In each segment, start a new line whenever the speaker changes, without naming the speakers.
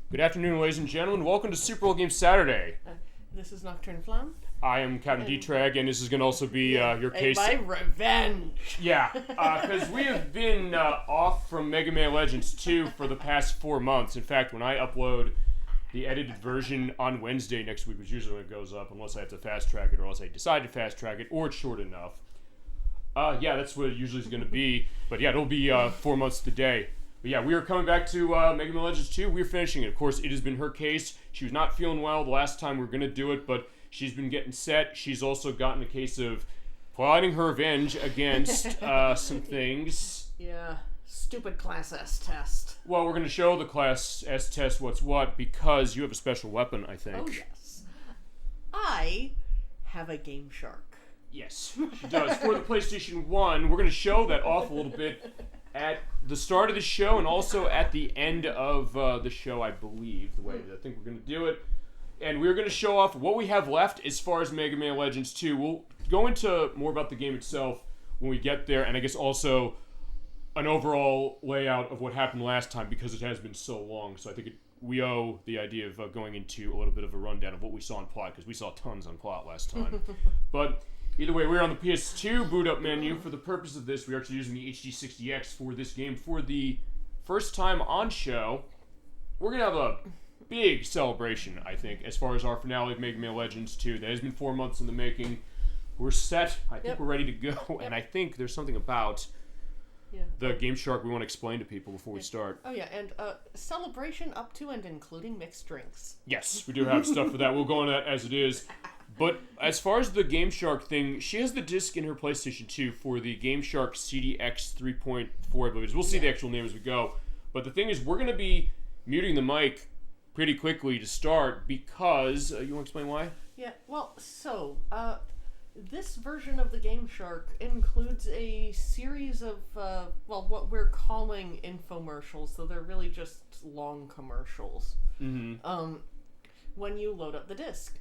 Good afternoon, ladies and gentlemen. Welcome to Super Bowl Game Saturday.
This is Nocturne Flam.
I am Captain D-Trag, and this is going to also be your case.
My revenge.
Yeah, because we have been off from Mega Man Legends 2 for the past 4 months. In fact, when I upload the edited version on Wednesday next week, which usually when it goes up, unless I have to fast track it, or else I decide to fast track it, or it's short enough. Yeah, that's what it usually is going to be. But yeah, it'll be 4 months today. But yeah, we are coming back to Mega Man Legends 2. We're finishing it. Of course, it has been her case. She was not feeling well the last time we were going to do it, but she's been getting set. She's also gotten a case of plotting her revenge against some things.
Yeah, stupid Class S test.
Well, we're going to show the Class S test what's what because you have a special weapon, I think.
Oh, yes. I have a Game Shark.
Yes, she does. For the PlayStation 1, we're going to show that off a little bit at the start of the show and also at the end of the show, I believe, the way that I think we're going to do it. And we're going to show off what we have left as far as Mega Man Legends 2. We'll go into more about the game itself when we get there, and I guess also an overall layout of what happened last time because it has been so long. So I think we owe the idea of going into a little bit of a rundown of what we saw in plot, because we saw tons on plot last time. But either way, we're on the PS2 boot up menu. For the purpose of this, we're actually using the HD60X for this game. For the first time on show, we're going to have a big celebration, I think, as far as our finale of Mega Man Legends 2. That has been 4 months in the making. We're set. I think we're ready to go. And I think there's something about the Game Shark we want to explain to people before we start.
Oh, yeah, and celebration up to and including mixed drinks.
Yes, we do have stuff for that. We'll go on that as it is. But as far as the Game Shark thing, she has the disc in her PlayStation 2 for the Game Shark CDX 3.4, I believe. We'll see the actual name as we go. But the thing is, we're going to be muting the mic pretty quickly to start because... you want to explain why?
Yeah, well, so, this version of the Game Shark includes a series of, what we're calling infomercials, so they're really just long commercials.
Mm-hmm.
When you load up the disc.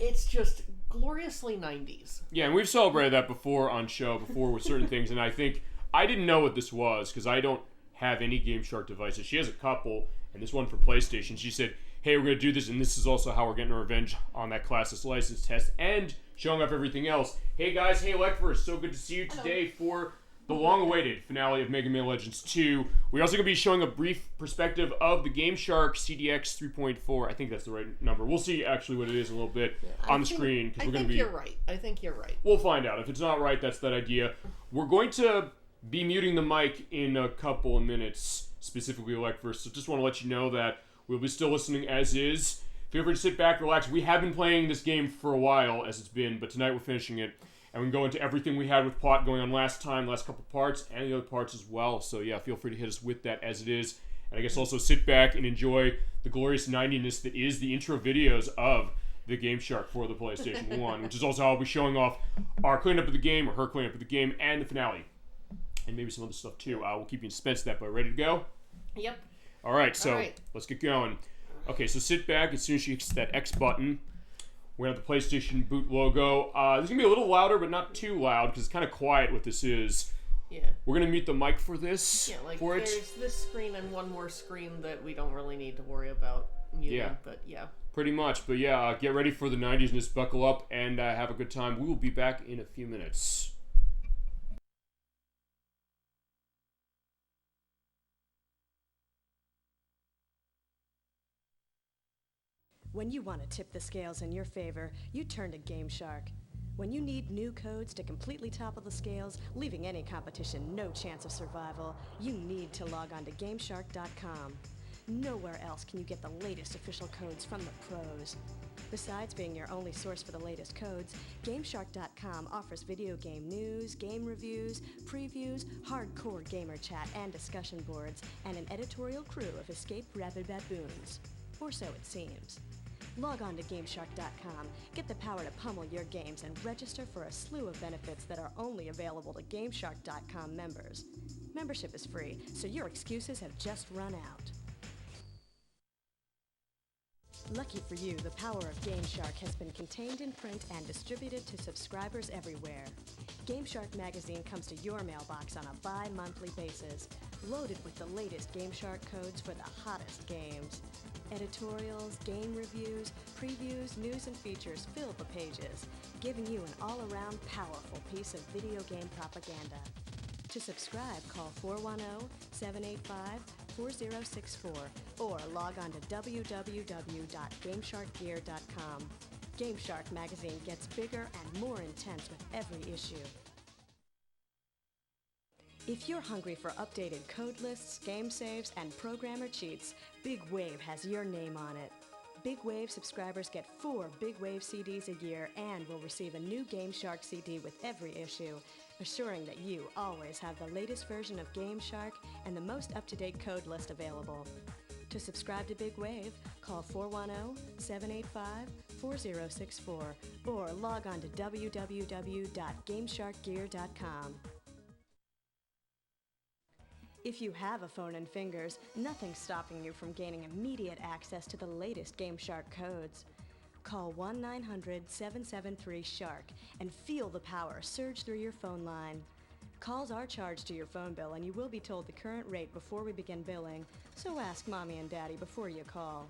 It's just gloriously 90s.
Yeah, and we've celebrated that before on show, before with certain things, and I think I didn't know what this was because I don't have any Game Shark devices. She has a couple, and this one for PlayStation. She said, hey, we're going to do this, and this is also how we're getting our revenge on that Class S license test, and showing off everything else. Hey guys, hey Lekver, so good to see you today for the long-awaited finale of Mega Man Legends 2. We're also going to be showing a brief perspective of the Game Shark CDX 3.4. I think that's the right number. We'll see actually what it is in a little bit on the screen.
I think you're right. I think you're right.
We'll find out. If it's not right, that's that idea. We're going to be muting the mic in a couple of minutes, specifically Lekver, so just want to let you know that we'll be still listening as is. Feel free to sit back, relax. We have been playing this game for a while, as it's been, but tonight we're finishing it. And we can go into everything we had with plot going on last time, last couple parts, and the other parts as well. So yeah, feel free to hit us with that as it is. And I guess also sit back and enjoy the glorious 90ness that is the intro videos of the Game Shark for the PlayStation 1, which is also how I'll be showing off our cleanup of the game, or her cleanup of the game, and the finale. And maybe some other stuff too. We'll keep you in suspense that, but ready to go?
Yep.
Alright, so let's get going. Okay, so sit back as soon as she hits that X button. We're going to have the PlayStation boot logo. This is going to be a little louder, but not too loud, because it's kind of quiet what this is.
Yeah.
We're going to mute the mic for this.
Yeah, like there's this screen and one more screen that we don't really need to worry about muting, but yeah.
Pretty much, but yeah, get ready for the 90s-ness, buckle up, and have a good time. We will be back in a few minutes.
When you want to tip the scales in your favor, you turn to Game Shark. When you need new codes to completely topple the scales, leaving any competition no chance of survival, you need to log on to GameShark.com. Nowhere else can you get the latest official codes from the pros. Besides being your only source for the latest codes, GameShark.com offers video game news, game reviews, previews, hardcore gamer chat and discussion boards, and an editorial crew of escaped rabid baboons. Or so it seems. Log on to GameShark.com, get the power to pummel your games, and register for a slew of benefits that are only available to GameShark.com members. Membership is free, so your excuses have just run out. Lucky for you, the power of GameShark has been contained in print and distributed to subscribers everywhere. GameShark magazine comes to your mailbox on a bi-monthly basis, loaded with the latest GameShark codes for the hottest games. Editorials, game reviews, previews, news, and features fill the pages, giving you an all-around powerful piece of video game propaganda. To subscribe, call 410-785-4064 or log on to www.gamesharkgear.com. GameShark magazine gets bigger and more intense with every issue. If you're hungry for updated code lists, game saves, and programmer cheats, Big Wave has your name on it. Big Wave subscribers get 4 Big Wave CDs a year and will receive a new GameShark CD with every issue, assuring that you always have the latest version of GameShark and the most up-to-date code list available. To subscribe to Big Wave, call 410-785-4064 or log on to www.gamesharkgear.com. If you have a phone and fingers, nothing's stopping you from gaining immediate access to the latest GameShark codes. Call 1-900-773-SHARK and feel the power surge through your phone line. Calls are charged to your phone bill and you will be told the current rate before we begin billing, so ask Mommy and Daddy before you call.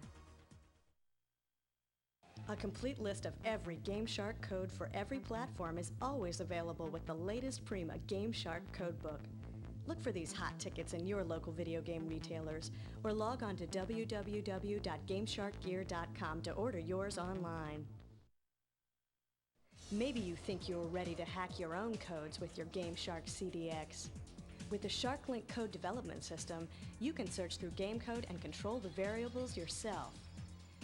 A complete list of every GameShark code for every platform is always available with the latest Prima GameShark codebook. Look for these hot tickets in your local video game retailers or log on to www.gamesharkgear.com to order yours online. Maybe you think you're ready to hack your own codes with your GameShark CDX. With the SharkLink code development system, you can search through GameCode and control the variables yourself.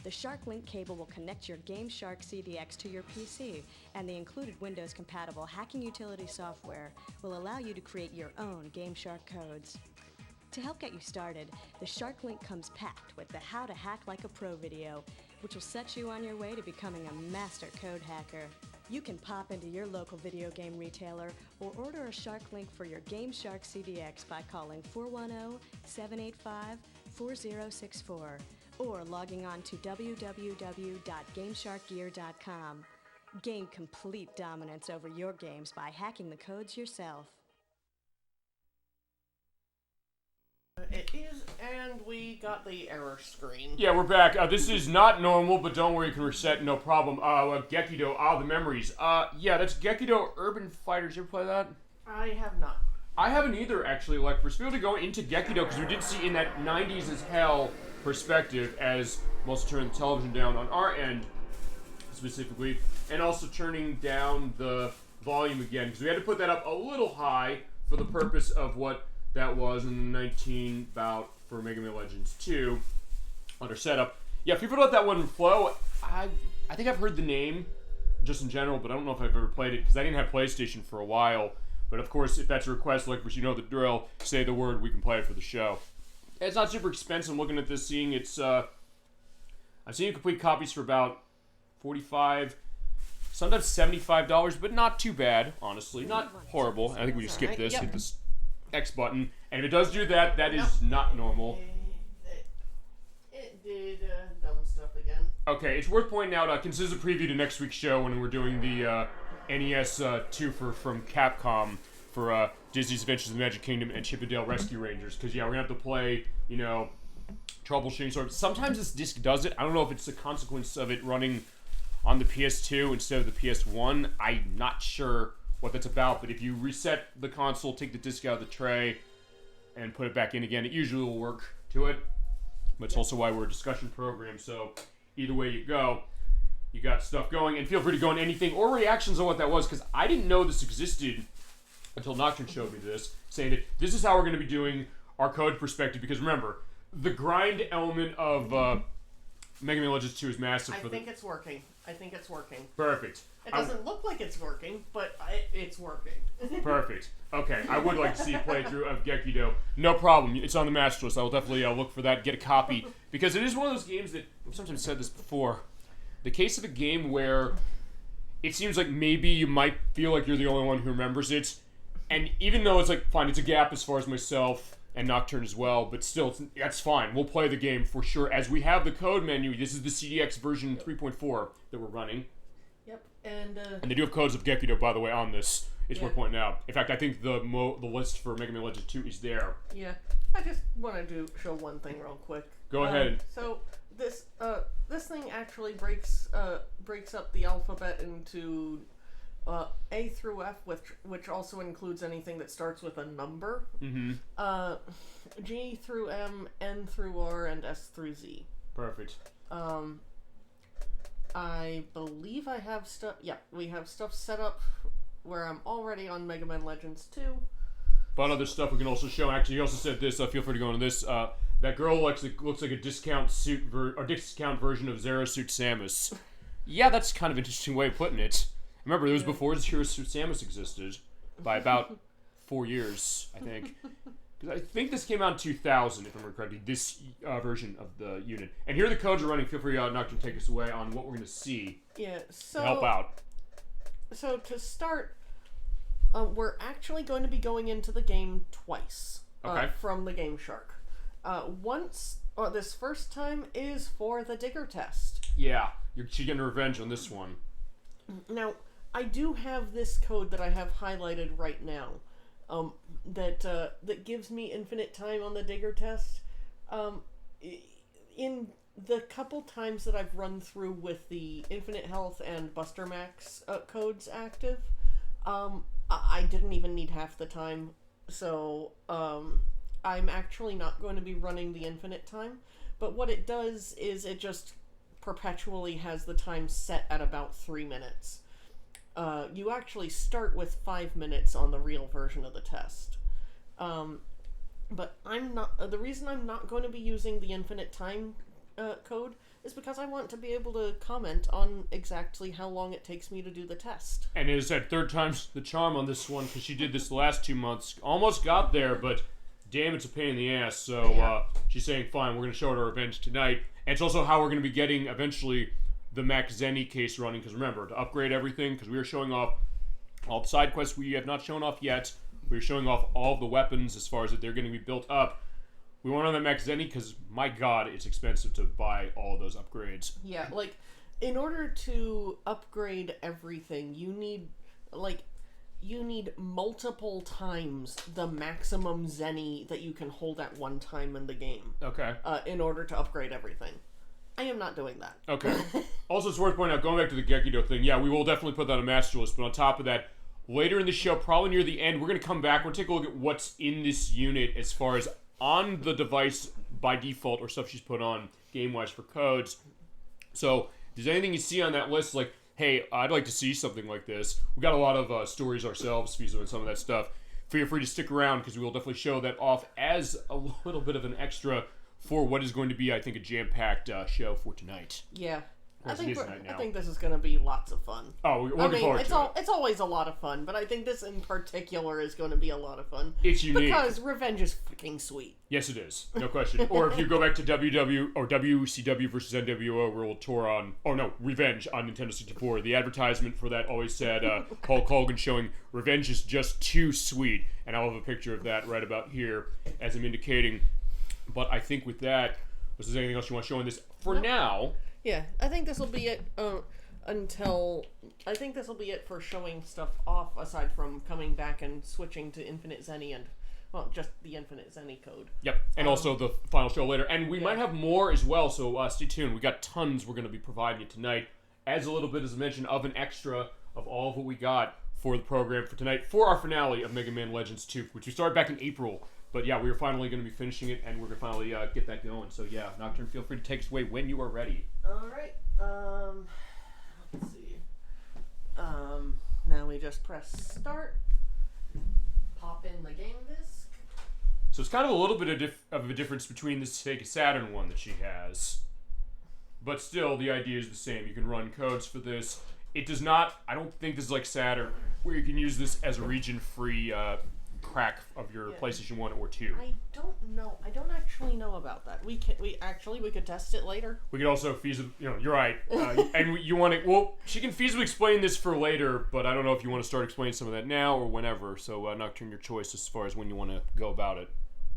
The SharkLink cable will connect your GameShark CDX to your PC, and the included Windows-compatible hacking utility software will allow you to create your own GameShark codes. To help get you started, the SharkLink comes packed with the How to Hack Like a Pro video, which will set you on your way to becoming a master code hacker. You can pop into your local video game retailer or order a SharkLink for your GameShark CDX by calling 410-785-4064. or logging on to www.gamesharkgear.com. Gain complete dominance over your games by hacking the codes yourself.
It is, and we got the error screen.
Yeah, we're back. This is not normal, but don't worry, you can reset, no problem. Gekido, the memories. Yeah, that's Gekido Urban Fighters. You ever play that?
I have not.
I haven't either, actually. Like, we're supposed to go into Gekido, because we did see in that 90s as hell perspective as I'm also turning the television down on our end, specifically, and also turning down the volume again, because we had to put that up a little high for the purpose of what that was in 19 bout for Mega Man Legends 2 on our setup. Yeah, if you let that one flow, I think I've heard the name just in general, but I don't know if I've ever played it, because I didn't have PlayStation for a while. But of course, if that's a request, like, you know the drill, say the word, we can play it for the show. It's not super expensive. I'm looking at this, seeing it's, I've seen complete copies for about $45, sometimes $75, but not too bad, honestly. Not horrible. I think we just skip this, hit this X button. And if it does do that, that is not normal.
It did dumb stuff again.
Okay, it's worth pointing out, consider a preview to next week's show when we're doing the NES 2 from Capcom for Disney's Adventures in the Magic Kingdom and Chip 'n Dale Rescue Rangers. Because, yeah, we're going to have to play, you know, troubleshooting. So sometimes this disc does it. I don't know if it's a consequence of it running on the PS2 instead of the PS1. I'm not sure what that's about. But if you reset the console, take the disc out of the tray, and put it back in again, it usually will work to it. But it's also why we're a discussion program. So either way you go, you got stuff going. And feel free to go on anything or reactions on what that was. Because I didn't know this existed until Nocturne showed me this, saying that this is how we're going to be doing our code perspective. Because remember, the grind element of Mega Man Legends 2 is massive.
I think it's working.
Perfect.
It doesn't look like it's working, but it's working.
Perfect. Okay, I would like to see a playthrough of Gekido. No problem. It's on the master list. I will definitely look for that, get a copy. Because it is one of those games that, I've sometimes said this before, the case of a game where it seems like maybe you might feel like you're the only one who remembers it. And even though it's like, fine, it's a gap as far as myself and Nocturne as well, but still, that's fine. We'll play the game for sure. As we have the code menu, this is the CDX version 3.4 that we're running.
Yep, and
they do have codes of Gekido, by the way, on this. It's worth pointing out. In fact, I think the list for Mega Man Legends 2 is there.
Yeah, I just wanted to show one thing real quick.
Go ahead.
So this thing actually breaks up the alphabet into A through F, which also includes anything that starts with a number.
Mm-hmm.
G through M, N through R, and S through Z.
Perfect.
I believe I have stuff. Yeah, we have stuff set up where I'm already on Mega Man Legends 2.
But other stuff we can also show. Actually, he also said this. Feel free to go into this. That girl looks like a discount discount version of Zero Suit Samus. Yeah, that's kind of an interesting way of putting it. Remember, it was before Zero Suit Samus existed by about 4 years, I think. Because I think this came out in 2000, if I remember correctly. This version of the unit. And here are the codes we're running. Feel free, Nocturne, to take us away on what we're going to see.
Yeah. So
to help out.
So to start, we're actually going to be going into the game twice from the Game Shark. This first time is for the Digger test.
Yeah, she's getting revenge on this one.
Now, I do have this code that I have highlighted right now that gives me infinite time on the Digger test. In the couple times that I've run through with the Infinite Health and Buster Max codes active, I didn't even need half the time, so I'm actually not going to be running the infinite time, but what it does is it just perpetually has the time set at about 3 minutes. You actually start with 5 minutes on the real version of the test. But the reason I'm not going to be using the infinite time code is because I want to be able to comment on exactly how long it takes me to do the test.
And it is that third time's the charm on this one, because she did this the last 2 months. Almost got there, but damn, it's a pain in the ass. So she's saying, fine, we're going to show her revenge tonight. And it's also how we're going to be getting, eventually, the Max Zenny case running. Because remember, to upgrade everything, because we are showing off all the side quests we have not shown off yet. We're showing off all of the weapons as far as that they're going to be built up. We want on the Max Zenny because, my god, it's expensive to buy all those upgrades.
Yeah, like, in order to upgrade everything, you need multiple times the maximum Zenny that you can hold at one time in the game.
Okay.
In order to upgrade everything. I am not doing that.
Okay. Also, it's worth pointing out, going back to the Gekido thing, yeah, we will definitely put that on Master List, but on top of that, later in the show, probably near the end, we're going to come back, we're going to take a look at what's in this unit as far as on the device by default or stuff she's put on game-wise for codes. So, if there's anything you see on that list, like, hey, I'd like to see something like this. We got a lot of stories ourselves, Fizo, and some of that stuff. Feel free to stick around, because we will definitely show that off as a little bit of an extra for what is going to be, I think, a jam-packed show for tonight.
Yeah. I think
now.
this is going to be lots of fun.
Oh, we're looking forward to it.
It's always a lot of fun, but I think this in particular is going to be a lot of fun.
It's unique.
Because revenge is freaking sweet.
Yes, it is. No question. Or if you go back to WCW versus NWO World Tour on... Oh, no, Revenge on Nintendo 64. The advertisement for that always said Hulk Hogan showing revenge is just too sweet. And I'll have a picture of that right about here as I'm indicating. But I think with that, was there anything else you want to show in this? For now...
Yeah, I think this will be it I think this will be it for showing stuff off, aside from coming back and switching to Infinite Zenny and, well, just the Infinite Zenny code.
Yep, and also the final show later. And we might have more as well, so stay tuned. We got tons we're going to be providing you tonight. As a little bit, as I mentioned, of an extra of all of what we got for the program for tonight, for our finale of Mega Man Legends 2, which we started back in April. But yeah, we're finally going to be finishing it, and we're going to finally get that going. So yeah, Nocturne, feel free to take us away when you are ready.
Alright, let's see. Now we just press start, pop in the game disc.
So it's kind of a little bit of a difference between the Sega Saturn one that she has. But still, the idea is the same. You can run codes for this. It does not, I don't think this is like Saturn, where you can use this as a region-free crack of your PlayStation 1 or 2.
I don't know. I don't actually know about that. We could test it later.
We could also feasibly, you're right. And you want to, well, she can feasibly explain this for later, but I don't know if you want to start explaining some of that now or whenever. So, Nocturne, your choice as far as when you want to go about it.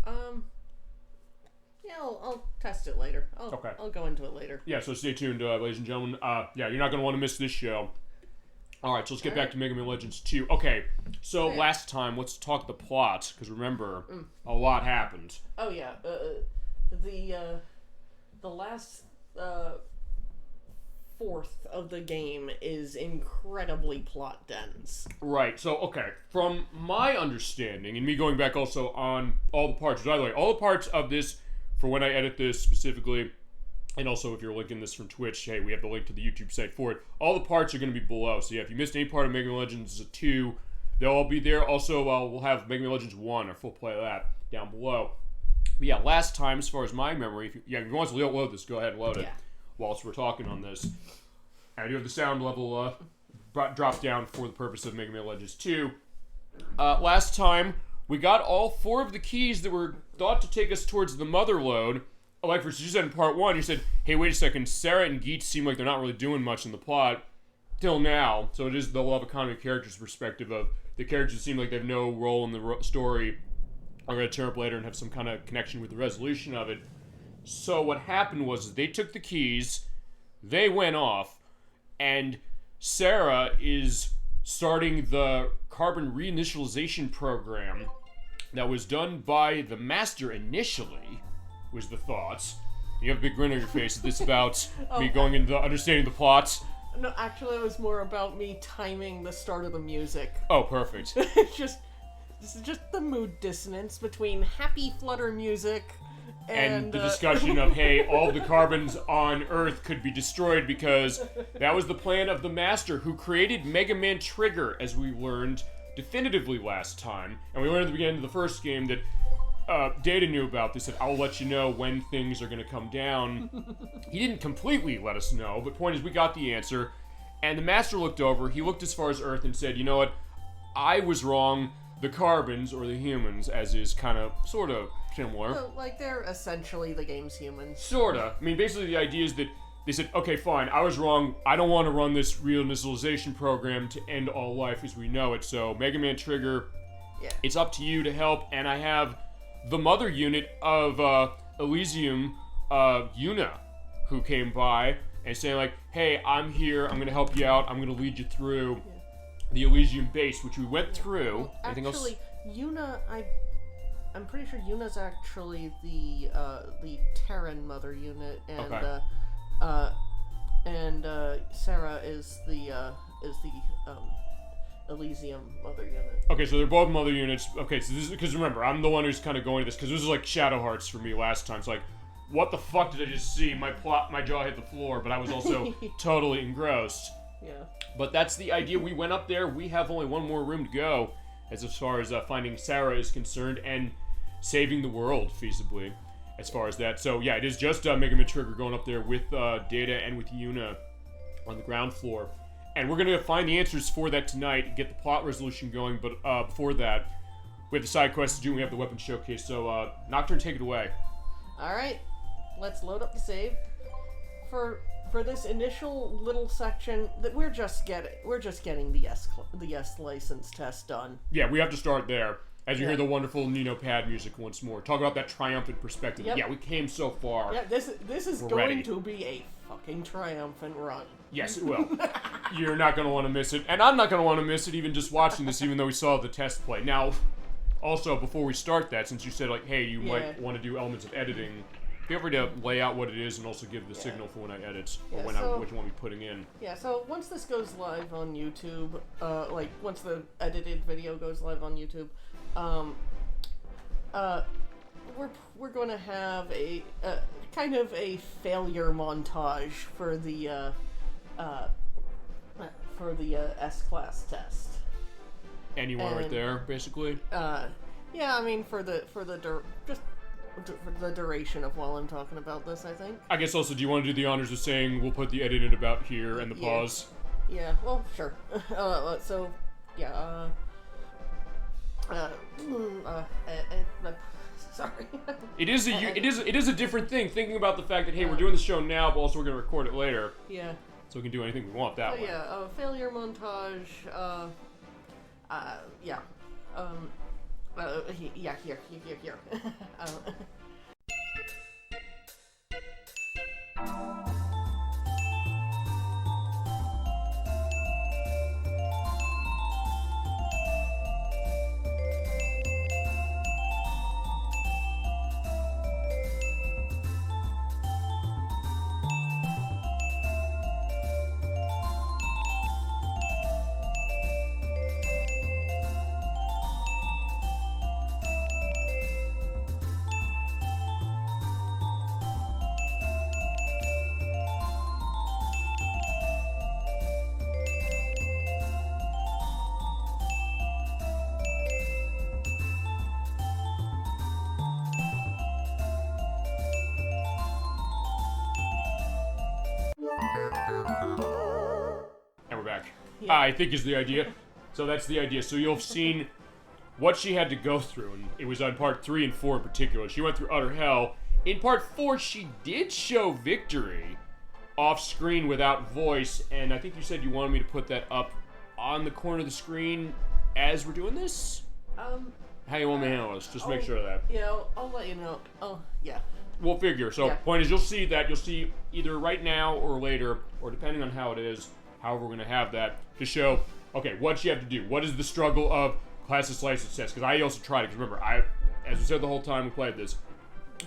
Yeah, I'll test it later.
Okay.
I'll go into it later.
Yeah, so stay tuned, ladies and gentlemen. Yeah, you're not going to want to miss this show. Alright, so let's get back to Mega Man Legends 2. Okay, so last time, let's talk the plot, because remember, a lot happened.
Oh, yeah. The last fourth of the game is incredibly plot dense.
Right, so, okay, from my understanding, and me going back also on all the parts, by the way, all the parts of this, for when I edit this specifically, and also if you're linking this from Twitch, hey, we have the link to the YouTube site for it. All the parts are going to be below, so yeah, if you missed any part of Mega Man Legends 2, they'll all be there. Also, we'll have Mega Man Legends 1, our full play of that, down below. But yeah, last time, as far as my memory, if you want to load this, go ahead and load it whilst we're talking on this. I do have the sound level dropped down for the purpose of Mega Man Legends 2. Last time, we got all 4 of the keys that were thought to take us towards the Mother Lode. Like for you said in part 1, you said, hey, wait a second, Sarah and Geet seem like they're not really doing much in the plot till now. So it is the love economy of characters' perspective of the characters seem like they have no role in the story. I'm going to turn up later and have some kind of connection with the resolution of it. So what happened was they took the keys, they went off, and Sarah is starting the carbon reinitialization program that was done by the Master initially, was the thoughts. You have a big grin on your face. Is this about me going into understanding the plots?
No, actually, it was more about me timing the start of the music.
Oh, perfect.
This is just the mood dissonance between happy flutter music
and the discussion of, hey, all the carbons on Earth could be destroyed because that was the plan of the Master who created Mega Man Trigger, as we learned definitively last time. And we learned at the beginning of the first game that Data knew about this, and I'll let you know when things are going to come down. He didn't completely let us know, but point is we got the answer. And the Master looked over, he looked as far as Earth and said, you know what, I was wrong. The carbons, or the humans, as is kind of, sort of similar.
So, like, they're essentially the game's humans.
Sorta. I mean, basically the idea is that they said, okay, fine, I was wrong. I don't want to run this reinitialization program to end all life as we know it. So, Mega Man Trigger, it's up to you to help. And I have the mother unit of Elysium, Yuna, who came by and saying, like, hey, I'm here. I'm going to help you out. I'm going to lead you through the Elysium base, which we went through.
Well,
anything
actually,
else?
Yuna, I'm pretty sure Yuna's actually the Terran mother unit, and Sarah is the Elysium mother unit.
Okay, so they're both mother units. Okay, so this is because remember, I'm the one who's kind of going to this because this was like Shadow Hearts for me last time. It's like, what the fuck did I just see? My jaw hit the floor, but I was also totally engrossed.
Yeah.
But that's the idea. We went up there. We have only one more room to go as far as finding Sarah is concerned and saving the world, feasibly, as far as that. So, yeah, it is just Mega Man Trigger going up there with Data and with Yuna on the ground floor. And we're going to find the answers for that tonight and get the plot resolution going. But before that, we have the side quests to do and we have the weapon showcase. So, Nocturne, take it away.
Alright, let's load up the save. For this initial little section that we're just getting the S license test done.
Yeah, we have to start there. As you hear the wonderful Nino Pad music once more. Talk about that triumphant perspective. Yep. Yeah, we came so far.
Yeah, this is going to be a fucking triumphant run.
Yes, it will. You're not going to want to miss it. And I'm not going to want to miss it even just watching this, even though we saw the test play. Now, also, before we start that, since you said, like, hey, you might want to do elements of editing, feel free to lay out what it is and also give the signal for when I edit, or when which one we putting in. Yeah,
so once this goes live on YouTube, once the edited video goes live on YouTube, we're going to have a kind of a failure montage for the S-class test.
And you want right there, basically?
Yeah, I mean for the duration of while I'm talking about this, I think.
I guess also, do you want to do the honors of saying we'll put the edit in about here and the pause?
Yeah, well, sure. Sorry.
It is a different thing, thinking about the fact that, hey, we're doing the show now, but also we're going to record it later.
Yeah.
So we can do anything we want that way.
Yeah, failure montage, Yeah, here.
And we're back.
Yeah.
I think is the idea. So that's the idea. So you've seen what she had to go through, and it was on part 3 and 4 in particular. She went through utter hell. In part 4, she did show victory off screen without voice, and I think you said you wanted me to put that up on the corner of the screen as we're doing this? How you want me to handle this? Just make sure of that.
Yeah, I'll let you know. Oh, yeah.
We'll figure. So,
Yeah.
point is, you'll see that. You'll see either right now or later, or depending on how it is, however we're going to have that, to show, okay, what you have to do. What is the struggle of Class of Slice Success? Because I also tried it. Because remember, as we said the whole time we played this,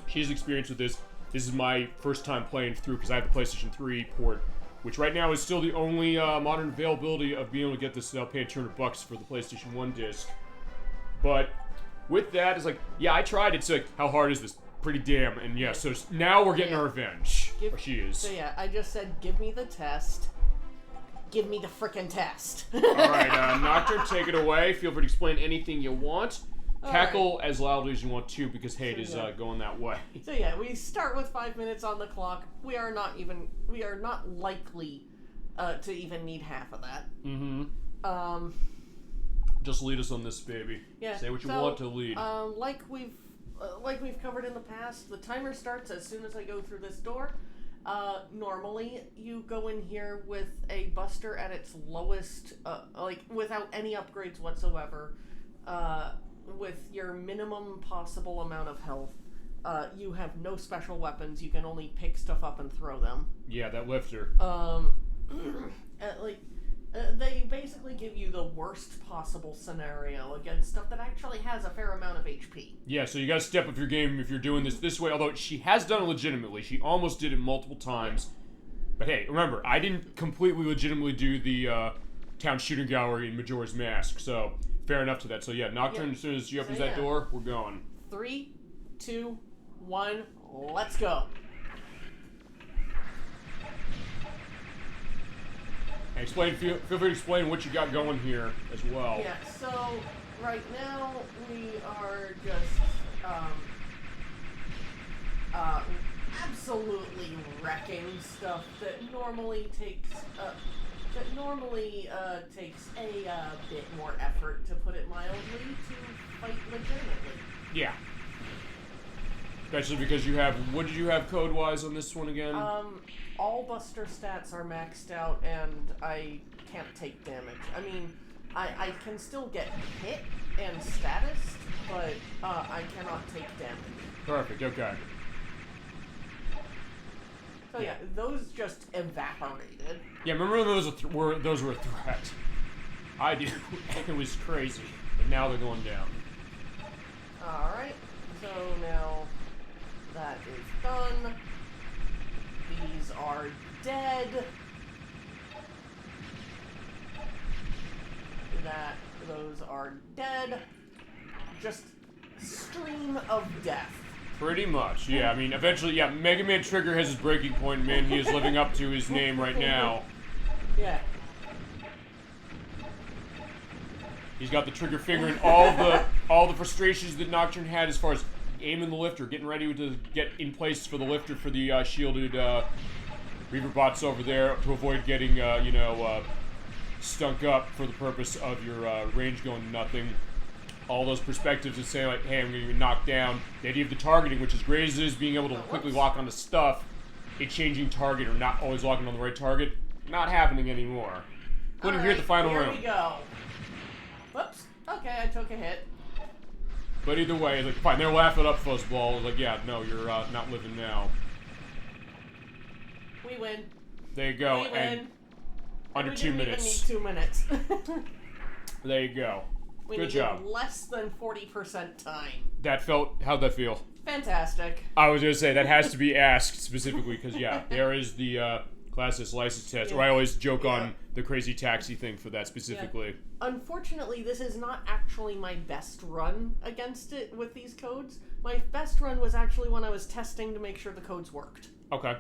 she's experienced with this. This is my first time playing through because I have the PlayStation 3 port, which right now is still the only modern availability of being able to get this without paying $200 for the PlayStation 1 disc. But with that, it's like, yeah, I tried. It's like, how hard is this? Pretty damn. And yeah, so now we're getting our revenge. Or she is.
So yeah, I just said, give me the test. Give me the frickin' test.
Alright, Nocturne, take it away. Feel free to explain anything you want. Cackle as loudly as you want to, because hate is going that way.
So yeah, we start with 5 minutes on the clock. We are not likely to even need half of that.
Mm-hmm. Just lead us on this, baby.
Yeah.
Say what you want to lead.
Like we've covered in the past, the timer starts as soon as I go through this door. Normally, you go in here with a buster at its lowest, without any upgrades whatsoever, with your minimum possible amount of health. You have no special weapons. You can only pick stuff up and throw them.
Yeah, that lifter.
They basically give you the worst possible scenario against stuff that actually has a fair amount of HP.
Yeah, so you gotta step up your game if you're doing this way, although she has done it legitimately. She almost did it multiple times. But hey, remember, I didn't completely legitimately do the town shooting gallery in Majora's Mask, so fair enough to that. So yeah, Nocturne, as soon as she opens that door, we're going.
3, 2, 1, let's go.
Feel free to explain what you got going here as well.
Yeah, so right now we are just absolutely wrecking stuff that normally takes a bit more effort, to put it mildly, to fight legitimately.
Yeah. Especially because you have, what did you have code-wise on this one again?
All buster stats are maxed out, and I can't take damage. I mean, I can still get hit and status, but I cannot take damage.
Perfect, okay.
So yeah, those just evaporated.
Yeah, remember when those were a threat? I do. It was crazy. But now they're going down.
Alright, so now that is done. These are dead. Those are dead. Just stream of death.
Pretty much, yeah. I mean, eventually, yeah, Mega Man Trigger has his breaking point, man. He is living up to his name right now.
Yeah.
He's got the trigger finger and all the frustrations that Nocturne had as far as aiming the lifter, getting ready to get in place for the lifter for the shielded Reaver bots over there to avoid getting, stunk up for the purpose of your range going to nothing. All those perspectives of saying, like, hey, I'm going to get knocked down. The idea of the targeting, which is great as it is, being able to quickly lock onto stuff, a changing target or not always locking on the right target, not happening anymore. Putting here at the final room.
Here we go. Whoops. Okay, I took a hit.
But either way, it's like, fine, they're laughing up Fuzzball. It's like, yeah, no, you're not living now.
We win.
There you go.
We win.
And under
we
2
didn't
minutes.
Even need 2 minutes.
There you go. Good job.
Less than 40% time.
How'd that feel?
Fantastic.
I was going to say, that has to be asked specifically, because, yeah, there is the Class S license test, where I always joke on the crazy taxi thing for that specifically.
Yeah. Unfortunately, this is not actually my best run against it with these codes. My best run was actually when I was testing to make sure the codes worked.
Okay.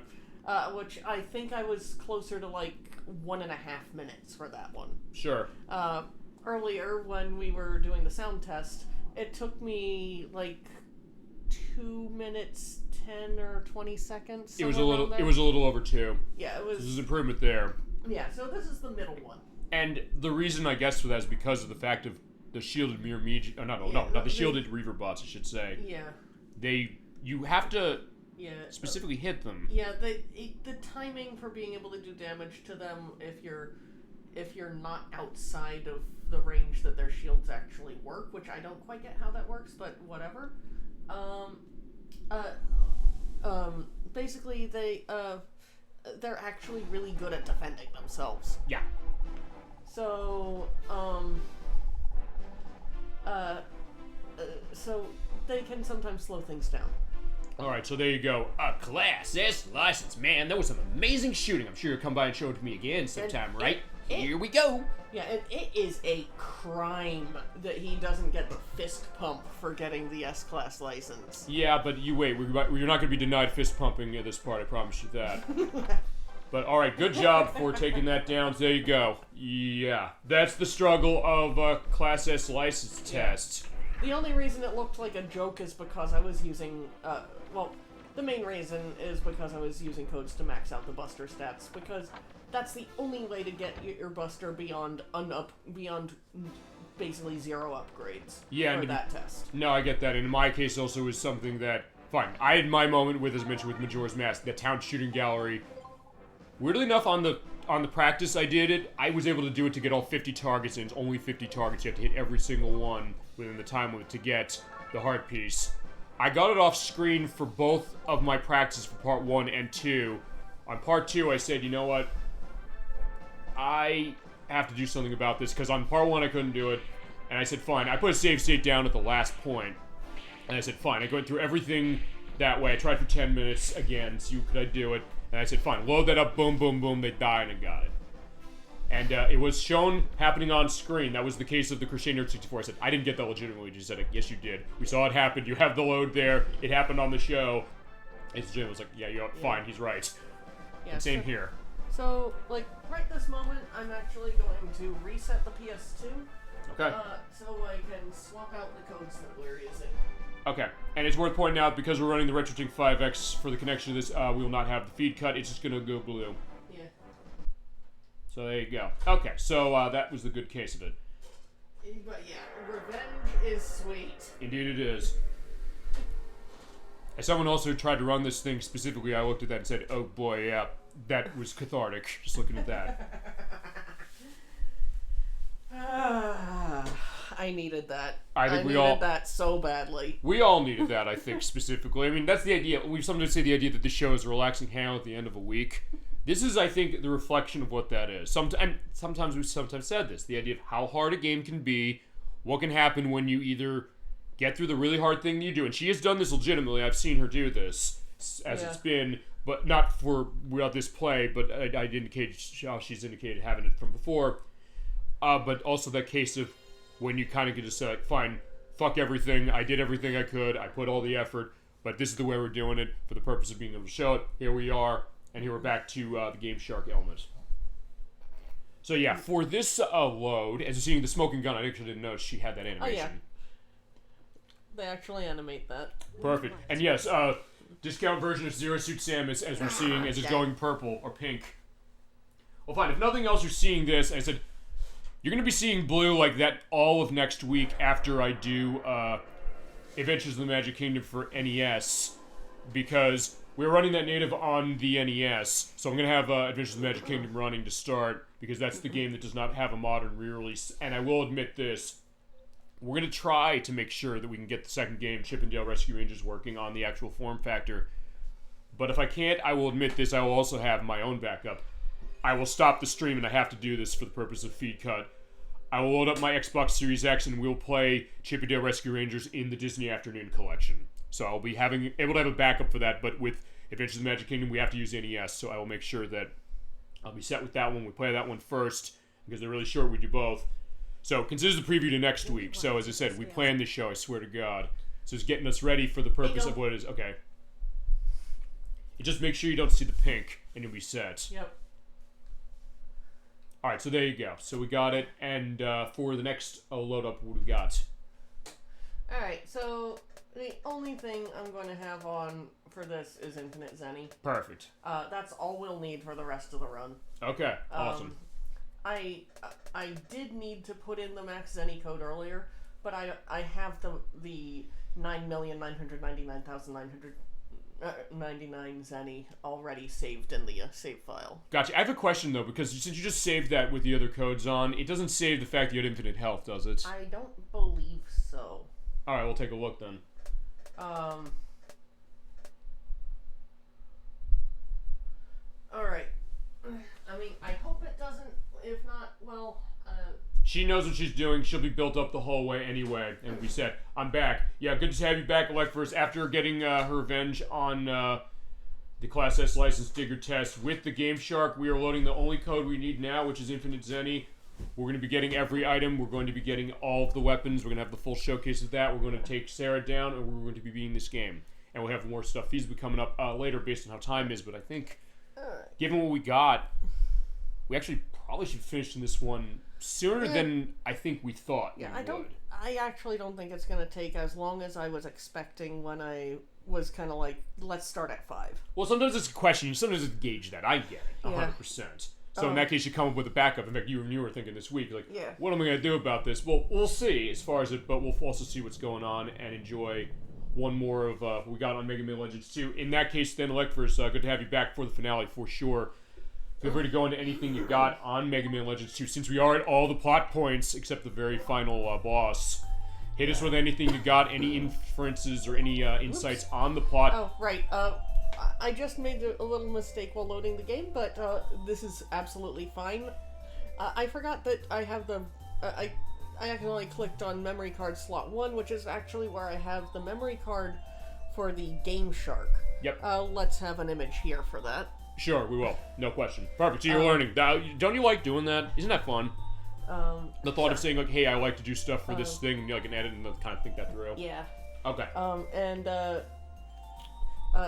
Which I think I was closer to like 1.5 minutes for that one.
Sure.
Earlier, when we were doing the sound test, it took me like 2 minutes, 10 or 20 seconds.
It was a little over 2.
Yeah, it was.
So there's improvement there.
Yeah, so this is the middle one.
And the reason I guess for that is because of the fact of the shielded not the shielded Reaver bots, I should say.
Yeah.
You have to specifically hit them.
Yeah, the timing for being able to do damage to them if you're not outside of the range that their shields actually work, which I don't quite get how that works, but whatever. Basically they're actually really good at defending themselves.
Yeah.
So, so they can sometimes slow things down.
Alright, so there you go. A Class S license. Man, that was some amazing shooting. I'm sure you'll come by and show it to me again sometime, right? Here we go.
Yeah, and it is a crime that he doesn't get the fist pump for getting the S-Class license.
Yeah, but you wait. You're not going to be denied fist pumping at this part, I promise you that. But alright, good job for taking that down. There you go. Yeah, that's the struggle of a Class S license test.
The only reason it looked like a joke is because I was using, the main reason is because I was using codes to max out the Buster stats, because that's the only way to get your Buster beyond basically 0 upgrades for that test. No,
I get that. And in my case also was something that, fine, I had my moment with, as mentioned, with Majora's Mask, the town shooting gallery. Weirdly enough, on the practice I did it, I was able to do it to get all 50 targets, and it's only 50 targets. You have to hit every single one within the time limit to get the heart piece. I got it off screen for both of my practices for part 1 and 2. On part 2, I said, you know what? I have to do something about this, because on part 1 I couldn't do it. And I said, fine. I put a save state down at the last point. And I said, fine. I went through everything that way. I tried for 10 minutes again, see could I do it. And I said, fine, load that up, boom, boom, boom, they die, and I got it. And it was shown happening on screen. That was the case of the Crochet Nerd 64. I said, I didn't get that legitimately. She said, yes, you did. We saw it happen. You have the load there. It happened on the show. And Jim was like, yeah, you're fine. He's right.
Yeah,
and same here.
So, like, right this moment, I'm actually going to reset the PS2.
Okay.
So I can swap out the codes that we're using.
Okay, and it's worth pointing out, because we're running the RetroTink 5X for the connection to this, we will not have the feed cut. It's just going to go blue.
Yeah.
So there you go. Okay, so that was the good case of it.
But yeah, revenge is sweet.
Indeed it is. As someone also tried to run this thing specifically, I looked at that and said, oh boy, yeah, that was cathartic, just looking at that.
I needed that.
I think
we needed that so badly.
We all needed that, I think, specifically. I mean, that's the idea. We sometimes say the idea that this show is a relaxing hangout at the end of a week. This is, I think, the reflection of what that is. Sometimes we've said this, the idea of how hard a game can be, what can happen when you either get through the really hard thing you do, and she has done this legitimately. I've seen her do this as it's been, but not without this play, but I'd indicate how she's indicated having it from before. But also that case of when you kind of get to say, like, fine, fuck everything, I did everything I could, I put all the effort, but this is the way we're doing it for the purpose of being able to show it. Here we are, and here we're back to the Game Shark element. So yeah, for this load, as you're seeing the smoking gun, I actually didn't notice she had that animation.
Oh, yeah. They actually animate that.
Perfect. And yes, discount version of Zero Suit Samus, as we're seeing, as it's going purple or pink. Well, fine, if nothing else, you're seeing this, I said, you're going to be seeing blue like that all of next week after I do Adventures of the Magic Kingdom for NES, because we're running that native on the NES, so I'm going to have Adventures of the Magic Kingdom running to start, because that's the game that does not have a modern re-release. And I will admit this, we're going to try to make sure that we can get the second game, Chip and Dale Rescue Rangers, working on the actual form factor. But if I can't, I will admit this, I will also have my own backup. I will stop the stream, and I have to do this for the purpose of feed cut. I will load up my Xbox Series X, and we'll play Chip and Dale Rescue Rangers in the Disney Afternoon Collection. So I'll be able to have a backup for that, but with Adventures of the Magic Kingdom, we have to use NES, so I will make sure that I'll be set with that one. We play that one first, because they're really short, we do both. So consider the preview to next week. So as I said, we planned this show, I swear to God. So it's getting us ready for the purpose of what it is. Okay. You just make sure you don't see the pink, and you'll be set.
Yep.
Alright, so there you go. So we got it, and for the next load up, what do we got?
Alright, so the only thing I'm going to have on for this is Infinite Zenny.
Perfect.
That's all we'll need for the rest of the run.
Okay, awesome.
I did need to put in the max Zenny code earlier, but I have the 9,999,999 Zenny already saved in the save file.
Gotcha. I have a question though, because since you just saved that with the other codes on, it doesn't save the fact that you had infinite health, does it?
I don't believe so.
Alright, we'll take a look then.
Alright. I mean, I hope it doesn't. If not, well,
She knows what she's doing. She'll be built up the whole way anyway. And we said, I'm back. Yeah, good to have you back, Electverse. After getting her revenge on the Class S license digger test with the Game Shark, we are loading the only code we need now, which is Infinite Zenny. We're going to be getting every item. We're going to be getting all of the weapons. We're going to have the full showcase of that. We're going to take Sarah down, and we're going to be beating this game. And we'll have more stuff feasibly coming up later based on how time is. But I think, given what we got, we actually probably should finish this one sooner than I think we thought.
Yeah, I actually don't think it's going to take as long as I was expecting when I was kind of like, let's start at 5.
Well, sometimes it's a question. Sometimes it's gauge that. I get it, 100%. So in that case, you come up with a backup. In fact, you were thinking this week, like, what am I going to do about this? Well, we'll see as far as it, but we'll also see what's going on and enjoy one more of what we got on Mega Man Legends 2. In that case, then, Electverse, good to have you back for the finale for sure. Feel free to go into anything you got on Mega Man Legends 2, since we are at all the plot points except the very final boss. Hit us with anything you got, any inferences or any insights on the plot.
Oh, right. I just made a little mistake while loading the game, but this is absolutely fine. I forgot that I have the... I accidentally clicked on memory card slot 1, which is actually where I have the memory card for the Game Shark.
Yep.
Let's have an image here for that.
Sure, we will. No question. Perfect. So you're learning. Don't you like doing that? Isn't that fun? The thought of saying, like, hey, I like to do stuff for this thing, and you can edit and kind of think that through.
Yeah.
Okay.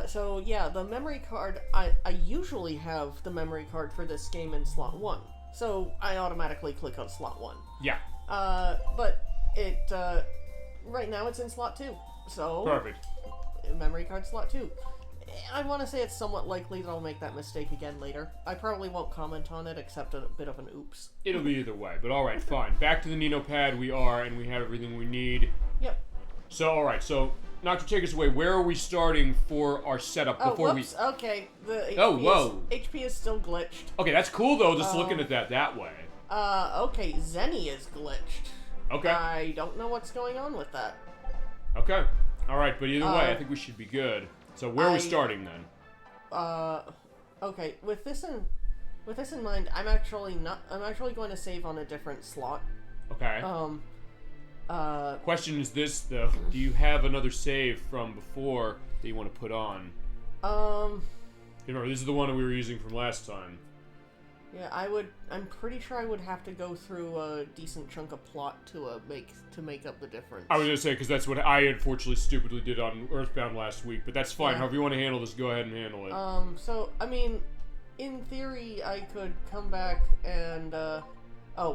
So yeah, the memory card, I usually have the memory card for this game in slot 1. So I automatically click on slot 1.
Yeah.
But it, right now it's in slot 2. So...
Perfect.
Memory card slot 2. I want to say it's somewhat likely that I'll make that mistake again later. I probably won't comment on it, except a bit of an oops.
It'll be either way, but alright, fine. Back to the Nino pad we are, and we have everything we need.
Yep.
So, alright, so, Nocturne, take us away. Where are we starting for our setup before we...
Okay. The HP HP is still glitched.
Okay, that's cool, though, just looking at that way.
Okay, Zenny is glitched.
Okay.
I don't know what's going on with that.
Okay. Alright, but either way, I think we should be good. So where are we starting then?
Okay. With this in mind, I'm actually going to save on a different slot.
Okay. Question is this though: do you have another save from before that you want to put on? Remember, this is the one that we were using from last time.
Yeah, I'm pretty sure I would have to go through a decent chunk of plot to make up the difference.
I was gonna say, because that's what I unfortunately stupidly did on Earthbound last week, but that's fine. However you want to handle this, go ahead and handle it.
So I mean, in theory, I could come back and oh,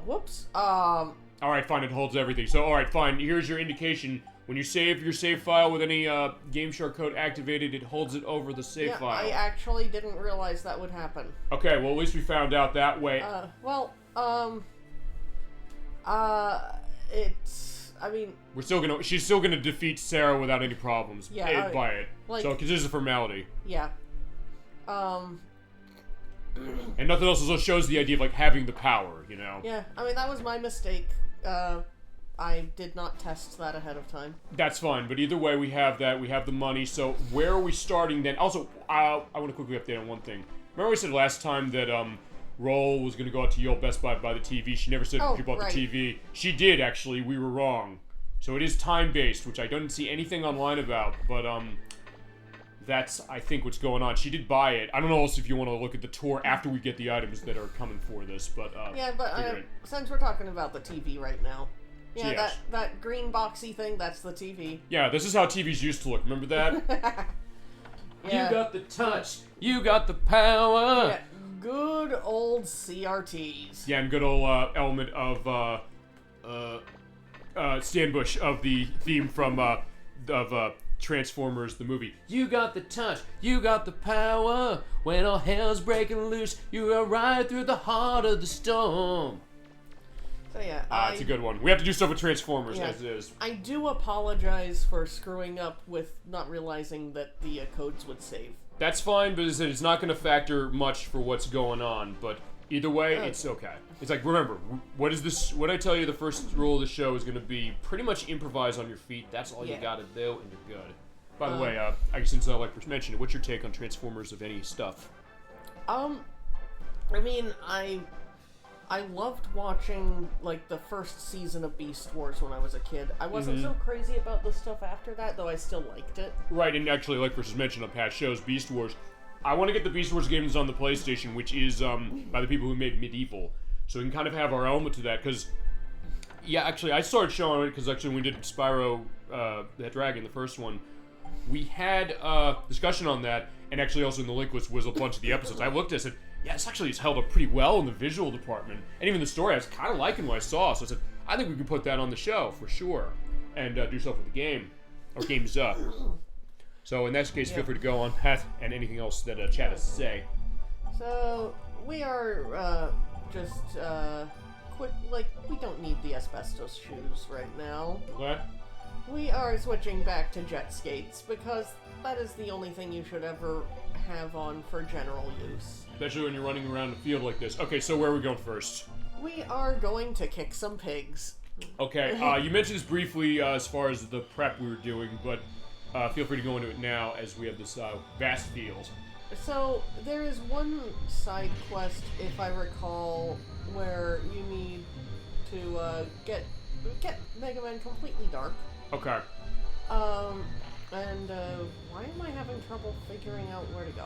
whoops. All
right, fine. It holds everything. So, all right, fine. Here's your indication. When you save your save file with any Game Shark code activated, it holds it over the save file.
I actually didn't realize that would happen.
Okay, well, at least we found out that way.
It's... I mean...
She's still gonna defeat Sarah without any problems.
Yeah.
By it.
Like,
so, because this is a formality.
Yeah.
And nothing else also shows the idea of, like, having the power, you know?
Yeah, I mean, that was my mistake. I did not test that ahead of time.
That's fine, but either way, we have that. We have the money. So where are we starting then? Also, I want to quickly update on one thing. Remember we said last time that Roll was going to go out to Yale Best Buy to buy the TV. She never said she bought the TV. She did, actually. We were wrong. So it is time-based, which I don't see anything online about, but that's, I think, what's going on. She did buy it. I don't know also if you want to look at the tour after we get the items that are coming for this, but
yeah, but since we're talking about the TV right now, yeah, yes. that green boxy thing, that's the TV.
Yeah, this is how TVs used to look. Remember that?
Yeah.
You got the touch. You got the power.
Yeah, good old CRTs.
Yeah, and good old element of StanBush of the theme from Transformers the movie. You got the touch. You got the power. When all hell's breaking loose, you are right through the heart of the storm.
So yeah,
it's a good one. We have to do stuff with Transformers as it is.
I do apologize for screwing up with not realizing that the codes would save.
That's fine, but it's not going to factor much for what's going on. But either way, it's okay. It's like, remember, what is this? What I tell you, the first rule of the show is going to be pretty much improvise on your feet. That's all you got to do, and you're good. By the way, I guess since I like to mention it, what's your take on Transformers of any stuff?
I mean, I loved watching, like, the first season of Beast Wars when I was a kid. I wasn't so crazy about the stuff after that, though I still liked it.
Right, and actually, like Chris has mentioned on past shows, Beast Wars, I want to get the Beast Wars games on the PlayStation, which is by the people who made Medieval. So we can kind of have our element to that, because, yeah, actually, I started showing it, because actually when we did Spyro the Dragon, the first one, we had a discussion on that, and actually also in the link was a bunch of the episodes. I looked at it and said, yeah, it's held up pretty well in the visual department. And even the story, I was kind of liking what I saw. So I said, I think we could put that on the show, for sure. And do stuff with the game. Or games up. So in that case, feel free to go on, Pat, and anything else that chat has to say.
So, we are just quick, like, we don't need the asbestos shoes right now.
Okay.
We are switching back to jet skates, because that is the only thing you should ever have on for general use.
Especially when you're running around the field like this. Okay, so where are we going first?
We are going to kick some pigs.
Okay, you mentioned this briefly as far as the prep we were doing, but feel free to go into it now as we have this vast field.
So, there is one side quest, if I recall, where you need to get Mega Man completely dark.
Okay.
And why am I having trouble figuring out where to go?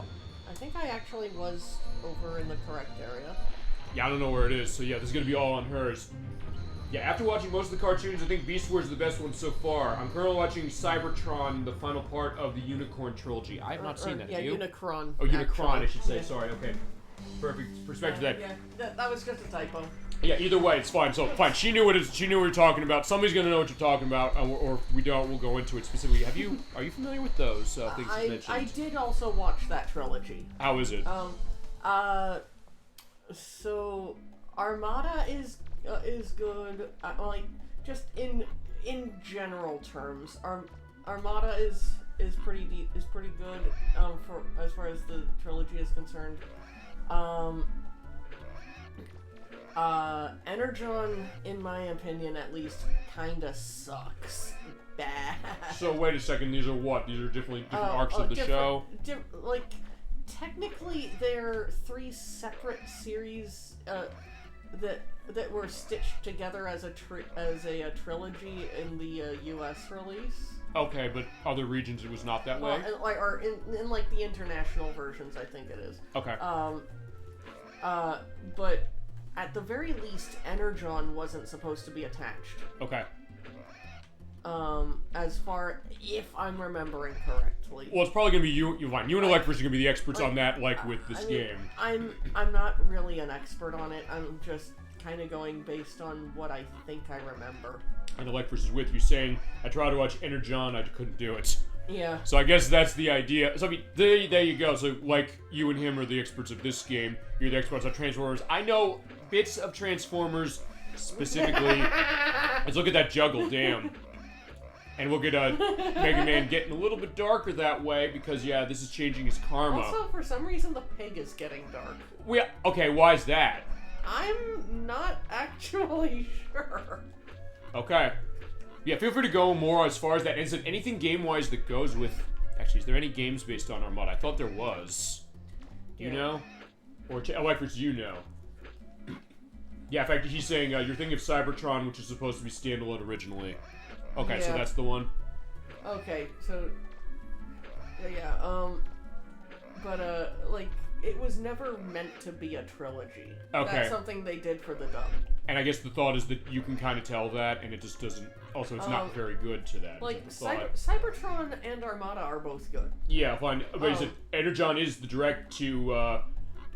I think I actually was over in the correct area.
Yeah, I don't know where it is, so yeah, this is going to be all on hers. Yeah, after watching most of the cartoons, I think Beast Wars is the best one so far. I'm currently watching Cybertron, the final part of the Unicorn trilogy. I have not seen that,
yeah,
have you?
Unicron.
Oh, Unicron,
actually.
I should say.
Yeah.
Sorry, okay. Perfect perspective there.
Yeah, that was just a typo.
Yeah, either way, it's fine. So, fine. She knew what you're talking about. Somebody's gonna know what you're talking about, or if we don't, we'll go into it specifically. Are you familiar with those things you mentioned?
I did also watch that trilogy.
How is it?
So Armada is good. Like, just in general terms, Armada is pretty good. For as far as the trilogy is concerned. Energon, in my opinion at least, kinda sucks. Bad.
So wait a second, these are what? These are different arcs of the show?
Like, technically they're three separate series that were stitched together as a trilogy in the US release.
Okay, but other regions it was not that way?
Or in like the international versions, I think it is.
Okay.
But at the very least, Energon wasn't supposed to be attached.
Okay.
As far, if I'm remembering correctly.
Well, it's probably gonna be you and Electors are gonna be the experts on that, like with this game.
I'm not really an expert on it. I'm just kind of going based on what I think I remember.
And Electors is with you, saying, "I tried to watch Energon, I couldn't do it."
Yeah.
So I guess that's the idea. So I mean, there you go. So like you and him are the experts of this game. You're the experts on Transformers. I know bits of Transformers specifically. Let's look at that juggle. Damn. And we'll get Mega Man getting a little bit darker that way because, yeah, this is changing his karma.
Also, for some reason, the pig is getting dark.
Okay, why is that?
I'm not actually sure.
Okay. Yeah, feel free to go more as far as that. Is it anything game-wise that goes with... Actually, is there any games based on Armada? I thought there was. You know? Or Electrics, you know. Yeah, in fact, he's saying you're thinking of Cybertron, which is supposed to be standalone originally. Okay, so that's the one.
Okay, so... Yeah, like, it was never meant to be a trilogy.
Okay.
That's something they did for the dub.
And I guess the thought is that you can kind of tell that, and it just doesn't... Also, it's not very good to that.
Like, Cybertron and Armada are both good.
Yeah, fine. But is it... Energon is the direct to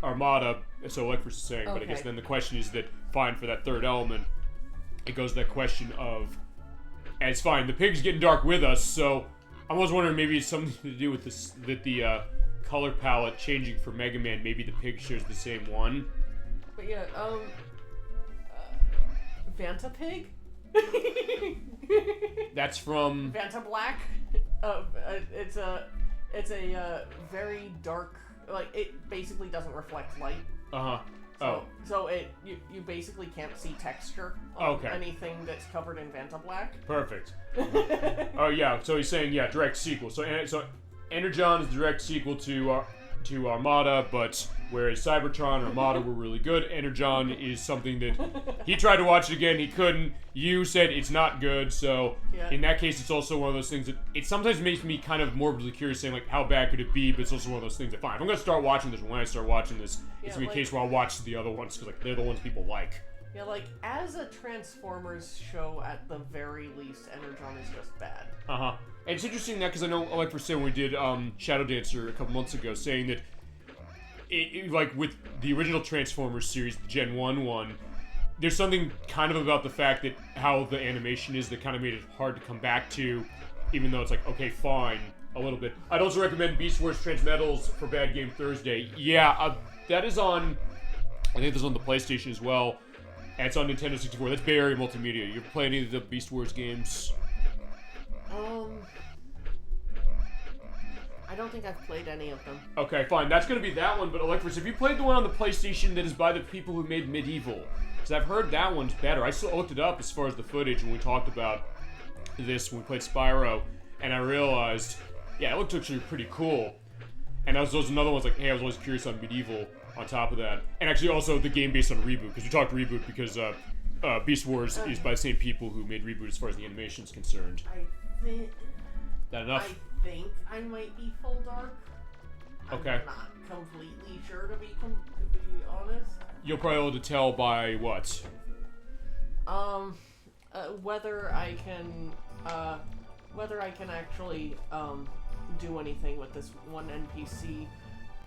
Armada, so like we're saying, but I guess then the question is that, fine, for that third element, it goes to that question of... And it's fine, the pig's getting dark with us, so... I was wondering maybe it's something to do with this, that the color palette changing for Mega Man, maybe the pig shares the same one.
But yeah, Vantapig?
That's from...
Vantablack? It's a very dark, like, it basically doesn't reflect light. So you basically can't see texture on anything that's covered in Vantablack.
Perfect. Oh yeah, so he's saying direct sequel. So Energon is the direct sequel to Armada, but whereas Cybertron and Armada were really good, Energon is something that he tried to watch it again, he couldn't. You said it's not good, so in that case, it's also one of those things that it sometimes makes me kind of morbidly curious, saying like, how bad could it be? But it's also one of those things that fine, if I'm gonna start watching this, when I start watching this, it's gonna be a case where I'll watch the other ones because like they're the ones people like.
Yeah, like, as a Transformers show, at the very least, Energon is just bad.
And it's interesting that, because I know, like we're saying, when we did Shadow Dancer a couple months ago, saying that, like, with the original Transformers series, the Gen 1 one, there's something kind of about the fact that how the animation is that kind of made it hard to come back to, even though it's like, okay, fine, a little bit. I'd also recommend Beast Wars Transmetals for Bad Game Thursday. Yeah, that is on, I think that's on the PlayStation as well. And it's on Nintendo 64. That's Bay Area Multimedia. You ever play any of the Beast Wars games?
I don't think I've played any of them.
Okay, fine. That's going to be that one. But Electrus, have you played the one on the PlayStation that is by the people who made Medieval? Because I've heard that one's better. I still looked it up as far as the footage when we talked about this when we played Spyro. And I realized, yeah, it looked actually pretty cool. And those another one's like, hey, I was always curious on Medieval on top of that. And actually also the game based on Reboot, because we talked Reboot because Beast Wars is by the same people who made Reboot as far as the animation's concerned.
I think...
That enough?
I think I might be full dark.
Okay.
I'm not completely sure, to be honest.
You'll probably be able to tell by what?
Whether I can actually, do anything with this one NPC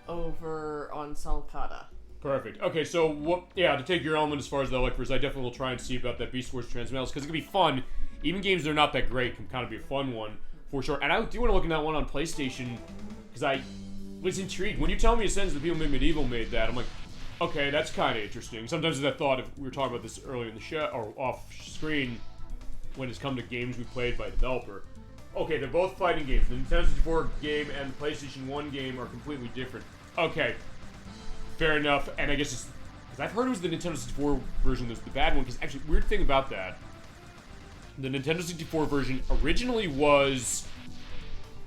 over on Salcata.
Perfect. Okay, so to take your element as far as the Electors, I definitely will try and see about that Beast Wars Transmetals, because it can be fun. Even games that are not that great can kind of be a fun one, for sure. And I do want to look at that one on PlayStation, because I was intrigued. When you tell me a sentence that people made Medieval made that, I'm like, okay, that's kind of interesting. Sometimes that thought, if we were talking about this earlier in the show, or off screen, when it's come to games we played by a developer. Okay, they're both fighting games. The Nintendo 64 game and the PlayStation 1 game are completely different. Okay, fair enough. And I guess it's... because I've heard it was the Nintendo 64 version that's the bad one. Because actually, weird thing about that, the Nintendo 64 version originally was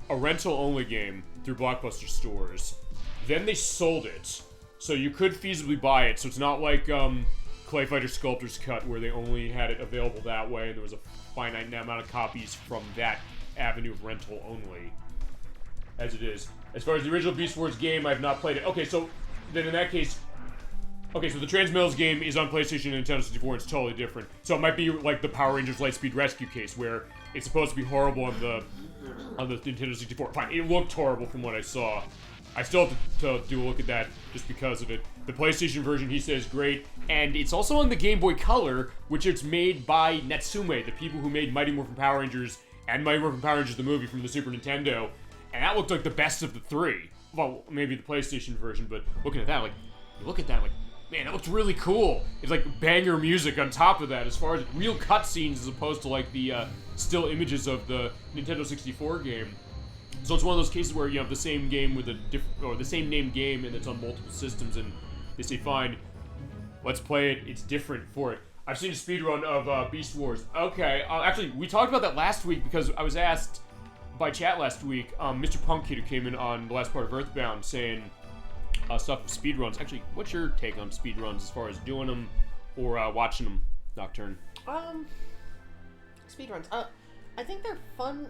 a rental-only game through Blockbuster stores. Then they sold it, so you could feasibly buy it. So it's not like Clay Fighter Sculptor's Cut, where they only had it available that way, and there was a finite amount of copies from that avenue of rental only, as it is. As far as the original Beast Wars game, I have not played it. Okay, so then in that case, okay, so the Transmetals game is on PlayStation and Nintendo 64, and it's totally different. So it might be like the Power Rangers Lightspeed Rescue case, where it's supposed to be horrible on the Nintendo 64. Fine, it looked horrible from what I saw. I still have to do a look at that just because of it. The PlayStation version, he says, great. And it's also on the Game Boy Color, which it's made by Natsume, the people who made Mighty Morphin Power Rangers and Mighty Morphin Power Rangers the movie from the Super Nintendo. And that looked like the best of the three. Well, maybe the PlayStation version, but looking at that, like, you look at that, like, man, that looked really cool. It's like banger music on top of that, as far as real cutscenes as opposed to like the still images of the Nintendo 64 game. So it's one of those cases where you have the same game with a different, or the same named game, and it's on multiple systems, and they say, fine, let's play it. It's different for it. I've seen a speedrun of Beast Wars. Okay, actually, we talked about that last week because I was asked by chat last week, Mr. Punk Kid, who came in on the last part of Earthbound, saying stuff of speedruns. Actually, what's your take on speedruns as far as doing them or watching them, Nocturne?
Speedruns. I think they're fun.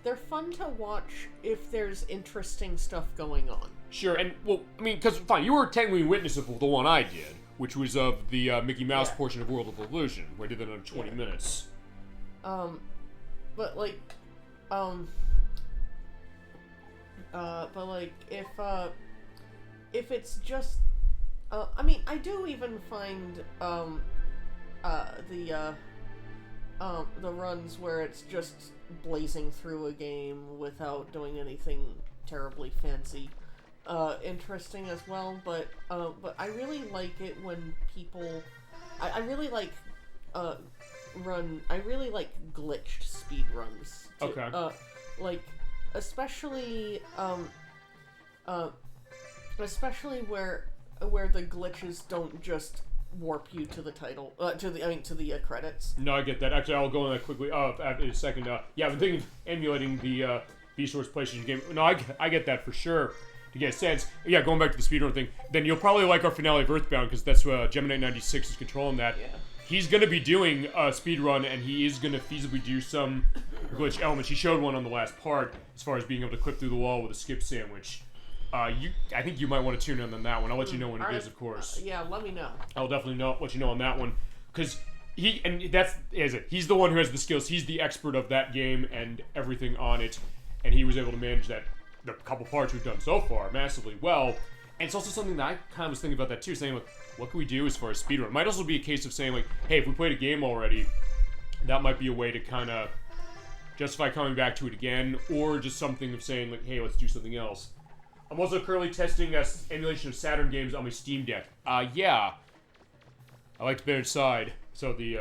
They're fun to watch if there's interesting stuff going on.
Sure, and, well, I mean, because, fine, you were technically witness of the one I did, which was of the Mickey Mouse portion of World of Illusion, where I did that in 20 minutes.
But, like, if it's just, I mean, I do even find, the runs where it's just blazing through a game without doing anything terribly fancy, interesting as well, but I really like it when people, I really like, I really like glitched speed runs.
Okay.
Like, especially where the glitches don't just warp you to the title, to the credits.
No, I get that. Actually, I'll go on that quickly. After a second. Yeah, I've been thinking of emulating the Beast Wars PlayStation game. No, I get that for sure. To get a sense. Yeah, going back to the speedrun thing, then you'll probably like our finale of Earthbound, because that's Gemini 96 is controlling that.
Yeah.
He's going to be doing a speedrun, and he is going to feasibly do some glitch elements. He showed one on the last part, as far as being able to clip through the wall with a skip sandwich. I think you might want to tune in on that one. I'll let you know when it is, of course.
Yeah, let me know.
I'll definitely let you know on that one, because he's the one who has the skills. He's the expert of that game and everything on it, and he was able to manage that, the couple parts we've done so far, massively well. And it's also something that I kind of was thinking about that too, saying, like, what can we do as far as speedrun? It might also be a case of saying, like, hey, if we played a game already, that might be a way to kind of justify coming back to it again, or just something of saying, like, hey, let's do something else. I'm also currently testing emulation of Saturn games on my Steam Deck. Yeah. I like to bear side. So the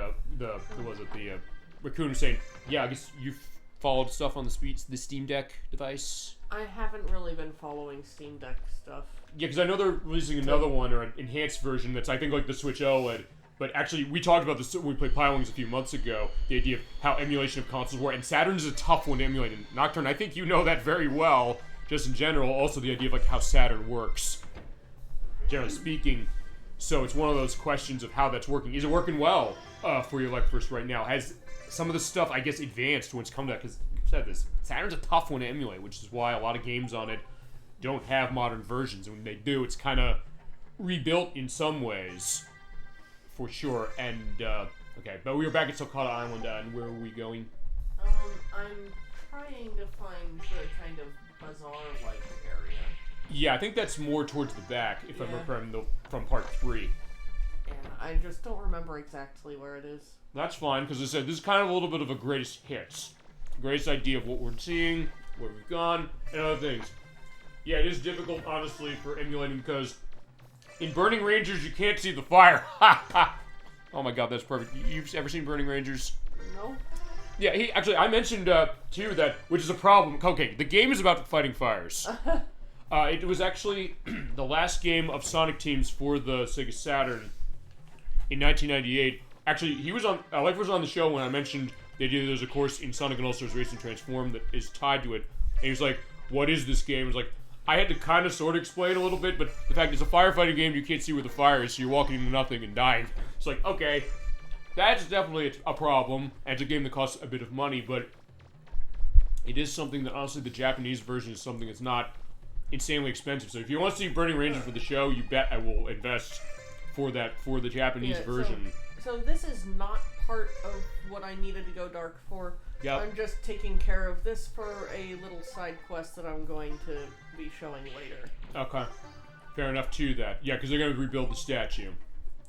raccoon was saying, yeah, I guess you've followed stuff on the Steam Deck device?
I haven't really been following Steam Deck stuff.
Yeah, because I know they're releasing another one, or an enhanced version that's, I think, like the Switch OLED. But actually, we talked about this when we played Pilings a few months ago, the idea of how emulation of consoles work, and Saturn is a tough one to emulate. And Nocturne, I think you know that very well, just in general. Also, the idea of, like, how Saturn works, generally speaking. So it's one of those questions of how that's working. Is it working well for your Electverse right now? Has some of the stuff, I guess, advanced when it's come to that? Because I've said this, Saturn's a tough one to emulate, which is why a lot of games on it don't have modern versions. And when they do, it's kind of rebuilt in some ways, for sure. And, okay, but we were back at Sokola Island, and where are we going?
I'm trying to find the kind of bazaar-like area.
Yeah, I think that's more towards the back, if I remember from part 3.
Yeah, I just don't remember exactly where it is.
That's fine, because I said this is kind of a little bit of a greatest hits. Greatest idea of what we're seeing, where we've gone, and other things. Yeah, it is difficult, honestly, for emulating, because in Burning Rangers, you can't see the fire. Ha ha! Oh my god, that's perfect. You've ever seen Burning Rangers?
No.
Yeah, I mentioned, too, that, which is a problem. Okay, the game is about fighting fires. It was actually the last game of Sonic Teams for the Sega Saturn in 1998. Actually, Alex was on the show when I mentioned the idea that there's a course in Sonic and All-Stars Racing Transform that is tied to it. And he was like, what is this game? I was like, I had to kind of sort of explain a little bit, but the fact it's a firefighting game, you can't see where the fire is, so you're walking into nothing and dying. It's like, okay, that's definitely a problem, and it's a game that costs a bit of money, but it is something that, honestly, the Japanese version is something that's not insanely expensive. So if you want to see Burning Rangers for the show, you bet I will invest for the Japanese version.
So this is not part of what I needed to go dark for.
Yep.
I'm just taking care of this for a little side quest that I'm going to be showing later.
Okay. Fair enough to that. Yeah, because they're going to rebuild the statue.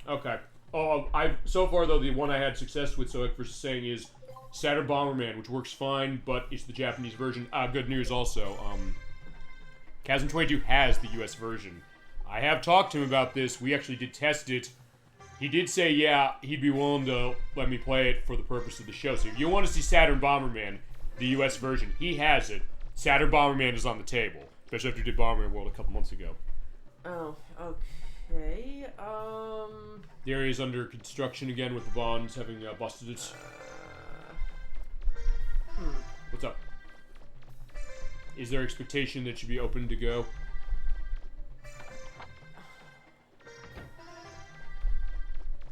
Okay. So far, though, the one I had success with, so versus saying, is Saturn Bomberman, which works fine, but it's the Japanese version. Good news also. Chasm22 has the US version. I have talked to him about this. We actually did test it. He did say, yeah, he'd be willing to let me play it for the purpose of the show. So if you want to see Saturn Bomberman, the US version, he has it. Saturn Bomberman is on the table. Especially after we did Bomberman World a couple months ago.
Oh, Okay,
The area is under construction again with the bonds having busted it. What's up? Is there expectation that you'd be open to go?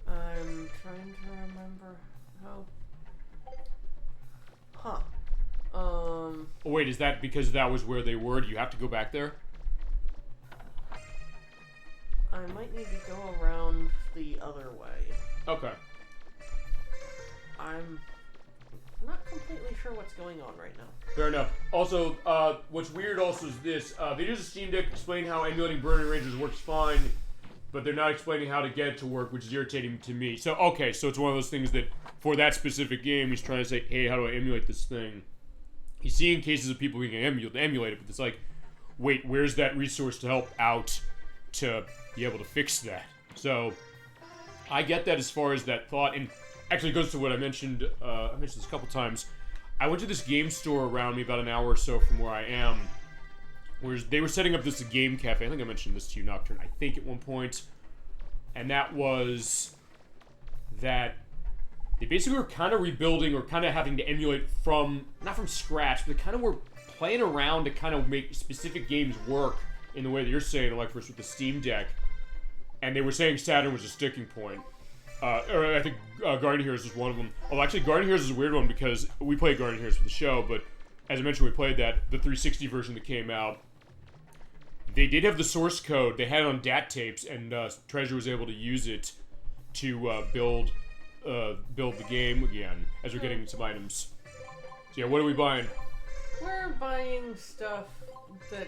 I'm trying to remember how... Huh.
Oh wait, is that because that was where they were? Do you have to go back there?
I might need to go around the other way.
Okay.
I'm not completely sure what's going on right now.
Fair enough. Also, what's weird also is this. They use a Steam Deck to explain how emulating Burning Rangers works fine, but they're not explaining how to get it to work, which is irritating to me. So, okay, so it's one of those things that, for that specific game, he's trying to say, hey, how do I emulate this thing? He's seeing cases of people being emulate it, but it's like, wait, where's that resource to help out to be able to fix that? So, I get that as far as that thought, and actually it goes to what I mentioned this a couple times. I went to this game store around me about an hour or so from where I am, where they were setting up this game cafe. I think I mentioned this to you, Nocturne, I think at one point. And that was that they basically were kind of rebuilding or kind of having to emulate from, not from scratch, but they kind of were playing around to kind of make specific games work in the way that you're saying, like first with the Steam Deck. And they were saying Saturn was a sticking point. Or I think Guardian Heroes is one of them. Oh, actually, Guardian Heroes is a weird one because we played Guardian Heroes for the show, but as I mentioned, we played that, the 360 version that came out. They did have the source code. They had it on DAT tapes, and Treasure was able to use it to build the game again as we're getting some items. So yeah, what are we buying?
We're buying stuff that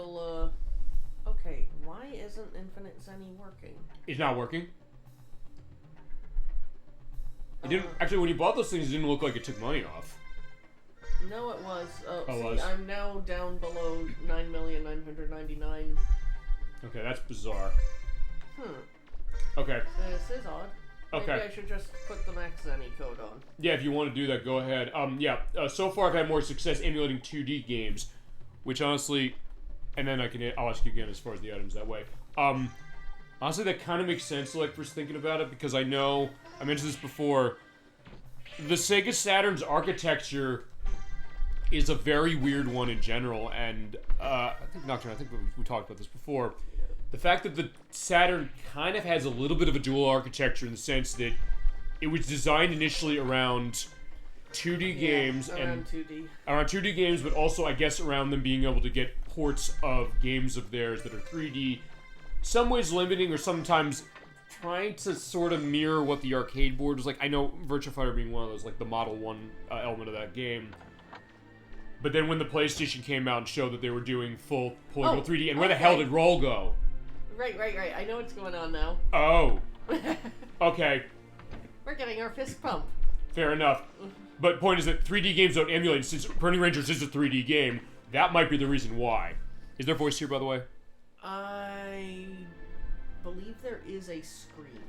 will okay, why isn't Infinite Zenny working?
It's not working? It didn't, actually, when you bought those things, it didn't look like it took money off.
No, it was.
Oh,
see,
was.
I'm now down below 9,999,000.
Okay, that's bizarre. Okay.
This is odd.
Okay.
Maybe I should just put the Max Zenny code on.
Yeah, if you want to do that, go ahead. So far I've had more success emulating 2D games, which honestly, and then I'll ask you again as far as the items that way. Honestly, that kind of makes sense, like, for thinking about it, because I know, I mentioned this before, the Sega Saturn's architecture is a very weird one in general, and I think, Nocturne, I think we talked about this before. The fact that the Saturn kind of has a little bit of a dual architecture in the sense that it was designed initially around 2D games
around 2D,
games, but also I guess around them being able to get ports of games of theirs that are 3D. Some ways limiting, or sometimes trying to sort of mirror what the arcade board was like. I know Virtua Fighter being one of those, like the Model 1 element of that game. But then when the PlayStation came out and showed that they were doing full polygonal 3D, and where the hell did Roll go?
Right. I know what's going on now.
Oh. Okay.
We're getting our fist pump.
Fair enough. But point is that 3D games don't emulate. Since Burning Rangers is a 3D game, that might be the reason why. Is there voice here, by the way?
I believe there is a screen.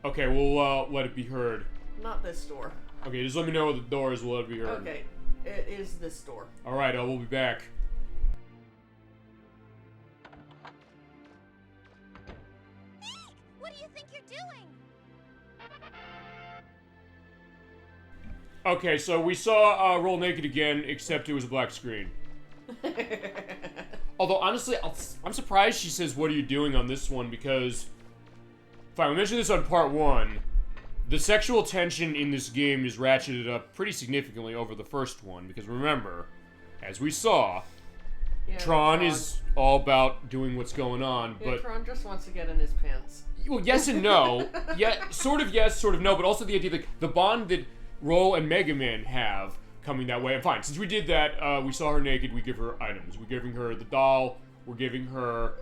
Okay, we'll let it be heard.
Not this door.
Okay, just let me know where the door is, we'll let it be heard.
Okay, it is this door.
Alright, we'll be back.
What do you think you're doing?
Okay, so we saw Roll Naked again, except it was a black screen. Although, honestly, I'm surprised she says, what are you doing on this one, because... Fine, we mentioned this on part 1. The sexual tension in this game is ratcheted up pretty significantly over the first one, because remember, as we saw, Tron is all about doing what's going on, but...
Tron just wants to get in his pants.
Well, yes and no. Yeah, sort of yes, sort of no, but also the idea that the bond that Roll and Megaman have coming that way. And fine, since we did that, we saw her naked, we give her items. We're giving her the doll, we're giving her...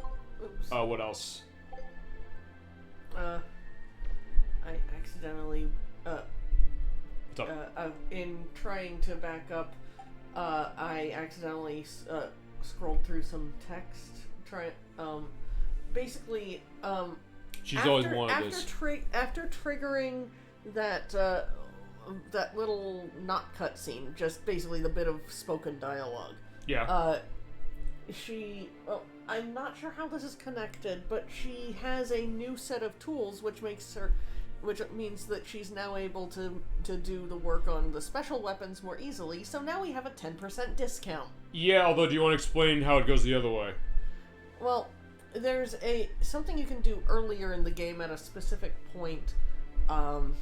what else?
I accidentally,
What's up?
in trying to back up, I accidentally, scrolled through some text. Basically,
She's always wanted this.
After triggering that, not cutscene, just basically the bit of spoken dialogue.
Yeah.
I'm not sure how this is connected, but she has a new set of tools, which means that she's now able to do the work on the special weapons more easily, so now we have a 10% discount.
Yeah, although do you want to explain how it goes the other way?
Well, there's something you can do earlier in the game at a specific point, I'm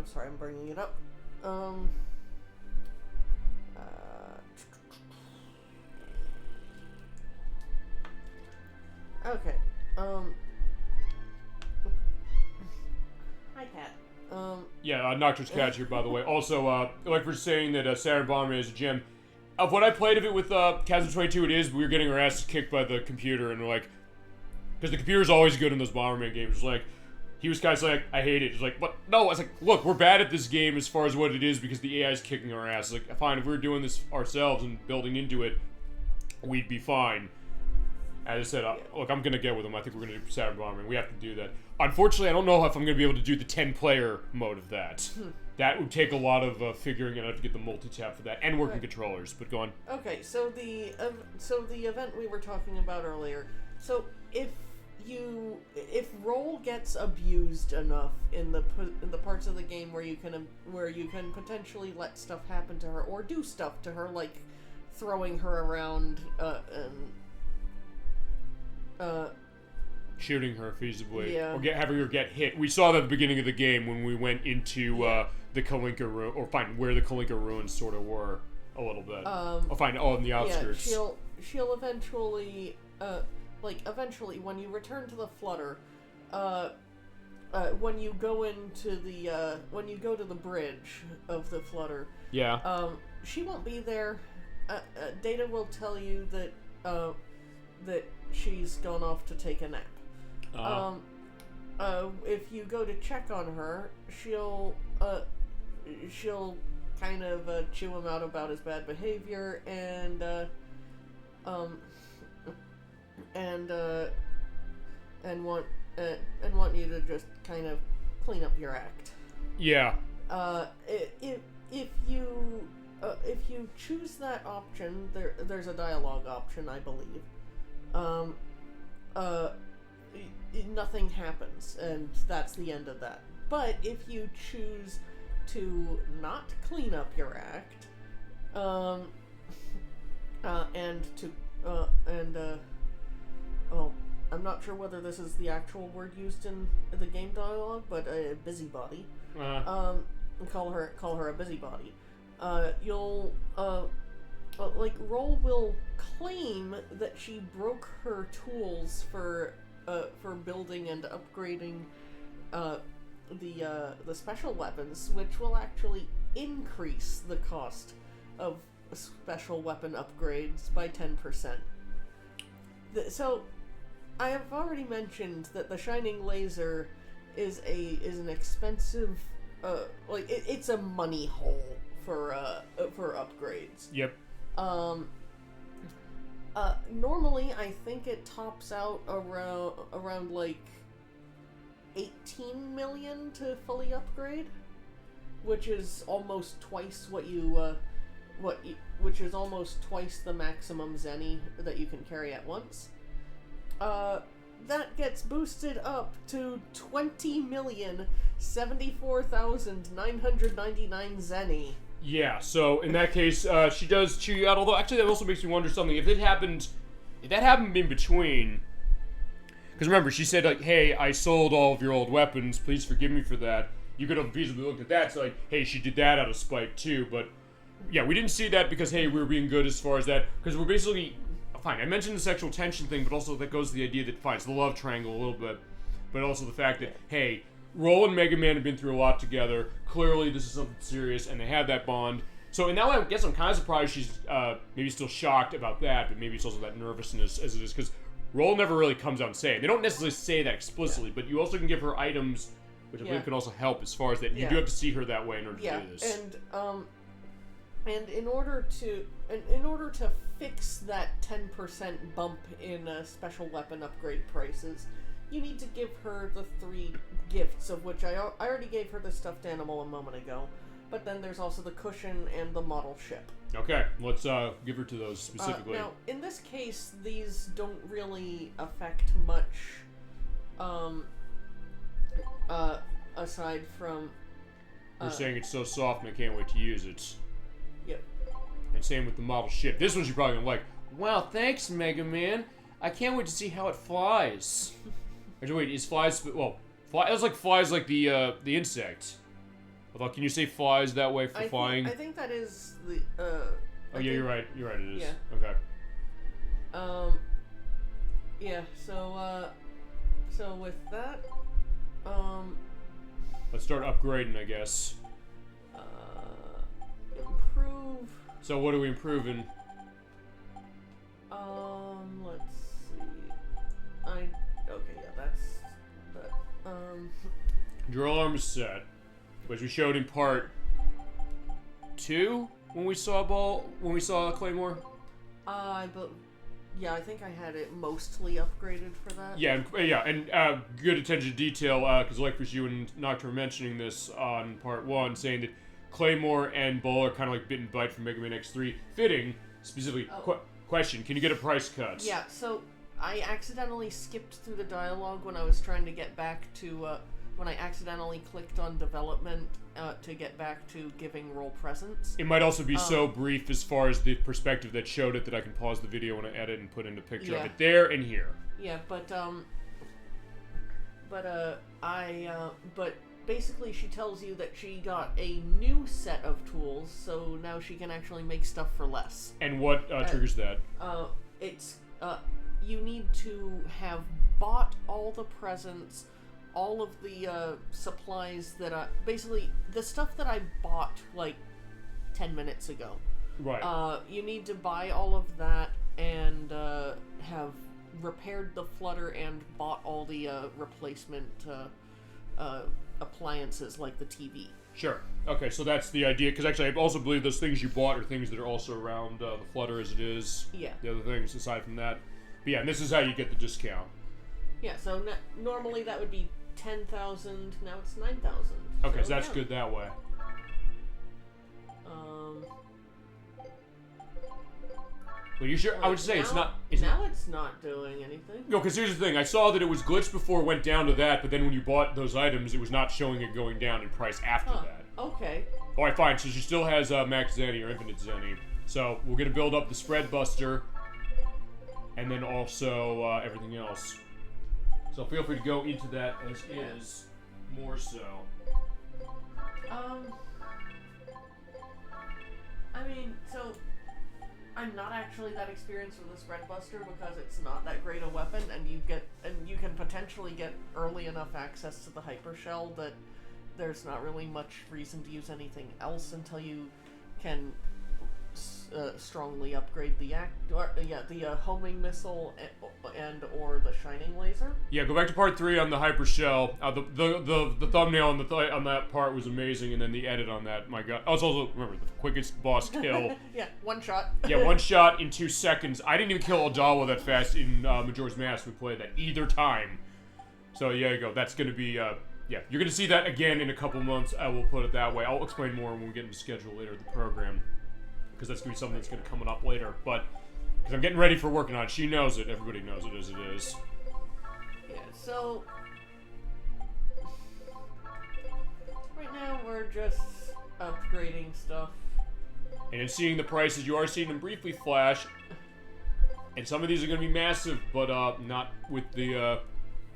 sorry, I'm bringing it up. Okay. Hi, Cat.
Yeah, Nocturne's cat here, by the way. Also, like we're saying that Saturn Bomber is a gem. Of what I played of it with Chasm 22, it is we were getting our asses kicked by the computer, and we're like, because the computer's always good in those Bomberman games. It's like, he was kind of like, I hate it. He's like, what? No, I was like, look, we're bad at this game as far as what it is because the AI is kicking our ass. Like, fine, if we were doing this ourselves and building into it, we'd be fine. As I said, look, I'm going to get with him. I think we're going to do Saturn Bomberman. We have to do that. Unfortunately, I don't know if I'm going to be able to do the 10-player mode of that. That would take a lot of figuring out to get the multi-tap for that and working controllers. But go on.
Okay, so the event we were talking about earlier. So if roll gets abused enough in the parts of the game where you can potentially let stuff happen to her or do stuff to her, like throwing her around
shooting her feasibly,
yeah.
or having her get hit. We saw that at the beginning of the game when we went into the Kalinka ruin, or where the Kalinka ruins sort of were a little bit. In the outskirts.
Yeah, she'll eventually, eventually when you return to the Flutter, when you go to the bridge of the Flutter,
yeah,
she won't be there. Data will tell you that that she's gone off to take a nap. If you go to check on her, she'll kind of chew him out about his bad behavior and want you to just kind of clean up your act.
Yeah.
If you choose that option, there's a dialogue option, I believe. Nothing happens, and that's the end of that. But if you choose to not clean up your act, I'm not sure whether this is the actual word used in the game dialogue, but a busybody. Call her a busybody. Roll will claim that she broke her tools for building and upgrading the special weapons, which will actually increase the cost of special weapon upgrades by 10%. So, I have already mentioned that the Shining Laser is an expensive, it's a money hole for upgrades.
Yep.
Normally, I think it tops out around like 18 million to fully upgrade, which is almost twice which is almost twice the maximum Zenny that you can carry at once. That gets boosted up to 20,074,999 Zenny.
Yeah, so in that case, she does chew you out, although actually that also makes me wonder something. If that happened in between, because remember, she said, like, hey, I sold all of your old weapons, please forgive me for that. You could have feasibly looked at that, so like, hey, she did that out of spite too, but yeah, we didn't see that because, hey, we were being good as far as that, because we're basically, fine, I mentioned the sexual tension thing, but also that goes to the idea that, fine, it's the love triangle a little bit, but also the fact that, hey, Roll and Mega Man have been through a lot together. Clearly, this is something serious, and they have that bond. So, and now I guess I'm kind of surprised she's maybe still shocked about that, but maybe it's also that nervousness as it is, because Roll never really comes out and say it. They don't necessarily say that explicitly, but you also can give her items, which I believe can also help as far as that. You do have to see her that way in order to do this.
And in order to fix that 10% bump in special weapon upgrade prices, you need to give her the 3 gifts, of which I already gave her the stuffed animal a moment ago. But then there's also the cushion and the model ship.
Okay, let's give her to those specifically.
Now, in this case, these don't really affect much, aside from...
You're saying it's so soft and I can't wait to use it.
Yep.
And same with the model ship. This one you're probably gonna like. Wow, thanks, Mega Man. I can't wait to see how it flies. Actually, wait, is flies... Well, it was like flies like the insect. Although, can you say flies that way for flying?
I think that is the,
oh, yeah, you're right. You're right, it is.
Yeah.
Okay.
Yeah, so with that,
let's start upgrading, I guess.
Improve.
So, what are we improving?
Let's see. Okay, yeah, that's that.
Drill arm is set, which we showed in part 2 when we saw Claymore.
Yeah, I think I had it mostly upgraded for that.
Yeah, and good attention to detail, because like for you and Nocturne mentioning this on part 1, saying that Claymore and Bull are kind of like bit and bite from Mega Man X3. Fitting, specifically, question, can you get a price cut?
Yeah, so I accidentally skipped through the dialogue when I was trying to get back to, when I accidentally clicked on development to get back to giving role presents.
It might also be so brief as far as the perspective that showed it that I can pause the video when I edit and put in a picture of it there and here.
Yeah, but basically she tells you that she got a new set of tools, so now she can actually make stuff for less.
And what triggers that?
You need to have bought all the presents, all of the supplies that basically the stuff that I bought like 10 minutes ago.
Right.
You need to buy all of that and have repaired the flutter and bought all the replacement appliances like the TV.
Sure. Okay, so that's the idea. Because actually, I also believe those things you bought are things that are also around the flutter as it is.
Yeah.
The other things aside from that. But yeah, and this is how you get the discount.
Yeah, so normally that would be 10,000, now it's 9,000.
Okay, so that's good that way. Well, you sure? I would say it's not.
It's not doing anything.
No, because here's the thing. I saw that it was glitched before it went down to that, but then when you bought those items, it was not showing it going down in price after that.
Okay.
Alright, fine. So she still has Max Zenny or Infinite Zenny. So we're going to build up the Spread Buster, and then also everything else. So feel free to go into that as is, more so.
I mean, so I'm not actually that experienced with the Spread Buster because it's not that great a weapon, and you can potentially get early enough access to the Hyper Shell that there's not really much reason to use anything else until you can strongly upgrade the homing missile and or the shining laser.
Yeah, go back to part 3 on the Hyper Shell. The thumbnail on that part was amazing, and then the edit on that, my god. I was also, remember, the quickest boss kill.
Yeah, one shot.
Yeah, 1 shot in 2 seconds. I didn't even kill Odawa that fast in Majora's Mask. We played that either time. So yeah, you go. That's gonna be yeah, you're gonna see that again in a couple months. I will put it that way. I'll explain more when we get into the schedule later of the program, because that's going to be something that's going to come up later, but because I'm getting ready for working on it. She knows it. Everybody knows it as it is.
Yeah, so right now we're just upgrading stuff.
And in seeing the prices, you are seeing them briefly flash, and some of these are going to be massive, but not with the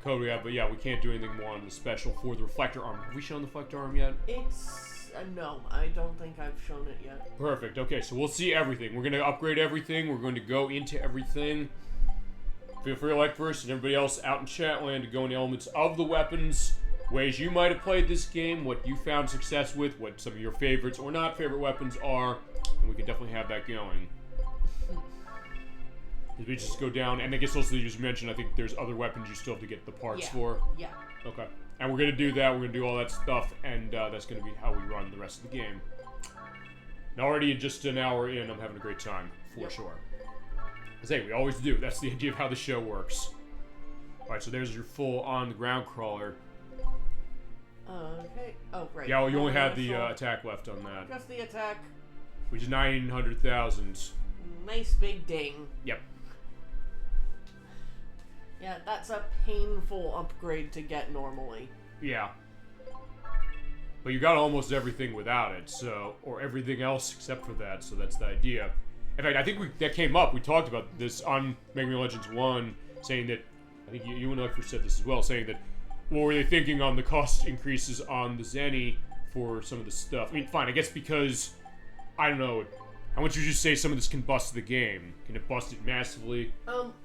code we have. But yeah, we can't do anything more on the special for the reflector arm. Have we shown the reflector arm yet?
No, I don't think I've shown it yet.
Perfect. Okay, so we'll see everything. We're going to upgrade everything. We're going to go into everything. Feel free to like first, and everybody else out in chat land to go into elements of the weapons, ways you might have played this game, what you found success with, what some of your favorites or not favorite weapons are, and we can definitely have that going. If we just go down, and I guess also you just mentioned, I think there's other weapons you still have to get the parts for.
Yeah.
Okay. And we're going to do that, we're going to do all that stuff, and that's going to be how we run the rest of the game. Now already just an hour in, I'm having a great time, for sure. Because, hey, we always do. That's the idea of how the show works. Alright, so there's your full on-the-ground crawler.
Okay. Oh, right.
Yeah, well, you only have the attack left on that.
Just the attack.
Which is 900,000.
Nice big ding.
Yep.
Yeah, that's a painful upgrade to get normally.
Yeah. But you got almost everything without it, so... Or everything else except for that, so that's the idea. In fact, I think that came up. We talked about this on Mega Man Legends 1, saying that... I think you and Uckler said this as well, saying that... What were they thinking on the cost increases on the Zenny for some of the stuff? I mean, fine, I guess because... I don't know... How much would you say some of this can bust the game? Can it bust it massively?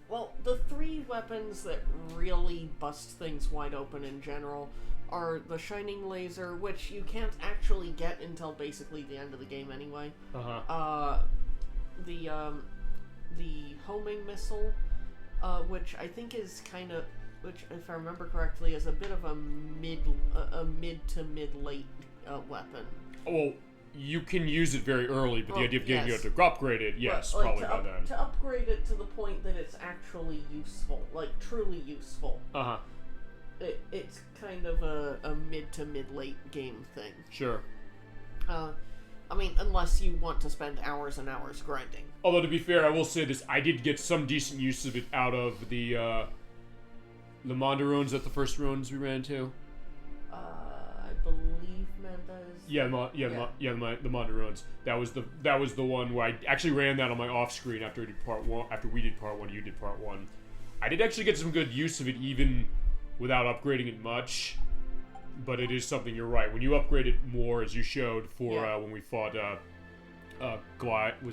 Well, the 3 weapons that really bust things wide open in general are the Shining Laser, which you can't actually get until basically the end of the game anyway. The homing missile, which I think is kind of, which if I remember correctly, is a bit of a mid to mid-late weapon.
Well, you can use it very early, but the idea of getting you to upgrade it, yes,
but,
probably by then.
To upgrade it to the point that it's actually useful, like truly useful. It's kind of a mid to mid-late game thing.
Sure.
I mean, unless you want to spend hours and hours grinding.
Although, to be fair, I will say this, I did get some decent use of it out of the Monde ruins at the first ruins we ran into.
I believe Mendez.
The Monde ruins. That was the one where I actually ran that on my off-screen after we did part 1, you did part 1. I did actually get some good use of it even without upgrading it much. But it is something, you're right. When you upgrade it more, as you showed for when we fought was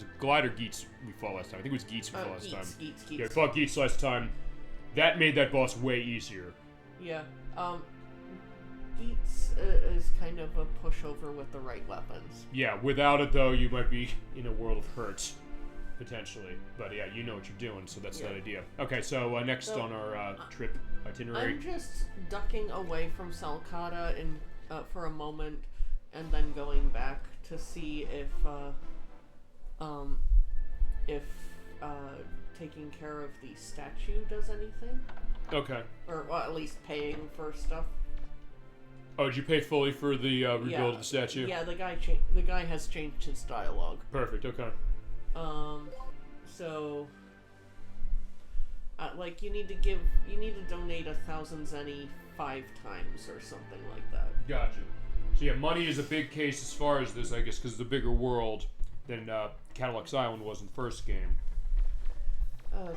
it Glide or Geets we fought last time? I think it was Geets we fought last time.
Geets.
Yeah, we fought Geets last time. That made that boss way easier.
Yeah. Geets is kind of a pushover with the right weapons.
Yeah, without it, though, you might be in a world of hurt, potentially. But yeah, you know what you're doing, so that's that idea. Okay, so next on our trip itinerary.
I'm just ducking away from Salcata for a moment, and then going back to see if taking care of the statue does anything.
Okay.
Or well, at least paying for stuff.
Oh, did you pay fully for the rebuild of the statue?
Yeah, the guy has changed his dialogue.
Perfect. Okay.
So, like, you need to donate 1,000 zenny 5 times or something like that.
Gotcha. So yeah, money is a big case as far as this, I guess, because it's a bigger world than Cadillac's Island was in the first game.
Okay.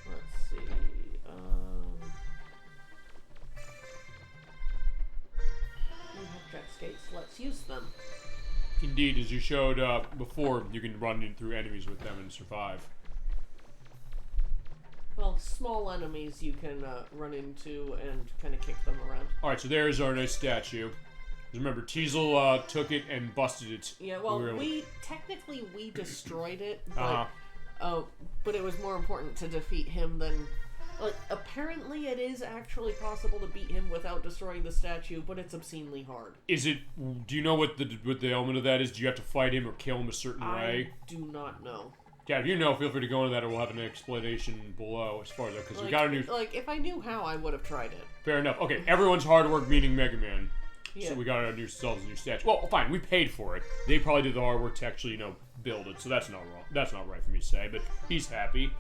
Let's see. We have jet skates. Let's use them.
Indeed, as you showed before, you can run in through enemies with them and survive.
Well, small enemies you can run into and kind of kick them around.
Alright, so there's our nice statue. Remember, Teasel took it and busted it.
Yeah, well, we destroyed it, but, but it was more important to defeat him than... Like, apparently it is actually possible to beat him without destroying the statue, but it's obscenely hard.
Is it... Do you know what the element of that is? Do you have to fight him or kill him a certain way?
I do not know.
Yeah, if you know, feel free to go into that, or we'll have an explanation below as far as that, because we got a new...
Like, if I knew how, I would have tried it.
Fair enough. Okay, everyone's hard work, meaning Mega Man.
Yeah.
So we got ourselves a new statue. Well, fine, we paid for it. They probably did the hard work to actually, build it, so that's not wrong. That's not right for me to say, but he's happy.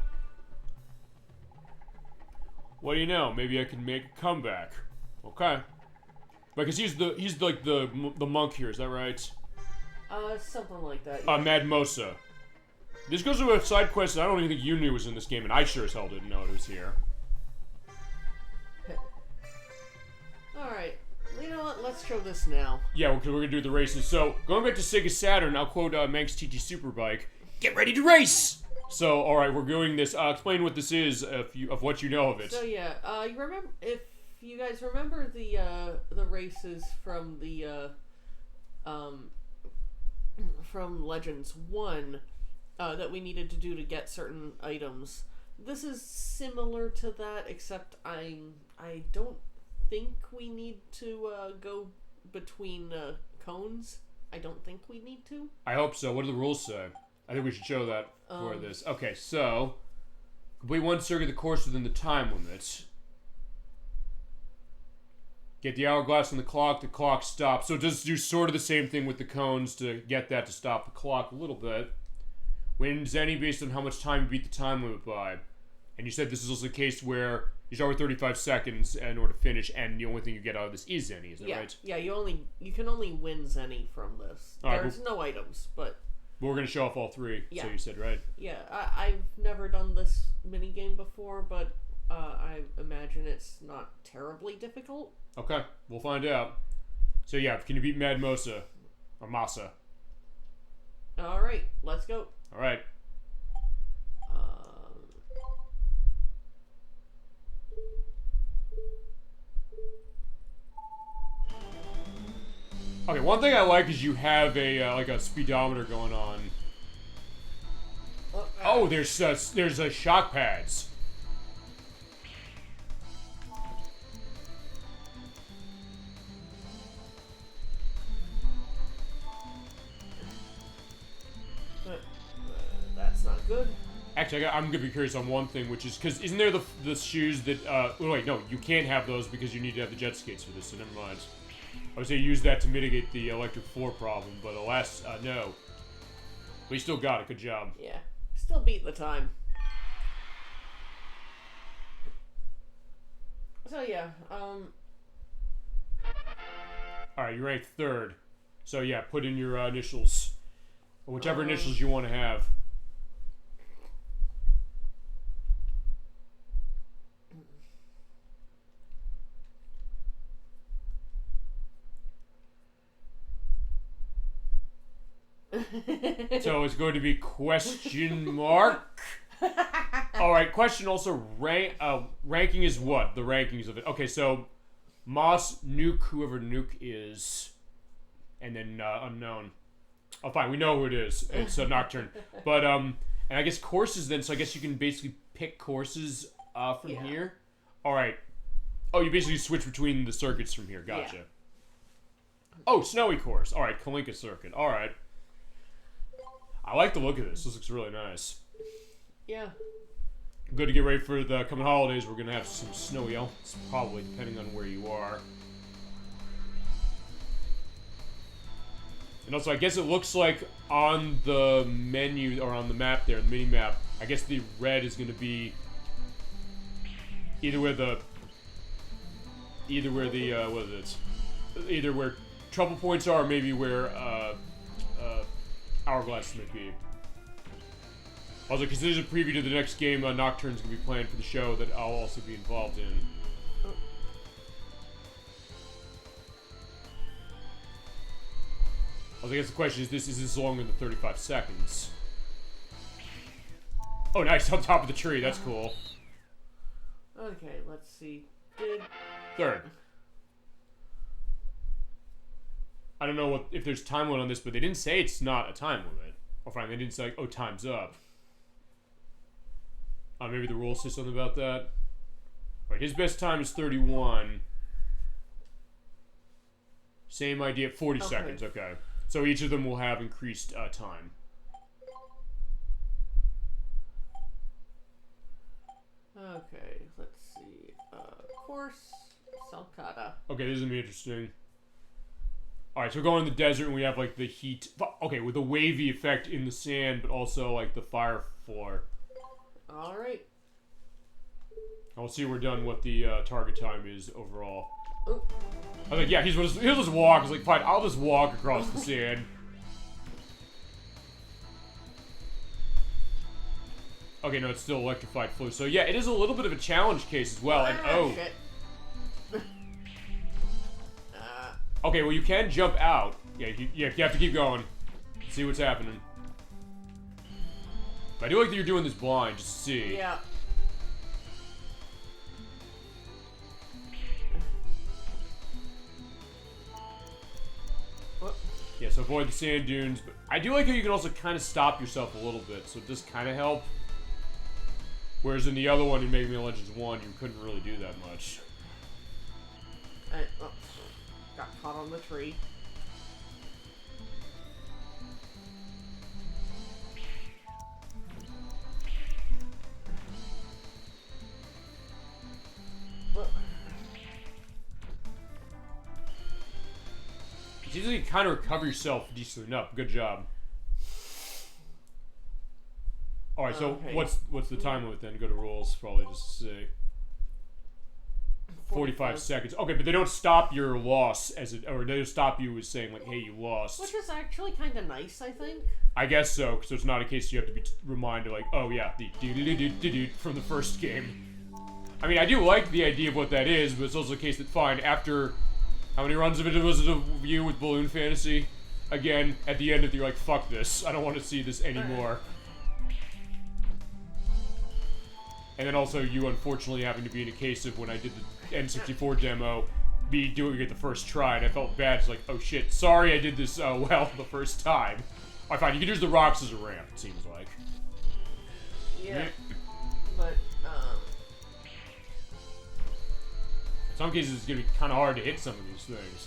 What do you know? Maybe I can make a comeback. Okay. Because he's like the monk here, is that right?
Something like that. Yeah.
Mad Mosa. This goes to a side quest that I don't even think you knew was in this game, and I sure as hell didn't know it was here.
Alright. You know what? Let's show this now.
Yeah, because we're going to do the races. So, going back to Sega Saturn, I'll quote Manx TT Superbike. Get ready to race! So, alright, we're doing this. Explain what this is, of what you know of it.
So, yeah, you remember, if you guys remember the races from the, from Legends 1, that we needed to do to get certain items. This is similar to that, except I don't think we need to go between cones. I don't think we need to.
I hope so. What do the rules say? I think we should show that for this. Okay, so complete one circuit of the course within the time limit. Get the hourglass on the clock stops. So it does do sort of the same thing with the cones to get that to stop the clock a little bit. Wins any based on how much time you beat the time limit by. And you said this is also a case where you start with 35 seconds in order to finish, and the only thing you get out of this is any, is that right?
Yeah, you can only win any from this. There's no items, but
we're going to show off all three, so you said, right?
Yeah, I've never done this minigame before, but I imagine it's not terribly difficult.
Okay, we'll find out. So yeah, can you beat Mad Mosa? Or Masa?
Alright, let's go.
Alright. Okay, one thing I like is you have a like a speedometer going on. Oh, there's shock pads.
That's not good.
Actually, I'm gonna be curious on one thing, which is because isn't there the shoes that? Wait, no, you can't have those because you need to have the jet skates for this. So never mind. I would say use that to mitigate the electric floor problem, but alas, no. But you still got it. Good job.
Yeah, still beat the time. So yeah,
Alright, you ranked third. So yeah, put in your initials. Or whichever initials you want to have. So it's going to be question mark. Alright, question also, ranking is what? The rankings of it. Okay, so Moss, Nuke, whoever Nuke is, and then unknown. Oh, fine, we know who it is. It's Nocturne. But, and I guess courses then, so I guess you can basically pick courses from here. Alright. Oh, you basically switch between the circuits from here. Gotcha. Yeah. Oh, snowy course. Alright, Kalinka circuit. Alright. I like the look of this. This looks really nice.
Yeah.
Good to get ready for the coming holidays. We're going to have some snowy elements, probably, depending on where you are. And also, I guess it looks like on the menu, or on the map there, the mini-map, I guess the red is going to be either where trouble points are, or maybe where, hourglass might be. Also, because there's a preview to the next game Nocturne's going to be playing for the show that I'll also be involved in. Also, I guess the question is this longer than 35 seconds? Oh, nice, on top of the tree. That's cool.
Okay, let's see.
Third. I don't know if there's time limit on this, but they didn't say it's not a time limit. Or fine, they didn't say, like, oh, time's up. Maybe the rules say something about that. Right, his best time is 31. Same idea, 40 seconds, okay. So each of them will have increased time.
Okay, let's see. Course, Salcata.
Okay, this is going to be interesting. Alright, so we're going in the desert and we have, like, the heat. Okay, with the wavy effect in the sand, but also, like, the fire floor.
Alright.
I'll see we're done what the target time is overall.
Ooh.
I was like, yeah, he'll just walk. I was like, fine, I'll just walk across the sand. Okay, no, it's still electrified flu. So yeah, it is a little bit of a challenge case as well. And
shit.
Okay, well you can jump out. Yeah, you have to keep going. See what's happening. But I do like that you're doing this blind, just to see.
Yeah.
Yeah, so avoid the sand dunes. But I do like how you can also kind of stop yourself a little bit, so it does kind of help. Whereas in the other one, in Mega Man Legends 1, you couldn't really do that much.
Got caught on the tree.
seems like you kind of recover yourself decently enough. Good job. All right, so
Okay.
what's the time limit then? Go to rules, probably just to say 45 seconds. Okay, but they don't stop your loss or they don't stop you as saying like, hey, you lost.
Which is actually kind of nice, I think.
I guess so, because there's not a case you have to be reminded like, oh yeah, the do from the first game. I mean, I do like the idea of what that is, but it's also a case that fine after how many runs of it was it of you with Balloon Fantasy? Again, at the end, you're like, fuck this, I don't want to see this anymore. And then also you unfortunately having to be in a case of when I did the N64 demo, be doing it the first try, and I felt bad. It's like, oh shit, sorry I did this well the first time. Alright, fine, you can use the rocks as a ramp, it seems like.
Yeah. But,
in some cases it's gonna be kinda hard to hit some of these things.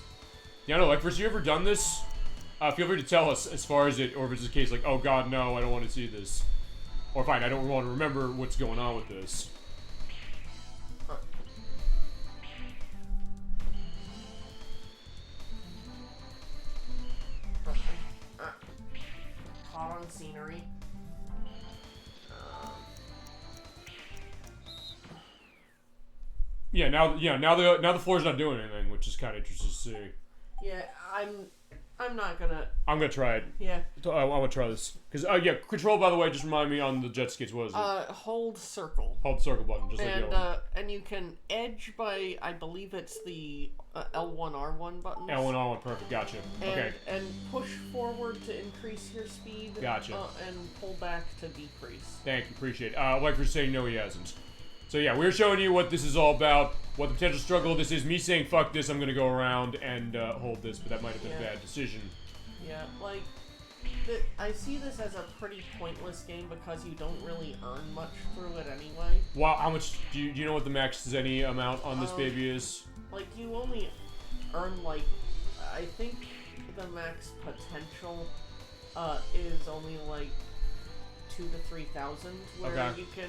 Yeah, no, like, first, you ever done this? Feel free to tell us as far as it, or if it's a case like, oh god, no, I don't want to see this. Or fine, I don't want to remember what's going on with this.
Caught on scenery.
Yeah, now the floor's not doing anything, which is kind of interesting to see.
Yeah, I'm not gonna.
I'm gonna try it.
Yeah.
I want to try this because yeah, control. By the way, just remind me on the jet skis. What is it?
Hold circle.
Hold circle button, just like the other one.
And you can edge by, I believe it's the L1 R1 buttons.
L1 R1, perfect. Gotcha. Okay.
And push forward to increase your speed.
Gotcha.
And pull back to decrease.
Thank you, appreciate it. Like for saying no, he hasn't. So yeah, we're showing you what this is all about, what the potential struggle of this is. Me saying fuck this, I'm gonna go around and hold this, but that might have been a bad decision.
Yeah, like, I see this as a pretty pointless game because you don't really earn much through it anyway.
Wow, how much, do you know what the max any amount on this baby is?
Like, you only earn, like, I think the max potential is only, like, 2,000 to 3,000, where
okay.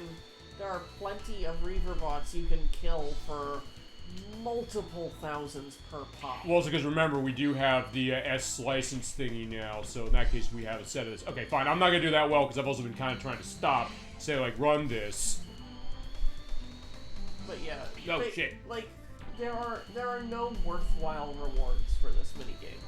There are plenty of Reaver bots you can kill for multiple thousands per pop.
Well, also because remember, we do have the S license thingy now, so in that case we have a set of this. Okay, fine, I'm not going to do that well because I've also been kind of trying to stop, say, like, run this.
But yeah.
Oh, shit.
Like, there are no worthwhile rewards for this minigame.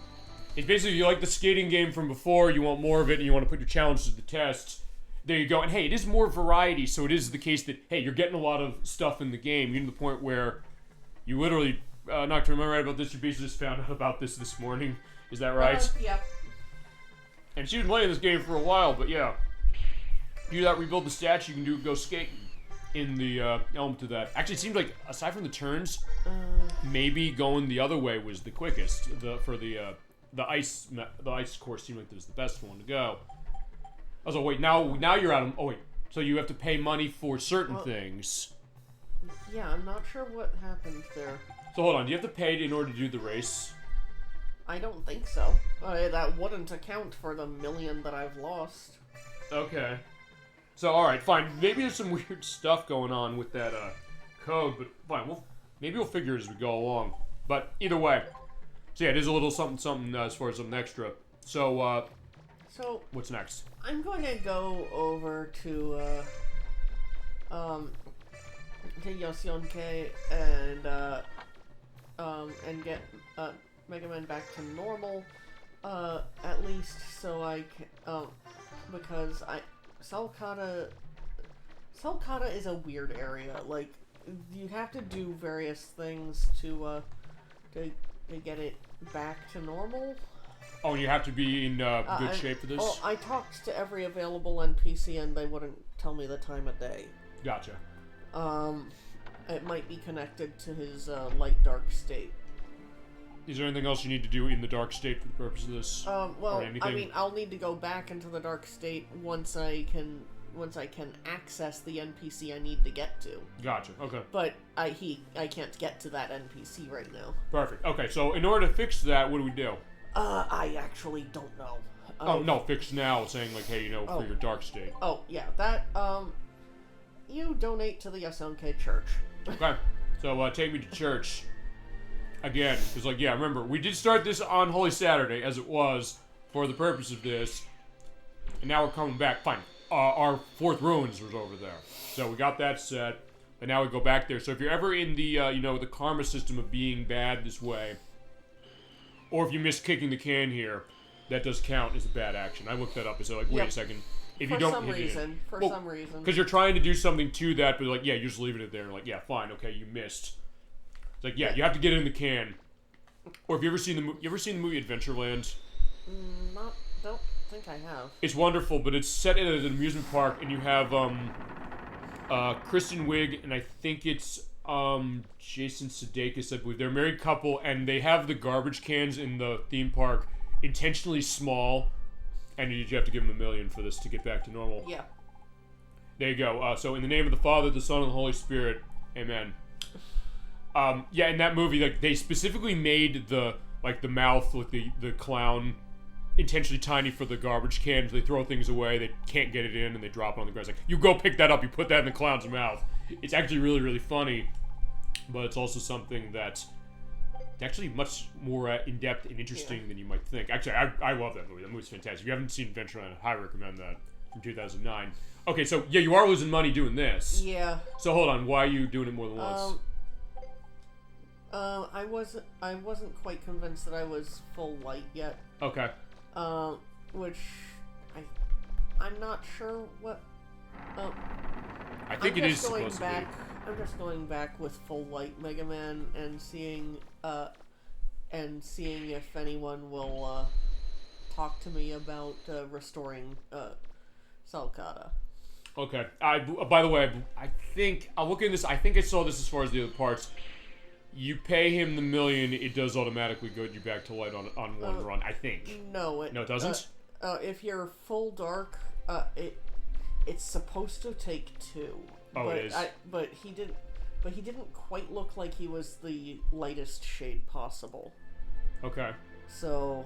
It's basically, you like the skating game from before, you want more of it, and you want to put your challenges to the test. There you go, and hey, it is more variety, so it is the case that, hey, you're getting a lot of stuff in the game, even to the point where you literally, Nocturne, am I right about this? You basically just found out about this morning, is that right?
Yeah.
And she's been playing this game for a while, but yeah. Do that, rebuild the stats, you can go skating in the element to that. Actually, it seems like, aside from the turns, maybe going the other way was the quickest. For the ice course seemed like it was the best one to go. Oh, so wait, now you're out of... Oh, wait. So you have to pay money for certain things.
Yeah, I'm not sure what happened there.
So hold on, do you have to pay in order to do the race?
I don't think so. That wouldn't account for the million that I've lost.
Okay. So, alright, fine. Maybe there's some weird stuff going on with that code, but fine. Maybe we'll figure it as we go along. But either way. So yeah, it is a little something as far as something extra. So, what's next?
I'm going to go over to Yosionke and get Megaman back to normal, at least so I can, because Salcata is a weird area. Like, you have to do various things to get it back to normal.
Oh, and you have to be in good shape for this?
Well, I talked to every available NPC and they wouldn't tell me the time of day.
Gotcha.
It might be connected to his light-dark state.
Is there anything else you need to do in the dark state for the purpose of this?
Well, I mean, I'll need to go back into the dark state once I can access the NPC I need to get to.
Gotcha, okay.
But I can't get to that NPC right now.
Perfect. Okay, so in order to fix that, what do we do?
I actually don't know.
Oh, no, fix now, saying like, hey, for your dark state.
Oh, yeah, that, you donate to the SMK church.
Okay, so take me to church. again, it's like, yeah, remember, we did start this on Holy Saturday, as it was, for the purpose of this, and now we're coming back. Fine. Our fourth ruins was over there. So we got that set, and now we go back there. So if you're ever in the, the karma system of being bad this way, or if you miss kicking the can here, that does count as a bad action. I looked that up. I said, like, wait a second. If you don't
For some reason.
Because you're trying to do something to that, but like, yeah, you're just leaving it there. Like, yeah, fine, okay, you missed. It's like, yeah, you have to get it in the can. Or have you ever seen the movie Adventureland?
Don't think I have.
It's wonderful, but it's set in an amusement park, and you have Kristen Wiig, and I think it's Jason Sudeikis, I believe. They're a married couple, and they have the garbage cans in the theme park intentionally small, and you have to give them $1 million for this to get back to normal.
Yeah.
There you go. So in the name of the Father, the Son, and the Holy Spirit, amen. Yeah, in that movie, like, they specifically made the mouth with the clown intentionally tiny for the garbage cans. They throw things away, they can't get it in, and they drop it on the ground. It's like, you go pick that up, you put that in the clown's mouth. It's actually really, really funny, but it's also something that's actually much more in-depth and interesting than you might think. Actually, I love that movie. That movie's fantastic. If you haven't seen Adventureland, I highly recommend that, from 2009. Okay, so, yeah, you are losing money doing this.
Yeah.
So, hold on. Why are you doing it more than once?
I wasn't quite convinced that I was full light yet.
Okay.
Which I'm not sure what.
I think it is supposed to be.
I'm just going back with full light Mega Man and seeing if anyone will talk to me about restoring Salcata.
Okay. By the way, I think I'll look into this. I think I saw this as far as the other parts. You pay him the $1 million, it does automatically get you back to light on one run, I think.
No, it
doesn't?
If you're full dark, it's supposed to take 2.
Oh, it is.
But he didn't quite look like he was the lightest shade possible.
Okay.
So,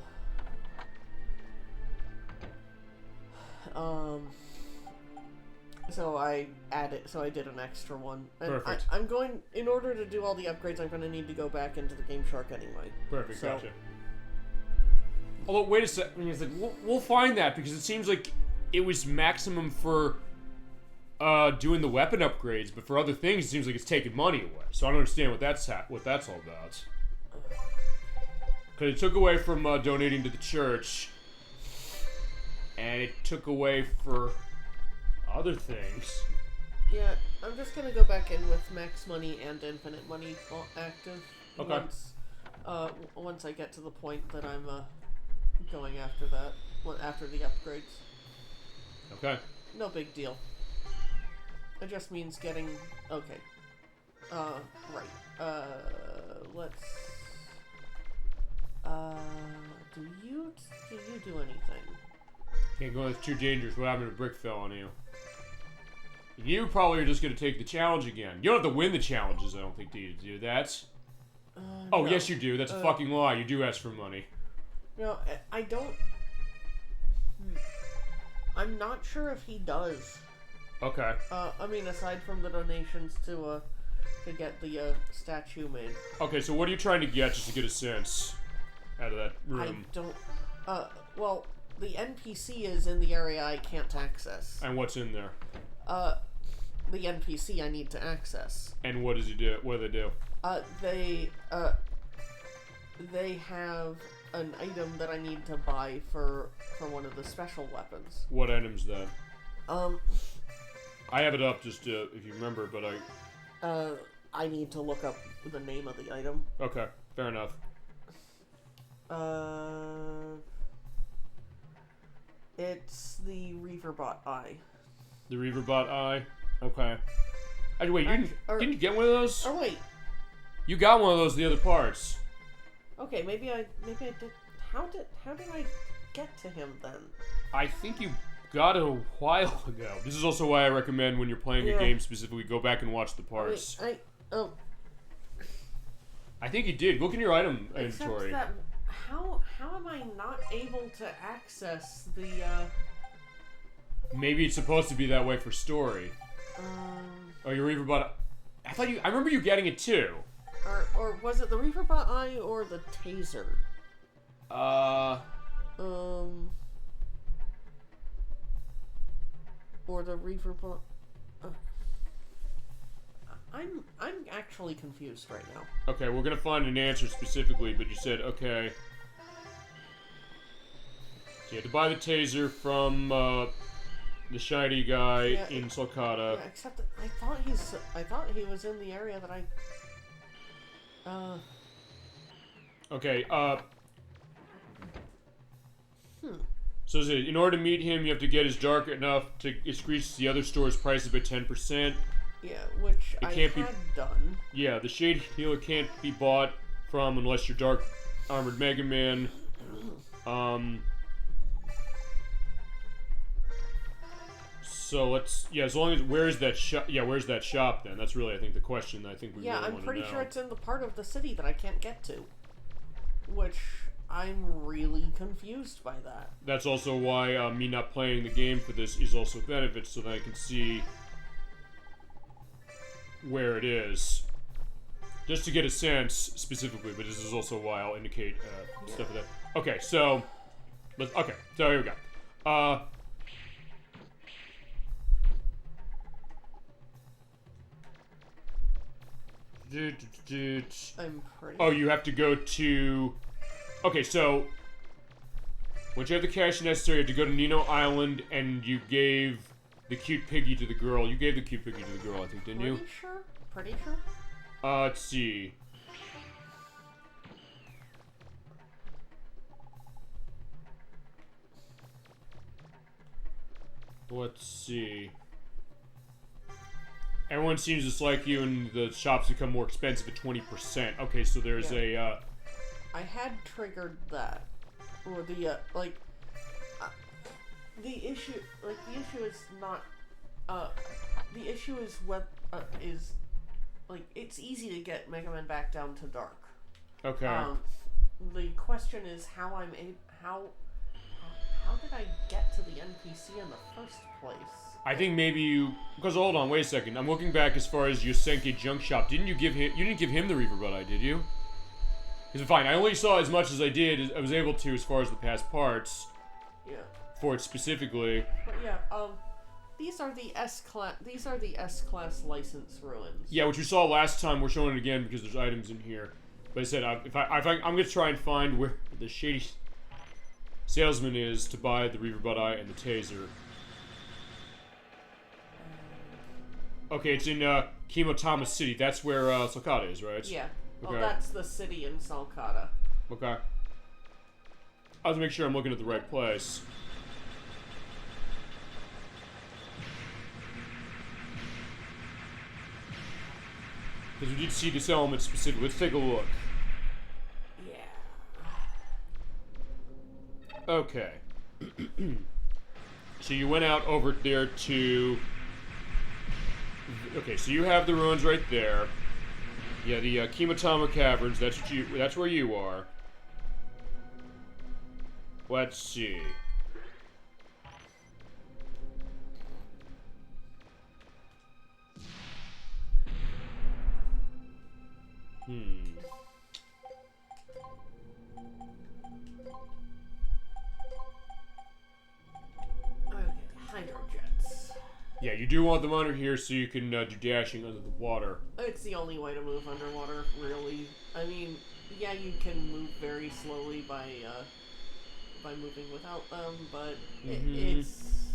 So I did an extra one. And
Perfect.
I'm going, in order to do all the upgrades, I'm going to need to go back into the Game Shark anyway.
Perfect, gotcha. Although, wait a second, we'll find that, because it seems like it was maximum for doing the weapon upgrades, but for other things, it seems like it's taking money away. So I don't understand what that's all about. Because it took away from donating to the church, and it took away for other things.
Yeah, I'm just gonna go back in with max money and infinite money active.
Okay.
Once I get to the point that I'm going after that, after the upgrades.
Okay.
No big deal. It just means getting okay. Right. Let's. Do you do anything?
Can't go. It's too dangerous. What happened to Brick fell on you? You probably are just going to take the challenge again. You don't have to win the challenges, I don't think, do you? That's... oh, no. Yes, you do. That's a fucking lie. You do ask for money.
No, I don't... I'm not sure if he does.
Okay.
I mean, aside from the donations to get the statue made.
Okay, so what are you trying to get, just to get a sense out of that room?
I don't... well, the NPC is in the area I can't access.
And what's in there?
The NPC I need to access.
And what does he do? What do they do?
They have an item that I need to buy for one of the special weapons.
What item's that? I have it up just to, if you remember, but
I need to look up the name of the item.
Okay, fair enough.
It's the Reaverbot Eye.
The Reaverbot Eye? Okay. Wait, didn't you get one of those?
Oh, wait.
You got one of those the other parts.
Okay, maybe I did. How did I get to him then?
I think you got it a while ago. This is also why I recommend when you're playing a game specifically, go back and watch the parts. I think you did. Look in your item inventory.
Except that, how am I not able to access the,
Maybe it's supposed to be that way for story. Oh, your Reaverbot... I remember you getting it too.
Or was it the Reaperbot Eye or the Taser? Or the Reaperbot... I'm actually confused right now.
Okay, we're gonna find an answer specifically, but you said, okay. So you had to buy the taser from, the shiny guy in Sulcata.
Yeah, except that I thought he was in the area that I...
Okay, So in order to meet him, you have to get his dark enough to increase the other store's prices by 10%.
Yeah, which I had done.
Yeah, the Shade Healer can't be bought from unless you're Dark Armored Mega Man. So let's, as long as, where's that shop? Yeah, where's that shop then? That's really, I think, the question that I think we really want to know.
Yeah, I'm pretty sure it's in the part of the city that I can't get to. Which, I'm really confused by that.
That's also why me not playing the game for this is also benefits, so that I can see where it is. Just to get a sense, specifically, but this is also why I'll indicate stuff like that. Okay, so here we go.
I'm pretty...
Oh, you have to go to... Okay, so... Once you have the cash necessary, you have to go to Nino Island, and you gave the cute piggy to the girl. You gave the cute piggy to the girl, I think, didn't you?
Pretty sure?
Let's see. Let's see. Everyone seems to dislike you, and the shops become more expensive at 20%. Okay, so there's a,
I had triggered that. Or the, the issue is not, the issue is what, it's easy to get Mega Man back down to dark.
Okay.
The question is how did I get to the NPC in the first place?
I think maybe you... Because, hold on, wait a second. I'm looking back as far as Yosenke Junk Shop. Didn't you give him... You didn't give him the Reaperbot Eye, did you? Because, fine, I only saw as much as I did, I was able to, as far as the past parts.
Yeah.
For it specifically.
But yeah, these are the S-Class license ruins.
Yeah, which we saw last time. We're showing it again because there's items in here. But I said, I'm going to try and find where the shady salesman is to buy the Reaperbot Eye and the taser. Okay, it's in Kimotama City. That's where Sulcata is, right?
Yeah.
Okay.
Well, that's the city in Sulcata.
Okay. I have to make sure I'm looking at the right place. Because we did see this element specifically. Let's take a look.
Yeah.
Okay. So you went out over there to... Okay, so you have the ruins right there. Yeah, the Kimotama Caverns. That's where you are. Let's see.
Hydrojets.
Yeah, you do want them under here so you can do dashing under the water.
It's the only way to move underwater, really. I mean, yeah, you can move very slowly by moving without them, but it's...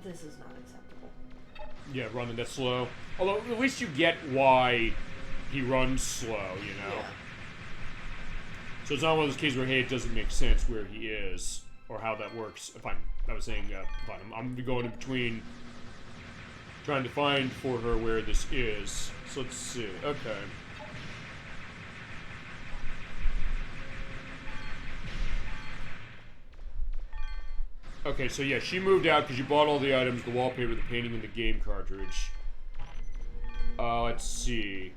This is not acceptable.
Yeah, running that slow. Although, at least you get why he runs slow, you know?
Yeah.
So it's not one of those cases where, hey, it doesn't make sense where he is, or how that works. Fine. I was saying, fine. I'm going in between trying to find for her where this is. So let's see. Okay. Okay, so yeah, she moved out because you bought all the items, the wallpaper, the painting, and the game cartridge. Let's see.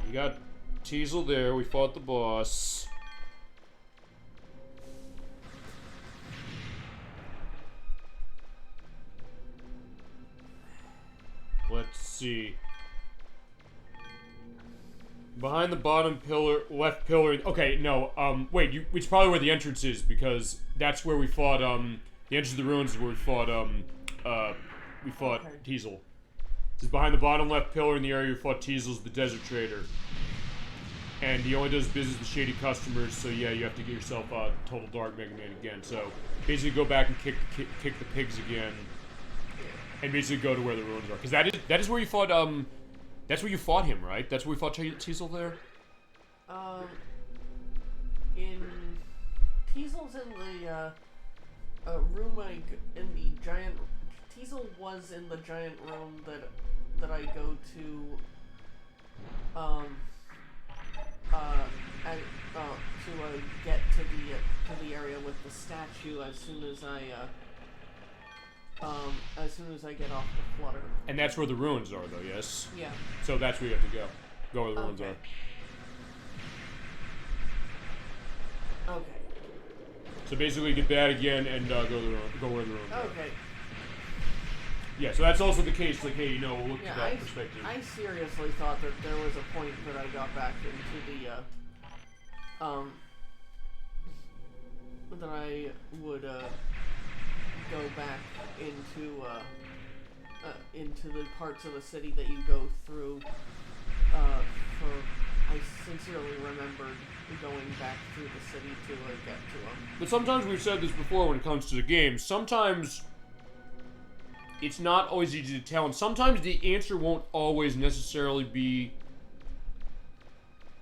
We got Teasel there. We fought the boss. see. Behind the bottom pillar, left pillar. Okay, no. Wait. It's probably where the entrance is because that's where we fought. The entrance to the ruins is where we fought. Teasel. It's behind the bottom left pillar in the area we fought Teasel's the Desert Trader. And he only does business with shady customers, so yeah, you have to get yourself a total dark Mega Man again. So basically, go back and kick the pigs again, and basically go to where the ruins are. Because that is where you fought. That's where you fought him, right? That's where we fought Teasel there?
Teasel's in the, room in the giant... Teasel was in the giant room that I go to, get to the area with the statue as soon as I get off the flutter.
And that's where the ruins are, though, yes?
Yeah.
So that's where you have to go. Go where the ruins are.
Okay.
So basically get that again and go where the ruins are.
Okay.
Yeah, so that's also the case, like, hey, we'll look at that perspective.
I seriously thought that there was a point that I got back into the, that I would, go back into the parts of the city that you go through, I sincerely remembered going back through the city to, get to them.
But sometimes, we've said this before when it comes to the game, sometimes it's not always easy to tell, and sometimes the answer won't always necessarily be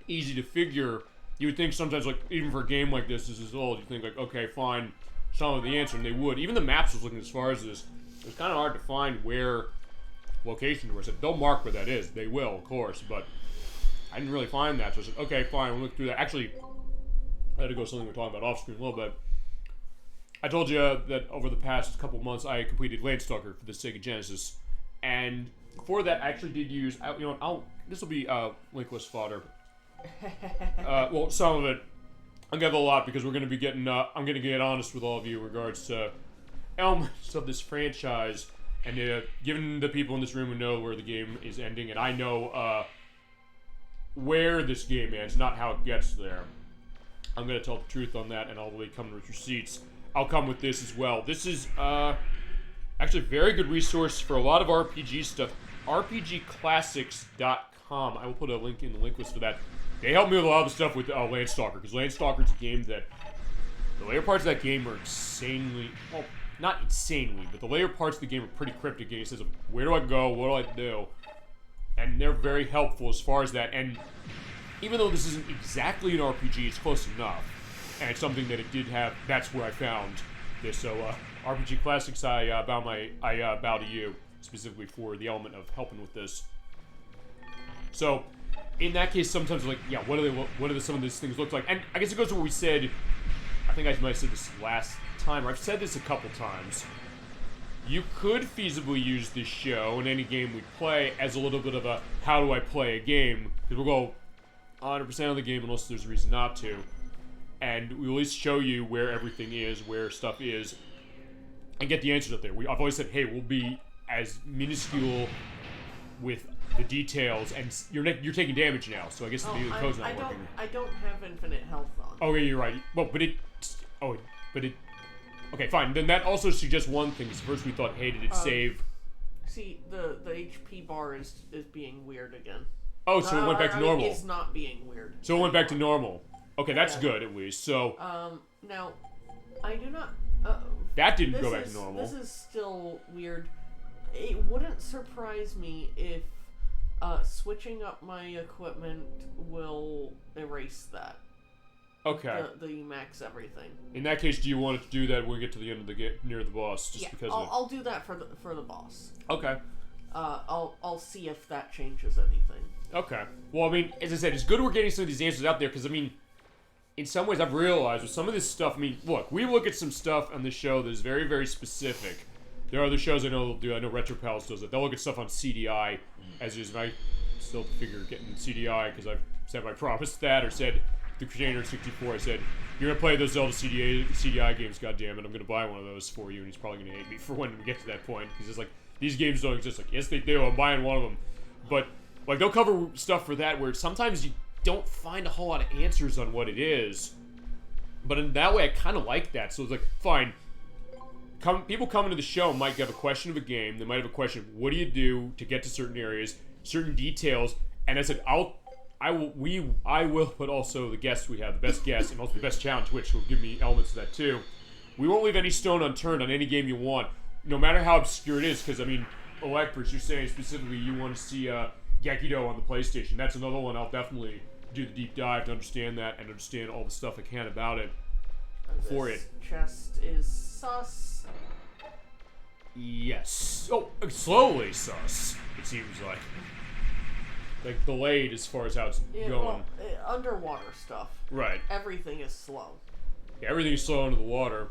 easy to figure. You would think sometimes, like, even for a game like this is old, you think, like, okay, fine, some of the answer, and they would. Even the maps was looking as far as this. It was kind of hard to find where locations were. I said, they'll mark where that is. They will, of course, but I didn't really find that, so I said, okay, fine, we'll look through that. Actually, I had to go to something we're talking about off screen a little bit. I told you that over the past couple months I completed Landstalker for the Sega Genesis, and for that I actually did use, this will be linkless fodder. Well, some of it. I'll give a lot because we're going to be getting, I'm going to get honest with all of you in regards to elements of this franchise, and given the people in this room who know where the game is ending, and I know where this game ends, not how it gets there. I'm going to tell the truth on that, and I'll really come with receipts. I'll come with this as well. This is actually a very good resource for a lot of RPG stuff. RPGclassics.com. I will put a link in the link list for that. They helped me with a lot of the stuff with Landstalker, because Landstalker is a game that the later parts of that game are insanely, well, not insanely, but the later parts of the game are pretty cryptic. It says, where do I go? What do I do? And they're very helpful as far as that. And even though this isn't exactly an RPG, it's close enough. And it's something that it did have. That's where I found this. So RPG Classics, I bow to you specifically for the element of helping with this. So in that case, sometimes like, yeah, what do some of these things look like? And I guess it goes to what we said. I think I might have said this last time, or I've said this a couple times. You could feasibly use this show in any game we play as a little bit of a how do I play a game, because we'll go 100% of the game unless there's a reason not to. And we'll at least show you where everything is, where stuff is, and get the answers up there. I've always said, hey, we'll be as minuscule with the details, and you're taking damage now, so I guess the code's not working.
I don't have infinite health on.
Oh, yeah, you're right. Well, okay, fine. Then that also suggests one thing. First we thought, hey, did it save?
See, the HP bar is being weird again.
Oh, so it went back to normal.
It's not being weird.
So it went back to normal. Okay, that's good at least. So
now I do not.
That didn't go back to normal.
This is still weird. It wouldn't surprise me if switching up my equipment will erase that.
Okay.
The max everything.
In that case, do you want it to do that when we get to the end of the game, near the boss? Just because
I'll do that for the boss.
Okay.
I'll see if that changes anything.
Okay. Well, I mean, as I said, it's good we're getting some of these answers out there, because, I mean, in some ways I've realized with some of this stuff, I mean, look, we look at some stuff on the show that is very, very specific. There are other shows I know they'll do. I know RetroPals does it. They'll look at stuff on CDI, as is, and I still figure getting CDI, because I've said I promised that, or said the Crusader 64, I said, you're going to play those Zelda CDI games, goddammit, I'm going to buy one of those for you, and he's probably going to hate me for when we get to that point. He's just like, these games don't exist. Like, yes, they do. I'm buying one of them. But, like, they'll cover stuff for that where sometimes you don't find a whole lot of answers on what it is. But in that way, I kind of like that. So it's like, fine. People coming to the show might have a question of a game. They might have a question of what do you do to get to certain areas, certain details. And I said, I will, but also the guests we have, the best guests, and also the best challenge, which will give me elements of that too. We won't leave any stone unturned on any game you want, no matter how obscure it is, because, I mean, Electric, you're saying specifically you want to see Gekido on the PlayStation. That's another one I'll definitely do the deep dive to understand that and understand all the stuff I can about it for it.
Chest is sus.
Yes. Oh, slowly sus, it seems like. Like, delayed as far as how it's going.
Well, underwater stuff.
Right.
Everything is slow.
Yeah, everything is slow under the water.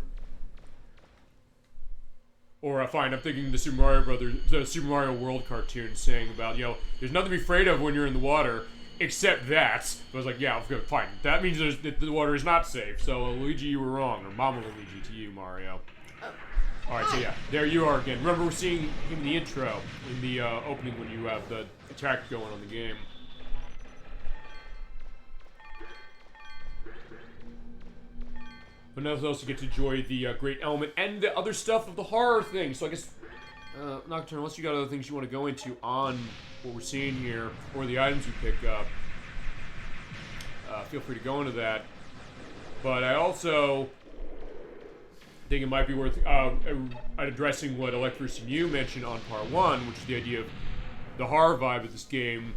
Or, fine, I'm thinking the Super Mario World cartoon saying about, there's nothing to be afraid of when you're in the water, except that. I was like, yeah, fine. That means that the water is not safe. So, Luigi, you were wrong. Or Mama Luigi to you, Mario. Alright, so yeah, there you are again. Remember, we're seeing him in the intro, in the opening when you have the attack going on the game. But now also get to enjoy the great element and the other stuff of the horror thing. So I guess, Nocturne, unless you got other things you want to go into on what we're seeing here, or the items you pick up, feel free to go into that. But I also think it might be worth addressing what Electricity and you mentioned on part 1, which is the idea of the horror vibe of this game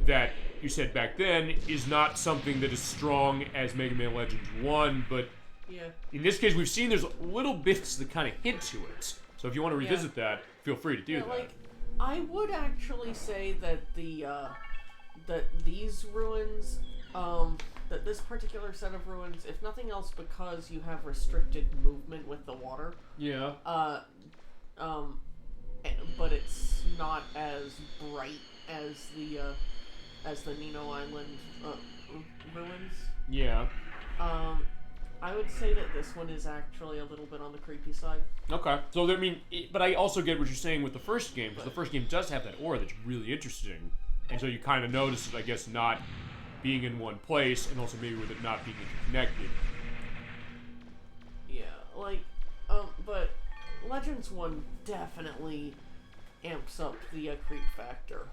that you said back then is not something that is strong as Mega Man Legends 1, but in this case we've seen there's little bits that kind of hint to it. So if you want to revisit that, feel free to do that.
Like, I would actually say that that these ruins, that this particular set of ruins, if nothing else because you have restricted movement with the water. Yeah. But it's not as bright as the Nino Island ruins.
Yeah.
I would say that this one is actually a little bit on the creepy side.
Okay. So, I mean, but I also get what you're saying with the first game, because the first game does have that aura that's really interesting. And so you kind of notice it, I guess, not being in one place, and also maybe with it not being interconnected.
Yeah, like, but Legends 1 definitely amps up the creep factor.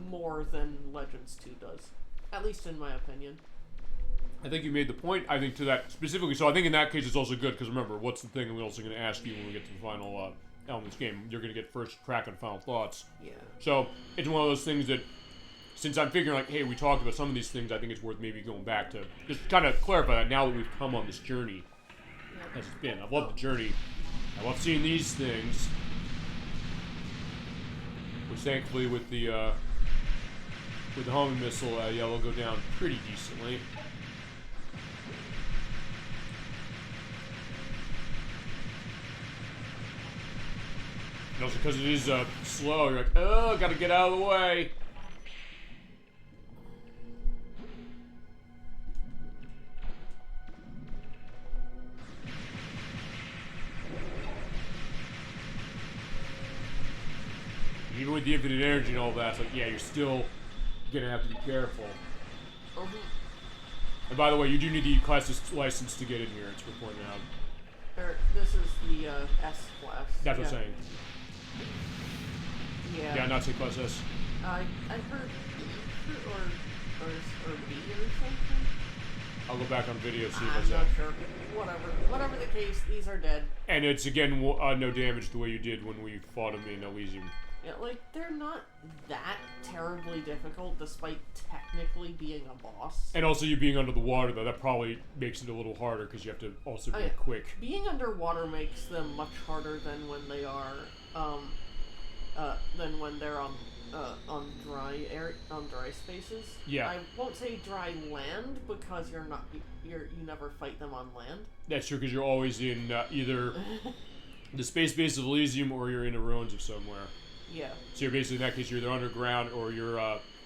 More than Legends 2 does. At least in my opinion.
I think you made the point, I think, to that specifically. So I think in that case it's also good, because remember, what's the thing I'm also going to ask you when we get to the final elements game? You're going to get first crack on final thoughts. Yeah. So it's one of those things that, since I'm figuring, like, hey, we talked about some of these things, I think it's worth maybe going back to just kind of clarify that now that we've come on this journey as it's been. I've loved the journey. I love seeing these things. Which thankfully with the homing missile, they'll go down pretty decently. And also because it is slow, you're like, oh, gotta get out of the way. Even with the infinite energy and all that, it's like, yeah, you're still gonna have to be careful. And by the way, you do need the class license to get in here, it's worth pointing out.
This is the S class.
That's what I'm saying.
Yeah.
Yeah, not say class S.
I heard or B or something.
I'll go back on video, see if
I'm not sure. Whatever the case, these are dead.
And it's again no damage the way you did when we fought them in Elysium.
Yeah, like, they're not that terribly difficult, despite technically being a boss.
And also you being under the water, though, that probably makes it a little harder, because you have to also be quick.
Being underwater makes them much harder than when they are, than when they're on dry spaces. Yeah. I won't say dry land, because you never fight them on land.
That's true, because you're always in either the space base of Elysium, or you're in the ruins of somewhere. Yeah. So you're basically, in that case, you're either underground or you're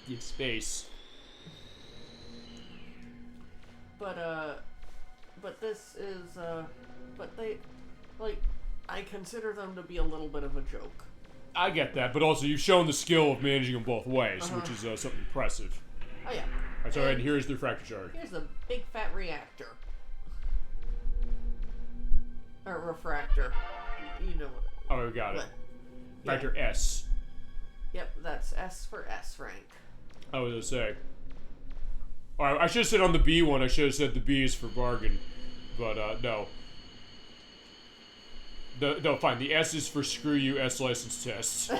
in space.
But this is, but they, like, I consider them to be a little bit of a joke.
I get that, but also you've shown the skill of managing them both ways, which is something impressive.
Oh yeah.
Alright, so and here's the refractor shard.
Here's the big fat reactor. Or refractor. You know what.
Oh, we got it.
Yeah.
Refractor S.
Yep, that's S for S rank.
I was gonna say. Alright, I should have said on the B one, I should have said the B is for bargain. But, no. No, fine. The S is for screw you S license tests.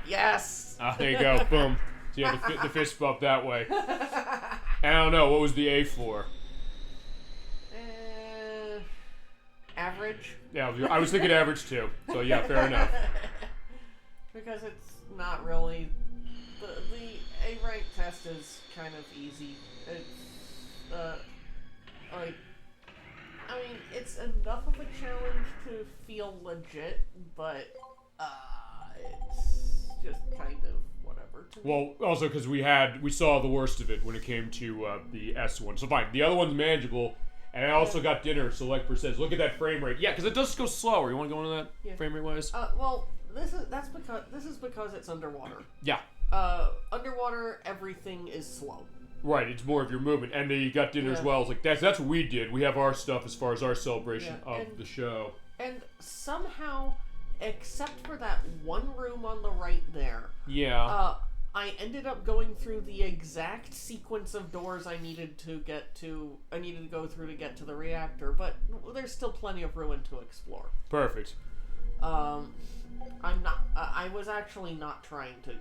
Yes!
There you go. Boom. So yeah, the fist bump that way. And I don't know, what was the A for?
Average?
Yeah, I was thinking average too. So yeah, fair enough.
Because it's not really... The A rank test is kind of easy. It's, like... I mean, it's enough of a challenge to feel legit, but, it's just kind of whatever to me.
Well, also because we saw the worst of it when it came to the S one. So fine, the other one's manageable. And I also got dinner, so Lekper says, look at that frame rate. Yeah, because it does go slower. You want to go into that frame rate wise?
Well, this is because it's underwater.
Yeah.
Underwater, everything is slow.
Right, it's more of your movement. And you got dinner as well. It's like, that's what we did. We have our stuff as far as our celebration of the show.
And somehow, except for that one room on the right there, I ended up going through the exact sequence of doors I needed to go through to get to the reactor, but there's still plenty of ruin to explore.
Perfect.
I was actually not trying to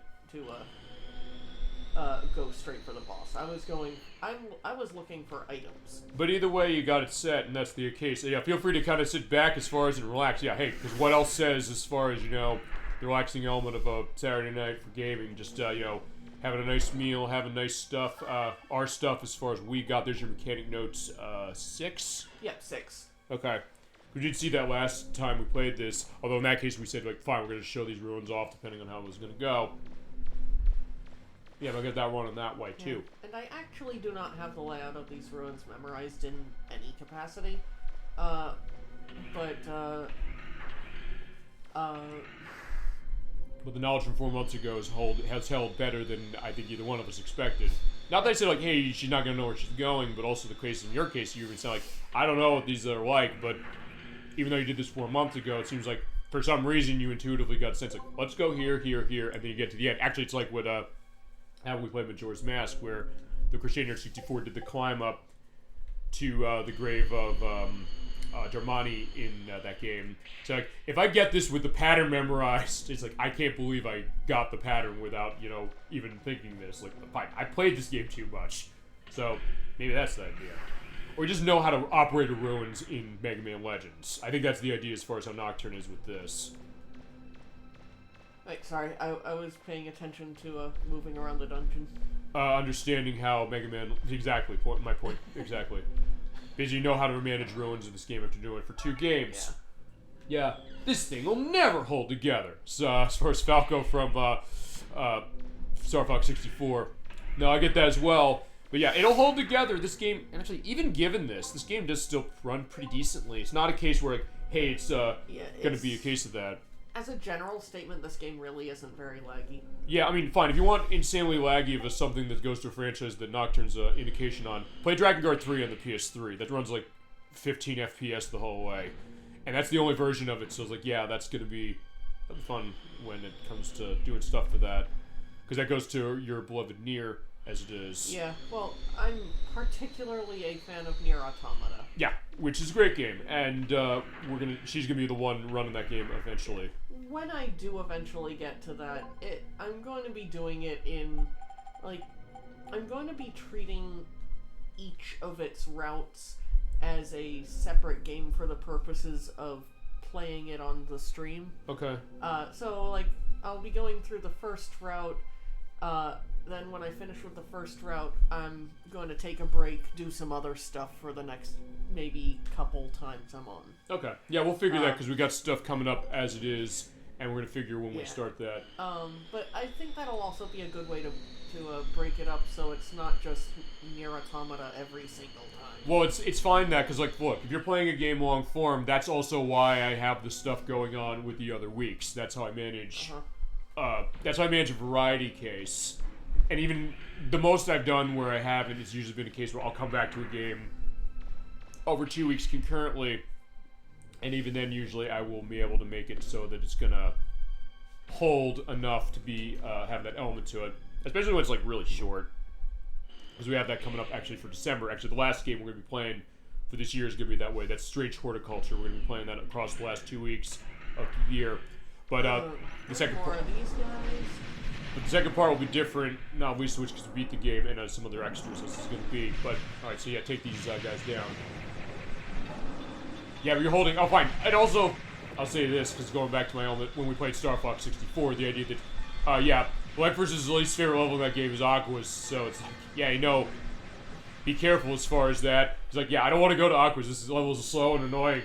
go straight for the boss. I was looking for items.
But either way, you got it set, and that's the case. So yeah, feel free to kind of sit back as far as and relax. Yeah, hey, because what else says as far as, the relaxing element of a Saturday night for gaming, just, having a nice meal, having nice stuff. Our stuff as far as we got, there's your mechanic notes, 6?
Yep, 6.
Okay. We did see that last time we played this, although in that case we said, like, fine, we're going to show these ruins off depending on how it was going to go. Yeah, but I got that running that way, too.
And I actually do not have the layout of these ruins memorized in any capacity.
But the knowledge from 4 months ago has held better than I think either one of us expected. Not that I said, like, hey, she's not going to know where she's going, but also the case in your case, you even sound like, I don't know what these are like, but even though you did this 4 months ago, it seems like for some reason you intuitively got a sense like, let's go here, here, here, and then you get to the end. Actually, it's like with how we played Majora's Mask, where the Crusader 64 did the climb up to the grave of Darmani in that game. So like, if I get this with the pattern memorized, it's like, I can't believe I got the pattern without, even thinking this. Like, fine, I played this game too much. So, maybe that's the idea. Or just know how to operate the ruins in Mega Man Legends. I think that's the idea as far as how Nocturne is with this.
Wait, sorry, I was paying attention to moving around the dungeon.
Understanding how Mega Man... Exactly, my point, exactly. Because you know how to manage ruins in this game after doing it for 2 games. Yeah, this thing will never hold together. So, as far as Falco from Star Fox 64. No, I get that as well. But yeah, it'll hold together. This game, and actually, even given this game does still run pretty decently. It's not a case where, like, hey, it's going to be a case of that.
As a general statement, this game really isn't very laggy.
Yeah, I mean, fine. If you want insanely laggy of something that goes to a franchise that Nocturne's indication on, play Dragon Guard 3 on the PS3. That runs like 15 FPS the whole way. And that's the only version of it, so it's like, yeah, that'll be fun when it comes to doing stuff for that. Because that goes to your beloved Nier, as it is.
Yeah, well, I'm particularly a fan of Nier Automata.
Yeah, which is a great game, and she's gonna be the one running that game eventually.
When I do eventually get to that, I'm going to be doing it in, like, I'm going to be treating each of its routes as a separate game for the purposes of playing it on the stream.
Okay.
So, like, I'll be going through the first route, then when I finish with the first route, I'm going to take a break, do some other stuff for the next maybe couple times I'm on. Okay.
Yeah, we'll figure that because we got stuff coming up as it is, and we're going to figure when we start that.
But I think that'll also be a good way to to break it up so it's not just Nier Automata every single time.
Well, it's fine that, because, like, look, if you're playing a game long form, that's also why I have the stuff going on with the other weeks. That's how I manage, that's how I manage a variety case. And even the most I've done where I haven't, it's usually been a case where I'll come back to a game over 2 weeks concurrently, and even then, usually, I will be able to make it so that it's gonna hold enough to be, have that element to it. Especially when it's, like, really short. Because we have that coming up, actually, for December. Actually, the last game we're going to be playing for this year is going to be that way. That's Strange Horticulture. We're going to be playing that across the last 2 weeks of the year. But, the second part...
these guys?
But the second part will be different. Not we switch because we beat the game and some other extras this is going to be. But, alright, so yeah, take these guys down. Yeah, but you're holding... Oh, fine. And also... I'll say this, because going back to my element, when we played Star Fox 64, the idea that, yeah, Life versus least favorite level in that game is Aqua's, so it's like, yeah, you know, be careful as far as that. It's like, yeah, I don't want to go to Aqua's, this level is slow and annoying,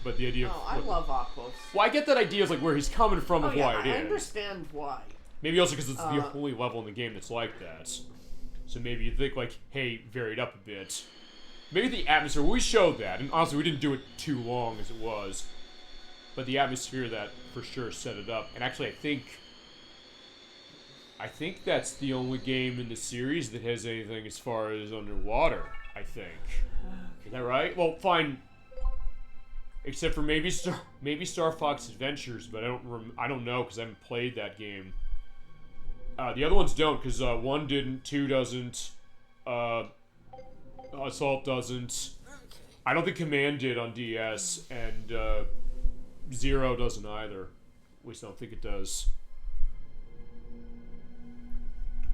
but the idea of...
Oh, I love Aqua's.
Well, I get that idea of, like, where he's coming from and why it is.
I understand why.
Maybe also because it's the only level in the game that's like that. So maybe you think, like, hey, varied up a bit. Maybe the atmosphere, we showed that, and honestly, we didn't do it too long as it was. But the atmosphere that for sure set it up. And actually, I think that's the only game in the series that has anything as far as underwater, I think. Is that right? Well, fine. Except for maybe Star Fox Adventures, but I don't know because I haven't played that game. The other ones don't, because 1 didn't, 2 doesn't, Assault doesn't. I don't think Command did on DS, and Zero doesn't either. At least I don't think it does.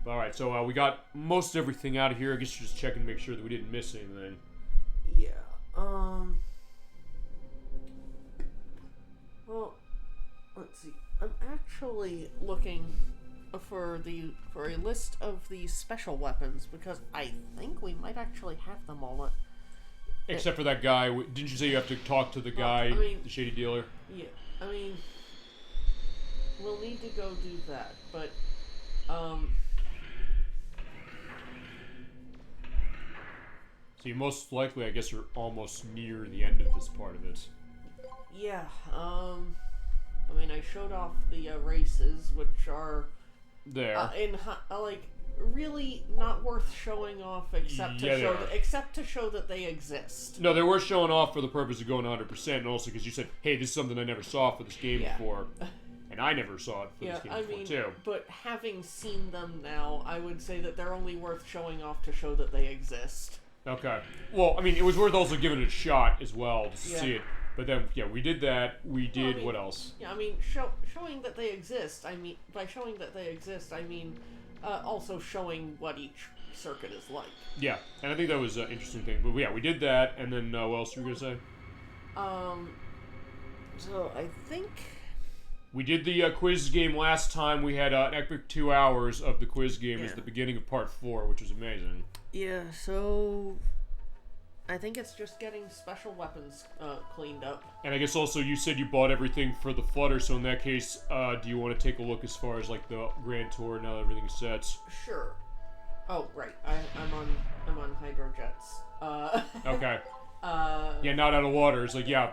Alright, so we got most everything out of here. I guess you're just checking to make sure that we didn't miss anything.
Yeah, well, let's see. I'm actually looking for a list of the special weapons, because I think we might actually have them all.
Except for that guy. Didn't you say you have to talk to the guy, the shady dealer?
Yeah, I mean, we'll need to go do that, but,
So you most likely, I guess, are almost near the end of this part of it.
Yeah, I mean, I showed off the races, which are...
There.
Like, really not worth showing off except to show that they exist.
No, they were showing off for the purpose of going 100%, and also because you said, hey, this is something I never saw for this game before. And I never saw it for this game before, too.
But having seen them now, I would say that they're only worth showing off to show that they exist.
Okay. Well, I mean, it was worth also giving it a shot as well to see it. But then, yeah, we did that. We did, what else?
Yeah, I mean, showing that they exist, I mean, by showing that they exist, I mean, also showing what each circuit is like.
Yeah, and I think that was an interesting thing. But yeah, we did that, and then what else were you going to say?
So I think...
We did the quiz game last time. We had an epic 2 hours of the quiz game as the beginning of part 4, which was amazing.
Yeah, so... I think it's just getting special weapons cleaned up.
And I guess also you said you bought everything for the Flutter, so in that case, do you want to take a look as far as like the Grand Tour now that everything's set?
Sure. Oh, right. I'm on hydrojets.
Okay. Yeah, not out of water. It's like, yeah,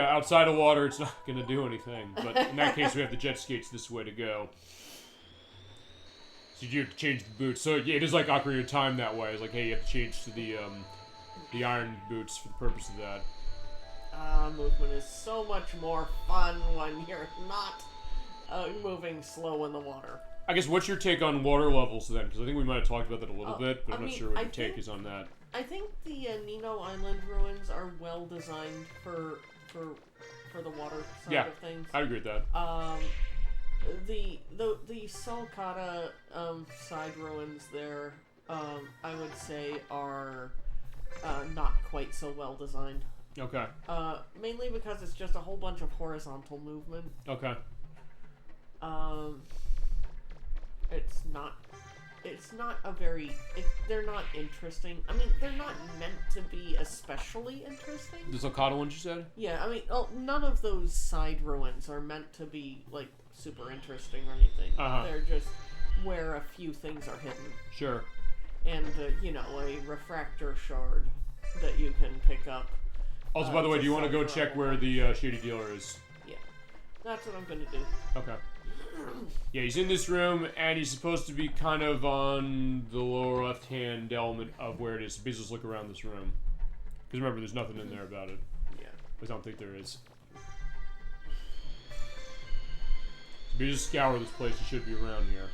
outside of water, it's not going to do anything. But in that case, we have the jet skates this way to go. So you have to change the boots. So yeah, it is like Ocarina of Time that way. It's like, hey, you have to change to the iron boots for the purpose of that.
Movement is so much more fun when you're not moving slow in the water.
I guess what's your take on water levels then? Because I think we might have talked about that a little bit, but I'm not sure what your take is on that.
I think the Nino Island ruins are well designed for the water side of things.
I agree with that.
The Salcata side ruins there, I would say are not quite so well designed.
Okay.
Mainly because it's just a whole bunch of horizontal movement.
Okay.
They're not interesting. I mean, they're not meant to be especially interesting.
The Salcata ones you said?
Yeah, I mean, none of those side ruins are meant to be, like, super interesting or anything. They're just where a few things are hidden.
Sure.
And, you know, a refractor shard that you can pick up.
Also, by the way, do you want to go check where the shady dealer is?
Yeah. That's what I'm going to do.
Okay. Yeah, he's in this room, and he's supposed to be kind of on the lower left-hand element of where it is. So please just look around this room. Because remember, there's nothing in there about it.
Yeah.
I don't think there is. So if you just scour this place, he should be around here.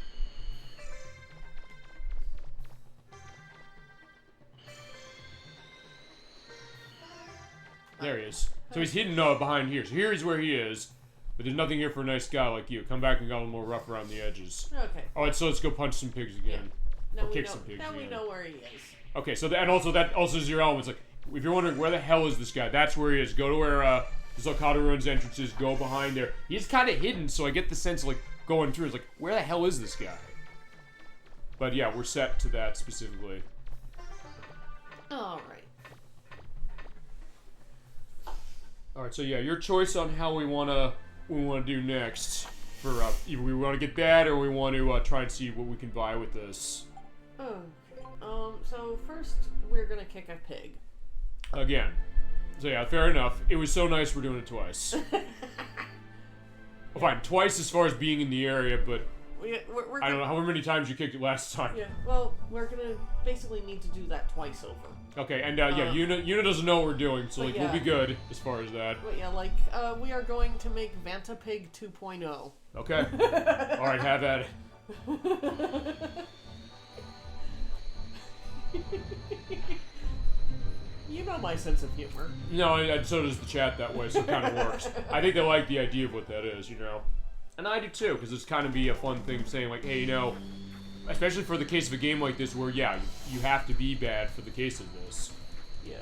There he is. So he's hidden behind here. So here is where he is. But there's nothing here for a nice guy like you. Come back and go a little more rough around the edges.
Okay.
Alright, so let's go punch some pigs again.
Yeah.
Or kick some pigs
now
again.
we know where he is.
Okay, so that also is your element. It's like, if you're wondering where the hell is this guy, that's where he is. Go to where this Okada Ruins entrance is. Go behind there. He's kind of hidden, so I get the sense of, like, going through. It's like, where the hell is this guy? But yeah, we're set to that specifically.
Alright.
Alright, so yeah, your choice on how we wanna do next. For either we want to get that or we want to try and see what we can buy with this.
Okay. So first we're gonna kick a pig.
Again. So yeah, fair enough. It was so nice we're doing it twice. Well, fine, twice as far as being in the area, but
We're
I don't know how many times you kicked it last time.
Yeah, well, we're gonna basically need to do that twice over.
Okay, and yeah, Yuna doesn't know what we're doing, so like
yeah.
we'll be good as far as that.
But yeah, like, we are going to make Vantapig 2.0.
Okay. Alright, have at it.
You know my sense of humor.
No, and so does the chat that way, so it kind of works. I think they like the idea of what that is, you know. And I do too, because it's kind of be a fun thing saying like, hey, you know, especially for the case of a game like this where, yeah, you have to be bad for the case of this.
Yeah.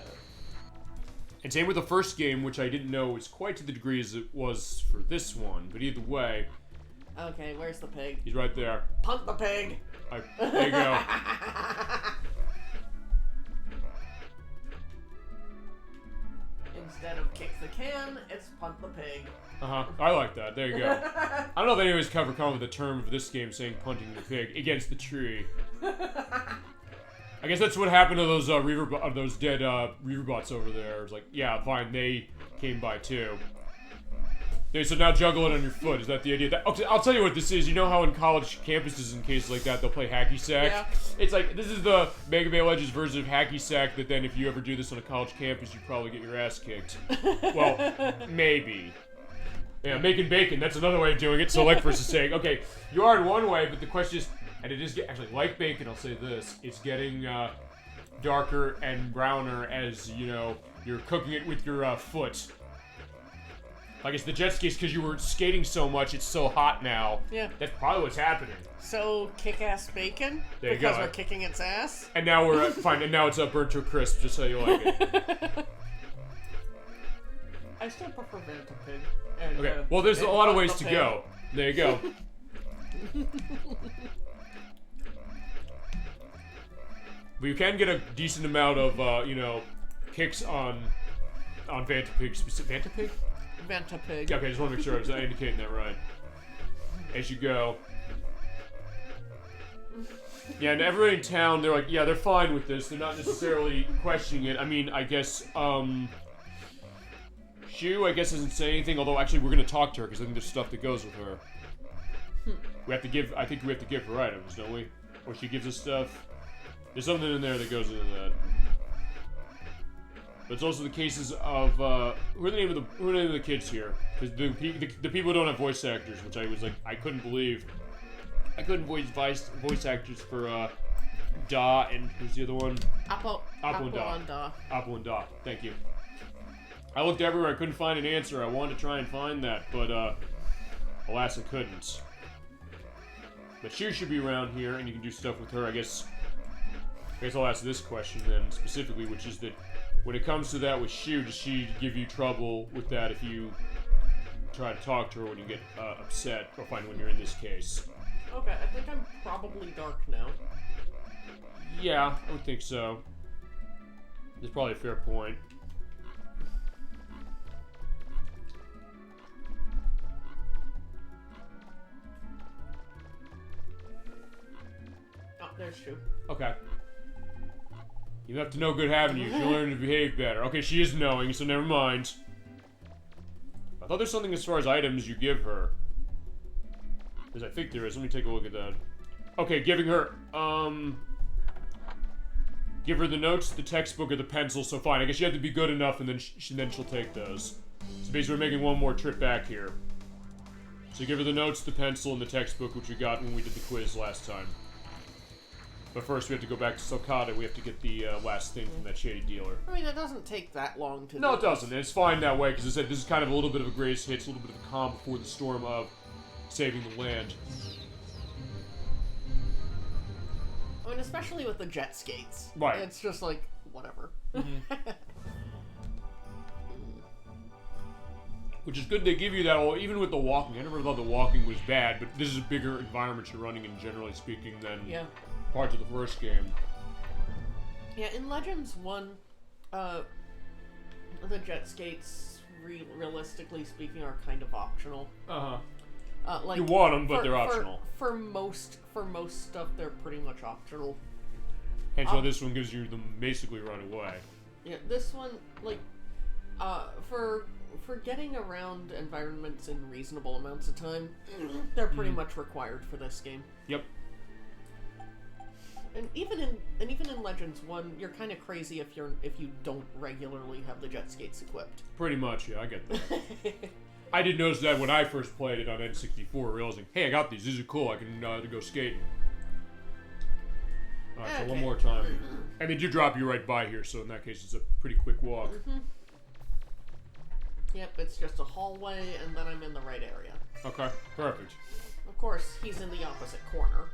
And same with the first game, which I didn't know was quite to the degree as it was for this one. But either way...
Okay, where's the pig?
He's right there.
Punt the pig!
There you go.
Instead of kick the can, it's punt the pig.
Uh-huh. I like that. There you go. I don't know if anyone's ever come up with the term of this game saying punting the pig against the tree. I guess that's what happened to those those dead Reaverbots over there. It's like, yeah, fine, they came by too. Okay, so now juggle it on your foot. Is that the idea? I'll tell you what this is. You know how in college campuses and cases like that, they'll play hacky sack?
Yeah.
It's like, this is the Mega Man Legends version of hacky sack that then if you ever do this on a college campus, you'd probably get your ass kicked. Well, maybe. Yeah, making bacon, that's another way of doing it. So like versus saying, okay, you are in one way, but the question is, and it is, actually, like bacon, I'll say this, it's getting darker and browner as, you know, you're cooking it with your foot. Like it's the jet skis because you were skating so much, it's so hot now.
Yeah.
That's probably what's happening.
So, kick-ass bacon?
There you
because
go.
we're kicking its ass?
And now we're, fine, and now it's burnt to a crisp, just so you like it.
I still prefer Vantapig. And,
Okay, well there's a lot of ways to
pig.
go. There you go. But you can get a decent amount of, you know, kicks on Vantapig. Vantapig?
Vantapig.
Okay, I just want to make sure I was indicating that right. As you go. Yeah, and everybody in town, they're like, yeah, they're fine with this. They're not necessarily questioning it. I mean, I guess, Shu, I guess, doesn't say anything, although actually we're going to talk to her, because I think there's stuff that goes with her. We have to give, I think we have to give her items, don't we? Or she gives us stuff. There's something in there that goes into that. But it's also the cases of, who are the name of the kids here? Because the people who don't have voice actors, which I was like, I couldn't believe. I couldn't voice actors for, Da and who's the other one?
Apple
and Da. Apple and Da. Thank you. I looked everywhere. I couldn't find an answer. I wanted to try and find that, but alas, I couldn't. But she should be around here, and you can do stuff with her. I guess I'll ask this question then specifically, which is that when it comes to that with Shu, does she give you trouble with that if you try to talk to her when you get upset, or fine when you're in this case?
Okay, I think I'm probably dark now.
Yeah, I would think so. That's probably a fair point.
That's true.
Okay. You have to know good having you. She'll learn to behave better. Okay, she is knowing, so never mind. I thought there's something as far as items you give her. Because I think there is. Let me take a look at that. Okay, giving her, give her the notes, the textbook, or the pencil, so fine. I guess you have to be good enough, and then she'll take those. So basically, we're making one more trip back here. So give her the notes, the pencil, and the textbook, which we got when we did the quiz last time. But first, we have to go back to Sulcata. We have to get the last thing from that shady dealer.
I mean, it doesn't take that long to do.
No, it doesn't. And it's fine that way, because I said this is kind of a little bit of a greatest hits, a little bit of a calm before the storm of saving the land.
I mean, especially with the jet skates.
Right.
It's just like, whatever.
Which is good they give you that, even with the walking. I never thought the walking was bad, but this is a bigger environment you're running in, generally speaking, than parts of the first game.
Yeah, in Legends 1, the jet skates, realistically speaking, are kind of optional. Like,
you want them, but they're optional.
For most stuff, they're pretty much optional.
Hence why this one gives you them basically run away.
Yeah, this one, like, for getting around environments in reasonable amounts of time, they're pretty much required for this game.
Yep.
And even in Legends 1, you're kind of crazy if you don't regularly have the jet skates equipped.
Pretty much, yeah, I get that. I did notice that when I first played it on N64, realizing, hey, I got these. These are cool. I can go skating. Alright, so one more time. And they do drop you right by here, so in that case, it's a pretty quick walk.
Yep, it's just a hallway, and then I'm in the right area.
Okay, perfect.
Of course, he's in the opposite corner.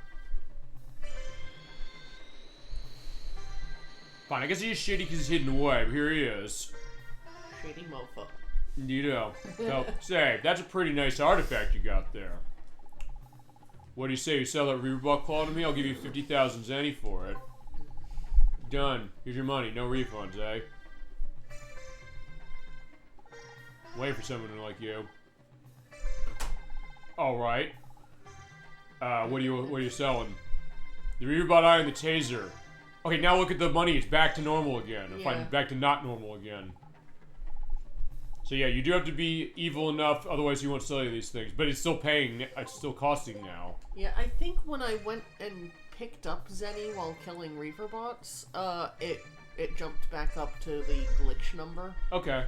Fine, I guess he's shitty because he's hidden away, but here he is.
Shady mofo.
You know. So, say, that's a pretty nice artifact you got there. What do you say? You sell that Reaver claw to me? I'll give you 50,000 zenny for it. Done. Here's your money. No refunds, eh? Wait for someone like you. Alright. What are you selling? The Reaverbot Eye and the Taser. Okay, now look at the money. It's back to normal again. Or back to not normal again. So yeah, you do have to be evil enough, otherwise you won't sell you these things. But it's still paying, it's still costing now.
Yeah, I think when I went and picked up Zenny while killing Reaverbots, it jumped back up to the glitch number.
Okay.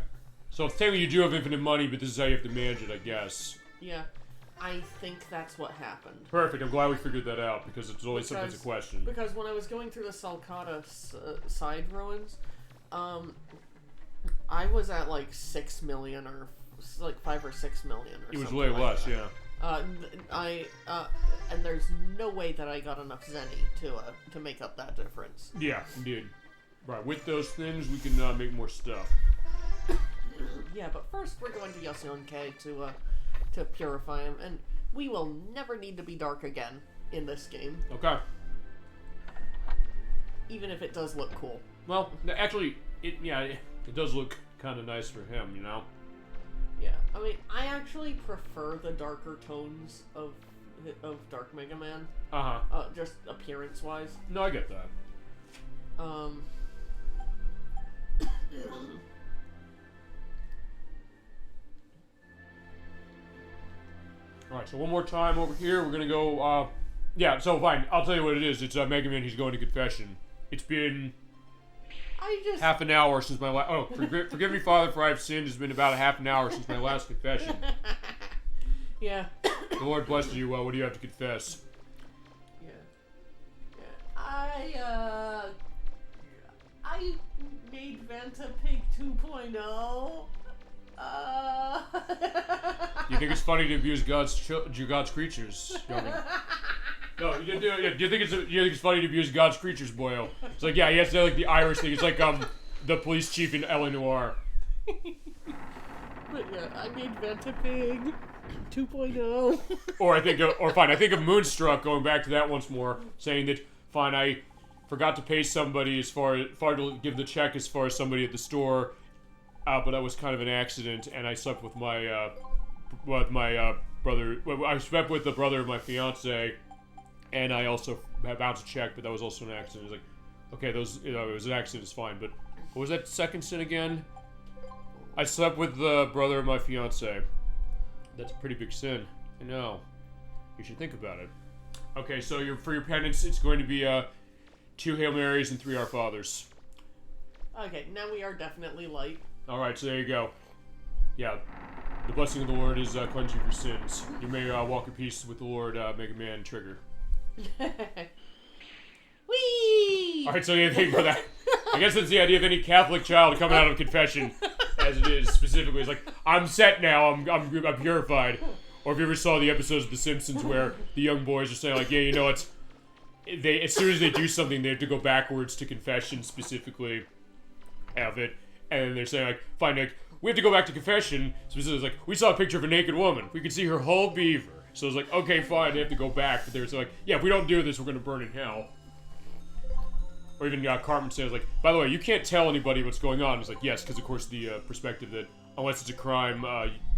So technically you do have infinite money, but this is how you have to manage it, I guess.
Yeah, I think that's what happened.
Perfect, I'm glad we figured that out, because it's always sometimes a question.
Because when I was going through the Sulcata side ruins, I was at like 6 million or like 5 or 6 million or something.
It was way less, yeah.
And there's no way that I got enough Zenny to make up that difference.
Yeah, indeed. Right, with those things, we can make more stuff.
Yeah, but first we're going to Yosunke to purify him, and we will never need to be dark again in this game.
Okay.
Even if it does look cool.
Well, actually, it does look kind of nice for him, you know?
Yeah, I mean, I actually prefer the darker tones of Dark Mega Man. Just appearance-wise.
No, I get that. Alright, so one more time over here, we're gonna go, yeah, so fine, I'll tell you what it is. It's Mega Man, he's going to confession. It's been half an hour since my last... Oh, forgive me, Father, for I have sinned. It's been about a half an hour since my last confession.
Yeah.
The Lord bless you. What do you have to confess?
Yeah. I made Vantapig 2.0.
You think it's funny to abuse God's creatures, Johnny? No, you do you think it's funny to abuse God's creatures, boyo? It's like, yeah, he has to say like the Irish thing. It's like the police chief in L.A. Noire.
But yeah, I made Vantapig 2.0.
I think of Moonstruck, going back to that once more, saying that fine, I forgot to pay somebody as far to give the check as far as somebody at the store, but that was kind of an accident, and I slept with my brother. I slept with the brother of my fiance. and I also bounced a check, but that was also an accident. It's like, okay, it was an accident, it's fine, but what was that second sin again? I slept with the brother of my fiance. That's a pretty big sin. I know. You should think about it. Okay, so for your penance, it's going to be 2 Hail Marys and 3 Our Fathers.
Okay, now we are definitely light.
Alright, so there you go. Yeah, the blessing of the Lord is cleansing your sins. You may walk in peace with the Lord, Mega Man Trigger.
Whee!
Alright, so you think about that. I guess that's the idea of any Catholic child coming out of confession, as it is specifically. It's like, I'm set now, I'm purified. Or if you ever saw the episodes of The Simpsons where the young boys are saying, like, yeah, you know, as soon as they do something, they have to go backwards to confession specifically of it. And then they're saying, like, fine, Nick, we have to go back to confession. Specifically, like, we saw a picture of a naked woman. We could see her whole beaver. So it's like, okay, fine, they have to go back. But they're like, yeah, if we don't do this, we're going to burn in hell. Or even Cartman says, like, by the way, you can't tell anybody what's going on. It's like, yes, because, of course, the perspective that unless it's a crime,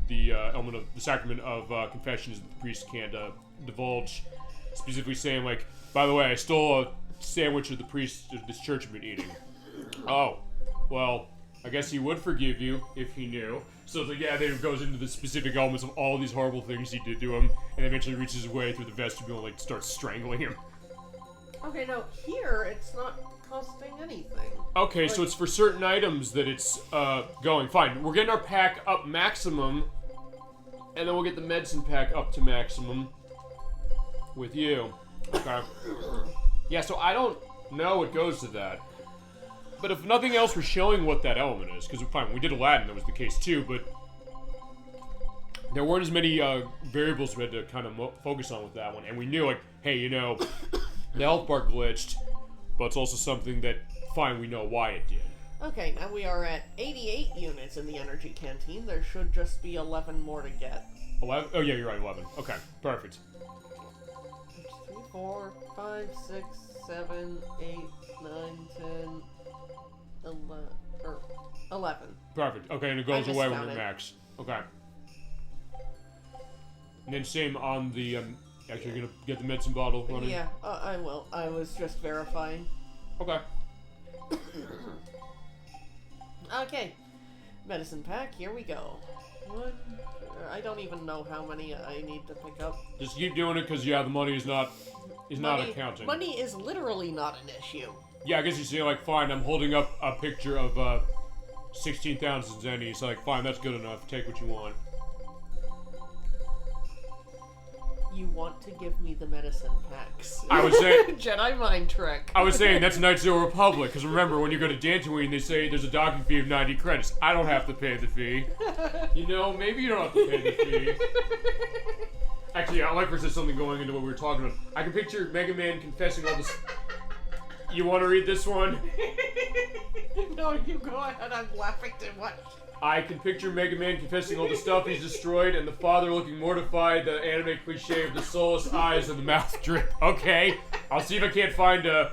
the element of the sacrament of confession is that the priest can't divulge. Specifically saying, like, by the way, I stole a sandwich that the priest of this church had been eating. Oh, well, I guess he would forgive you if he knew. So it's like, yeah, then it goes into the specific elements of all these horrible things he did to him, and eventually reaches his way through the vestibule and, like, starts strangling him.
Okay, now here, it's not costing anything.
Okay,
like,
so it's for certain items that it's going. Fine, we're getting our pack up maximum, and then we'll get the medicine pack up to maximum with you. Okay. Yeah, so I don't know what goes to that. But if nothing else, we're showing what that element is. Because, fine, when we did Aladdin, that was the case too, but there weren't as many variables we had to kind of focus on with that one. And we knew, like, hey, you know, the health bar glitched, but it's also something that, fine, we know why it did.
Okay, now we are at 88 units in the energy canteen. There should just be 11 more to get.
11? Oh, yeah, you're right, 11. Okay, perfect.
3, 4, 5, 6, 7, 8, 9, 10, 11.
Perfect. Okay, and it goes away when
miscounted.
you're max. Okay. And then same on the, actually you're gonna get the medicine bottle running?
Yeah, I will. I was just verifying.
Okay.
Okay. Medicine pack, here we go. I don't even know how many I need to pick up.
Just keep doing it because, yeah, the money is not accounting.
Money is literally not an issue.
Yeah, I guess you say, like, fine, I'm holding up a picture of 16,000 zennies. Like, fine, that's good enough. Take what you want.
You want to give me the medicine packs.
I was saying...
Jedi mind trick.
I was saying that's Knights of the Republic, because remember, when you go to Dantooine, they say there's a docking fee of 90 credits. I don't have to pay the fee. You know, maybe you don't have to pay the fee. Actually, I like for something going into what we were talking about. I can picture Mega Man confessing all this... You want to read this one?
No, you go ahead. I'm laughing too much.
I can picture Mega Man confessing all the stuff he's destroyed, and the father looking mortified, the anime cliche of the soulless eyes and the mouth drip. Okay, I'll see if I can't find a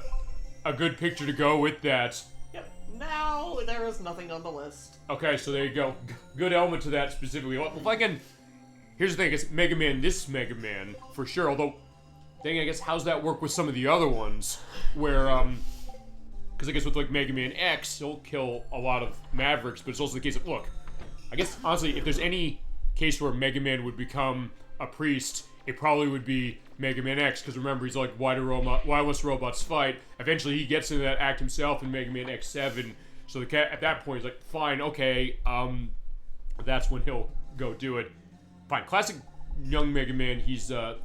good picture to go with that.
Yep. Now there is nothing on the list.
Okay, so there you go. Good element to that specifically. Well, if I can... Here's the thing, I guess Mega Man, this Mega Man, for sure, although... Dang, I guess how's that work with some of the other ones? Where, because I guess with, like, Mega Man X, he'll kill a lot of Mavericks, but it's also the case of, look, I guess, honestly, if there's any case where Mega Man would become a priest, it probably would be Mega Man X, because remember, he's like, why must robots fight? Eventually, he gets into that act himself in Mega Man X7, so at that point, he's like, fine, okay, that's when he'll go do it. Fine, classic young Mega Man, he's, I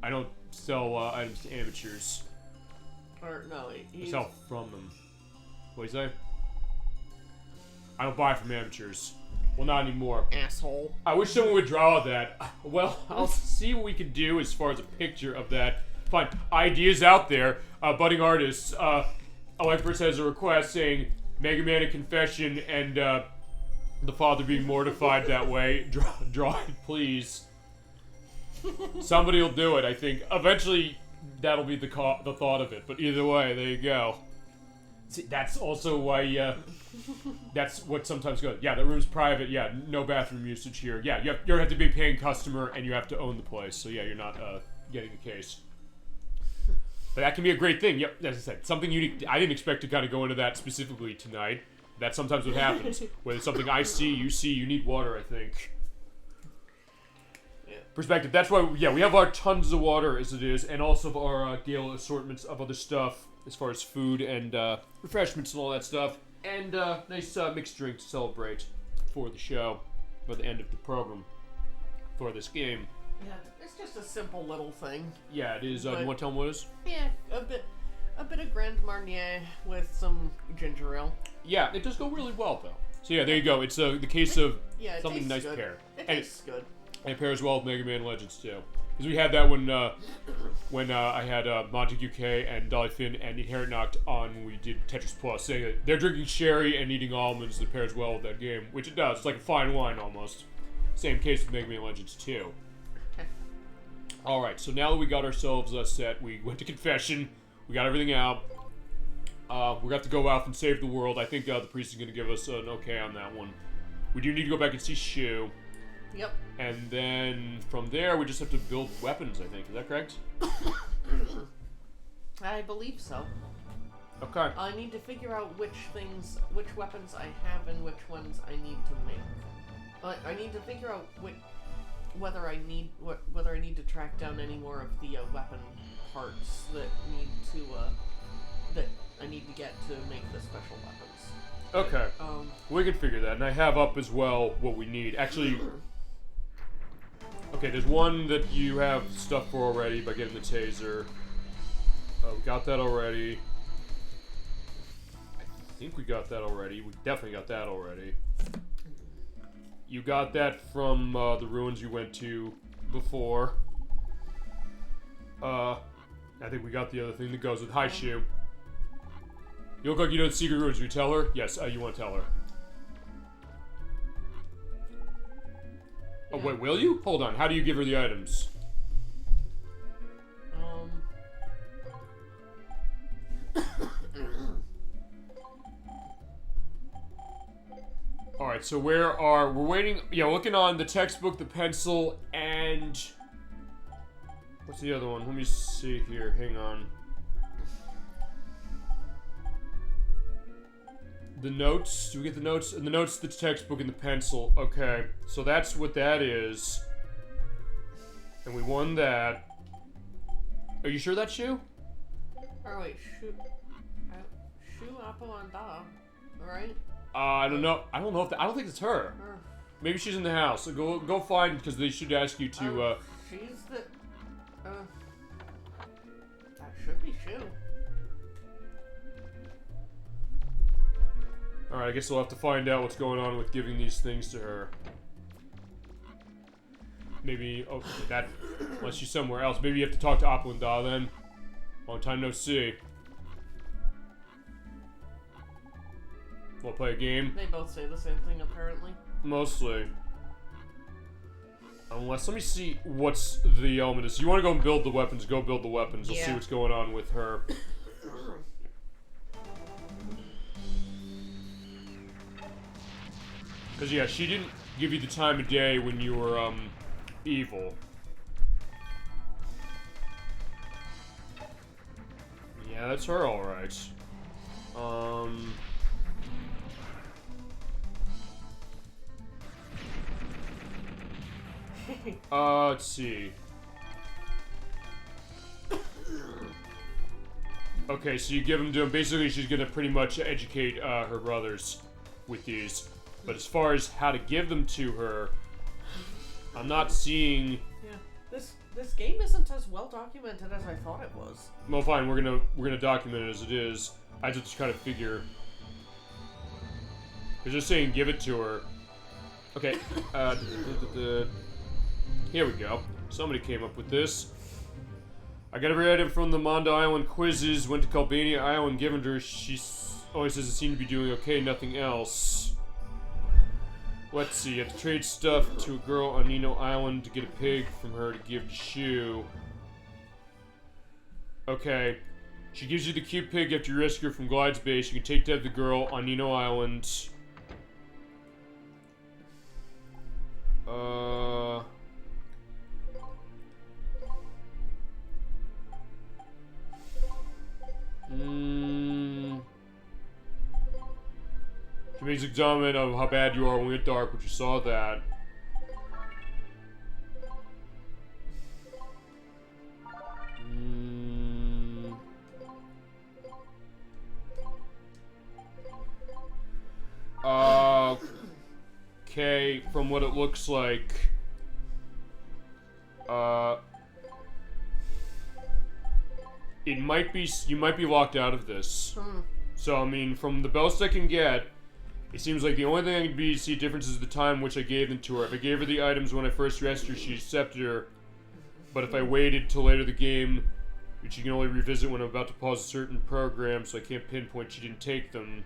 don't sell items to amateurs.
Or, no,
I sell from them. What'd you say? I don't buy from amateurs. Well, not anymore.
Asshole.
I wish someone would draw that. Well, I'll see what we can do as far as a picture of that. Fine. Ideas out there. Budding artists. Electverse has a request saying Mega Man in confession and the father being mortified that way. Draw it, please. Somebody will do it, I think. Eventually, that'll be the thought of it. But either way, there you go. See, that's also why, that's what sometimes goes. Yeah, the room's private. Yeah, no bathroom usage here. Yeah, you have to be a paying customer, and you have to own the place. So yeah, you're not getting the case. But that can be a great thing. Yep, as I said, something unique. I didn't expect to kind of go into that specifically tonight. That's sometimes what happens. Whether it's something I see, you need water, I think.
Yeah.
Perspective. That's why, yeah, we have our tons of water as it is, and also our Gale assortments of other stuff as far as food and refreshments and all that stuff. And nice mixed drink to celebrate for the show, by the end of the program for this game.
Yeah, it's just a simple little thing.
Yeah, it is. Do you want to tell them what it is?
Yeah, a bit of Grand Marnier with some ginger ale.
Yeah, it does go really well, though. So yeah, there you go. It's the case of something nice
good.
pair.
It tastes good.
And it pairs well with Mega Man Legends, too. Because we had that when I had Montague K and Dolly Finn and Inherent Noct on when we did Tetris Plus, saying that they're drinking sherry and eating almonds that pairs well with that game, which it does. It's like a fine wine, almost. Same case with Mega Man Legends, too. Alright, so now that we got ourselves set, we went to confession, we got everything out. We're going to have to go out and save the world. I think the priest is going to give us an okay on that one. We do need to go back and see Shu.
Yep.
And then from there, we just have to build weapons, I think. Is that correct?
I believe so.
Okay.
I need to figure out which weapons I have and which ones I need to make. I need to figure out whether I need to track down any more of the weapon parts that I need to get to make the special weapons.
Okay. We can figure that, and I have up as well what we need. Actually, okay, there's one that you have stuff for already by getting the taser. We got that already. I think we got that already. We definitely got that already. You got that from the ruins you went to before. I think we got the other thing that goes with Haishu. You look like you know the secret ruins. You tell her? Yes, you want to tell her. Oh, wait, will you? Hold on. How do you give her the items? Alright, so we're waiting, yeah, looking on the textbook, the pencil, and what's the other one? Let me see here, hang on. The notes, do we get the notes? And the notes, the textbook, and the pencil. Okay, so that's what that is. And we won that. Are you sure that's Shu?
Oh wait, Shu Apple and Da, right?
I don't know. I don't know if I don't think it's her. Maybe she's in the house. So go find, because they should ask you to.
She's the. That should be Shu.
All right, I guess we'll have to find out what's going on with giving these things to her. Maybe that unless she's somewhere else. Maybe you have to talk to Apple and Da then. Long time no see. We'll play a game.
They both say the same thing, apparently.
Mostly. Unless, let me see what's the element is. You want to go and build the weapons, go build the weapons. We'll see what's going on with her. Because, yeah, she didn't give you the time of day when you were, evil. Yeah, that's her, alright. Let's see. Okay, so you give them to him. Basically, she's gonna pretty much educate her brothers with these. But as far as how to give them to her, I'm not seeing.
Yeah, this game isn't as well documented as I thought it was.
Well, fine. We're gonna document it as it is. I just kind of figure. They're just saying give it to her. Okay. Here we go. Somebody came up with this. I got every item from the Mondo Island quizzes. Went to Calbania Island, given to her. She always says it seemed to be doing okay, nothing else. Let's see. You have to trade stuff to a girl on Nino Island to get a pig from her to give to Shu. Okay. She gives you the cute pig after you rescue her from Glide's base. You can take that to the girl on Nino Island. makes examine of how bad you are when we get dark, but you saw that. Okay, from what it looks like, it might be, you might be locked out of this. So, I mean, from the best I can get, it seems like the only thing I can see difference is the time which I gave them to her. If I gave her the items when I first rescued her, she accepted her. But if I waited till later in the game, which you can only revisit when I'm about to pause a certain program, so I can't pinpoint she didn't take them.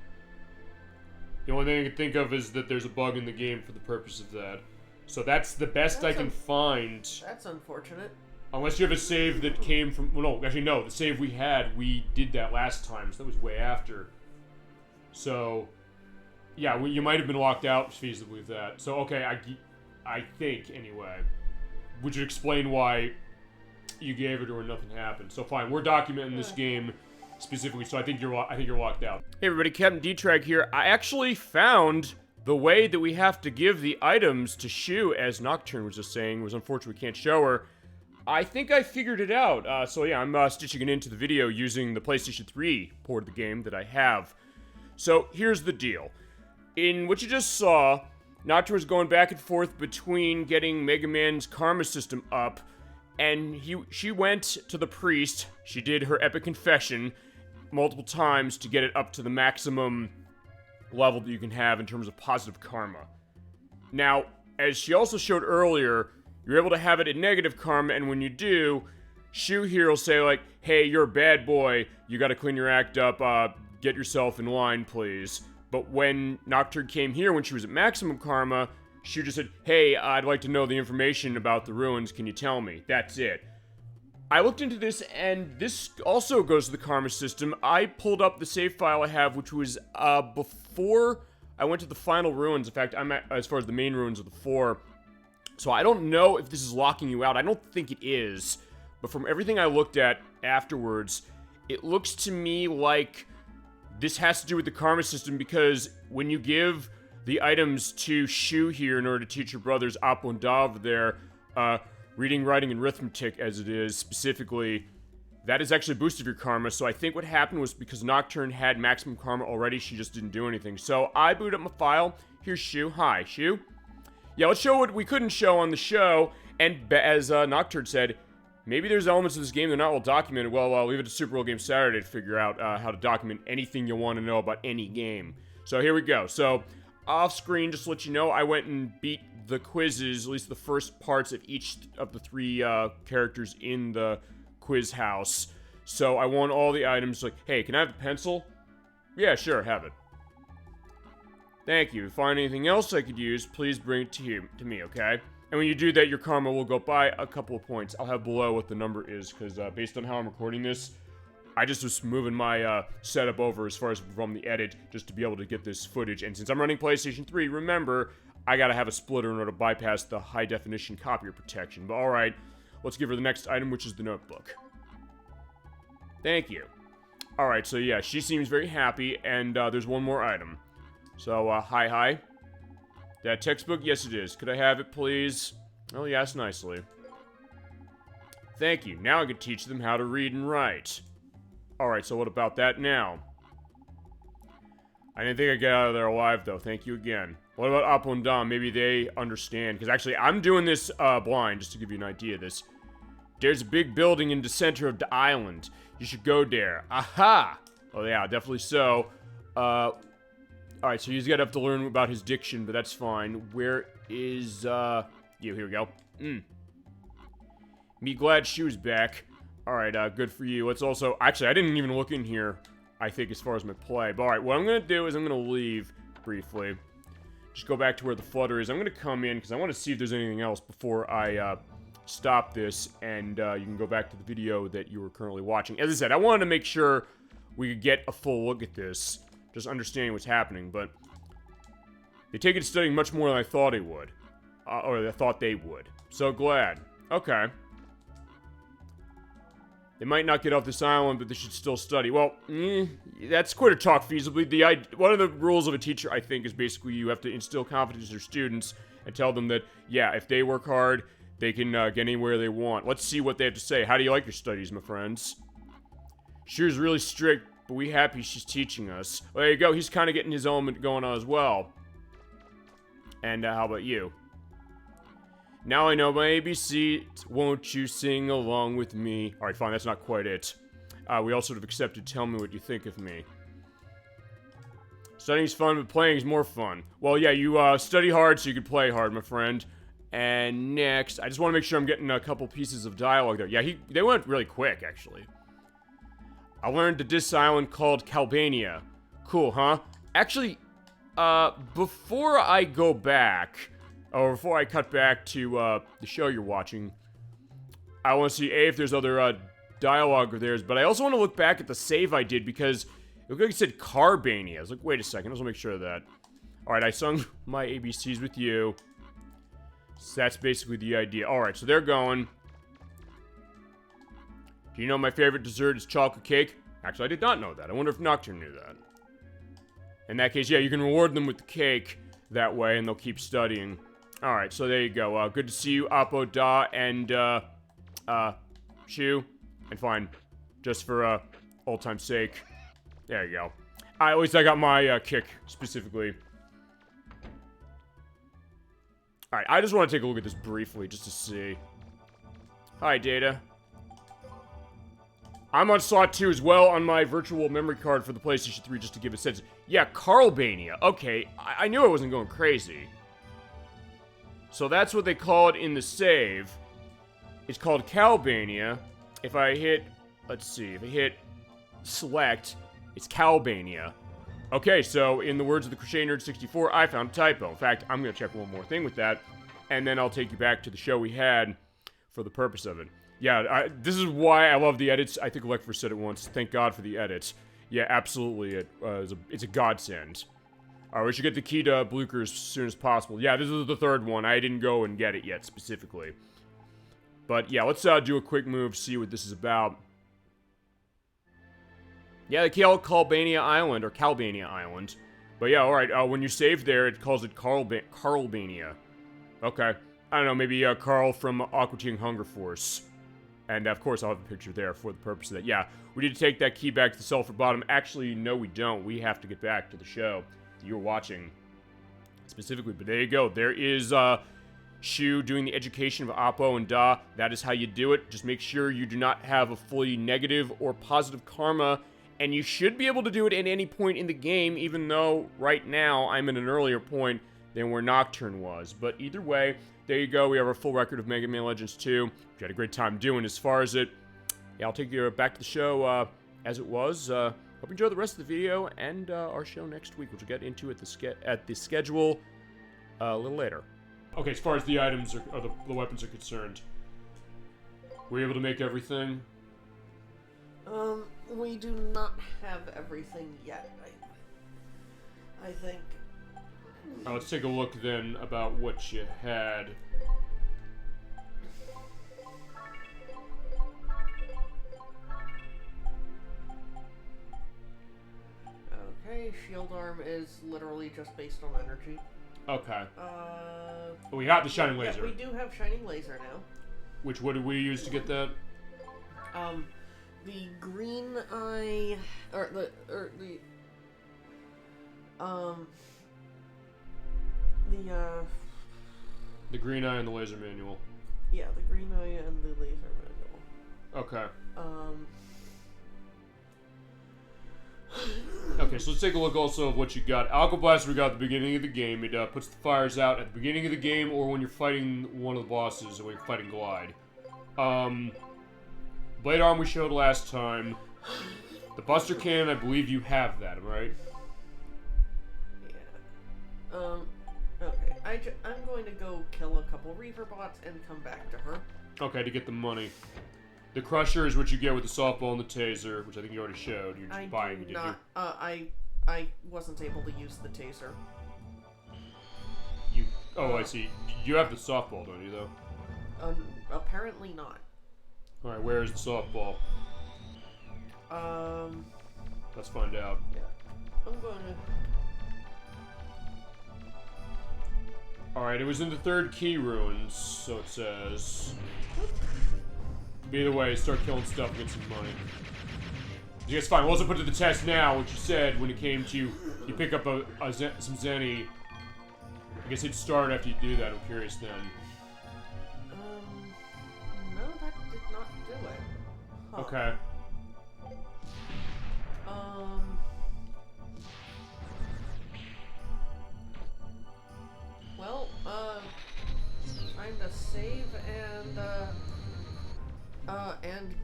The only thing I can think of is that there's a bug in the game for the purpose of that. So that's the best I can find.
That's unfortunate.
Unless you have a save that came from... Well, no, actually, no. The save we had, we did that last time, so that was way after. So, yeah, you might have been locked out feasibly with that. So, okay, I think, anyway. Which would explain why you gave it or nothing happened. So, fine, we're documenting this game specifically, so I think you're locked out. Hey everybody, Captain D-Trag here. I actually found the way that we have to give the items to Shu, as Nocturne was just saying. It was unfortunate we can't show her. I think I figured it out. So yeah, I'm stitching it into the video using the PlayStation 3 port of the game that I have. So here's the deal. In what you just saw, Nocturne was going back and forth between getting Mega Man's karma system up, and she went to the priest. She did her epic confession multiple times to get it up to the maximum level that you can have in terms of positive karma. Now, as she also showed earlier, you're able to have it at negative karma, and when you do, Shu here will say like, hey, you're a bad boy, you gotta clean your act up, get yourself in line, please. But when Nocturne came here when she was at maximum karma, Shu just said, hey, I'd like to know the information about the ruins, can you tell me? That's it. I looked into this, and this also goes to the karma system. I pulled up the save file I have, which was before I went to the final ruins. In fact, I'm at, as far as the main ruins of the 4. So I don't know if this is locking you out. I don't think it is. But from everything I looked at afterwards, it looks to me like this has to do with the karma system, because when you give the items to Shu here in order to teach your brothers Apo and Dav there, reading, writing, and arithmetic as it is specifically, that is actually boosted your karma. So I think what happened was because Nocturne had maximum karma already, she just didn't do anything. So I booted up my file. Here's Shu. Hi, Shu. Yeah, let's show what we couldn't show on the show. And as Nocturne said, maybe there's elements of this game that are not well documented. Well, I'll leave it to Super Bowl Game Saturday to figure out how to document anything you want to know about any game. So here we go. So off screen, just to let you know, I went and beat the quizzes, at least the first parts of each of the 3 characters in the quiz house. So I won all the items. Like, hey, can I have the pencil? Yeah, sure, have it. Thank you. If you find anything else I could use, please bring it to me, okay? And when you do that, your karma will go by a couple of points. I'll have below what the number is, because based on how I'm recording this, I just was moving my setup over as far as from the edit, just to be able to get this footage. And since I'm running PlayStation 3, remember, I gotta have a splitter in order to bypass the high-definition copyright protection. But alright, let's give her the next item, which is the notebook. Thank you. Alright, so yeah, she seems very happy, and there's one more item. So, hi. That textbook? Yes, it is. Could I have it, please? Oh, yes, nicely. Thank you. Now I can teach them how to read and write. Alright, so what about that now? I didn't think I'd get out of there alive, though. Thank you again. What about Apo and Dom? Maybe they understand. Because actually, I'm doing this blind, just to give you an idea of this. There's a big building in the center of the island. You should go there. Aha! Oh, yeah, definitely so. Alright, so he's gonna have to learn about his diction, but that's fine. Where is, you? Here we go. Me glad Shu's back. Alright, good for you. Let's also... Actually, I didn't even look in here, I think, as far as my play. But alright, what I'm gonna do is I'm gonna leave briefly. Just go back to where the flutter is. I'm gonna come in, because I want to see if there's anything else before I, stop this, and, you can go back to the video that you were currently watching. As I said, I wanted to make sure we could get a full look at this, just understanding what's happening, but they take it to studying much more than I thought they would. Or I thought they would. So glad. Okay. They might not get off this island, but they should still study. Well, that's quite a talk feasibly. One of the rules of a teacher, I think, is basically you have to instill confidence in your students and tell them that, yeah, if they work hard, they can get anywhere they want. Let's see what they have to say. How do you like your studies, my friends? She was really strict, but we happy she's teaching us. Well, there you go. He's kind of getting his element going on as well. And how about you? Now I know my ABC, won't you sing along with me? Alright, fine, that's not quite it. We all sort of accepted tell me what you think of me. Studying's fun, but playing is more fun. Well, yeah, you study hard so you can play hard, my friend. And next, I just want to make sure I'm getting a couple pieces of dialogue there. Yeah, they went really quick, actually. I learned that this island called Calbania. Cool, huh? Actually, before I go back... or before I cut back to the show you're watching, I want to see if there's other dialogue of theirs, but I also want to look back at the save I did because it looked like it said Carbania. I was like, wait a second, I just want to make sure of that. Alright, I sung my ABCs with you. So that's basically the idea. Alright, so they're going. Do you know my favorite dessert is chocolate cake? Actually, I did not know that. I wonder if Nocturne knew that. In that case, yeah, you can reward them with the cake that way, and they'll keep studying. Alright, so there you go. Good to see you, Oppo, Da, and, Shu. And fine. Just for, old time's sake. There you go. At least I got my, kick, specifically. Alright, I just want to take a look at this briefly, just to see. Hi, Data. I'm on slot 2 as well on my virtual memory card for the PlayStation 3, just to give a sense. Yeah, Carlbania. Okay, I knew I wasn't going crazy. So that's what they call it in the save. It's called Calbania. If I hit, let's see, if I hit select, it's Calbania. Okay, so in the words of the Crochet Nerd 64, I found a typo. In fact, I'm going to check one more thing with that, and then I'll take you back to the show we had for the purpose of it. Yeah, this is why I love the edits. I think Electro said it once. Thank God for the edits. Yeah, absolutely. It's a godsend. Alright, we should get the key to Blucher as soon as possible. Yeah, this is the third one. I didn't go and get it yet, specifically. But yeah, let's do a quick move, see what this is about. Yeah, they call it Calbania Island, or Calbania Island. But yeah, alright, when you save there, it calls it Carlbania. Okay. I don't know, maybe Carl from Aqua Teen Hunger Force. And of course, I'll have a picture there for the purpose of that. Yeah, we need to take that key back to the Sulphur Bottom. Actually, no, we don't. We have to get back to the show that you're watching specifically. But there you go. There is Shu doing the education of Oppo and Da. That is how you do it. Just make sure you do not have a fully negative or positive karma. And you should be able to do it at any point in the game, even though right now I'm at an earlier point than where Nocturne was. But either way, there you go. We have our full record of Mega Man Legends 2. We had a great time doing. As far as it, yeah, I'll take you back to the show as it was. Hope you enjoy the rest of the video and our show next week, which we'll get into at the schedule a little later. Okay, as far as the items or the weapons are concerned, were you able to make everything?
We do not have everything yet. I think.
Let's take a look then about what you had.
Okay, shield arm is literally just based on energy.
Okay. We have the shining laser.
Yeah, we do have shining laser now.
Which, what did we use to get that?
The green eye,
the green eye and the laser manual.
Yeah, the green eye and the laser manual.
Okay. Okay, so let's take a look also of what you got. Alka Blast we got at the beginning of the game. It puts the fires out at the beginning of the game or when you're fighting one of the bosses or when you're fighting Glide. Blade Arm we showed last time. The Buster Cannon, I believe you have that, right?
Yeah. Okay. I'm going to go kill a couple Reaver bots and come back to her.
Okay, to get the money. The Crusher is what you get with the softball and the taser, which I think you already showed. You're just buying it, did you?
I wasn't able to use the taser.
Oh, I see. You have the softball, don't you, though?
Apparently not.
Alright, where is the softball? Let's find out.
Yeah. I'm going to...
Alright, it was in the third key ruins, so it says. Either way, start killing stuff and get some money. I guess fine, we'll also put to the test now what you said when it came to you pick up some Zenny. I guess it'd start after you do that, I'm curious then.
No, that did not do it. Huh.
Okay.
Well, trying to save and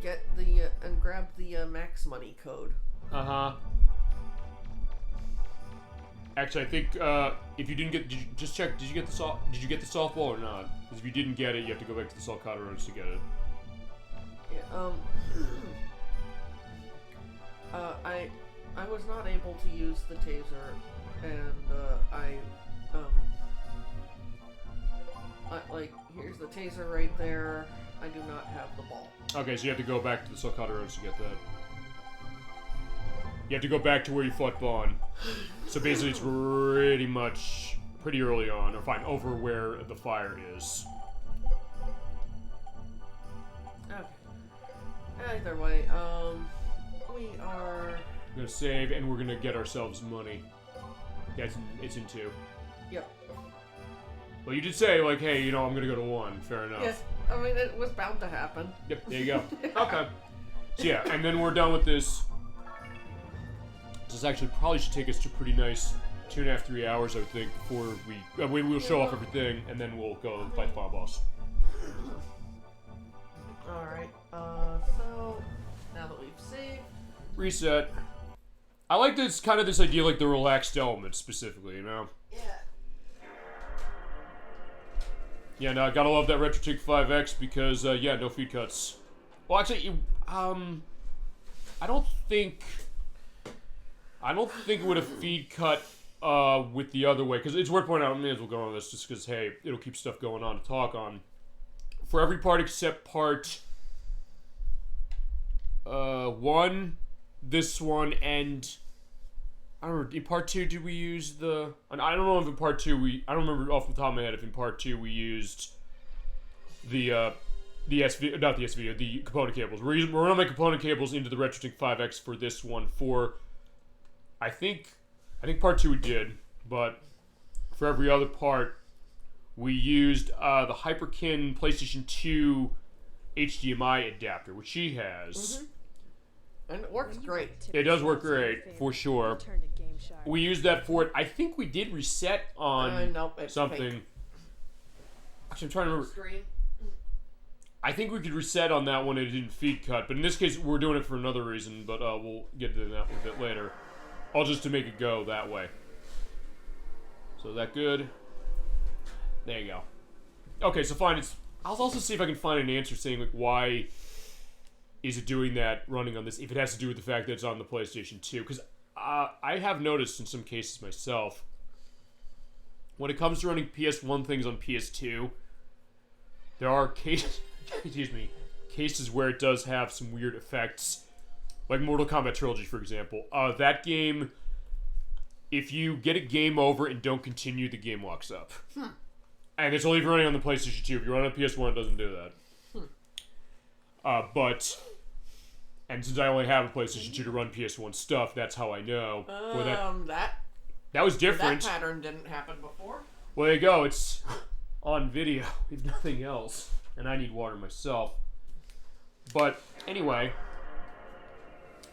get the, and grab the, max money code.
Uh-huh. Actually, I think, if you didn't get, just check, did you get the softball or not? Because if you didn't get it, you have to go back to the Sulcata Roads to get it.
Yeah, I was not able to use the taser, and, like, here's the taser right there. I do not have the ball.
Okay, so you have to go back to the Sulcata Roads to get that. You have to go back to where you fought Vaughn. So basically it's pretty early on, or fine, over where the fire is.
Okay. Either way, we are...
We're gonna save, and we're gonna get ourselves money. Yeah, it's in 2.
Yep.
Well, you did say, like, hey, you know, I'm gonna go to 1. Fair enough.
Yes, I mean, it was bound to happen.
Yep, there you go. Okay. So yeah, and then we're done with this. This actually probably should take us to pretty nice 2.5, 3 hours, I would think, before we'll show off everything, and then we'll go fight the final boss.
Alright, so, now that we've saved...
Reset. I like this idea, like the relaxed element specifically, you know?
Yeah.
Yeah, no, I gotta love that RetroTink 5X because, yeah, no feed cuts. Well, actually, I don't think it would have feed cut, with the other way, because it's worth pointing out, I may as well go on this, just because, hey, it'll keep stuff going on to talk on. For every part except part, 1, this one, and, I don't know, in part 2 did we use the, I don't know if in part 2 I don't remember off the top of my head if in part 2 we used the component cables. We're running my component cables into the RetroTink 5X for this one for, I think part 2 we did, but for every other part, we used the Hyperkin PlayStation 2 HDMI adapter, which she has.
Mm-hmm. And it works great.
It does work great, for sure. We used that for it. I think we did reset on
nope, it's
something.
fake.
Actually, I'm trying to remember.
Screen.
I think we could reset on that one and it didn't feed cut, but in this case, we're doing it for another reason, but we'll get to that a bit later. All just to make it go that way. So is that good? There you go. Okay, so fine. I'll also see if I can find an answer saying, like, why is it doing that running on this, if it has to do with the fact that it's on the PlayStation 2. Because I have noticed in some cases myself, when it comes to running PS1 things on PS2, there are cases, cases where it does have some weird effects. Like Mortal Kombat Trilogy, for example. That game, if you get a game over and don't continue, the game locks up. And it's only if you're running on the PlayStation 2. If you run on PS1, it doesn't do that. And since I only have a PlayStation 2 to run PS1 stuff, that's how I know. That was different.
That pattern didn't happen before.
Well, there you go. It's on video, if nothing else. And I need water myself. But, anyway.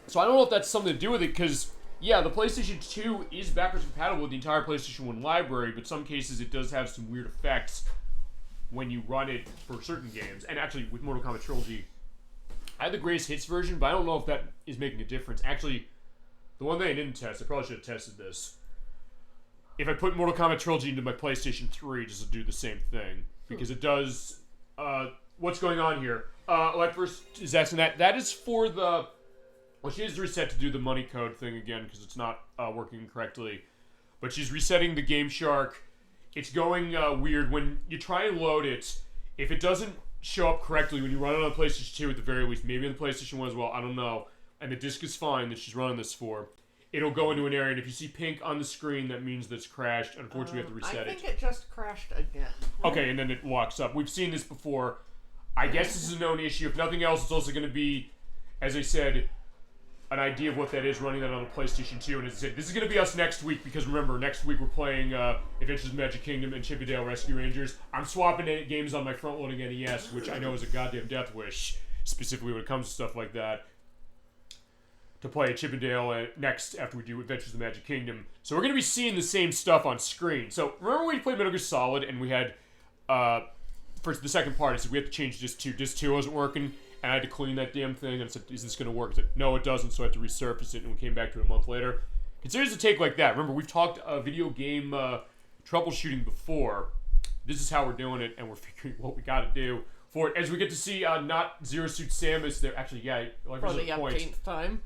So I don't know if that's something to do with it, because, yeah, the PlayStation 2 is backwards compatible with the entire PlayStation 1 library, but some cases it does have some weird effects when you run it for certain games. And actually, with Mortal Kombat Trilogy, I had the greatest hits version, but I don't know if that is making a difference. Actually, the one thing I didn't test, I probably should have tested this. If I put Mortal Kombat Trilogy into my PlayStation 3, just to do the same thing. Because it does, what's going on here? Like first is asking that is for the, well, she has reset to do the money code thing again, because it's not working correctly. But she's resetting the Game Shark. It's going weird. When you try and load it, if it doesn't show up correctly when you run it on the PlayStation 2 at the very least, maybe on the PlayStation 1 as well, I don't know, and the disc is fine that she's running this for, it'll go into an area, and if you see pink on the screen, that means that it's crashed. Unfortunately, we have to reset it.
I think it just crashed again.
Okay, and then it locks up. We've seen this before. I guess this is a known issue. If nothing else, it's also going to be, as I said, an idea of what that is, running that on a PlayStation 2. And as I said, this is going to be us next week, because remember, next week we're playing Adventures of Magic Kingdom and Chip 'n Dale Rescue Rangers. I'm swapping games on my front-loading NES, which I know is a goddamn death wish, specifically when it comes to stuff like that, to play Chip 'n Dale next after we do Adventures of the Magic Kingdom. So we're going to be seeing the same stuff on screen. So remember when we played Metal Gear Solid and we had, for the second part, I said we have to change Disc 2. Disc 2 wasn't working, and I had to clean that damn thing, and I said, is this going to work? I said, no, it doesn't, so I had to resurface it, and we came back to it a month later. Consider a take like that. Remember, we've talked video game troubleshooting before. This is how we're doing it, and we're figuring what we got to do for it. As we get to see not Zero Suit Samus, there actually, yeah, like
for the 18th time.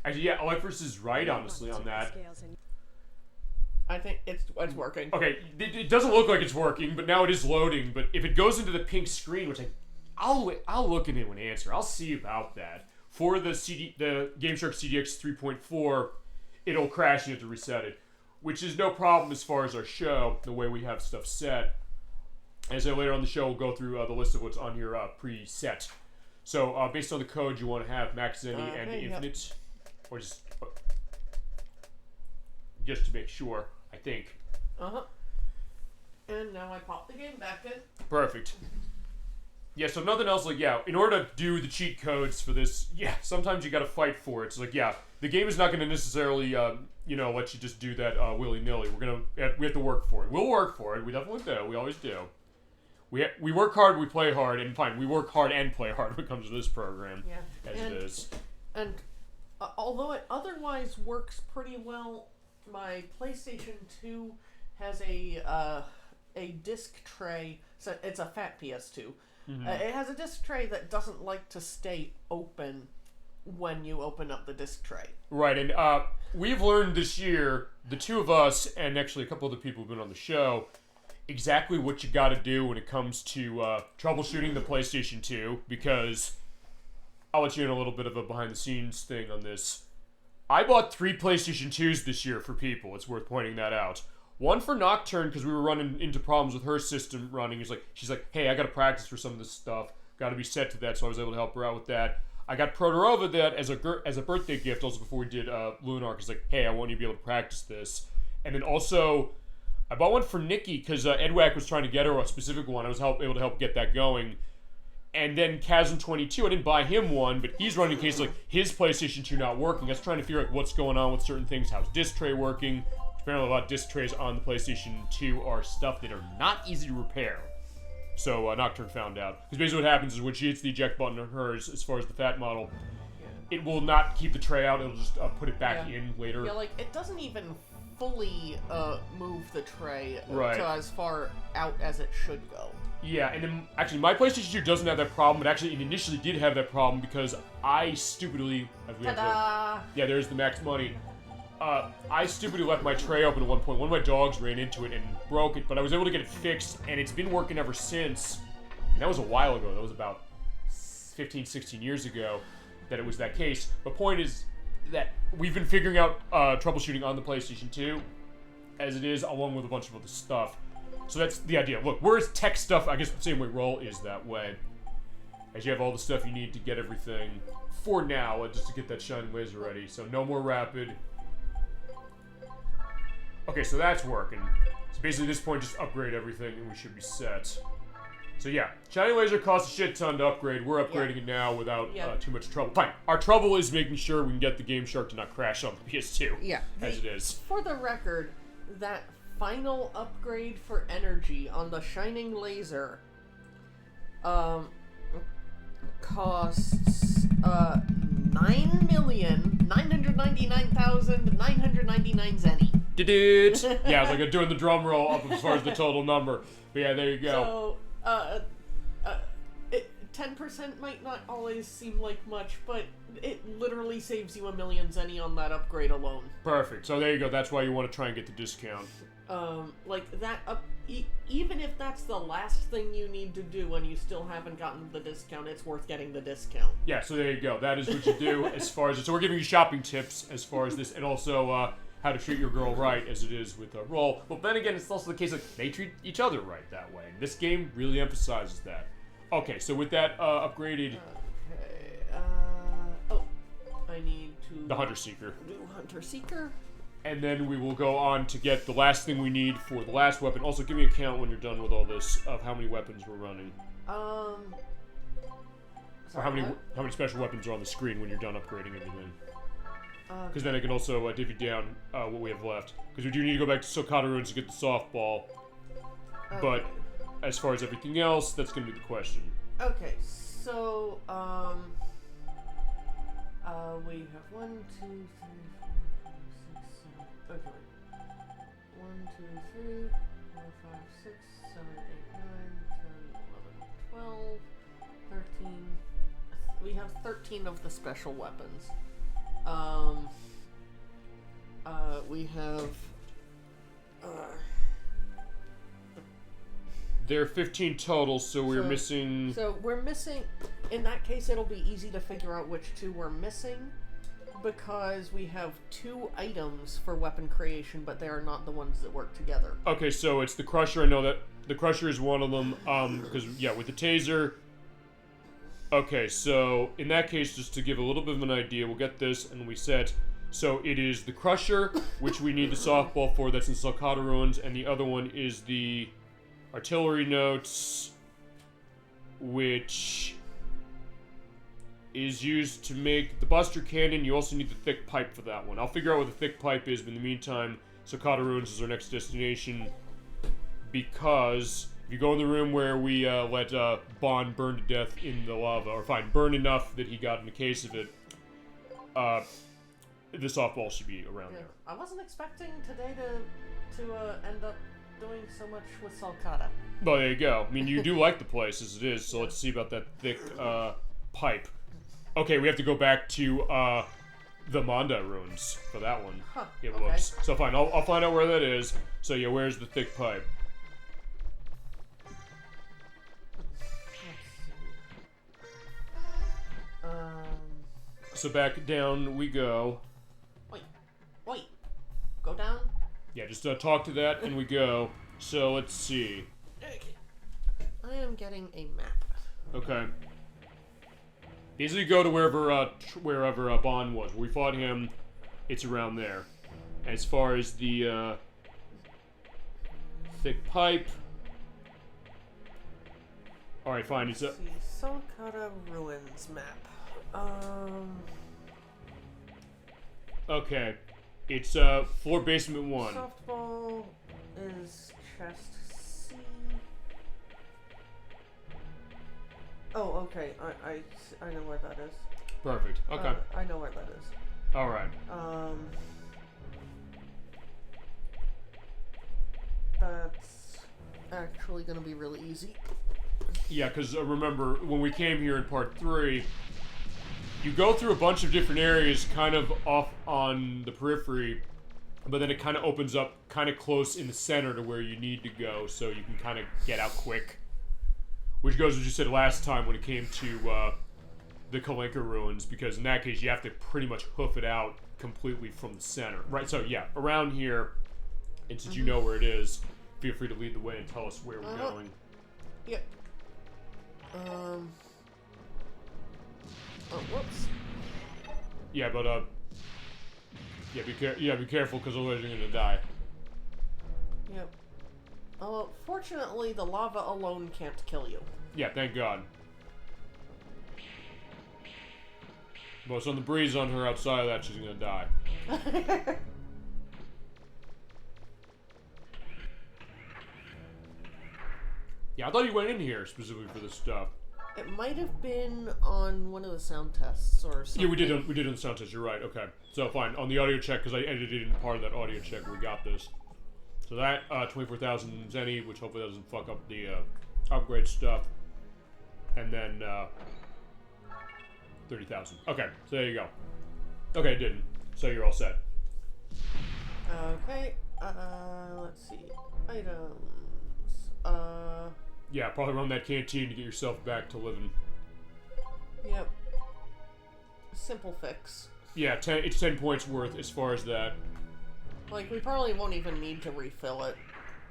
Actually, yeah, Electrus is right, honestly, on that.
I think it's working.
Okay, it doesn't look like it's working, but now it is loading. But if it goes into the pink screen, which I'll look at it and answer. I'll see about that. For the GameShark CDX 3.4, it'll crash and you have to reset it, which is no problem as far as our show, the way we have stuff set. As I later on the show, we'll go through the list of what's on your preset. So, based on the code, you want to have Max Zenny and Infinite, or just to make sure, I think.
And now I pop the game back in.
Perfect. Yeah, so nothing else, like, yeah, in order to do the cheat codes for this, yeah, sometimes you gotta fight for it. It's like, yeah, the game is not gonna necessarily, let you just do that willy-nilly. We have to work for it. We'll work for it. We definitely do. We always do. We work hard, we play hard, and fine, we work hard and play hard when it comes to this program, as it is. And
although it otherwise works pretty well, my PlayStation 2 has a disc tray, so it's a fat PS2. It has a disc tray that doesn't like to stay open when you open up the disc tray.
Right, and we've learned this year, the two of us, and actually a couple other people who've been on the show, exactly what you gotta do when it comes to troubleshooting the PlayStation 2, because I'll let you in a little bit of a behind-the-scenes thing on this. I bought 3 PlayStation 2s this year for people. It's worth pointing that out. One for Nocturne, because we were running into problems with her system running. She's like, hey, I got to practice for some of this stuff. Got to be set to that, so I was able to help her out with that. I got Protorova that as a birthday gift, also before we did Lunar. He's like, hey, I want you to be able to practice this. And then also, I bought one for Nikki, because Edwack was trying to get her a specific one. I was able to help get that going. And then Chasm22, I didn't buy him one, but he's running in case like his PlayStation 2 not working. I was trying to figure out what's going on with certain things. How's disc tray working? Apparently a lot of disc trays on the PlayStation 2 are stuff that are not easy to repair. So Nocturne found out. Because basically what happens is when she hits the eject button on hers, as far as the fat model, it will not keep the tray out. It'll just put it back in later.
Yeah, like it doesn't even fully move the tray
to
as far out as it should go.
Yeah, and then actually my PlayStation 2 doesn't have that problem, but actually it initially did have that problem because I stupidly...
Ta-da!
Yeah, there's the max money. I stupidly left my tray open at one point. One of my dogs ran into it and broke it, but I was able to get it fixed, and it's been working ever since. And that was a while ago. That was about 15, 16 years ago that it was that case. The point is that we've been figuring out troubleshooting on the PlayStation 2 as it is, along with a bunch of other stuff. So that's the idea. Look, whereas tech stuff, I guess the same way Roll is that way. As you have all the stuff you need to get everything, for now, just to get that Shining Laser ready. So no more Rapid. Okay, so that's working. So basically at this point, just upgrade everything and we should be set. So yeah, Shining Laser costs a shit ton to upgrade. We're upgrading it now without too much trouble. Fine. Our trouble is making sure we can get the GameShark to not crash on the PS2.
Yeah.
As it is.
For the record, that final upgrade for energy on the Shining Laser costs 9,999,999 zenny.
Yeah, it's like doing the drum roll up as far as the total number. But yeah, there you go.
So, 10% might not always seem like much, but it literally saves you 1,000,000 zenny on that upgrade alone.
Perfect. So there you go. That's why you want to try and get the discount.
Like that even if that's the last thing you need to do and you still haven't gotten the discount, it's worth getting the discount.
Yeah, so there you go. That is what you do as far as... So we're giving you shopping tips as far as this, and also how to treat your girl right, as it is with a roll. But then again, it's also the case that they treat each other right that way. This game really emphasizes that. Okay, so with that upgraded...
Okay, I need to...
The Hunter Seeker.
Do Hunter Seeker.
And then we will go on to get the last thing we need for the last weapon. Also, give me a count when you're done with all this of how many weapons we're running. Or how many special weapons are on the screen when you're done upgrading everything. Because then I can also divvy down what we have left. Because we do need to go back to Sokata Ruins to get the softball.
Okay.
But as far as everything else, that's going to be the question.
Okay, so, we have 1, 2, 3, 4, 5, 6, 7. Okay, 1, 2, 3, 4, 5, 6, 7, 8, 9, 10, 11, 12, 13. We have 13 of the special weapons. We have,
There are 15 total, so we're missing...
So we're missing... In that case, it'll be easy to figure out which two we're missing, because we have 2 items for weapon creation, but they are not the ones that work together.
Okay, so it's the Crusher. I know that the Crusher is one of them, because, yeah, with the Taser... Okay, so in that case, just to give a little bit of an idea, we'll get this and we set... So it is the Crusher, which we need the softball for, that's in Sokata Ruins, and the other one is the Artillery Notes, which is used to make the Buster Cannon. You also need the Thick Pipe for that one. I'll figure out what the Thick Pipe is, but in the meantime, Sokata Ruins is our next destination, because if you go in the room where we let Bond burn to death in the lava, or fine, burn enough that he got in a case of it, the softball should be around there.
I wasn't expecting today to end up doing so much with Sokata.
Well, there you go. I mean, you do like the place as it is, so let's see about that thick pipe. Okay, we have to go back to the Manda Ruins for that one.
Huh,
It
okay.
looks. So fine, I'll find out where that is. So yeah, where's the thick pipe? So back down we go.
Wait. Go down?
Yeah, just talk to that and we go. So let's see.
Okay. I am getting a map.
Okay. Basically go to wherever Bond was. Where we fought him, it's around there. As far as the thick pipe. Alright, fine. It's a...
Sokata Ruins map.
Okay. It's floor basement 1.
Softball is chest C. Oh, okay. I know where that is.
Perfect. Okay.
I know where that is.
Alright.
That's actually gonna be really easy.
Yeah, because remember, when we came here in part 3, you go through a bunch of different areas kind of off on the periphery, but then it kind of opens up kind of close in the center to where you need to go, so you can kind of get out quick. Which goes as you said last time when it came to the Kalinka Ruins, because in that case you have to pretty much hoof it out completely from the center. Right, so yeah, around here, and since you know where it is, feel free to lead the way and tell us where we're going.
Yep. Oh, whoops.
Yeah, but be careful, because otherwise you're gonna die.
Yep. Fortunately, the lava alone can't kill you.
Yeah, thank God. Most on the breeze on her outside of that, she's gonna die. Yeah, I thought you went in here specifically for this stuff.
It might have been on one of the sound tests or something.
Yeah, we did on the sound test. You're right. Okay, so fine on the audio check, because I edited in part of that audio check. We got this. So that 24,000 zenny, which hopefully doesn't fuck up the upgrade stuff, and then 30,000. Okay, so there you go. Okay, it didn't. So you're all set.
Okay. Let's see. Items.
Yeah, probably run that canteen to get yourself back to living.
Yep. Simple fix.
Yeah, it's 10 points worth as far as that.
Like, we probably won't even need to refill it.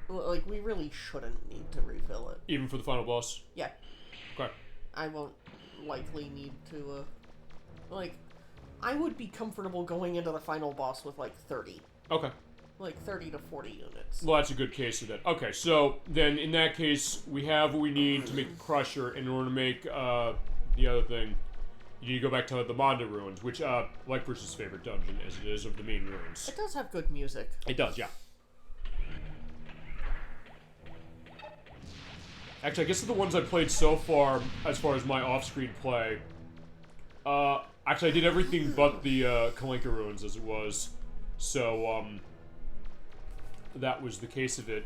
Like, we really shouldn't need to refill it.
Even for the final boss?
Yeah.
Okay.
I won't likely need to, like, I would be comfortable going into the final boss with, like, 30.
Okay.
Like, 30 to 40 units.
Well, that's a good case of that. Okay, so then in that case, we have what we need to make a crusher. In order to make the other thing, you need to go back to the Manda ruins, which like Bruce's favorite dungeon as it is of the main ruins.
It does have good music.
It does, yeah. Actually, I guess the ones I've played so far as my off-screen play. Actually, I did everything but the Kalinka ruins as it was. So, that was the case of it.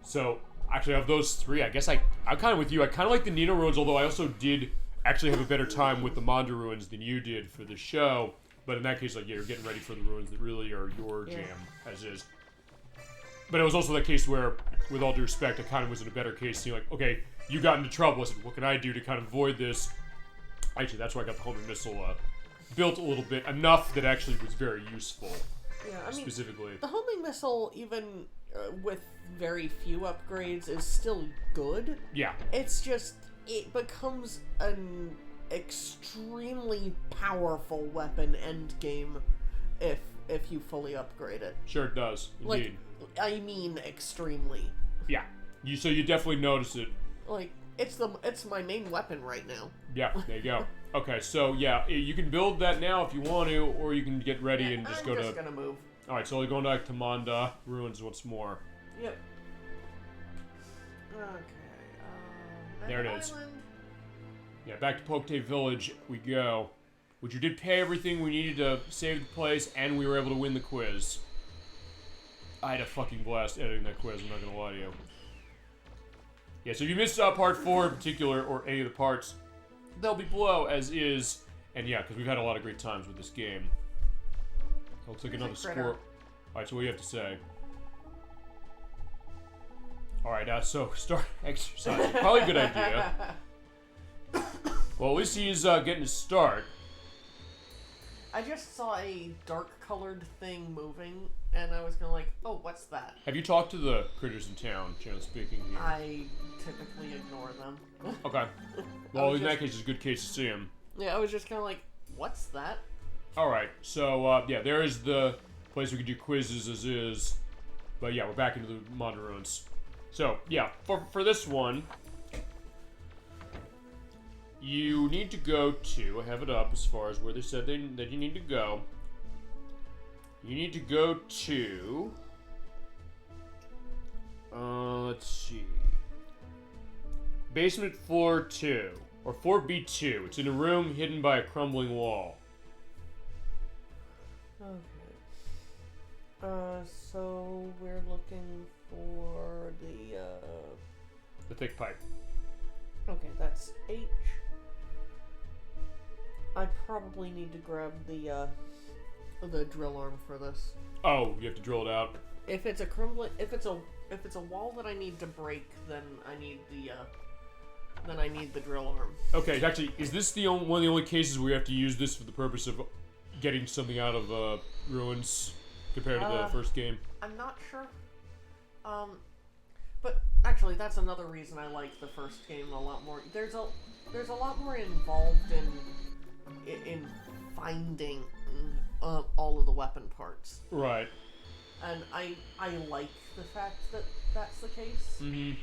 So, actually, of those three, I guess I'm kind of with you. I kind of like the Nino ruins, although I also did actually have a better time with the Manda ruins than you did for the show. But in that case, like, yeah, you're getting ready for the ruins that really are your jam, as is. But it was also the case where, with all due respect, I kind of was in a better case, seeing like, okay, you got into trouble. I said, what can I do to kind of avoid this? Actually, that's why I got the homing missile built a little bit, enough that actually was very useful.
Yeah, I mean,
specifically.
The homing missile, even with very few upgrades, is still good.
Yeah.
It's just, it becomes an extremely powerful weapon end game if you fully upgrade it.
Sure it does, indeed.
Like, I mean extremely.
Yeah. So you definitely notice it.
Like, it's my main weapon right now.
Yeah, there you go. Okay, so yeah, you can build that now if you want to, or you can get ready and just go to...
I'm just gonna move.
Alright, so we're going back to Manda Ruins once more.
Yep. Okay,
there it is.
Island.
Yeah, back to Pokete Village we go. Which you did pay everything we needed to save the place, and we were able to win the quiz. I had a fucking blast editing that quiz, I'm not gonna lie to you. Yeah, so if you missed part 4 in particular, or any of the parts, they'll be below as is. And yeah, because we've had a lot of great times with this game. Looks like another score. Alright, so what do you have to say? Alright, so start exercising. Probably a good idea. Well, at least he's getting his start.
I just saw a dark-colored thing moving, and I was gonna like, oh, what's that?
Have you talked to the critters in town, generally speaking? Here?
I typically ignore them.
Okay. Well, in that case, it's a good case to see him.
Yeah, I was just kind of like, what's that?
Alright, so, yeah, there is the place we can do quizzes as is. But yeah, we're back into the Manda ruins. So, yeah, for this one, you need to go to, I have it up as far as where they said that you need to go. You need to go to, let's see, basement floor 2, or 4B2. It's in a room hidden by a crumbling wall.
Okay. So we're looking for
the thick pipe.
Okay, that's H. I probably need to grab the drill arm for this.
Oh, you have to drill it out.
If it's a wall that I need to break, then I need the drill arm.
Okay, actually, is this one of the only cases where you have to use this for the purpose of getting something out of ruins compared to the first game?
I'm not sure. But actually, that's another reason I like the first game a lot more. There's a lot more involved in finding all of the weapon parts.
Right.
And I like the fact that that's the case.
Mm-hmm.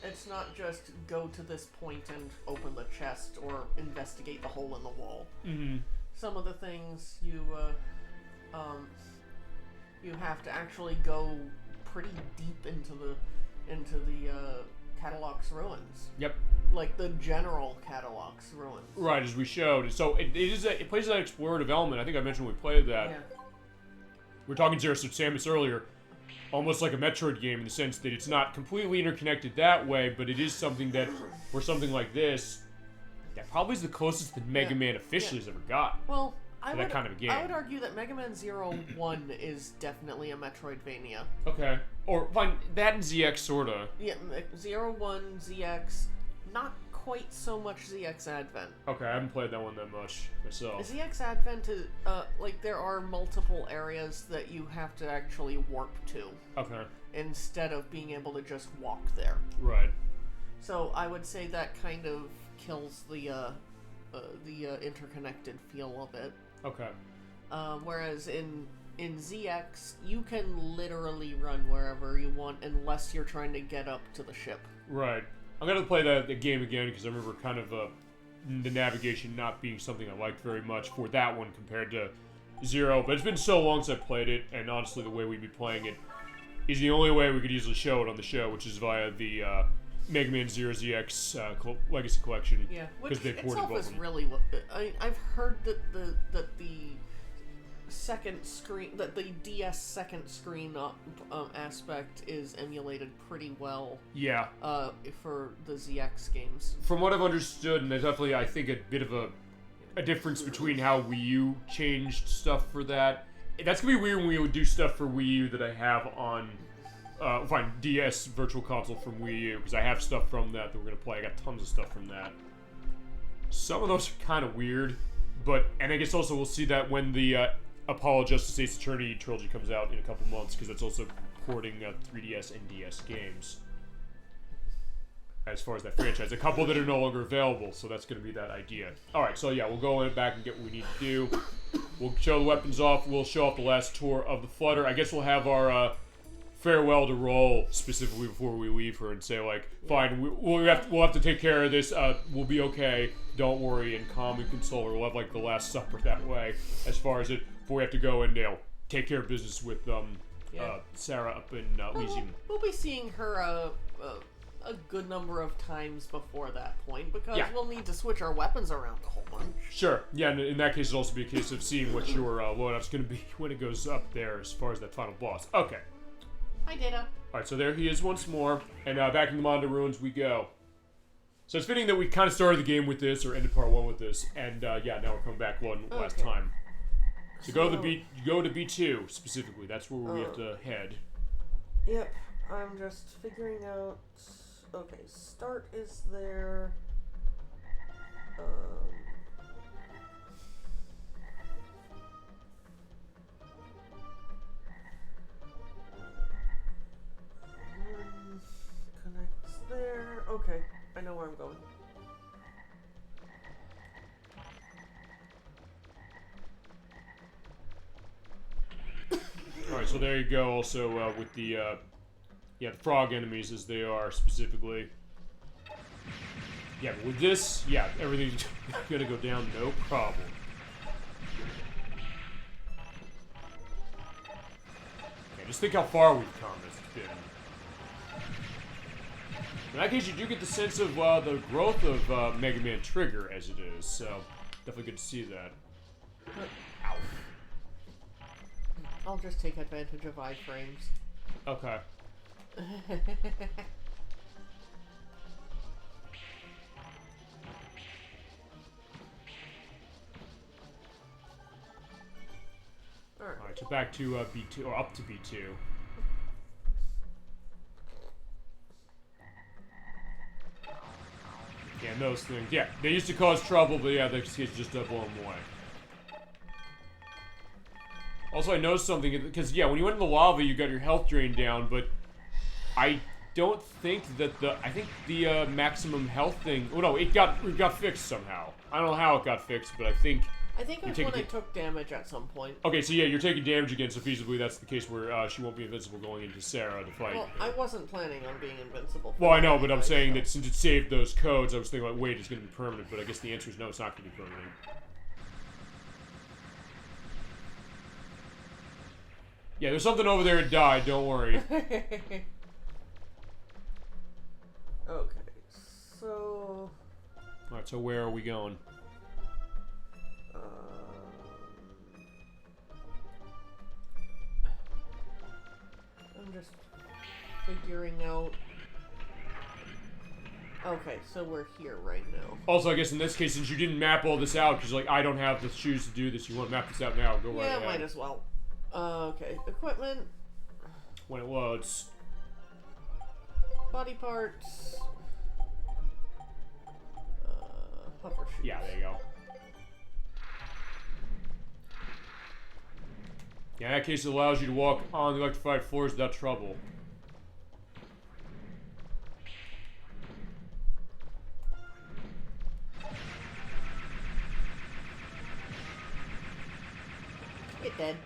It's not just go to this point and open the chest or investigate the hole in the wall.
Mm-hmm.
Some of the things you have to actually go pretty deep into the Catalog's ruins.
Yep.
Like the general Catalog's ruins.
Right, as we showed. So it plays that explorative element. I think I mentioned when we played that.
Yeah.
We were talking to Samus earlier. Almost like a Metroid game in the sense that it's not completely interconnected that way, but it is something that, for something like this, that probably is the closest that Mega Man officially has ever got.
Well, I
that kind of a game.
I would argue that Megaman Zero 1 is definitely a Metroidvania.
Okay. Or, fine, that and ZX, sorta.
Yeah, 01, ZX, not quite so much ZX Advent.
Okay, I haven't played that one that much myself.
ZX Advent is, like, there are multiple areas that you have to actually warp to.
Okay.
Instead of being able to just walk there.
Right.
So I would say that kind of kills the interconnected feel of it.
Okay.
Whereas in ZX, you can literally run wherever you want unless you're trying to get up to the ship.
Right. I'm gonna play the game again because I remember kind of the navigation not being something I liked very much for that one compared to Zero. But it's been so long since I played it, and honestly, the way we'd be playing it is the only way we could easily show it on the show, which is via the Megaman Zero ZX Legacy Collection.
Yeah, which
they ported
itself
both
is
of them.
really. I've heard that the second screen, that the DS second screen aspect is emulated pretty well.
Yeah.
For the ZX games.
From what I've understood, and there's definitely, I think, a bit of a difference between how Wii U changed stuff for that. That's gonna be weird when we would do stuff for Wii U that I have on, fine, DS Virtual Console from Wii U, because I have stuff from that we're gonna play. I got tons of stuff from that. Some of those are kind of weird, and I guess also we'll see that when the Apollo Justice Ace Attorney trilogy comes out in a couple months, because that's also porting 3DS and DS games. As far as that franchise, a couple that are no longer available, so that's going to be that idea. Alright, so yeah, we'll go in back and get what we need to do. We'll show the weapons off, we'll show off the last tour of the Flutter. I guess we'll have our farewell to Roll specifically before we leave her and say, like, fine, we'll have to take care of this, we'll be okay, don't worry, and calm and console her. We'll have, like, the Last Supper that way, as far as it, before we have to go and, take care of business with Sarah up in Elysium.
We'll be seeing her a good number of times before that point, because we'll need to switch our weapons around a whole bunch.
Sure. Yeah, and in that case, it'll also be a case of seeing what your load-up's going to be when it goes up there as far as that final boss. Okay.
Hi, Data.
Alright, so there he is once more, and back in the Mondo Ruins we go. So it's fitting that we kind of started the game with this, or ended part 1 with this, and now we're coming back one last time. So go to B2, specifically. That's where we have to head.
Yep. I'm just figuring out... Okay, start is there. Connects there. Okay, I know where I'm going.
Alright, so there you go, also with the frog enemies as they are specifically. Yeah, but with this, everything's gonna go down, no problem. Okay, just think how far we've come as it's been. In that case, you do get the sense of the growth of Mega Man Trigger as it is, so definitely good to see that. Ow.
I'll just take advantage of iframes.
Okay. Alright, so back to B2, or up to B2. Yeah, and those things. Yeah, they used to cause trouble, but yeah, this kid's just blow them away. Also, I noticed something, because, when you went in the lava, you got your health drained down, but I don't think that I think the maximum health thing, oh no, it got fixed somehow. I don't know how it got fixed, but I think
it was when I took damage at some point.
Okay, so yeah, you're taking damage again, so feasibly that's the case where she won't be invincible going into Sarah to fight.
Well, I wasn't planning on being invincible.
Well, I know, but I'm saying that since it saved those codes, I was thinking, like, wait, it's going to be permanent, but I guess the answer is no, it's not going to be permanent. Yeah, there's something over there that died, don't worry.
Okay, so...
Alright, so where are we going?
I'm just figuring out... Okay, so we're here right now.
Also, I guess in this case, since you didn't map all this out, because you're like, I don't have the shoes to do this, you want to map this out now, go right ahead.
Yeah, might as well. Okay, equipment.
When it loads.
body parts. Hover shoes.
Yeah, there you go. Yeah, in that case, it allows you to walk on the electrified floors without trouble.
Get dead.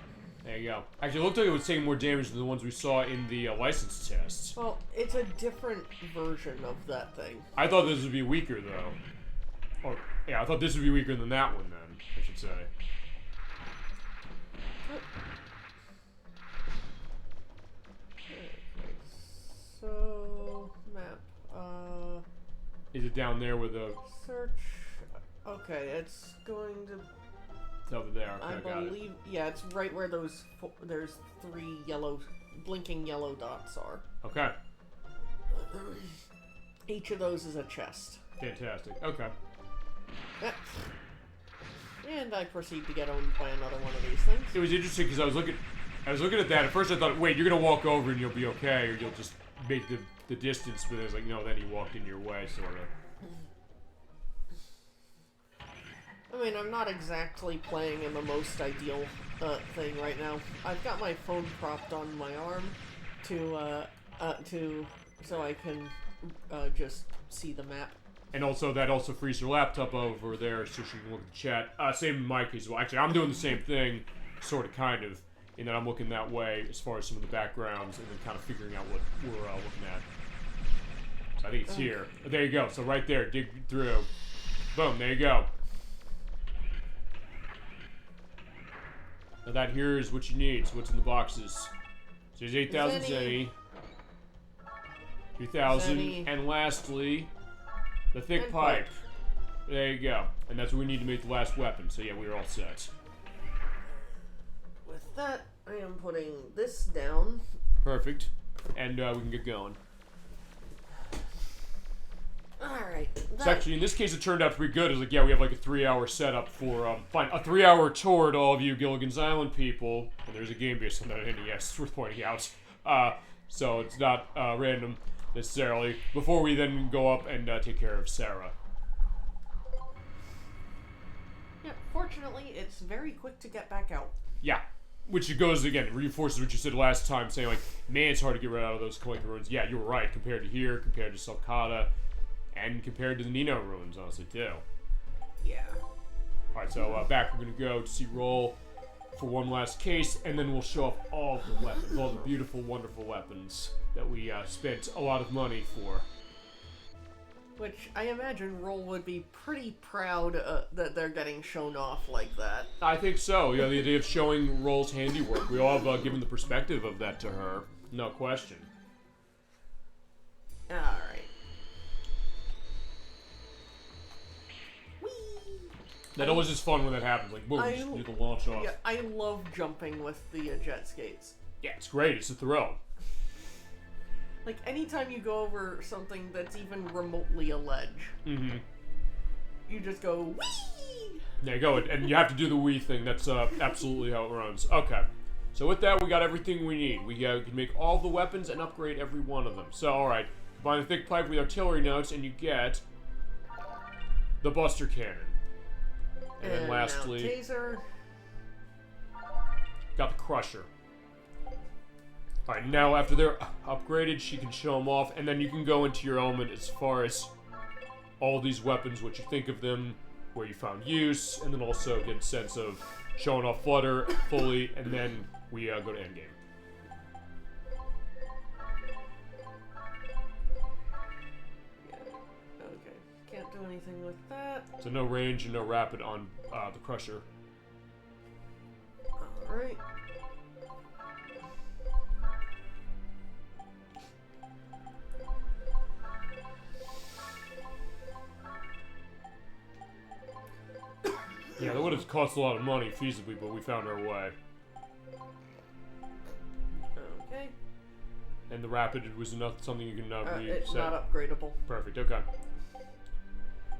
There you go. Actually, it looked like it was taking more damage than the ones we saw in the license tests.
Well, it's a different version of that thing.
I thought this would be weaker, though. Or, yeah, I thought this would be weaker than that one, then, I should say.
Okay, so map.
Is it down there with the...
Search. Okay, it's going to.
It's over there. Okay,
I
got it.
believe. Yeah, it's right where those. There's 3 yellow, blinking yellow dots are.
Okay.
Each of those is a chest.
Fantastic. Okay.
Yep. And I proceed to get owned by another one of these things.
It was interesting because I was looking at that. At first I thought, wait, you're gonna walk over and you'll be okay, or you'll just make the distance. But it was like, no, then he walked in your way, sort of.
I mean, I'm not exactly playing in the most ideal thing right now. I've got my phone propped on my arm so I can just see the map.
And also, that also frees your laptop over there so she can look at the chat. Same in my case as well. Actually, I'm doing the same thing, sort of, kind of, in that I'm looking that way as far as some of the backgrounds and then kind of figuring out what we're looking at. So I think it's here. Oh, there you go. So right there, dig through. Boom, there you go. Now that here is what you need. So what's in the boxes? So there's 8,000 Zenny, 2,000,
Zenny.
and lastly, the thick
And
pipe. There you go. And that's what we need to make the last weapon. So yeah, we're all set.
With that, I am putting this down.
Perfect. And we can get going.
Alright.
So actually, in this case, it turned out pretty good. It's like, yeah, we have like a 3-hour setup for, fine, a 3-hour tour to all of you Gilligan's Island people. And there's a game based on that NES, it's worth pointing out. So it's not random necessarily. Before we then go up and take care of Sarah.
Yeah, fortunately, it's very quick to get back out.
Yeah. Which it goes, again, reinforces what you said last time, saying like, man, it's hard to get right out of those Kalinka ruins. Yeah, you were right, compared to here, compared to Selkata, and compared to the Nino ruins, honestly, too.
Yeah.
Alright, so back we're going to go to see Roll for one last case, and then we'll show off all of the weapons, all the beautiful, wonderful weapons that we spent a lot of money for.
Which I imagine Roll would be pretty proud that they're getting shown off like that.
I think so. You know, the idea of showing Roll's handiwork. We all have given the perspective of that to her. No question.
Alright.
That always is fun when that happens. Like, boom, just do the launch off.
Yeah, I love jumping with the jet skates.
Yeah, it's great. It's a thrill.
Like, anytime you go over something that's even remotely a ledge, you just go, whee!
There you go. And you have to do the Wii thing. That's absolutely how it runs. Okay. So with that, we got everything we need. We can make all the weapons and upgrade every one of them. So, alright. Combine the thick pipe with artillery notes, and you get the Buster Cannon. And then lastly,
now taser.
Got the Crusher. Alright, now after they're upgraded, she can show them off, and then you can go into your element as far as all these weapons, what you think of them, where you found use, and then also get a sense of showing off Flutter fully, and then we go to endgame.
Okay, can't do anything with that.
So no range and no rapid on the Crusher.
Alright.
Yeah, that would have cost a lot of money feasibly, but we found our way.
Okay.
And the rapid was something you can reset.
It's not upgradable.
Perfect, okay.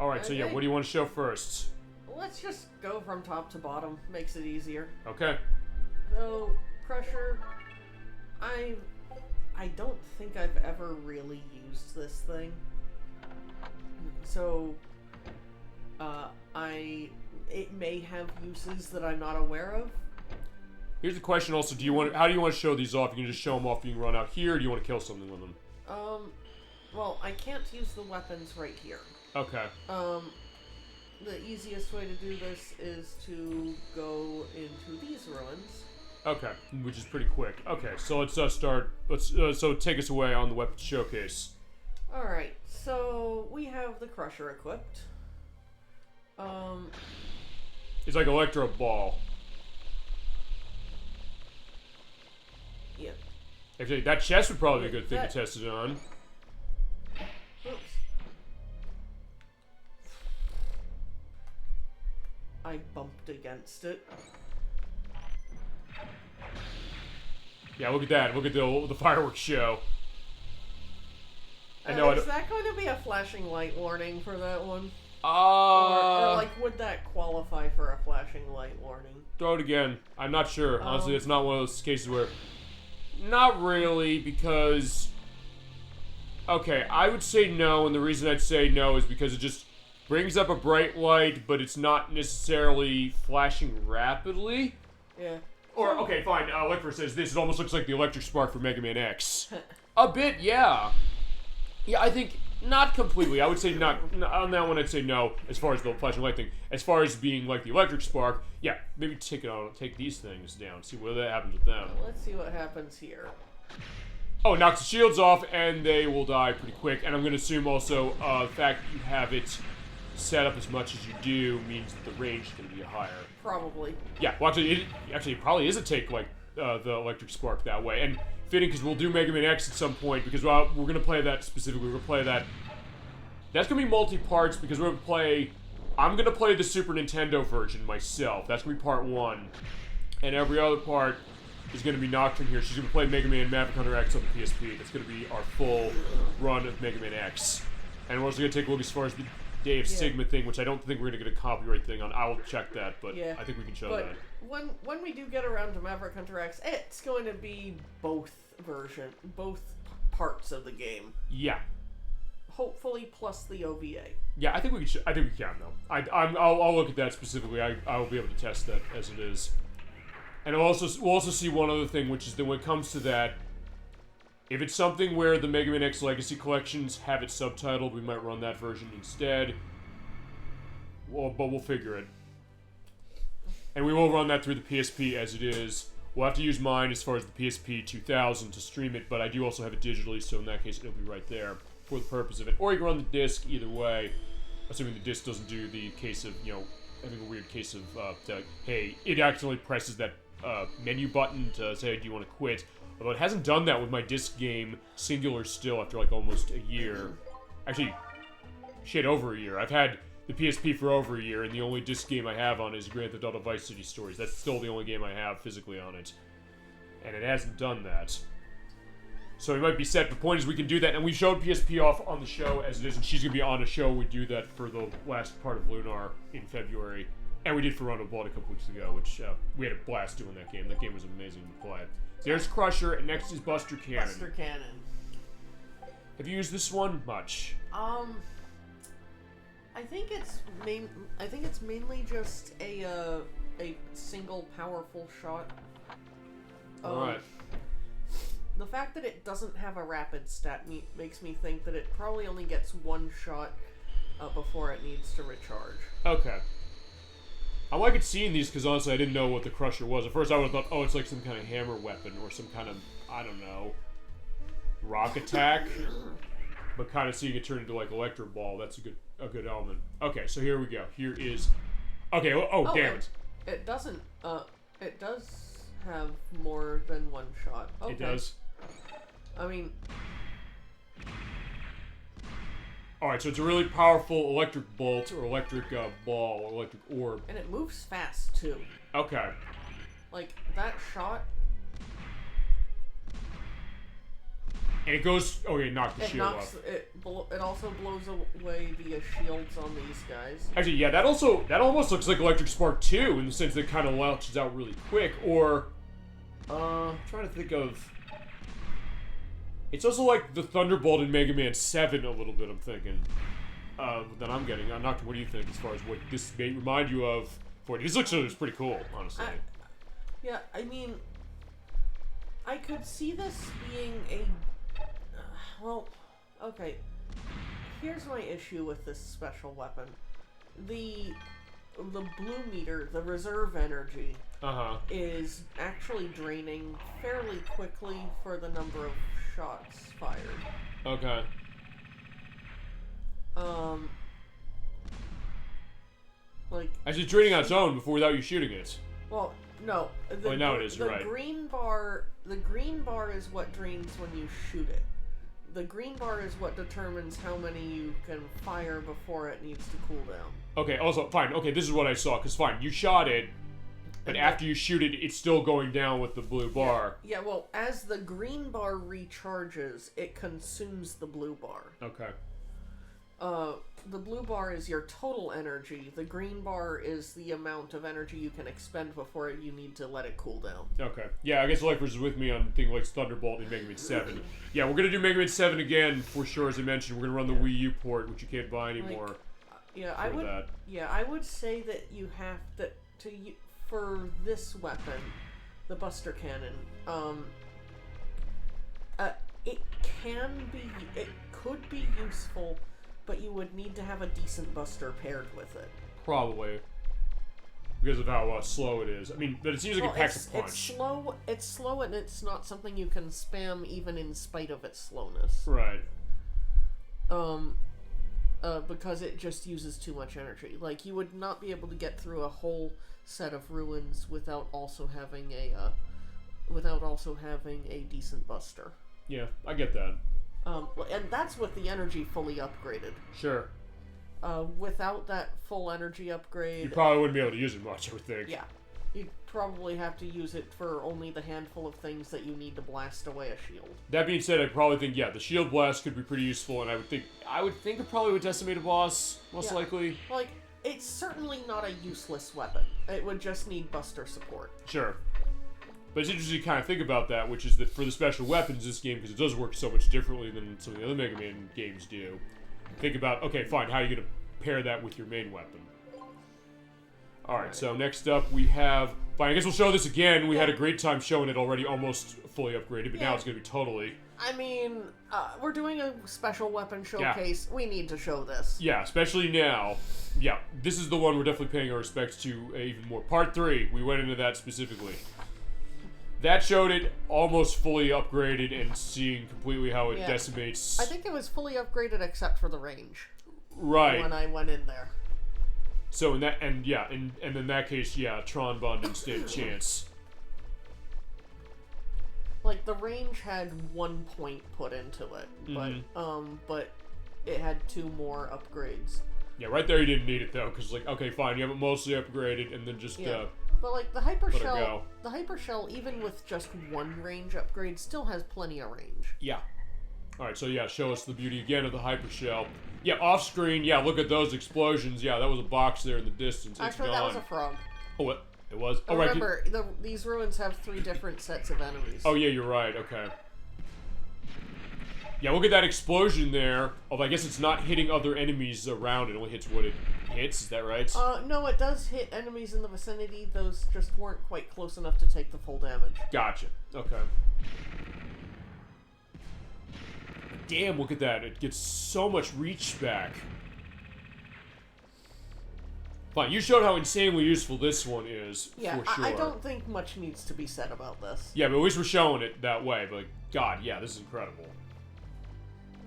Alright, so yeah, what do you want to show first?
Let's just go from top to bottom. Makes it easier.
Okay.
So, Crusher, I I don't think I've ever really used this thing. So, it may have uses that I'm not aware of.
Here's the question also, how do you want to show these off? You can just show them off, you can run out here, or do you want to kill something with them?
Well, I can't use the weapons right here.
Okay.
The easiest way to do this is to go into these ruins.
Okay, which is pretty quick. Okay, so let's start. So take us away on the weapons showcase.
All right, so we have the Crusher equipped.
It's like Electro Ball.
Yeah.
Actually, that chest would probably be a good thing to test it on.
Oops. I bumped against it.
Yeah, look at that. Look at the fireworks show.
Is that going to be a flashing light warning for that one? Or like, would that qualify for a flashing light warning?
Throw it again. I'm not sure. Honestly, it's not one of those cases where... Not really, because... Okay, I would say no, and the reason I'd say no is because it just brings up a bright light, but it's not necessarily flashing rapidly.
Yeah.
Or, okay, fine, Electra says this, it almost looks like the electric spark for Mega Man X. A bit, yeah. Yeah, I think, not completely. I would say not, on that one I'd say no, as far as the flashing light thing. As far as being like the electric spark, yeah, maybe take these things down, see what happens with them.
Let's see what happens here.
Oh, it knocks the shields off, and they will die pretty quick. And I'm going to assume also the fact that you have it set up as much as you do means that the range is going to be higher.
Probably.
Yeah, well, actually, it probably is a take like the electric spark that way. And fitting, because we'll do Mega Man X at some point, because we're going to play that specifically. We're going to play that. That's going to be multi-parts, because we're going to play... I'm going to play the Super Nintendo version myself. That's going to be part 1. And every other part is going to be Nocturne here. She's going to play Mega Man Maverick Hunter X on the PSP. That's going to be our full run of Mega Man X. And we're also going to take a look as far as the Day of Sigma thing, which I don't think we're going to get a copyright thing on. I will check that, but I think we can show that.
When we do get around to Maverick Hunter X, it's going to be both parts of the game.
Yeah.
Hopefully, plus the OVA.
Yeah, I think we can. Though. I'll look at that specifically. I will be able to test that as it is. And we'll also see one other thing, which is that when it comes to that, if it's something where the Mega Man X Legacy collections have it subtitled, we might run that version instead. Well, but we'll figure it. And we will run that through the PSP as it is. We'll have to use mine as far as the PSP 2000 to stream it, but I do also have it digitally, so in that case, it'll be right there for the purpose of it. Or you can run the disc either way, assuming the disc doesn't do the case of, having a weird case of, hey, it actually presses that menu button to say, do you want to quit? Although it hasn't done that with my disc game, Singular Still, after like almost a year. Actually, shit, over a year. I've had the PSP for over a year, and the only disc game I have on is Grand Theft Auto Vice City Stories. That's still the only game I have physically on it. And it hasn't done that. So we might be set. The point is we can do that, and we showed PSP off on the show as it is, and she's going to be on a show. We do that for the last part of Lunar in February. And we did for Rondo Blood a couple weeks ago, which we had a blast doing that game. That game was amazing to play. There's Crusher, and next is Buster Cannon.
Buster Cannon.
Have you used this one much?
I think it's mainly just a single powerful shot.
Alright.
The fact that it doesn't have a rapid stat makes me think that it probably only gets one shot before it needs to recharge.
Okay. I like seeing these because honestly I didn't know what the Crusher was. At first I would have thought, oh, it's like some kind of hammer weapon or some kind of, I don't know, rock attack. But kind of seeing it turn into like Electro Ball, that's a good element. Okay, so here we go. Here is, okay. Oh damn it!
It doesn't. It does have more than one shot. Okay.
It does.
I mean.
Alright, so it's a really powerful electric bolt, or electric ball, or electric orb.
And it moves fast, too.
Okay.
Like, that shot...
And it goes... Okay, knock the shield off.
It also blows away the shields on these guys.
Actually, yeah, that almost looks like Electric Spark 2, in the sense that it kind of launches out really quick, or... trying to think of... It's also like the Thunderbolt in Mega Man 7 a little bit, I'm thinking. That I'm getting. Nocturne, what do you think as far as what this may remind you of? This looks pretty cool, honestly.
Yeah, I mean, I could see this being a... well, okay. Here's my issue with this special weapon. The blue meter, the reserve energy, is actually draining fairly quickly for the number of shots fired.
Okay.
Like...
As it's draining on its own without you shooting it.
Well, no.
Now it is, you're right.
The green bar is what drains when you shoot it. The green bar is what determines how many you can fire before it needs to cool down.
Okay, also, fine. Okay, this is what I saw, because fine, you shot it, but after you shoot it, it's still going down with the blue bar.
Yeah, well, as the green bar recharges, it consumes the blue bar.
Okay.
The blue bar is your total energy. The green bar is the amount of energy you can expend before you need to let it cool down.
Okay. Yeah, I guess Lifers is with me on things like Thunderbolt and Mega Man 7. Yeah, we're going to do Mega Man 7 again, for sure, as I mentioned. We're going to run the Wii U port, which you can't buy anymore.
I would say that you have for this weapon, the Buster Cannon, it could be useful, but you would need to have a decent buster paired with it.
Probably. Because of how slow it is. I mean, but it seems like it packs a punch.
It's slow and it's not something you can spam even in spite of its slowness.
Right.
Because it just uses too much energy. Like, you would not be able to get through a whole set of ruins without also having a decent buster.
Yeah, I get that.
And that's with the energy fully upgraded.
Sure.
Without that full energy upgrade...
You probably wouldn't be able to use it much, I would think.
Yeah. You'd probably have to use it for only the handful of things that you need to blast away a shield.
That being said, I probably think, the shield blast could be pretty useful, and I would think it probably would decimate a boss, most likely.
Like, it's certainly not a useless weapon. It would just need buster support.
Sure. But it's interesting to kind of think about that, which is that for the special weapons in this game, because it does work so much differently than some of the other Mega Man games do, think about, okay, fine, how are you going to pair that with your main weapon? Alright, so next up we have... Fine, I guess we'll show this again. We had a great time showing it already, almost fully upgraded, but now it's going to be totally...
I mean, we're doing a special weapon showcase. Yeah. We need to show this.
Yeah, especially now. Yeah, this is the one we're definitely paying our respects to even more. Part 3, we went into that specifically. That showed it almost fully upgraded and seeing completely how it decimates.
I think it was fully upgraded except for the range.
Right.
When I went in there.
So in that, and in that case, Tron Bond didn't stand a chance.
Like, the range had 1 point put into it, but it had 2 more upgrades.
Yeah, right there you didn't need it though, because okay, fine, you have it mostly upgraded, and then just
but like the hypershell, even with just 1 range upgrade, still has plenty of range.
Yeah. All right, so show us the beauty again of the hypershell. Yeah, off screen. Yeah, look at those explosions. Yeah, that was a box there in the distance.
Actually, that was a frog.
Oh, what? It was?
Oh, right. Remember, these ruins have 3 different sets of enemies.
Oh, yeah, you're right. Okay. Yeah, look at that explosion there. Although I guess it's not hitting other enemies around. It only hits what it hits. Is that right?
No, it does hit enemies in the vicinity. Those just weren't quite close enough to take the full damage.
Gotcha. Okay. Damn, look at that. It gets so much reach back. Fine, you showed how insanely useful this one is, for sure.
I don't think much needs to be said about this.
Yeah, but at least we're showing it that way. But, God, yeah, this is incredible.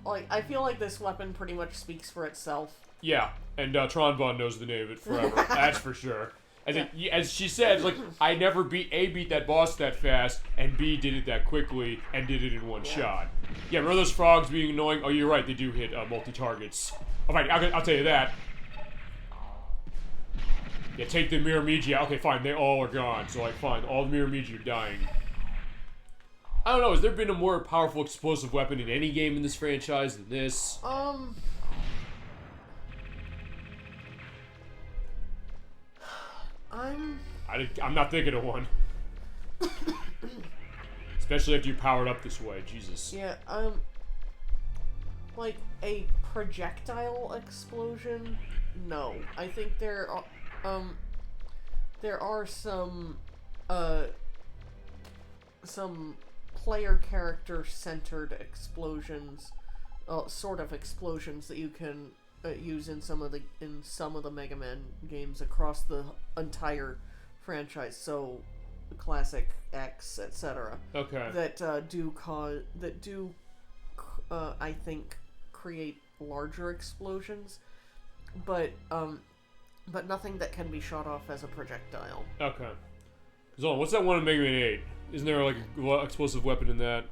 Like, I feel like this weapon pretty much speaks for itself.
Yeah, and Tron Bond knows the name of it forever. That's for sure. As she said, like, I never beat that boss that fast, and B did it that quickly, and did it in 1 shot. Yeah, remember those frogs being annoying? Oh, you're right, they do hit multi-targets. Oh, fine, I'll tell you that. Yeah, take the Miramichi. Okay, fine, they all are gone. So, like, fine, all the Miramichi are dying. I don't know, has there been a more powerful explosive weapon in any game in this franchise than this?
I'm
not thinking of one. Especially after you power it up this way, Jesus.
Yeah, like a projectile explosion? No. I think there are some player character centered explosions, sort of explosions that you can use in some of the Mega Man games across the entire franchise. So, Classic X, etc.
Okay.
That do I think create larger explosions, but nothing that can be shot off as a projectile.
Okay. So what's that one in Mega Man 8? Isn't there like an explosive weapon in that?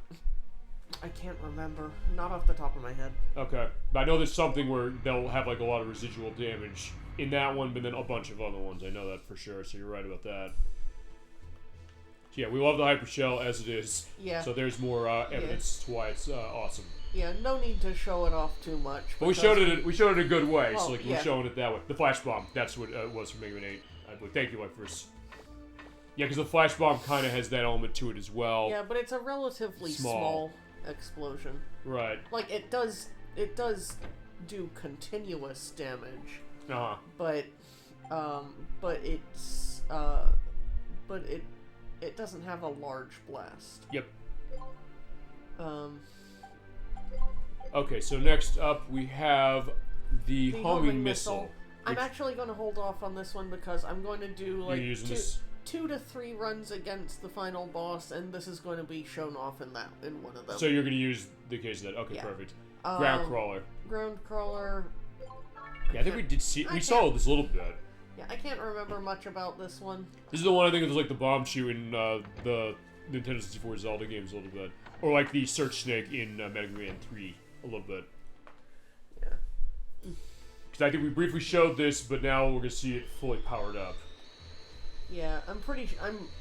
I can't remember. Not off the top of my head.
Okay. But I know there's something where they'll have like a lot of residual damage in that one, but then a bunch of other ones. I know that for sure, so you're right about that. So yeah, we love the Hyper Shell as it is.
Yeah.
So there's more evidence to why it's awesome.
Yeah, no need to show it off too much.
But we showed it in a good way,
well,
so like
yeah.
we're showing it that way. The Flash Bomb, that's what it was for Mega Man 8. I believe. Thank you, Lifers. Yeah, because the Flash Bomb kind of has that element to it as well.
Yeah, but it's a relatively small explosion.
Right.
Like it does do continuous damage.
Uh-huh.
But it doesn't have a large blast.
Yep. Okay, so next up we have the homing missile.
I'm actually going to hold off on this one because I'm going to do like 2 to 3 runs against the final boss, and this is going to be shown off in one of them.
So you're going to use the case of that. Okay,
yeah.
Perfect. Ground crawler.
Ground crawler.
Yeah, I think we saw this a little bit.
Yeah, I can't remember much about this one.
This is the one I think was like the bomb shoe in the Nintendo 64 Zelda games a little bit, or like the search snake in Mega Man 3 a little bit.
Yeah.
Because I think we briefly showed this, but now we're gonna see it fully powered up.
Yeah, I'm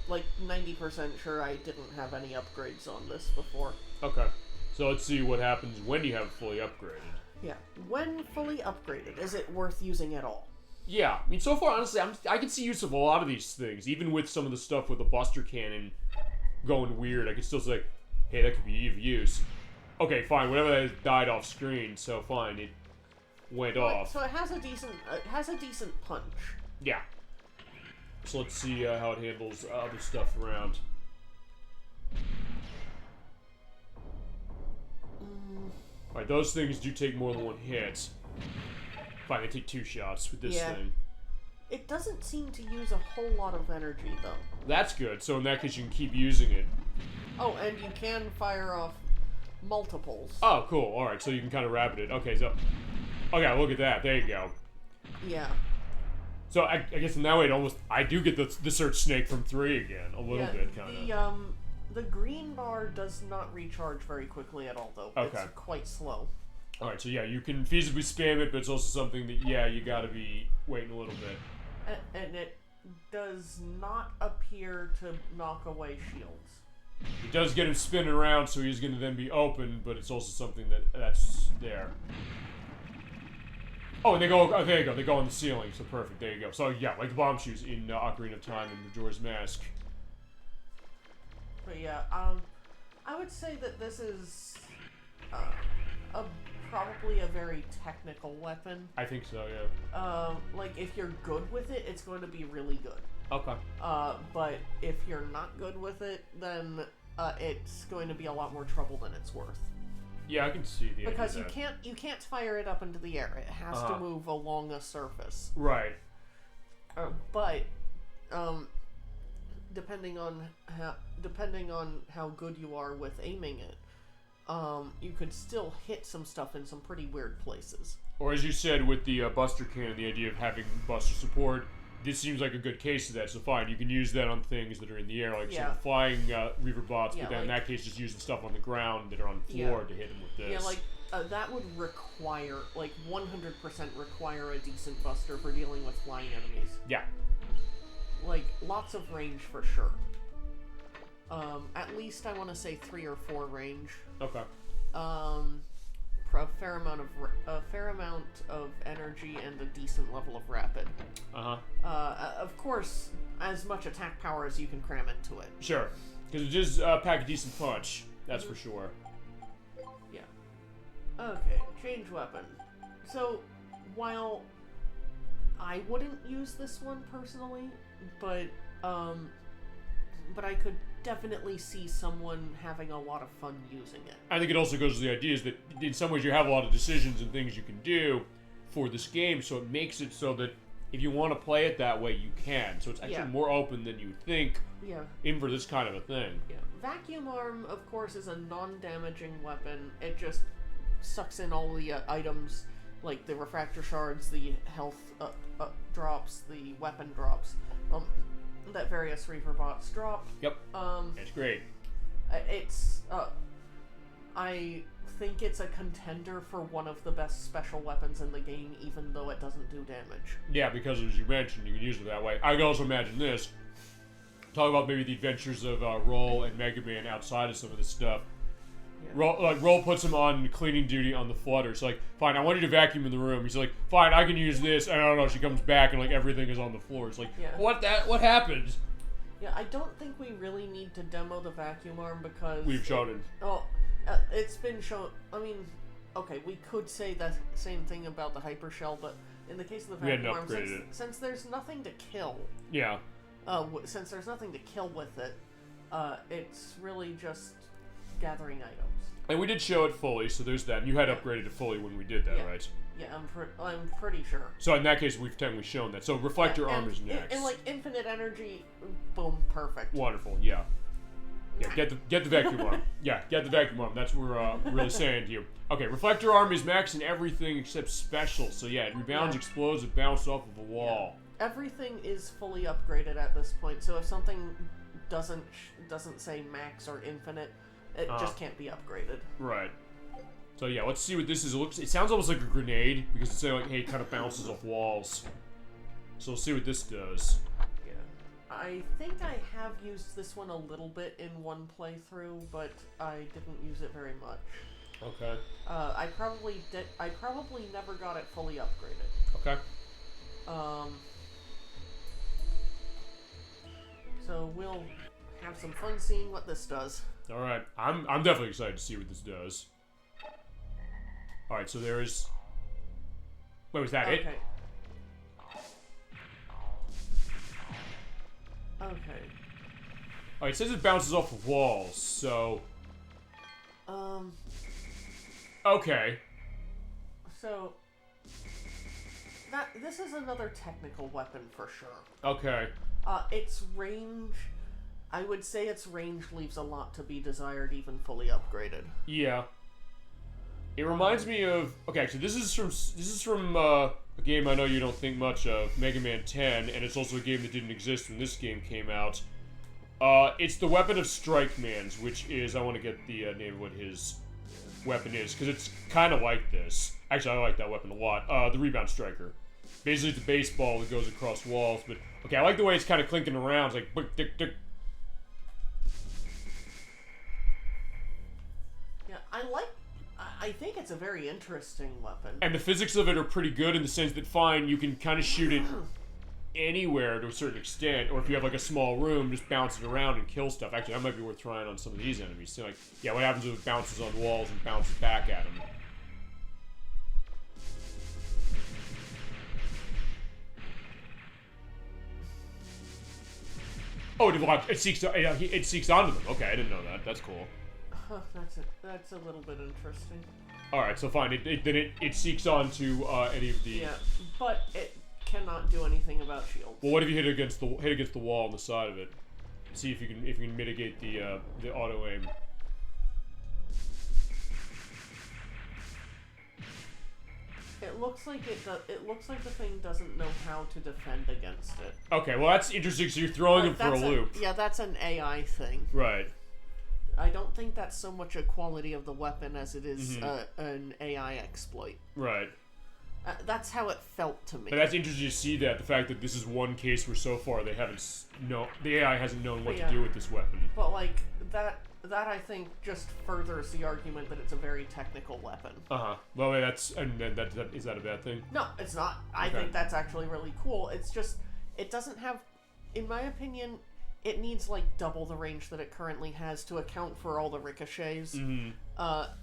like 90% sure I didn't have any upgrades on this before.
Okay, so let's see what happens when you have it fully upgraded.
Yeah, when fully upgraded, is it worth using at all?
Yeah, I mean, so far, honestly, I can see use of a lot of these things, even with some of the stuff with the Buster Cannon going weird. I can still say, hey, that could be of use. Okay, fine, whatever that died off screen, so fine, it went off.
So it has a decent punch.
Yeah. So let's see how it handles other stuff around. Alright, those things do take more than one hit. Fine, they take 2 shots with this thing.
It doesn't seem to use a whole lot of energy, though.
That's good, so in that case you can keep using it.
Oh, and you can fire off multiples.
Oh, cool. Alright, so you can kind of rapid it. Okay, so... Okay, look at that. There you go.
Yeah.
So I guess in that way, I do get the search snake from 3 again, a little bit, kind of.
The green bar does not recharge very quickly at all, though.
Okay.
It's quite slow.
Alright, so yeah, you can feasibly spam it, but it's also something that, yeah, you gotta be waiting a little bit.
And it does not appear to knock away shields.
It does get him spinning around, so he's gonna then be open, but it's also something that's there. Oh, and they go, oh, there you go, they go on the ceiling, so perfect, there you go. So yeah, like the bomb shoes in Ocarina of Time and Majora's Mask.
But yeah, I would say that this is probably a very technical weapon.
I think so, yeah.
Like if you're good with it, it's going to be really good.
Okay.
But if you're not good with it, then it's going to be a lot more trouble than it's worth.
Yeah, I can see the
because
idea
you can't fire it up into the air. It has to move along a surface.
Right.
But depending on how good you are with aiming it, you could still hit some stuff in some pretty weird places.
Or as you said with the Buster Cannon, the idea of having Buster support, this seems like a good case of that. So fine, you can use that on things that are in the air, like some flying Reaver bots, but then in that case, just using stuff on the ground that are on the floor to hit them with this.
Yeah, like that would require, like 100% require a decent Buster for dealing with flying enemies.
Yeah.
Like lots of range for sure. At least I want to say 3 or 4 range.
Okay.
A fair amount of energy and a decent level of rapid.
Uh-huh.
Of course, as much attack power as you can cram into it.
Sure. Because it does pack a decent punch. That's for sure.
Yeah. Okay, change weapon. So, while I wouldn't use this one personally, but I could definitely see someone having a lot of fun using it.
I think it also goes to the idea is that in some ways you have a lot of decisions and things you can do for this game, so it makes it so that if you want to play it that way, you can. So it's actually more open than you think.
Yeah.
In for this kind of a thing.
Yeah. Vacuum arm, of course, is a non-damaging weapon. It just sucks in all the items, like the refractor shards, the health drops, the weapon drops, that various Reaper bots drop.
Yep. It's great.
I think it's a contender for one of the best special weapons in the game, even though it doesn't do damage.
Yeah, because as you mentioned, you can use it that way. I can also imagine this. Talk about maybe the adventures of Roll and Megaman outside of some of this stuff. Yeah. Roll puts him on cleaning duty on the flutter. It's like, fine, I want you to vacuum in the room. He's like, fine, I can use this. And I don't know, she comes back and like everything is on the floor. It's like, what happened?
Yeah, I don't think we really need to demo the vacuum arm because
we've shown it.
Oh, it's been shown. I mean, okay, we could say that same thing about the hyper shell, but in the case of the vacuum arm, since there's nothing to kill.
Yeah.
Since there's nothing to kill with it, it's really just gathering items.
And we did show it fully, so there's that. And you had upgraded it fully when we did that, right?
Yeah, I'm pretty sure.
So in that case, we've technically shown that. So reflector arm is next.
And like infinite energy, boom, perfect.
Wonderful, yeah. Yeah, get the vacuum arm. Yeah, get the vacuum arm. That's what we're really saying to you. Okay, reflector arm is max in everything except special. So yeah, it rebounds, explodes, it bounces off of a wall.
Yeah. Everything is fully upgraded at this point. So if something doesn't say max or infinite, it just can't be upgraded.
Right. So yeah, let's see what this is. It sounds almost like a grenade because it's like, hey, it kind of bounces off walls. So we'll see what this does.
Yeah. I think I have used this one a little bit in one playthrough, but I didn't use it very much.
Okay.
I probably never got it fully upgraded.
Okay.
So we'll have some fun seeing what this does.
All right, I'm definitely excited to see what this does. All right, so there's. Wait, was that it?
Okay. All right,
it says it bounces off of walls, so. Okay.
So. This is another technical weapon for sure.
Okay.
Its range. I would say its range leaves a lot to be desired, even fully upgraded.
Yeah. It reminds me of so this is from a game I know you don't think much of, Mega Man 10, and it's also a game that didn't exist when this game came out. It's the weapon of Strike Man's, which is I want to get the name of what his weapon is because it's kind of like this. Actually, I like that weapon a lot. The Rebound Striker. Basically, it's a baseball that goes across walls, but I like the way it's kind of clinking around. It's like tick tick tick.
Yeah, I think it's a very interesting weapon.
And the physics of it are pretty good in the sense that, fine, you can kind of shoot it anywhere to a certain extent, or if you have like a small room, just bounce it around and kill stuff. Actually, that might be worth trying on some of these enemies. So, like, yeah, what happens if it bounces on walls and bounces back at them? Oh, it seeks onto them. Okay, I didn't know that. That's cool.
That's a little bit interesting.
All right, so fine. It seeks onto any of the.
Yeah, but it cannot do anything about shields.
Well, what if you hit against the wall on the side of it? See if you can mitigate the auto aim.
It looks like it looks like the thing doesn't know how to defend against it.
Okay, well that's interesting. So you're throwing him for a loop.
Yeah, that's an AI thing.
Right.
I don't think that's so much a quality of the weapon as it is an AI exploit.
Right.
That's how it felt to me.
But that's interesting to see that the fact that this is one case where so far they haven't the AI hasn't known what to do with this weapon.
But like that I think just furthers the argument that it's a very technical weapon.
Well, is that a bad thing?
No, it's not. I think that's actually really cool. It's just it doesn't have, in my opinion, it needs like double the range that it currently has to account for all the ricochets.
Mm-hmm.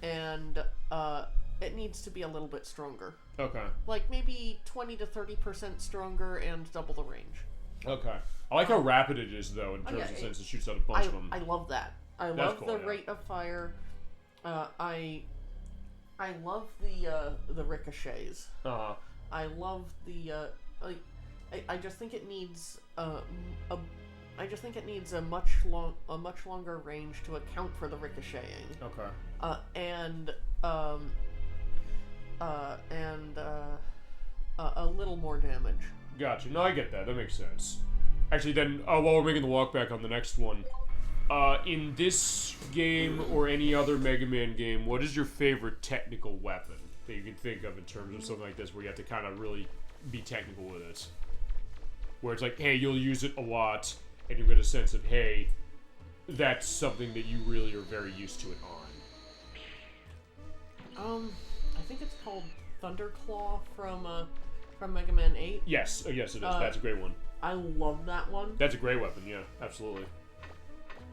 And it needs to be a little bit stronger.
Okay.
Like maybe 20 to 30% stronger and double the range.
Okay. I like how rapid it is, though, in terms of since it shoots out a bunch of them.
I love that. I
That's
love
cool,
the
yeah.
rate of fire. I love the ricochets.
Uh-huh.
I love the I just think it needs I just think it needs a much longer range to account for the ricocheting.
Okay.
And a little more damage.
Gotcha. No, I get that. That makes sense. Actually, then, while we're making the walk back on the next one, in this game or any other Mega Man game, what is your favorite technical weapon that you can think of in terms of something like this, where you have to kind of really be technical with it? Where it's like, hey, you'll use it a lot, and you get a sense of, hey, that's something that you really are very used to it on.
I think it's called Thunderclaw from Mega Man 8.
Yes, yes it is. That's a great one.
I love that one.
That's a great weapon, yeah, absolutely.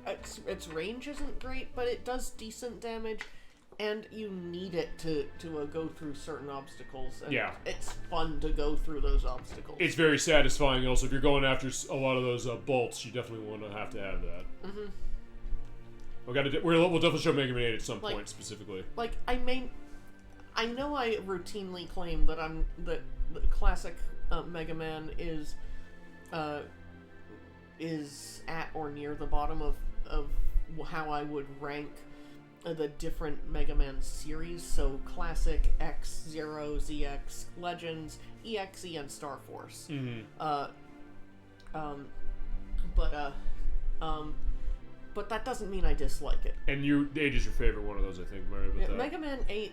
Its range isn't great, but it does decent damage, and you need it to go through certain obstacles. And
yeah.
It's fun to go through those obstacles.
It's very satisfying. Also, if you're going after a lot of those bolts, you definitely want to have that.
Mm-hmm.
We'll definitely show Mega Man 8 at some point specifically.
Like I know I routinely claim that the classic Mega Man is at or near the bottom of how I would rank the different Mega Man series. So classic, X, Zero, ZX, Legends, EXE, and Star Force.
Mm-hmm.
But that doesn't mean I dislike it.
And 8 is your favorite one of those, I think, Mario.
Mega Man 8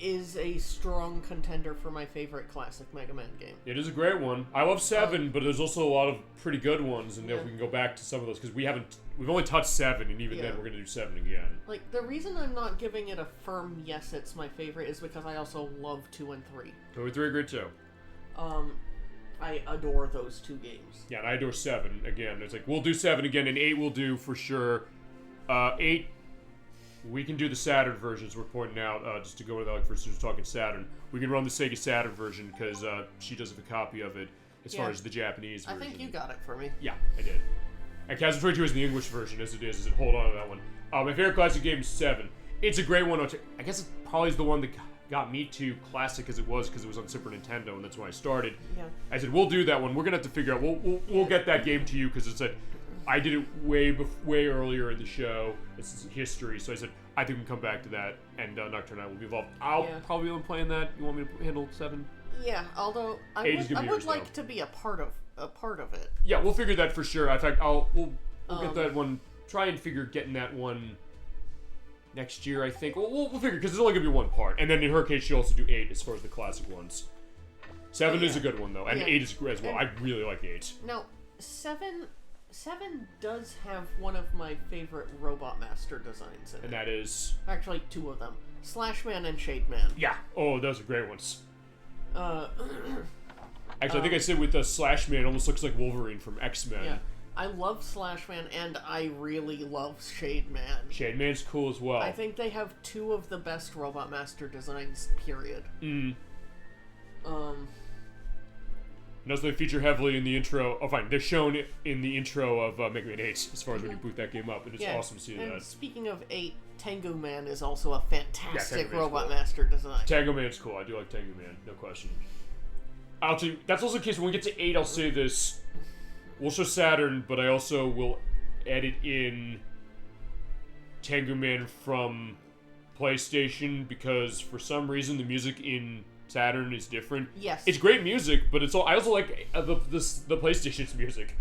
is a strong contender for my favorite classic Mega Man game.
It is a great one. I love 7, but there's also a lot of pretty good ones, and if we can go back to some of those, because we've only touched 7, and even then we're going to do 7 again.
Like, the reason I'm not giving it a firm yes, it's my favorite, is because I also love 2 and 3.
2 and 3 are great too.
I adore those two games.
Yeah, and I adore 7 again. It's like, we'll do 7 again, and 8 we'll do for sure. 8, we can do the Saturn versions, we're pointing out, just to go with Alec first, who's talking Saturn. We can run the Sega Saturn version, because she does have a copy of it, as far as the Japanese version.
I think you got it for me.
Yeah, I did. And Chasm 22 is the English version, as it is. Hold on to that one. My favorite classic game is 7. It's a great one. I guess it probably is the one that got me to classic as it was, because it was on Super Nintendo, and that's when I started.
Yeah.
I said, we'll do that one. We're going to have to figure out. We'll get that game to you, because it's like, I did it way earlier in the show. It's history, so I said, I think we can come back to that, and Nocturne and I will be involved. I'll probably be playing that. You want me to handle 7?
Yeah, although I would like to be a part of it.
Yeah, we'll figure that for sure. In fact, we'll get that one. Try and figure getting that one next year, I think. We'll figure, because it's only going to be one part. And then in her case, she'll also do 8 as far as the classic ones. 7 is a good one, though. And 8 is great as well. I really like 8.
Now, 7 does have one of my favorite Robot Master designs in it.
And that is?
Actually, 2 of them. Slashman and Shademan.
Yeah. Oh, those are great ones. Actually, I think I said with the Slashman, almost looks like Wolverine from X-Men.
Yeah. I love Slashman, and I really love Shademan.
Shademan's cool as well.
I think they have 2 of the best Robot Master designs, period.
And also they feature heavily in the intro. Oh, fine. They're shown in the intro of Mega Man 8, as far as when you boot that game up. And it's awesome to see that.
Speaking of 8, Tengu Man is also a fantastic Robot
cool.
Master design.
Tengu Man's cool. I do like Tengu Man, no question. I'll tell you, that's also the case when we get to 8, I'll say this. We'll show Saturn, but I also will edit in Tengu Man from PlayStation, because for some reason the music in Saturn is different.
Yes.
It's great music, but I also like the PlayStation's music.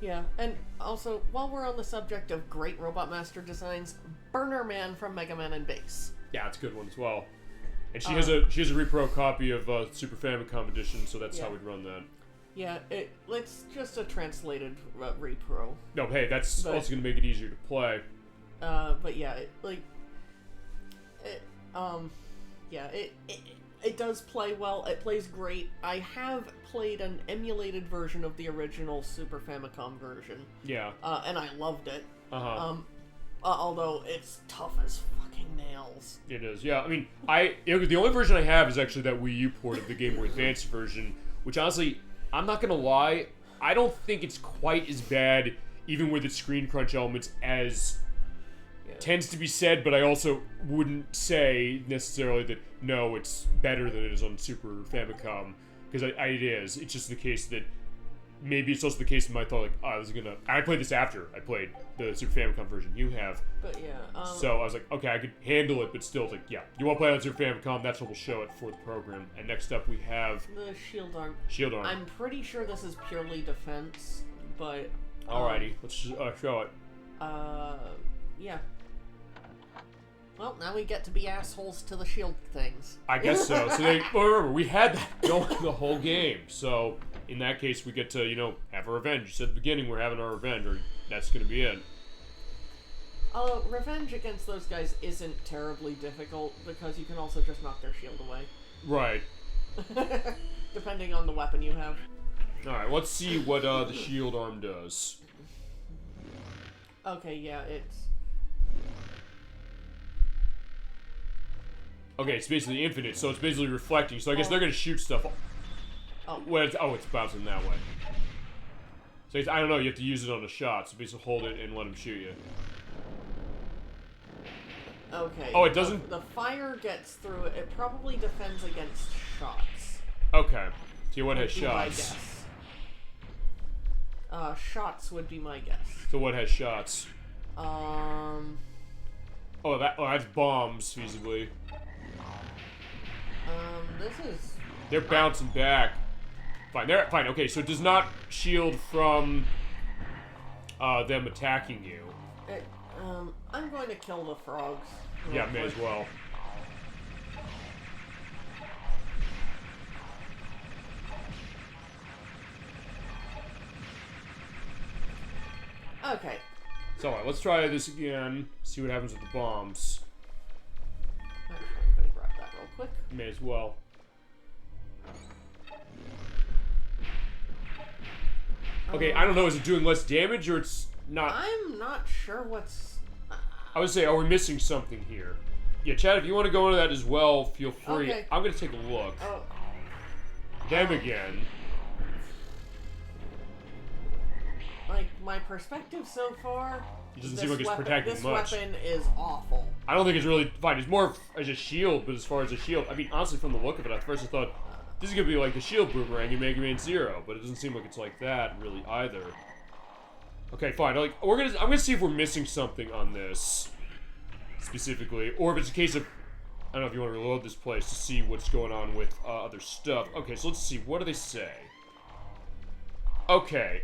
Yeah, and also, while we're on the subject of great Robot Master designs, Burner Man from Mega Man and Bass.
Yeah, it's a good one as well. And she has a repro copy of Super Famicom edition, so that's how we'd run that.
Yeah, it's just a translated repro.
No, hey, that's also going to make it easier to play.
But yeah, It does play well. It plays great. I have played an emulated version of the original Super Famicom version.
Yeah.
And I loved it.
Uh-huh.
Although it's tough as fucking nails.
It is, yeah. I mean, the only version I have is actually that Wii U port of the Game Boy Advance version, which honestly, I'm not gonna lie, I don't think it's quite as bad, even with its screen crunch elements, as tends to be said, but I also wouldn't say necessarily that, no, it's better than it is on Super Famicom, because it is. It's just the case that maybe it's also the case in my thought, like, oh, I was gonna... I played this after I played the Super Famicom version. You have.
But yeah,
So I was like, okay, I could handle it, but still, like, yeah. You want to play on Super Famicom, that's what we'll show it for the program. And next up we have...
the Shield Arm.
Shield Arm.
I'm pretty sure this is purely defense, but...
Alrighty, let's just, show it.
Yeah. Well, now we get to be assholes to the shield things.
I guess so. So remember, we had that going the whole game. So in that case, we get to, have our revenge. You said at the beginning we're having our revenge, or that's going to be it.
Revenge against those guys isn't terribly difficult, because you can also just knock their shield away.
Right.
Depending on the weapon you have.
Alright, let's see what the shield arm does.
Okay, yeah, it's...
Okay, it's basically infinite, so it's basically reflecting. So I guess they're going to shoot stuff. It's bouncing that way. So I don't know, you have to use it on a shot. So basically hold it and let them shoot you.
Okay.
Oh, it doesn't...
The fire gets through it. It probably defends against shots.
Okay. So what has
Would be
shots?
my guess. Shots would be my guess.
So what has shots?
Um...
Oh, that's bombs, feasibly.
This is...
They're bouncing back. Fine, fine. Okay, so it does not shield from them attacking you.
I'm going to kill the frogs.
Yeah, may as well.
Okay.
So, let's try this again. See what happens with the bombs.
Actually, I'm going to grab that real quick.
May as well. Okay, I don't know. Is it doing less damage or it's not?
I'm not sure what's...
I would say, are we missing something here? Yeah, Chad, if you want to go into that as well, feel free.
Okay.
I'm going to take a look.
Oh.
Them again.
Like, my perspective so far...
It doesn't seem like it's protecting much.
This weapon is awful.
I don't think it's really fine. It's more as a shield, but as far as a shield, I mean, honestly, from the look of it, at first I thought this is gonna be like the shield boomerang in Megaman Zero, but it doesn't seem like it's like that really either. Okay, fine. Like I'm gonna see if we're missing something on this specifically, or if it's a case of I don't know if you want to reload this place to see what's going on with other stuff. Okay, so let's see. What do they say? Okay,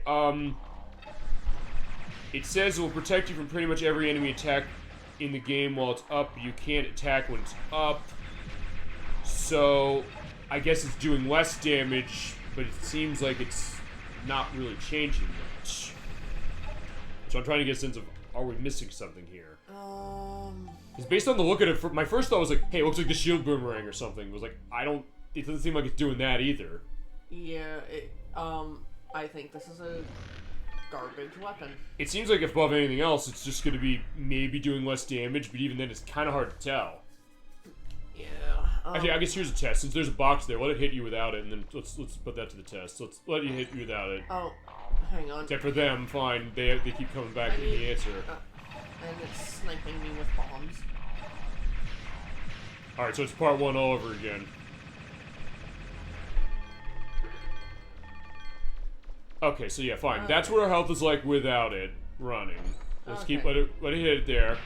it says it will protect you from pretty much every enemy attack in the game while it's up. You can't attack when it's up. So, I guess it's doing less damage, but it seems like it's not really changing much. So I'm trying to get a sense of, are we missing something here? Because based on the look at it, my first thought was like, hey, it looks like the shield boomerang or something. It was like, it doesn't seem like it's doing that either.
Yeah, I think this is a garbage weapon.
It seems like if above anything else, it's just going to be maybe doing less damage, but even then it's kind of hard to tell.
Yeah.
Actually, I guess here's a test. Since there's a box there, let it hit you without it, and then let's put that to the test. Let's let you hit you without it.
Oh, hang on.
Except for them, fine. They keep coming back to the answer.
And it's sniping me with bombs.
Alright, so it's part one all over again. Okay, so yeah, fine. That's what our health is like without it running. Let's keep let it hit it there.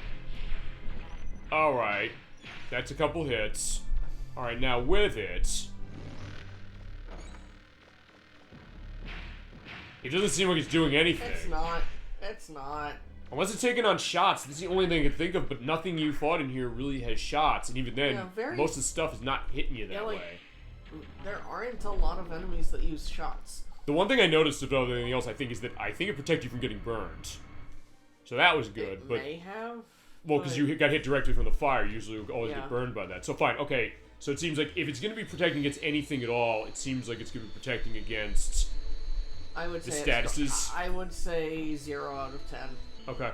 Alright. That's a couple hits. Alright, now with it. It doesn't seem like it's doing anything.
It's not.
Unless it's taking on shots. This is the only thing I can think of, but nothing you fought in here really has shots. And even then, most of the stuff is not hitting you that way.
There aren't a lot of enemies that use shots.
The one thing I noticed above anything else, I think, is that I think it protected you from getting burned. So that was good.
It
but
may have.
Well, because you got hit directly from the fire. You usually always get burned by that. So fine, okay. So it seems like if it's going to be protecting against anything at all, it seems like it's going to be protecting against
I would
the
say
statuses.
I would say 0 out of 10.
Okay.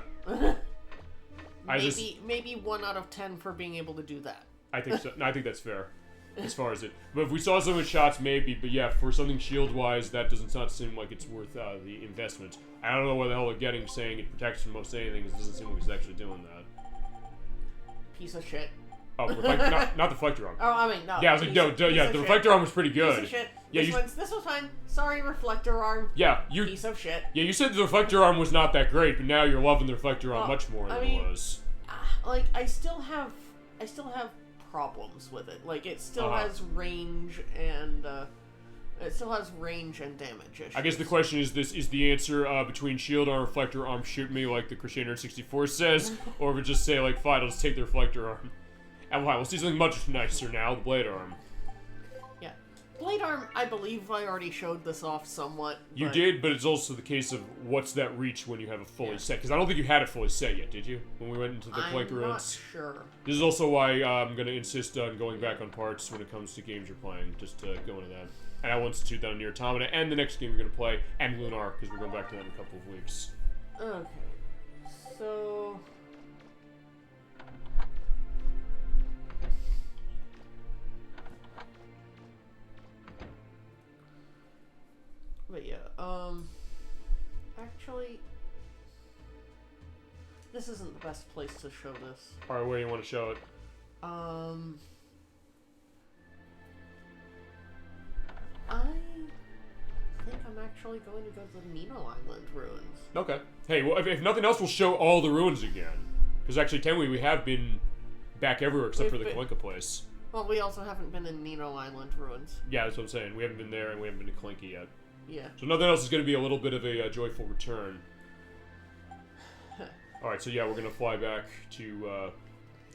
Maybe 1 out of 10 for being able to do that.
I think so. No, I think that's fair. As far as it, but if we saw some of the shots, maybe. But yeah, for something shield-wise, that doesn't not seem like it's worth the investment. I don't know what the hell they're getting, saying it protects from most anything. It doesn't seem like it's actually doing that.
Piece of shit.
Oh, not the reflector arm.
Oh, I mean, no.
Yeah, I was like, the reflector arm was pretty good.
Piece of shit.
Yeah,
this was fine. Sorry, reflector arm.
Yeah,
Piece of shit.
Yeah, you said the reflector arm was not that great, but now you're loving the reflector arm much more than it was.
Like, I still have problems with it. Like, it still has range and damage issues.
I guess the question is is the answer between shield arm, reflector arm, shoot me like the Crusader 64 says, or if it just say like, fine, I'll just take the reflector arm. And fine, we'll see something much nicer now, the blade arm.
Yeah. Blade arm, I believe I already showed this off somewhat.
You did, but it's also the case of what's that reach when you have it fully set. Because I don't think you had it fully set yet, did you? When we went into the Clank ruins?
I'm not sure.
This is also why I'm going to insist on going back on parts when it comes to games you're playing, just to go into that. And I will institute that on Nier Automata and the next game you're going to play, and Lunar, because we're going back to that in a couple of weeks.
Okay. So... But yeah, actually, this isn't the best place to show this.
Alright, where do you want to show it?
I think I'm actually going to go to the Nino Island ruins.
Okay. Hey, well, if nothing else, we'll show all the ruins again. Because actually, technically, we have been back everywhere except for the Kalinka place.
Well, we also haven't been in Nino Island ruins.
Yeah, that's what I'm saying. We haven't been there, and we haven't been to Kalinka yet.
Yeah.
So nothing else is going to be a little bit of a joyful return. Alright, so yeah, we're going to fly back to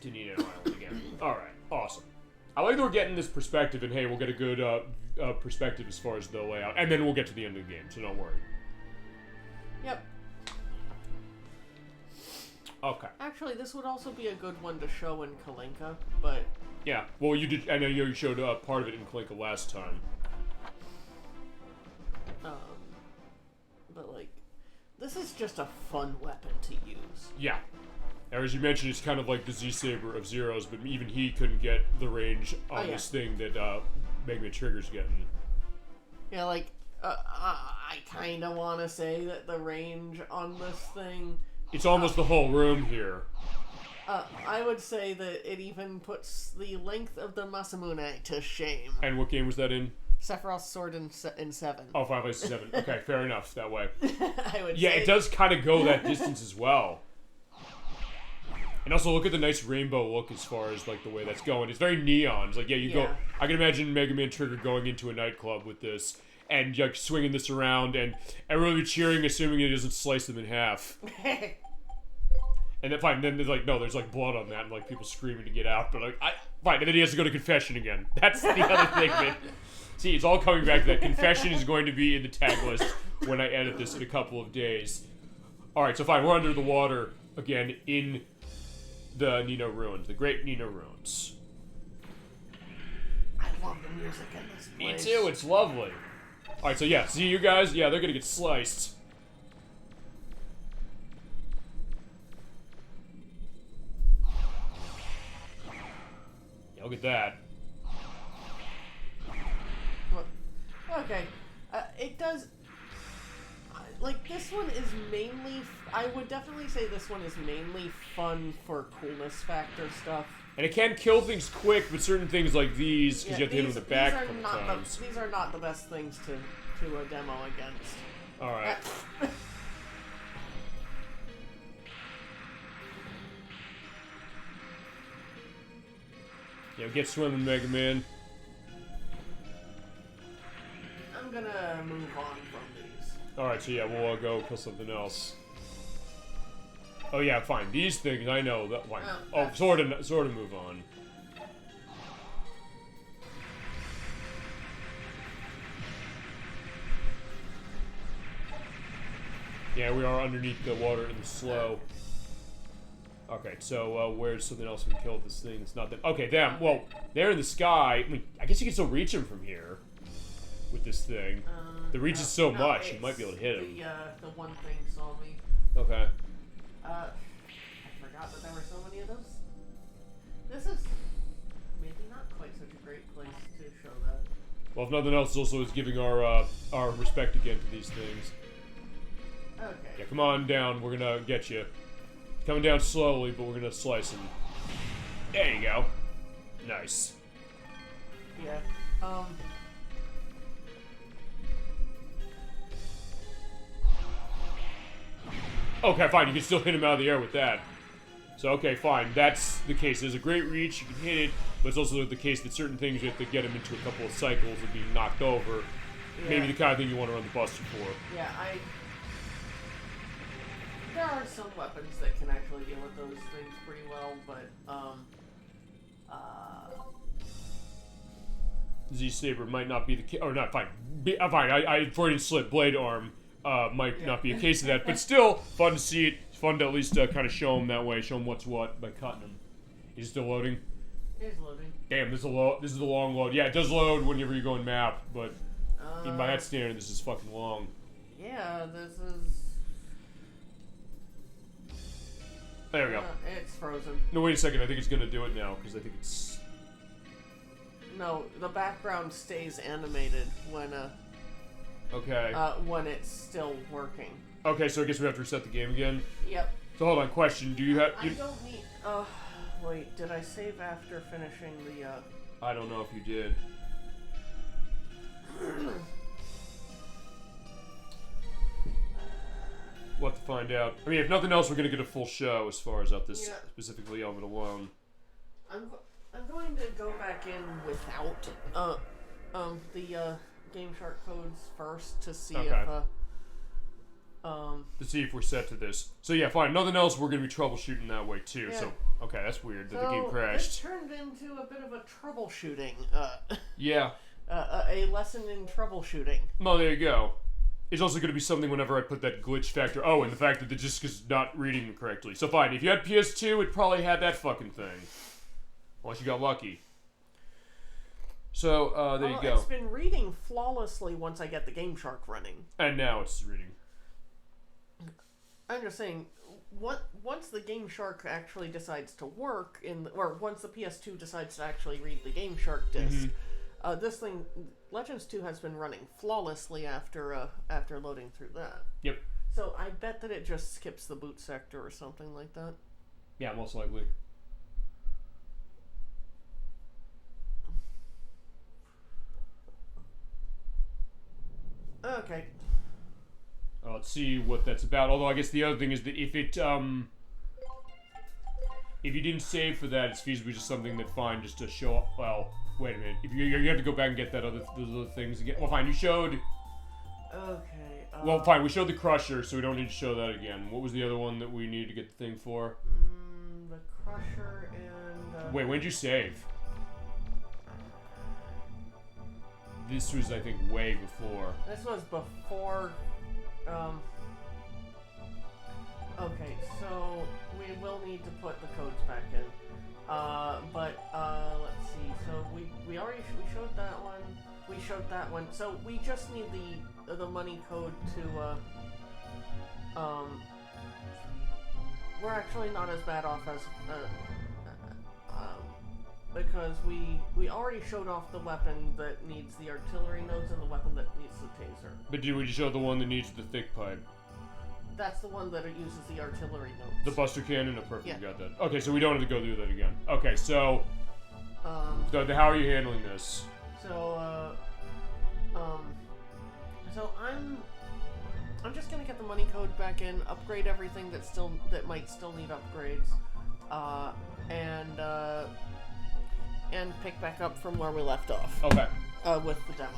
Nino Island again. Alright, awesome. I like that we're getting this perspective, and hey, we'll get a good perspective as far as the layout, and then we'll get to the end of the game, so don't worry.
Yep.
Okay.
Actually, this would also be a good one to show in Kalinka, but...
Yeah, well, you did. I know you showed part of it in Kalinka last time.
But, like, this is just a fun weapon to use.
Yeah. Or as you mentioned, it's kind of like the Z-Saber of Zero's, but even he couldn't get the range on this thing that Megaman Trigger's getting.
Yeah, like, I kind of want to say that the range on this thing...
It's almost the whole room here.
I would say that it even puts the length of the Masamune to shame.
And what game was that in?
Sephiroth's Sword in 7.
Oh, Final Fantasy 7. Okay, fair enough, that way.
I would
Yeah,
say.
it does kind of go that distance as well. And also, look at the nice rainbow look as far as, like, the way that's going. It's very neon. It's like, yeah, you go... I can imagine Mega Man Trigger going into a nightclub with this and, like, swinging this around and everybody cheering, assuming it doesn't slice them in half. And then, fine, then there's, like, no, there's, like, blood on that and, like, people screaming to get out. But, like, fine, and then he has to go to confession again. That's the other thing, man. See, it's all coming back to that. Confession is going to be in the tag list when I edit this in a couple of days. Alright, so fine, we're under the water again in the Nino Ruins, the Great Nino Ruins.
I love the music in this place.
Me too, it's lovely. Alright, so yeah, see you guys? Yeah, they're gonna get sliced. Yeah, look at that.
Okay, it does, like, this one is mainly, I would definitely say this one is mainly fun for coolness factor stuff.
And it can kill things quick, but certain things like these, because you have to hit them in the back a couple times.
These are not the best things to demo against.
Alright. Yeah, get swimming, Mega Man.
I'm gonna move on from these.
Alright, so yeah, we'll go kill something else. Oh yeah, fine. These things, I know. That, fine. Oh, sort of move on. Yeah, we are underneath the water in the slow. Okay, so where's something else we can kill this thing? It's not that. Okay, them. Well, they're in the sky. I mean, I guess you can still reach them from here with this thing. The reach is so much, you might be able to hit him.
The one thing saw me.
Okay.
I forgot that there were so many of those. This is maybe not quite such a great place to show that.
Well, if nothing else, also is giving our respect again to these things.
Okay.
Yeah, come on down. We're gonna get you. Coming down slowly, but we're gonna slice him. There you go. Nice.
Yeah.
Okay, fine. You can still hit him out of the air with that. So, okay, fine. That's the case. There's a great reach. You can hit it, but it's also the case that certain things you have to get them into a couple of cycles of being knocked over. Yeah. Maybe the kind of thing you want to run the buster for.
Yeah, there are some weapons that can actually deal with those things pretty well, but,
Z-Saber might not be the case. Or not, fine. Fine, I Freudian slip. Blade Arm might not be a case of that, but still fun to see it. It's fun to at least kind of show him that way, show him what's what by cutting him. Is it still loading?
It is loading.
Damn, this is the long load. Yeah, it does load whenever you go in map, but even by that standard, this is fucking long.
Yeah, this is...
There we go.
It's frozen.
No, wait a second. I think it's gonna do it now because I think it's.
No, the background stays animated when
Okay.
When it's still working.
Okay, so I guess we have to reset the game again.
Yep.
So hold on. Question: do you have?
I don't need. Wait. Did I save after finishing the?
I don't know if you did. We'll have to find out. I mean, if nothing else, we're gonna get a full show as far as out this specifically element alone.
I'm going to go back in without the Game Shark codes first to see if
to see if we're set to this. So yeah, fine. Nothing else. We're gonna be troubleshooting that way too. Yeah. So okay, that's weird that the game crashed.
This turned into a bit of a troubleshooting.
Yeah.
A lesson in troubleshooting.
Well, there you go. It's also going to be something whenever I put that glitch factor. Oh, and the fact that the disc is not reading correctly. So fine, if you had PS2, it probably had that fucking thing. Unless you got lucky. So, there you go.
It's been reading flawlessly once I get the Game Shark running.
And now it's reading.
I'm just saying, once the Game Shark actually decides to work, or once the PS2 decides to actually read the Game Shark disc, this thing, Legends 2 has been running flawlessly after loading through that.
Yep.
So I bet that it just skips the boot sector or something like that.
Yeah, most likely.
Okay.
Let's see what that's about. Although I guess the other thing is that if you didn't save for that, it's feasibly just something that fine just to show up. Well, wait a minute. If you have to go back and get those other things again. Well, fine. You showed.
Okay.
Well, fine. We showed the Crusher, so we don't need to show that again. What was the other one that we needed to get the thing for?
The Crusher and.
Wait, when did you save? This was, I think, way before.
This was before. Okay, so we will need to put the codes back in. But let's see. So we already showed that one. We showed that one. So we just need the money code to. We're actually not as bad off as because we already showed off the weapon that needs the artillery nodes and the weapon that needs the taser.
But did we show the one that needs the thick pipe?
That's the one that uses the artillery nodes.
The Buster Cannon? Oh, perfect,
yeah.
We got that. Okay, so we don't have to go through that again. Okay, so... how are you handling this?
So I'm just gonna get the money code back in, upgrade everything that might still need upgrades, and pick back up from where we left off.
Okay.
With the demo.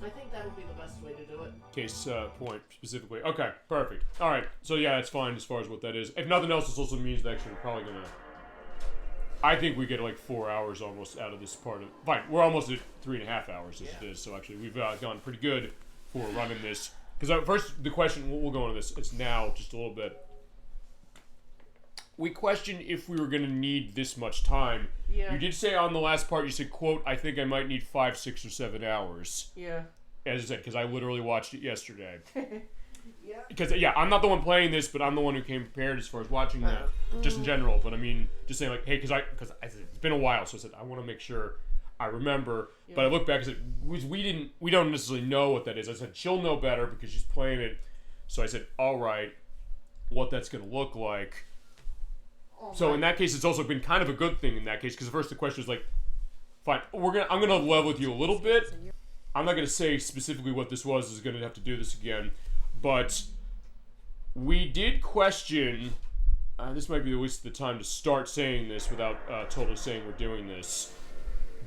I think that would be the best way to do it.
Case point, specifically. Okay, perfect. Alright, so yeah, that's fine as far as what that is. If nothing else, this also means that actually we're probably gonna... I think we get like 4 hours almost out of this part of... Fine, we're almost at 3.5 hours as it is, so actually we've gone pretty good for running this. Because first, the question, we'll go into this, it's now just a little bit... we questioned if we were going to need this much time.
Yeah.
You did say on the last part, you said, quote, I think I might need 5, 6, or 7 hours.
Yeah.
As I said, because I literally watched it yesterday.
Yeah.
Because, yeah, I'm not the one playing this, but I'm the one who came prepared as far as watching that, just in general. But I mean, just saying, like, hey, because it's been a while, so I said, I want to make sure I remember. Yeah. But I look back and said, we don't necessarily know what that is. I said, she'll know better because she's playing it. So I said, all right, what that's going to look like. So in that case, it's also been kind of a good thing in that case, because at first the question was like, fine, I'm gonna level with you a little bit. I'm not gonna say specifically what this was. Is gonna have to do this again, but we did question. This might be the waste of the time to start saying this without totally saying we're doing this,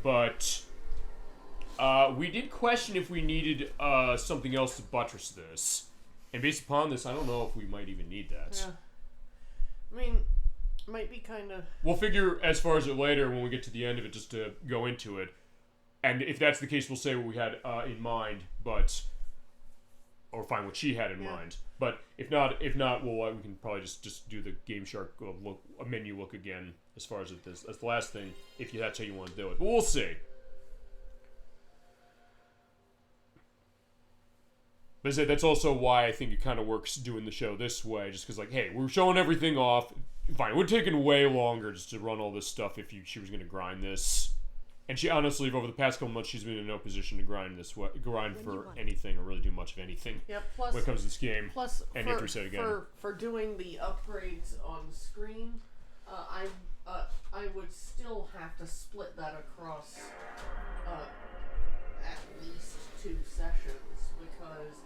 but we did question if we needed something else to buttress this, and based upon this, I don't know if we might even need that.
Yeah. I mean. Might be kind of...
We'll figure as far as it later when we get to the end of it, just to go into it. And if that's the case, we'll say what we had in mind, but... Or find what she had in mind. But if not, we can probably just do the Game Shark look, a menu look again, as far as it is. That's the last thing, if that's how you want to do it. But we'll see. But that's also why I think it kind of works doing the show this way, just because, like, hey, we're showing everything off. Fine, it would have taken way longer just to run all this stuff if she was going to grind this. And she honestly, over the past couple months, she's been in no position to grind for anything or really do much of anything.
Yeah, plus,
when it comes to this game.
Plus,
and
for doing the upgrades on screen, I would still have to split that across at least 2 sessions because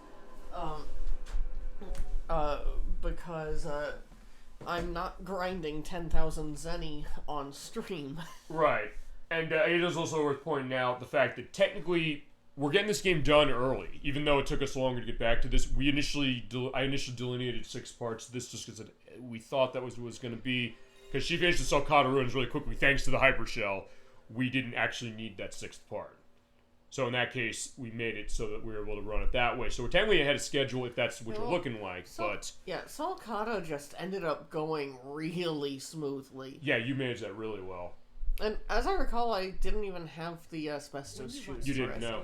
I'm not grinding 10,000 zenny on stream. Right.
And it is also worth pointing out the fact that technically we're getting this game done early, even though it took us longer to get back to this. I initially delineated 6 parts. This just because we thought that was going to be, because she finished the Salcata Ruins really quickly thanks to the Hypershell. We didn't actually need that 6th part. So in that case, we made it so that we were able to run it that way. So we're technically ahead of schedule if that's what you're looking like. But
yeah, Salcata just ended up going really smoothly.
Yeah, you managed that really well.
And as I recall, I didn't even have the asbestos shoes.
You didn't know.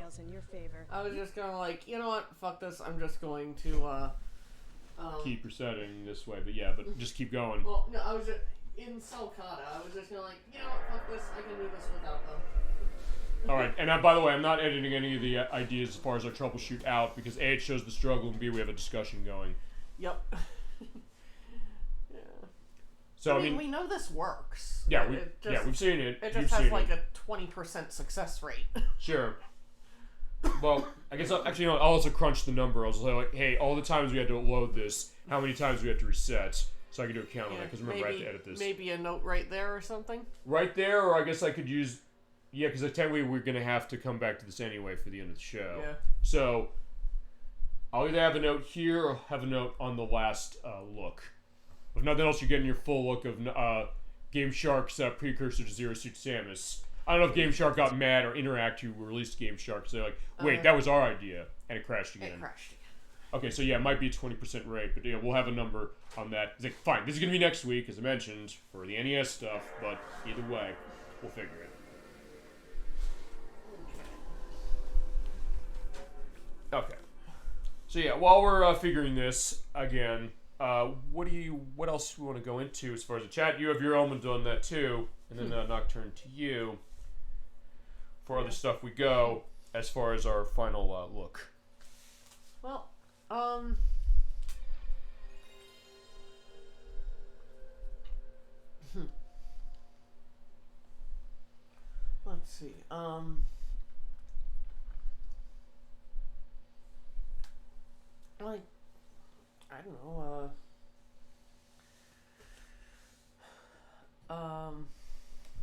I was just going to like, you know what, fuck this, I'm just going to
keep your setting this way, but just keep going.
Well, no, I was just, in Salcata, I was just going to like, you know what, fuck this, I can do this without them.
Alright, and by the way, I'm not editing any of the ideas as far as our troubleshoot out, because A, it shows the struggle, and B, we have a discussion going.
Yep. Yeah.
So,
I mean, we know this works.
Yeah, we've seen it.
It just has like a 20% success rate.
Sure. Well, I guess, actually, I'll also crunch the number. I was like, hey, all the times we had to load this, how many times we had to reset, so I can do a count on that, because remember, I have to edit this.
Maybe a note right there or something?
Right there, or I guess I could use... Yeah, because technically we're going to have to come back to this anyway for the end of the show. Yeah. So, I'll either have a note here or have a note on the last look. If nothing else, you're getting your full look of Game Shark's precursor to Zero Suit Samus. I don't know if Game Shark got mad or Interact, who released Game Shark, so they're like, wait, that was our idea, and it crashed again. Okay, so yeah, it might be a 20% rate, but yeah, we'll have a number on that. It's like, fine, this is going to be next week, as I mentioned, for the NES stuff, but either way, we'll figure it. Okay. So yeah, while we're figuring this again, what else we want to go into as far as the chat? You have your element on that too, and then Nocturne to you. For other stuff we go as far as our final look.
Well, let's see. Like, I don't know,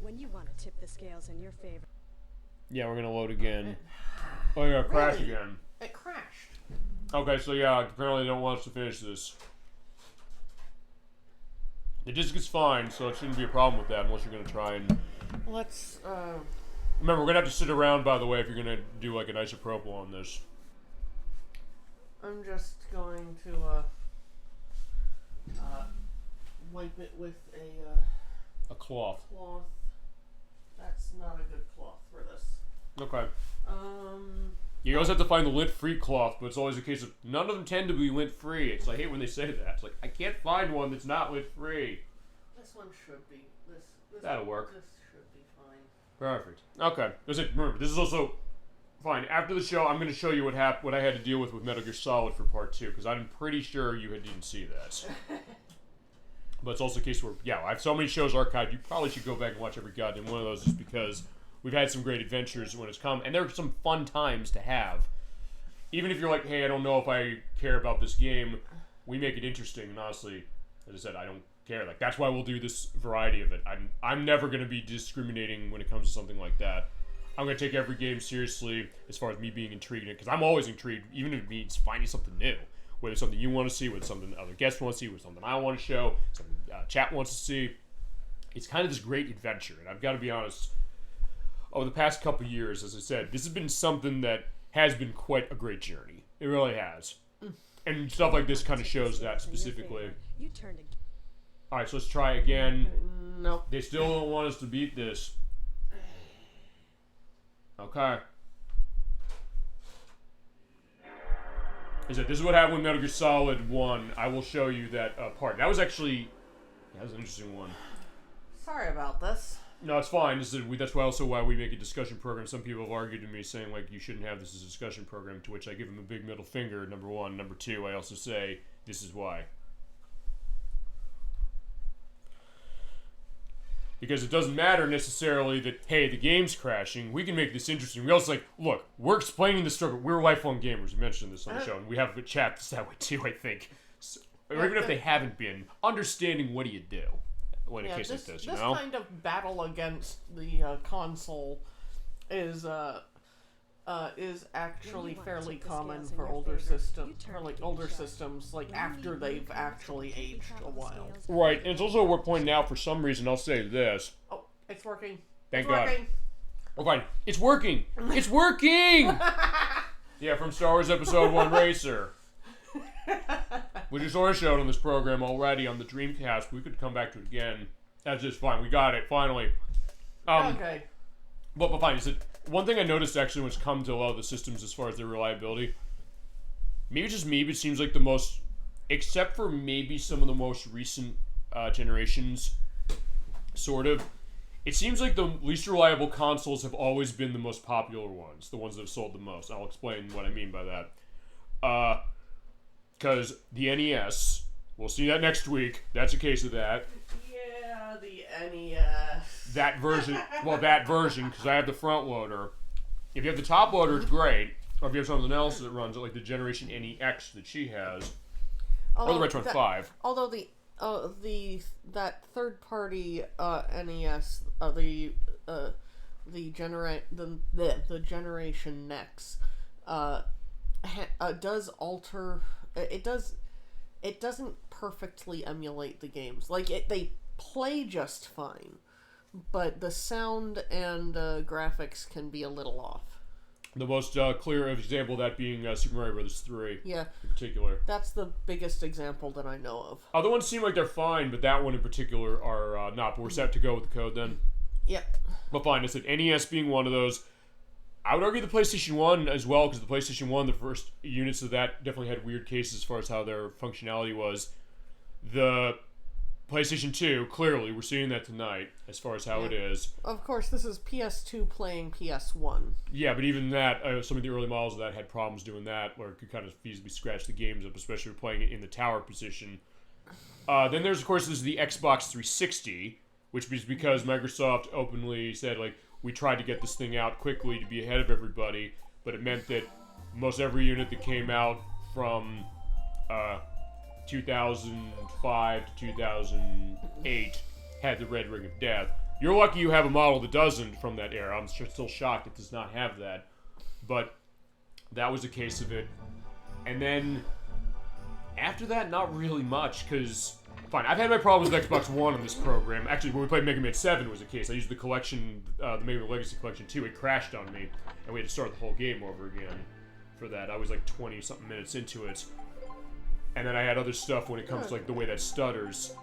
When you want to tip the scales in your favor.
Yeah, we're gonna load again. Oh yeah, crash
really?
Again.
It crashed.
Okay, so yeah, apparently they don't want us to finish this. The disc is fine, so it shouldn't be a problem with that unless you're gonna try and...
Let's,
Remember, we're gonna have to sit around, by the way, if you're gonna do like an isopropyl on this.
I'm just going to wipe it with
a cloth.
Cloth. That's not a good cloth for this.
Okay. You always have to find the lint-free cloth, but it's always a case of none of them tend to be lint-free. It's like, I hate when they say that. It's like, I can't find one that's not lint-free.
This one should be.
That'll work.
This should be fine.
Perfect. Okay. Remember, this is also fine. After the show, I'm going to show you what I had to deal with Metal Gear Solid for part 2, because I'm pretty sure you didn't see that. But it's also a case where, yeah, I have so many shows archived, you probably should go back and watch every goddamn one of those, just because we've had some great adventures when it's come, and there are some fun times to have. Even if you're like, hey, I don't know if I care about this game, we make it interesting, and honestly, as I said, I don't care. Like, that's why we'll do this variety of it. I'm never going to be discriminating when it comes to something like that. I'm going to take every game seriously as far as me being intrigued in it, because I'm always intrigued, even if it means finding something new. Whether it's something you want to see, whether it's something other guests want to see, whether it's something I want to show, something chat wants to see. It's kind of this great adventure, and I've got to be honest, over the past couple of years, as I said, this has been something that has been quite a great journey. It really has. And stuff like this kind of shows that specifically. Alright, so let's try again.
Nope.
They still don't want us to beat this. Okay. This is what happened with Metal Gear Solid 1. I will show you that part. That was actually... that was an interesting one.
Sorry about this.
No, it's fine. That's also why we make a discussion program. Some people have argued to me saying, like, you shouldn't have this as a discussion program, to which I give them a big middle finger, number one. Number two, I also say, this is why. Because it doesn't matter necessarily that, hey, the game's crashing. We can make this interesting. We also like, look, we're explaining the struggle. We're lifelong gamers. We mentioned this on the show, and we have a chat that's that way too, I think. So, or even if they haven't been, understanding what do you do when in case like this, you know?
This kind of battle against the console is actually fairly common for older systems, like after they've actually aged a while.
Right, and it's also worth pointing out, for some reason, I'll say this.
Oh, it's working.
Thank God. Oh, fine. It's working! It's working! Yeah, from Star Wars Episode 1 Racer. Which is already shown on this program already on the Dreamcast. We could come back to it again. That's just fine. We got it, finally.
Okay.
But fine. One thing I noticed actually when it's come to a lot of the systems as far as their reliability, maybe it's just me, but it seems like the most, except for maybe some of the most recent generations, sort of, it seems like the least reliable consoles have always been the most popular ones, the ones that have sold the most. I'll explain what I mean by that. Because the NES, we'll see that next week. That's a case of that.
Yeah, the NES.
That version, because I have the front loader. If you have the top loader, it's great. Or if you have something else that runs it, like the Generation NEX that she has, or the Retron 5.
Although that third party NES, the Generation NEX, does alter. It doesn't perfectly emulate the games. Like they play just fine, but the sound and graphics can be a little off.
The most clear example of that being Super Mario Bros. 3.
Yeah.
In particular.
That's the biggest example that I know of.
Other ones seem like they're fine, but that one in particular are not. But we're set to go with the code then.
Yep.
But fine, I said NES being one of those. I would argue the PlayStation 1 as well, because the PlayStation 1, the first units of that definitely had weird cases as far as how their functionality was. The PlayStation 2, clearly, we're seeing that tonight, as far as how it is.
Of course, this is PS2 playing PS1.
Yeah, but even that, some of the early models of that had problems doing that, where it could kind of feasibly scratch the games up, especially playing it in the tower position. Then there's, of course, the Xbox 360, which is because Microsoft openly said, like, we tried to get this thing out quickly to be ahead of everybody, but it meant that most every unit that came out from 2005 to 2008 had the red ring of death. You're lucky you have a model that doesn't from that era. I'm still shocked it does not have that. But that was a case of it. And then after that, not really much, because... Fine, I've had my problems with Xbox One on this program. Actually, when we played Mega Man 7 was a case. I used the collection, the Mega Man Legacy Collection 2. It crashed on me, and we had to start the whole game over again for that. I was like 20-something minutes into it. And then I had other stuff when it comes to like the way that stutters.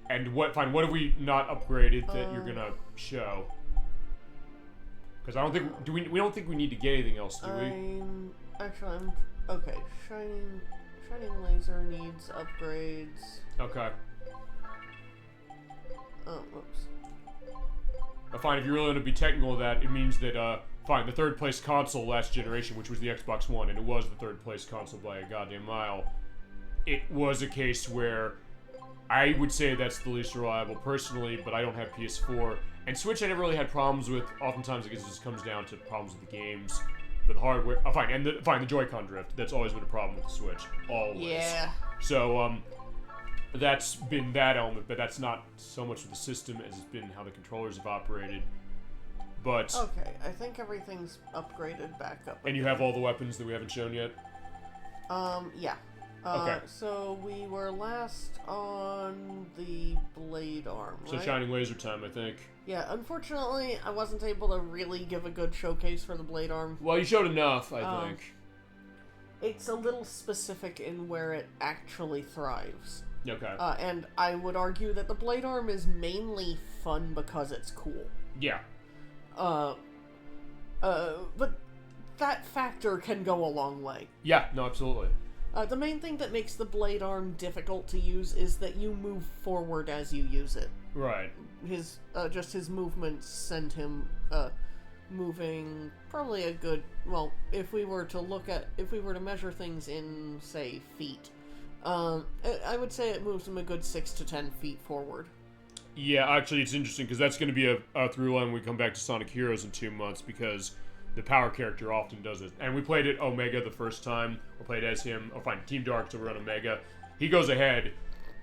And what have we not upgraded that you're gonna show? Because I don't think we don't think we need to get anything else, do we?
I'm okay. Shining laser needs upgrades.
Okay.
Oh, whoops.
Fine, if you really want to be technical with that, it means that fine, the third place console last generation, which was the Xbox One, and it was the third place console by a goddamn mile. It was a case where I would say that's the least reliable personally, but I don't have PS4. And Switch I never really had problems with. Oftentimes I guess it just comes down to problems with the games. But the hardware... the Joy-Con drift. That's always been a problem with the Switch. Always.
Yeah.
So, that's been that element, but that's not so much of the system as it's been how the controllers have operated. But...
Okay, I think everything's upgraded back up.
And you have all the weapons that we haven't shown yet?
Yeah.
Okay.
So we were last on the blade arm, right?
So Shining Laser time, I think.
Yeah, unfortunately, I wasn't able to really give a good showcase for the blade arm.
Well, you showed enough, I think.
It's a little specific in where it actually thrives.
Okay.
And I would argue that the blade arm is mainly fun because it's cool.
Yeah.
But that factor can go a long way.
Yeah, no, absolutely.
The main thing that makes the blade arm difficult to use is that you move forward as you use it.
Right.
His movements send him moving probably a good, well, if we were to measure things in, say, feet, I would say it moves him a good 6 to 10 feet forward.
Yeah, actually, it's interesting because that's going to be a through line when we come back to Sonic Heroes in 2 months, because the power character often does it. And we played it Omega the first time, or played as him. Oh, fine, Team Dark, so we're on Omega. He goes ahead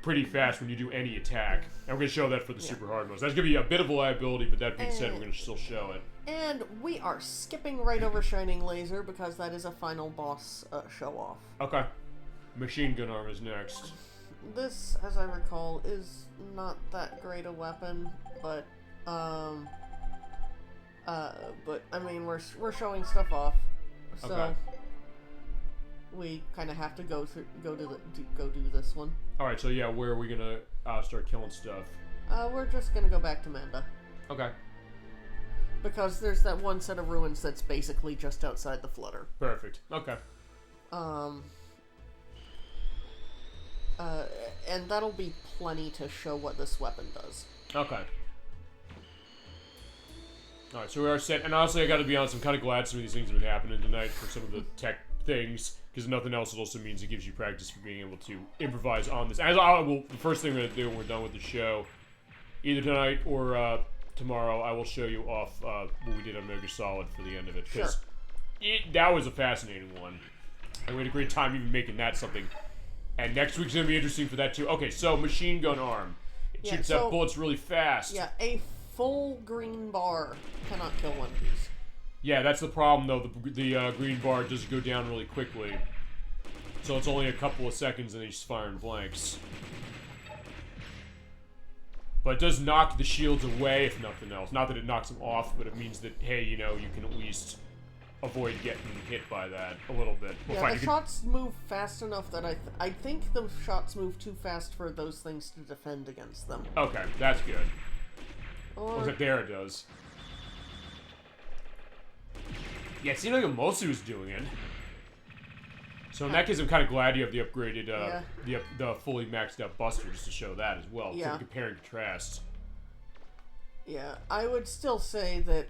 pretty fast when you do any attack. And we're going to show that for the super hard modes. That's going to be a bit of a liability, but that being said, we're going to still show it.
And we are skipping right over Shining Laser because that is a final boss show-off.
Okay. Machine Gun Arm is next.
This, as I recall, is not that great a weapon, but I mean, we're showing stuff off, so
okay.
We kind of have to go do this one.
All right, so yeah, where are we gonna start killing stuff?
We're just gonna go back to Manda.
Okay.
Because there's that one set of ruins that's basically just outside the Flutter.
Perfect. Okay.
And that'll be plenty to show what this weapon does.
Okay. Alright, so we are set. And honestly, I gotta be honest, I'm kind of glad some of these things have been happening tonight for some of the tech things, because nothing else, it also means it gives you practice for being able to improvise on this. As I will, the first thing we're gonna do when we're done with the show, either tonight or tomorrow, I will show you off what we did on Mega Solid for the end of it. Because that was a fascinating one. And we had a great time even making that something. And next week's gonna be interesting for that too. Okay, so Machine Gun Arm. It shoots out bullets really fast.
Yeah, a full green bar cannot kill one of these.
Yeah, that's the problem though. The green bar does go down really quickly. So it's only a couple of seconds and he's firing blanks. But it does knock the shields away, if nothing else. Not that it knocks them off, but it means that, hey, you know, you can at least avoid getting hit by that a little bit. Well,
yeah,
fine,
the shots move fast enough that I think the shots move too fast for those things to defend against them.
Okay, that's good.
Or...
Was it there? It does. Yeah, it seemed like it mostly was doing it. So in that case, I'm kind of glad you have the upgraded, the fully maxed out buster just to show that as well.
Yeah.
So compare and contrast.
Yeah, I would still say that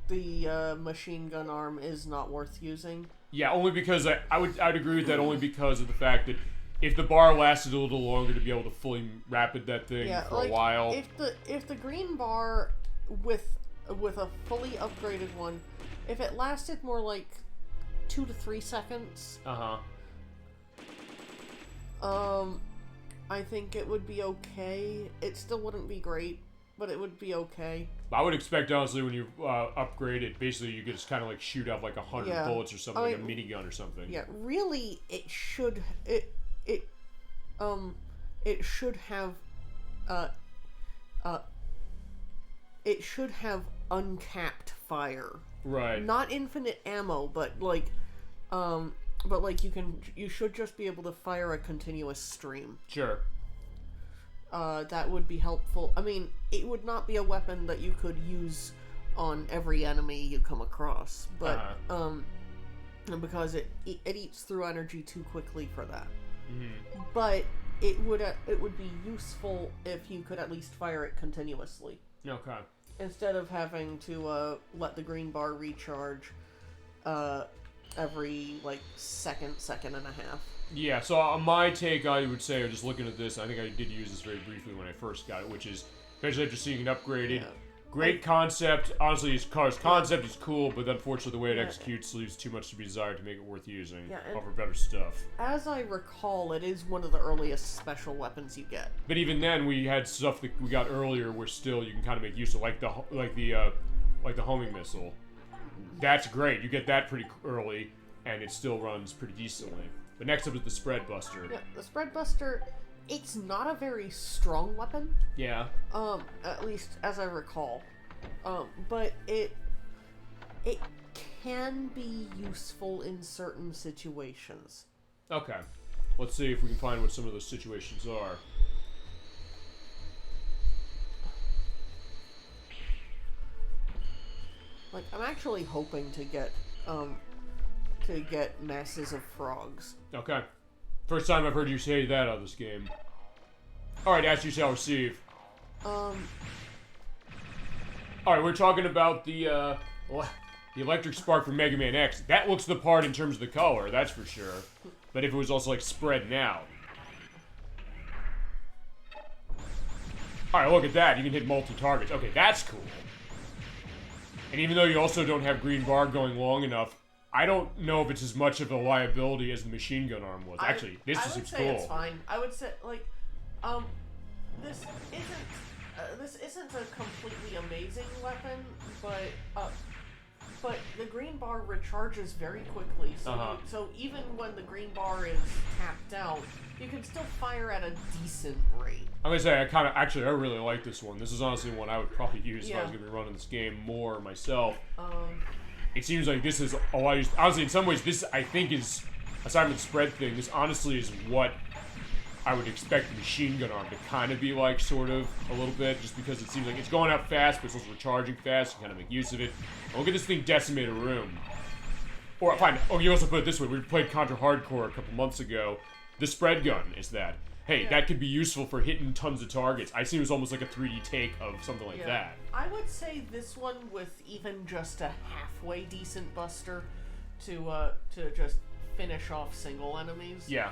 the machine gun arm is not worth using. Yeah,
only because I'd agree with that only because of the fact that if the bar lasted a little longer to be able to fully rapid that thing for a while.
If the green bar with a fully upgraded one, if it lasted more like 2 to 3 seconds, I think it would be okay. It still wouldn't be great, but it would be okay.
I would expect, honestly, when you upgrade it, basically you could just kind of like shoot out like 100 bullets or something, like a minigun or something.
Yeah, really, it should have uncapped fire.
Right.
Not infinite ammo, but you should just be able to fire a continuous stream.
Sure.
that would be helpful. I mean, it would not be a weapon that you could use on every enemy you come across, but because it eats through energy too quickly for that. Mm-hmm. But it would be useful if you could at least fire it continuously.
Okay.
Instead of having to let the green bar recharge every like second and a half.
Yeah, so on my take, I would say, or just looking at this, I think I did use this very briefly when I first got it, which is, especially after seeing it upgraded, great concept. Honestly, its car's concept is cool, but unfortunately the way it executes leaves too much to be desired to make it worth using. Offer better stuff. As
I recall, it is one of the earliest special weapons you get.
But even then, we had stuff that we got earlier where still you can kind of make use of, like the homing missile. That's great. You get that pretty early, and it still runs pretty decently. But next up is the Spread Buster.
Yeah, the Spread Buster, it's not a very strong weapon.
Yeah.
At least as I recall. But it can be useful in certain situations.
Okay. Let's see if we can find what some of those situations are.
Like, I'm actually hoping to get masses of frogs.
Okay. First time I've heard you say that on this game. Alright, as you shall receive. Alright, we're talking about the electric spark from Mega Man X. That looks the part in terms of the color, that's for sure. But if it was also, like, spreading out. Alright, look at that. You can hit multi-targets. Okay, that's cool. And even though you also don't have green bar going long enough, I don't know if it's as much of a liability as the machine gun arm was. Actually, this is cool. I would say
it's fine. I would say, like, this isn't a completely amazing weapon, but the green bar recharges very quickly. So even when the green bar is tapped out, you can still fire at a decent rate.
I'm gonna say I really like this one. This is honestly one I would probably use if I was gonna be running this game more myself. It seems like this is a lot. Honestly, in some ways, this I think is, aside from the spread thing, this honestly is what I would expect the machine gun arm to kind of be like, sort of, a little bit, just because it seems like it's going out fast, but it's also recharging fast. You kind of make use of it. And look at this thing decimate a room. Or fine. Oh, you also put it this way. We played Contra Hardcore a couple months ago. The spread gun is that. Hey, that could be useful for hitting tons of targets. I see it was almost like a 3D take of something like that.
I would say this one with even just a halfway decent buster to just finish off single enemies.
Yeah.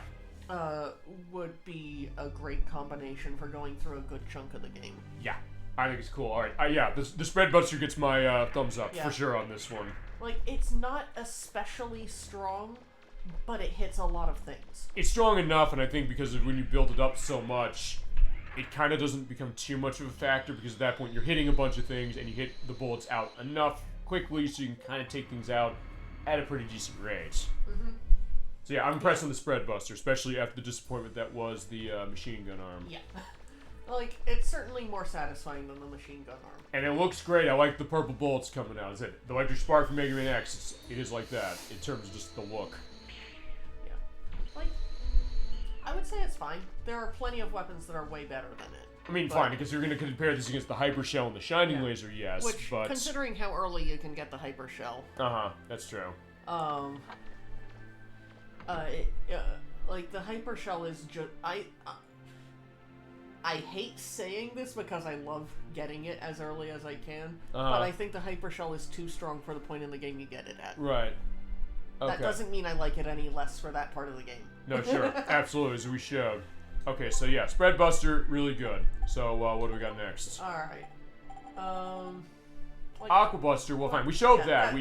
Would be a great combination for going through a good chunk of the game.
Yeah, I think it's cool. All right, yeah, the spread buster gets my thumbs up for sure on this one.
Like, it's not especially strong, but it hits a lot of things.
It's strong enough, and I think because of when you build it up so much, it kind of doesn't become too much of a factor, because at that point you're hitting a bunch of things, and you hit the bullets out enough quickly so you can kind of take things out at a pretty decent rate. Mm-hmm. So yeah, I'm impressed on the spread buster, especially after the disappointment that was the machine gun arm.
Yeah. Like, it's certainly more satisfying than the machine gun arm.
And it looks great. I like the purple bullets coming out. The electric spark from Mega Man X, it is like that, in terms of just the look.
Yeah. Like, I would say it's fine. There are plenty of weapons that are way better than it.
I mean, fine, because you're going to compare this against the Hyper Shell and the Shining Laser, yes,
which,
but...
considering how early you can get the Hyper Shell...
that's true.
Like, the Hyper Shell is just... I hate saying this because I love getting it as early as I can, but I think the Hyper Shell is too strong for the point in the game you get it at.
Right. Okay.
That doesn't mean I like it any less for that part of the game.
No, sure. Absolutely, as we showed. Okay, so yeah, Spread Buster, really good. So, what do we got next?
Alright. Like,
Aqua Buster, well, fine. We showed that.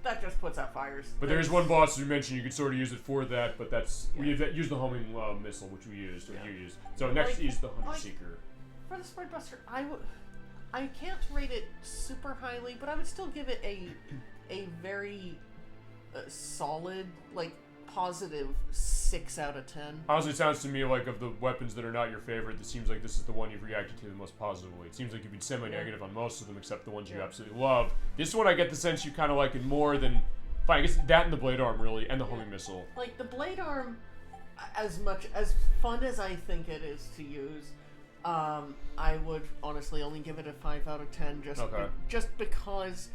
That just puts out fires.
But there is one boss you mentioned you could sort of use it for that, but that's... We used the homing missile, which we used, or you used. So next is the Hunter Seeker.
For the Spread Buster, I can't rate it super highly, but I would still give it a very solid, like, positive 6 out of 10.
Honestly, it sounds to me like of the weapons that are not your favorite, it seems like this is the one you've reacted to the most positively. It seems like you've been semi-negative on most of them, except the ones you absolutely love. This one, I get the sense you kind of like it more than... Fine, I guess that and the Blade Arm, really, and the homing missile.
Like, the Blade Arm, as fun as I think it is to use, I would honestly only give it a 5 out of 10 just because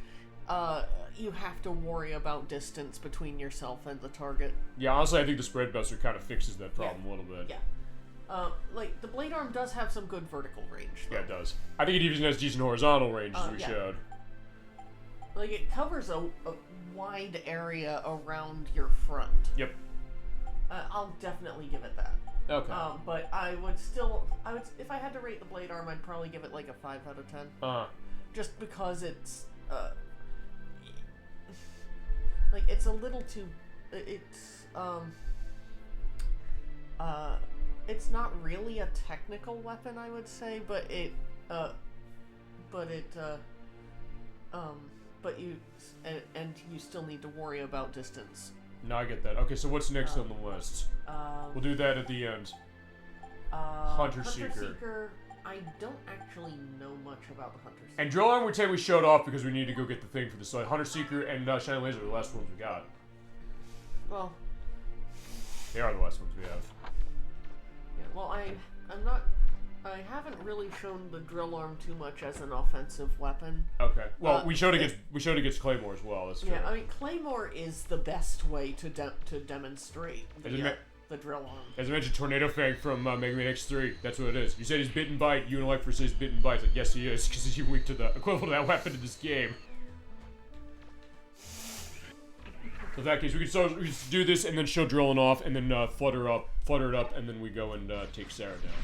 you have to worry about distance between yourself and the target.
Yeah, honestly, I think the Spread Buster kind of fixes that problem a little bit.
Yeah. Like, the Blade Arm does have some good vertical range, though.
Yeah, it does. I think it even has decent horizontal range, as we showed.
Like, it covers a wide area around your front.
Yep.
I'll definitely give it that.
Okay.
But if I had to rate the Blade Arm, I'd probably give it like a 5 out of 10. Just because it's, like, it's a little too, it's not really a technical weapon, I would say, but you still need to worry about distance.
No, I get that. Okay, so what's next on the list? We'll do that at the end. Hunter Seeker.
I don't actually know much about the Hunter Seeker.
And Drill Arm, we showed off because we need to go get the thing for the site. Hunter Seeker and Shining Laser are the last ones we got.
Well,
they are the last ones we have.
Yeah. Well, I haven't really shown the Drill Arm too much as an offensive weapon.
Okay. Well, we showed against Claymore as well. That's true.
Yeah, I mean, Claymore is the best way to demonstrate the Drill Arm.
As I mentioned, Tornado Fang from Mega Man X3. That's what it is. You said he's Bit and Bite. You and Electra says Bit and Bite. Like, yes, he is, because he's weak to the equivalent of that weapon in this game. So in that case, we can do this and then show drilling off, and then flutter it up, and then we go and take Sarah down.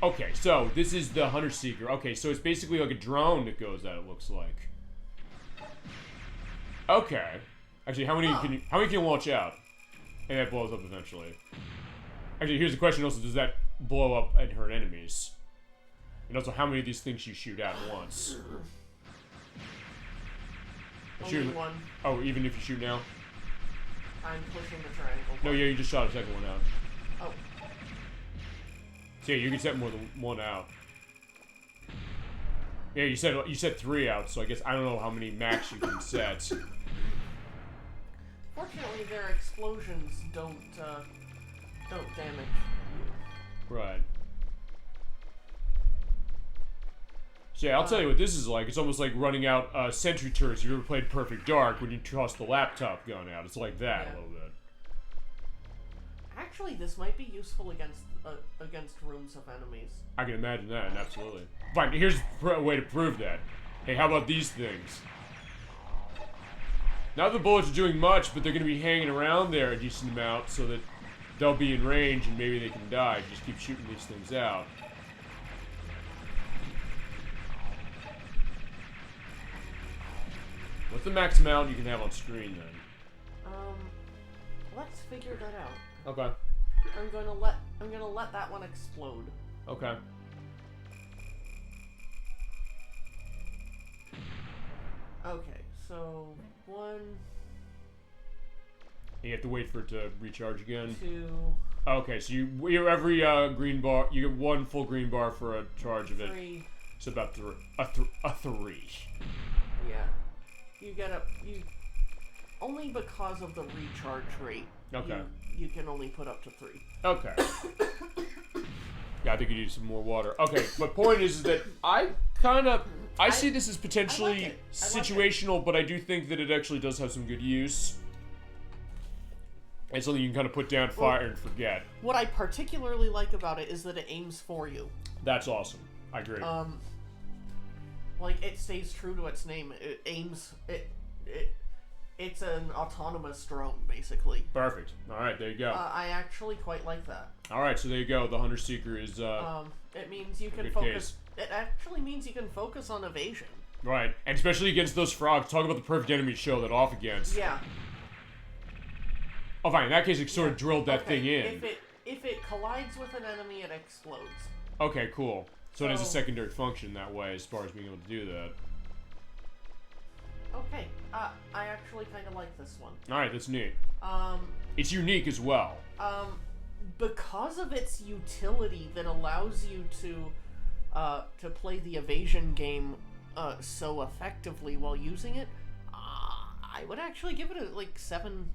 Okay, so this is the Hunter Seeker. Okay, so it's basically like a drone that goes out, it looks like. Okay. Actually, how many can you launch out? And that blows up eventually. Actually, here's the question also, does that blow up and hurt enemies? And also, how many of these things you shoot out at once?
Only one.
Oh, even if you shoot now?
I'm pushing the triangle.
No, yeah, you just shot a second one out.
Oh.
So yeah, you can set more than one out. Yeah, you said 3 out, so I guess I don't know how many max you can set.
Fortunately, their explosions don't damage you.
Right. So yeah, I'll tell you what this is like. It's almost like running out sentry turrets. You ever played Perfect Dark when you toss the laptop gun out? It's like that a little bit.
Actually, this might be useful against rooms of enemies.
I can imagine that, absolutely. Fine, here's a way to prove that. Hey, how about these things? Not that the bullets are doing much, but they're going to be hanging around there a decent amount so that they'll be in range and maybe they can die. Just keep shooting these things out. What's the max amount you can have on screen then?
Let's figure that out.
Okay.
I'm gonna let that one explode.
Okay.
Okay, so 1.
You have to wait for it to recharge again.
2.
Okay, so you're every green bar. You get 1 full green bar for a charge of it.
3.
It's about 3. A 3.
Yeah. You get only because of the recharge rate.
Okay.
You can only put up to 3.
Okay. Yeah, I think you need some more water. Okay, but point is that I see this as potentially situational, but I do think that it actually does have some good use. It's something you can kind of put down, fire, and forget.
What I particularly like about it is that it aims for you.
That's awesome. I agree.
Like, it stays true to its name. It aims... It's an autonomous drone, basically.
Perfect. All right, there you go.
I actually quite like that.
All right, so there you go. The Hunter Seeker is
it means you can focus. It actually means you can focus on evasion.
Right, and especially against those frogs. Talk about the perfect enemy to show that off against.
Yeah.
Oh, fine. In that case, it sort of drilled that thing in.
If it collides with an enemy, it explodes.
Okay, cool. So it has a secondary function that way, as far as being able to do that.
Okay, I actually kind of like this one.
Alright, that's neat. It's unique as well.
Because of its utility that allows you to play the evasion game so effectively while using it, I would actually give it a, like, 7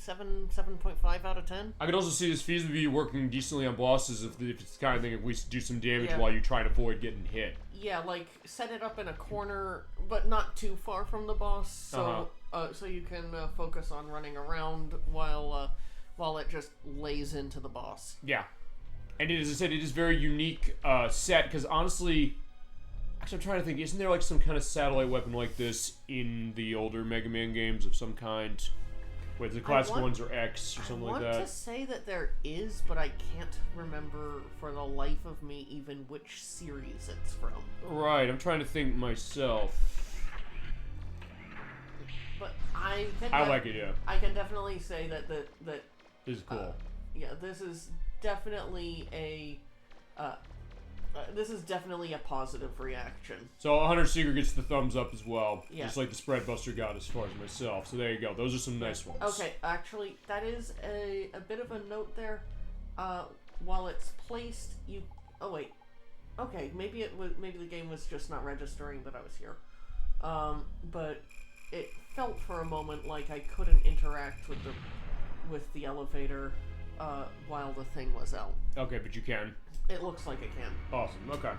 7.5 out of 10.
I could also see this feasibly be working decently on bosses if it's the kind of thing if we do some damage
Yeah.
while you try to avoid getting hit.
Yeah, like set it up in a corner, but not too far from the boss, so so you can focus on running around while it just lays into the boss.
Yeah. And as I said, it is very unique set, because honestly, actually I'm trying to think, isn't there like some kind of satellite weapon like this in the older Mega Man games of some kind? Wait, the classic ones are X or something like that?
I want to say that there is, but I can't remember for the life of me even which series it's from.
Right, I'm trying to think myself.
But I
like it, yeah.
I can definitely say that
This is cool.
Yeah, this is definitely a positive reaction.
So Hunter Seeker gets the thumbs up as well,
Yeah.
just like the Spread Buster got as far as myself. So there you go. Those are some nice ones.
Okay, actually, that is a bit of a note there. While it's placed, you. Oh wait. Okay, maybe the game was just not registering that I was here. But it felt for a moment like I couldn't interact with the elevator while the thing was out.
Okay, but you can.
It looks like it can.
Awesome. Okay.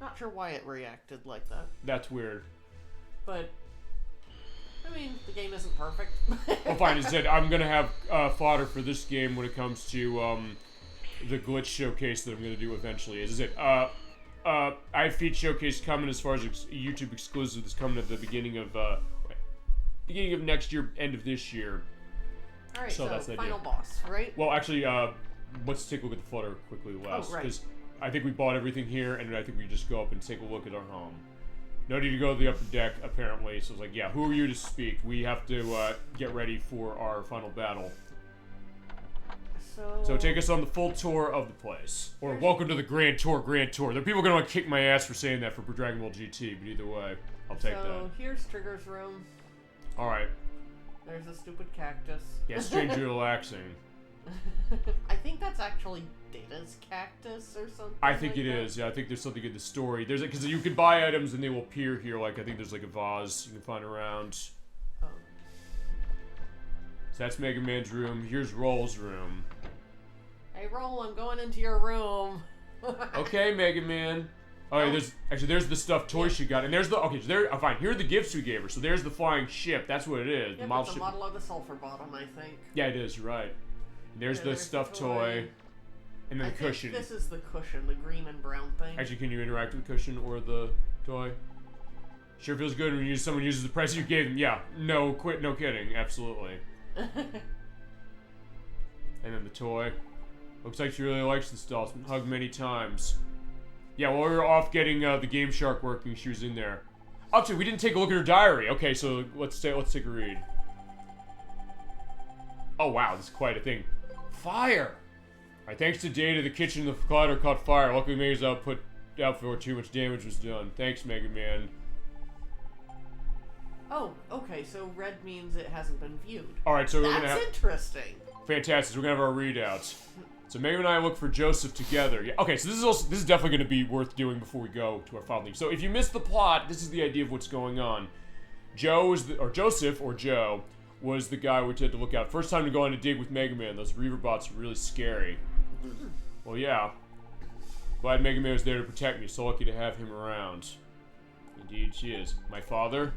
Not sure why it reacted like that.
That's weird.
But, I mean, the game isn't perfect.
Well, fine. As I said, I'm going to have fodder for this game when it comes to the glitch showcase that I'm going to do eventually. As I said, I have Feat Showcase coming as far as YouTube exclusive that's coming at the beginning of next year, end of this year.
Alright,
So
so
that's the
final
idea.
boss, right?
Well, actually, let's take a look at the flutter quickly last,
right.
because I think we bought everything here, and I think we just go up and take a look at our home. No need to go to the upper deck, apparently. So it's like, yeah, who are you to speak? We have to get ready for our final battle. So take us on the full tour of the place, or welcome to the Grand Tour. There are people gonna want to kick my ass for saying that for Dragon Ball GT, but either way, I'll take that.
So here's Trigger's room.
All right.
There's a stupid cactus.
Yeah, strangely relaxing.
I think that's actually Data's cactus or something.
I think
like
it
that.
is. Yeah, I think there's something in the story. There's because you can buy items and they will appear here. Like I think there's like a vase you can find around.
Oh.
So that's Mega Man's room. Here's Roll's room.
Hey, Roll, I'm going into your room.
Okay, Mega Man. Oh, yeah, there's the stuffed toy she got, and there's the so there. Oh, fine. Here are the gifts we gave her. So there's the flying ship. That's what it is.
Yeah,
the model
it's a
ship.
model of the sulfur bottom, I think.
Yeah, it is. You're right. And there's
Yeah,
the
there's
stuffed
the
toy, and then
I
the
think
cushion.
this is the cushion, the green and brown thing.
Actually, can you interact with the cushion or the toy? Sure feels good when someone uses the price you gave them. Yeah, no kidding, absolutely. And then the toy. Looks like she really likes this doll. It's been hugged many times. Yeah, while we were off getting the Game Shark working, she was in there. Actually, we didn't take a look at her diary. Okay, so let's take a read. Oh wow, this is quite a thing. Fire! Alright, thanks to Data, the kitchen and the collider caught fire. Luckily, Mega's output before too much damage was done. Thanks, Mega Man.
Oh, okay, so red means it hasn't been viewed.
Alright, so we're gonna
That's
have...
interesting.
Fantastic, so we're gonna have our readouts. So Mega and I look for Joseph together. Yeah, okay, so this is definitely gonna be worth doing before we go to our final leave. So if you missed the plot, this is the idea of what's going on. Joseph, or Joe, was the guy we had to look out. First time to go on a dig with Mega Man. Those Reaver bots are really scary. Well, yeah. Glad Mega Man was there to protect me. So lucky to have him around. Indeed, she is. My father?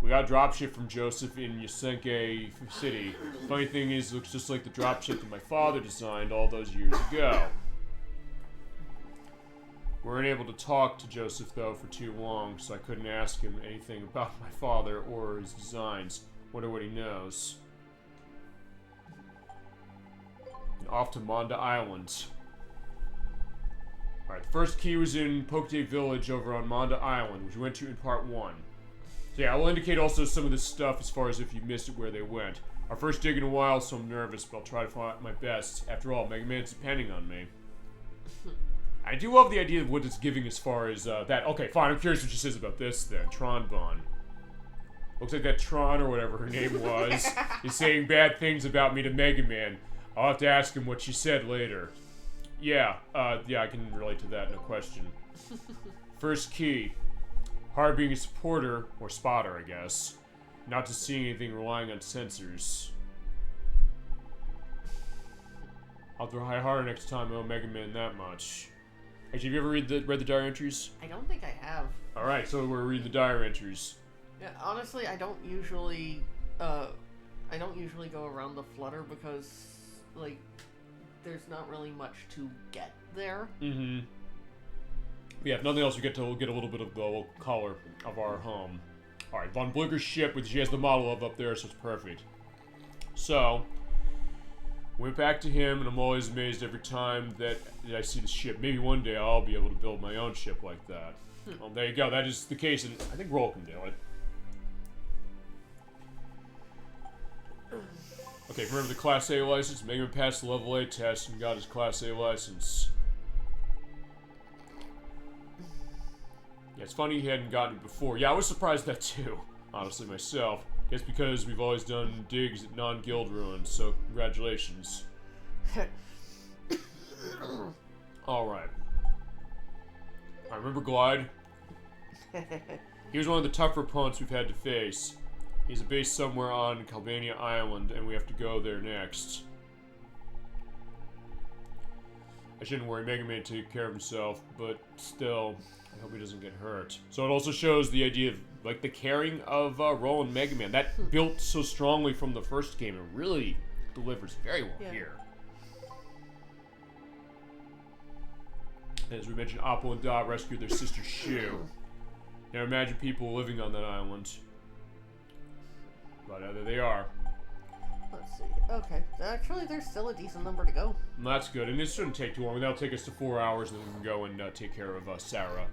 We got a dropship from Joseph in Yosemite City. Funny thing is, it looks just like the dropship that my father designed all those years ago. We weren't able to talk to Joseph, though, for too long, so I couldn't ask him anything about my father or his designs. Wonder what he knows. And off to Monda Island. Alright, the first key was in Poke Village over on Monda Island, which we went to in part 1. So yeah, I will indicate also some of this stuff as far as if you missed it where they went. Our first dig in a while, so I'm nervous, but I'll try to find my best. After all, Mega Man's depending on me. I do love the idea of what it's giving as far as that. Okay, fine, I'm curious what she says about this then. Tronbon. Looks like that Tron, or whatever her name was, is saying bad things about me to Mega Man. I'll have to ask him what she said later. Yeah, I can relate to that, no question. First key. Hard being a supporter, or spotter, I guess. Not to see anything relying on sensors. I'll try harder next time I owe Mega Man that much. Actually, have you ever read the diary entries?
I don't think I have.
Alright, so we're reading the diary entries.
Yeah, honestly, I don't usually go around the Flutter because, like, there's not really much to get there.
Mm-hmm. Yeah, if nothing else, we get a little bit of the color of our home. Alright, Von Blinker's ship, which she has the model of up there, so it's perfect. So, went back to him, and I'm always amazed every time that I see the ship. Maybe one day I'll be able to build my own ship like that. Well, there you go. That is the case, and I think Roll can do it. Okay, remember the Class A license? Megaman passed the Level A test and got his Class A license. Yeah, it's funny he hadn't gotten it before. Yeah, I was surprised at that too, honestly, myself. Guess because we've always done digs at non-guild ruins, so congratulations. Alright. I remember Glide. He was one of the tougher opponents we've had to face. He's a base somewhere on Calvania Island, and we have to go there next. I shouldn't worry, Mega Man take care of himself, but still, I hope he doesn't get hurt. So it also shows the idea of, like, the caring of Roll and Mega Man. That built so strongly from the first game, it really delivers very well here. As we mentioned, Appo and Da rescued their sister Shu. Now imagine people living on that island. But there they are.
Let's see. Okay, actually, there's still a decent number to go.
That's good, and this shouldn't take too long. That'll take us to 4 hours, and then we can go and take care of Sarah.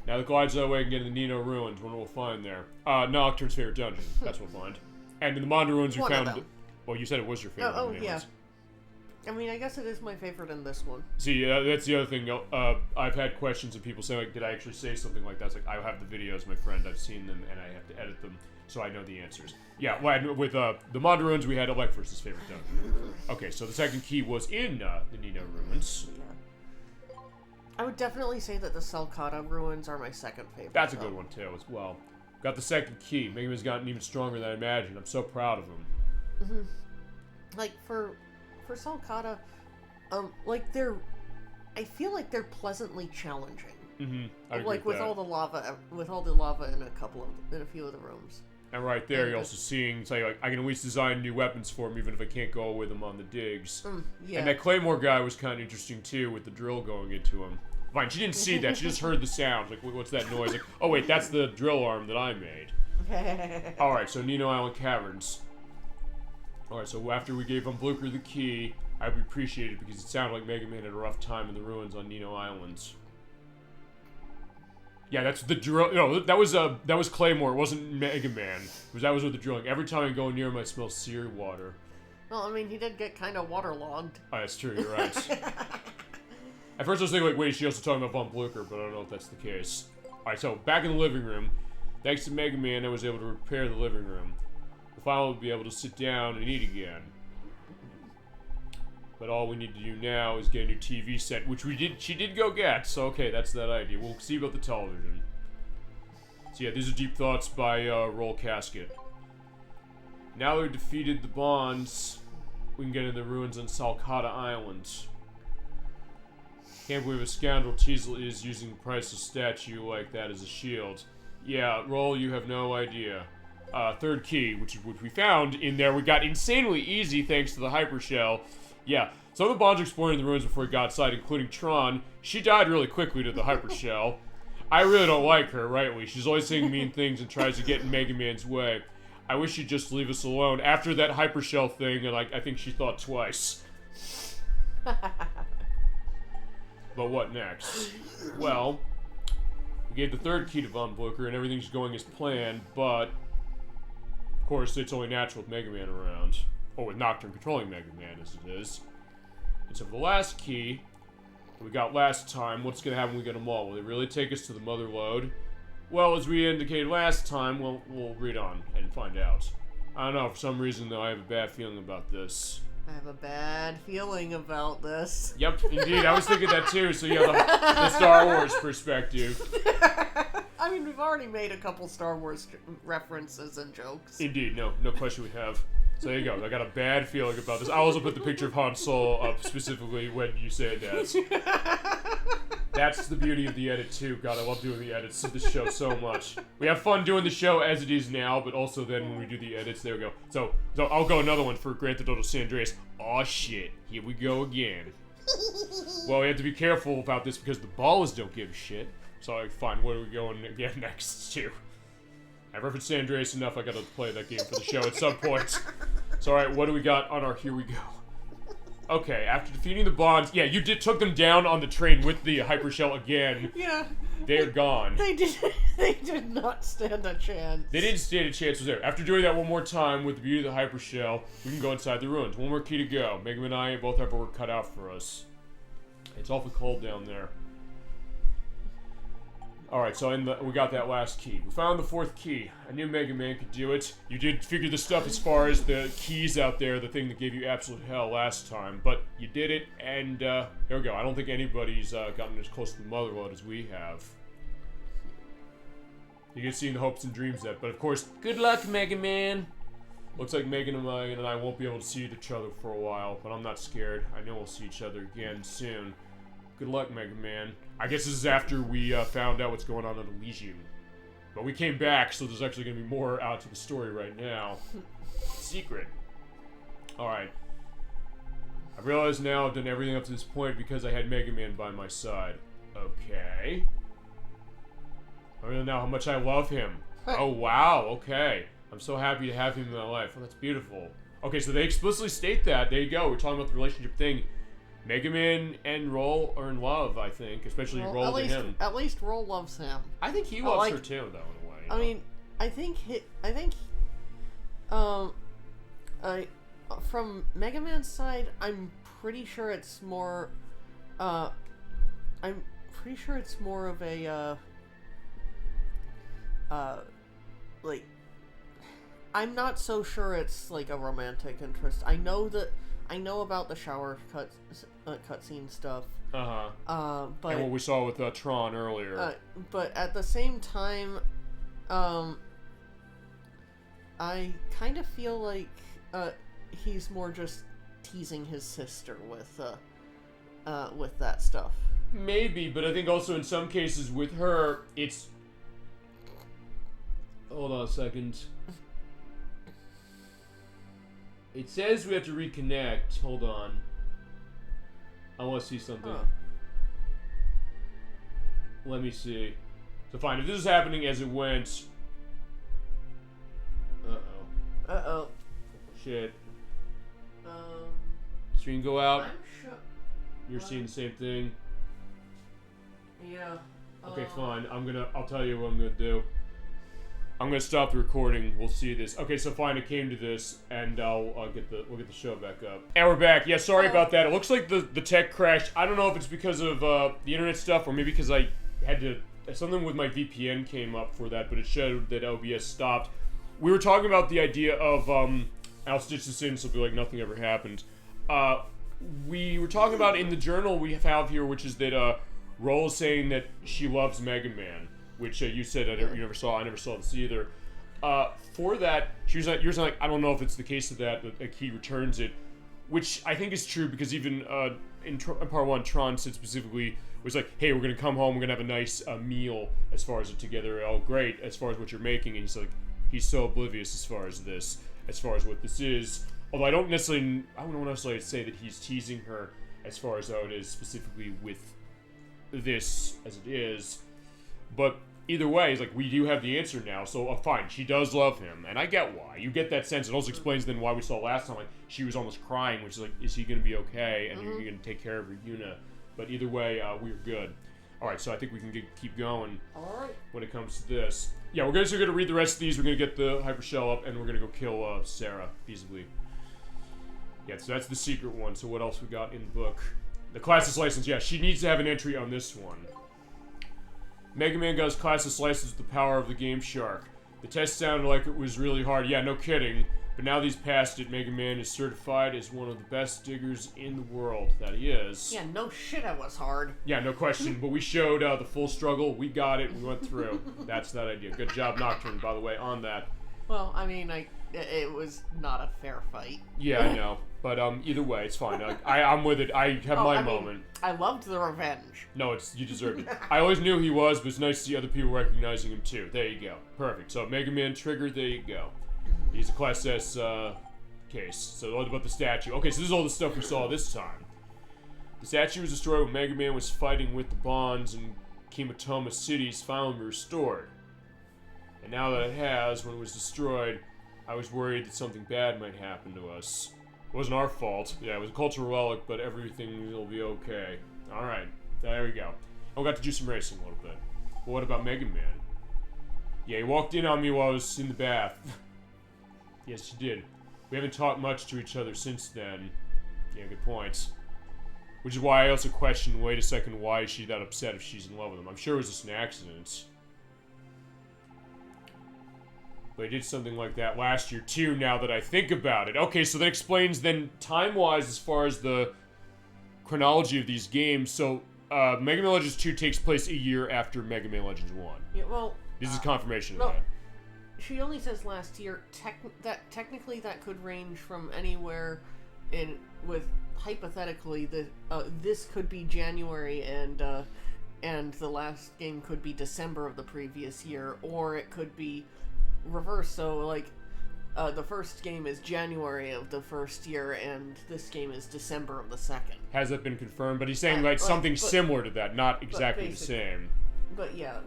Now the glide's that way and get in the Nino Ruins. What we'll find there? Nocturne's favorite dungeon. That's what we'll find. And in the Mondo Ruins, we found. Well, you said it was your favorite.
Oh yeah. I mean, I guess it is my favorite in this one.
See, that's the other thing. I've had questions of people saying, like, did I actually say something like that? It's like, I have the videos, my friend. I've seen them, and I have to edit them, so I know the answers. Yeah, with the Mondo Ruins, we had Electverse's favorite dungeon. Okay, so the second key was in the Nino Ruins.
Yeah. I would definitely say that the Salcata Ruins are my second favorite.
That's a good one, too, as well. Got the second key. Mega Man's gotten even stronger than I imagined. I'm so proud of him.
Mm-hmm. Like, for Salcata, like, I feel like they're pleasantly challenging.
Mm-hmm.
Like with all the lava in a few of the rooms.
And right there, you're also seeing, say, like, I can at least design new weapons for him, even if I can't go with him on the digs.
Yeah.
And that Claymore guy was kind of interesting too, with the drill going into him. Fine, she didn't see that; she just heard the sound. Like, what's that noise? Like, oh wait, that's the drill arm that I made. All right, so Nino Island Caverns. Alright, so after we gave Blucher the key, I would appreciate it because it sounded like Mega Man had a rough time in the ruins on Nino Islands. Yeah, that's the drill. No, that was Claymore. It wasn't Mega Man. That was with the drilling. Every time I go near him, I smell sear water.
Well, I mean, he did get kind of waterlogged.
Oh, that's true. You're right. At first, I was thinking, like, wait, is she also talking about Von Blucher? But I don't know if that's the case. Alright, so back in the living room. Thanks to Mega Man, I was able to repair the living room. We'll finally be able to sit down and eat again. But all we need to do now is get a new TV set, which she did go get, so okay, that's that idea. We'll see about the television. So yeah, these are Deep Thoughts by Roll Casket. Now that we've defeated the Bonds, we can get in the ruins on Salcata Island. Can't believe a scoundrel Teasel is using a priceless statue like that as a shield. Yeah, Roll, you have no idea. Third key, which we found in there. We got insanely easy thanks to the hypershell. Yeah, some of the Bonds are exploring the ruins before we got outside, including Tron. She died really quickly to the hypershell. I really don't like her, rightly. She's always saying mean things and tries to get in Mega Man's way. I wish she'd just leave us alone. After that hypershell thing, and I think she thought twice. But what next? Well, we gave the third key to Von Blucher, and everything's going as planned, but of course, it's only natural with Mega Man around. Or with Nocturne controlling Mega Man, as it is. And so for the last key that we got last time, what's going to happen when we get them all? Will they really take us to the Mother Lode? Well, as we indicated last time, we'll read on and find out. I don't know, for some reason, though, I have a bad feeling about this.
I have a bad feeling about this.
Yep, indeed. I was thinking that too, so you have the Star Wars perspective.
I mean, we've already made a couple Star Wars references and jokes.
Indeed, no question we have. So there you go. I got a bad feeling about this. I also put the picture of Han Solo up specifically when you said that. That's the beauty of the edit too. God, I love doing the edits of the show so much. We have fun doing the show as it is now, but also then when we do the edits, there we go. So I'll go another one for Grand Theft Auto San Andreas. Aw shit, here we go again. Well, we have to be careful about this because the ballers don't give a shit. So fine, what are we going again next to? I've referenced San Andreas enough, I gotta play that game for the show at some point. So alright, what do we got on our here we go? Okay, after defeating the Bonds, yeah, you took them down on the train with the hypershell again.
Yeah.
They're gone.
They did not stand a chance.
They didn't stand a chance, was there. After doing that one more time with the beauty of the hypershell, we can go inside the ruins. One more key to go. Megaman and I both have our work cut out for us. It's awfully cold down there. Alright, so we got that last key. We found the fourth key. I knew Mega Man could do it. You did figure the stuff as far as the keys out there, the thing that gave you absolute hell last time. But you did it, and here we go. I don't think anybody's gotten as close to the Motherlode as we have. You can see in the hopes and dreams that. But of course, good luck, Mega Man! Looks like Megan and I won't be able to see each other for a while, but I'm not scared. I know we'll see each other again soon. Good luck, Mega Man. I guess this is after we found out what's going on at Elysium. But we came back, so there's actually going to be more out to the story right now. Secret. Alright. I realize now I've done everything up to this point because I had Mega Man by my side. Okay. I really know how much I love him. Oh, wow, okay. I'm so happy to have him in my life. Oh, that's beautiful. Okay, so they explicitly state that. There you go. We're talking about the relationship thing. Mega Man and Roll are in love, I think, especially Roll and him.
At least Roll loves him.
I think he loves her too, though, in a way.
I mean, from Mega Man's side, I'm pretty sure it's more of a like, I'm not so sure it's like a romantic interest. I know about the shower cutscene stuff. But
and what we saw with Tron earlier.
But at the same time, I kind of feel like he's more just teasing his sister with that stuff.
Maybe, but I think also in some cases with her, it's. Hold on a second. It says we have to reconnect. Hold on. I want to see something.
Huh.
Let me see. So fine, if this is happening as it went... Uh-oh.
Uh-oh.
Shit. Screen go out?
I'm sure...
You're seeing the same thing?
Yeah.
Okay, fine. I'll tell you what I'm gonna do. I'm gonna stop the recording. We'll see this. Okay, so fine, it came to this, and we'll get the show back up. And we're back. Yeah, sorry about that. It looks like the tech crashed. I don't know if it's because of the internet stuff, or maybe because I had to something with my VPN came up for that, but it showed that OBS stopped. We were talking about the idea of I'll stitch this in so it'll be like nothing ever happened. We were talking about in the journal we have here, which is that Roll is saying that she loves Mega Man. Which you said you never saw. I never saw this either. For that, you're saying like, I don't know if it's the case of that, but like, he returns it, which I think is true because even in part one, Tron said specifically was like, hey, we're gonna come home, we're gonna have a nice meal as far as it together. Oh, great, as far as what you're making, and he's so oblivious as far as this, as far as what this is. Although I don't necessarily say that he's teasing her as far as how it is specifically with this as it is, but. Either way, he's like, we do have the answer now, so fine, she does love him, and I get why. You get that sense. It also explains then why we saw last time, like, she was almost crying, which is like, is he going to be okay, and you're going to take care of her, Yuna. But either way, we're good. Alright, so I think we can keep going when it comes to this. Yeah, we're going to read the rest of these, we're going to get the hypershell up, and we're going to go kill Sarah, feasibly. Yeah, so that's the secret one, so what else we got in the book? The classless license, yeah, she needs to have an entry on this one. Mega Man got his classless license with the power of the Game Shark. The test sounded like it was really hard. Yeah, no kidding. But now that he's passed it, Mega Man is certified as one of the best diggers in the world. That he is.
Yeah, no shit, it was hard.
Yeah, no question. But we showed the full struggle. We got it. We went through. That's that idea. Good job, Nocturne, by the way, on that.
Well, I mean, it was not a fair fight.
Yeah, I know. But either way, it's fine. I'm with it. I have my moment.
I loved the revenge.
No, you deserved it. I always knew he was, but it's nice to see other people recognizing him too. There you go. Perfect. So Mega Man trigger, there you go. He's a Class S case. So what about the statue? Okay, so this is all the stuff we saw this time. The statue was destroyed when Mega Man was fighting with the Bonds and Kimatoma cities finally restored. And now that it has, when it was destroyed, I was worried that something bad might happen to us. It wasn't our fault. Yeah, it was a cultural relic, but everything will be okay. Alright, there we go. And we got to do some racing a little bit. But what about Mega Man? Yeah, he walked in on me while I was in the bath. Yes, he did. We haven't talked much to each other since then. Yeah, good points. Which is why I also question, wait a second, why is she that upset if she's in love with him? I'm sure it was just an accident. But I did something like that last year too, now that I think about it. Okay, so that explains then, time-wise, as far as the chronology of these games. So, Mega Man Legends 2 takes place a year after Mega Man Legends 1.
Yeah, well...
This is confirmation of that.
She only says last year. Technically, that could range from anywhere hypothetically, this could be January and the last game could be December of the previous year, or it could be reverse. So like the first game is January of the first year and this game is December of the second.
Has that been confirmed? But he's saying something similar to that, not exactly the same.
But yeah,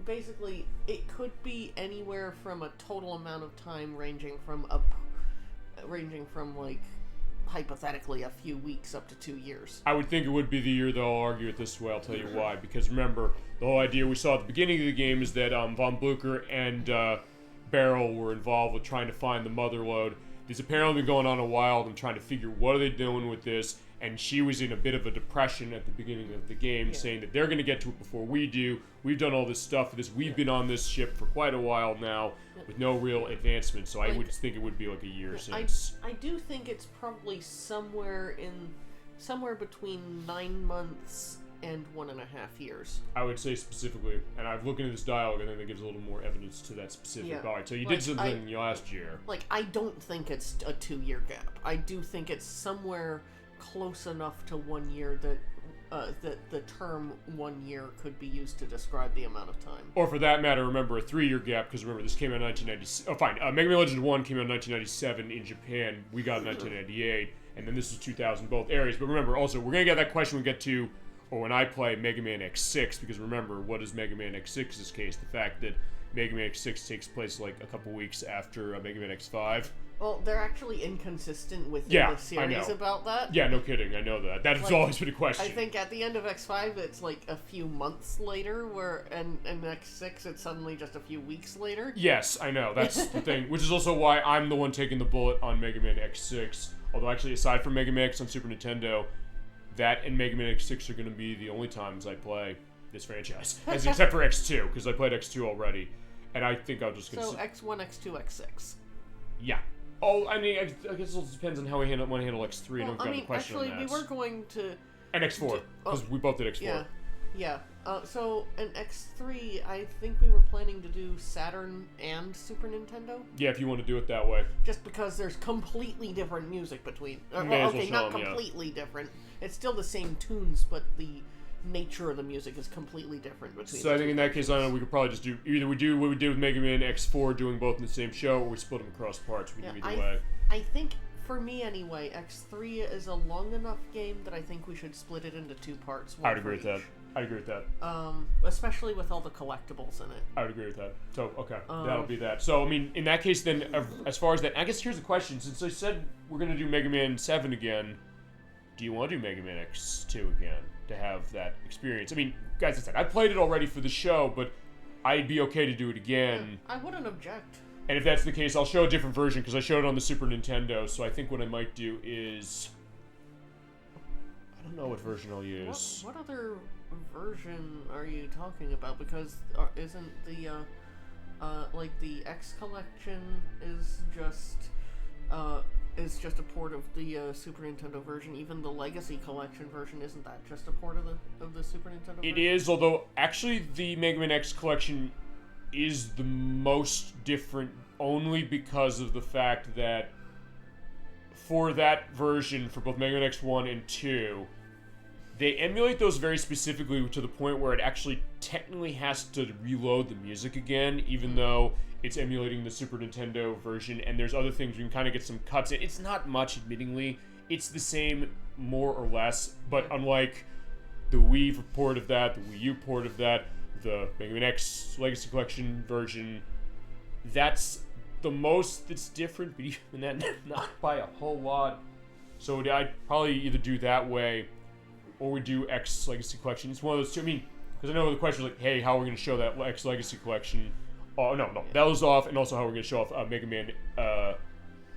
basically it could be anywhere from a total amount of time ranging from like hypothetically a few weeks up to 2 years.
I would think it would be the year, though. I'll argue it this way. I'll tell you why. Because remember, the whole idea we saw at the beginning of the game is that Von Blucher and Barrel were involved with trying to find the mother lode. This apparently been going on a while. Them trying to figure what are they doing with this. And she was in a bit of a depression at the beginning of the game, saying that they're going to get to it before we do. We've done all this stuff for this. We've been on this ship for quite a while now with no real advancement. So I would think it would be like a year since.
I do think it's probably somewhere between 9 months and 1.5 years.
I would say specifically, and I've looked into this dialogue, I think that gives a little more evidence to that specific. Yeah. All right, so you did something last year.
Like, I don't think it's a 2-year gap. I do think it's somewhere close enough to 1 year that the term 1 year could be used to describe the amount of time.
Or for that matter, remember a 3-year gap, because remember this came out in 1990. Oh, fine. Mega Man Legends 1 came out in 1997 in Japan. We got it in 1998, and then this was 2000, both areas. But remember, also, we're gonna get that question when we get to, or when I play Mega Man X6, because remember, what is Mega Man X6's case? The fact that Mega Man X6 takes place like a couple weeks after Mega Man X5.
Well, they're actually inconsistent within the series about that.
Yeah, no kidding. I know that. That's always been a question.
I think at the end of X5, it's like a few months later, and X6, it's suddenly just a few weeks later.
Yes, I know. That's the thing. Which is also why I'm the one taking the bullet on Mega Man X6. Although, actually, aside from Mega Man X on Super Nintendo, that and Mega Man X6 are going to be the only times I play this franchise. Except for X2, because I played X2 already. And I think I'll just...
So, X1, X2, X6.
Yeah. Oh, I mean, I guess it depends on how we want to handle X3.
Well,
I don't got a question on that.
Actually, we were going to...
And X4, because we both did X4.
Yeah. So, in X3, I think we were planning to do Saturn and Super Nintendo.
Yeah, if you want to do it that way.
Just because there's completely different music between... not completely different. It's still the same tunes, but the nature of the music is completely different between.
So I think in that case, I don't know, we could probably just do either we do what we did with Mega Man X4, doing both in the same show, or we split them across parts. We do either way.
I think for me anyway, X3 is a long enough game that I think we should split it into 2 parts.
I'd agree with that. I'd agree with that.
Especially with all the collectibles in it.
I would agree with that. So okay, that'll be that. So I mean, in that case, then as far as that, I guess here's the question: since I said we're gonna do Mega Man 7 again, do you want to do Mega Man X2 again to have that experience? I mean, guys, I said I played it already for the show, but I'd be okay to do it again.
I wouldn't object.
And if that's the case, I'll show a different version because I showed it on the Super Nintendo. So I think what I might do is, I don't know what version I'll use.
What other version are you talking about? Because isn't the Like the X collection is just a port of the Super Nintendo version. Even the Legacy collection version, isn't that just a port of the Super Nintendo version?
It is, although actually the Mega Man X collection is the most different only because of the fact that for that version, for both Mega Man X1 and 2, they emulate those very specifically to the point where it actually technically has to reload the music again, even though it's emulating the Super Nintendo version, and there's other things you can kind of get some cuts in. It's not much, admittingly. It's the same, more or less, but unlike the Wii port of that, the Wii U port of that, the Mega Man X Legacy Collection version, that's the most that's different, but even that, not by a whole lot. So I'd probably either do that way, or we do X Legacy Collection. It's one of those two. I mean, because I know the question is like, hey, how are we going to show that X Legacy Collection? Oh, no. That was off, and also how we're going to show off Mega Man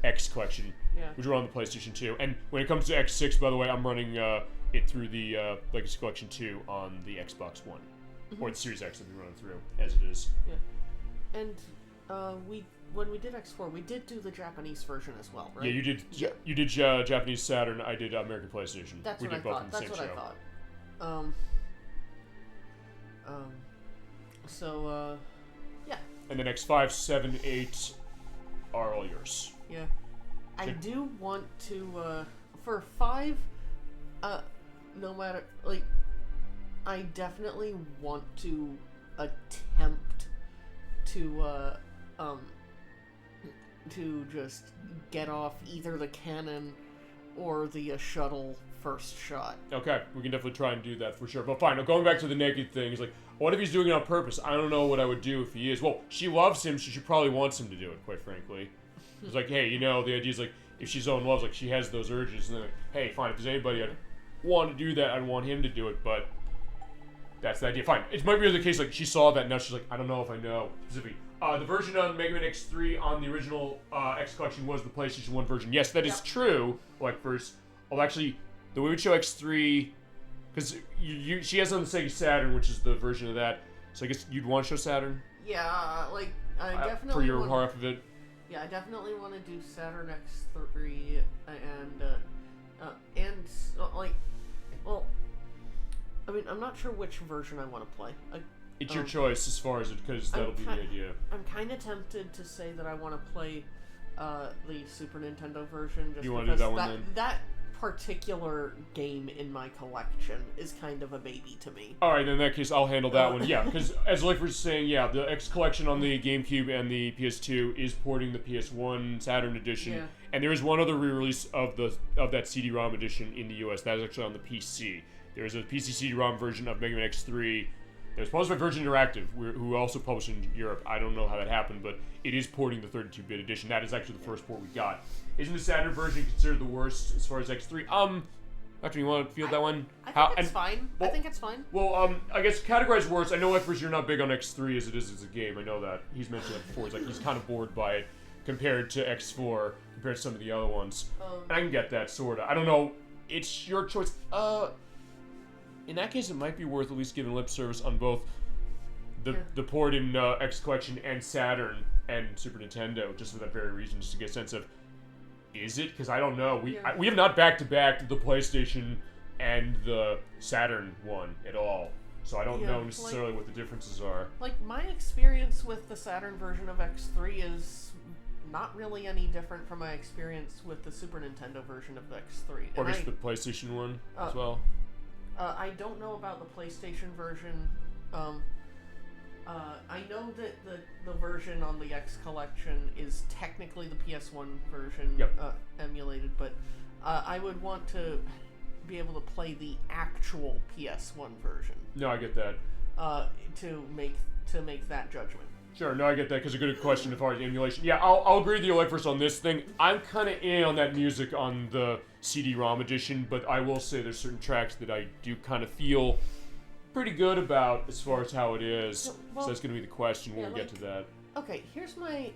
X Collection, which are on the PlayStation 2. And when it comes to X6, by the way, I'm running it through the Legacy Collection 2 on the Xbox One. Or the Series X that we run through, as it is.
Yeah. And when we did X4, we did do the Japanese version as well, right?
Yeah, you did. You did Japanese Saturn. I did American PlayStation.
That's
we
what
did
I
both
thought.
in the
That's
same
what
show.
I thought. So yeah.
And then X5, 7, 8 are all yours.
Yeah. I do want to for 5. No matter like, I definitely want to attempt to just get off either the cannon or the shuttle first shot.
Okay, we can definitely try and do that for sure. But fine, now going back to the naked thing, he's like, what if he's doing it on purpose? I don't know what I would do if he is. Well, she loves him, so she probably wants him to do it, quite frankly. It's like, hey, the idea is like, if she's so in love, like, she has those urges, and then like, hey, fine, if there's anybody I'd want to do that, I'd want him to do it, but that's the idea. Fine. It might be the case, like, she saw that, and now she's like, I don't know if I know specifically. The version on Mega Man X3 on the original X Collection was the PlayStation 1 version. Yes, that is true. Like, first, actually, the way we show X3, because she has on the Sega Saturn, which is the version of that, so I guess you'd want to show Saturn?
Yeah, like, I definitely
for your half of it?
Yeah, I definitely want to do Saturn X3, like, well, I mean, I'm not sure which version I want to play.
It's your choice as far as it, because that'll be the idea.
I'm kind of tempted to say that I want to play the Super Nintendo version, just
you want
because
to do that one then?
That particular game in my collection is kind of a baby to me.
Alright, in that case, I'll handle that one. Yeah, because as Life was saying, yeah, the X Collection on the GameCube and the PS2 is porting the PS1 Saturn edition.
Yeah.
And there is one other re-release of that CD-ROM edition in the US. That is actually on the PC. There is a PC CD-ROM version of Mega Man X3 that was published by Virgin Interactive, who also published in Europe. I don't know how that happened, but it is porting the 32-bit edition. That is actually the first port we got. Isn't the Saturn version considered the worst as far as X3? After you want to field that one?
I think it's fine.
Well,
I think it's fine.
Well, I guess categorize worse. I know at first you're not big on X3 as it is as a game. I know that. He's mentioned that before. He's like, he's kind of bored by it compared to X4, compared to some of the other ones. And I can get that, sort of. I don't know. It's your choice. In that case, it might be worth at least giving lip service on both the port in X Collection and Saturn and Super Nintendo, just for that very reason, just to get a sense of, is it? Because I don't know. We have not back-to-back the PlayStation and the Saturn one at all, so I don't know necessarily what the differences are.
Like, my experience with the Saturn version of X3 is not really any different from my experience with the Super Nintendo version of X3.
Or just the PlayStation one as well?
I don't know about the PlayStation version. I know that the version on the X Collection is technically the PS1 version emulated, but I would want to be able to play the actual PS1 version.
No, I get that.
To make that judgment.
Sure, no, I get that, because a good question as far as emulation. Yeah, I'll agree with you, like, first on this thing. I'm kind of in on that music on the CD-ROM edition, but I will say there's certain tracks that I do kind of feel pretty good about as far as how it is.
Well,
so that's going to be the question when we get to that.
Okay, here's my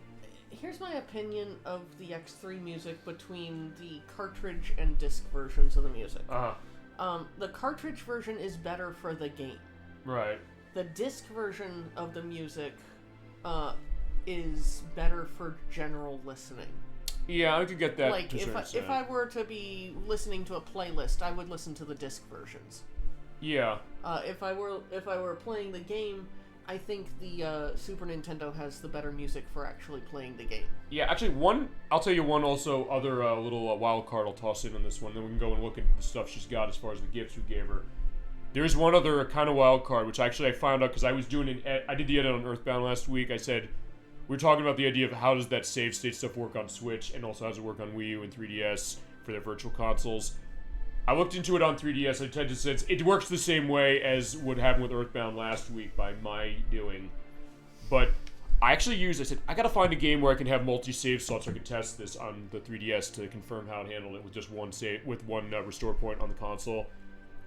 opinion of the X3 music between the cartridge and disc versions of the music. The cartridge version is better for the game.
Right.
The disc version of the music is better for general listening.
Yeah, I could get that.
Like, if I were to be listening to a playlist, I would listen to the disc versions.
Yeah.
If I were playing the game, I think the Super Nintendo has the better music for actually playing the game.
Yeah, actually, I'll tell you one also other little wild card I'll toss in on this one, then we can go and look at the stuff she's got as far as the gifts we gave her. There's one other kind of wild card, which actually I found out because I was doing I did the edit on Earthbound last week. I said, we were talking about the idea of how does that save state stuff work on Switch, and also how does it work on Wii U and 3DS for their virtual consoles. I looked into it on 3DS. I tend to sense it works the same way as what happened with Earthbound last week by my doing. But I actually I said, I gotta find a game where I can have multi-save slots so I can test this on the 3DS to confirm how it handled it with just one restore point on the console.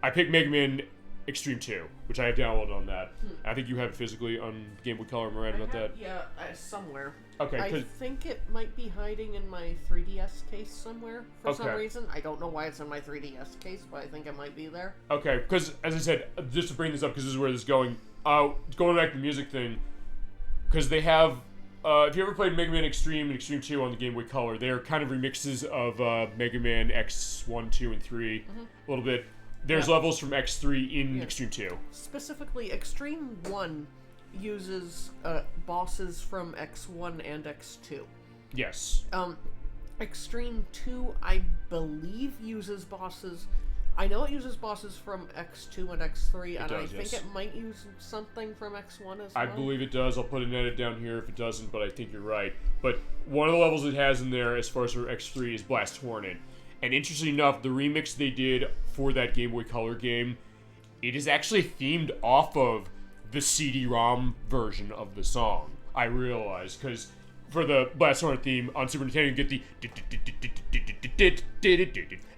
I picked Mega Man Extreme 2, which I have downloaded on that. I think you have it physically on Game Boy Color. Am I right about that?
Yeah, somewhere.
Okay.
I think it might be hiding in my 3DS case somewhere for some reason. I don't know why it's in my 3DS case, but I think it might be there.
Okay, because as I said, just to bring this up, because this is where this is going. Going back to the music thing, because they have. If you ever played Mega Man Extreme and Extreme 2 on the Game Boy Color, they're kind of remixes of Mega Man X1, 2, and 3 a little bit. There's levels from X3 in Extreme 2.
Specifically, Extreme 1 uses bosses from X1 and X2.
Yes.
Extreme 2, I believe, uses bosses... I know it uses bosses from X2 and X3, and I think it might use something from X1 as well.
I believe it does. I'll put an edit down here if it doesn't, but I think you're right. But one of the levels it has in there, as far as for X3, is Blast Hornet. And interestingly enough, the remix they did for that Game Boy Color game, it is actually themed off of the CD-ROM version of the song. I realized, because for the Blast Hornet theme on Super Nintendo, you get the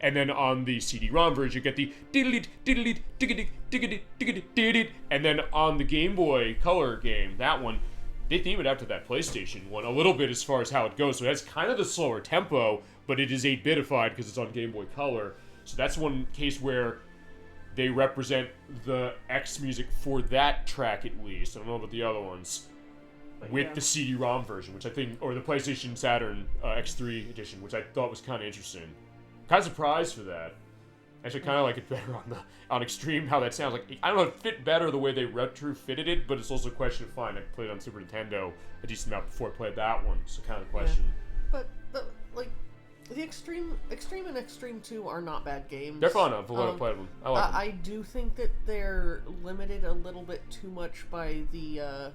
and then on the CD-ROM version, you get the and then on the Game Boy Color game, that one, they theme it after that PlayStation one a little bit as far as how it goes. So it has kind of the slower tempo, but it is 8-bitified because it's on Game Boy Color. So that's one case where they represent the X music for that track at least. I don't know about the other ones. With the CD-ROM version, which I think, or the PlayStation Saturn X3 edition, which I thought was kind of interesting. Kind of surprised for that. Actually, kind of like it better on Extreme, how that sounds. Like, I don't know, it fit better the way they retrofitted it, but it's also a question of fine. I played it on Super Nintendo a decent amount before I played that one, so kind of a question.
Yeah. But like, the Extreme and Extreme 2 are not bad games.
They're fun enough for what I played them. I like them.
I do think that they're limited a little bit too much by the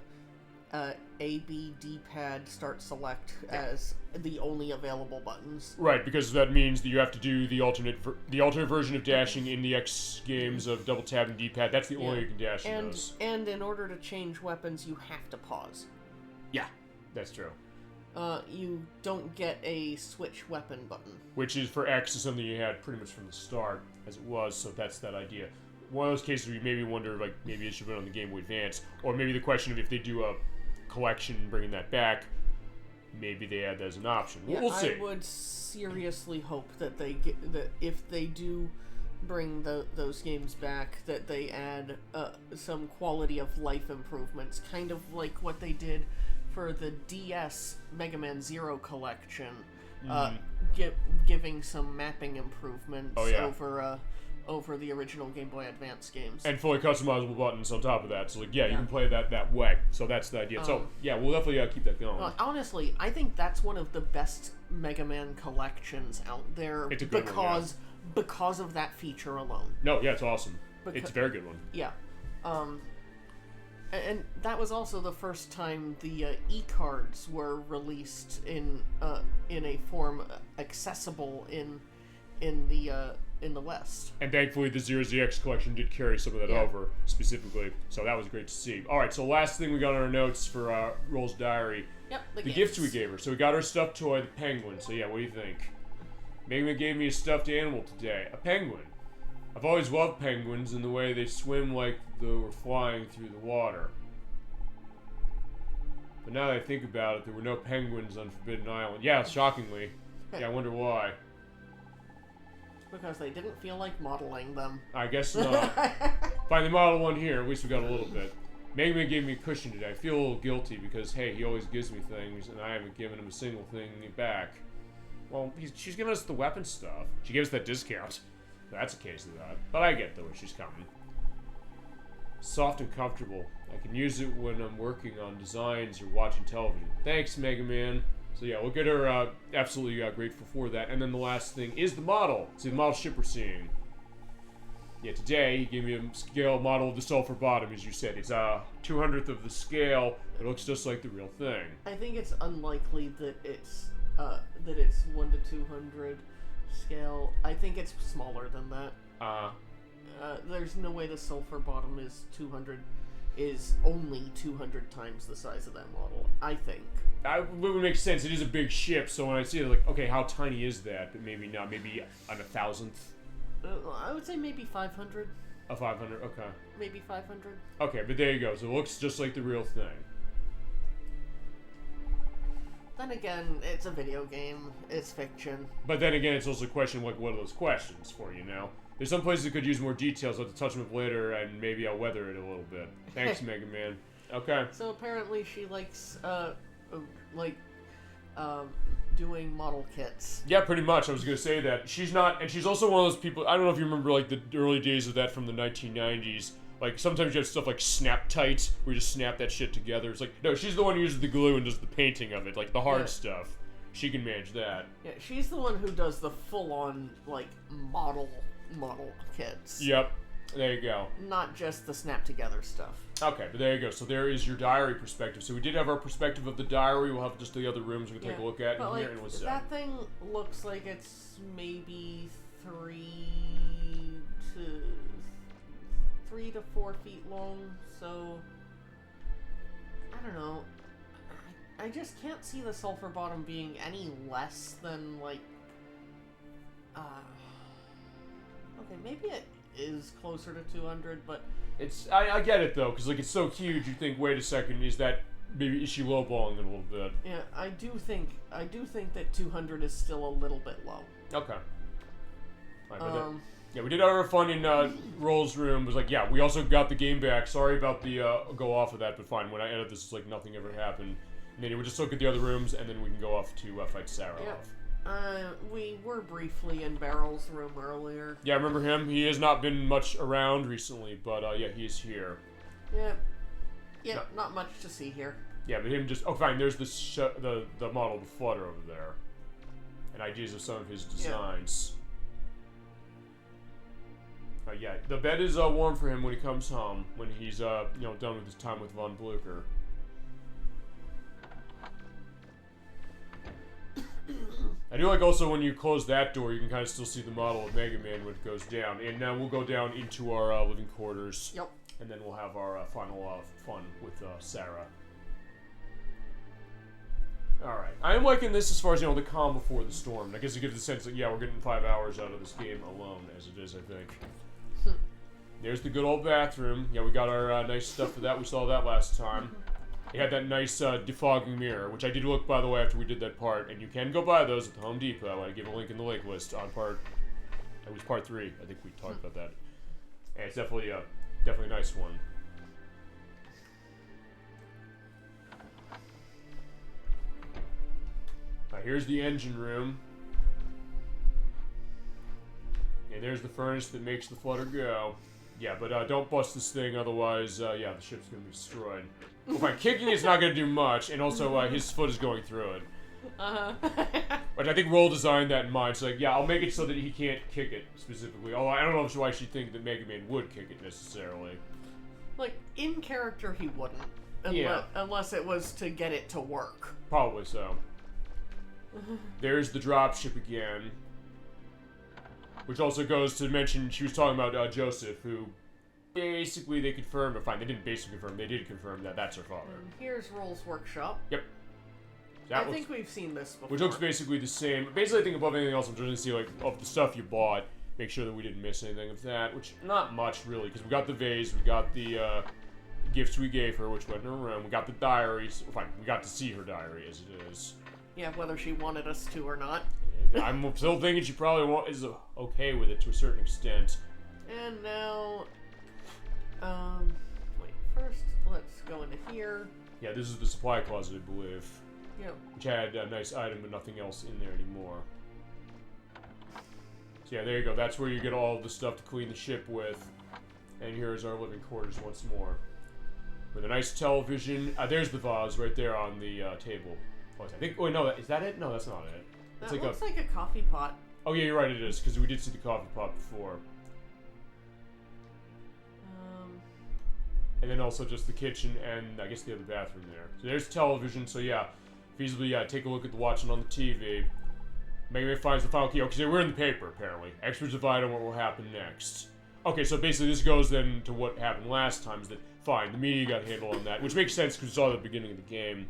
A, B, D-pad, start, select as the only available buttons.
Right, because that means that you have to do the alternate version of dashing in the X games of double tap and D-pad. That's the only way you can dash in those.
And in order to change weapons, you have to pause.
Yeah, that's true.
You don't get a switch weapon button.
Which is for X is something you had pretty much from the start, as it was, so that's that idea. One of those cases where you maybe wonder, like, maybe it should have been on the Game Boy Advance, or maybe the question of if they do a collection bringing that back, maybe they add that as an option. We'll see.
I would seriously hope that that if they do bring those games back, that they add some quality of life improvements, kind of like what they did for the DS Megaman Zero collection, giving some mapping improvements over the original Game Boy Advance games. And
fully customizable buttons on top of that. So, like, you can play that way. So that's the idea. So, we'll definitely keep that going.
Honestly, I think that's one of the best Mega Man collections out there.
It's a good one,
because of that feature alone.
No, it's awesome. It's a very good one.
Yeah. And that was also the first time the e-cards were released in a form accessible in the West.
And thankfully the Zero ZX collection did carry some of that over, specifically. So that was great to see. Alright, so last thing we got on our notes for Roll's Diary.
Yep,
the gifts we gave her. So we got her stuffed toy, the penguin. So what do you think? Mega Man gave me a stuffed animal today. A penguin. I've always loved penguins in the way they swim like they were flying through the water. But now that I think about it, there were no penguins on Forbidden Island. Yeah, shockingly. I wonder why.
Because they didn't feel like modeling them.
I guess not. Fine, they modeled one here. At least we got a little bit. Megaman gave me a cushion today. I feel a little guilty because, hey, he always gives me things, and I haven't given him a single thing back. Well, she's giving us the weapon stuff. She gave us that discount. That's a case of that. But I get the way she's coming. Soft and comfortable. I can use it when I'm working on designs or watching television. Thanks, Mega Man. So yeah, we'll get her absolutely grateful for that. And then the last thing is the model. See, the model ship we're seeing. Yeah, today he gave me a scale model of the sulfur bottom, as you said. It's 200th of the scale. It looks just like the real thing.
I think it's unlikely that it's 1 to 200 scale. I think it's smaller than that. There's no way the sulfur bottom is only 200 times the size of that model, I think.
It would make sense. It is a big ship, so when I see it, like, okay, how tiny is that? But maybe not. Maybe on 1,000th.
I would say maybe 500.
A 500, okay.
Maybe 500.
Okay, but there you go. So it looks just like the real thing.
Then again, it's a video game. It's fiction.
But then again, it's also a question of, like, what are those questions for, you know? There's some places that could use more details. I'll have to touch them up later, and maybe I'll weather it a little bit. Thanks, Mega Man. Okay.
So apparently she likes, doing model kits.
Yeah, pretty much. I was going to say that. She's not, and she's also one of those people, I don't know if you remember, like, the early days of that from the 1990s. Like, sometimes you have stuff like Snap Tight, where you just snap that shit together. It's like, no, she's the one who uses the glue and does the painting of it, like, the hard stuff. She can manage that.
Yeah, she's the one who does the full-on, like, model kits.
Yep. There you go.
Not just the snap-together stuff.
Okay, but there you go. So there is your diary perspective. So we did have our perspective of the diary. We'll have just the other rooms we can take a look at in here. And what's
that thing looks like it's maybe 3 to 4 feet long. So I don't know. I just can't see the sulfur bottom being any less than like. Okay, maybe it is closer to 200, but
it's I get it though, because like it's so huge. You think, wait a second, is she lowballing it a little bit?
Yeah, I do think that 200 is still a little bit low.
Okay. Yeah, we did have our fun in Roll's room. It was like, yeah, we also got the game back. Sorry about the go off of that, but fine. When I edit this, it's like nothing ever happened. And then we'll just look at the other rooms, and then we can go off to fight Sarah off.
We were briefly in Barrel's room earlier.
Yeah, I remember him. He has not been much around recently, but yeah, he is here.
Yeah, not much to see here.
Yeah, but him just... Oh, fine, there's the model of the Flutter over there. And ideas of some of his designs. Yeah, the bed is warm for him when he comes home, when he's, done with his time with Von Blucher. I do like also when you close that door, you can kind of still see the model of Mega Man when it goes down. And now we'll go down into our living quarters.
Yep.
And then we'll have our final fun with Sarah. Alright. I am liking this as far as, the calm before the storm. I guess it gives the sense that, yeah, we're getting 5 hours out of this game alone, as it is, I think. There's the good old bathroom. Yeah, we got our nice stuff for that. We saw that last time. It had that nice defogging mirror, which I did look, by the way, after we did that part. And you can go buy those at the Home Depot. I give a link in the link list on part... It was part 3. I think we talked about that. And it's definitely a nice one. Here's the engine room. And there's the furnace that makes the Flutter go. Yeah, but don't bust this thing, otherwise, yeah, the ship's gonna be destroyed. Well, fine, kicking it's not gonna do much, and also his foot is going through it. But I think Roll designed that in mind. So, like, yeah, I'll make it so that he can't kick it specifically. Although I don't know why she'd think that Mega Man would kick it necessarily.
Like, in character, he wouldn't. Unless it was to get it to work.
Probably so. There's the dropship again. Which also goes to mention, she was talking about Joseph, who basically they confirmed, or fine, they didn't basically confirm, they did confirm that that's her father.
And here's Roll's workshop.
Yep.
I think we've seen this before.
Which looks basically the same. Basically, I think above anything else, I'm trying to see, like, of the stuff you bought, make sure that we didn't miss anything of that, which, not much, really, because we got the vase, we got the gifts we gave her, which went in her room, we got the diaries, fine, we got to see her diary as it is.
Yeah, whether she wanted us to or not.
I'm still thinking she probably is okay with it to a certain extent.
And now, first, let's go into here.
Yeah, this is the supply closet, I believe.
Yeah.
Which had a nice item, but nothing else in there anymore. So yeah, there you go. That's where you get all the stuff to clean the ship with. And here's our living quarters once more. With a nice television. There's the vase right there on the table. Oh, I think. Oh, no, is that it? No, that's not it. It's
That
like
looks like a coffee pot.
Oh, yeah, you're right, it is, because we did see the coffee pot before. And then also just the kitchen and I guess the other bathroom there. So there's television, so yeah, feasibly, take a look at the watching on the TV. Mega Man finds the final key. Okay, so we're in the paper, apparently. Experts divide on what will happen next. Okay, so basically this goes then to what happened last time, is that, fine, the media got handled on that, which makes sense because we saw the beginning of the game.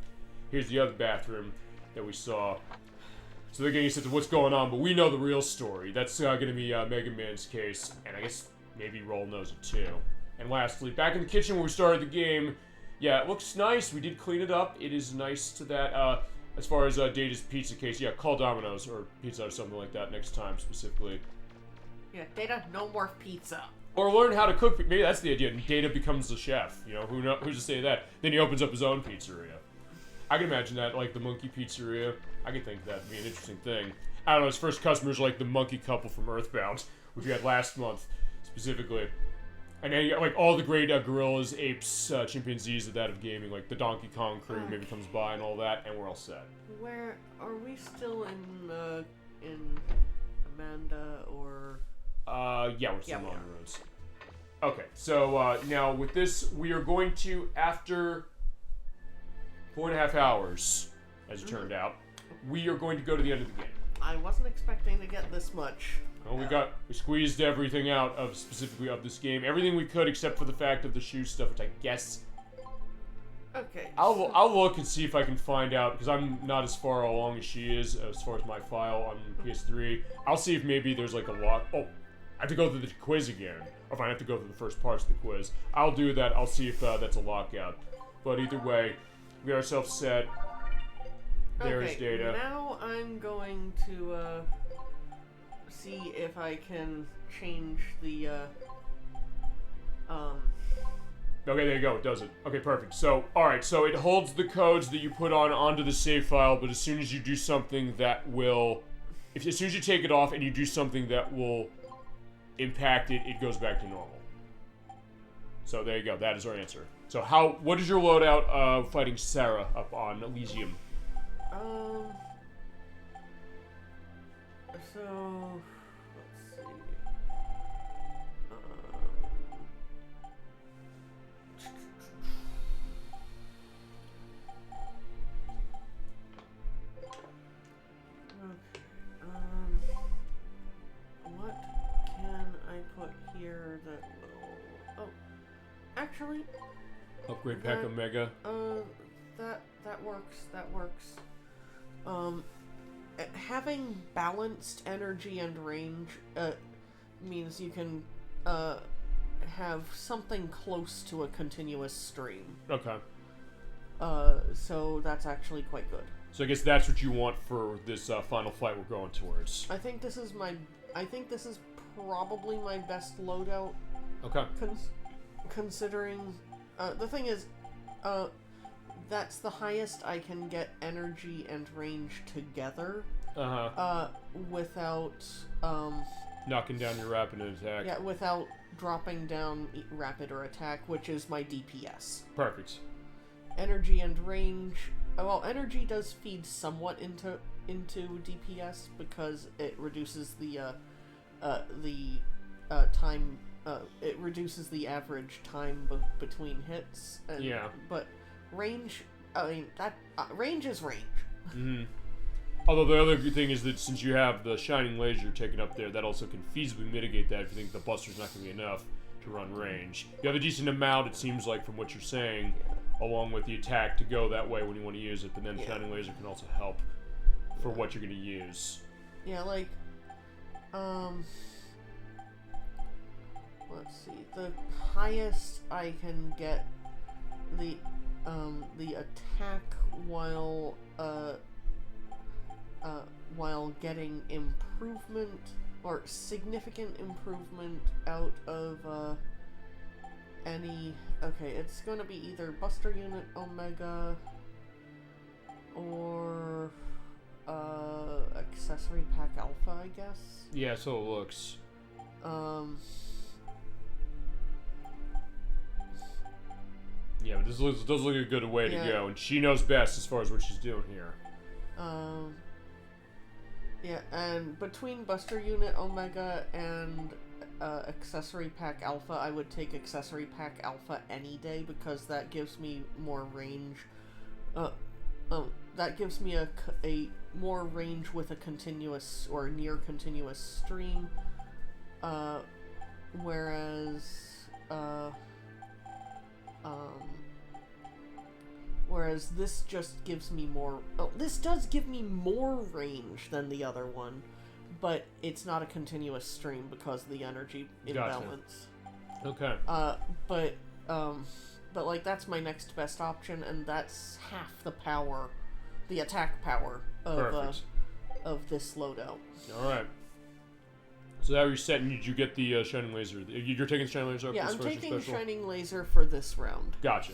Here's the other bathroom that we saw. So they're getting a sense of what's going on, but we know the real story. That's going to be Mega Man's case, and I guess maybe Roll knows it too. And lastly, back in the kitchen where we started the game, yeah, it looks nice. We did clean it up. It is nice to that. As far as Data's pizza case, yeah, call Domino's or Pizza or something like that next time specifically.
Yeah, Data, no more pizza.
Or learn how to cook. Maybe that's the idea. Data becomes the chef. You know, who's to say that? Then he opens up his own pizzeria. I can imagine that, like the Monkey Pizzeria. I could think that'd be an interesting thing. I don't know, his first customers are like the monkey couple from Earthbound, which we had last month, specifically. And then you got, like, all the great gorillas, apes, chimpanzees of that of gaming, like the Donkey Kong crew maybe comes by and all that, and we're all set.
Where are we still in Amanda or?
Yeah, we're still on the roads. Okay, so now with this, we are going to, after 4.5 hours, as it turned out, we are going to go to the end of the game.
I wasn't expecting to get this much.
Well, we squeezed everything out of specifically of this game. Everything we could except for the fact of the shoe stuff, which I guess...
Okay.
I'll look and see if I can find out, because I'm not as far along as she is, as far as my file on PS3. I'll see if maybe there's like a lock... Oh, I have to go through the quiz again. Or if I have to go through the first parts of the quiz. I'll do that. I'll see if that's a lockout. But either way, we got ourselves set. There's Data.
Now I'm going to see if I can change the
Okay, there you go. It does it. Okay, perfect. So, alright, so it holds the codes that you put onto the save file, but as soon as you do something that will... as soon as you take it off and you do something that will impact it, it goes back to normal. So there you go. That is our answer. So what is your loadout of fighting Sarah up on Elysium?
So, let's see. What can I put here that will... Oh, actually...
Upgrade pack Omega.
That works. Having balanced energy and range means you can have something close to a continuous stream.
Okay.
So that's actually quite good.
So I guess that's what you want for this final fight we're going towards.
I think this is probably my best loadout.
Okay.
Considering the thing is, that's the highest I can get energy and range together. Without
knocking down your rapid attack.
Yeah, without dropping down rapid or attack, which is my DPS.
Perfect.
Energy and range. Well, energy does feed somewhat into DPS because it reduces the time. It reduces the average time between hits. And,
yeah.
But range. I mean range is range.
Mm-hmm. Although the other good thing is that since you have the shining laser taken up there, that also can feasibly mitigate that if you think the buster's not going to be enough to run range. You have a decent amount, it seems like, from what you're saying, along with the attack to go that way when you want to use it, but then shining laser can also help for what you're going to use.
Yeah, like, let's see, the highest I can get the attack while getting improvement or significant improvement out of any Okay, it's going to be either Buster Unit Omega or Accessory Pack Alpha, I guess.
Yeah, so it looks. Yeah, but this does look a good way to go, and she knows best as far as what she's doing here.
Yeah, and between Buster Unit Omega and Accessory Pack Alpha, I would take Accessory Pack Alpha any day because that gives me more range. That gives me a more range with a continuous or near continuous stream. Whereas this just gives me more... Oh, this does give me more range than the other one, but it's not a continuous stream because of the energy imbalance.
Gotcha. Okay.
But like, that's my next best option, and that's half the power, the attack power of this loadout.
Alright. So that you're set, and did you get the Shining Laser? You're taking the Shining Laser up
Yeah,
this
I'm
first
taking
special?
Shining Laser for this round.
Gotcha.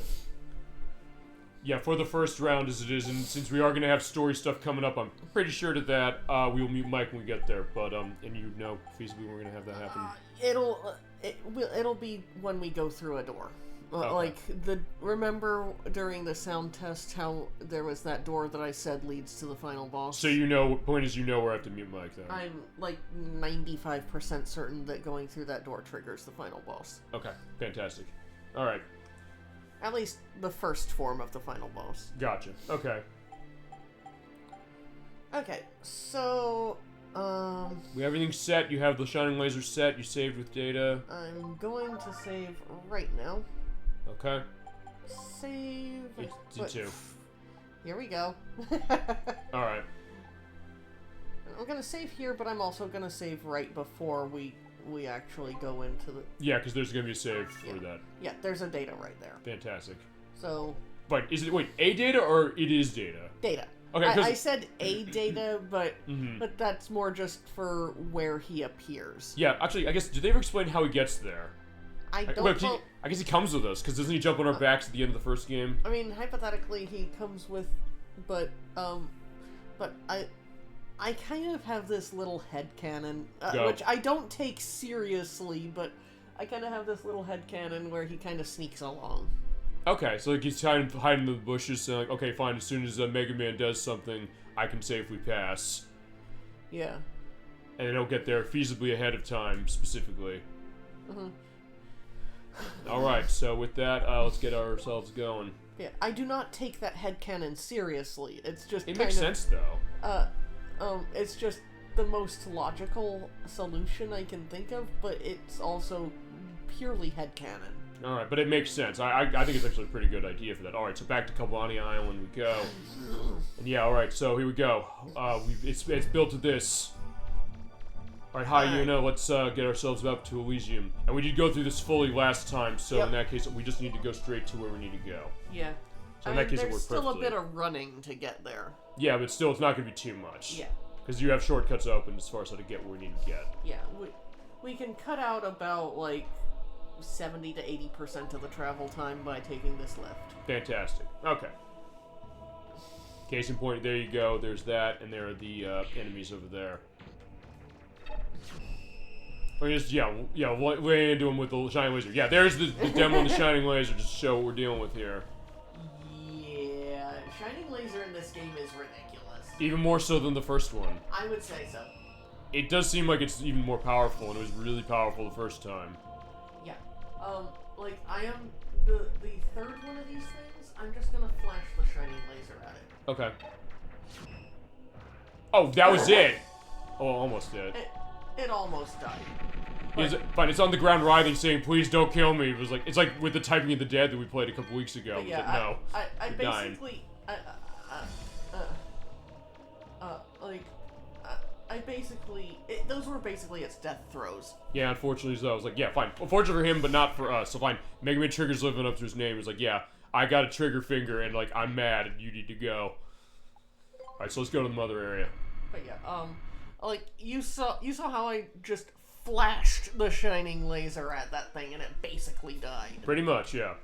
Yeah, for the first round as it is, and since we are going to have story stuff coming up, I'm pretty sure that we will mute Mike when we get there, but, and you know, feasibly we're going to have that happen.
It'll be when we go through a door.
Okay.
Like, remember during the sound test how there was that door that I said leads to the final boss?
So you know, point is you know where I have to mute Mike then.
I'm, like, 95% certain that going through that door triggers the final boss.
Okay, fantastic. Alright.
At least the first form of the final boss.
Gotcha. Okay.
Okay, so,
We have everything set, you have the Shining Laser set, you saved with data.
I'm going to save right now.
Okay.
Save...
It's 2.
Here we go.
Alright.
I'm gonna save here, but I'm also gonna save right before we actually go into the...
Yeah, because there's going to be a save for that.
Yeah, there's a data right there.
Fantastic.
So...
But is it, wait, a data or it is data?
Data.
Okay,
I said a data, but
Mm-hmm.
but that's more just for where he appears.
Yeah, actually, I guess, did they ever explain how he gets there?
I don't
Wait,
know.
I guess he comes with us, because doesn't he jump on our backs at the end of the first game?
I mean, hypothetically, he comes with... But I kind of have this little headcanon, which I don't take seriously, but I kind of have this little headcanon where he kind of sneaks along.
Okay, so like he's hiding in the bushes, saying like, okay, fine, as soon as Mega Man does something, I can safely pass.
Yeah.
And they don't get there feasibly ahead of time, specifically.
Mm-hmm.
Alright, so with that, let's get ourselves going.
Yeah, I do not take that headcanon seriously. It's just
It makes sense, though.
It's just the most logical solution I can think of, but it's also purely headcanon.
Alright, but it makes sense. I think it's actually a pretty good idea for that. Alright, so back to Kabani Island we go. And yeah, alright, so here we go. It's built to this. Alright, hi, Yuna, let's get ourselves up to Elysium. And we did go through this fully last time, so in that case, we just need to go straight to where we need to go.
Yeah.
So in that case, it
there's
worked
still
perfectly.
a bit of running to get there.
Yeah, but still, it's not going to be too much.
Yeah.
Because you have shortcuts open as far as how to get where we need to get.
Yeah, we can cut out about, like, 70 to 80% of the travel time by taking this lift.
Fantastic. Okay. Case in point, there you go. There's that, and there are the enemies over there. Or just, lay into them with the Shining Laser. Yeah, there's the demo of the Shining Laser just to show what we're dealing with here.
Yeah, Shining Laser in this game is ridiculous.
Even more so than the first one.
I would say so.
It does seem like it's even more powerful, and it was really powerful the first time.
Yeah. Like, I am... The third one of these things, I'm just gonna flash the Shining Laser at it.
Okay. Oh, that was it! Oh, almost did.
It almost died.
Fine, it's on the ground writhing, saying, "Please don't kill me." It was like it's like with the Typing of the Dead that we played a couple weeks ago. It was like, no,
I
you're
basically, those were basically its death throes.
Yeah, unfortunately, so I was like, yeah, fine. Unfortunately for him, but not for us. So fine. Mega Man Trigger's living up to his name. He's like, yeah, I got a trigger finger, and like I'm mad, and you need to go. All right, so let's go to the mother area.
But yeah, like you saw how I just flashed the Shining Laser at that thing, and it basically died.
Pretty much, yeah.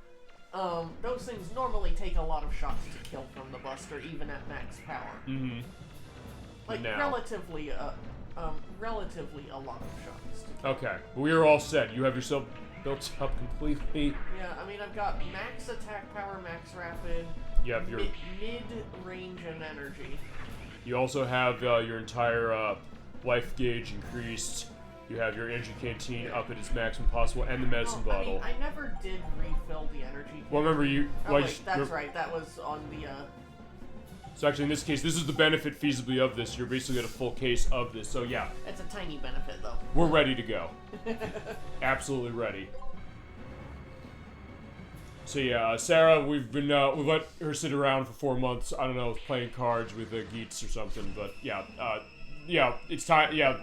those things normally take a lot of shots to kill from the Buster, even at max power.
Mm-hmm.
Like, relatively a lot of shots to kill.
Okay, we are all set. You have yourself built up completely.
Yeah, I mean, I've got max attack power, max rapid,
Yep, your
mid-range and energy.
You also have your entire life gauge increased. You have your energy canteen up at its maximum possible, and the medicine bottle.
I mean, I never did refill the energy.
Well, remember you.
Oh, wait, that's right. That was on the.
So actually, in this case, this is the benefit feasibly of this. You're basically at a full case of this. So yeah.
It's a tiny benefit, though.
We're ready to go. Absolutely ready. So yeah, Sarah, we've let her sit around for 4 months. I don't know, playing cards with the Geets or something. But yeah, it's time. Yeah,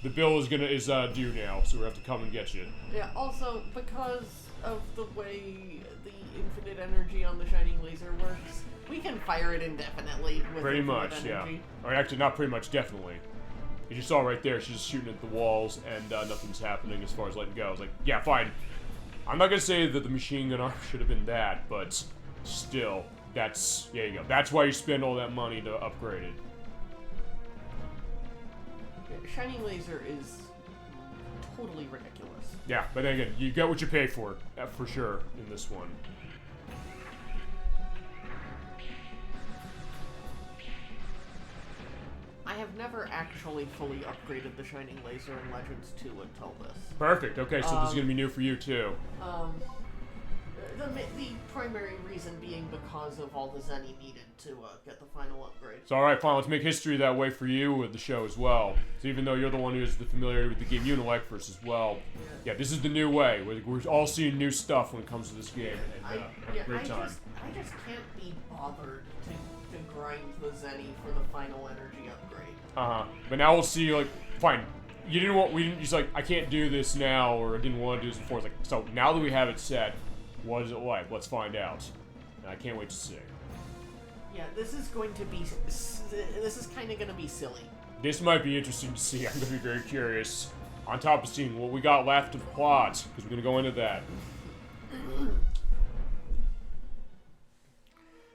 the bill is due now, so we have to come and get you.
Yeah. Also, because of the way the infinite energy on the shining laser works, we can fire it indefinitely with
pretty much,
energy.
Yeah. Or actually, not pretty much, definitely. You saw right there, she's just shooting at the walls, and nothing's happening as far as letting go. I was like, yeah, fine. I'm not gonna say that the machine gun arm should have been that, but still, there you go. That's why you spend all that money to upgrade it.
Shining laser is totally ridiculous.
Yeah, but then again, you get what you pay for sure, in this one.
I have never actually fully upgraded the Shining Laser in Legends 2 until this.
Perfect, okay, so this is gonna be new for you, too.
The primary reason being because of all the Zenny needed to get the final upgrade.
So alright, fine, let's make history that way for you with the show as well. So even though you're the one who has the familiarity with the game, you and Electverse as well. Yeah, this is the new way. We're all seeing new stuff when it comes to this game, and great time.
I just can't be bothered to grind the Zenny for the final energy upgrade.
But now we'll see, like, fine. Just like, I can't do this now, or I didn't want to do this before. It's like, so now that we have it set, what is it like? Let's find out. And I can't wait to see.
Yeah, this is kind of going to be silly.
This might be interesting to see. I'm going to be very curious. On top of seeing what we got left of plot, because we're going to go into that.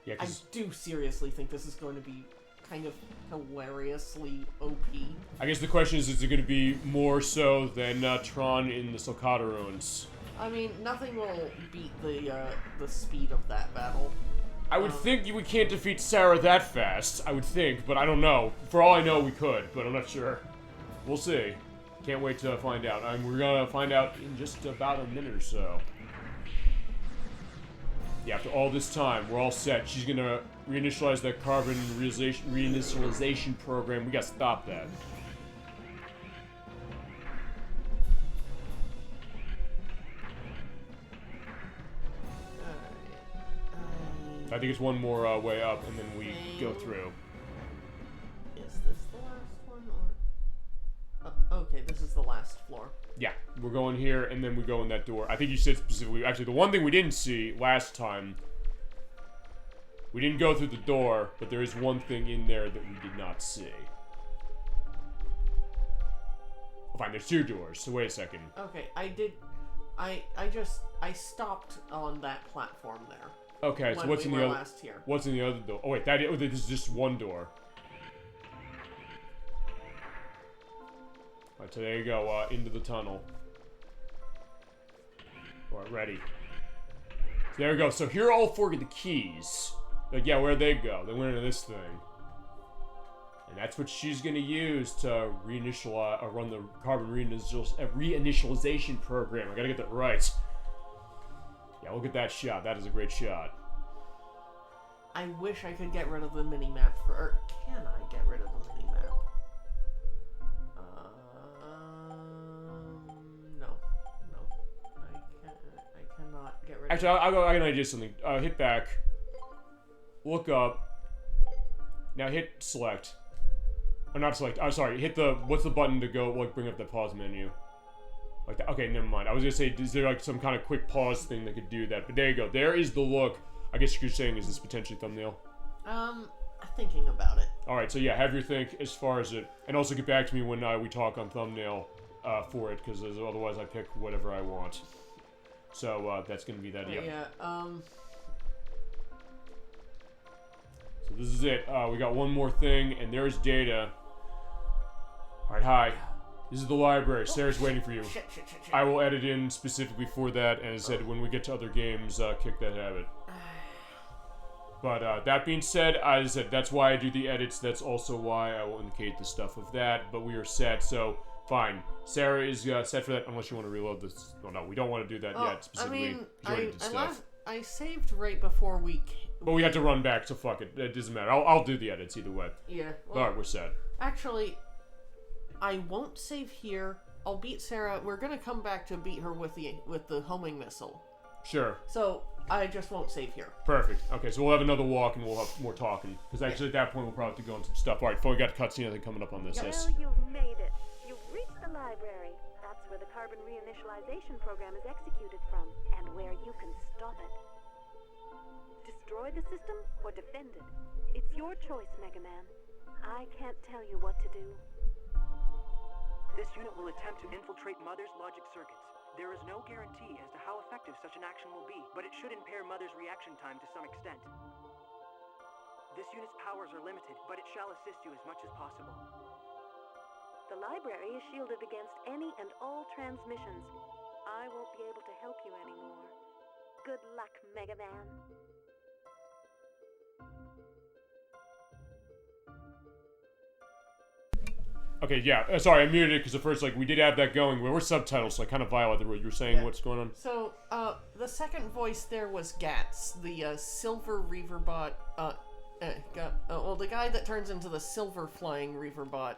Yeah,
I do seriously think this is going to be kind of hilariously OP.
I guess the question is it going to be more so than Tron in the Sulcata Ruins?
I mean, nothing will beat the speed of that battle.
I would think we can't defeat Sarah that fast, I would think, but I don't know. For all I know, we could, but I'm not sure. We'll see. Can't wait to find out. We're going to find out in just about a minute or so. Yeah, after all this time, we're all set. She's going to reinitialize that carbon reinitialization program. We got to stop that. I think it's one more way up, and then we go through.
Is this the last one, or... okay, this is the last floor.
Yeah, we're going here, and then we go in that door. I think you said specifically... Actually, the one thing we didn't see last time... We didn't go through the door, but there is one thing in there that we did not see. Oh, fine, there's two doors, so wait a second.
Okay, I stopped on that platform there.
Okay, so what's in the other? What's in the other door? Oh wait, this is just one door. Alright, so there you go, into the tunnel. Alright, ready. So there we go. So here are all four of the keys. Like, yeah, where'd they go? They went into this thing. And that's what she's gonna use to reinitialize, or run the carbon reinitialization program. I gotta get that right. Yeah, look at that shot. That is a great shot.
I wish I could get rid of the mini-map or can I get rid of the mini-map? No. I cannot get rid of it.
Actually, I got an idea of something. Hit back. Look up. Now hit select. Or not select. I'm sorry. Hit the, what's the button to go, like, bring up the pause menu? Like that. Okay, never mind. I was gonna say, is there like some kind of quick pause thing that could do that? But there you go. There is the look. I guess you're saying is this potentially thumbnail?
Thinking about it.
All right. So yeah, have your think as far as it, and also get back to me when we talk on thumbnail for it, because otherwise I pick whatever I want. So that's gonna be that.
Yeah.
So this is it. We got one more thing, and there's Data. All right, hi. This is the library. Sarah's waiting for you.
Shit.
I will edit in specifically for that, and as I said, when we get to other games, kick that habit. But that being said, as I said, that's why I do the edits. That's also why I will indicate the stuff of that. But we are set, so fine. Sarah is set for that, unless you want to reload this. Oh no, we don't want to do that yet. Specifically,
I saved right before we.
But we have to run back, so fuck it. It doesn't matter. I'll do the edits either way.
Yeah. Well,
all right, we're set.
Actually, I won't save here. I'll beat Sarah. We're gonna come back to beat her with the homing missile.
Sure.
So I just won't save here.
Perfect. Okay, so we'll have another walk and we'll have more talking. Because actually at that point we'll probably have to go on some stuff. Alright, before we got a cutscene, I think coming up on this. Yes.
Well, you've made it. You've reached the library. That's where the carbon reinitialization program is executed from, and where you can stop it. Destroy the system or defend it. It's your choice, Megaman. I can't tell you what to do.
This unit will attempt to infiltrate Mother's logic circuits. There is no guarantee as to how effective such an action will be, but it should impair Mother's reaction time to some extent. This unit's powers are limited, but it shall assist you as much as possible.
The library is shielded against any and all transmissions. I won't be able to help you anymore. Good luck, Megaman.
Okay, yeah. Sorry, I muted it because at first, we did have that going. We're subtitles, so I kind of violated the rule. You were saying what's going on?
So, the second voice there was Gats, the silver Reaverbot. The guy that turns into the silver flying Reaverbot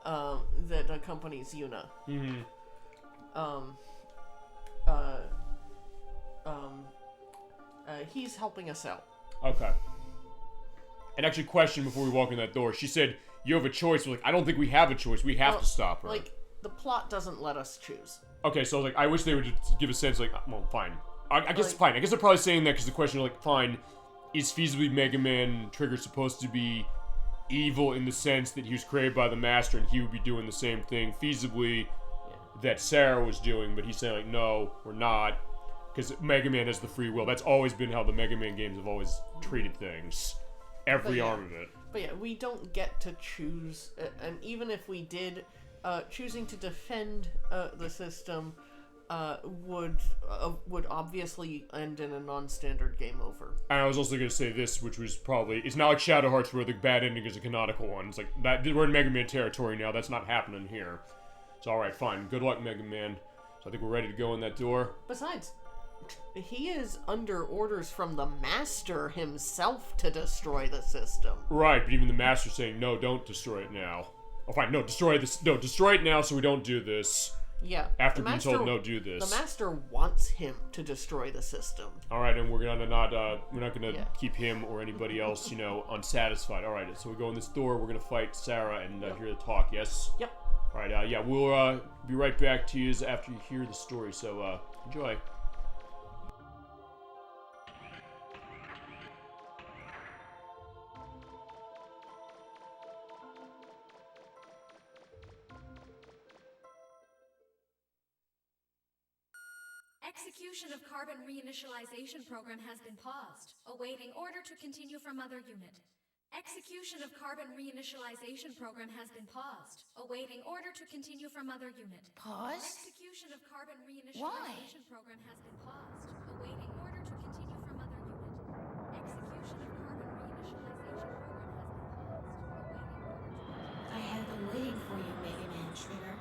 that accompanies Yuna.
Mm-hmm.
He's helping us out.
Okay. And actually, question before we walk in that door. She said, you have a choice. We're I don't think we have a choice. We have to stop her.
The plot doesn't let us choose.
Okay, so I wish they would just give a sense well, fine. I guess fine. I guess they're probably saying that because the question fine, is feasibly Mega Man Trigger supposed to be evil in the sense that he was created by the Master and he would be doing the same thing feasibly that Sarah was doing, but he's saying no, we're not, because Mega Man has the free will. That's always been how the Mega Man games have always treated things. Every arm of it.
But yeah, we don't get to choose, and even if we did, choosing to defend the system would obviously end in a non-standard game over.
And I was also going to say this, which was probably, it's not like Shadow Hearts where the bad ending is a canonical one. It's that we're in Mega Man territory now. That's not happening here. So alright, fine. Good luck, Mega Man. So I think we're ready to go in that door.
Besides, he is under orders from the Master himself to destroy the system.
Right, but even the Master's saying, no, don't destroy it now. Oh, fine, no, destroy this. No, destroy it now so we don't do this.
Yeah.
After being told, no, do this.
The Master wants him to destroy the system.
Alright, and we're not gonna keep him or anybody else, unsatisfied. Alright, so we go in this door, we're gonna fight Sarah and hear the talk, yes?
Yep.
Alright, yeah, we'll be right back to you after you hear the story, so enjoy.
Execution of carbon reinitialization program has been paused, awaiting order to continue from other unit. Execution of carbon reinitialization program has been paused, awaiting order to continue from other unit.
Paused?
Execution of carbon reinitialization program has been paused, awaiting order to continue from other unit. Execution of carbon reinitialization program has been paused, awaiting order to...
I have been waiting for you, Mega Man Trigger.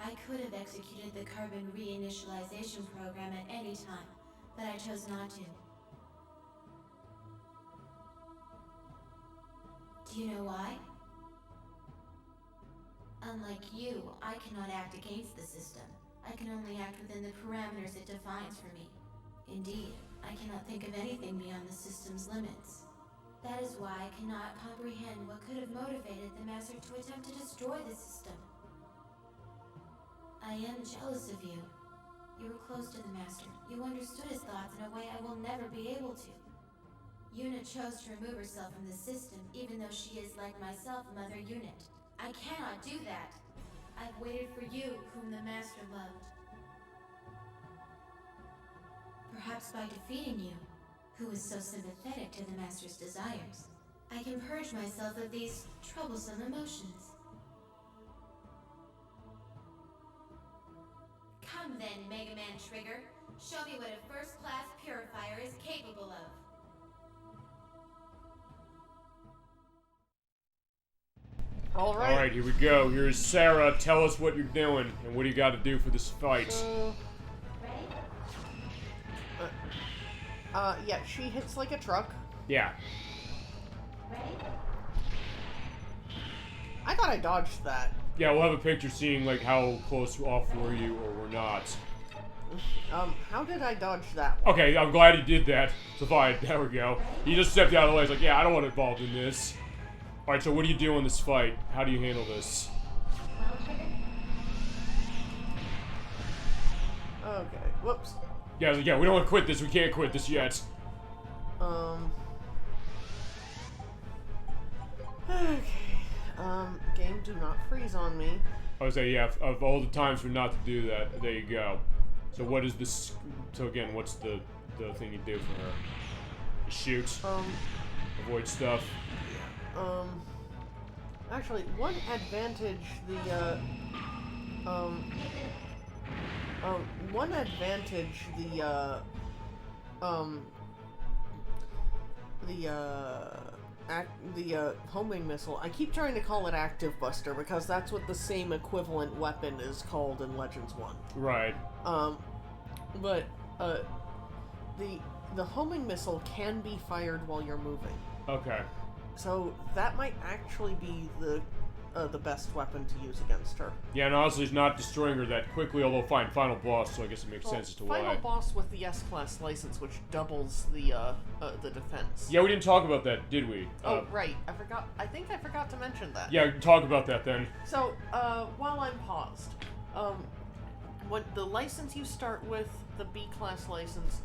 I could have executed the carbon reinitialization program at any time, but I chose not to. Do you know why? Unlike you, I cannot act against the system. I can only act within the parameters it defines for me. Indeed, I cannot think of anything beyond the system's limits. That is why I cannot comprehend what could have motivated the Master to attempt to destroy the system. I am jealous of you. You were close to the Master. You understood his thoughts in a way I will never be able to. Yuna chose to remove herself from the system, even though she is, like myself, Mother Unit. I cannot do that. I've waited for you, whom the Master loved. Perhaps by defeating you, who is so sympathetic to the Master's desires, I can purge myself of these troublesome emotions. Come then, Mega Man Trigger. Show me what a first-class purifier is capable of.
All right.
All right, here we go. Here's Sarah. Tell us what you're doing and what do you got to do for this fight.
Yeah, she hits like a truck.
Yeah.
I thought I dodged that.
Yeah, we'll have a picture seeing like how close off were you or were not.
How did I dodge that one?
Okay, I'm glad he did that. So fine, there we go. He just stepped out of the way. He's like, yeah, I don't want to involved in this. Alright, so what do you do in this fight? How do you handle this?
Okay, whoops.
Yeah, I was like, yeah, we don't want to quit this. We can't quit this yet.
Okay. Game, do not freeze on me.
I would say, yeah, of all the times for not to do that, there you go. So what is this? So again, what's the thing you do for her? Shoot. Avoid stuff.
Actually, one advantage the homing missile, I keep trying to call it Active Buster because that's what the same equivalent weapon is called in Legends 1.
Right.
But the homing missile can be fired while you're moving.
Okay.
So that might actually be the best weapon to use against her.
Yeah, and honestly, it's not destroying her that quickly, although fine, final boss, so I guess it makes sense as to why.
Final boss with the S-Class license, which doubles the defense.
Yeah, we didn't talk about that, did we?
Oh, right. I forgot. I think I forgot to mention that.
Yeah, talk about that then.
So, while I'm paused, when the license you start with, the B-Class license,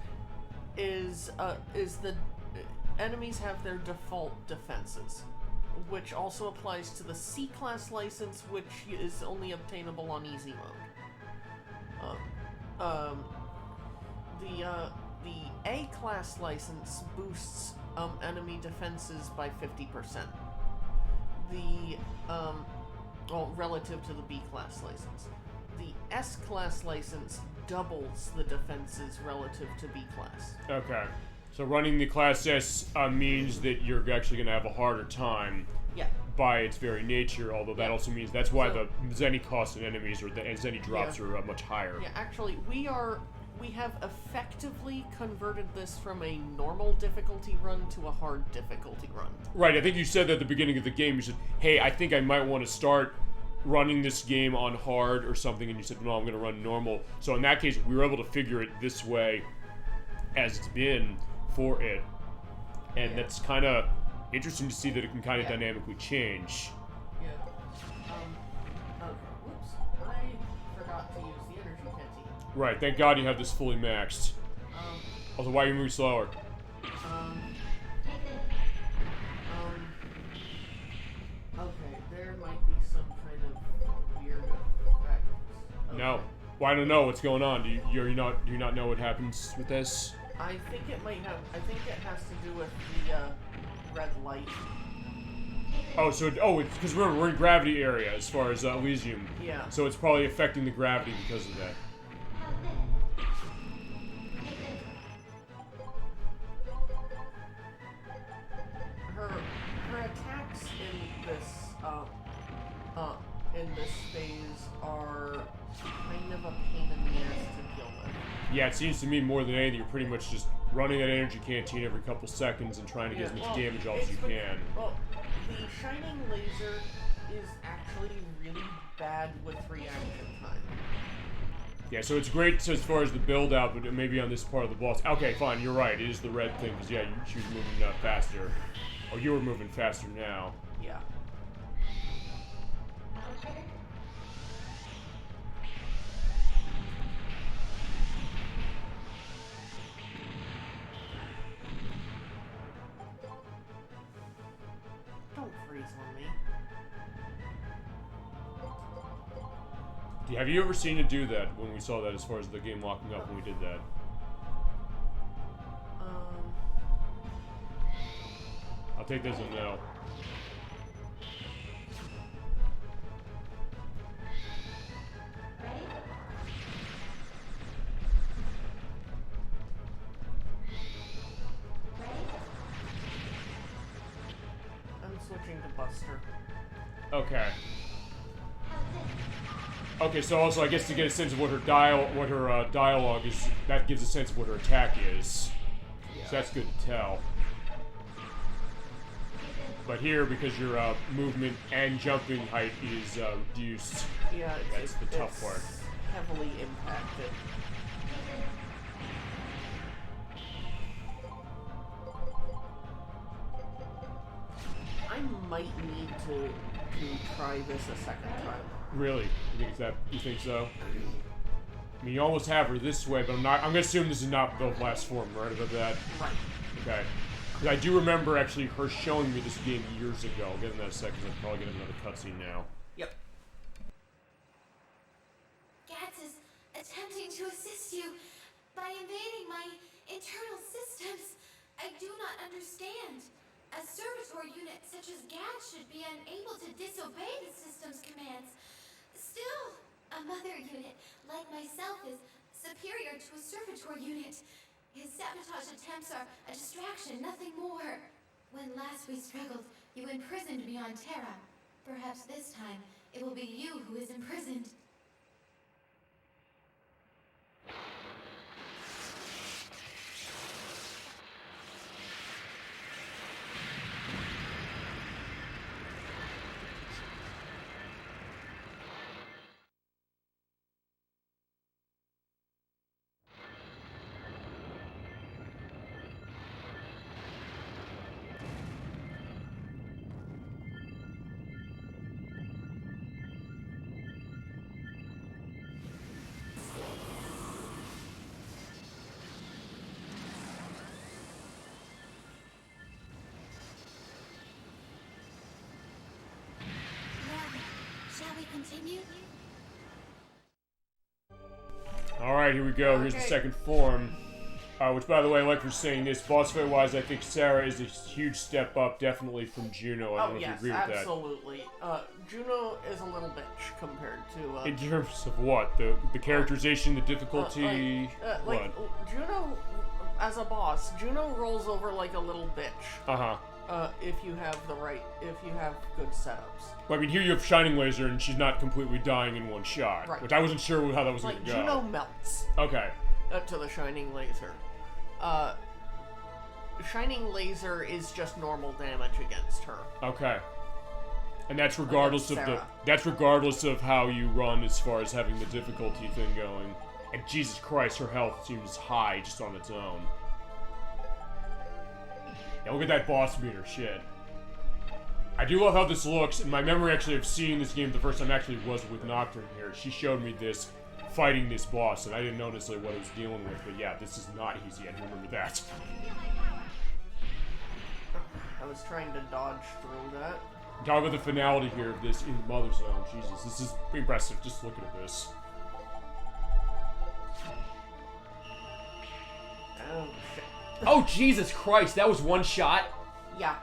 is the enemies have their default defenses, which also applies to the C-Class license, which is only obtainable on easy mode. The A-Class license boosts enemy defenses by 50%. Relative to the B-Class license. The S-Class license doubles the defenses relative to B-Class.
Okay. So running the Class S means that you're actually going to have a harder time.
Yeah.
By its very nature, although that also means that's why the Zenny cost in enemies or the Zenny drops are much higher.
Yeah, actually, we have effectively converted this from a normal difficulty run to a hard difficulty run.
Right, I think you said that at the beginning of the game, you said, hey, I think I might want to start running this game on hard or something, and you said, no, I'm going to run normal. So in that case, we were able to figure it this way as it's been for it. And that's kind of interesting to see that it can kind of dynamically change.
Yeah. Okay, whoops. I forgot to use the energy canteen.
Right, thank God you have this fully maxed. Also, why are you moving slower?
Okay, there might be some kind of weird effect. Okay.
No. Well, I don't know what's going on. Do you not know what happens with this?
I think it might have. I think it has to do with the red light.
Oh, so it's because we're in gravity area as far as Elysium.
Yeah.
So it's probably affecting the gravity because of that.
Her attacks in this phase are kind of a pain in the ass to deal with.
Yeah, it seems to me more than anything, you're pretty much just running that energy canteen every couple seconds and trying to get as much damage off as you can.
Well, the shining laser is actually really bad with reaction time.
Yeah, so it's great as far as the build out, but maybe on this part of the boss. Okay, fine, you're right. It is the red thing because she was moving faster, or you were moving faster now.
Yeah.
Have you ever seen it do that when we saw that as far as the game locking up when we did that? I'll take this as a no.
I'm switching to Buster.
Okay. Okay, so also I guess to get a sense of what her dialogue is, that gives a sense of what her attack is. Yeah. So that's good to tell. But here, because your movement and jumping height is reduced,
yeah,
that's the tough part.
Heavily impacted. I might need to try this a second time.
Really? You think so? I mean, you almost have her this way, but I'm gonna assume this is not the last form, right? About that?
Right.
Okay. Because I do remember actually her showing me this game years ago. I'll get in that in a second. I'll probably get another cutscene now.
Yep.
Gats is attempting to assist you by invading my internal systems. I do not understand. A servitor unit such as Gats should be unable to disobey the system's commands. Still, a mother unit like myself is superior to a servitor unit. His sabotage attempts are a distraction, nothing more. When last we struggled, you imprisoned me on Terra. Perhaps this time, it will be you who is imprisoned. Continue?
Alright, here we go. Here's the second form. Which, by the way, like we're saying this, boss fight-wise, I think Sarah is a huge step up, definitely from Juno. I don't know if you agree with that.
Absolutely. Juno is a little bitch compared to...
in terms of what? The characterization, the difficulty...
like, Juno, as a boss, Juno rolls over like a little bitch.
Uh-huh.
If you have good setups.
Well, I mean, here you have Shining Laser, and she's not completely dying in one shot.
Right.
Which I wasn't sure how that was
like,
going to go.
Juno melts.
Okay.
To the Shining Laser. Shining Laser is just normal damage against her.
Okay. And that's regardless of that's regardless of how you run as far as having the difficulty thing going. And Jesus Christ, her health seems high just on its own. Yeah, look at that boss meter, shit. I do love how this looks. In my memory actually of seeing this game the first time actually was with Nocturne here. She showed me this fighting this boss, and I didn't know necessarily what I was dealing with, but yeah, this is not easy. I remember that.
I was trying to dodge through that.
Talk about the finality here of this in the Mother Zone. Jesus, this is impressive. Just looking at this.
Oh, shit.
Oh, Jesus Christ, that was one shot?
Yeah.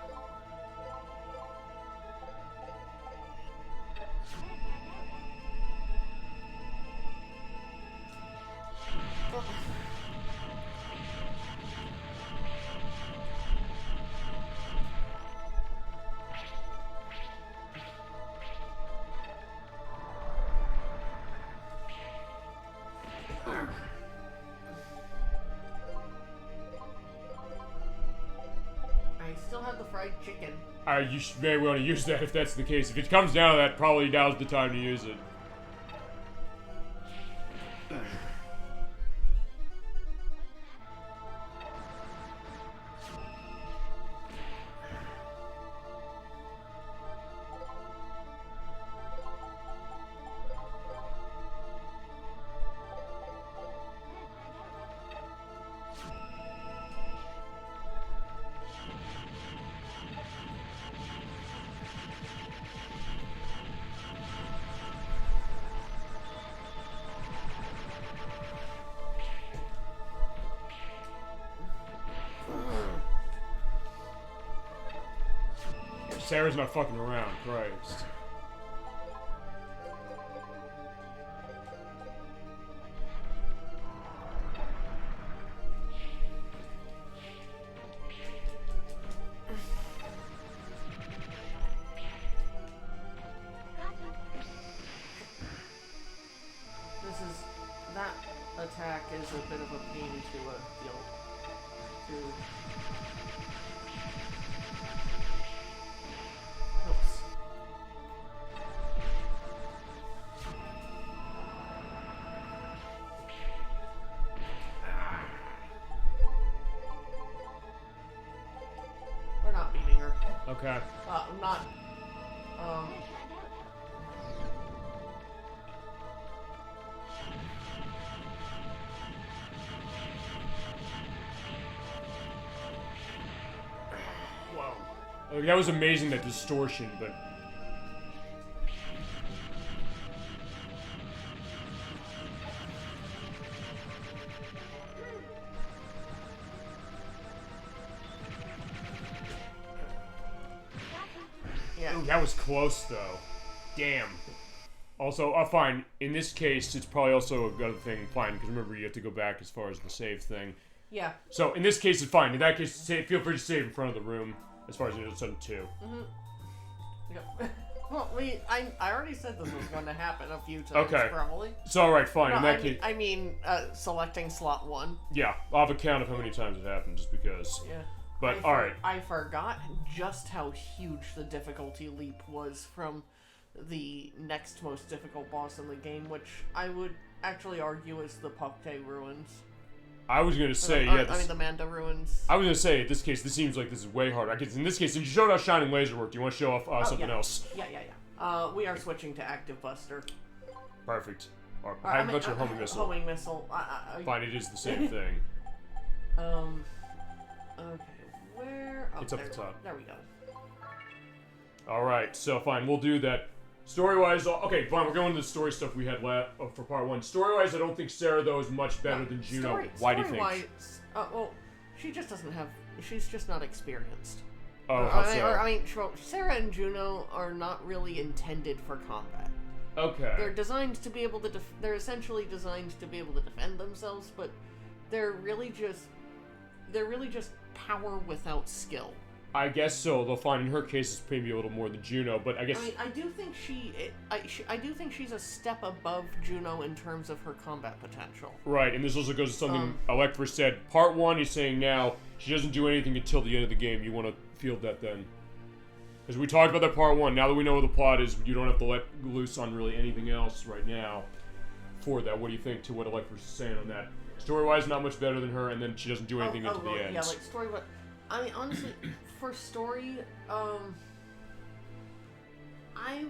Chicken.
You may want to use that if that's the case. If it comes down to that, probably now's the time to use it. Sarah's not fucking around, Christ.
That attack is a bit of a pain to deal to. Oops. We're not beating her.
Okay.
I'm not.
That was amazing, that distortion, but...
Yeah.
Ooh, that was close, though. Damn. Also, fine. In this case, it's probably also a good thing, fine, because remember, you have to go back as far as the save thing.
Yeah.
So, in this case, it's fine. In that case, feel free to save in front of the room. As far as you know, it's done too.
Yep. Well, I already said this was going to happen a few times,
Okay.
probably.
So, alright, fine.
No,
In that case...
I mean, selecting slot 1.
Yeah, I'll have a count of how many times it happened, just because.
Yeah.
But, alright.
I forgot just how huge the difficulty leap was from the next most difficult boss in the game, which I would actually argue is the Pukte Ruins.
I was gonna say,
I mean, the Manda Ruins.
I was gonna say, in this case, this seems like this is way harder. In this case, since you showed off Shining Laser work, do you want to show off something else?
Yeah. We are switching to Active Buster.
Perfect. Or Active Buster or Homing Missile?
Homing Missile.
Fine, it is the same thing.
Okay, where? Oh,
it's up the top.
There we go.
Alright, so fine, we'll do that. Story-wise, okay, fine, we're going to the story stuff we had for part 1. Story-wise, I don't think Sarah, though, is much better than Juno. Why do you think?
Well, she just doesn't have... She's just not experienced.
Oh, how so?
I mean, Sarah and Juno are not really intended for combat.
Okay.
They're designed to be able to... They're essentially designed to be able to defend themselves, but they're really just power without skill.
I guess so. They'll find in her case it's maybe a little more than Juno, but I guess...
I mean, I do think she's a step above Juno in terms of her combat potential.
Right, and this also goes to something Electra said. Part 1, he's saying now, she doesn't do anything until the end of the game. You want to field that then. Because we talked about that part 1. Now that we know what the plot is, you don't have to let loose on really anything else right now for that. What do you think to what Electra's saying on that? Story-wise, not much better than her, and then she doesn't do anything until the end.
Yeah, like story-wise... I mean, honestly, for story, I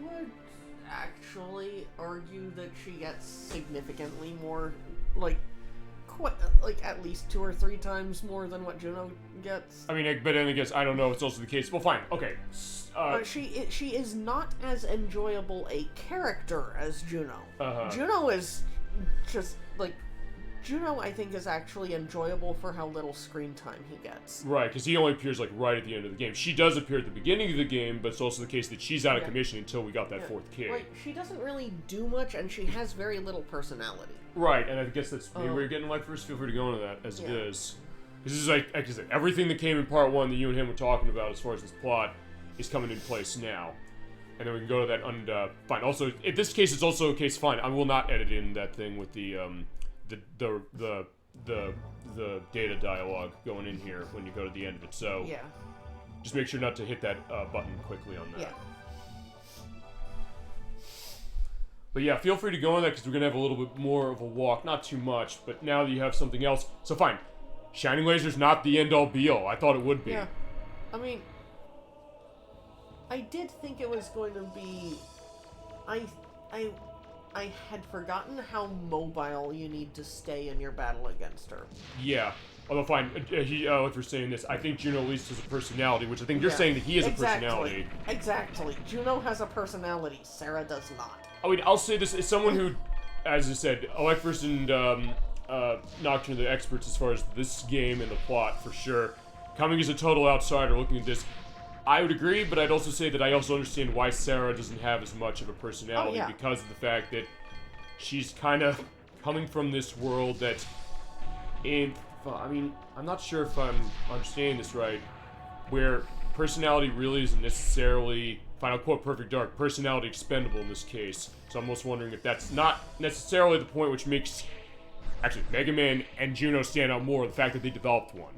would actually argue that she gets significantly more, like at least 2 or 3 times more than what Juno gets.
I mean, but then I guess, I don't know, it's also the case. Well, fine, okay.
But she is not as enjoyable a character as Juno. Juno is just, like... Juno, I think, is actually enjoyable for how little screen time he gets.
Right, because he only appears, like, right at the end of the game. She does appear at the beginning of the game, but it's also the case that she's out of commission until we got that 4th kid.
Like, she doesn't really do much, and she has very little personality.
Right, and I guess that's maybe where you're getting like first. Feel free to go into that, as it is. This is like I said, everything that came in part 1 that you and him were talking about as far as this plot is coming in place now. And then we can go to that, and, fine. Also, in this case, it's also a case, fine, I will not edit in that thing with the data dialogue going in here when you go to the end of it. So just make sure not to hit that button quickly on that.
Yeah.
But yeah, feel free to go on that because we're gonna have a little bit more of a walk, not too much. But now that you have something else, so fine. Shining Laser's not the end all be all. I thought it would be.
Yeah. I mean, I did think it was going to be. I had forgotten how mobile you need to stay in your battle against her.
Yeah. Although, fine, if you're saying this, I think Juno at least has a personality, which I think you're saying that he has a personality.
Exactly. Juno has a personality. Sarah does not.
I mean, I'll say this as someone who, as I said, Electris and Nocturne are the experts as far as this game and the plot, for sure. Coming as a total outsider looking at this, I would agree, but I'd also say that I also understand why Sarah doesn't have as much of a personality because of the fact that she's kind of coming from this world that, I mean, I'm not sure if I'm understanding this right, where personality really isn't necessarily, Final quote, perfect dark, personality expendable in this case. So I'm almost wondering if that's not necessarily the point which makes, actually, Mega Man and Juno stand out more, the fact that they developed one.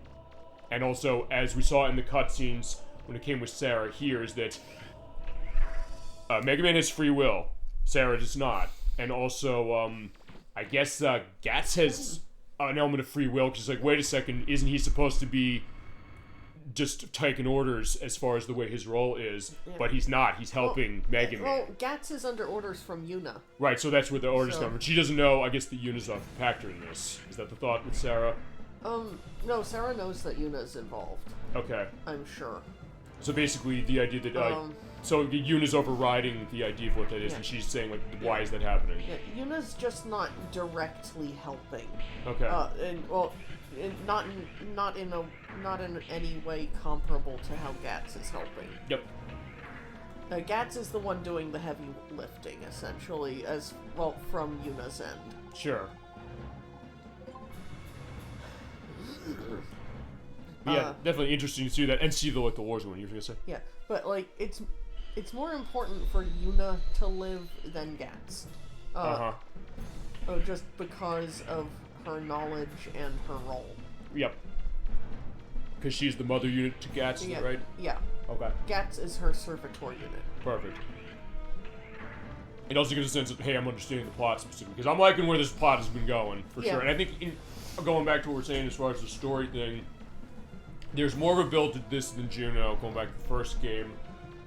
And also, as we saw in the cutscenes when it came with Sarah here, is that Mega Man has free will, Sarah does not. And also, I guess Gats has an element of free will, because it's like, wait a second, isn't he supposed to be just taking orders as far as the way his role is, but he's not. He's helping Mega Man.
Well, Gats is under orders from Yuna.
Right, so that's where the orders come from. She doesn't know, I guess, that Yuna's a factor in this. Is that the thought with Sarah?
No, Sarah knows that Yuna's involved.
Okay.
I'm sure.
So basically, the idea that, so Yuna's overriding the idea of what that is, and she's saying, like, why is that happening?
Yeah, Yuna's just not directly helping.
Okay.
Not in any way comparable to how Gats is helping.
Yep.
Gats is the one doing the heavy lifting, essentially, as well from Yuna's end.
Sure. Yeah, definitely interesting to see that and see the wars going. You were gonna say?
Yeah, but like it's more important for Yuna to live than Gats. Just because of her knowledge and her role.
Yep. Because she's the mother unit to Gats, is that right?
Yeah.
Okay.
Gats is her servitor unit.
Perfect. It also gives a sense of, hey, I'm understanding the plot specifically, because I'm liking where this plot has been going, for sure. And I think, going back to what we're saying as far as the story thing, there's more of a build to this than Juno, going back to the first game.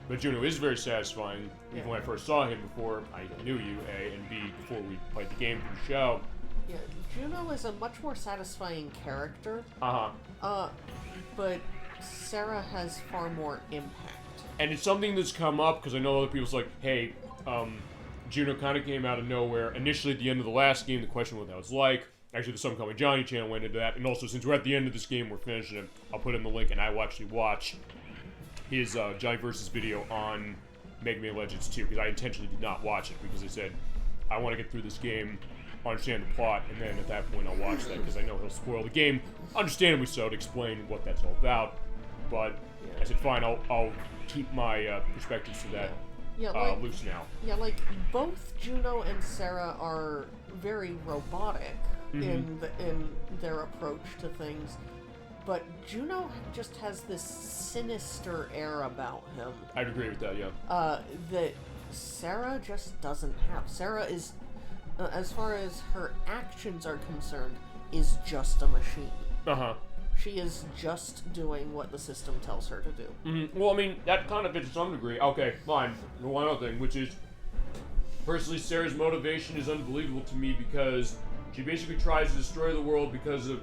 But Juno is very satisfying. Even when I first saw him before I knew you, A, and B, before we played the game for the show.
Yeah, Juno is a much more satisfying character. But Sarah has far more impact.
And it's something that's come up, because I know other people's like, hey, Juno kind of came out of nowhere. Initially, at the end of the last game, the question was what that was like. Actually, the SomecallmeJohnny channel went into that. And also, since we're at the end of this game, we're finishing it, I'll put in the link, and I will actually watch his Johnny Versus video on Mega Man Legends 2, because I intentionally did not watch it, because I said, I want to get through this game, understand the plot, and then at that point I'll watch that, because I know he'll spoil the game, understandably so, to explain what that's all about. But I said, fine, I'll keep my perspectives to that loose now.
Yeah, like, both Juno and Sarah are very robotic in their approach to things, but Juno just has this sinister air about him.
I'd agree with that, yeah.
That Sarah just doesn't have. Sarah is, as far as her actions are concerned, is just a machine. She is just doing what the system tells her to do.
Well, I mean, that kind of fits to some degree. Okay, fine. One other thing, which is, personally, Sarah's motivation is unbelievable to me, because she basically tries to destroy the world because of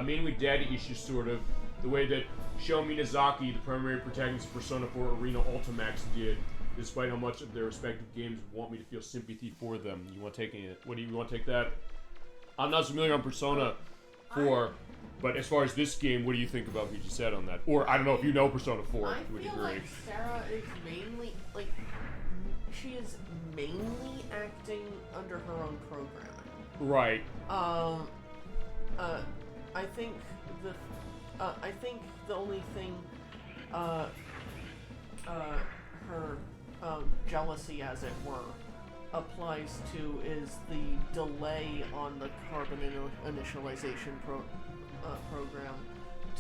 mainly daddy issues, sort of, the way that Sho Minazaki, the primary protagonist of Persona 4 Arena Ultimax, did, despite how much of their respective games want me to feel sympathy for them. You want to take it? What do you want to take that? I'm not familiar on Persona 4, but as far as this game, what do you think about what you just said on that? Or I don't know if you know Persona 4 to a degree.
I feel like Sarah is mainly, like, she is mainly acting under her own programming.
Right.
I think the only thing her jealousy, as it were, applies to is the delay on the carbon initialization program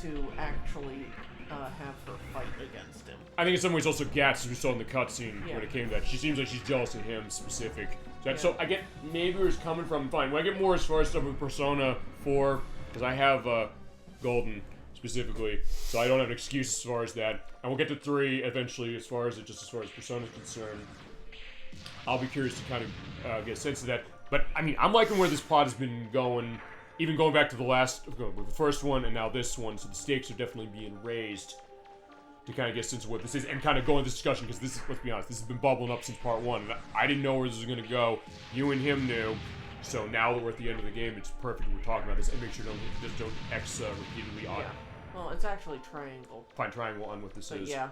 to actually have her fight against him.
I think in some ways also Gats, as we saw in the cutscene when it came to that. She seems like she's jealous of him specific. So I get maybe where it's coming from. Fine. When I get more as far as stuff with Persona 4, because I have Golden specifically, so I don't have an excuse as far as that. And we'll get to 3 eventually, as far as Persona is concerned. I'll be curious to kind of get a sense of that. But I mean, I'm liking where this plot has been going, even going back to the first one and now this one. So the stakes are definitely being raised to kind of get a sense of what this is and kind of go into this discussion, because this is, let's be honest, this has been bubbling up since part 1. And I didn't know where this was going to go. You and him knew. So now that we're at the end of the game, it's perfect we're talking about this, and make sure don't X repeatedly on.
Yeah. Well, it's actually triangle.
Fine, triangle on what this is.
Yeah.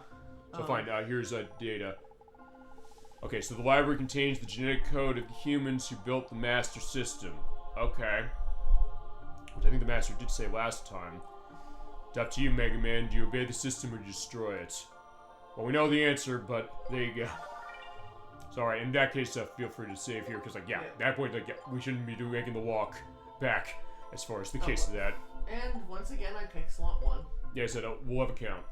So fine, here's data. Okay, so the library contains the genetic code of the humans who built the master system. Okay. Which I think the master did say last time. It's up to you, Mega Man. Do you obey the system or do you destroy it? Well, we know the answer, but there you go. Sorry, in that case, feel free to save here, because, like, yeah, at that point, like, yeah, we shouldn't be making the walk back, as far as the case of that.
And, once again, I picked slot 1.
Yeah, I said, we'll have a count.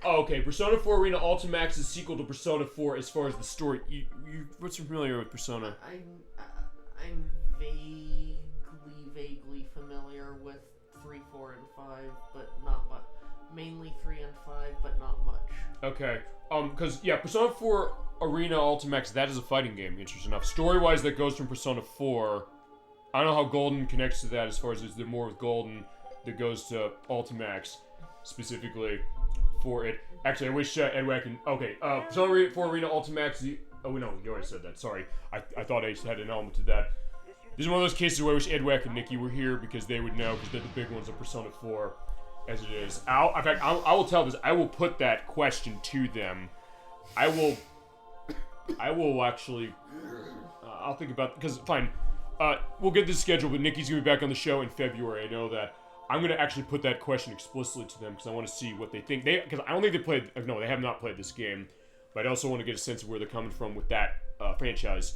Oh, okay, Persona 4 Arena Ultimax is a sequel to Persona 4 as far as the story. What's familiar with Persona?
I'm vaguely familiar with 3, 4, and 5, but not much. Mainly 3 and 5, but not much.
Okay, because, yeah, Persona 4 Arena Ultimax, that is a fighting game, interesting enough. Story-wise, that goes from Persona 4. I don't know how Golden connects to that as far as there's more with Golden that goes to Ultimax, specifically for it. Actually, I wish Edward can... Okay, Persona 4 Arena Ultimax... Oh, no, you already said that, sorry. I thought I had an element to that. This is one of those cases where I wish Edward and Nikki were here because they would know, because they're the big ones of Persona 4, as it is. In fact, I will tell this. I will put that question to them. I will actually... I'll think about... Because, fine. We'll get this scheduled, but Nikki's going to be back on the show in February. I know that. I'm going to actually put that question explicitly to them because I want to see what they think. Because I don't think they played... No, they have not played this game. But I also want to get a sense of where they're coming from with that franchise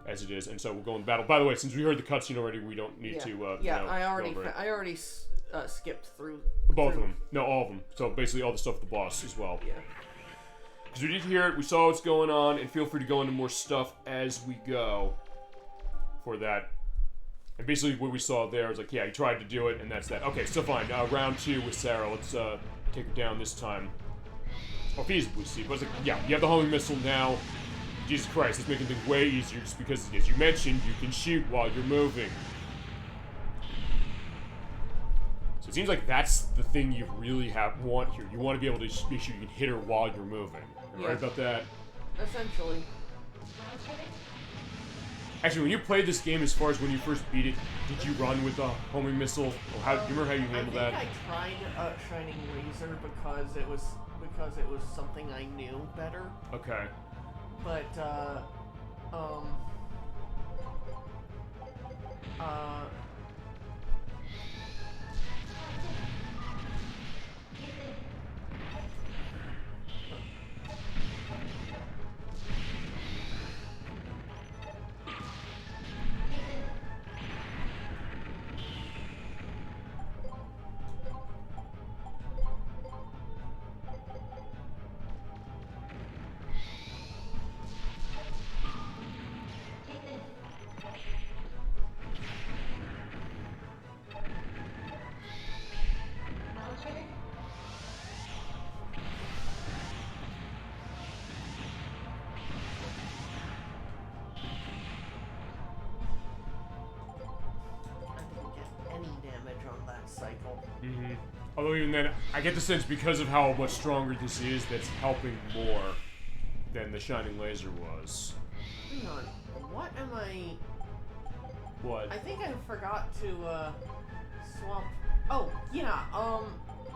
as it is. And so we'll go in battle. By the way, since we heard the cutscene already, we don't need to...
I already skipped through...
Both of them. No, all of them. So basically all the stuff with the boss as well.
Yeah.
Because we did hear it, we saw what's going on, and feel free to go into more stuff as we go for that. And basically what we saw there is like, yeah, he tried to do it, and that's that. Okay, so fine. Round 2 with Sarah. Let's take her down this time. Or feasibly see. But it's like, yeah, you have the homing missile now. Jesus Christ, it's making things way easier just because, as you mentioned, you can shoot while you're moving. So it seems like that's the thing you really want here. You want to be able to make sure you can hit her while you're moving. Am I right about that?
Essentially.
Actually, when you played this game, as far as when you first beat it, did you run with the homing missile? Or do you remember how you handled that?
I tried Shining Razor because it was something I knew better.
Okay.
But cycle.
Mm-hmm. Although even then, I get the sense because of how much stronger this is, that's helping more than the Shining Laser was.
Hang on, what am I...
What?
I think I forgot to, swap... Oh, yeah,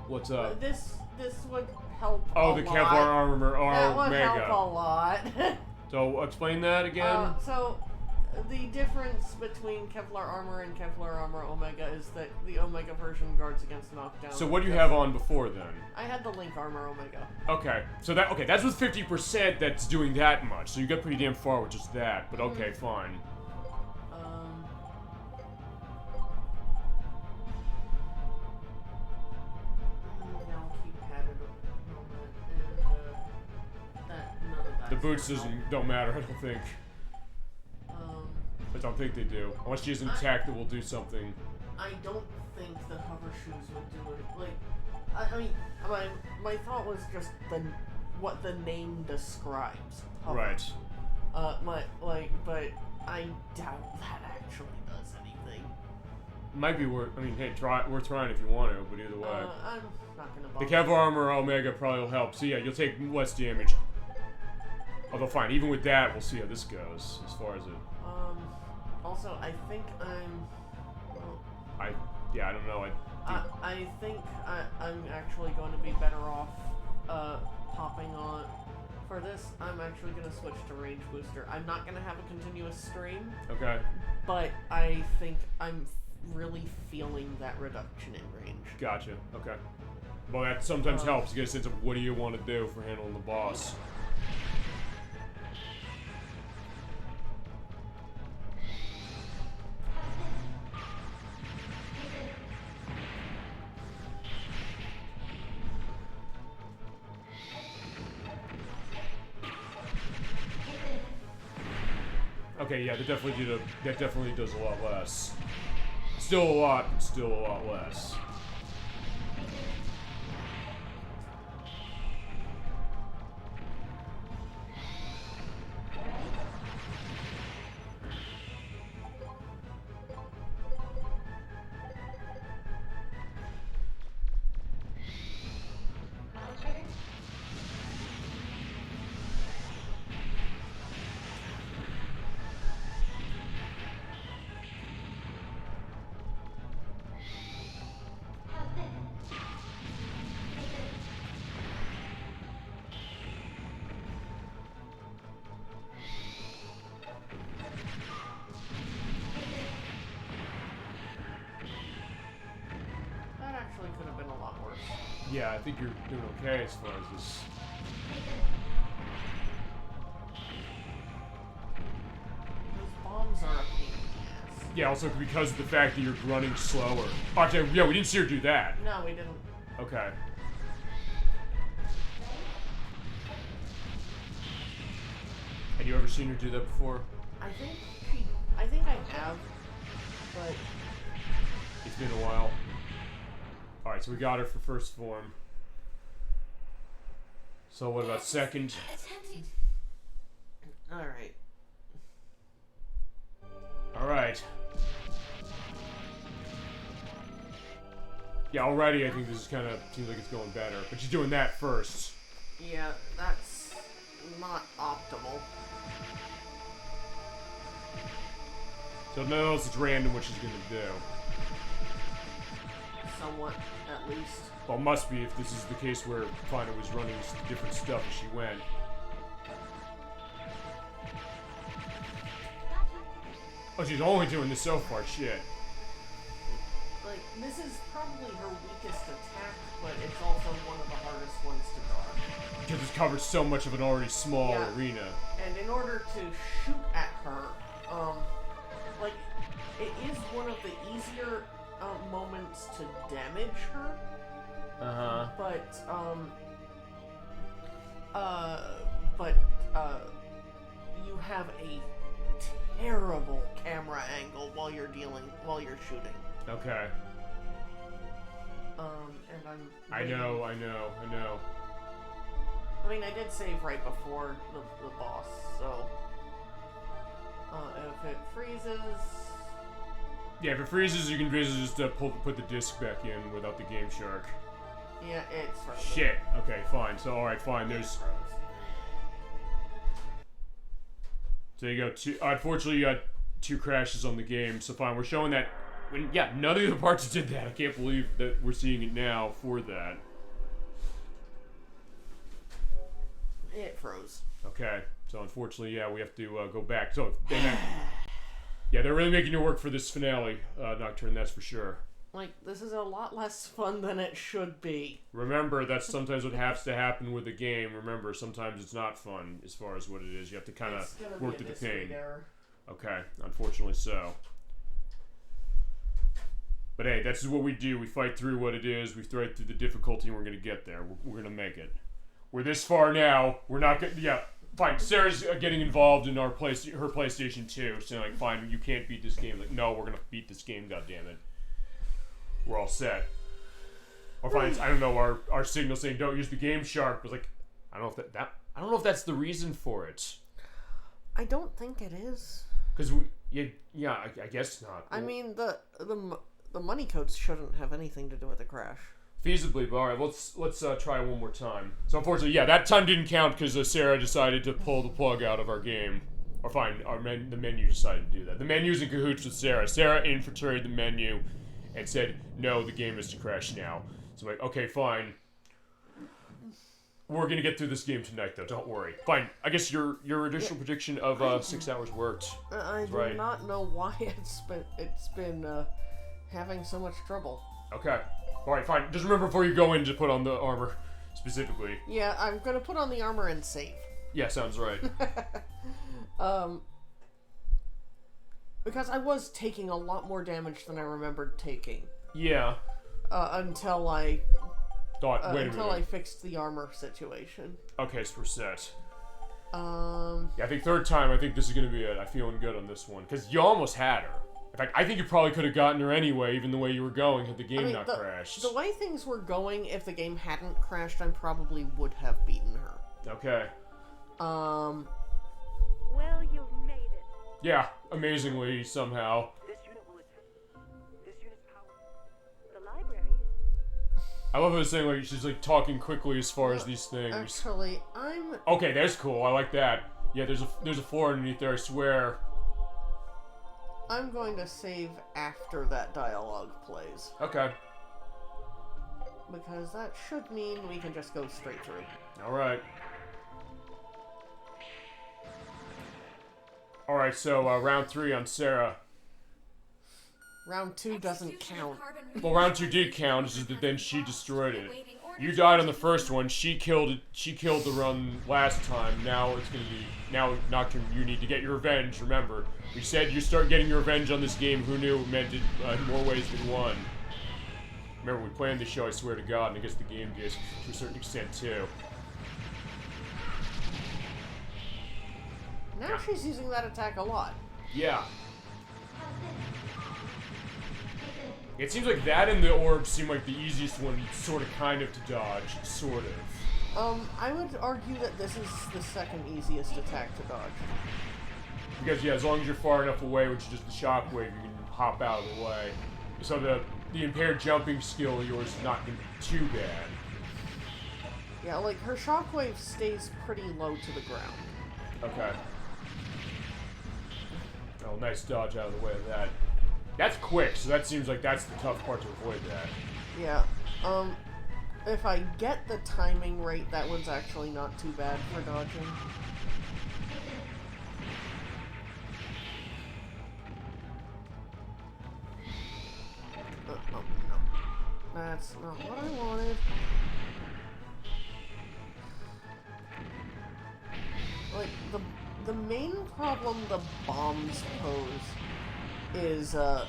What's up?
This would help
a lot. Oh, the Kevlar armor,
That would
Omega.
help a lot.
So, explain that again?
So, the difference between Kevlar armor and Kevlar armor Omega is that the Omega version guards against knockdown.
So what do you have on before then?
I had the Link armor Omega.
Okay, so that's with 50% that's doing that much. So you got pretty damn far with just that. But okay, fine.
I'll keep padded and none of that.
The boots don't matter, I don't think. I don't think they do. Unless she has an attack that will do something.
I don't think the hover shoes would do it. Like, I mean, my thought was just what the name describes. Hover.
Right.
But I doubt that actually does anything.
Might be worth. I mean, hey, we're trying if you want to, but either way.
I'm not gonna bother.
The Kevlar armor Omega probably will help. So yeah, you'll take less damage. Although fine, even with that, we'll see how this goes as far as it.
Also, I think I'm... Well,
I don't know.
I think I'm actually going to be better off popping on. For this, I'm actually going to switch to range booster. I'm not going to have a continuous stream.
Okay.
But I think I'm really feeling that reduction in range.
Gotcha. Okay. Well, that sometimes helps. You get a sense of what do you want to do for handling the boss. Okay, yeah, that definitely does a lot less. Still a lot, but still a lot less. Yeah, I think you're doing okay as far as this.
Those bombs are a pain in the ass.
Yeah, also because of the fact that you're running slower. Actually, yeah, we didn't see her do that.
No, we didn't.
Okay. Had you ever seen her do that before?
I think I have, but
it's been a while. Alright, so we got her for first form. So what about second?
Alright.
Alright. Yeah, already I think this is kind of seems like it's going better. But she's doing that first.
Yeah, that's not optimal.
So notice it's random what she's gonna do.
Somewhat, at least.
Well, must be if this is the case where Fina was running different stuff as she went. Oh, she's only doing this so far, shit.
Like, this is probably her weakest attack, but it's also one of the hardest ones to dodge.
Because it covers so much of an already small arena.
And in order to shoot at her, like, it is one of the easier moments to damage her. But you have a terrible camera angle while you're shooting.
Okay.
And
I know.
I mean, I did save right before the boss, so if it freezes.
Yeah, if it freezes, you can basically just put the disc back in without the Game Shark.
Yeah, it's frozen.
Shit. Okay, fine. So, alright, fine. There's. So you go unfortunately, you got 2 crashes on the game. So fine, we're showing that. Yeah, none of the parts did that. I can't believe that we're seeing it now for that.
It froze.
Okay, so unfortunately, yeah, we have to go back. So, yeah, they're really making it work for this finale, Nocturne, that's for sure.
Like, this is a lot less fun than it should be.
Remember, that's sometimes what has to happen with a game. Remember, sometimes it's not fun as far as what it is. You have to kind of work through the pain. Okay, unfortunately so. But hey, that's what we do. We fight through what it is. We fight through the difficulty, and we're going to get there. We're going to make it. We're this far now. We're not going to... Yeah, fine. Sarah's getting involved in her PlayStation 2. So, like, fine, you can't beat this game. Like, no, we're going to beat this game, goddammit. We're all set. Or fine, I don't know, our signal saying don't use the Game Shark was like, I don't know if I don't know if that's the reason for it.
I don't think it is.
Because I guess not.
I mean, the money codes shouldn't have anything to do with the crash.
Feasibly, but alright, let's try one more time. So unfortunately, yeah, that time didn't count because Sarah decided to pull the plug out of our game. Or fine, the menu decided to do that. The menu's in cahoots with Sarah. Sarah infiltrated the menu and said, no, the game is to crash now. So I'm like, okay, fine. We're gonna get through this game tonight, though. Don't worry. Fine. I guess your initial prediction of 6 hours worked.
I do not know why it's been having so much trouble.
Okay. All right. Fine. Just remember before you go in to put on the armor, specifically.
Yeah, I'm gonna put on the armor and save.
Yeah, sounds right.
Because I was taking a lot more damage than I remembered taking.
Yeah.
Until I
Until
I fixed the armor situation.
Okay, so we're set.
Yeah,
I think third time, I think this is going to be it. I'm feeling good on this one. Because you almost had her. In fact, I think you probably could have gotten her anyway, even the way you were going, had the game not crashed.
The way things were going, if the game hadn't crashed, I probably would have beaten her.
Okay.
Well, you've made it.
Yeah, amazingly, somehow.
This unit's power.
The library.
I love how it's saying, like, she's, like, talking quickly as far as these things.
Actually, I'm...
Okay, that's cool. I like that. Yeah, there's a floor underneath there, I swear.
I'm going to save after that dialogue plays.
Okay.
Because that should mean we can just go straight through.
Alright. Alright, so, round 3 on Sarah.
Round 2 doesn't count.
Well, round 2 did count, it's just that then she destroyed it. You died on the first one, she killed the run last time, now it's gonna be... Now, Nocturne, you need to get your revenge, remember. We said you start getting your revenge on this game, who knew it meant it more ways than one. Remember, we planned this show, I swear to God, and I guess the game did, to a certain extent, too.
Now she's using that attack a lot.
Yeah. It seems like that and the orb seem like the easiest one, sort of, kind of, to dodge. Sort of.
I would argue that this is the second easiest attack to dodge.
Because, yeah, as long as you're far enough away, which is just the shockwave, you can hop out of the way. So the impaired jumping skill of yours is not going to be too bad.
Yeah, like, her shockwave stays pretty low to the ground.
Okay. Oh, nice dodge out of the way of that. That's quick, so that seems like that's the tough part to avoid that.
Yeah. If I get the timing right, that one's actually not too bad for dodging. Oh, no. That's not what I wanted. Like, the main problem the bombs pose is that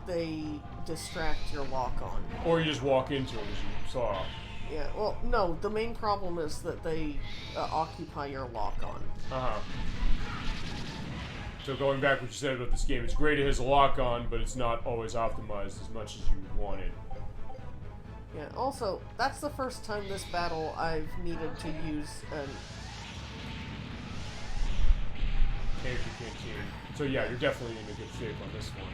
they distract your lock-on.
Or you just walk into them, as you saw.
Yeah, well, no, the main problem is that they occupy your lock-on.
Uh-huh. So going back to what you said about this game, it's great it has a lock-on, but it's not always optimized as much as you would want it.
Yeah, also, that's the first time this battle I've needed to use an...
Character canteen. So yeah, you're definitely in a good shape on this one.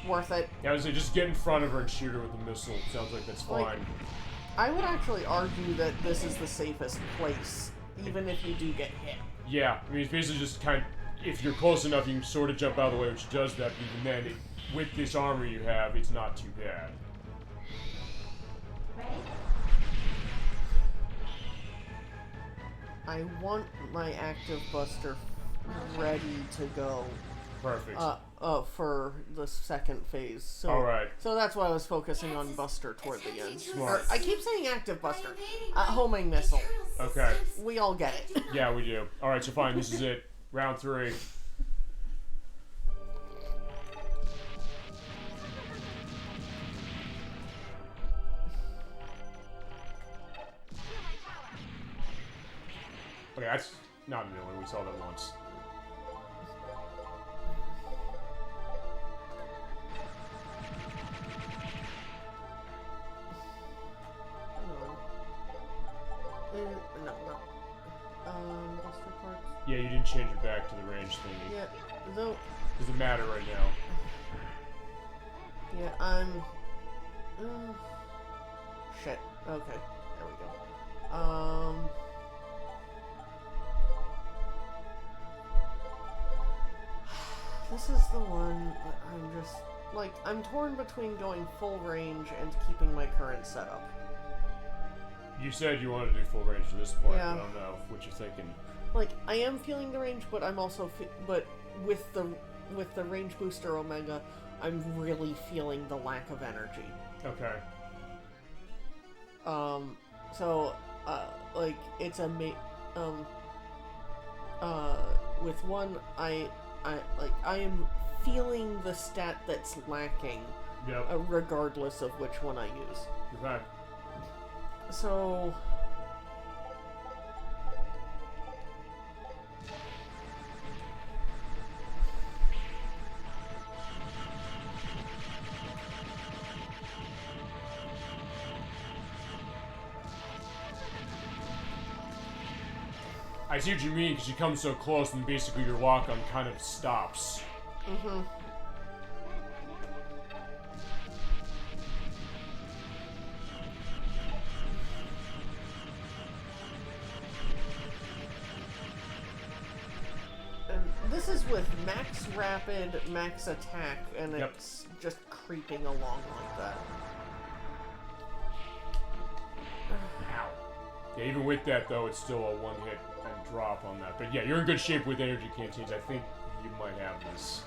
Worth it.
Yeah, I was like, just get in front of her and shoot her with a missile. Sounds like that's fine.
Like, I would actually argue that this is the safest place, even if you do get hit.
Yeah, I mean, it's basically just kind of, if you're close enough, you can sort of jump out of the way, which does that, but even then, with this armor you have, it's not too bad.
I want my active buster ready to go.
Perfect.
For the second phase. So,
alright.
So that's why I was focusing on buster toward the end.
Smart.
I keep saying active buster. Homing missile.
Okay.
We all get it.
Yeah, we do. Alright, so fine, this is it. Round 3. Okay, that's not new one. We saw that once.
No. Buster parts.
Yeah, you didn't change it back to the range thingy.
Yeah, though.
Doesn't matter right now.
Yeah, I'm. shit. Okay, there we go. This is the one that I'm just, like, I'm torn between going full range and keeping my current setup.
You said you wanted to do full range at this point.
Yeah.
I don't know what you're thinking.
Like, I am feeling the range, but I'm also, but with the range booster Omega, I'm really feeling the lack of energy.
Okay.
So, like, it's a with one, I am feeling the stat that's lacking,
Yep.
Regardless of which one I use.
Okay.
So,
I see what you mean, because you come so close and basically your lock-on kind of stops.
mm-hmm. And this is with max rapid, max attack, and
Yep.
it's just creeping along like that.
Ow. Yeah, even with that, though, it's still a one-hit and drop on that. But yeah, you're in good shape with energy canteens. I think you might have this.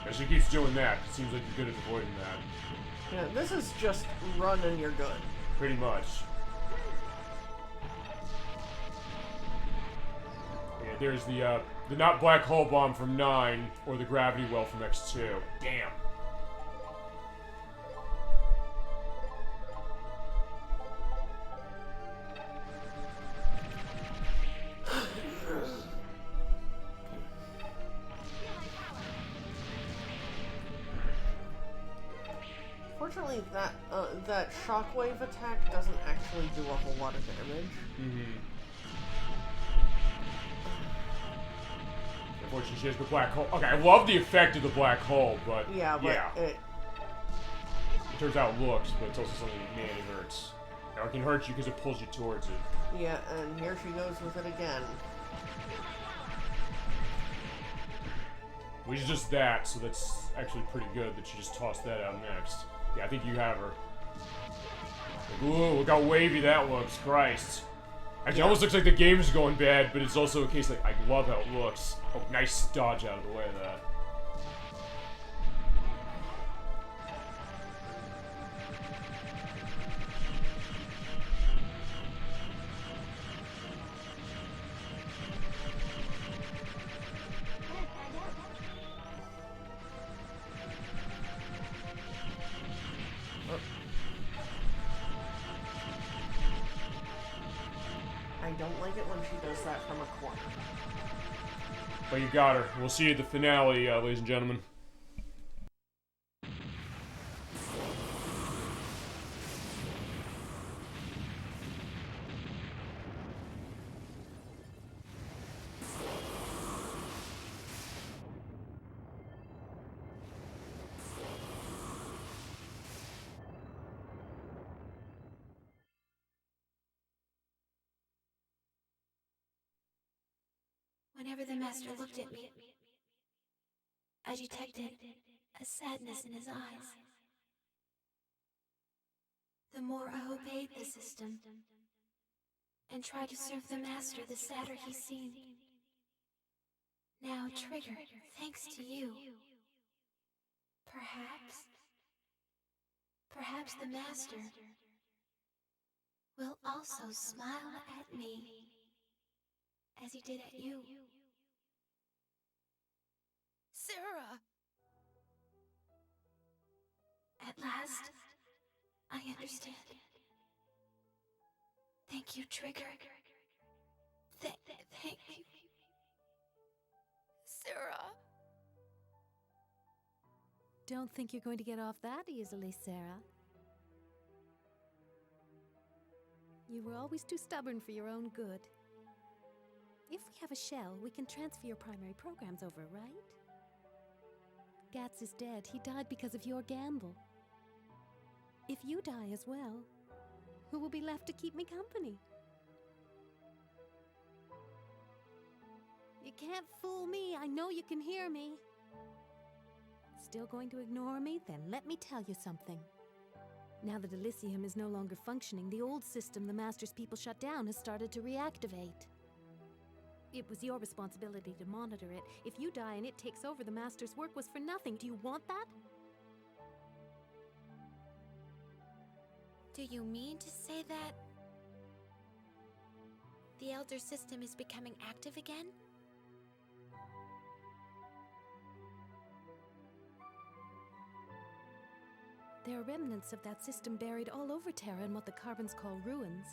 As she keeps doing that, it seems like you're good at avoiding that.
Yeah, this is just run and you're good.
Pretty much. Yeah, there's the not black hole bomb from 9, or the gravity well from X2. Damn.
Fortunately, that shockwave attack doesn't actually do a whole lot of damage.
Mm-hmm. Unfortunately, she has the black hole. Okay, I love the effect of the black hole, but
Yeah, but
it turns out it looks, but it's also something that, man, it hurts. Or it can hurt you because it pulls you towards it.
yeah, and here she goes with it again.
Which is just that, so that's actually pretty good that you just tossed that out next. Yeah, I think you have her. Like, ooh, look how wavy that looks, Christ. Actually, it almost looks like the game's going bad, but it's also a case like, I love how it looks. Oh, nice dodge out of the way of that.
I don't like it when she does that from a corner.
But you got her. We'll see you at the finale, ladies and gentlemen.
Whenever the master looked at me, I detected a sadness in his eyes. The more I obeyed the system and tried to serve the master, the sadder he seemed. Now, Trigger, thanks to you, perhaps the master will also smile at me as he did at you. Sarah! At last, I understand. Thank you, Trigger. Thank you. Sarah.
Don't think you're going to get off that easily, Sarah. You were always too stubborn for your own good. If we have a shell, we can transfer your primary programs over, right? Gats is dead. He died because of your gamble. If you die as well, who will be left to keep me company? You can't fool me. I know you can hear me. Still going to ignore me? Then let me tell you something. Now that Elysium is no longer functioning, the old system the Master's people shut down has started to reactivate. It was your responsibility to monitor it. If you die and it takes over, the Master's work was for nothing. Do you want that?
Do you mean to say that the Elder System is becoming active again?
There are remnants of that system buried all over Terra in what the Carbons call ruins.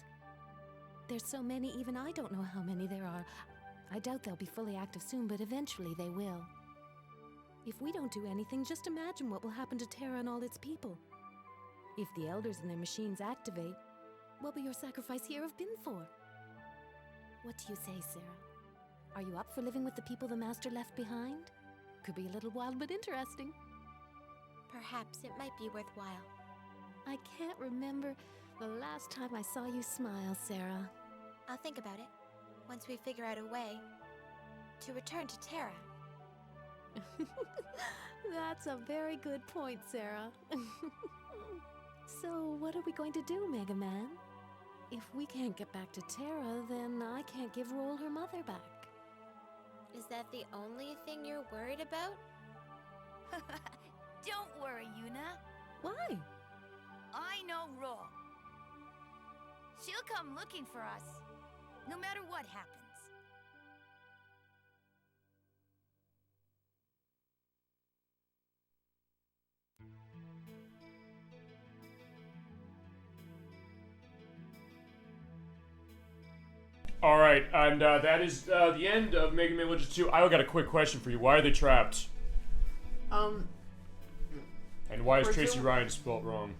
There's so many, even I don't know how many there are. I doubt they'll be fully active soon, but eventually they will. If we don't do anything, just imagine what will happen to Terra and all its people. If the Elders and their machines activate, what will your sacrifice here have been for? What do you say, Sarah? Are you up for living with the people the Master left behind? Could be a little wild, but interesting.
Perhaps it might be worthwhile.
I can't remember the last time I saw you smile, Sarah.
I'll think about it once we figure out a way to return to Terra.
That's a very good point, Sarah. So, what are we going to do, Mega Man? If we can't get back to Terra, then I can't give Roll her mother back.
Is that the only thing you're worried about?
Don't worry, Yuna.
Why?
I know Roll. She'll come looking for us, no matter what happens.
All right, and that is the end of Mega Man Legends 2. I got a quick question for you. Why are they trapped? And why is Tracy Ryan spelled wrong?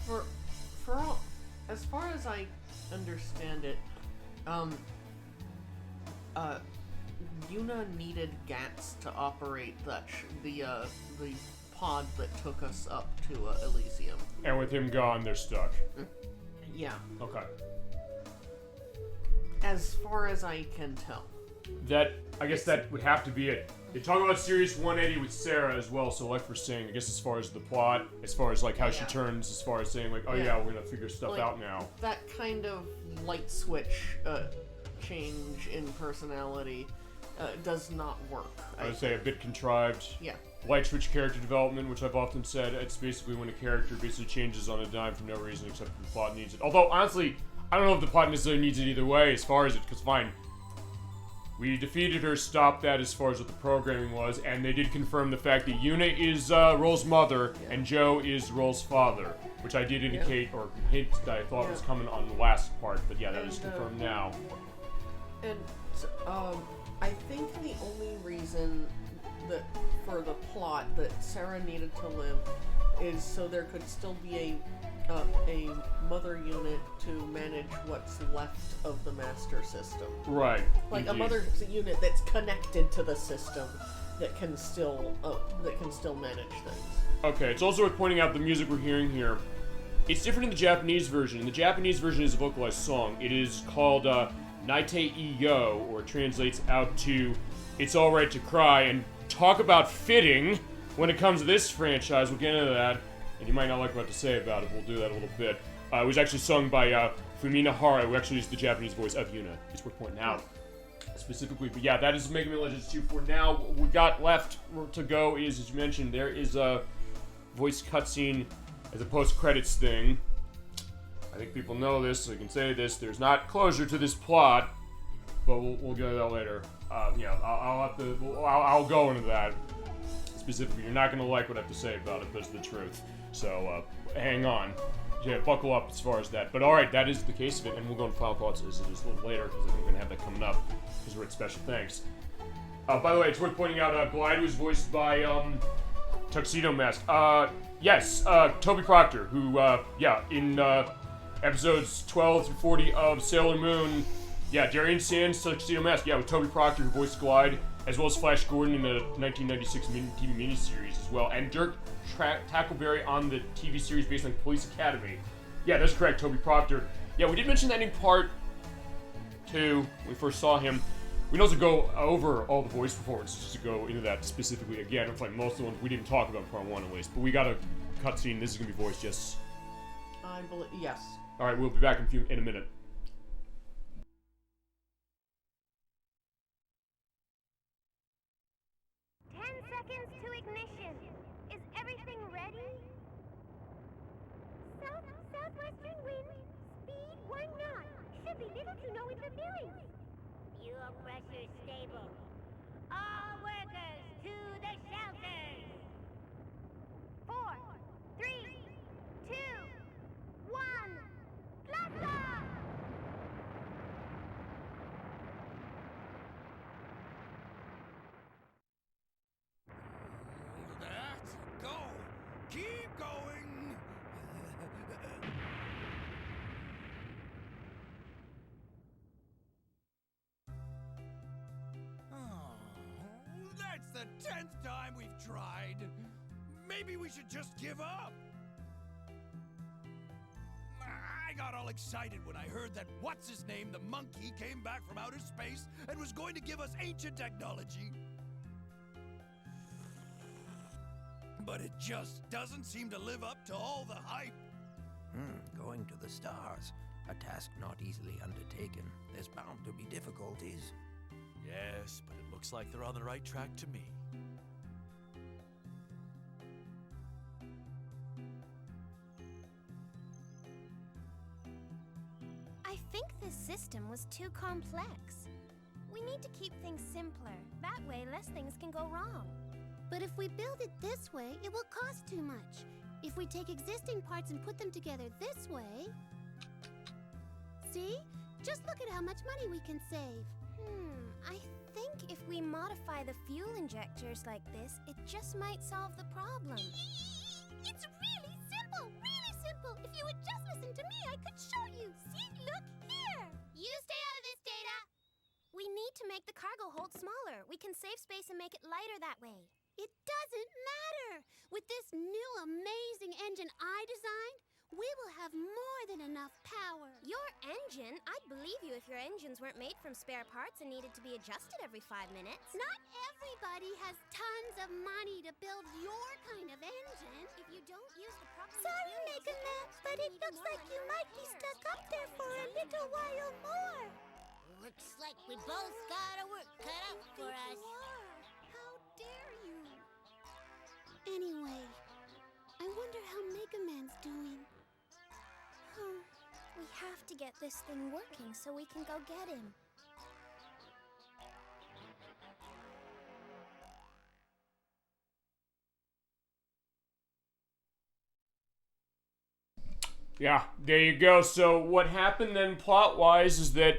For all, as far as I understand it, Yuna needed Gats to operate the pod that took us up to Elysium.
And with him gone, they're stuck.
Yeah.
Okay.
As far as I can tell.
I guess that would have to be it. They talk about Series 180 with Sarah as well, so like we're saying, I guess as far as the plot, as far as like how she turns, as far as saying like, oh yeah, we're gonna figure stuff
like,
out now.
That kind of light switch change in personality does not work.
I would say a bit contrived.
Yeah.
Light switch character development, which I've often said, it's basically when a character basically changes on a dime for no reason except the plot needs it. Although, honestly, I don't know if the plot necessarily needs it either way as far as it, because fine. We defeated her, stopped that as far as what the programming was, and they did confirm the fact that Yuna is Roll's mother and Joe is Roll's father, which I did indicate or hint that I thought was coming on the last part, but yeah, that is confirmed now.
And I think the only reason that for the plot that Sarah needed to live is so there could still be a mother unit to manage what's left of the master system.
Right.
Like a mother unit that's connected to the system that can still manage things.
Okay, it's also worth pointing out the music we're hearing here. It's different in the Japanese version. In the Japanese version is a vocalized song. It is called Naite Iyo, or translates out to It's Alright to Cry, and talk about fitting when it comes to this franchise. We'll get into that. And you might not like what I have to say about it. We'll do that a little bit. It was actually sung by Fumina Hara, who actually is the Japanese voice of Yuna. It's worth pointing out specifically. But yeah, that is Mega Man Legends 2 for now. What we got left to go is, as you mentioned, there is a voice cutscene as a post-credits thing. I think people know this, so I can say this. There's not closure to this plot, but we'll get to that later. Yeah, I'll go into that specifically. You're not going to like what I have to say about it, but it's the truth. So, hang on. Yeah, buckle up as far as that. But alright, that is the case of it, and we'll go into final thoughts as it is a little later, because I think we're going to have that coming up, because we're at special thanks. By the way, it's worth pointing out, Glide was voiced by, Tuxedo Mask. Yes, Toby Proctor, who, in, episodes 12 through 40 of Sailor Moon, Darian Sands, Tuxedo Mask, with Toby Proctor, who voiced Glide, as well as Flash Gordon in the 1996 TV miniseries as well, and Dirk Tackleberry on the TV series based on Police Academy. Yeah, that's correct, Toby Proctor. Yeah, we did mention that in part 2 when we first saw him. We can also go over all the voice performances just to go into that specifically again. It's like most of the ones we didn't talk about in part 1 at least, but we got a cutscene. This is going to be voiced, yes?
I believe, yes.
Alright, we'll be back in a minute.
To ignition. Is everything ready? Southwestern wind, speed 1 knot. Should be little to no interference. Fuel pressure stable. All workers to the shelters. 4, 3, 2, 1. Blast off!
Go! Keep going! Oh, that's the 10th time we've tried. Maybe we should just give up. I got all excited when I heard that what's-his-name, the monkey, came back from outer space and was going to give us ancient technology. But it just doesn't seem to live up to all the hype.
Going to the stars. A task not easily undertaken. There's bound to be difficulties.
Yes, but it looks like they're on the right track to me.
I think this system was too complex. We need to keep things simpler. That way, less things can go wrong.
But if we build it this way, it will cost too much. If we take existing parts and put them together this way... See? Just look at how much money we can save.
I think if we modify the fuel injectors like this, it just might solve the problem.
It's really simple! Really simple! If you would just listen to me, I could show you. See? Look here!
You stay out of this, Data! We need to make the cargo hold smaller. We can save space and make it lighter that way.
It doesn't matter! With this new amazing engine I designed, we will have more than enough power.
Your engine? I'd believe you if your engines weren't made from spare parts and needed to be adjusted every 5 minutes.
Not everybody has tons of money to build your kind of engine.
If you don't use the proper
Sorry, Megaman, but it looks like you might be stuck up there for a little while more.
Looks like we both got our work cut out for us.
How dare you? Anyway, I wonder how Megaman's doing.
We have to get this thing working so we can go get him.
Yeah, there you go. So what happened then plot-wise is that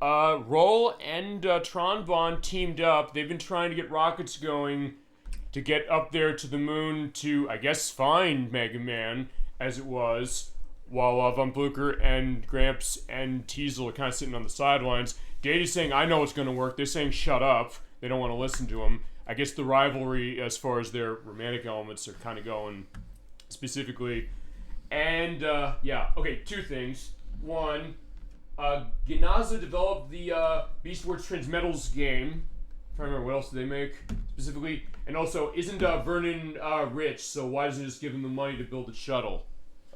Roll and Tronbon teamed up. They've been trying to get rockets going to get up there to the moon to, I guess, find Mega Man, as it was, while Von Blucher and Gramps and Teasel are kind of sitting on the sidelines. Data's saying, I know it's going to work. They're saying, shut up. They don't want to listen to him. I guess the rivalry, as far as their romantic elements, are kind of going specifically. And, yeah, okay, 2 things. One, Genazea developed the Beastworks Transmetals game. I'm trying to remember what else did they make specifically. And also, isn't Vernon rich, so why doesn't he just give him the money to build the shuttle?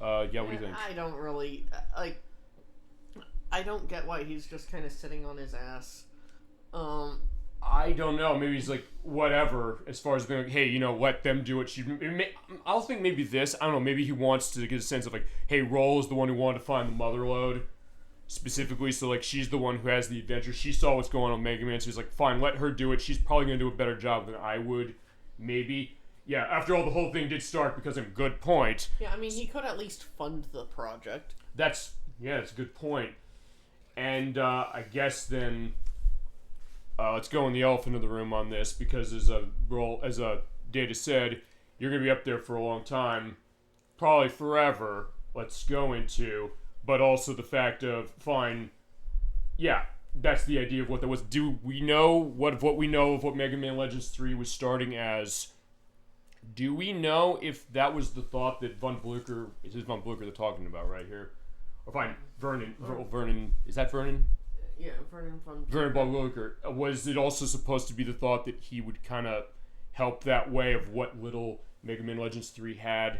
Yeah, what do you think?
I don't really, I don't get why he's just kind of sitting on his ass.
I don't know. Maybe he's like, whatever, as far as being like, hey, you know, let them do what I'll think maybe this. I don't know. Maybe he wants to get a sense of like, hey, Roll is the one who wanted to find the mother lode specifically. So, like, she's the one who has the adventure. She saw what's going on with Mega Man. So he's like, fine, let her do it. She's probably going to do a better job than I would. Maybe. Yeah, after all, the whole thing did start because of a good point.
Yeah, I mean, he could at least fund the project.
That's a good point. And I guess then let's go in the elephant in the room on this, because as Data said, you're going to be up there for a long time, probably forever. Let's go into, but also the fact of, fine, yeah, that's the idea of what that was. Do we know what we know of what Mega Man Legends 3 was starting as? Do we know if that was the thought that Von Blucher, is it Von Blucher they're talking about right here? Or fine, Vernon, is that Vernon?
Yeah, Vernon von
Blucher. Was it also supposed to be the thought that he would kind of help that way of what little Mega Man Legends 3 had?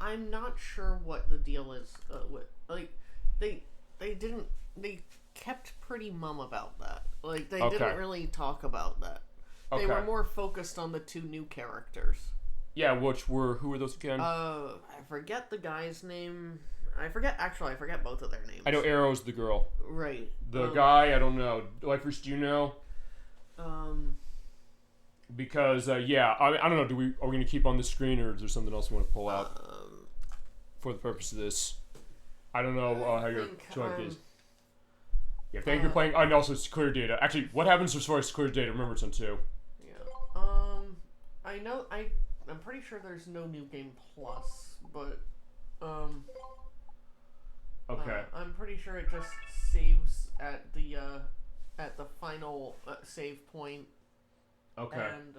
I'm not sure what the deal is with, like, they kept pretty mum about that. Like, they didn't really talk about that. They were more focused on the two new characters.
Yeah, who were those again?
I forget the guy's name. I forget both of their names.
I know Arrow's the girl.
Right.
The guy, I don't know. Lifers, do you know? Because, I don't know, are we going to keep on the screen, or is there something else we want to pull out for the purpose of this? I don't know how your joint is. Yeah, thank you for playing. And also, it's clear data. Actually, what happens as far as clear data? Remember, it's on 2.
Yeah. I know, I'm pretty sure there's no New Game Plus, but,
okay.
I'm pretty sure it just saves at the final save point.
Okay.
And,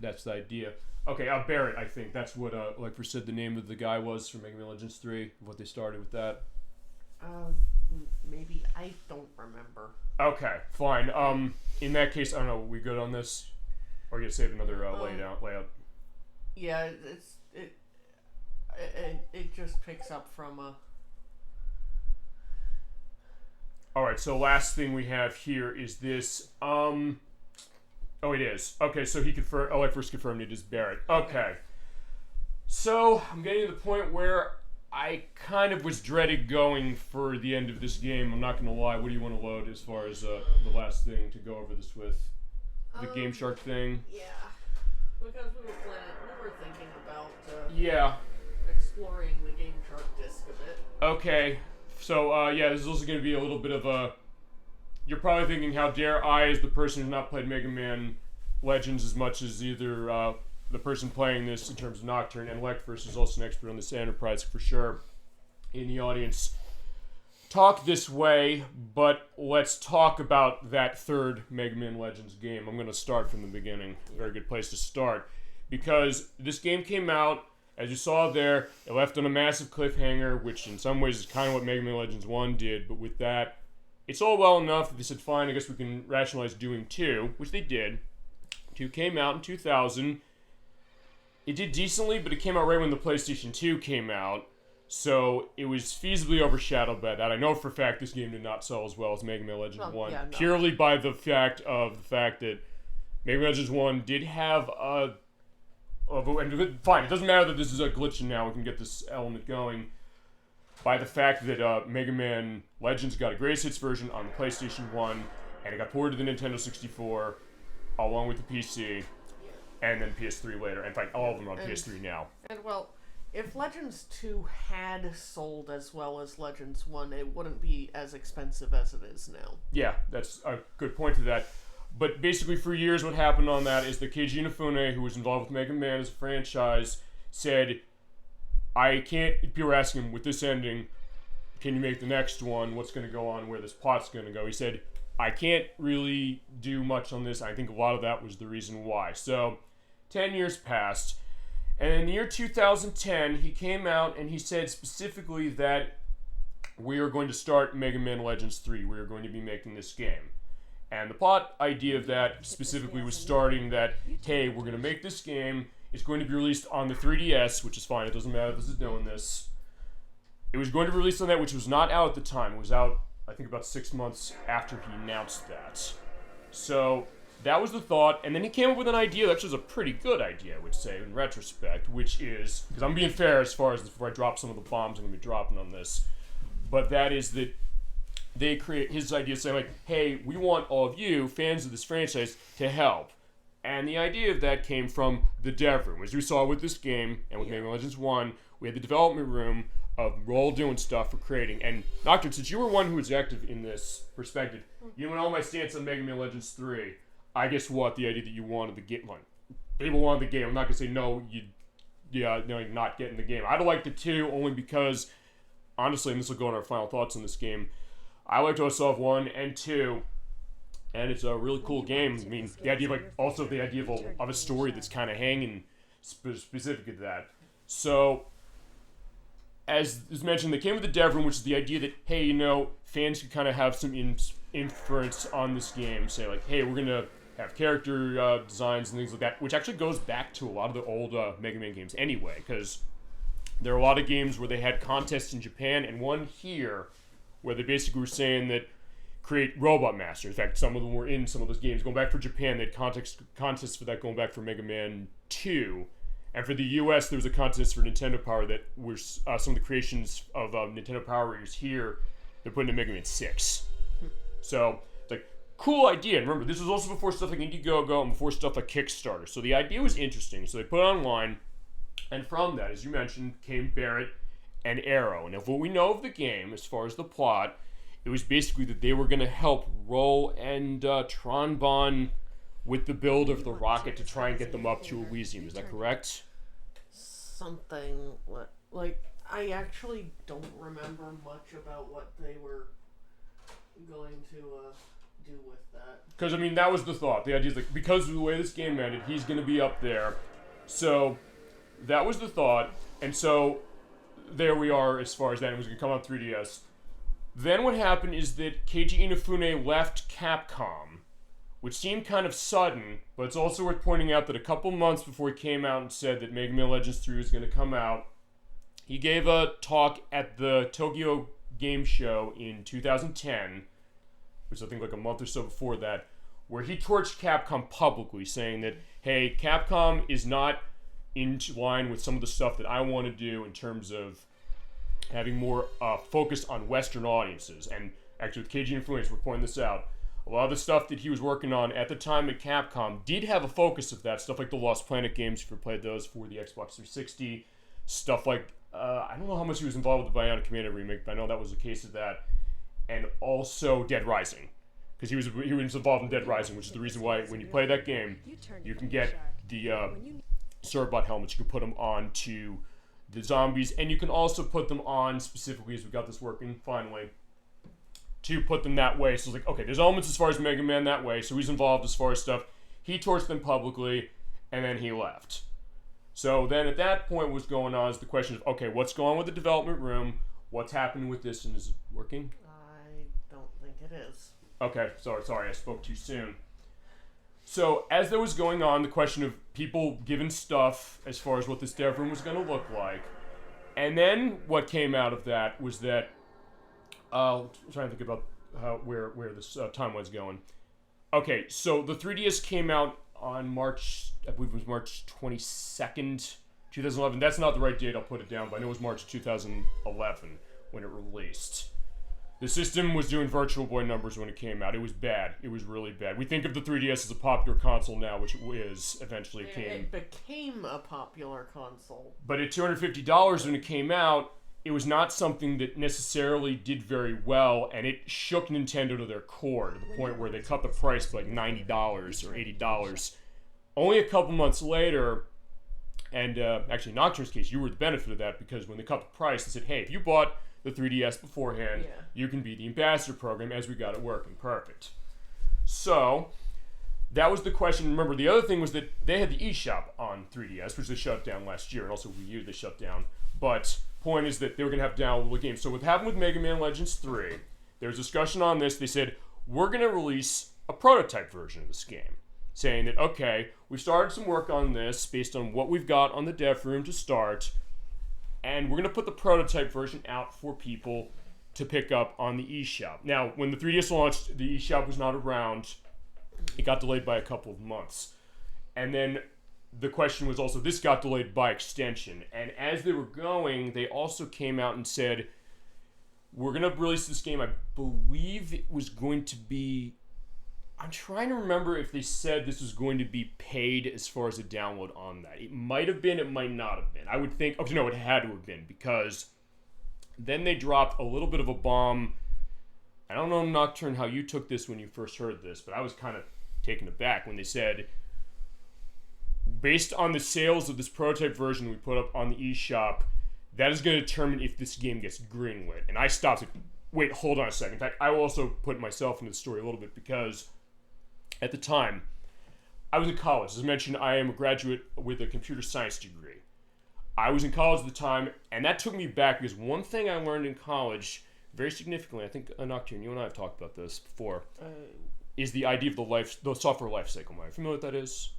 that's the idea. Okay, Barrett, I think. That's what, like we said, the name of the guy was from Mega Man Legends 3, what they started with that.
Maybe. I don't remember.
Okay, fine. In that case, I don't know, we good on this? Or you save another layout?
Yeah, it just picks up from
Alright, so last thing we have here is this, Oh, it is. Okay, so he confirmed. Oh, I first confirmed it is Barrett. Okay. So, I'm getting to the point where I kind of was dreading going for the end of this game. I'm not going to lie. What do you want to load as far as the last thing to go over this with? The Game Shark thing?
Yeah. Because we were thinking about
yeah,
exploring the Game Shark disc a bit.
Okay. So, this is also going to be a little bit of a... You're probably thinking, how dare I, as the person who's not played Mega Man Legends as much as either the person playing this in terms of Nocturne, and Lectverse is also an expert on this Enterprise for sure in the audience, talk this way, but let's talk about that third Mega Man Legends game. I'm going to start from the beginning. Very good place to start. Because this game came out, as you saw there, it left on a massive cliffhanger, which in some ways is kind of what Mega Man Legends 1 did, but with that, it's all well enough that they said, fine, I guess we can rationalize doing 2, which they did. 2 came out in 2000. It did decently, but it came out right when the PlayStation 2 came out, so it was feasibly overshadowed by that. I know for a fact this game did not sell as well as Mega Man Legends 1, purely by the fact that Mega Man Legends 1 did have fine, it doesn't matter that this is a glitch and now we can get this element going. By the fact that Mega Man Legends got a greatest hits version on the PlayStation 1, and it got ported to the Nintendo 64, along with the PC, and then PS3 later. In fact, all of them are on PS3 now.
And well, if Legends 2 had sold as well as Legends 1, it wouldn't be as expensive as it is now.
Yeah, that's a good point to that. But basically, for years, what happened on that is that Keiji Inafune, who was involved with Mega Man as a franchise, said, people were asking him, with this ending, can you make the next one? What's going to go on? Where this plot's going to go? He said, I can't really do much on this. I think a lot of that was the reason why. So, 10 years passed, and in the year 2010, he came out and he said specifically that we are going to start Mega Man Legends 3. We are going to be making this game. And the plot idea of that specifically was starting that, hey, we're going to make this game. It's going to be released on the 3DS, which is fine. It doesn't matter if this is doing this. It was going to be released on that, which was not out at the time. It was out, I think, about 6 months after he announced that. So that was the thought. And then he came up with an idea that actually was a pretty good idea, I would say, in retrospect, which is, because I'm being fair as far as before I drop some of the bombs I'm going to be dropping on this, but that is that they create his idea saying, like, hey, we want all of you, fans of this franchise, to help. And the idea of that came from the dev room. As we saw with this game, and with Mega Man Legends 1, we had the development room of we're all doing stuff for creating. And Nocturne, since you were one who was active in this perspective, you know my stance on Mega Man Legends 3. I guess what? The idea that you wanted the game. Like, people wanted the game. I'm not going to say, no, you're not getting the game. I'd like the 2 only because, honestly, and this will go on our final thoughts on this game, I liked OSOF 1 and 2, and it's a really cool game. I mean, the idea of, like, also the idea of a story that's kind of hanging specific to that. So, as is mentioned, they came with the dev room, which is the idea that, hey, you know, fans could kind of have some inference on this game. Say, like, hey, we're going to have character designs and things like that, which actually goes back to a lot of the old Mega Man games anyway, because there are a lot of games where they had contests in Japan, and one here where they basically were saying that create Robot Master. In fact, some of them were in some of those games. Going back for Japan, they had contests for that going back for Mega Man 2. And for the US, there was a contest for Nintendo Power that was some of the creations of Nintendo Power Rangers here. They're putting in Mega Man 6. So, it's like, cool idea. And remember, this was also before stuff like Indiegogo and before stuff like Kickstarter. So the idea was interesting. So they put it online. And from that, as you mentioned, came Barrett and Arrow. And if what we know of the game, as far as the plot, it was basically that they were going to help Roll and Tronbon with the build of the rocket to try and get them up to Elysium. Is that correct?
Something like I actually don't remember much about what they were going to do with that.
Because, I mean, that was the thought. The idea is, like, because of the way this game ended, he's going to be up there. So, that was the thought. And so, there we are as far as that. It was going to come on 3DS. Then what happened is that Keiji Inafune left Capcom, which seemed kind of sudden, but it's also worth pointing out that a couple months before he came out and said that Mega Man Legends 3 was going to come out, he gave a talk at the Tokyo Game Show in 2010, which I think like a month or so before that, where he torched Capcom publicly, saying that, hey, Capcom is not in line with some of the stuff that I want to do in terms of having more focus on Western audiences. And actually with Keiji Inafune, we're pointing this out, a lot of the stuff that he was working on at the time at Capcom did have a focus of that. Stuff like the Lost Planet games, if you played those for the Xbox 360. Stuff like, I don't know how much he was involved with the Bionic Commando remake, but I know that was the case of that. And also Dead Rising. Because he was involved in Dead Rising, which is the reason why when you play that game, you can get the Cerebot helmets. You can put them on to the zombies, and you can also put them on specifically, as we got this working finally, to put them that way. So it's like, okay, there's elements as far as Mega Man that way, so he's involved as far as stuff. He torched them publicly, and then he left. So then at that point, what's going on is the question of, okay, what's going on with the development room? What's happening with this, and is it working?
I don't think it is.
Okay, sorry, I spoke too soon. So as that was going on, the question of people giving stuff as far as what this dev room was going to look like, and then what came out of that was that I'm trying to think about where this timeline's going. Okay, so the 3DS came out on March, I believe it was March 22nd, 2011. That's not the right date, I'll put it down, but I know it was March 2011 when it released. The system was doing Virtual Boy numbers when it came out. It was bad. It was really bad. We think of the 3DS as a popular console now, which it is. Eventually it came.
It became a popular console.
But at $250 when it came out, it was not something that necessarily did very well, and it shook Nintendo to their core, to the point where they cut the price by like $90 or $80. Only a couple months later, and actually in Nocturne's case, you were the benefit of that, because when they cut the price, they said, hey, if you bought the 3DS beforehand, you can be the ambassador program, as we got it working. Perfect. So, that was the question. Remember, the other thing was that they had the eShop on 3DS, which they shut down last year, and also Wii U they shut down. But point is that they were going to have downloadable games. So what happened with Mega Man Legends 3, there was discussion on this. They said, we're going to release a prototype version of this game, saying that, okay, we started some work on this based on what we've got on the dev room to start, and we're going to put the prototype version out for people to pick up on the eShop. Now, when the 3DS launched, the eShop was not around. It got delayed by a couple of months. And then the question was also, this got delayed by extension. And as they were going, they also came out and said, we're going to release this game. I believe it was going to be, I'm trying to remember if they said this was going to be paid as far as a download on that. It might have been, it might not have been. I would think, okay, no, it had to have been, because then they dropped a little bit of a bomb. I don't know, Nocturne, how you took this when you first heard this, but I was kind of taken aback when they said, based on the sales of this prototype version we put up on the eShop, that is going to determine if this game gets greenlit. And I stopped. wait, hold on a second. In fact, I will also put myself into the story a little bit because at the time, I was in college. As I mentioned, I am a graduate with a computer science degree. I was in college at the time, and that took me back because one thing I learned in college very significantly, I think, Nocturne, you and I have talked about this before, is the idea of the software life cycle. Am I familiar with what that is?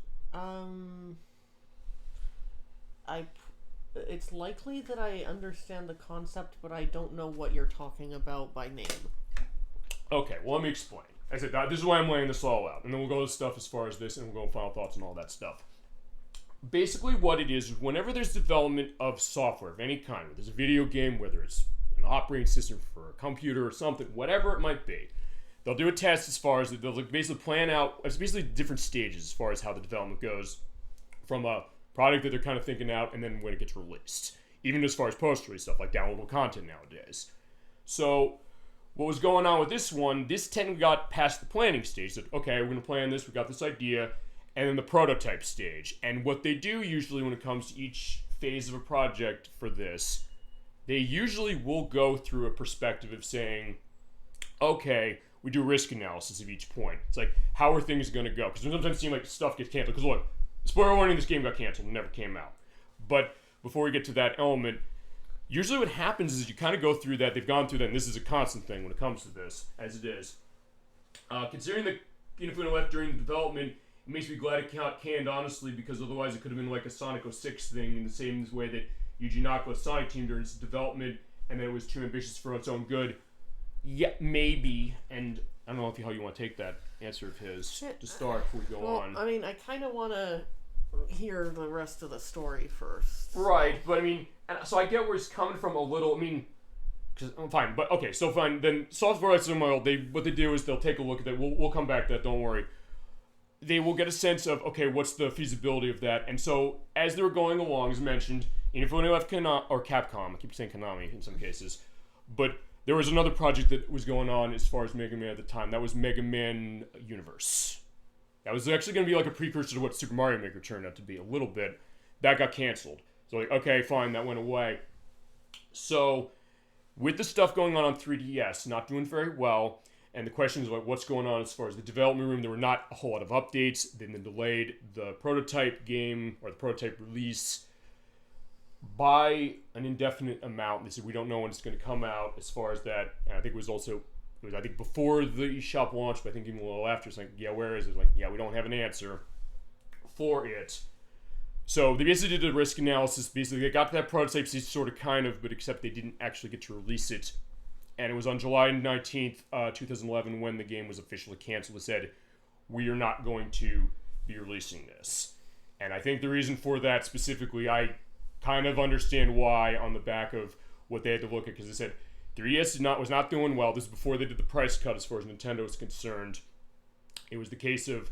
It's likely that I understand the concept, but I don't know what you're talking about by name.
Okay, well, let me explain. I said, this is why I'm laying this all out, and then we'll go to stuff as far as this, and we'll go final thoughts and all that stuff. Basically, what it is whenever there's development of software of any kind, whether there's a video game, whether it's an operating system for a computer or something, whatever it might be, they'll do a test as far as they'll basically plan out. It's basically different stages as far as how the development goes from a product that they're kind of thinking out, and then when it gets released. Even as far as post-release stuff, like downloadable content nowadays. So, what was going on with this one, this technically got past the planning stage. That, okay, we're going to plan this, we got this idea, and then the prototype stage. And what they do usually when it comes to each phase of a project for this, they usually will go through a perspective of saying, okay, we do risk analysis of each point. It's like, how are things going to go? Because sometimes it seems like stuff gets canceled. Because look, spoiler warning, this game got canceled and never came out. But before we get to that element, usually what happens is you kind of go through that, they've gone through that, and this is a constant thing when it comes to this, as it is. Considering that Inafune left during the development, it makes me glad it canned, honestly, because otherwise it could have been like a Sonic 06 thing in the same way that Yuji Naka left Sonic Team during its development, and then it was too ambitious for its own good. Yeah, maybe, and I don't know how you want to take that answer of his to start before we go on.
I mean, I kind of want to hear the rest of the story first.
Right, but I mean, so I get where it's coming from a little. I mean, cause, fine, but okay, so fine. Then software life cycle, what they do is they'll take a look at that. We'll come back to that. Don't worry. They will get a sense of, okay, what's the feasibility of that, and so as they were going along, as mentioned, Inafune left Capcom. I keep saying Konami in some cases, but there was another project that was going on as far as Mega Man at the time. That was Mega Man Universe. That was actually going to be like a precursor to what Super Mario Maker turned out to be a little bit. That got canceled. So like, okay, fine, that went away. So with the stuff going on 3DS, not doing very well, and the question is like, what's going on as far as the development room? There were not a whole lot of updates. Then they delayed the prototype game or the prototype release by an indefinite amount. They said we don't know when it's going to come out as far as that. And I think it was I think before the eShop launched, but I think even a little after. It's like, yeah, where is it? It's like, yeah, we don't have an answer for it. So they basically did a risk analysis. Basically, they got to that prototype stage, sort of, kind of, but except they didn't actually get to release it. And it was on July 19th, 2011, when the game was officially canceled. They said, we are not going to be releasing this. And I think the reason for that specifically, I kind of understand why on the back of what they had to look at, because they said 3DS was not doing well. This is before they did the price cut as far as Nintendo was concerned. It was the case of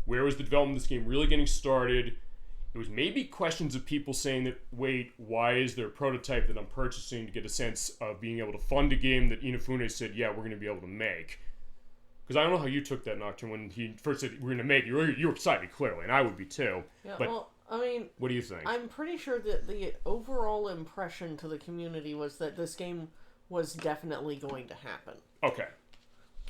where was the development of this game really getting started. It was maybe questions of people saying that, wait, why is there a prototype that I'm purchasing to get a sense of being able to fund a game that Inafune said, yeah, we're going to be able to make. Because I don't know how you took that, Nocturne, when he first said we're going to make it. You were excited, clearly, and I would be too.
Yeah,
but
well, I mean,
what do you think?
I'm pretty sure that the overall impression to the community was that this game was definitely going to happen.
Okay.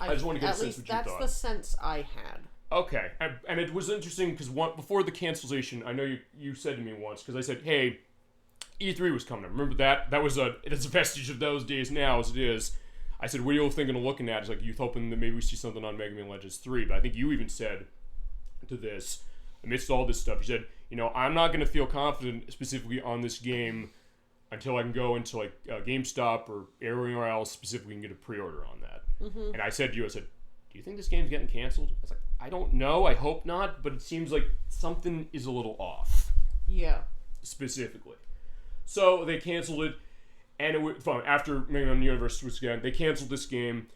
I just want to get a sense of what you thought.
At least that's the sense I had.
Okay, and it was interesting because before the cancellation, I know you said to me once, because I said, hey, E3 was coming up. Remember that? It's a vestige of those days now, as it is. I said, what are you thinking of looking at? It's like, you hoping that maybe we see something on Mega Man Legends 3, but I think you even said to this, amidst all this stuff, you said, I'm not going to feel confident specifically on this game until I can go into like GameStop or anywhere else specifically and get a pre-order on that. Mm-hmm. And I said to you, do you think this game's getting canceled? I was like, I don't know, I hope not, but it seems like something is a little off.
Yeah.
Specifically. So they canceled it, and it was fun. After Mega Man Universe was again, they canceled this game,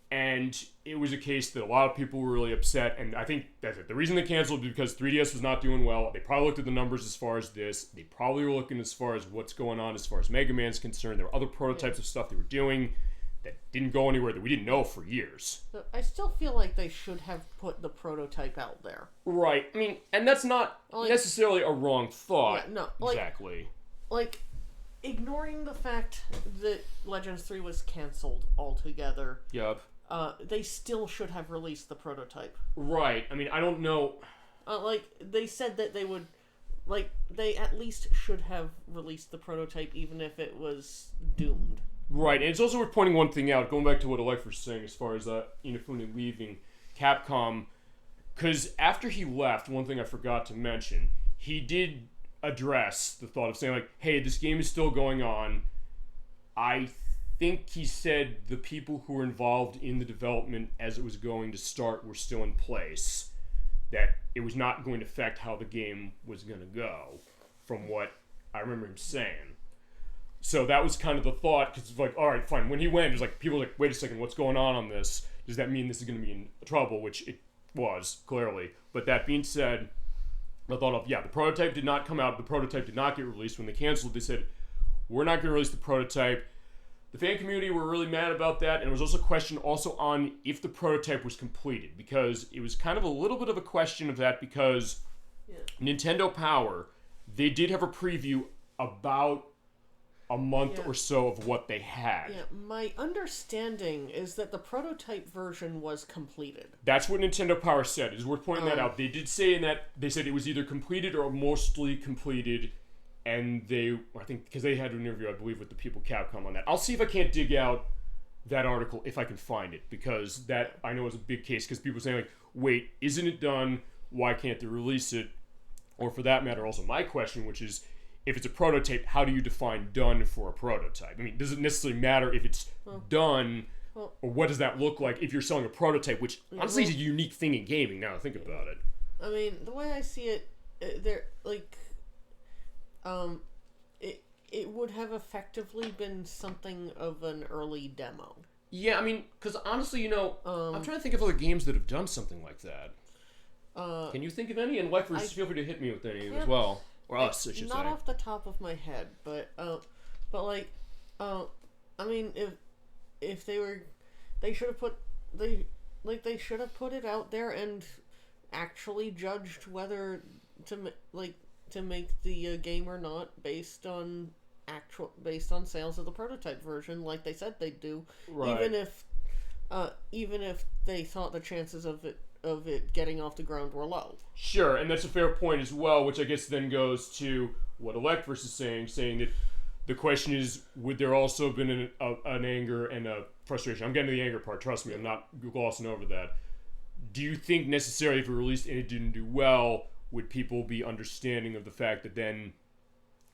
and it was a case that a lot of people were really upset, and I think that's it. The reason they canceled was because 3DS was not doing well. They probably looked at the numbers as far as this. They probably were looking as far as what's going on as far as Mega Man's concerned. There were other prototypes of stuff they were doing that didn't go anywhere that we didn't know for years.
I still feel like they should have put the prototype out there.
Right. I mean, and that's not necessarily a wrong thought.
Yeah, no.
Exactly.
Like, ignoring the fact that Legends 3 was canceled altogether.
Yep.
They still should have released the prototype.
Right. I mean, I don't know.
They said that they would, they at least should have released the prototype even if it was doomed.
Right, and it's also worth pointing one thing out, going back to what Alex was saying as far as Inafune leaving Capcom, because after he left, one thing I forgot to mention, he did address the thought of saying, hey, this game is still going on. I think he said the people who were involved in the development as it was going to start were still in place, that it was not going to affect how the game was going to go, from what I remember him saying. So that was kind of the thought, because it's all right, fine. When he went, it was people were wait a second, what's going on this? Does that mean this is going to be in trouble? Which it was, clearly. But that being said, I thought of, the prototype did not come out. The prototype did not get released. When they canceled, they said, we're not going to release the prototype. The fan community were really mad about that, and there was also a question on if the prototype was completed, because it was kind of a little bit of a question of that, because Nintendo Power, they did have a preview about a month or so of what they had.
Yeah, my understanding is that the prototype version was completed.
That's what Nintendo Power said. It's worth pointing that out. They did say in that, they said it was either completed or mostly completed, and I think, because they had an interview, I believe, with the people Capcom on that. I'll see if I can't dig out that article, if I can find it, because that, I know, is a big case, because people are saying, wait, isn't it done? Why can't they release it? Or for that matter, also my question, which is, if it's a prototype, how do you define done for a prototype? I mean, does it necessarily matter if it's done, or what does that look like if you're selling a prototype, which honestly is a unique thing in gaming, now I think about it.
I mean, the way I see it, it would have effectively been something of an early demo.
Yeah, I mean, because honestly, I'm trying to think of other games that have done something like that. Can you think of any? And Lifers, feel free to hit me with any as well. Or us, I should say.
Not off the top of my head, but I mean, if they should have put it out there and actually judged whether to make the game or not based on sales of the prototype version, like they said they'd do. Right. Even if they thought the chances of it getting off the ground were low.
Sure, and that's a fair point as well, which I guess then goes to what Electverse is saying that the question is, would there also have been an anger and a frustration? I'm getting to the anger part, trust me, I'm not glossing over that. Do you think necessarily if it released and it didn't do well, would people be understanding of the fact that then,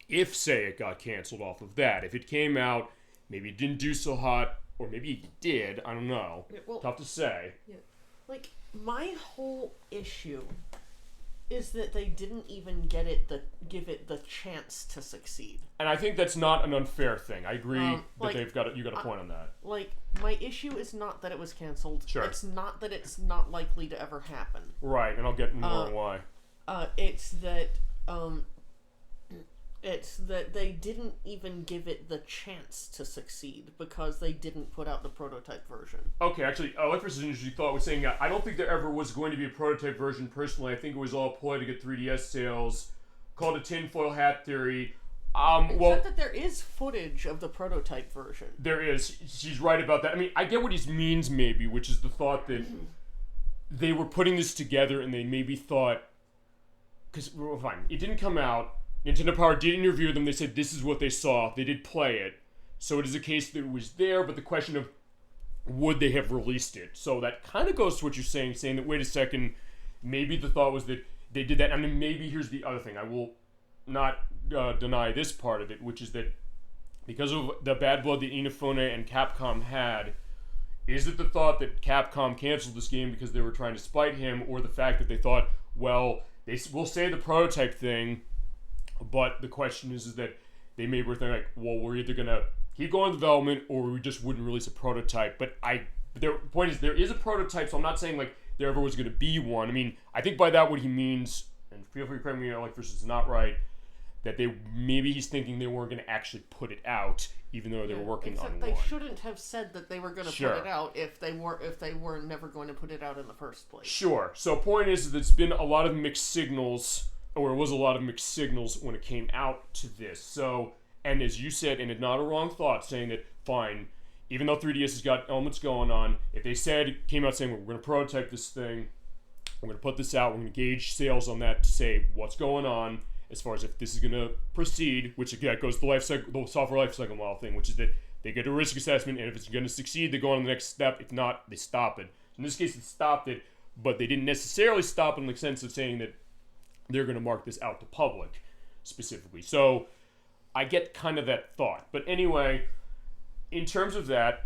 if, say, it got canceled off of that, if it came out, maybe it didn't do so hot, or maybe it did, I don't know. Tough to say.
Yeah. My whole issue is that they didn't even give it the chance to succeed.
And I think that's not an unfair thing. I agree that you got a point on that.
My issue is not that it was canceled.
Sure.
It's not that it's not likely to ever happen.
Right, and I'll get more on why.
It's that they didn't even give it the chance to succeed because they didn't put out the prototype version.
Okay, actually, Electverse is an interesting thought was saying, I don't think there ever was going to be a prototype version personally. I think it was all a ploy to get 3DS sales, called a tinfoil hat theory.
Except that there is footage of the prototype version.
There is. She's right about that. I mean, I get what he means maybe, which is the thought that they were putting this together and they maybe thought, because, fine, it didn't come out. Nintendo Power did interview them. They said this is what they saw. They did play it. So it is a case that it was there, but the question of would they have released it? So that kind of goes to what you're saying that, wait a second, maybe the thought was that they did that. I mean, maybe here's the other thing. I will not deny this part of it, which is that because of the bad blood that Inafune and Capcom had, is it the thought that Capcom canceled this game because they were trying to spite him, or the fact that they thought, well, they will say the prototype thing, but the question is that they maybe were thinking well, we're either gonna keep going development or we just wouldn't release a prototype. But the point is there is a prototype, so I'm not saying there ever was gonna be one. I mean, I think by that what he means, and feel free to correct me if this is not right, that maybe he's thinking they weren't gonna actually put it out, even though they were working on one.
They shouldn't have said that they were gonna put it out if they were never going to put it out in the first place.
Sure. So point is that there's been a lot of mixed signals. Or it was a lot of mixed signals when it came out to this. So And as you said, and it's not a wrong thought, saying that, fine, even though 3DS has got elements going on, if they came out saying, we're going to prototype this thing, we're going to put this out, we're going to gauge sales on that to say what's going on, as far as if this is going to proceed, which again goes to the software lifecycle model thing, which is that they get a risk assessment, and if it's going to succeed, they go on to the next step. If not, they stop it. In this case, they stopped it, but they didn't necessarily stop it in the sense of saying that they're going to mark this out to public specifically. So I get kind of that thought. But anyway, in terms of that,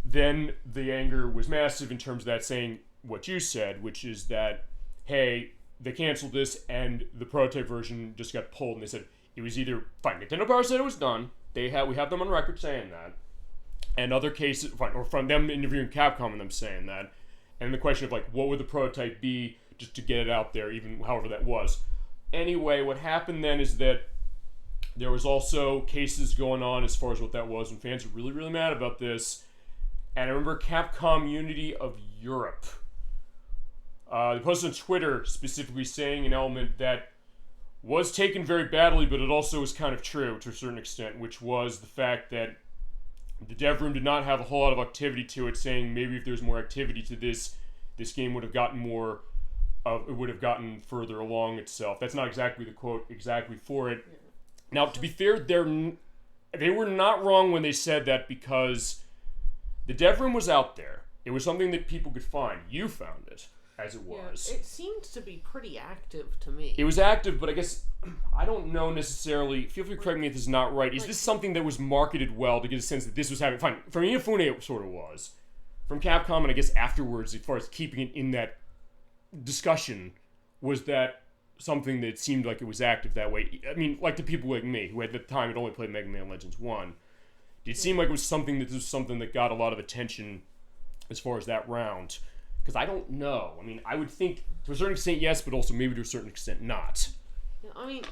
then the anger was massive in terms of that, saying what you said, which is that, hey, they canceled this and the prototype version just got pulled, and they said it was either, fine, Nintendo Power said it was done, we have them on record saying that, and other cases, fine, or from them interviewing Capcom and them saying that, and the question of, like, what would the prototype be just to get it out there, even however that was. Anyway, what happened then is that there was also cases going on as far as what that was, and fans were really, really mad about this. And I remember Capcom Unity of Europe. They posted on Twitter specifically saying an element that was taken very badly, but it also was kind of true to a certain extent, which was the fact that the dev room did not have a whole lot of activity to it, saying maybe if there's more activity to this game would have gotten more it would have gotten further along itself. That's not exactly the quote exactly for it. Now, to be fair, they were not wrong when they said that, because the dev room was out there. It was something that people could find. You found it, as it was.
Yeah, it seemed to be pretty active to me.
It was active, but I guess, I don't know necessarily, feel free to correct me if this is not right. Is this something that was marketed well to get a sense that this was happening? Fine, from Inafune it sort of was. From Capcom, and I guess afterwards, as far as keeping it in that discussion, was that something that seemed like it was active that way? I mean, like the people like me, who at the time had only played Mega Man Legends 1, it seemed like it was something that got a lot of attention as far as that round. Because I don't know. I mean, I would think, to a certain extent, yes, but also maybe to a certain extent, not.
Yeah, I mean,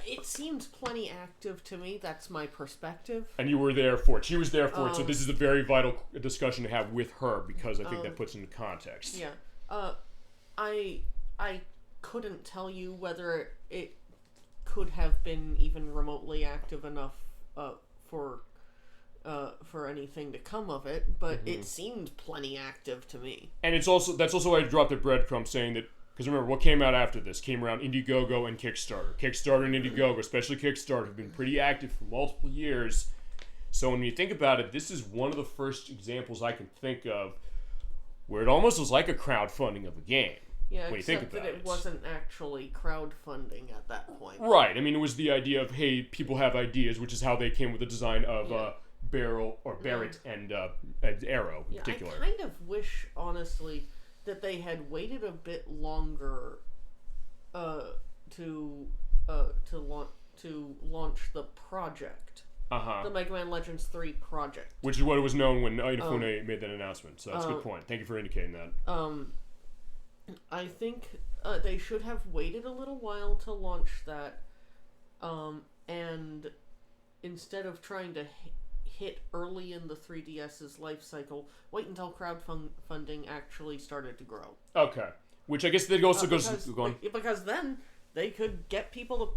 it seemed plenty active to me. That's my perspective.
And you were there for it. She was there for it, so this is a very vital discussion to have with her, because I think that puts into context.
Yeah. I couldn't tell you whether it could have been even remotely active enough for anything to come of it, but it seemed plenty active to me.
And that's also why I dropped a breadcrumb saying that, because remember, what came out after this came around Indiegogo and Kickstarter. Kickstarter and Indiegogo, especially Kickstarter, have been pretty active for multiple years. So when you think about it, this is one of the first examples I can think of where it almost was like a crowdfunding of a game.
Yeah,
when you think
except
about
that it wasn't actually crowdfunding at that point.
Right. I mean, it was the idea of, hey, people have ideas, which is how they came with the design of Barrett and Arrow in particular.
I kind of wish, honestly, that they had waited a bit longer to launch the project. The Mega Man Legends 3 project.
Which is what it was known when Inafune made that announcement. So that's a good point. Thank you for indicating that.
I think they should have waited a little while to launch that, and instead of trying to hit early in the 3DS's life cycle, wait until crowdfunding actually started to grow.
Okay. Which I guess that also goes...
Because then they could get people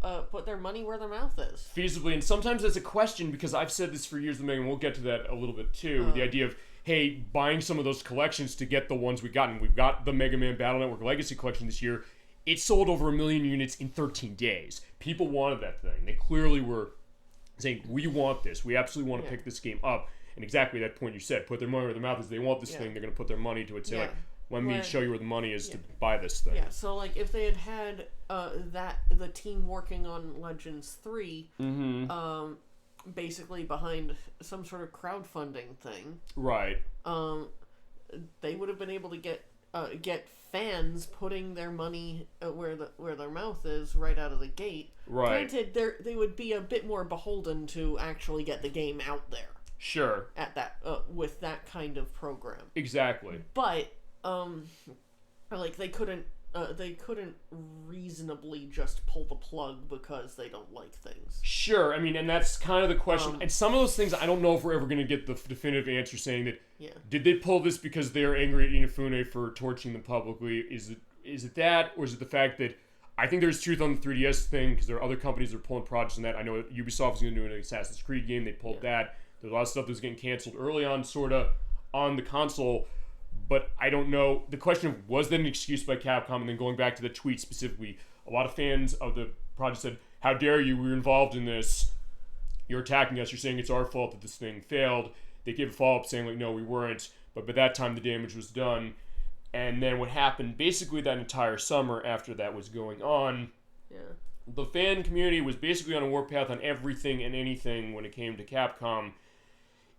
to put their money where their mouth is.
Feasibly, and sometimes that's a question, because I've said this for years with Megan, we'll get to that a little bit too, the idea of, hey, buying some of those collections to get the ones we got, and we've got the Mega Man Battle Network Legacy Collection this year. It sold over 1 million units in 13 days. People wanted that thing. They clearly were saying, we want this. We absolutely want to pick this game up. And exactly that point you said, put their money where their mouth is. They want this thing. They're going to put their money to it. Say, like, let me show you where the money is to buy this thing.
Yeah, so, like, if they had the team working on Legends 3, basically behind some sort of crowdfunding thing,
right?
They would have been able to get fans putting their money where their mouth is right out of the gate.
Right.
Granted, they would be a bit more beholden to actually get the game out there.
Sure.
At that with that kind of program.
Exactly.
But like they couldn't reasonably just pull the plug because they don't like things.
Sure, I mean, and that's kind of the question. And some of those things, I don't know if we're ever going to get the definitive answer saying that, did they pull this because they're angry at Inafune for torching them publicly? Is it that, or is it the fact that I think there's truth on the 3DS thing because there are other companies that are pulling projects in that. I know Ubisoft was going to do an Assassin's Creed game. They pulled that. There's a lot of stuff that was getting canceled early on, sort of, on the console. But I don't know. The question of, was that an excuse by Capcom? And then going back to the tweet specifically, a lot of fans of the project said, how dare you? We were involved in this. You're attacking us. You're saying it's our fault that this thing failed. They gave a follow-up saying, like, no, we weren't. But by that time, the damage was done. And then what happened basically that entire summer after that was going on, the fan community was basically on a warpath on everything and anything when it came to Capcom.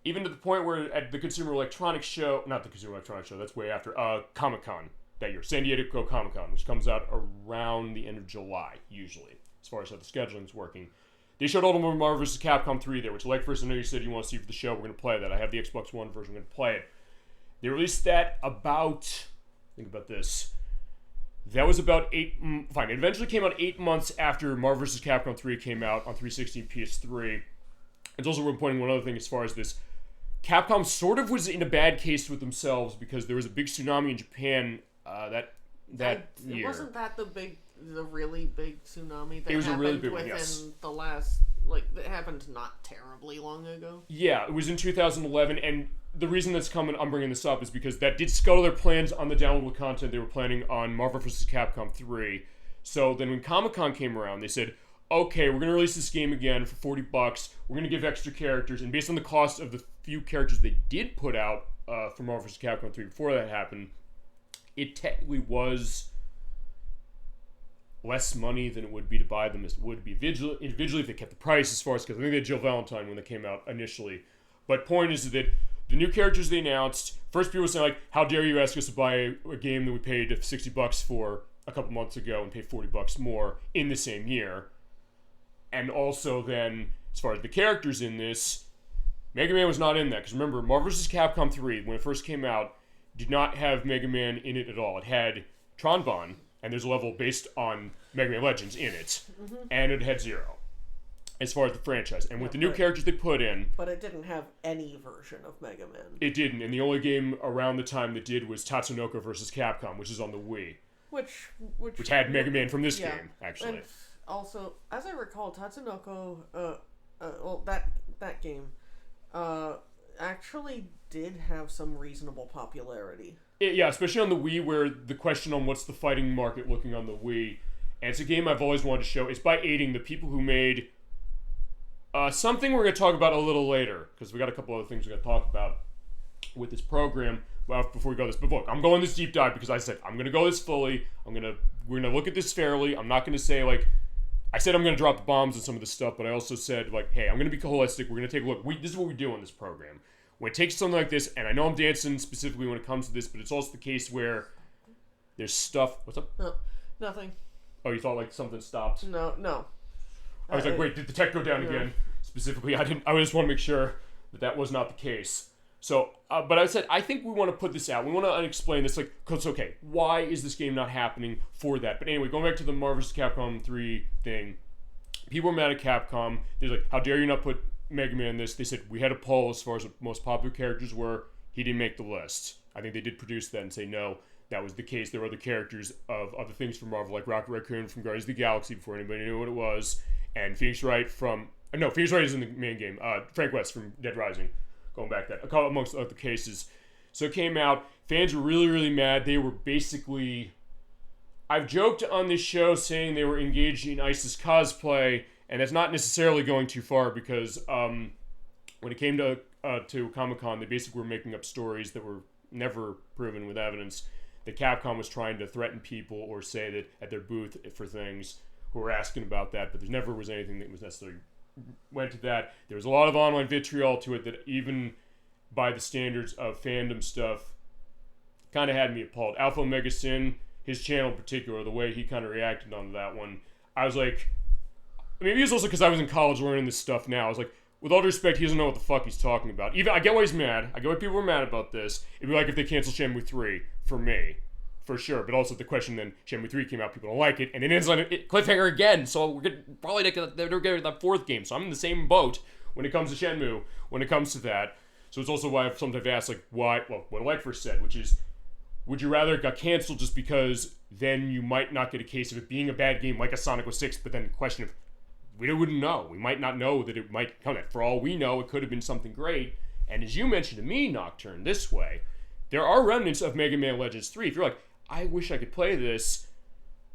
Even to the point where at the Consumer Electronics Show, not the Consumer Electronics Show, that's way after, Comic-Con that year, San Diego Comic-Con, which comes out around the end of July, usually, as far as how the scheduling's working. They showed Ultimate Marvel vs. Capcom 3 there, which, like, first I know you said you want to see for the show, we're going to play that. I have the Xbox One version, we're going to play it. They released that about... Think about this. That was about it eventually came out 8 months after Marvel vs. Capcom 3 came out on 360 and PS3. It's also worth pointing one other thing as far as this. Capcom sort of was in a bad case with themselves because there was a big tsunami in Japan that year.
Wasn't that the really big tsunami that
it was
happened
a really big
within
one, yes.
the last, like, that happened not terribly long ago?
Yeah, it was in 2011, and the reason I'm bringing this up is because that did scuttle their plans on the downloadable content they were planning on Marvel vs. Capcom 3. So then when Comic-Con came around, they said, okay, we're going to release this game again for $40. We're going to give extra characters, and based on the cost of the few characters they did put out for Marvel vs. Capcom 3 before that happened, it technically was less money than it would be to buy them as it would be individually if they kept the price as far as, because I think they had Jill Valentine when they came out initially. But point is that the new characters they announced, first people were saying, like, how dare you ask us to buy a game that we paid $60 for a couple months ago and pay $40 more in the same year. And also then, as far as the characters in this, Mega Man was not in that. Because remember, Marvel vs. Capcom 3, when it first came out, did not have Mega Man in it at all. It had Tron-Bon, and there's a level based on Mega Man Legends in it. Mm-hmm. And it had Zero, as far as the franchise. And with the new characters they put in...
But it didn't have any version of Mega Man.
It didn't, and the only game around the time that did was Tatsunoko vs. Capcom, which is on the Wii. Which had Mega Man from this game, actually.
And also, as I recall, Tatsunoko, that game, actually did have some reasonable popularity.
Yeah, especially on the Wii, where the question on what's the fighting market looking on the Wii, and it's a game I've always wanted to show. It's by aiding the people who made something we're going to talk about a little later, because we got a couple other things we're going to talk about with this program. Well, before we go this, but look, I'm going this deep dive because I said I'm going to go this fully. We're going to look at this fairly. I'm not going to say, like, I said I'm going to drop the bombs on some of this stuff, but I also said, like, hey, I'm going to be holistic. We're going to take a look. This is what we do on this program. When it takes something like this, and I know I'm dancing specifically when it comes to this, but it's also the case where there's stuff... What's up?
No, nothing.
Oh, you thought, like, something stopped?
No.
I was like, wait, did the tech go down again? Specifically, I just want to make sure that was not the case. So, but I said, I think we want to put this out. We want to explain this, like, because, okay, why is this game not happening for that? But anyway, going back to the Marvel vs. Capcom 3 thing, people were mad at Capcom. They're like, how dare you not put Mega Man in this? They said, we had a poll as far as what most popular characters were. He didn't make the list. I think they did produce that and say, no, that was the case. There were other characters of other things from Marvel, like Rocket Raccoon from Guardians of the Galaxy before anybody knew what it was, and Phoenix Wright from... No, Phoenix Wright is in the main game. Frank West from Dead Rising. Going back to that, amongst other cases. So it came out. Fans were really, really mad. They were basically... I've joked on this show saying they were engaged in ISIS cosplay, and that's not necessarily going too far because when it came to Comic-Con, they basically were making up stories that were never proven with evidence that Capcom was trying to threaten people or say that at their booth for things who were asking about that, but there never was anything that was necessarily went to that. There was a lot of online vitriol to it that even by the standards of fandom stuff kind of had me appalled. Alpha Omega Sin, his channel in particular, the way he kind of reacted on that one, I was like, maybe it's also because I was in college learning this stuff now. I was like, with all due respect, he doesn't know what the fuck he's talking about. Even I get why he's mad. I get why people are mad about this. It'd be like if they canceled Shenmue 3 for me. For sure, but also the question then, Shenmue 3 came out, people don't like it, and it ends on a cliffhanger again, so we're going to probably get that fourth game, so I'm in the same boat when it comes to Shenmue, when it comes to that. So it's also why I've sometimes asked, like, why, well, what Like first said, which is, would you rather it got canceled just because then you might not get a case of it being a bad game like a Sonic 06, but then the question of, we wouldn't know. We might not know that it might come at. For all we know, it could have been something great. And as you mentioned to me, Nocturne, this way, there are remnants of Mega Man Legends 3. If you're like, I wish I could play this,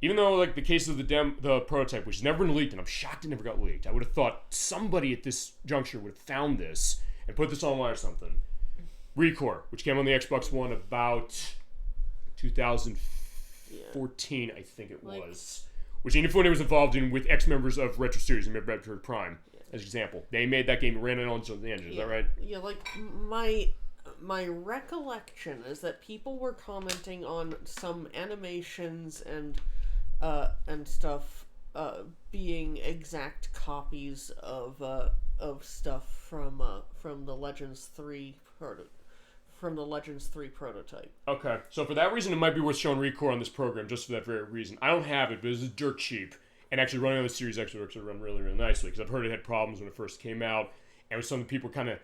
even though like the case of the prototype, which has never been leaked, and I'm shocked it never got leaked, I would have thought somebody at this juncture would have found this and put this online or something. Recore, which came on the Xbox One about 2014, I think it was. Which Inafune was involved in with ex-members of Retro Series and Metroid Prime, as an example. They made that game, ran it on the engine, is that right?
Yeah, like, my recollection is that people were commenting on some animations and stuff being exact copies of stuff from the Legends 3 prototype.
Okay, so for that reason, it might be worth showing Recore on this program, just for that very reason. I don't have it, but it's dirt cheap, and actually running on the Series X would actually run really, really nicely, because I've heard it had problems when it first came out, and with some of the people kind of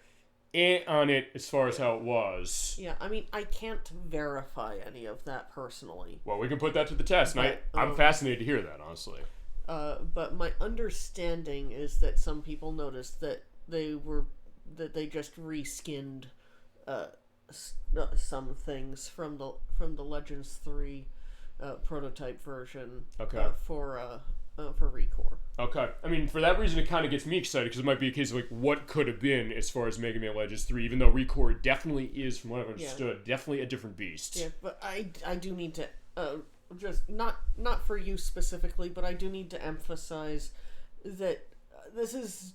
on it as far as how it was.
Yeah, I mean, I can't verify any of that personally.
Well, we can put that to the test, and I'm fascinated to hear that, honestly.
But my understanding is that some people noticed that they just reskinned some things from the Legends 3 prototype version.
Okay.
For Recore.
Okay. I mean, for that reason, it kind of gets me excited, because it might be a case of, like, what could have been as far as Mega Man Legends 3, even though Recore definitely is, from what I've understood, definitely a different beast.
Yeah, but I do need to, just, not for you specifically, but I do need to emphasize that this is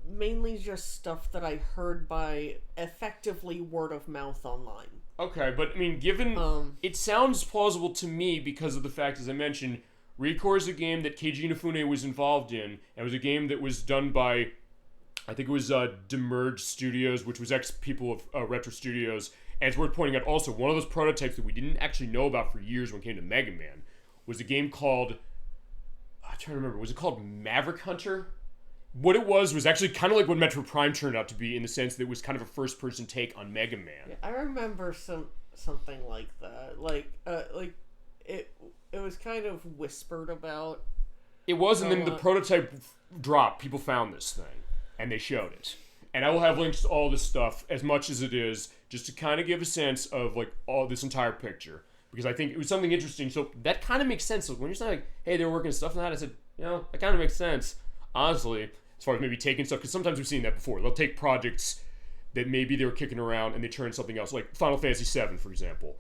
mainly just stuff that I heard by effectively word of mouth online.
Okay, but, I mean, given... it sounds plausible to me because of the fact, as I mentioned, Recore is a game that Keiji Inafune was involved in, and it was a game that was done by, I think it was Demerge Studios, which was ex-people of Retro Studios, and it's worth pointing out also, one of those prototypes that we didn't actually know about for years when it came to Mega Man was a game called, I'm trying to remember, was it called Maverick Hunter? What it was actually kind of like what Metroid Prime turned out to be, in the sense that it was kind of a first-person take on Mega Man.
Yeah, I remember something like that. It was kind of whispered about.
It was, and then the prototype dropped. People found this thing, and they showed it. And I will have links to all this stuff, as much as it is, just to kind of give a sense of, like, all this entire picture. Because I think it was something interesting. So that kind of makes sense. So when you're saying, like, hey, they were working on stuff on that, I said, that kind of makes sense. Honestly, as far as maybe taking stuff, because sometimes we've seen that before. They'll take projects that maybe they were kicking around, and they turn something else. Like Final Fantasy VII, for example.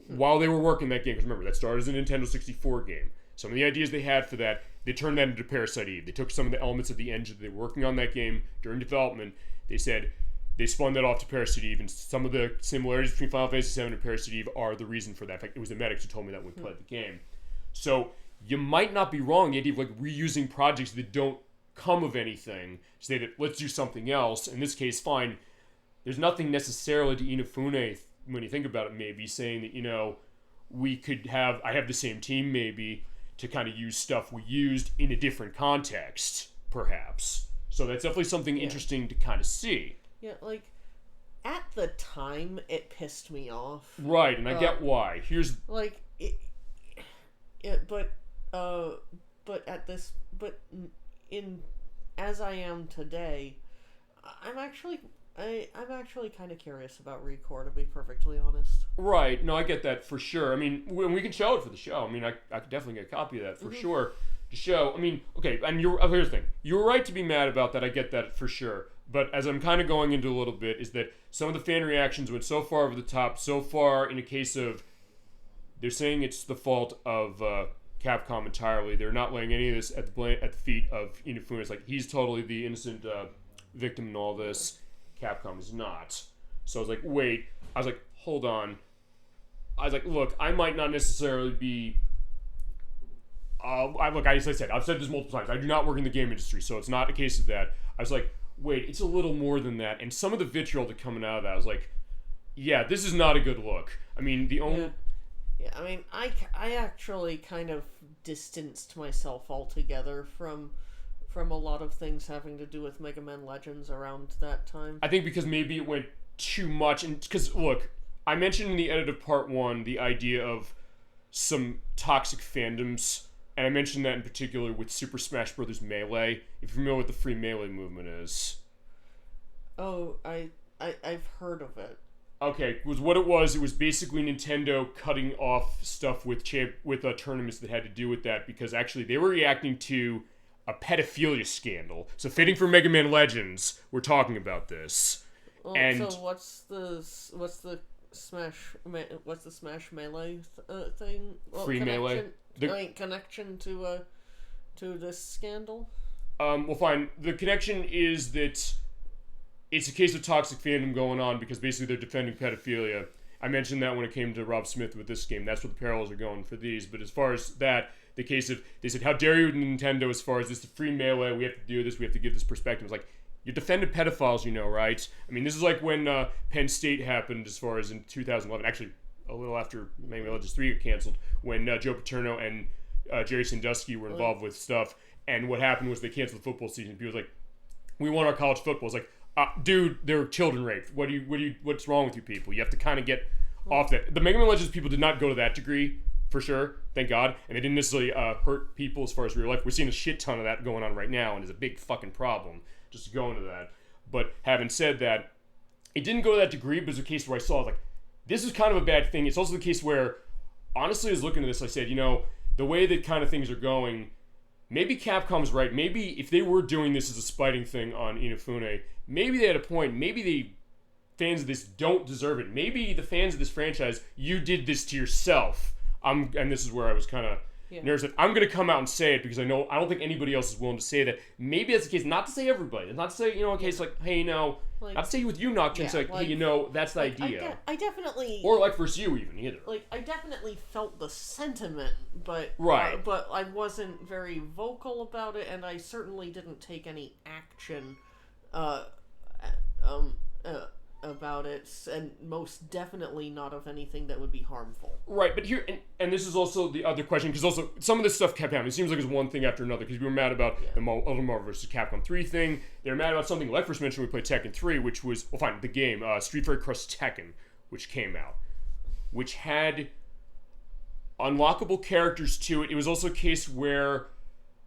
While they were working that game, because remember, that started as a Nintendo 64 game. Some of the ideas they had for that, they turned that into Parasite Eve. They took some of the elements of the engine that they were working on that game during development. They said, they spun that off to Parasite Eve, and some of the similarities between Final Fantasy VII and Parasite Eve are the reason for that. In fact, it was the medics who told me that when we played the game. So, you might not be wrong, the idea of, like, reusing projects that don't come of anything, say that, let's do something else. In this case, fine, there's nothing necessarily to Inafune, when you think about it, maybe saying that, we could have, I have the same team maybe, to kind of use stuff we used in a different context, perhaps. So that's definitely something interesting to kind of see.
Yeah, like, at the time, it pissed me off.
Right, and I get why. Here's...
Like, as I am today, I'm actually kind of curious about Recore, to be perfectly honest.
Right. No, I get that for sure. I mean, we can show it for the show. I mean, I could definitely get a copy of that for sure to show. I mean, okay, and here's the thing. You were right to be mad about that. I get that for sure. But as I'm kind of going into a little bit, is that some of the fan reactions went so far over the top, so far in a case of, they're saying it's the fault of Capcom entirely. They're not laying any of this at the feet of Inafune. It's like, he's totally the innocent victim in all this. Capcom is not. So I was like, wait. I was like, hold on. I was like, look, I might not necessarily be... as I said, I've said this multiple times. I do not work in the game industry, so it's not a case of that. I was like, wait, it's a little more than that. And some of the vitriol that coming out of that, I was like, yeah, this is not a good look. I mean, the only...
Yeah, I mean, I actually kind of distanced myself altogether from a lot of things having to do with Mega Man Legends around that time.
I think because maybe it went too much, and because, look, I mentioned in the edit of part 1 the idea of some toxic fandoms, and I mentioned that in particular with Super Smash Bros. Melee. If you're familiar with the free Melee movement is.
Oh, I've heard of it.
Okay, what it was basically Nintendo cutting off stuff with tournaments that had to do with that, because actually they were reacting to a pedophilia scandal. So fitting for Mega Man Legends, we're talking about this.
Well,
and
so what's the Smash Melee thing? Well,
free Melee.
Connection to this scandal.
Well, fine. The connection is that it's a case of toxic fandom going on because basically they're defending pedophilia. I mentioned that when it came to Rob Smith with this game. That's what the parallels are going for these. But as far as that, the case of, they said, how dare you, Nintendo, as far as this is free Melee, we have to do this, we have to give this perspective. It's like, you defended pedophiles, right? I mean, this is like when Penn State happened as far as in 2011, actually a little after Mega Man Legends 3 got canceled, when Joe Paterno and Jerry Sandusky were involved with stuff, and what happened was they canceled the football season. People was like, we want our college football. It's like, dude, there were children raped. What's wrong with you people? You have to kind of get off that. The Mega Man Legends people did not go to that degree, for sure, thank God, and they didn't necessarily hurt people as far as real life. We're seeing a shit ton of that going on right now, and it's a big fucking problem, just to go into that. But having said that, it didn't go to that degree, but it's a case where I saw, like, this is kind of a bad thing. It's also the case where, honestly, I was looking at this, I said, the way that kind of things are going, maybe Capcom's right. Maybe if they were doing this as a spiting thing on Inafune, maybe they had a point. Maybe the fans of this don't deserve it. Maybe the fans of this franchise, you did this to yourself. And this is where I was kind of nervous. I'm going to come out and say it because I don't think anybody else is willing to say that. Maybe that's the case. Not to say everybody. Not to say, in case like, hey, not to say with you, Nocturne. It's like, hey, that's the idea.
I definitely...
Or like versus you even, either.
Like, I definitely felt the sentiment, but...
Right.
But I wasn't very vocal about it, and I certainly didn't take any action about it, and most definitely not of anything that would be harmful.
Right, but here, and this is also the other question, because also some of this stuff kept happening. It seems like it's one thing after another, because we were mad about the Ultimate Marvel vs. Capcom 3 thing. They were mad about something like first mentioned when we played Tekken 3, which was, well, fine, the game, Street Fighter Cross Tekken, which came out, which had unlockable characters to it. It was also a case where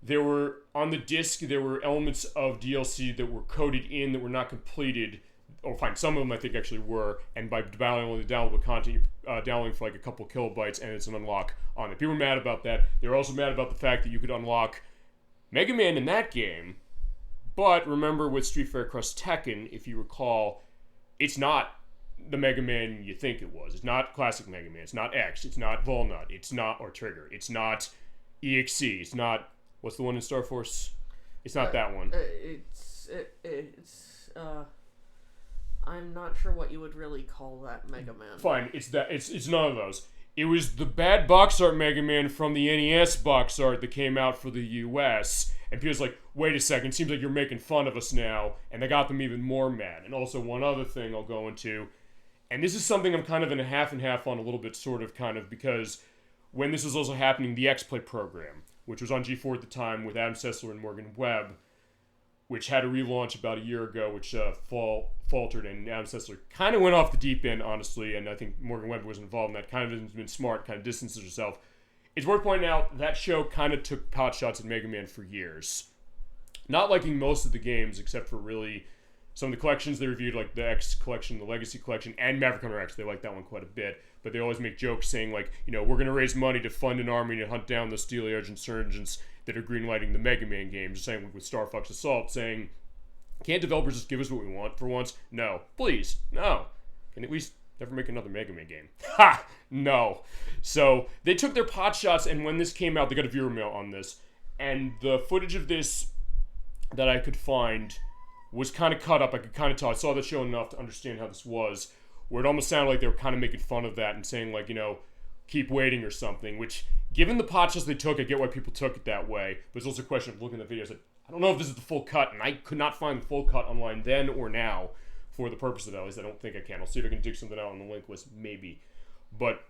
there were, on the disc, there were elements of DLC that were coded in that were not completed. Oh, fine. Some of them I think actually were, and by downloading the downloadable content, you're downloading for like a couple kilobytes, and it's an unlock on it. People were mad about that. They were also mad about the fact that you could unlock Mega Man in that game, but remember with Street Fighter Cross Tekken, if you recall, it's not the Mega Man you think it was. It's not classic Mega Man. It's not X. It's not Volnut. It's not, or Trigger. It's not EXE. It's not, what's the one in Star Force? It's not that one.
I'm not sure what you would really call that Mega Man.
Fine, it's none of those. It was the bad box art Mega Man from the NES box art that came out for the US. And people's like, wait a second, seems like you're making fun of us now. And they got them even more mad. And also one other thing I'll go into, and this is something I'm kind of in a half and half on a little bit, sort of, kind of, because when this was also happening, the X-Play program, which was on G4 at the time with Adam Sessler and Morgan Webb, which had a relaunch about a year ago, which faltered, and Adam Sessler kind of went off the deep end, honestly, and I think Morgan Webb was involved in that, kind of has been smart, kind of distances herself. It's worth pointing out, that show kind of took pot shots at Mega Man for years. Not liking most of the games, except for really some of the collections they reviewed, like the X collection, the Legacy collection, and Maverick Hunter X. They like that one quite a bit, but they always make jokes saying, like, we're going to raise money to fund an army to hunt down the steely-edged insurgents that are greenlighting the Mega Man games, saying with Star Fox Assault, saying, can't developers just give us what we want for once? No. Please. No. Can at least never make another Mega Man game? Ha! No. So, they took their pot shots, and when this came out, they got a viewer mail on this, and the footage of this that I could find was kind of cut up. I could kind of tell. I saw the show enough to understand how this was, where it almost sounded like they were kind of making fun of that and saying, like, keep waiting or something, which, given the pot shots they took, I get why people took it that way, but it's also a question of looking at the videos. I don't know if this is the full cut, and I could not find the full cut online then or now for the purpose of that. At least I don't think I can. I'll see if I can dig something out on the link list, maybe. But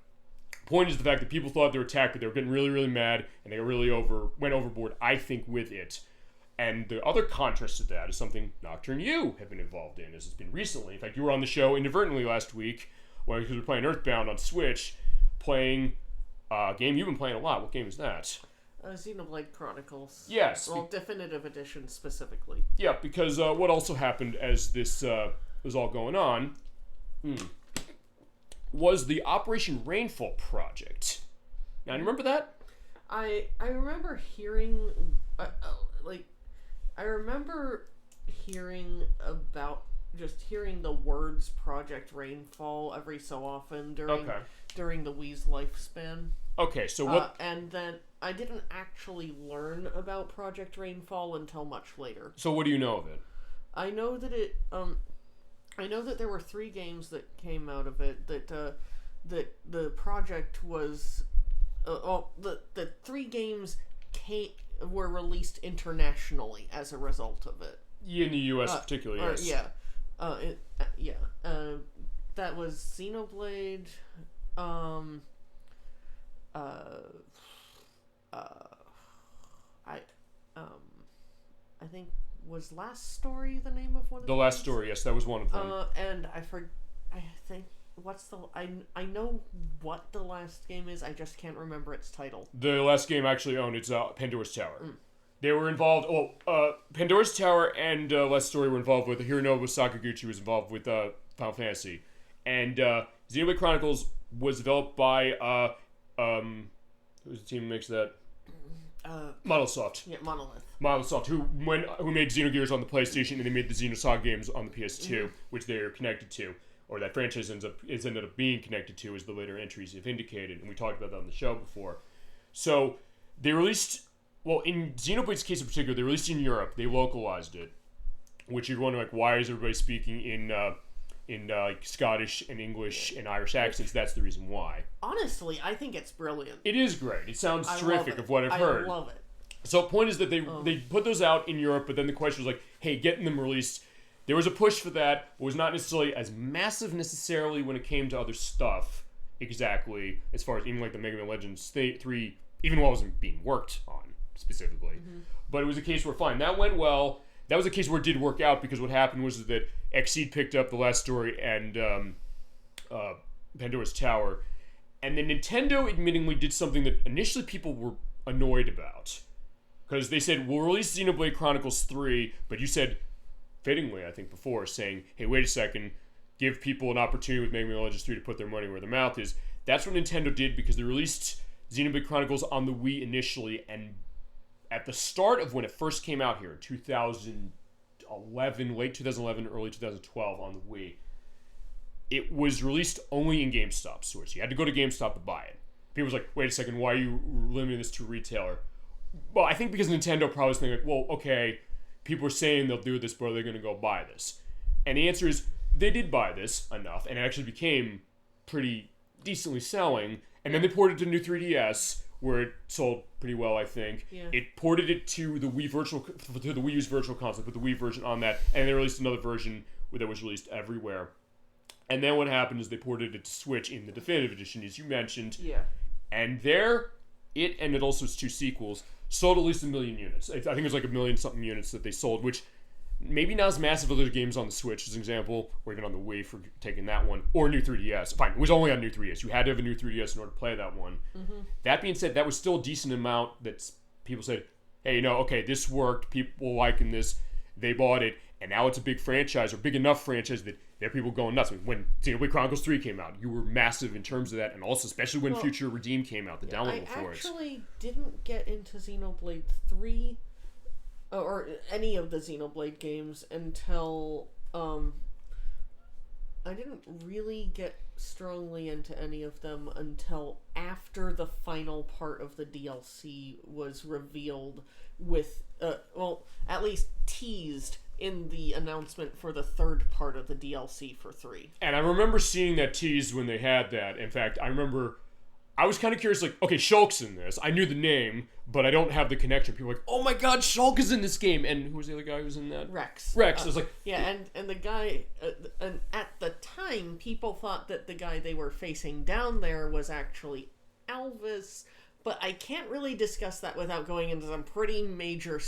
point is the fact that people thought they were attacked, but they were getting really, really mad, and they really went overboard, I think, with it. And the other contrast to that is something Nocturne, you have been involved in, as it's been recently. In fact, you were on the show inadvertently last week, Well, because we're playing Earthbound on Switch, playing a game you've been playing a lot. What game is that?
Xenoblade Chronicles.
Yes.
Well, Definitive Edition specifically.
Yeah, because what also happened as this was all going on was the Operation Rainfall project. Now, you remember that?
I remember hearing, I remember hearing about, just hearing the words Project Rainfall every so often during the Wii's lifespan.
Okay, so what...
and then I didn't actually learn about Project Rainfall until much later.
So what do you know of it?
I know that I know that there were 3 games that came out of it, that the project was... the 3 games were released internationally as a result of it.
Yeah, in the U.S. particularly, yes.
That was Xenoblade, I think, was Last Story the name of one of
the Last Story, yes, that was one of them.
And I think, I know what the last game is, I just can't remember its title.
The last game I actually owned, it's Pandora's Tower. They were involved, Pandora's Tower and Last Story were involved with, Hironobu Sakaguchi was involved with Final Fantasy. And Xenoblade Chronicles was developed by, who's the team that makes that? Monolith.
Yeah, Monolith.
Monolith, who made Xenogears on the PlayStation, and they made the Xenosaga games on the PS2, which they are connected to, or that franchise ended up being connected to, as the later entries have indicated, and we talked about that on the show before. So they released, well, in Xenoblade's case in particular, they released in Europe. They localized it, which you're wondering, like, why is everybody speaking in like Scottish and English and Irish accents? That's the reason why.
Honestly, I think it's brilliant.
It is great. It sounds terrific of what I've heard.
I love it.
So the point is that they put those out in Europe, but then the question was like, hey, getting them released. There was a push for that. It was not necessarily as massive necessarily when it came to other stuff, exactly, as far as even like the Mega Man Legends 3, even while it wasn't being worked on specifically. But it was a case where, fine, that went well. That was a case where it did work out, because what happened was that Xseed picked up The Last Story and Pandora's Tower, and then Nintendo admittingly did something that initially people were annoyed about. Because they said, we'll release Xenoblade Chronicles 3, but you said, fittingly, I think before, saying, hey, wait a second, give people an opportunity with Mega Man Legends 3 to put their money where their mouth is. That's what Nintendo did, because they released Xenoblade Chronicles on the Wii initially, and at the start of when it first came out here in 2011, late 2011, early 2012 on the Wii, it was released only in GameStop stores. You had to go to GameStop to buy it. People was like, wait a second, why are you limiting this to a retailer? Well, I think because Nintendo probably was thinking, like, well, okay, people are saying they'll do this, but are they going to go buy this? And the answer is, they did buy this enough, and it actually became pretty decently selling, and then they ported it to the new 3DS, where it sold pretty well, I think.
Yeah.
It ported it to the Wii U's Virtual Console, put the Wii version on that, and they released another version that was released everywhere. And then what happened is they ported it to Switch in the Definitive Edition, as you mentioned.
Yeah.
And there, it and it also its 2 sequels sold at least 1 million units. I think it was like 1 million something units that they sold, which maybe not as massive as other games on the Switch, as an example, or even on the Wii for taking that one, or new 3DS. Fine, it was only on new 3DS. You had to have a new 3DS in order to play that one. That being said, that was still a decent amount that people said, hey, okay, this worked, people liking this, they bought it, and now it's a big franchise, or big enough franchise that there are people going nuts. I mean, when Xenoblade Chronicles 3 came out, you were massive in terms of that, and also especially when Future Redeem came out, the downloadable for it.
I actually didn't get into Xenoblade 3, or any of the Xenoblade games, until, I didn't really get strongly into any of them until after the final part of the DLC was revealed with, at least teased in the announcement for the third part of the DLC for 3.
And I remember seeing that tease when they had that. In fact, I was kind of curious, like, okay, Shulk's in this. I knew the name, but I don't have the connection. People were like, oh my god, Shulk is in this game. And who was the other guy who was in that?
Rex.
I was like...
Yeah, and the guy... and at the time, people thought that the guy they were facing down there was actually Elvis, but I can't really discuss that without going into some pretty major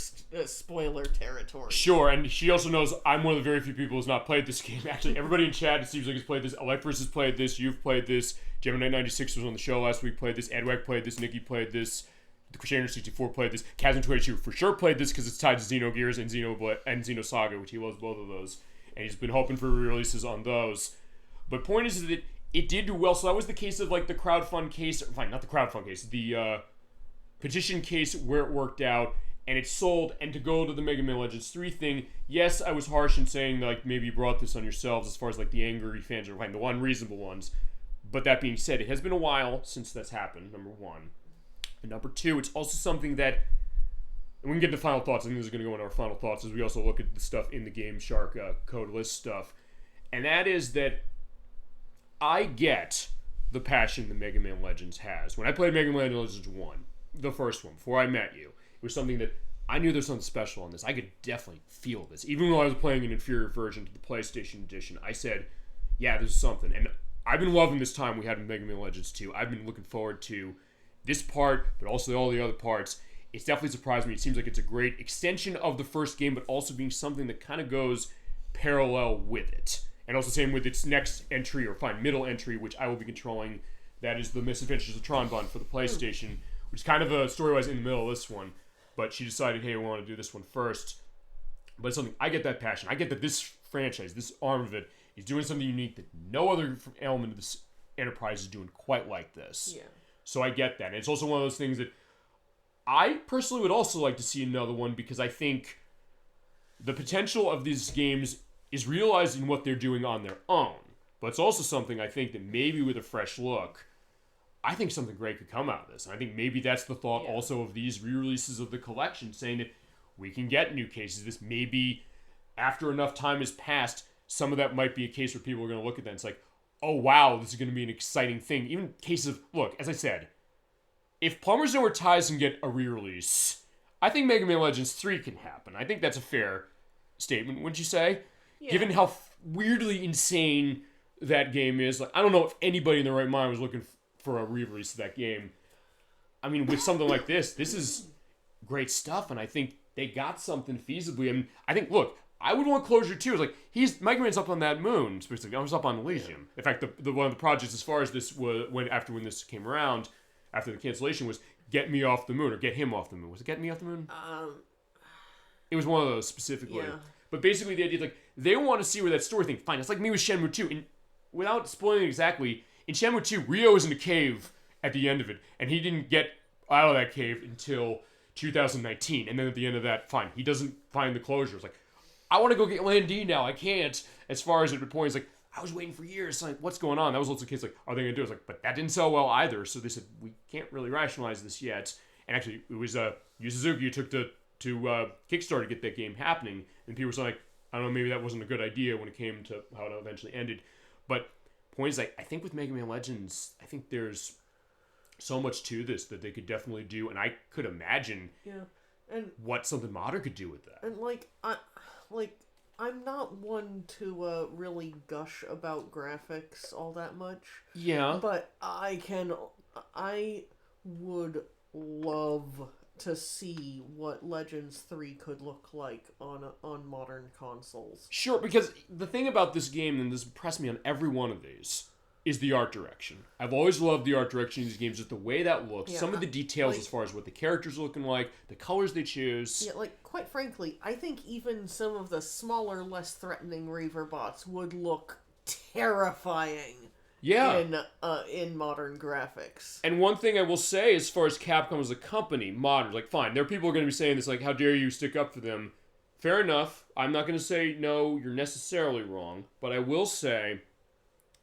spoiler territory.
Sure, and she also knows I'm one of the very few people who's not played this game. Actually, everybody in chat, it seems like, has played this. Electris has played this, you've played this, Gemini96 was on the show last week, played this, Edwag played this, Nikki played this, the Crusader64 played this, Chasm22 for sure played this because it's tied to Xenogears and Xenosaga, which he loves both of those. And he's been hoping for re-releases on those. But point is that it did do well. So that was the case of like the crowdfund case. Fine, not the crowdfund case. The petition case where it worked out. And it sold. And to go to the Mega Man Legends 3 thing, yes, I was harsh in saying like maybe you brought this on yourselves as far as like the angry fans are fine, the unreasonable ones. But that being said, it has been a while since that's happened, number one. And number two, it's also something that, and we can get into final thoughts. I think this is going to go into our final thoughts as we also look at the stuff in the Game Shark code list stuff. And that is that I get the passion that Mega Man Legends has. When I played Mega Man Legends 1, the first one, before I met you, it was something that I knew there's something special on this. I could definitely feel this. Even though I was playing an inferior version to the PlayStation edition, I said, yeah, this is something. And I've been loving this time we had in Mega Man Legends 2. I've been looking forward to this part, but also all the other parts. It's definitely surprised me. It seems like it's a great extension of the first game, but also being something that kind of goes parallel with it. And also same with its next entry, or middle entry, which I will be controlling. That is the Misadventures of Tron Bond for the PlayStation, which is kind of a story-wise in the middle of this one. But she decided, hey, we want to do this one first. But it's something, I get that passion. I get that this franchise, this arm of it, is doing something unique that no other element of this enterprise is doing quite like this.
Yeah.
So I get that. And it's also one of those things that I personally would also like to see another one, because I think the potential of these games is realized in what they're doing on their own. But it's also something I think that maybe with a fresh look, I think something great could come out of this. And I think maybe that's the thought also of these re-releases of the collection, saying that we can get new cases. This maybe, after enough time has passed, some of that might be a case where people are going to look at that and it's like, oh wow, this is going to be an exciting thing. Even cases of, look, as I said, if Plumbers Know Where Ties can get a re-release, I think Mega Man Legends 3 can happen. I think that's a fair statement, wouldn't you say? Yeah. Given how weirdly insane that game is. Like, I don't know if anybody in their right mind was looking for a re-release of that game. I mean, with something like this is great stuff, and I think they got something feasibly. I mean, I think, look, I would want closure too. It's like, Mega Man's up on that moon, specifically. I was up on Elysium. In fact, the one of the projects as far as this was, when this came around, after the cancellation, was Get Me Off the Moon, or Get Him Off the Moon. Was it Get Me Off the Moon? It was one of those specifically. Yeah. But basically the idea, like, they want to see where that story thing, fine, it's like me with Shenmue 2. And without spoiling it exactly, in Shenmue 2, Ryo is in a cave at the end of it, and he didn't get out of that cave until 2019. And then at the end of that, fine, he doesn't find the closure. It's like, I want to go get Land D now. I can't. As far as at the point, it's like, I was waiting for years. Like, what's going on? That was also the case. Like, are they going to do it? It's like, but that didn't sell well either. So they said, we can't really rationalize this yet. And actually, it was Yu Suzuki who took to Kickstarter to get that game happening. And people were like, I don't know, maybe that wasn't a good idea when it came to how it eventually ended. But point is, like, I think with Mega Man Legends, I think there's so much to this that they could definitely do. And I could imagine what something modern could do with that.
And I'm not one to really gush about graphics all that much.
Yeah.
But I would love to see what Legends 3 could look like on modern consoles.
Sure, because the thing about this game, and this impressed me on every one of these, is the art direction. I've always loved the art direction in these games, just the way that looks, some of the details as far as what the characters are looking like, the colors they choose.
Yeah, like, quite frankly, I think even some of the smaller, less threatening Reaver bots would look terrifying in modern graphics.
And one thing I will say, as far as Capcom as a company, modern, like, fine, there are people who are going to be saying this, like, how dare you stick up for them? Fair enough. I'm not going to say, no, you're necessarily wrong, but I will say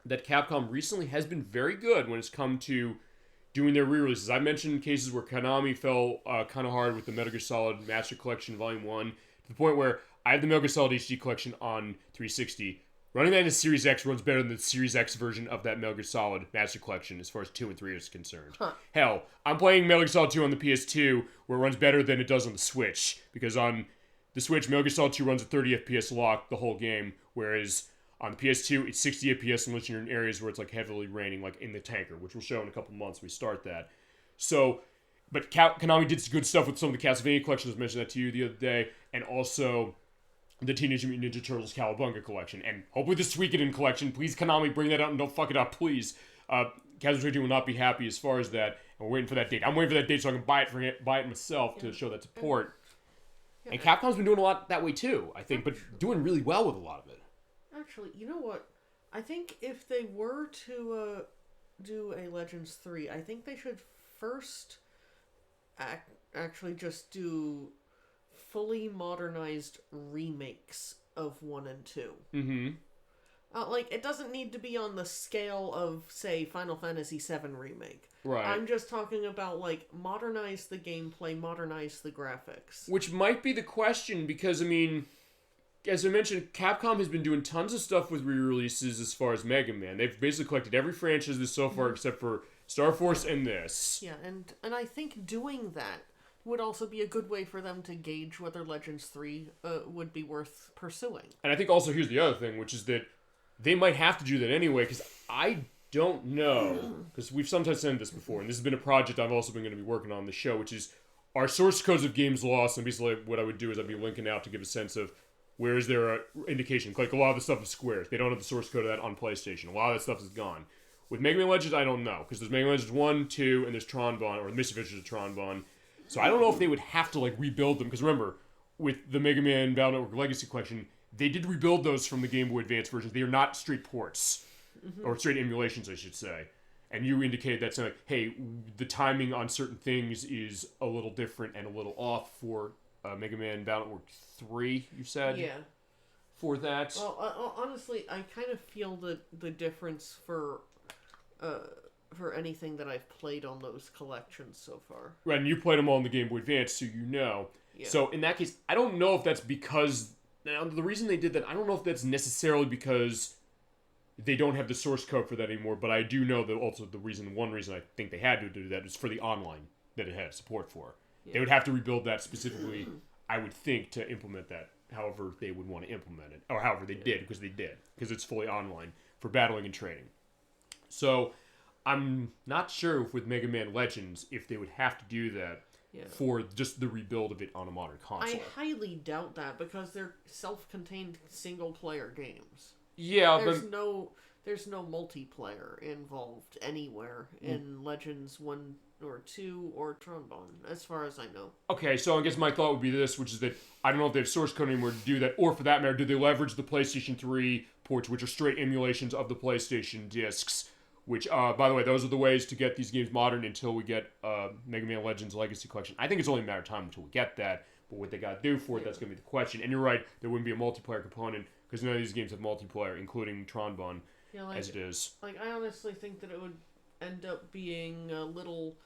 that Capcom recently has been very good when it's come to doing their re-releases. I mentioned cases where Konami fell kind of hard with the Metal Gear Solid Master Collection Volume 1, to the point where I have the Metal Gear Solid HD Collection on 360. Running that into Series X runs better than the Series X version of that Metal Gear Solid Master Collection as far as 2 and 3 is concerned. Huh. Hell, I'm playing Metal Gear Solid 2 on the PS2 where it runs better than it does on the Switch, because on the Switch, Metal Gear Solid 2 runs at 30 FPS lock the whole game, whereas on the PS2, it's 60 FPS unless you're in areas where it's like heavily raining, like in the tanker, which we'll show in a couple months when we start that. So But Konami did some good stuff with some of the Castlevania collections. I mentioned that to you the other day. And also the Teenage Mutant Ninja Turtles Cowabunga collection. And hopefully the Suikoden collection. Please, Konami, bring that out and don't fuck it up, please. Castlevania will not be happy as far as that. And we're waiting for that date. I'm waiting for that date so I can buy it myself to show that support. Yeah. And Capcom's been doing a lot that way too, I think. But doing really well with a lot of it.
Actually, you know what? I think if they were to do a Legends 3, I think they should first actually just do fully modernized remakes of 1 and 2.
Mm-hmm.
Like, it doesn't need to be on the scale of, say, Final Fantasy VII Remake.
Right.
I'm just talking about, like, modernize the gameplay, modernize the graphics.
Which might be the question, because, I mean, as I mentioned, Capcom has been doing tons of stuff with re-releases as far as Mega Man. They've basically collected every franchise so far except for Star Force and this.
Yeah, and I think doing that would also be a good way for them to gauge whether Legends 3 would be worth pursuing.
And I think also here's the other thing, which is that they might have to do that anyway, because I don't know, because we've sometimes said this before, and this has been a project I've also been going to be working on the show, which is our source codes of games lost, and basically what I would do is I'd be linking out to give a sense of where is there an indication. Like, a lot of the stuff is Square. They don't have the source code of that on PlayStation. A lot of that stuff is gone. With Mega Man Legends, I don't know, because there's Mega Man Legends 1, 2, and there's Tron Bonne, or the Misadventures of Tron Bonne. So I don't know if they would have to, like, rebuild them, because remember, with the Mega Man Battle Network Legacy Collection, they did rebuild those from the Game Boy Advance versions. They are not straight ports, or straight emulations, I should say. And you indicated that, like, hey, the timing on certain things is a little different and a little off for Mega Man Battle Network 3, you said?
Yeah.
For that?
Well, honestly, I kind of feel the difference for anything that I've played on those collections so far.
Right, and you played them all on the Game Boy Advance, so you know. Yeah. So in that case, I don't know if that's because... Now, the reason they did that, I don't know if that's necessarily because they don't have the source code for that anymore, but I do know that also one reason I think they had to do that is for the online that it had support for. Yeah. They would have to rebuild that specifically, I would think, to implement that, however they would want to implement it. Or however they did, because it's fully online for battling and training. So, I'm not sure if with Mega Man Legends, if they would have to do that for just the rebuild of it on a modern console.
I highly doubt that, because they're self-contained single-player games.
Yeah,
There's no multiplayer involved anywhere in Legends 1 or 2 or Tron Bonne, as far as I know.
Okay, so I guess my thought would be this, which is that I don't know if they have source code anymore to do that, or for that matter, do they leverage the PlayStation 3 ports, which are straight emulations of the PlayStation discs, which, by the way, those are the ways to get these games modern until we get Mega Man Legends Legacy Collection. I think it's only a matter of time until we get that, but what they got to do for it, that's going to be the question. And you're right, there wouldn't be a multiplayer component, because none of these games have multiplayer, including Tron Bonne, as it is.
Like, I honestly think that it would end up being a little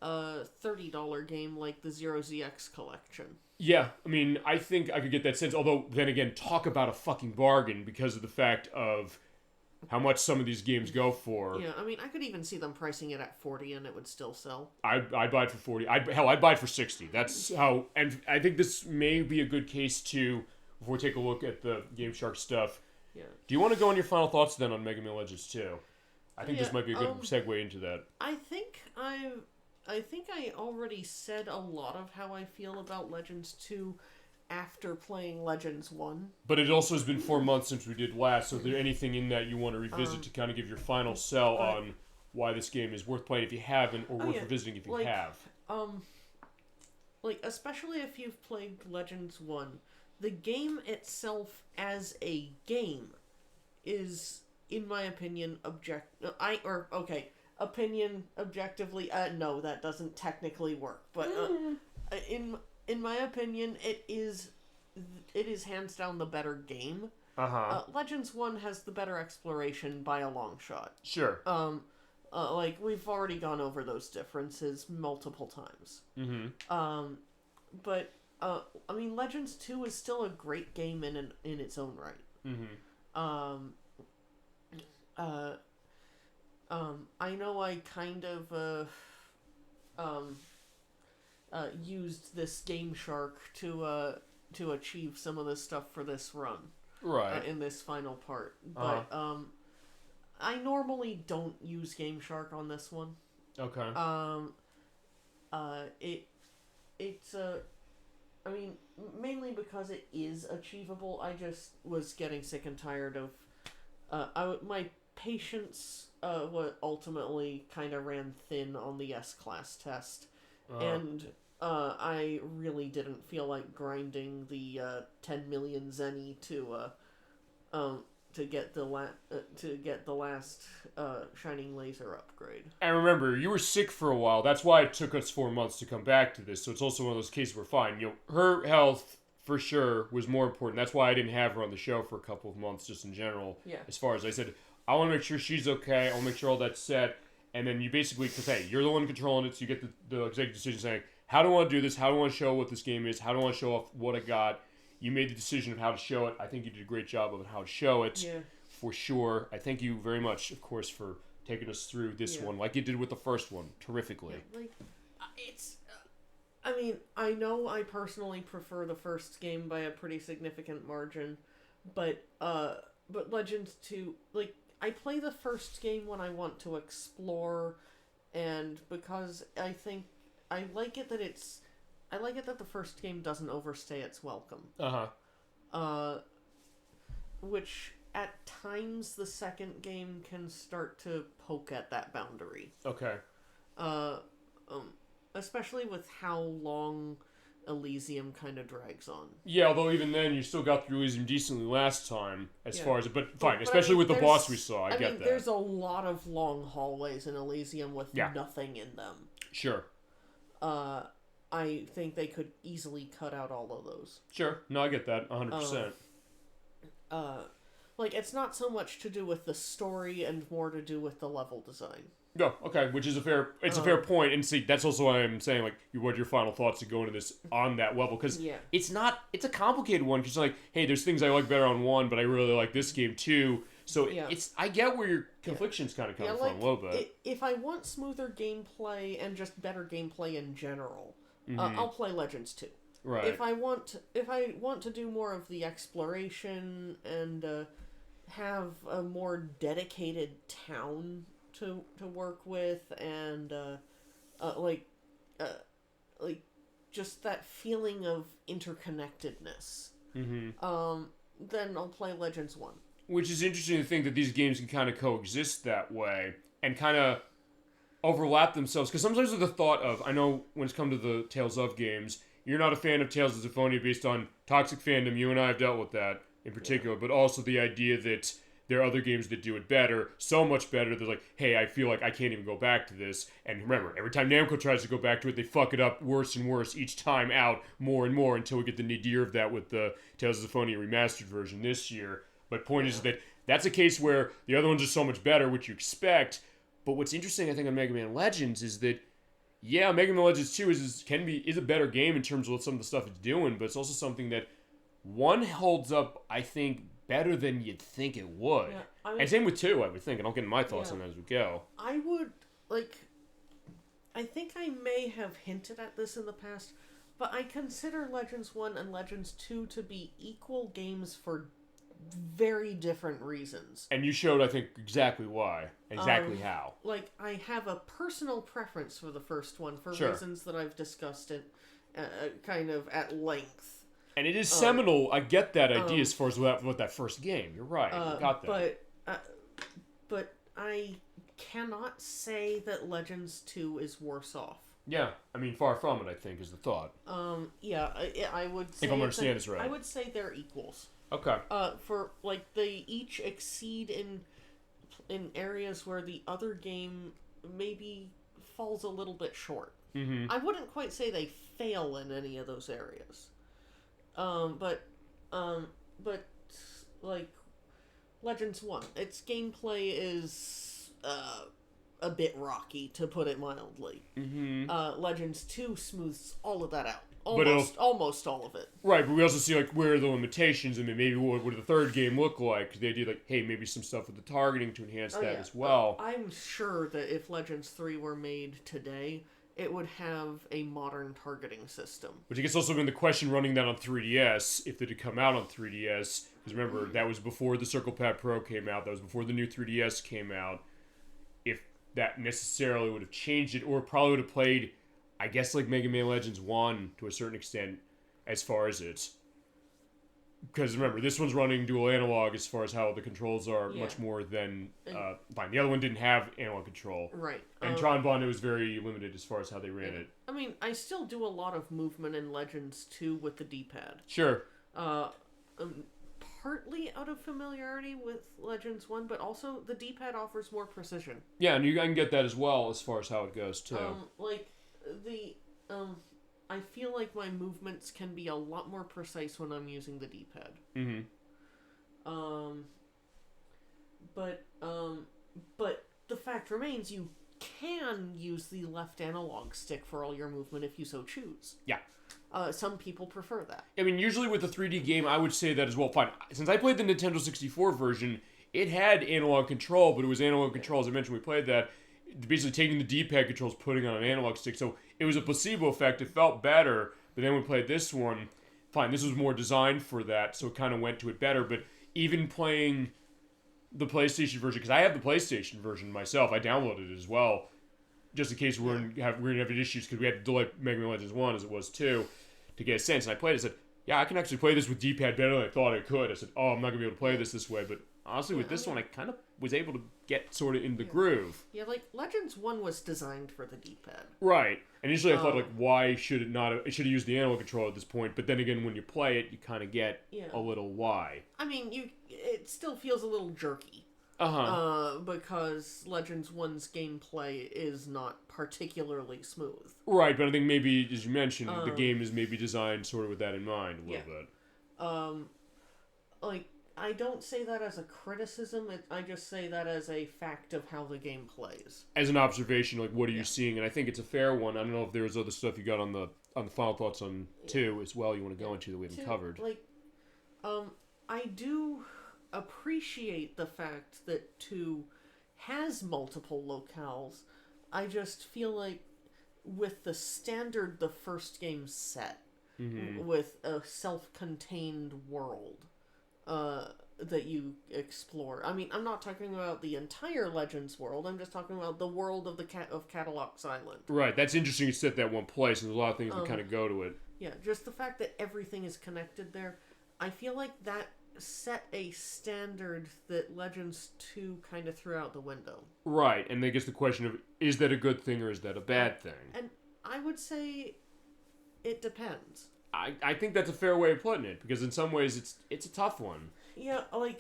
$30 game like the Zero ZX collection.
Yeah, I mean, I think I could get that sense, although, then again, talk about a fucking bargain because of the fact of how much some of these games go for.
Yeah, I mean, I could even see them pricing it at $40 and it would still sell.
I'd buy it for $40. I'd buy it for $60. That's how... And I think this may be a good case, too, before we take a look at the Game Shark stuff. Yeah. Do you want to go on your final thoughts, then, on Mega Man Legends 2? I think this might be a good segue into that.
I think I already said a lot of how I feel about Legends 2 after playing Legends 1.
But it also has been 4 months since we did last, so is there anything in that you want to revisit to kind of give your final sell on why this game is worth playing if you haven't, or worth revisiting if you have?
Especially if you've played Legends 1, the game itself as a game is, in my opinion, objectively, no, that doesn't technically work, but in my opinion, it is hands down the better game. Legends 1 has the better exploration by a long shot.
Sure.
We've already gone over those differences multiple times. But I mean, Legends 2 is still a great game in its own right. I know I kind of used this Game Shark to achieve some of the stuff for this run,
right?
In this final part, but I normally don't use Game Shark on this one.
Okay.
It's I mean, mainly because it is achievable. I just was getting sick and tired of my patience ultimately kind of ran thin on the S-class test, and I really didn't feel like grinding the 10 million zenny to get the last shining laser upgrade.
And remember, you were sick for a while. That's why it took us 4 months to come back to this. So it's also one of those cases where fine. Her health for sure was more important. That's why I didn't have her on the show for a couple of months, just in general.
Yeah.
As far as I said, I want to make sure she's okay. I want to make sure all that's set. And then you basically, because hey, you're the one controlling it, so you get the executive decision saying, how do I want to do this? How do I want to show what this game is? How do I want to show off what I got? You made the decision of how to show it. I think you did a great job of how to show it.
Yeah.
For sure. I thank you very much, of course, for taking us through this one, like you did with the first one, terrifically.
Yeah, like, it's... I mean, I know I personally prefer the first game by a pretty significant margin, but Legends 2, like, I play the first game when I want to explore, and because I think I like it that the first game doesn't overstay its welcome. Which at times the second game can start to poke at that boundary.
Okay.
Especially with how long Elysium kind of drags on.
Yeah, although even then you still got through Elysium decently last time, as far as it. But fine,
but
especially
I mean,
with the boss we saw. I get
mean,
that.
There's a lot of long hallways in Elysium with nothing in them.
Sure.
I think they could easily cut out all of those.
Sure. No, I get that 100%.
Like, it's not so much to do with the story and more to do with the level design.
No, okay, which is a fair fair point, and see, that's also why I'm saying, like, what are your final thoughts to go into this on that level, because it's a complicated one, because like, hey, there's things I like better on one, but I really like this game too, so it's, I get where your confliction's kind of coming from a little bit.
If I want smoother gameplay and just better gameplay in general, I'll play Legends 2.
Right.
If I want to do more of the exploration and have a more dedicated town to work with, and like just that feeling of interconnectedness, then I'll play Legends 1.
Which is interesting to think that these games can kind of coexist that way and kind of overlap themselves, because sometimes with the thought of, I know when it's come to the Tales of games, you're not a fan of Tales of Symphonia based on toxic fandom. You and I have dealt with that in particular, but also the idea that there are other games that do it better, so much better, they're like, hey, I feel like I can't even go back to this. And remember, every time Namco tries to go back to it, they fuck it up worse and worse each time out, more and more, until we get the nadir of that with the Tales of Symphonia remastered version this year. But point is that that's a case where the other ones are so much better, which you expect. But what's interesting, I think, on Mega Man Legends is that, yeah, Mega Man Legends 2 is a better game in terms of some of the stuff it's doing, but it's also something that one holds up, I think, better than you'd think it would. Yeah, and same with 2, I would think, and I'll get into my thoughts on that as we go.
I think I may have hinted at this in the past, but I consider Legends 1 and Legends 2 to be equal games for very different reasons.
And you showed, I think, exactly why. Exactly how.
Like, I have a personal preference for the first one for reasons that I've discussed it kind of at length.
And it is seminal. I get that idea as far as what that first game. You're right. I got that.
But I cannot say that Legends 2 is worse off.
Yeah, I mean, far from it, I think, is the thought.
Yeah, I would say...
If I'm understanding this right.
I would say they're equals.
Okay.
For, like, they each exceed in areas where the other game maybe falls a little bit short.
Mm-hmm.
I wouldn't quite say they fail in any of those areas. But like Legends 1, its gameplay is a bit rocky, to put it mildly.
Mm-hmm.
Legends 2 smooths all of that out. Almost all of it.
Right, but we also see, like, where are the limitations, and maybe what would the third game look like? Because the idea, like, hey, maybe some stuff with the targeting to enhance that as well.
I'm sure that if Legends 3 were made today, it would have a modern targeting system.
Which I guess also been the question running that on 3DS, if it had come out on 3DS. Because remember, that was before the Circle Pad Pro came out. That was before the new 3DS came out. If that necessarily would have changed it, or probably would have played I guess like Mega Man Legends 1 to a certain extent as far as it's... Because remember, this one's running dual analog as far as how the controls are much more than... fine, the other one didn't have analog control.
Right.
And Tron Bonnet was very limited as far as how they ran it.
I mean, I still do a lot of movement in Legends 2 with the D-pad.
Sure.
Partly out of familiarity with Legends 1, but also the D-pad offers more precision.
Yeah, and you can get that as well as far as how it goes, too.
I feel like my movements can be a lot more precise when I'm using the D-pad. But the fact remains, you can use the left analog stick for all your movement if you so choose.
Yeah.
Some people prefer that.
I mean, usually with a 3D game, I would say that as well. Fine. Since I played the Nintendo 64 version, it had analog control, but it was analog control. As I mentioned, we played that. Basically taking the D-pad controls, putting on an analog stick. So it was a placebo effect. It felt better. But then we played this one. Fine, this was more designed for that, so it kind of went to it better. But even playing the PlayStation version, because I have the PlayStation version myself, I downloaded it as well, just in case we're gonna have issues, because we had to delay Mega Man Legends 1 as it was 2 to get a sense. And I played it and said, yeah, I can actually play this with D-pad better than I thought I could. I said, oh, I'm not going to be able to play this way. But honestly, with this one, I kind of was able to get sort of in the groove.
Yeah, like, Legends 1 was designed for the D-pad.
Right. Initially, I thought, like, why should it not... It should have used the analog control at this point. But then again, when you play it, you kind of get a little why.
I mean, it still feels a little jerky. Because Legends 1's gameplay is not particularly smooth.
Right, but I think maybe, as you mentioned, the game is maybe designed sort of with that in mind a little bit.
I don't say that as a criticism, I just say that as a fact of how the game plays.
As an observation, like, what are you seeing? And I think it's a fair one. I don't know if there's other stuff you got on the final thoughts on 2 as well you want to go into that we haven't covered.
I do appreciate the fact that 2 has multiple locales. I just feel like with the standard the first game set, with a self-contained world that you explore. I mean, I'm not talking about the entire Legends world, I'm just talking about the world of of Cadillacs Island.
Right, that's interesting you set that one place, and there's a lot of things that kind of go to it.
Yeah, just the fact that everything is connected there, I feel like that set a standard that Legends 2 kind of threw out the window.
Right, and I guess the question of, is that a good thing or is that a bad thing?
And I would say it depends.
I think that's a fair way of putting it, because in some ways it's a tough one.
Yeah, on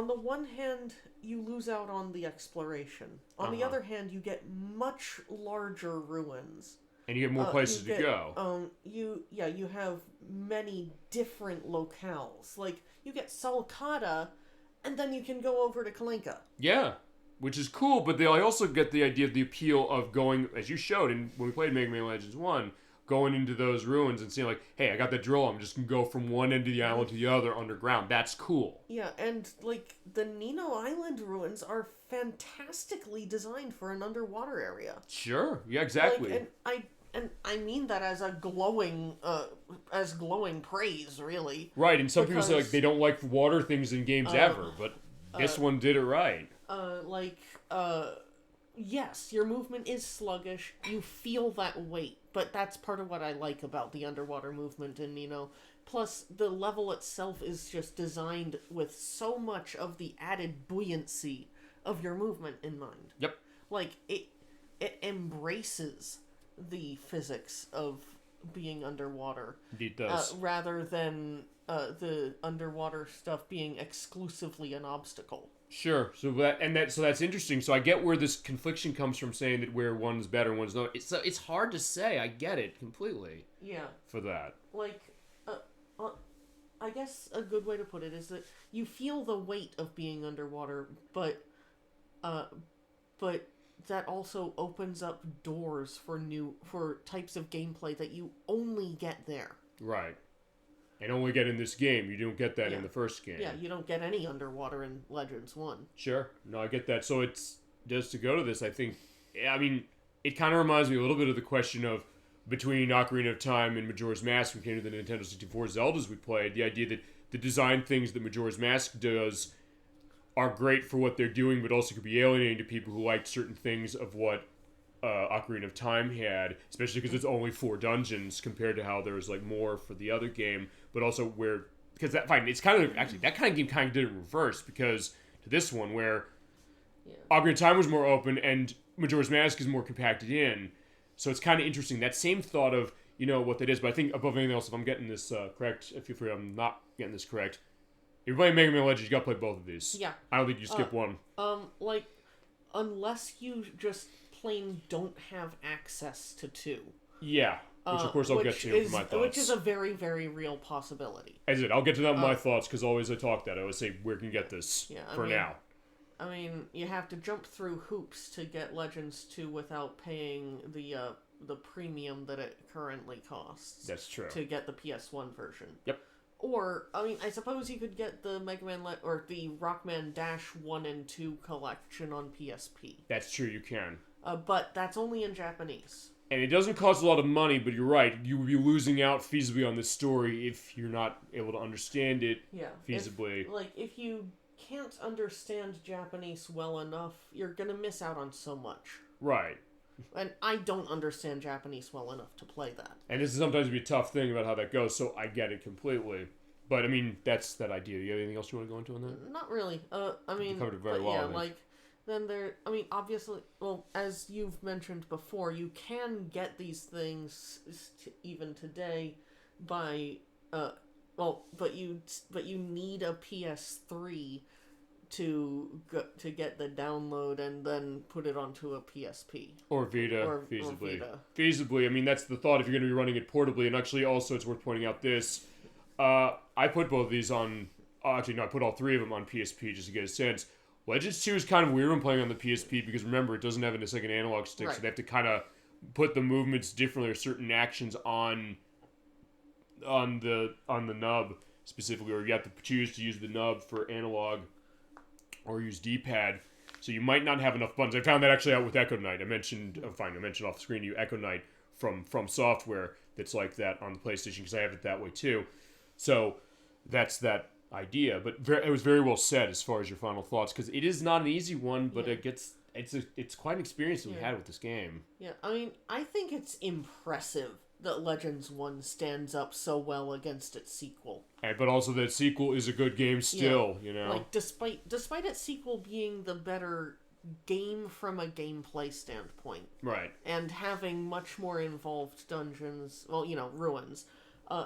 the one hand, you lose out on the exploration. On the other hand, you get much larger ruins.
And you get more places to go.
You have many different locales. Like, you get Salcata, and then you can go over to Kalinka.
Yeah, which is cool, but I also get the idea of the appeal of going, as you showed when we played Mega Man Legends 1, going into those ruins and seeing, like, hey, I got that drill, I'm just going to go from one end of the island to the other underground. That's cool.
Yeah, and, like, the Nino Island ruins are fantastically designed for an underwater area.
Sure, yeah, exactly.
And I mean that as a glowing praise, really.
Right, and some people say, like, they don't like water things in games ever, but this one did it right.
Yes, your movement is sluggish. You feel that weight, but that's part of what I like about the underwater movement in Nino. Plus, the level itself is just designed with so much of the added buoyancy of your movement in mind.
Yep.
Like, it embraces the physics of being underwater.
It does.
Rather than the underwater stuff being exclusively an obstacle.
Sure. So that's interesting. So I get where this confliction comes from, saying that where one's better, one's not. It's hard to say. I get it completely.
Yeah.
For that.
Like, I guess a good way to put it is that you feel the weight of being underwater, but that also opens up doors for types of gameplay that you only get there.
Right. And only get in this game. You don't get that in the first game.
Yeah, you don't get any underwater in Legends 1.
Sure. No, I get that. So it's just to go to this, I think, I mean, it kind of reminds me a little bit of the question of between Ocarina of Time and Majora's Mask when it came to the Nintendo 64 Zeldas we played, the idea that the design things that Majora's Mask does are great for what they're doing, but also could be alienating to people who like certain things of what Ocarina of Time had, especially because it's only 4 dungeons compared to how there's like more for the other game, but also because that it's kind of actually that kind of game kind of did it in reverse, because to this one where Ocarina of Time was more open and Majora's Mask is more compacted in, so it's kind of interesting that same thought of what that is. But I think above anything else, if I'm getting this correct, if I'm not getting this correct, if you're playing Mega Man Legends, you gotta play both of these.
Yeah.
I don't think you skip one.
Unless you just plain don't have access to 2.
Yeah, which of course I'll get to for my thoughts.
Which is a very, very real possibility.
As it, I'll get to that in my thoughts, because always I talk that. I always say, where can you get this now?
I mean, you have to jump through hoops to get Legends 2 without paying the premium that it currently costs.
That's true.
To get the PS1 version.
Yep.
Or, I mean, I suppose you could get the Mega Man or the Rockman Dash 1 and 2 collection on PSP.
That's true, you can.
But that's only in Japanese.
And it doesn't cost a lot of money, but you're right. You would be losing out feasibly on this story if you're not able to understand it feasibly.
If you can't understand Japanese well enough, you're gonna miss out on so much.
Right.
And I don't understand Japanese well enough to play that.
And this is sometimes be a tough thing about how that goes, so I get it completely. But, I mean, that's that idea. You have anything else you want to go into on that?
Not really. You covered it very well. Yeah, then obviously, as you've mentioned before, you can get these things even today by, but you need a PS3 to get the download and then put it onto a PSP.
Or Vita, feasibly.
Or Vita.
Feasibly, I mean, that's the thought if you're going to be running it portably. And actually, also, it's worth pointing out this. I put both of these on... Actually, no, I put all 3 of them on PSP just to get a sense. Legends 2 is kind of weird when playing on the PSP because, remember, it doesn't have a second analog stick, so they have to kind of put the movements differently or certain actions on the nub specifically, or you have to choose to use the nub for analog or use D-pad, so you might not have enough buttons. I found that actually out with Echo Knight. I mentioned off the screen to you Echo Knight from Software that's like that on the PlayStation, because I have it that way too. So that's that idea, but it was very well said as far as your final thoughts, because it is not an easy one, but it's quite an experience that we had with this game.
Yeah, I mean, I think it's impressive that Legends 1 stands up so well against its sequel.
But also that sequel is a good game still,
despite its sequel being the better game from a gameplay standpoint.
Right.
And having much more involved dungeons, ruins.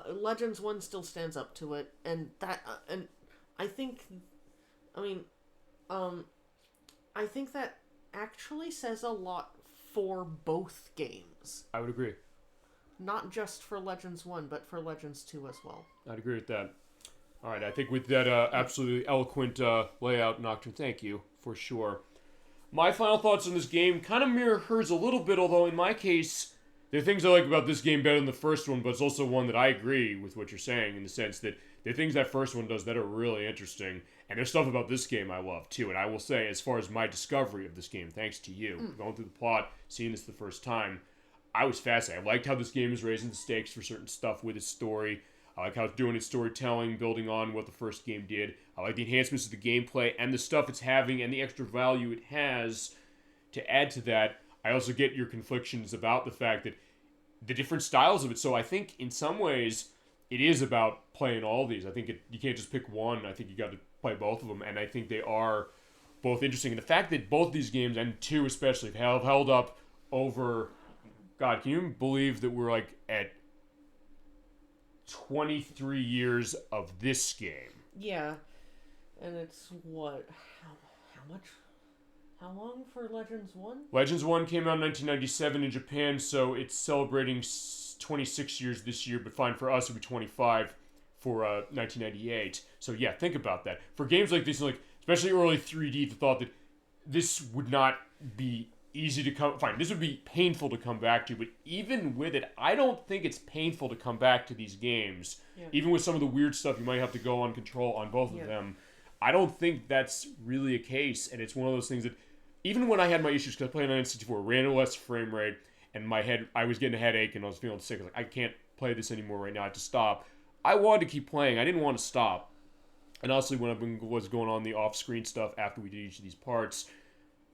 Legends 1 still stands up to it, and that, and I think that actually says a lot for both games.
I would agree.
Not just for Legends 1, but for Legends 2 as well.
I'd agree with that. All right, I think with that absolutely eloquent layout, Nocturne, thank you, for sure. My final thoughts on this game kind of mirror hers a little bit, although in my case, there are things I like about this game better than the first one, but it's also one that I agree with what you're saying, in the sense that there are things that first one does that are really interesting, and there's stuff about this game I love, too. And I will say, as far as my discovery of this game, thanks to you, going through the plot, seeing this the first time, I was fascinated. I liked how this game is raising the stakes for certain stuff with its story. I like how it's doing its storytelling, building on what the first game did. I like the enhancements to the gameplay and the stuff it's having and the extra value it has to add to that. I also get your conflictions about the fact that the different styles of it. So I think in some ways it is about playing all these. I think you can't just pick one. I think you got to play both of them, and I think they are both interesting. And the fact that both these games, and 2 especially, have held up over... God, can you believe that we're at 23 years of this game?
Yeah. And it's what? How much? How long for Legends 1?
Legends 1 came out in 1997 in Japan, so it's celebrating 26 years this year, but fine, for us it would be 25 for 1998. So yeah, think about that. For games like this, especially early 3D, the thought that this would not be easy to come... Fine, this would be painful to come back to, but even with it, I don't think it's painful to come back to these games. Yeah. Even with some of the weird stuff you might have to go on control on both of them. I don't think that's really a case, and it's one of those things that... Even when I had my issues, because I played on N64, ran a less frame rate, and I was getting a headache, and I was feeling sick. I was like, I can't play this anymore right now. I have to stop. I wanted to keep playing. I didn't want to stop. And honestly, when I was going on the off-screen stuff after we did each of these parts...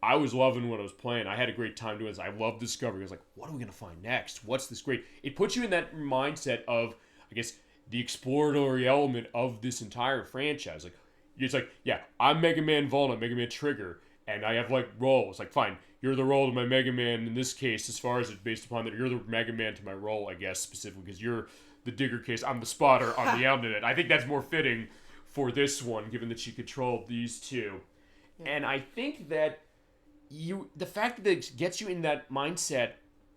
I was loving what I was playing. I had a great time doing this. I loved discovery. I was like, what are we going to find next? What's this great? It puts you in that mindset of, I guess, the exploratory element of this entire franchise. Like, it's like, yeah, I'm Mega Man Volna, Mega Man Trigger, and I have, like, roles. Like, fine, you're the role of my Mega Man in this case, as far as it's based upon that. You're the Mega Man to my role, I guess, specifically, because you're the digger case. I'm the spotter on the Outnet. I think that's more fitting for this one, given that she controlled these two. Yeah. And I think that the fact that it gets you in that mindset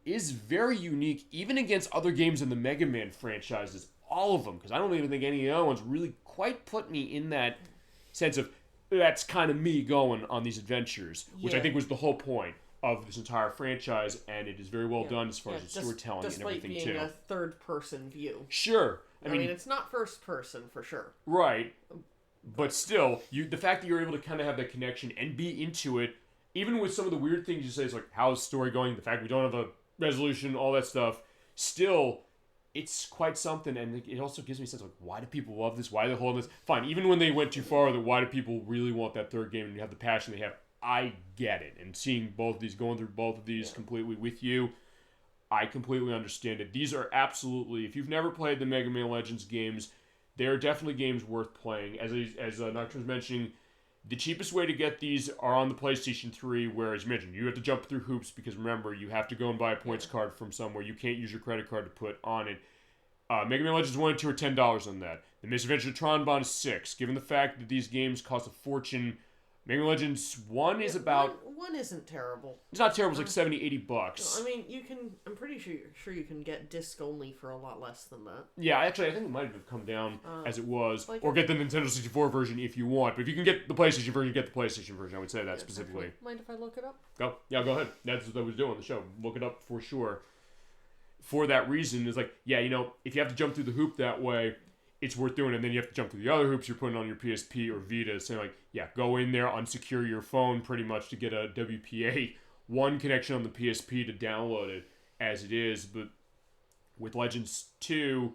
is very unique, even against other games in the Mega Man franchises, all of them, because I don't even think any of the other ones really quite put me in that sense of, that's kind of me going on these adventures, which I think was the whole point of this entire franchise, and it is very well done as far as the storytelling and everything, too.
Despite being a third-person view.
Sure.
I mean, it's not first-person, for sure.
Right. But still, the fact that you're able to kind of have that connection and be into it, even with some of the weird things you say, it's like, how's the story going? The fact we don't have a resolution, all that stuff, still, it's quite something, and it also gives me a sense of, like, why do people love this? Why are they holding this? Fine, even when they went too far, why do people really want that third game and you have the passion they have? I get it. And seeing both of these, going through both of these completely with you, I completely understand it. These are absolutely, if you've never played the Mega Man Legends games, they're definitely games worth playing. As Nocturne's mentioning, the cheapest way to get these are on the PlayStation 3, where, as you mentioned, you have to jump through hoops because, remember, you have to go and buy a points card from somewhere. You can't use your credit card to put on it. Mega Man Legends 1 and 2 are $10 on that. The Misadventure of Tron Bond is $6. Given the fact that these games cost a fortune, Mega Man Legends 1 is about...
One isn't terrible.
It's not terrible. It's like $70, $80.
I mean, you can... I'm pretty sure you can get disc only for a lot less than that.
Yeah, actually, I think it might have come down as it was. Like, or get the Nintendo 64 version if you want. But if you can get the PlayStation version, get the PlayStation version. I would say that specifically.
Actually, mind if I look it up?
Go ahead. That's what I was doing on the show. Look it up for sure. For that reason, it's like, yeah, if you have to jump through the hoop that way, it's worth doing it. And then you have to jump through the other hoops you're putting on your PSP or Vita, saying, like, yeah, go in there, unsecure your phone pretty much to get a WPA 1 connection on the PSP to download it as it is. But with Legends 2,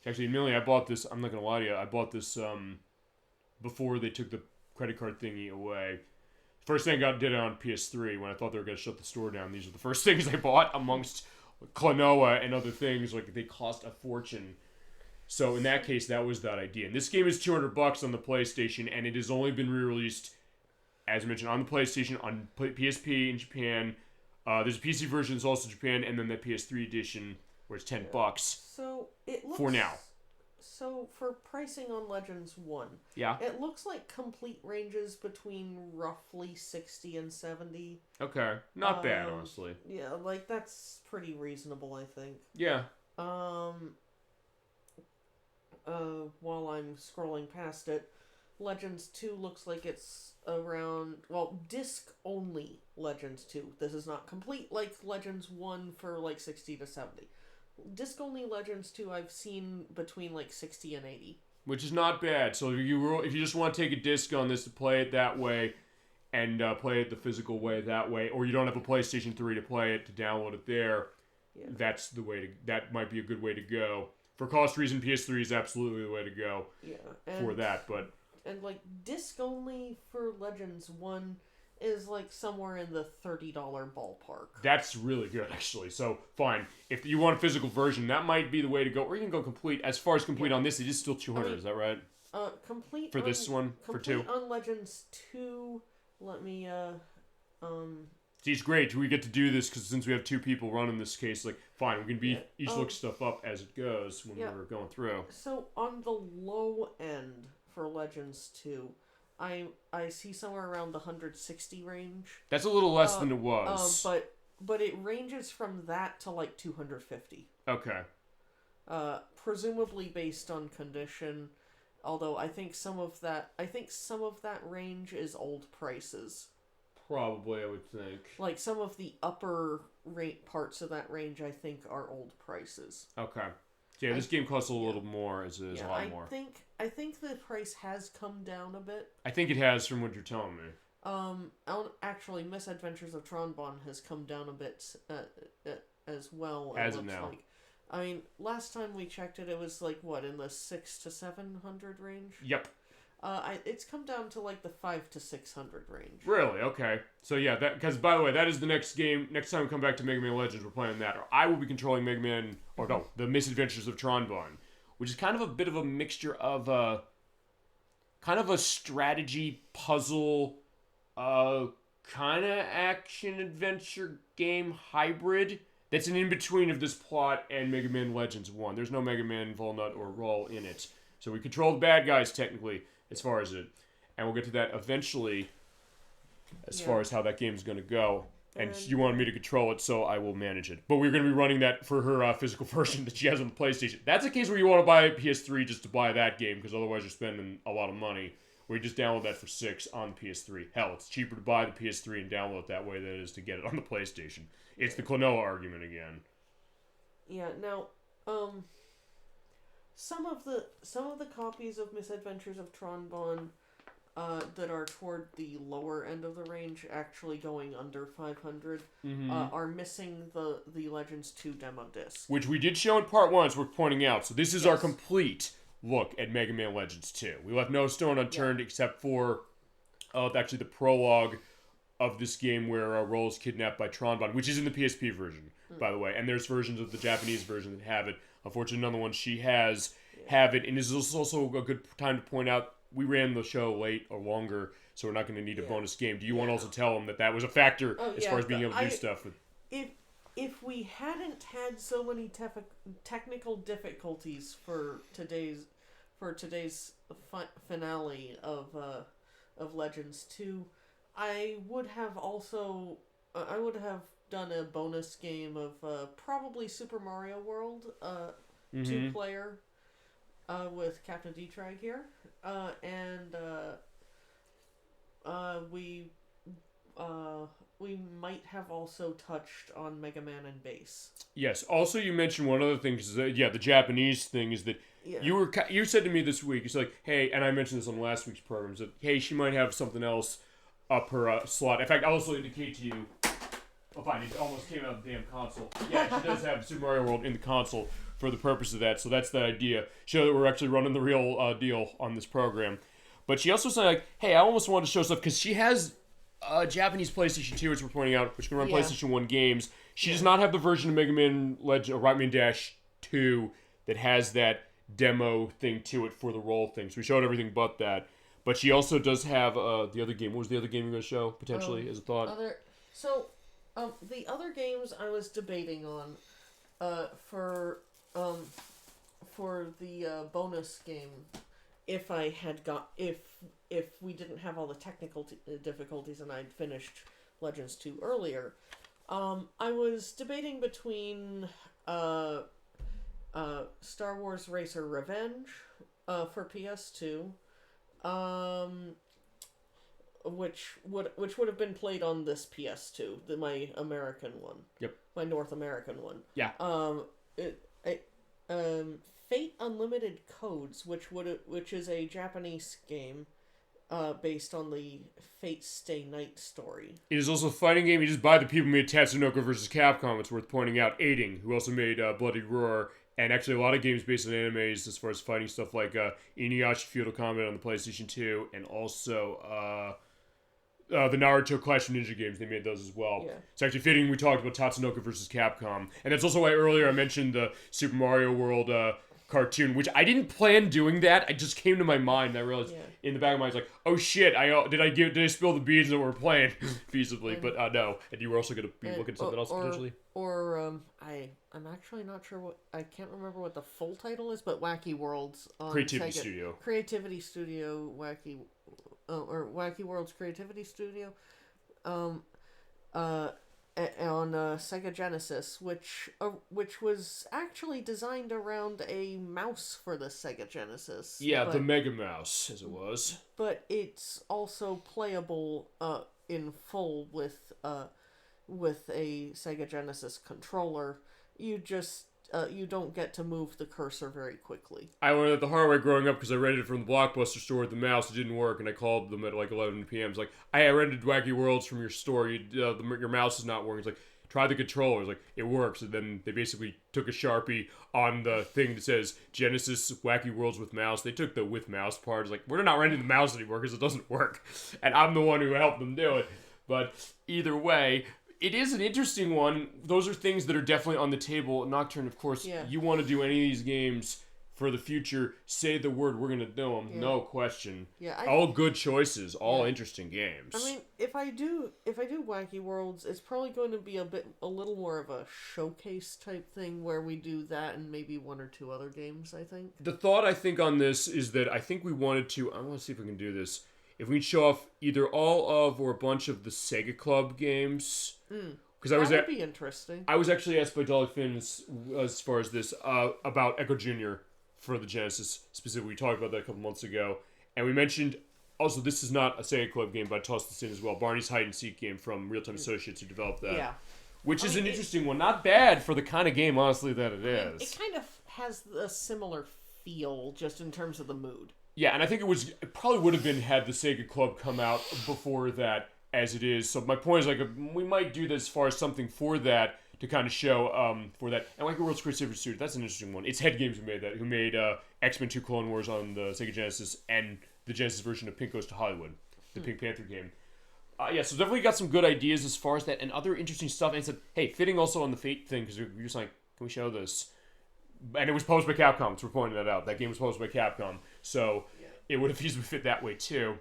actually, admittedly, I bought this, I'm not going to lie to you, I bought this before they took the credit card thingy away. First thing I did it on PS3 when I thought they were going to shut the store down. These are the first things I bought amongst Klonoa and other things. Like, they cost a fortune. So in that case, that was that idea. And this game is $200 on the PlayStation, and it has only been re-released, as I mentioned, on the PlayStation, on PSP in Japan. There's a PC version that's also Japan, and then the PS3 edition where it's $10.
So it looks
for now.
So for pricing on Legends 1, it looks like complete ranges between roughly 60 and 70.
Okay, not bad, honestly.
Yeah, like that's pretty reasonable, I think.
Yeah.
While I'm scrolling past it, Legends 2 looks like it's around, well, disc-only Legends 2. This is not complete like Legends 1 for like 60 to 70. Disc-only Legends 2 I've seen between like 60 and 80.
Which is not bad. So if you just want to take a disc on this to play it that way, and play it the physical way that way, or you don't have a PlayStation 3 to play it, to download it there, that's the way to, that might be a good way to go. For cost reason, PS3 is absolutely the way to go for that, but...
And, like, disc-only for Legends 1 is, like, somewhere in the $30 ballpark.
That's really good, actually. So, fine. If you want a physical version, that might be the way to go. Or you can go complete. As far as complete on this, it is still $200, is that right?
Complete
for this one? For 2?
Complete on Legends 2, let me,
See, it's great. We get to do this because since we have 2 people running this case, like, fine, we can each look stuff up as it goes when we're going through.
So, on the low end for Legends 2, I see somewhere around the 160 range.
That's a little less than it was.
But it ranges from that to, like, 250.
Okay.
Presumably based on condition, although I think some of that range is old prices.
Probably, I would think.
Like, some of the upper rate parts of that range, I think, are old prices.
Okay. Yeah, this game costs a little more, as it is a lot more.
I think the price has come down a bit.
I think it has, from what you're telling me.
Actually, Misadventures of Tron Bond has come down a bit as well.
As of now.
Like. I mean, last time we checked it, it was like, what, in the 600 to 700 range?
Yep.
It's come down to like the 500 to 600 range.
Really? Okay. So yeah, because by the way, that is the next game. Next time we come back to Mega Man Legends, we're playing that. Or I will be controlling Mega Man, The Misadventures of Tronbon, which is kind of a bit of a mixture of kind of a strategy puzzle, kind of action adventure game hybrid. That's an in-between of this plot and Mega Man Legends 1. There's no Mega Man, Volnut, or Roll in it. So we control the bad guys, technically, as far as it. And we'll get to that eventually, as far as how that game's going to go. And you wanted me to control it, so I will manage it. But we're going to be running that for her physical version that she has on the PlayStation. That's a case where you want to buy a PS3 just to buy that game, because otherwise you're spending a lot of money. Where you just download that for $6 on the PS3. Hell, it's cheaper to buy the PS3 and download it that way than it is to get it on the PlayStation. It's the Klonoa argument again.
Yeah, now, some of the copies of Misadventures of Tronbon that are toward the lower end of the range, actually going under 500, are missing the Legends 2 demo disc.
Which we did show in part 1, as we're pointing out. So this is our complete look at Mega Man Legends 2. We left no stone unturned except for actually the prologue of this game where Roll is kidnapped by Tronbon, which is in the PSP version, by the way. And there's versions of the Japanese version that have it. Unfortunately, none of the ones she has have it. And this is also a good time to point out, we ran the show late or longer, so we're not going to need a bonus game. Do you want to also tell them that was a factor as far as being able to do stuff?
If we hadn't had so many technical difficulties for today's finale of Legends 2, I would have done a bonus game of probably Super Mario World 2-player with Captain D-Trag here, and we might have also touched on Mega Man and Bass.
Yes. Also, you mentioned one other thing. The Japanese thing is that you said to me this week, it's like, hey, and I mentioned this on last week's program, that hey, she might have something else up her slot. In fact, I'll also indicate to you. Oh, fine, it almost came out of the damn console. Yeah, she does have Super Mario World in the console for the purpose of that. So that's the idea. Show that we're actually running the real deal on this program. But she also said, like, hey, I almost wanted to show stuff because she has Japanese PlayStation 2, which we're pointing out, which can run PlayStation 1 games. She does not have the version of Mega Man Rockman Dash 2 that has that demo thing to it for the roll thing. So we showed everything but that. But she also does have the other game. What was the other game you're going to show, potentially, as a thought?
The other games I was debating on for the bonus game, if we didn't have all the technical difficulties and I'd finished Legends 2 earlier, I was debating between Star Wars Racer Revenge for PS2, which would have been played on this PS2, my American one.
Yep.
My North American one.
Yeah.
Fate Unlimited Codes, which is a Japanese game based on the Fate Stay Night story.
It is also a fighting game. You just buy the people who made Tatsunoko vs. Capcom. It's worth pointing out. Aiding, who also made Bloody Roar, and actually a lot of games based on animes as far as fighting stuff like Inuyasha Feudal Combat on the PlayStation 2, and also the Naruto Clash of Ninja games. They made those as well.
Yeah.
It's actually fitting we talked about Tatsunoko vs. Capcom. And that's also why earlier I mentioned the Super Mario World cartoon, which I didn't plan doing that. It just came to my mind. And I realized in the back of my mind, I was like, oh shit, did I spill the beans that we're playing feasibly? But no. And you were also going to be looking at something else potentially?
I'm actually not sure I can't remember what the full title is, but Wacky Worlds on
Creativity Studio.
Creativity Studio, or Wacky Worlds Creativity Studio, on Sega Genesis, which was actually designed around a mouse for the Sega Genesis.
Yeah, the Mega Mouse, as it was.
But it's also playable in full with a Sega Genesis controller. You just you don't get to move the cursor very quickly.
I learned that the hard way growing up because I rented it from the Blockbuster store with the mouse. It didn't work, and I called them at like 11 p.m. It's like, I rented Wacky Worlds from your store. Your mouse is not working. It's like, try the controllers. Like, it works. And then they basically took a Sharpie on the thing that says Genesis Wacky Worlds with Mouse. They took the with mouse part. It's like, we're not renting the mouse anymore because it doesn't work. And I'm the one who helped them do it. But either way, it is an interesting one. Those are things that are definitely on the table. Nocturne, of course, you want to do any of these games for the future, say the word, we're going to do them. No question. All good choices, all interesting games.
I mean, if I do Wacky Worlds, it's probably going to be a little more of a showcase type thing where we do that and maybe one or two other games, I think.
The thought, I think, on this is that I think we wanted to, I want to see if we can do this, if we can show off either all of or a bunch of the Sega Club games.
That would be interesting.
I was actually asked by Dolly Finns, as far as this, about Echo Jr., for the Genesis specifically. We talked about that a couple months ago. And we mentioned, also, this is not a Sega Club game, but I tossed this in as well. Barney's Hide and Seek game from Real Time Associates who developed that. Yeah. Which is an interesting one. Not bad for the kind of game, honestly, that it is.
It kind of has a similar feel, just in terms of the mood.
Yeah, and I think it probably would have been had the Sega Club come out before that, as it is. So my point is, like, we might do this as far as something for that, to kind of show for that. And Wacky World's Great Saber Studio, that's an interesting one. It's Head Games who made X-Men 2 Clone Wars on the Sega Genesis and the Genesis version of Pink Goes to Hollywood, the Pink Panther game. So definitely got some good ideas as far as that and other interesting stuff. And said, hey, fitting also on the Fate thing, because we were just like, can we show this? And it was published by Capcom, so we're pointing that out. That game was published by Capcom, so it would have easily fit that way too.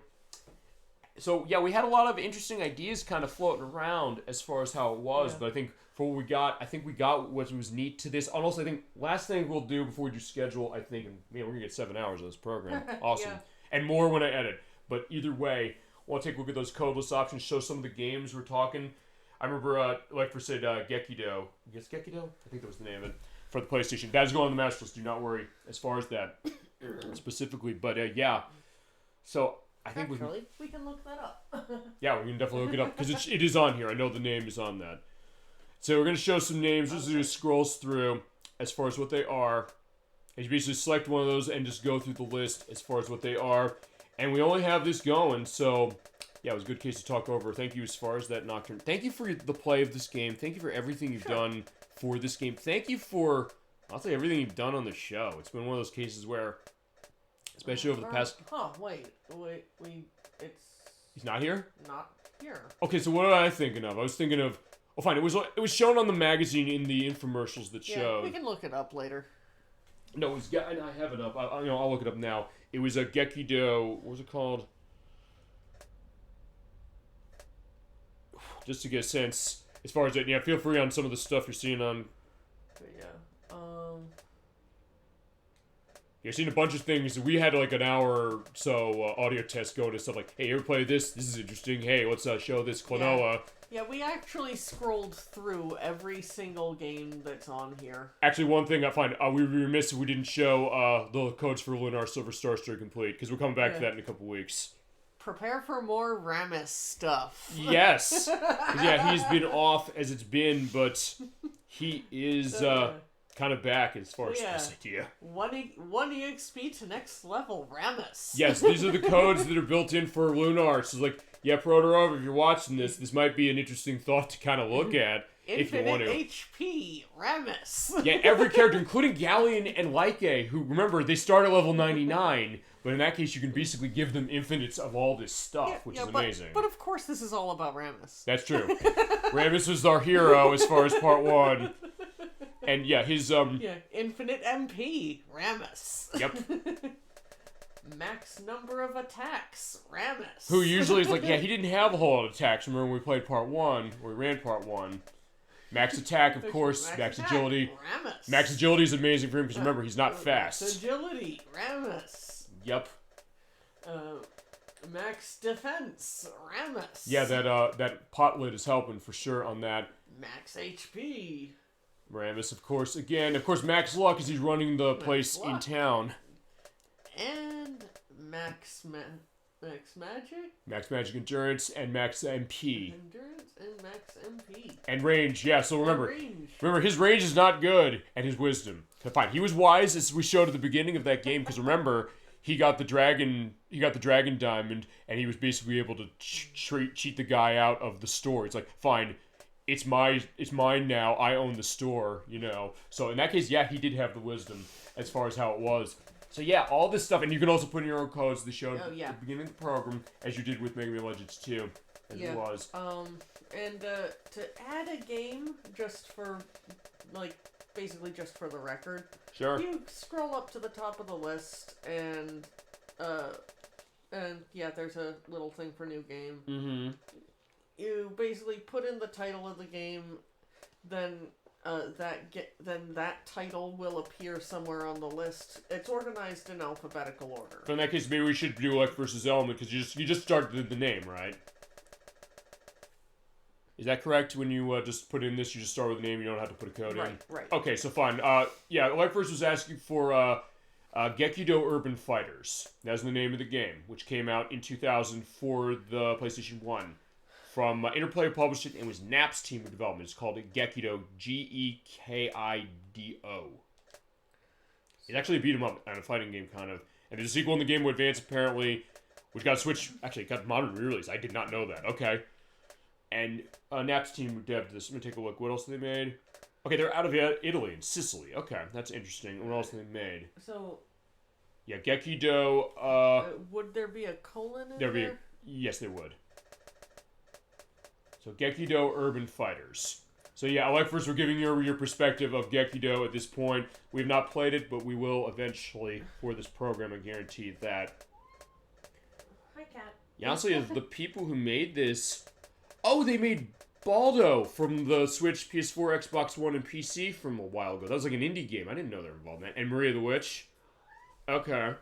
So yeah, we had a lot of interesting ideas kind of floating around as far as how it was, but I think for what we got, I think we got what was neat to this. And also, I think last thing we'll do before we do schedule, I think, and man, we're gonna get 7 hours of this program. Awesome. And more when I edit. But either way, we'll take a look at those codeless options, show some of the games we're talking. I remember, like for said, Gekido. Yes, Gekido? I think that was the name of it. For the PlayStation. That is going on the master list, do not worry as far as that specifically. But yeah. So I think
we can look that up.
Yeah, we can definitely look it up because it is on here. I know the name is on that. So we're going to show some names. This just scrolls through as far as what they are. And you basically select one of those and just go through the list as far as what they are. And we only have this going, so yeah, it was a good case to talk over. Thank you as far as that, Nocturne. Thank you for the play of this game. Thank you for everything you've done for this game. Thank you for, I'll say, everything you've done on the show. It's been one of those cases where, especially over the past... He's not here?
Not here.
Okay, so what am I thinking of? I was thinking of... Oh, fine. It was shown on the magazine in the infomercials that showed...
we can look it up later.
No, it was... I have it up. I'll look it up now. It was a Gekido... What was it called? Just to get a sense, as far as that... Yeah, feel free on some of the stuff you're seeing on... You've seen a bunch of things. We had like an hour or so audio test going to stuff like, hey, you ever play this? This is interesting. Hey, let's show this Klonoa.
Yeah, we actually scrolled through every single game that's on here.
Actually, one thing I find, we were remiss if we didn't show the codes for Lunar Silver Star Story Complete, because we're coming back to that in a couple weeks.
Prepare for more Ramus stuff.
Yes. Yeah, he's been off as it's been, but he is... kind of back as far as this idea.
1 EXP to next level, Ramus.
Yes, these are the codes that are built in for Lunar. So it's like, yeah, Protorov, if you're watching this might be an interesting thought to kind of look at if you want to.
Infinite HP, Ramus.
Yeah, every character, including Galleon and Laike, who, remember, they start at level 99, but in that case, you can basically give them infinites of all this stuff, which is amazing.
But of course, this is all about Ramus.
That's true. Ramus is our hero as far as part 1. And yeah, his
infinite MP, Ramus.
Yep.
Max number of attacks, Ramus.
Who usually is like, yeah, he didn't have a whole lot of attacks. Remember when we played part 1, or we ran part 1. Max attack, of course. Max agility.
Ramus.
Max agility is amazing for him because remember, he's not fast.
Max agility, Ramus.
Yep.
Max defense, Ramus.
Yeah, that pot lid is helping for sure on that.
Max HP.
Ramus, of course. Again, of course, Max Luck as he's running the place in town.
And Max Magic?
Max Magic Endurance and Max MP.
Endurance and Max MP.
And range, yeah, so remember, his range is not good, and his wisdom. Fine, he was wise, as we showed at the beginning of that game, because remember, he got the dragon diamond, and he was basically able to cheat the guy out of the store. It's like, fine, it's mine now. I own the store, you know. So in that case, yeah, he did have the wisdom as far as how it was. So yeah, all this stuff, and you can also put in your own codes. They showed at the beginning of the program, as you did with Mega Man Legends 2, as it was.
And to add a game, just for, like, basically just for the record.
Sure.
You scroll up to the top of the list, and yeah, there's a little thing for new game.
Mm-hmm.
You basically put in the title of the game, then that title will appear somewhere on the list. It's organized in alphabetical order.
So in that case, maybe we should do Life versus Element, because you just started the name, right? Is that correct? When you just put in this, you just start with the name, you don't have to put a code in?
Right.
Okay, so fine. Yeah, Life Verse was asking for Gekido Urban Fighters. That's the name of the game, which came out in 2000 for the PlayStation 1. From Interplay published it, and was Nap's team of development. It's called Gekido, Gekido. It's actually a beat-em-up and a fighting game, kind of. And there's a sequel in the Game Boy Advance, apparently, which got switched. Actually, it got modern re-release. I did not know that. Okay. And Nap's team devved this. Let me take a look. What else they made? Okay, they're out of Italy and Sicily. Okay, that's interesting. What else they made?
So...
Yeah, Gekido,
would there be a colon in there?
Yes, there would. So, Gekido Urban Fighters. So, yeah, Life Verse, we're giving you your perspective of Gekido at this point. We have not played it, but we will eventually for this program. I guarantee that.
Hi, Cat.
Yeah, honestly, the people who made this... Oh, they made Baldo from the Switch, PS4, Xbox One, and PC from a while ago. That was like an indie game. I didn't know they were involved in that. And Maria the Witch. Okay.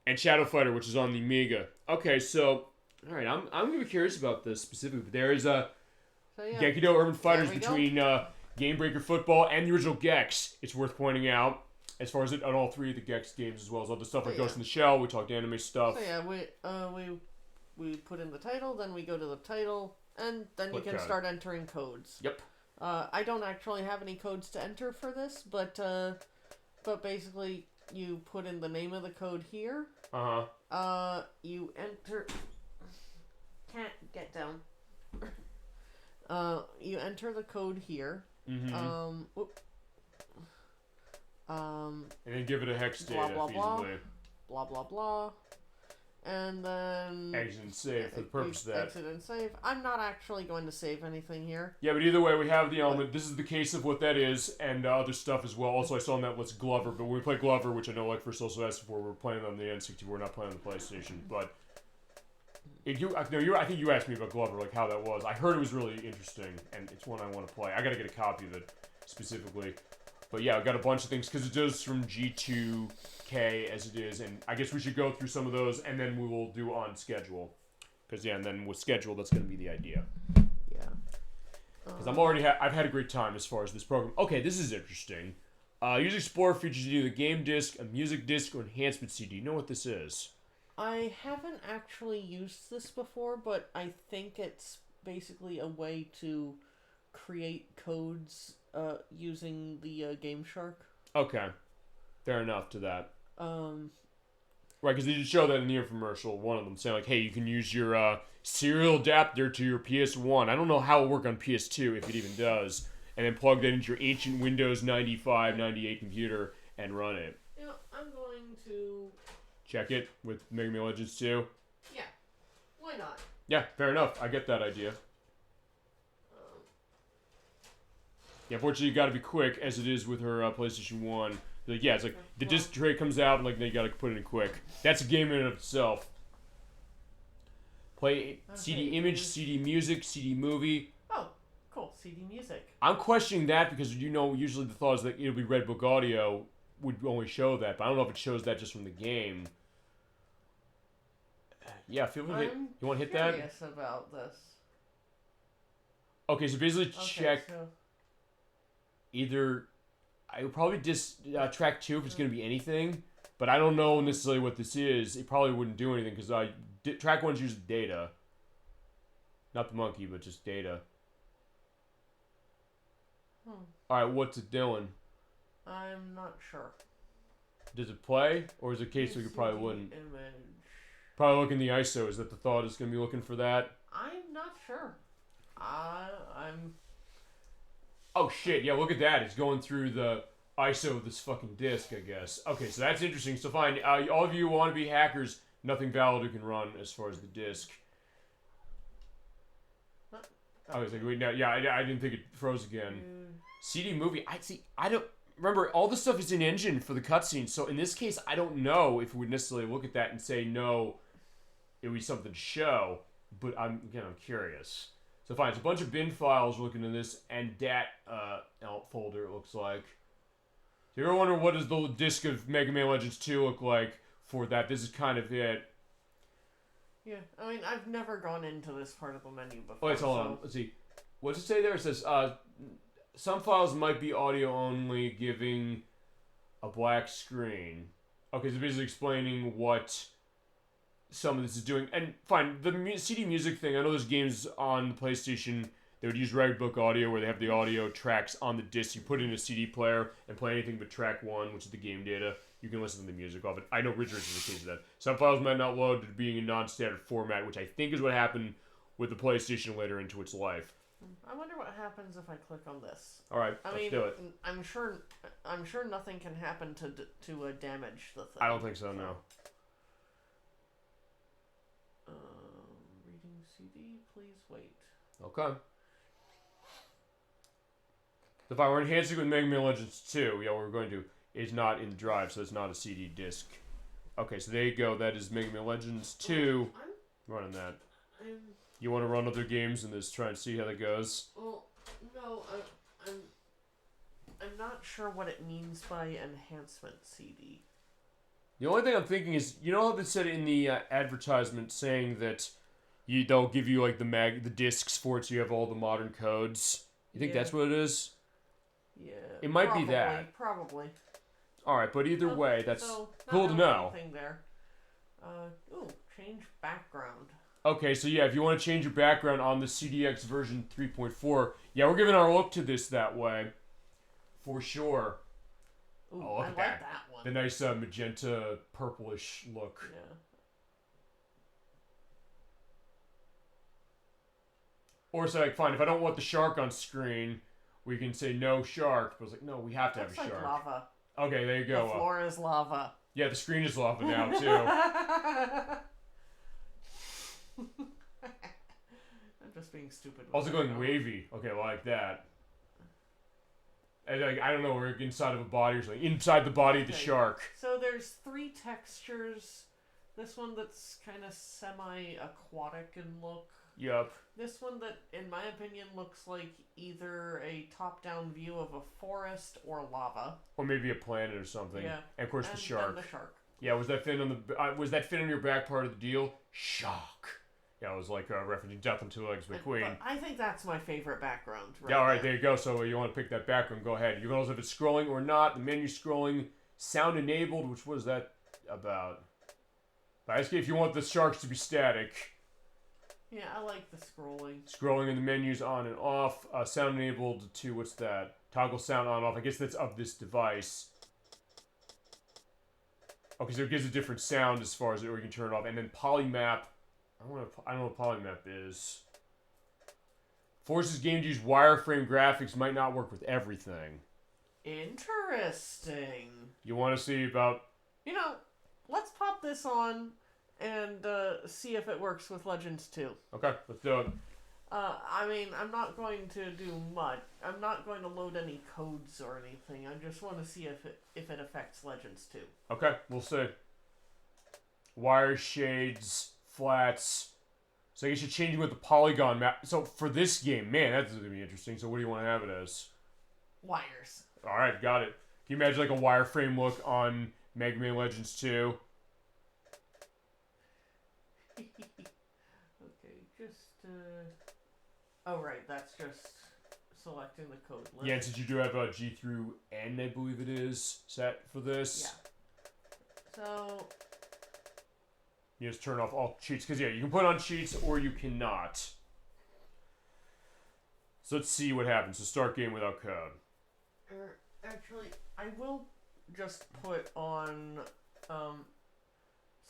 And Shadow Fighter, which is on the Mega. Okay, so... Alright, I'm going to be curious about this specifically. But there is Gekido Urban Fighters between Game Breaker Football and the original Gex. It's worth pointing out. As far as on all three of the Gex games, as well as other stuff like Ghost in the Shell. We talked anime stuff.
So yeah, we put in the title, then we go to the title, and then you can start entering codes.
Yep.
I don't actually have any codes to enter for this, but basically you put in the name of the code here. You enter. Can't get down. You enter the code here.
Mm-hmm. And then give it a hex data feasibly.
Blah blah blah. And then...
Exit and save for the purpose of that.
Exit and save. I'm not actually going to save anything here.
Yeah, but either way, we have the element. This is the case of what that is, and other stuff as well. Also, I saw on that list Glover, but when we play Glover, which I know Life First also asked for, we're playing on the N64, we're not playing on the PlayStation. But I think you asked me about Glover, like how that was. I heard it was really interesting, and it's one I want to play. I got to get a copy of it specifically. But yeah, I've got a bunch of things, because it does from G2K as it is, and I guess we should go through some of those, and then we will do on schedule. Because, yeah, and then with schedule, that's going to be the idea.
Yeah.
Because I've had a great time as far as this program. Okay, this is interesting. Use Explorer features either a game disc, a music disc, or enhancement CD. You know what this is?
I haven't actually used this before, but I think it's basically a way to create codes using the Game Shark.
Okay. Fair enough to that. Right, because they did show that in the infomercial, one of them saying, like, hey, you can use your serial adapter to your PS1. I don't know how it'll work on PS2, if it even does. And then plug that into your ancient Windows 95, 98 computer and run it.
Yeah, I'm going to...
Check it with Mega Man Legends 2?
Yeah. Why not?
Yeah, fair enough. I get that idea. Yeah, unfortunately, you gotta be quick, as it is with her PlayStation 1. Like, yeah, it's like, the disc tray comes out, and like, they gotta put it in quick. That's a game in and of itself. Play CD image, CD music, CD movie.
Oh, cool. CD music.
I'm questioning that, because, you know, usually the thought is that it'll be Red Book Audio would only show that, but I don't know if it shows that just from the game. Yeah, feel free to hit. You want to hit that?
I'm curious about this.
Okay, so basically check... Either, I would probably track 2 if it's going to be anything, but I don't know necessarily what this is. It probably wouldn't do anything, because track 1's uses data. Not the monkey, but just data. Alright, what's it doing?
I'm not sure.
Does it play? Or is it a case we probably wouldn't?
Image.
Probably look in the ISO. Is that the thought is going to be looking for that?
I'm not sure. I'm...
Oh shit, yeah, look at that. It's going through the ISO of this fucking disc, I guess. Okay, so that's interesting. So fine, all of you want to be hackers, nothing valid can run as far as the disc. I was like, wait, no, yeah, I didn't think it froze again. CD movie, I don't... Remember, all this stuff is in engine for the cutscenes, so in this case, I don't know if we would necessarily look at that and say, no, it would be something to show, but I'm curious. So fine, it's a bunch of bin files looking in this, and dat folder, it looks like. So you ever wonder what does the disc of Mega Man Legends 2 look like for that? This is kind of it.
Yeah, I mean, I've never gone into this part of the menu before.
Oh, wait, hold on. Let's see. What does it say there? It says, some files might be audio only, giving a black screen. Okay, so basically explaining what some of this is doing. And fine, the CD music thing, I know there's games on the PlayStation that would use Redbook audio where they have the audio tracks on the disc. You put it in a CD player and play anything but track 1, which is the game data. You can listen to the music of it. I know Richards is the case of that. Some files might not load to being in non-standard format, which I think is what happened with the PlayStation later into its life.
I wonder what happens if I click on this.
All right, let's do it.
I'm sure nothing can happen to damage the thing.
I don't think so, no.
Reading CD, please wait.
Okay. The file we're enhancing with Mega Man Legends 2, yeah, what we're going to, is not in the drive, so it's not a CD disc. Okay, so there you go. That is Mega Man Legends 2. Running that. You want to run other games in this, try and see how that goes?
Well, no, I'm not sure what it means by enhancement CD.
The only thing I'm thinking is, you know how they said in the advertisement saying that they'll give you like the discs for it, so you have all the modern codes. You think that's what it is?
Yeah.
It might be that.
Probably.
All right, but either way, that's cool to
not
know.
Anything there. Ooh, change background.
Okay, so yeah, if you want to change your background on the CDX version 3.4, yeah, we're giving our look to this that way, for sure.
Ooh,
oh, look
I
at
like that one.
The nice magenta purplish look.
Yeah.
Or say, like, fine, if I don't want the shark on screen, we can say no shark. But it's like, no, we have to have a shark.
Like lava.
Okay, there you go.
The floor is lava.
Yeah, the screen is lava now, too.
I'm just being stupid.
Also going wavy. Okay, like that. And like, I don't know, we're inside of a body or something. Inside the body of the shark.
So there's 3 textures. This one that's kind of semi-aquatic in look.
Yup.
This one that, in my opinion, looks like either a top-down view of a forest or lava.
Or maybe a planet or something.
Yeah.
And of course the shark.
And the shark.
Yeah, was that fin on the was that fin on your back part of the deal? Shock. Yeah, it was like referencing Death on Two Legs by Queen.
But I think that's my favorite background.
Right, yeah, all right, there you go. So you want to pick that background, go ahead. You can also, if it's scrolling or not, the menu scrolling, sound enabled, which what is that about? Basically, if you want the sharks to be static.
Yeah, I like the scrolling.
Scrolling in the menus on and off. Sound enabled to, what's that? Toggle sound on and off. I guess that's of this device. Okay, so it gives a different sound as far as it, or you can turn it off. And then polymap. I don't know what polymap is. Forces game to use wireframe graphics, might not work with everything.
Interesting.
You want to see about...
You know, let's pop this on and see if it works with Legends 2.
Okay, let's do it.
I mean, I'm not going to do much. I'm not going to load any codes or anything. I just want to see if it affects Legends 2.
Okay, we'll see. Wire shades, flats. So I guess you're changing with the polygon map. So for this game, man, that's going to be interesting. So what do you want to have it as?
Wires.
All right, got it. Can you imagine like a wireframe look on Mega Man Legends 2?
Okay, just oh right, that's just selecting the code list.
Yeah, and since you do have a G through N, I believe it is, set for this.
Yeah. So
you just turn off all cheats, because yeah, you can put on cheats or you cannot. So let's see what happens. So start game without code.
Actually, I will just put on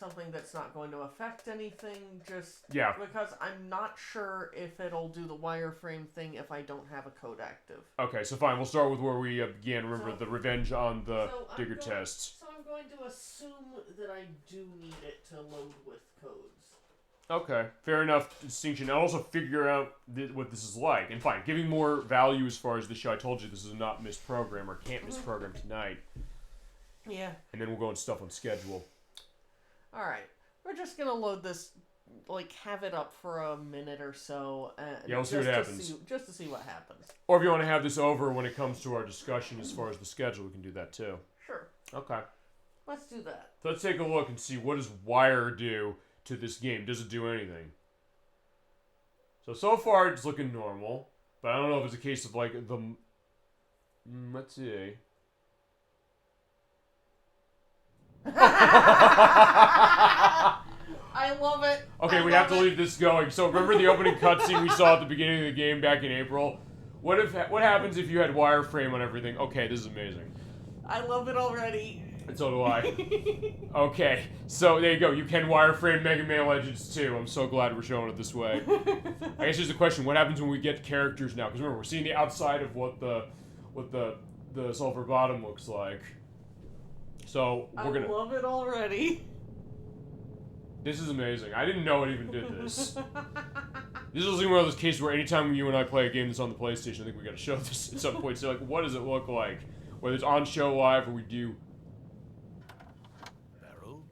something that's not going to affect anything, just
Yeah.
because I'm not sure if it'll do the wireframe thing if I don't have a code active.
Okay, so fine. We'll start with where we began. Remember the revenge on the digger tests.
So I'm going to assume that I do need it to load with codes.
Okay, fair enough distinction. I'll also figure out what this is like. And fine, giving more value as far as the show. I told you this is not misprogram or can't misprogram tonight.
Yeah.
And then we'll go into stuff on schedule.
Alright. We're just gonna load this, like, have it up for a minute or so.
Yeah, we'll see what happens.
Just to see what happens.
Or if you want to have this over when it comes to our discussion as far as the schedule, we can do that too.
Sure.
Okay.
Let's do that.
So let's take a look and see what does Wire do to this game. Does it do anything? So far it's looking normal, but I don't know if it's a case of like the... let's see.
I love it.
Okay, we have to leave this going. So remember the opening cutscene we saw at the beginning of the game back in April? What happens if you had wireframe on everything? Okay, this is amazing.
I love it already.
And so do I. Okay, so there you go. You can wireframe Mega Man Legends 2. I'm so glad we're showing it this way. I guess here's the question: what happens when we get characters now? Because remember, we're seeing the outside of what the sulfur bottom looks like. So we're gonna.
I love it already.
This is amazing. I didn't know it even did this. This is one of those cases where anytime you and I play a game that's on the PlayStation, I think we got to show this at some point. So, like, what does it look like? Whether it's on show live or we do.
Barrel.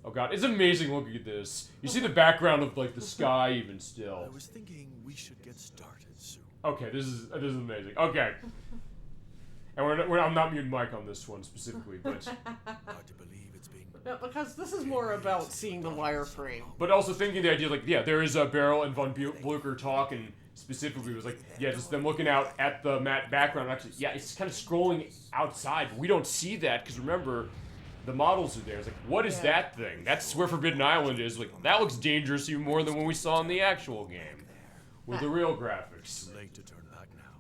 Oh god, it's amazing looking at this. You see the background of like the sky even still.
I was thinking we should get started soon.
Okay, this is amazing. Okay. And I'm not muting Mike on this one specifically, but
hard to believe it's being.
No, because this is more about seeing the wireframe.
But also thinking the idea, like, yeah, there is a Barrel and Von Blucher talking specifically. It was like, yeah, just them looking out at the matte background. Actually, yeah, it's kind of scrolling outside, but we don't see that because remember, the models are there. It's like, what is that thing? That's where Forbidden Island is. Like, that looks dangerous even more than what we saw in the actual game with the real graphics.
It's late to turn back now.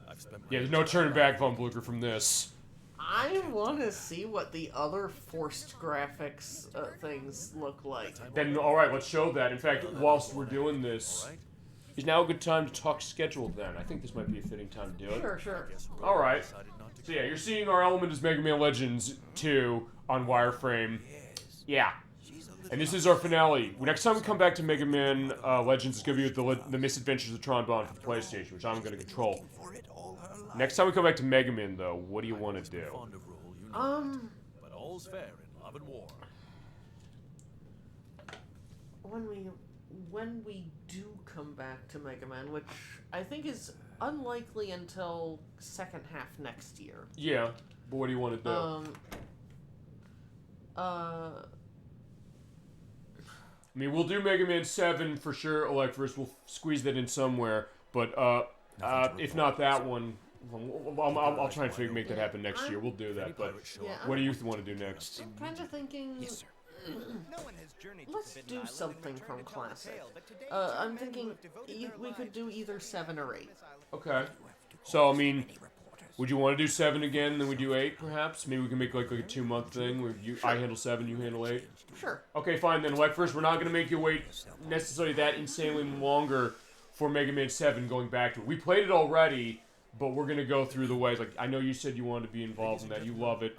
I've spent.
Yeah, there's no turning back, Von Blucher, from this.
I want to see what the other forced graphics things look like.
Then, alright, let's show that. In fact, whilst we're doing this, is now a good time to talk schedule then. I think this might be a fitting time to do it.
Sure.
Alright. So yeah, you're seeing our element as Mega Man Legends 2 on wireframe. Yeah. And this is our finale. Next time we come back to Mega Man Legends, it's going to be with the Misadventures of Tron Bonne for the PlayStation, which I'm going to control. Next time we come back to Mega Man, though, what do you want to do?
But all's fair in love and war.
When we do come back to Mega Man, which I think is unlikely until second half next year.
Yeah, but what do you want to do? I mean, we'll do Mega Man 7 for sure, Electros. We'll squeeze that in somewhere, but if not that one, I'll try and make that happen next year. We'll do that, but what do you want to do next?
I'm kind of thinking... Yes, sir. Let's do something from Classic. I'm thinking we could do either 7 or 8.
Okay. So, I mean, would you want to do 7 again, then we do 8, perhaps? Maybe we can make like a 2-month thing where I handle 7, you handle 8?
Sure.
Okay, fine then. Like, first, we're not going to make you wait necessarily that insanely longer for Mega Man 7 going back to it. We played it already, but we're going to go through the ways. Like, I know you said you wanted to be involved in that. You love it.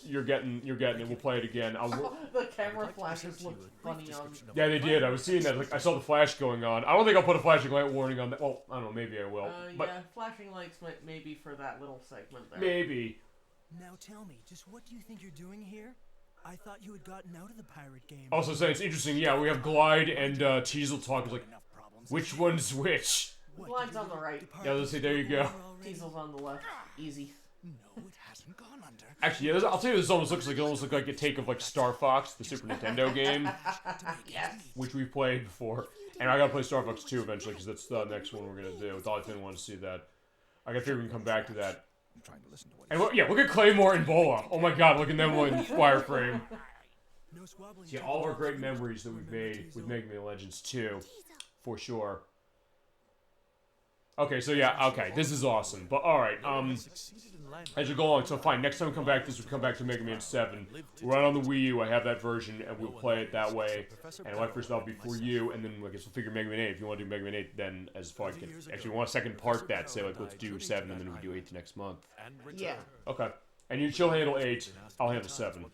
You're getting it. We'll play it again.
The camera flashes looked funny on...
Yeah, they did. I was seeing that. Like, I saw the flash going on. I don't think I'll put a flashing light warning on that. Well, I don't know. Maybe I will. But
yeah, flashing lights maybe for that little segment there.
Maybe.
Now tell me, just what do you think you're doing here? I thought you had gotten out of the pirate game.
Also saying it's interesting. Yeah, we have Glide and Teasel talk. It's like, which one's which?
Glide's on the right.
Yeah, let's see. There you go.
Teasel's on the left. Easy.
No, it hasn't gone under.
Actually, yeah, I'll tell you, this almost looks like a take of like Star Fox, the Super Nintendo game, which we've played before. And I gotta play Star Fox 2 eventually because that's the next one we're gonna do. It's all I didn't want to see that. I gotta figure we can come back to that. And yeah, look at Claymore and Bola. Oh my God, look at them in wireframe. See all of our great memories that we've made with Mega Man Legends 2, for sure. Okay, so yeah, okay, this is awesome. But alright, as you go along, so fine, next time we come back, this will come back to Mega Man 7. We're right on the Wii U, I have that version, and we'll play it that way. And my first that'll be for you, and then I guess we'll figure Mega Man 8. If you want to do Mega Man 8, then as far as actually, we want a second part that, say, like, let's do 7, and then we do 8 the next month.
Yeah.
Okay. And she'll handle 8, I'll handle 7.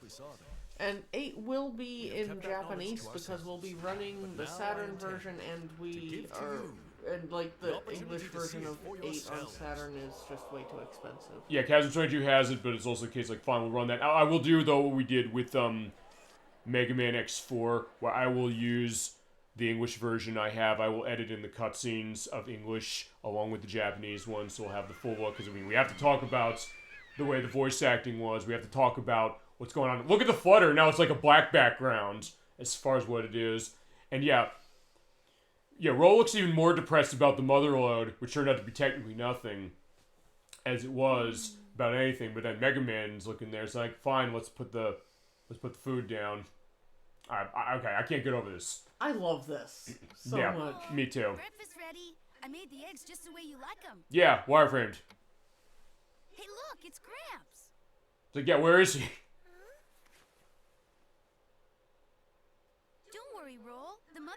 And 8 will be in Japanese, because we'll be running the Saturn version, and we are... And, like, the English version of 8 on Saturn is just way too expensive.
Yeah, Chasm 22 has it, but it's also the case, like, fine, we'll run that. I will do, though, what we did with, Mega Man X4, where I will use the English version I have. I will edit in the cutscenes of English, along with the Japanese one, so we'll have the full look, because, I mean, we have to talk about the way the voice acting was. We have to talk about what's going on. Look at the flutter! Now it's like a black background, as far as what it is. And, yeah... Yeah, Ro looks even more depressed about the mother load, which turned out to be technically nothing, as it was about anything. But then Mega Man's looking there. It's like, fine, let's put the food down. Okay, I can't get over this.
I love this so much.
Me too.
Breakfast ready. I made the eggs just the way you like them.
Yeah, wireframed.
Hey, look, it's Gramps.
It's like, yeah, where is he?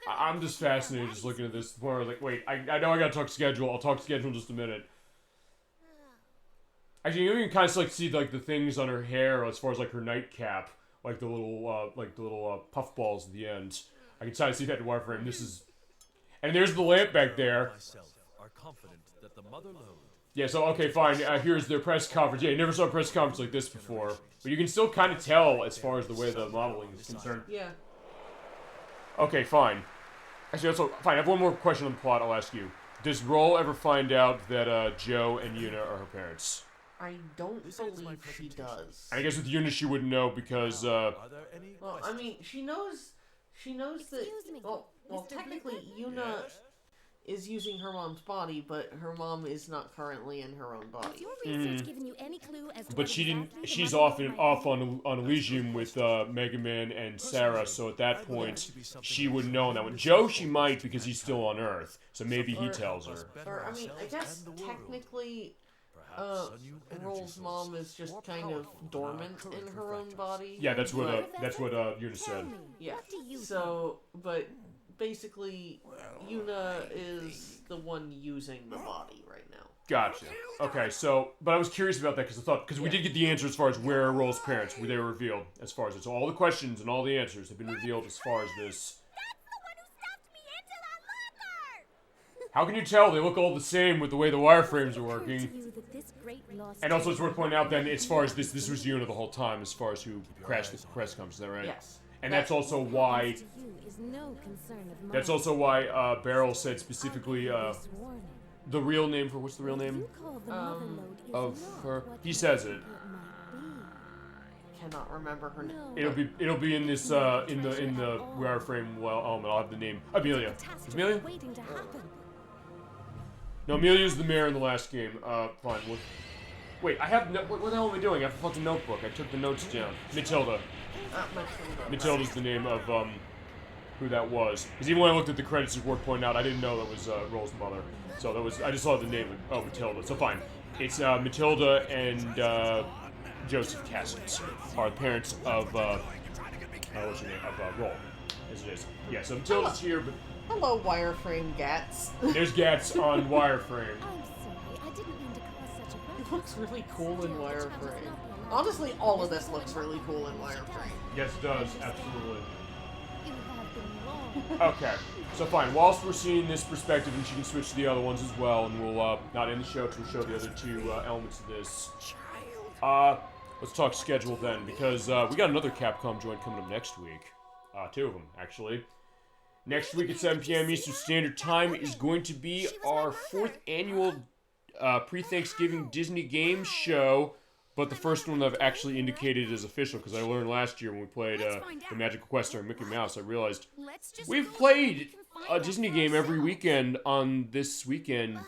I'm just fascinated just looking at this. More like, wait, I know I gotta talk schedule. I'll talk schedule in just a minute. Actually, you can kind of like see like the things on her hair as far as like her nightcap, like the little puff balls at the end. I can kind of see that in wireframe. This is, and there's the lamp back there. Yeah. So okay, fine. Here's their press conference. Yeah, you never saw a press conference like this before, but you can still kind of tell as far as the way the modeling is concerned.
Yeah.
Okay, fine. Actually, also, fine, I have one more question on the plot I'll ask you. Does Roll ever find out that Joe and Yuna are her parents?
I don't believe she does.
I guess with Yuna she wouldn't know because,
Well, I mean, she knows that... Well, technically, Yuna is using her mom's body, but her mom is not currently in her own body.
But she didn't. She's off on Elysium with Mega Man and Sarah, so at that point she wouldn't know on that one. Joe, she might because he's still on Earth, so maybe he tells her.
Or I mean, I guess technically, Roll's mom is just kind of dormant in her own body.
Yeah, that's what Yuna said.
Yeah. So, but. Basically, Yuna is the one using the body right now.
Gotcha. Okay, so, but I was curious about that because we did get the answer as far as where Roll's parents, where they were revealed, as far as it. So all the questions and all the answers have been revealed as far as this. How can you tell? They look all the same with the way the wireframes are working. And also it's worth pointing out then, as far as this was Yuna the whole time, as far as who crashed the press conference, is that right?
Yes.
And that's also why... That's also why Beryl said specifically the real name for... What's the real name? Of her... He says it.
Cannot remember her name.
It'll be in this in the wireframe. Well, I'll have the name. Amelia. Is Amelia? No, Amelia's the mayor in the last game. Fine. Wait, I have what the hell am I doing? I have a fucking notebook. I took the notes down. Matilda. Matilda's the name of who that was. Because even when I looked at the credits, it's worth pointing out I didn't know that was Roll's mother. So that was I just saw the name of Matilda. So fine, it's Matilda and Joseph Cassett are the parents of what's her name of Roll, as it is. Yeah. So Matilda's here, but
hello, wireframe Gats.
There's Gats on wireframe.
It looks really cool in wireframe. Honestly, all of this looks really cool in wireframe.
Yes, it does. Absolutely. Okay. So fine. Whilst we're seeing this perspective, and she can switch to the other ones as well, and we'll not end the show till we show the other two elements of this. Let's talk schedule then, because we got another Capcom joint coming up next week. Two of them, actually. Next week at 7 p.m. Eastern Standard Time is going to be our 4th annual pre-Thanksgiving Disney Games show, but the first one I've actually indicated as official, because I learned last year when we played the Magical Quest starring Mickey Mouse, I realized we've played a Disney game every weekend on this weekend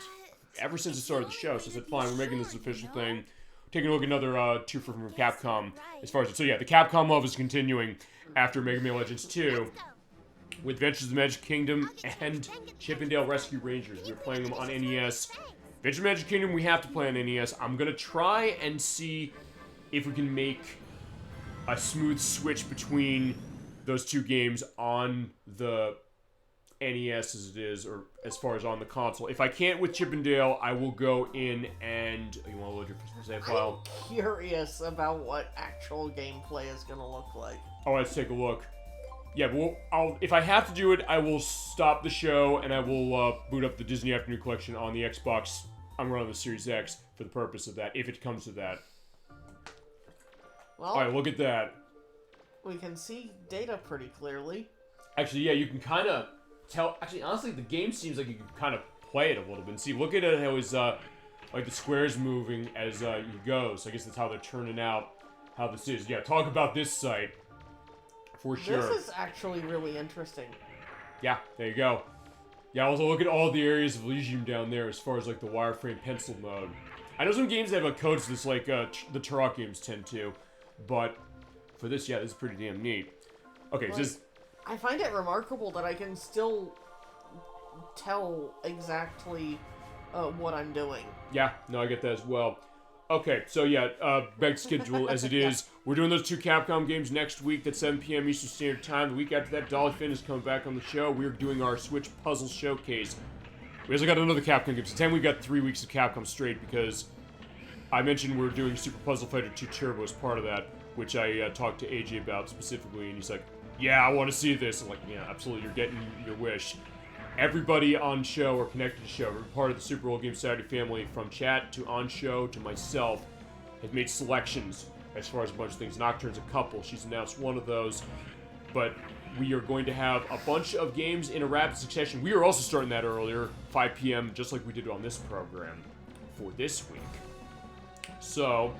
ever since the start of the show, so I said, fine, we're making this official thing. Taking a look at another two from Capcom as far as it. So yeah, the Capcom love is continuing after Mega Man Legends 2. with Adventures of the Magic Kingdom and Chip 'n Dale Rescue Rangers. We're playing them on NES. Adventures of the Magic Kingdom we have to play on NES. I'm going to try and see if we can make a smooth switch between those two games on the NES as it is, or as far as on the console. If I can't with Chip 'n Dale, I will go in and... You want to load your save file?
I'm curious about what actual gameplay is going to look like.
Oh, let's take a look. Yeah, but if I have to do it, I will stop the show and I will boot up the Disney Afternoon Collection on the Xbox. I'm running the Series X for the purpose of that, if it comes to that.
Well,
alright, look at that.
We can see data pretty clearly.
Actually, yeah, you can kind of tell. Actually, honestly, the game seems like you can kind of play it a little bit. And see, look at it how it's like the squares moving as you go. So I guess that's how they're turning out how this is. Yeah, talk about this site for sure.
This is actually really interesting.
Yeah, there you go. Yeah, also look at all the areas of Elysium down there as far as like the wireframe pencil mode. I know some games have codes to this, like the Turok games tend to, but for this, yeah, this is pretty damn neat. Okay,
like,
this.
I find it remarkable that I can still tell exactly what I'm doing.
Yeah, no, I get that as well. Okay, so yeah, back to schedule as it is. Yeah. We're doing those two Capcom games next week at 7 p.m. Eastern Standard Time. The week after that, Dolly Finn is coming back on the show. We're doing our Switch Puzzle Showcase. We also got another Capcom game. So 10, we've got 3 weeks of Capcom straight because I mentioned we're doing Super Puzzle Fighter 2 Turbo as part of that, which I talked to AJ about specifically, and he's like, yeah, I want to see this. I'm like, yeah, absolutely, you're getting your wish. Everybody on show or connected to show, we're part of the Super Old Game Saturday family, from chat to on show to myself, has made selections as far as a bunch of things. Nocturne's a couple. She's announced one of those. But we are going to have a bunch of games in a rapid succession. We are also starting that earlier, 5 p.m., just like we did on this program for this week. So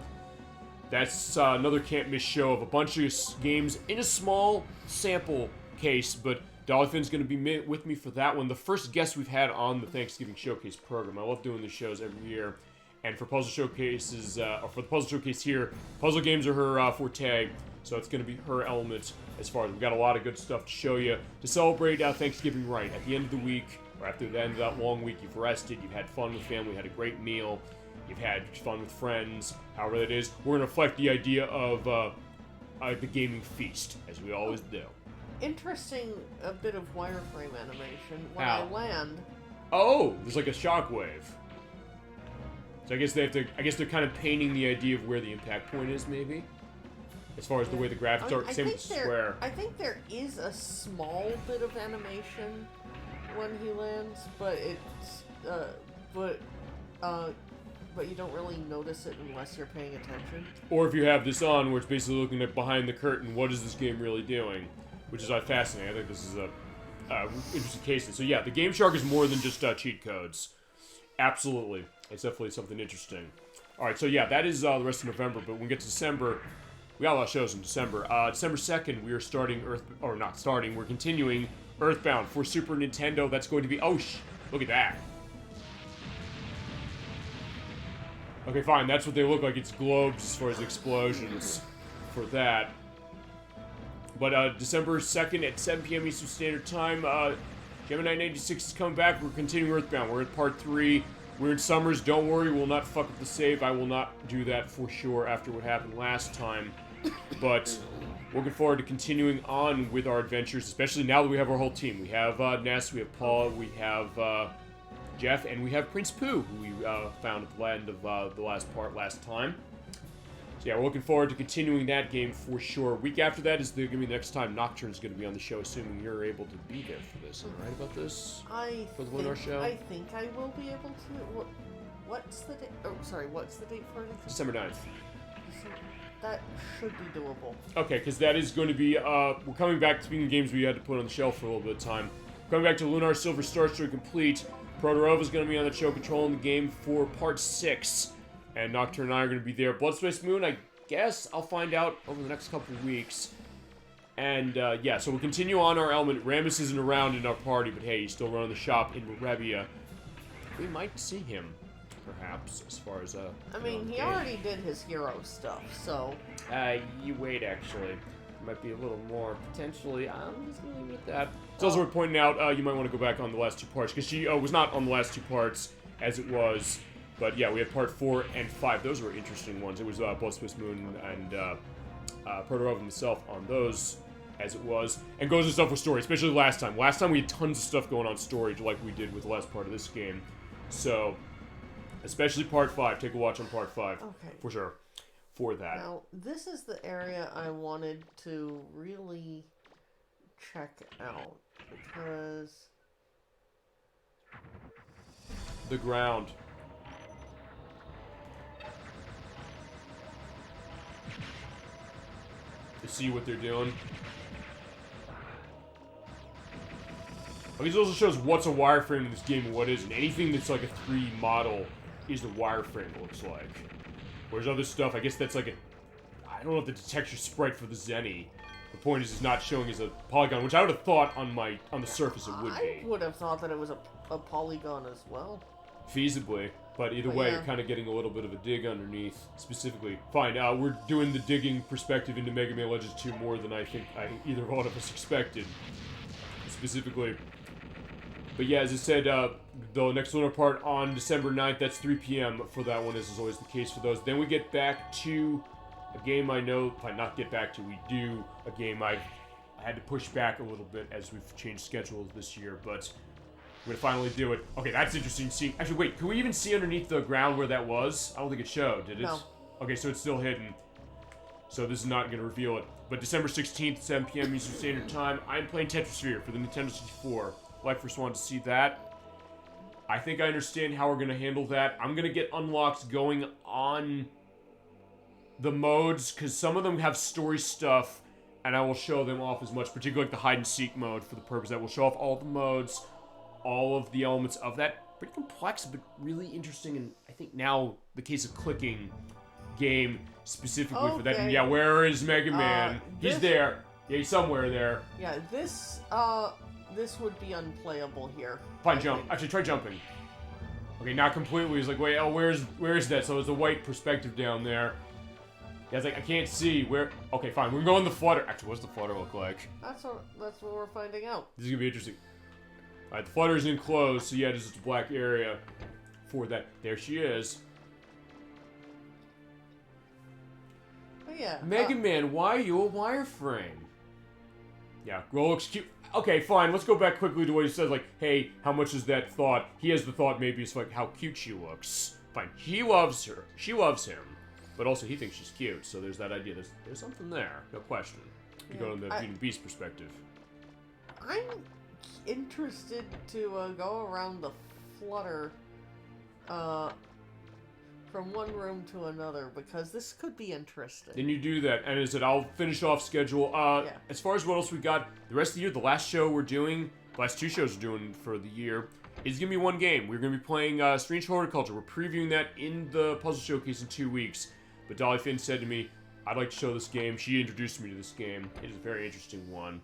that's another can't miss show of a bunch of games in a small sample case, but Dolly Finn's going to be with me for that one. The first guest we've had on the Thanksgiving Showcase program. I love doing these shows every year. And for puzzle showcases, or for the puzzle showcase here, puzzle games are her forte, so it's going to be her element as far as we've got a lot of good stuff to show you to celebrate Thanksgiving right. At the end of the week, or after the end of that long week, you've rested, you've had fun with family, had a great meal, you've had fun with friends, however that is. We're going to reflect the idea of the gaming feast, as we always do.
Interesting, a bit of wireframe animation. When I land...
Oh, there's like a shockwave. So I guess they have to. I guess they're kind of painting the idea of where the impact point is, maybe. As far as the way the graphics are, same with the square.
I think there is a small bit of animation when he lands, but it's but you don't really notice it unless you're paying attention.
Or if you have this on, where it's basically looking at behind the curtain, what is this game really doing? Which is fascinating. I think this is a interesting case. So yeah, the Game Shark is more than just cheat codes. Absolutely, it's definitely something interesting. All right, so yeah, that is the rest of November. But when we get to December, we got a lot of shows in December. December 2nd, we are starting we're continuing Earthbound for Super Nintendo. That's going to be look at that. Okay, fine. That's what they look like. It's globes as far as explosions for that. But December 2nd at 7 p.m. Eastern Standard Time, Gemini 96 is coming back. We're continuing Earthbound. We're at part 3. We're in Summers. Don't worry, we'll not fuck up the save. I will not do that for sure after what happened last time. But looking forward to continuing on with our adventures, especially now that we have our whole team. We have Ness, we have Paula, we have Jeff, and we have Prince Pooh, who we found at the end of the last part last time. So yeah, we're looking forward to continuing that game for sure. Week after that is going to be the next time Nocturne's going to be on the show, assuming you're able to be there for this. Am I right about this? For the Lunar show?
I think I will be able to. What's the date? Oh, sorry, what's the date for it?
December 9th.
That should be doable.
Okay, because that is going to be, we're coming back, speaking of games we had to put on the shelf for a little bit of time. Coming back to Lunar Silver Star Story Complete. Protorova is going to be on the show controlling the game for part 6. And Nocturne and I are going to be there. Blood Space Moon, I guess I'll find out over the next couple of weeks. And, yeah, so we'll continue on our element. Ramus isn't around in our party, but hey, he's still running the shop in Morebia. We might see him, perhaps, as far as,
I mean, he already did his hero stuff, so...
You wait, actually. Might be a little more, potentially. I'm just going to leave it at that. It's also worth pointing out, you might want to go back on the last 2 parts, because she was not on the last 2 parts as it was. But yeah, we had part 4 and 5. Those were interesting ones. It was Blood Swiss Moon and Protorov himself on those as it was. And goes to stuff with story, especially last time. Last time we had tons of stuff going on story, like we did with the last part of this game. So, especially part 5. Take a watch on part 5.
Okay.
For sure. For that.
Now, this is the area I wanted to really check out. Because...
the ground. To see what they're doing. This also shows what's a wireframe in this game and what isn't. Anything that's like a 3D model is the wireframe, it looks like. Whereas other stuff, I guess that's like a... I don't know if the texture sprite for the Zenny. The point is, it's not showing as a polygon, which I would have thought on the surface it would be.
I would have thought that it was a polygon as well.
Feasibly. But either way, you're kind of getting a little bit of a dig underneath, specifically. Fine, we're doing the digging perspective into Mega Man Legends 2 more than I think either one of us expected. Specifically. But yeah, as I said, the next Lunar part on December 9th, that's 3 p.m. for that one, as is always the case for those. Then we get back to a game I know, not get back to, we do a game I had to push back a little bit as we've changed schedules this year, but we're gonna finally do it. Okay, that's interesting seeing. Actually, wait, can we even see underneath the ground where that was? I don't think it showed, did it?
No.
Okay, so it's still hidden. So this is not gonna reveal it. But December 16th, 7 p.m. Eastern Standard Time, I'm playing Tetrasphere for the Nintendo 64. Like first wanted to see that. I think I understand how we're gonna handle that. I'm gonna get unlocks going on the modes, because some of them have story stuff, and I will show them off as much, particularly like the hide and seek mode, for the purpose that will show off all the modes, all of the elements of that pretty complex but really interesting, and I think now the case of clicking game specifically for that. And yeah, where is Mega Man? He's there. Yeah, he's somewhere there.
Yeah, this would be unplayable here.
Fine, jump. Actually, try jumping. Okay, not completely. He's like, wait, oh, where is that? So there's a white perspective down there. Yeah, it's like, I can't see where. Okay, fine. We're going the flutter. Actually, what's the flutter look like?
That's what we're finding out.
This is gonna be interesting. All right, the flutter is enclosed, so yeah, there's just a black area for that. There she is.
Oh, yeah.
Mega Man, why are you a wireframe? Yeah, girl looks cute. Okay, fine. Let's go back quickly to what he says. Like, hey, how much is that thought? He has the thought. Maybe it's like how cute she looks. Fine. He loves her. She loves him. But also, he thinks she's cute. So there's that idea. There's something there. No question. You go to the Beauty and Beast perspective.
I'm interested to go around the flutter from one room to another, because this could be interesting.
Then you do that, and as I said, I'll finish off schedule. As far as what else we got, the rest of the year, the last show we're doing, the last 2 shows we're doing for the year, is going to be one game. We're going to be playing Strange Horticulture. We're previewing that in the Puzzle Showcase in 2 weeks. But Dolly Finn said to me, I'd like to show this game. She introduced me to this game. It is a very interesting one.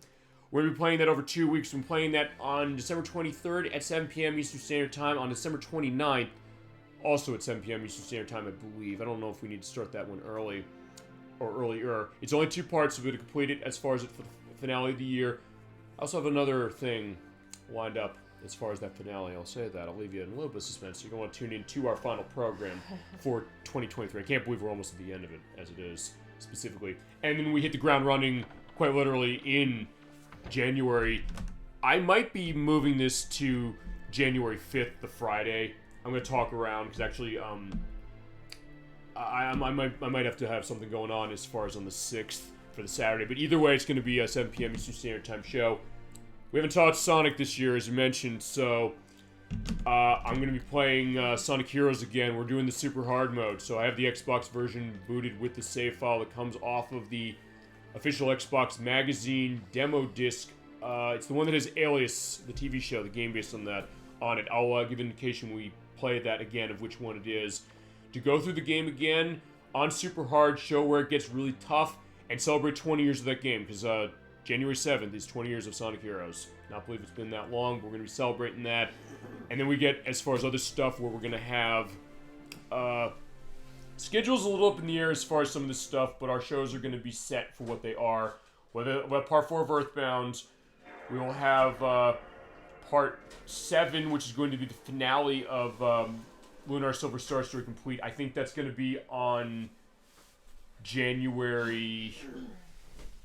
We're going to be playing that over 2 weeks. We're playing that on December 23rd at 7 p.m. Eastern Standard Time. On December 29th, also at 7 p.m. Eastern Standard Time, I believe. I don't know if we need to start that one early or earlier. It's only 2 parts, so we're going to complete it as far as for the finale of the year. I also have another thing lined up as far as that finale. I'll say that. I'll leave you in a little bit of suspense. So you're going to want to tune in to our final program for 2023. I can't believe we're almost at the end of it, as it is, specifically. And then we hit the ground running, quite literally, in January. I might be moving this to January 5th, the Friday. I'm going to talk around, because actually, I might have to have something going on as far as on the 6th for the Saturday. But either way, it's going to be a 7 p.m. Eastern Standard Time show. We haven't taught Sonic this year, as you mentioned, so I'm going to be playing Sonic Heroes again. We're doing the super hard mode, so I have the Xbox version booted with the save file that comes off of the official Xbox magazine demo disc. It's the one that has Alias, the TV show, the game based on that, on it. I'll give an indication when we play that again of which one it is. To go through the game again on super hard, show where it gets really tough, and celebrate 20 years of that game, because January 7th is 20 years of Sonic Heroes. Not believe it's been that long, but we're going to be celebrating that. And then we get, as far as other stuff, where we're going to have... schedule's a little up in the air as far as some of this stuff, but our shows are going to be set for what they are. We'll have part 4 of Earthbound. We will have part 7, which is going to be the finale of Lunar Silver Star Story Complete. I think that's going to be on January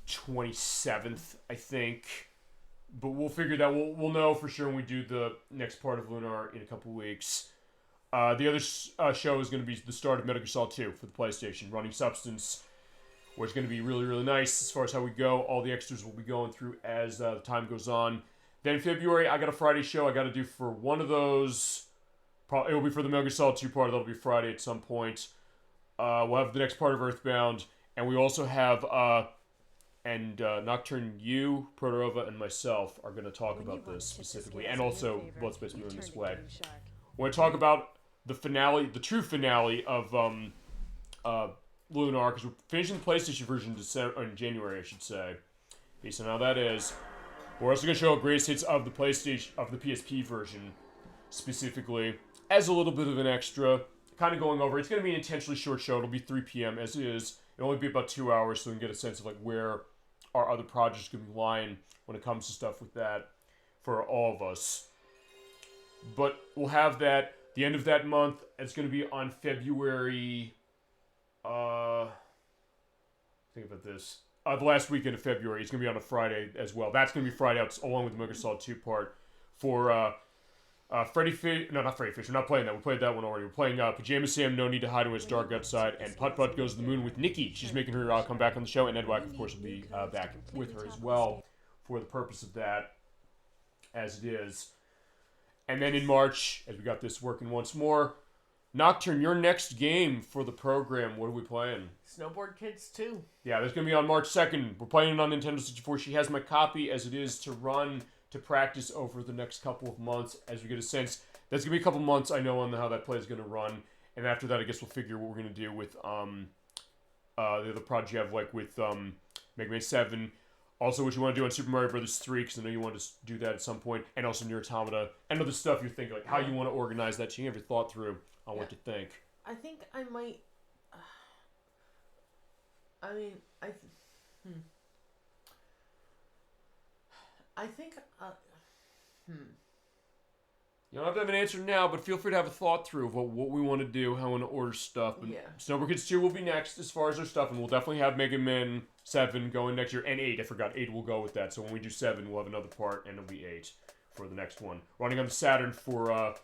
27th, I think. But we'll figure that. We'll know for sure when we do the next part of Lunar in a couple weeks. The other show is going to be the start of Metal Gear Solid 2 for the PlayStation, Running Substance, which is going to be really, really nice as far as how we go. All the extras will be going through as the time goes on. Then in February, I got a Friday show I got to do for one of those. Probably, it will be for the Metal Gear Solid 2 part. That'll be Friday at some point. We'll have the next part of Earthbound. And we also have... Nocturne, you, Protorova, and myself are going to talk about this specifically. And also Blood Space Moon this way. We're going to talk about the finale, the true finale of Lunar, because we're finishing the PlayStation version in January, I should say. Based on how that is. We're also going to show greatest hits of the PlayStation, of the PSP version, specifically, as a little bit of an extra. Kind of going over. It's going to be an intentionally short show. It'll be 3 p.m. as it is. It'll only be about 2 hours, so we can get a sense of like where our other projects can be lying when it comes to stuff with that for all of us. But we'll have that the end of that month. It's going to be on February. Think about this. The last weekend of February. It's going to be on a Friday as well. That's going to be Friday out along with the Metal Gear Solid 2 part for Freddy Fish. No, not Freddy Fish. We're not playing that. We played that one already. We're playing Pajama Sam, No Need to Hide When It's Dark Outside, and Putt Putt Goes to the Moon with Nikki. She's making her come back on the show, and Ed Wack, of course, will be back with her as well for the purpose of that, as it is. And then in March, as we got this working once more, Nocturne, your next game for the program, what are we playing?
Snowboard Kids 2.
Yeah, that's going to be on March 2nd. We're playing it on Nintendo 64. She has my copy as it is to run, to practice over the next couple of months as we get a sense. That's going to be a couple months, I know, on how that play is going to run. And after that, I guess we'll figure what we're going to do with the other project you have, like with Mega Man 7. Also, what you want to do on Super Mario Bros. 3, because I know you want to do that at some point. And also Nier Automata. And other stuff you're thinking, like how you want to organize that. So you have your thought through on what to think.
I think I might... I think...
You don't have to have an answer now, but feel free to have a thought through of what we want to do, how we want to order stuff. But Snowboard Kids 2 will be next as far as our stuff, and we'll definitely have Mega Man 7 going next year, and 8. I forgot 8 will go with that. So when we do 7, we'll have another part, and it'll be 8 for the next one. Running on the Saturn for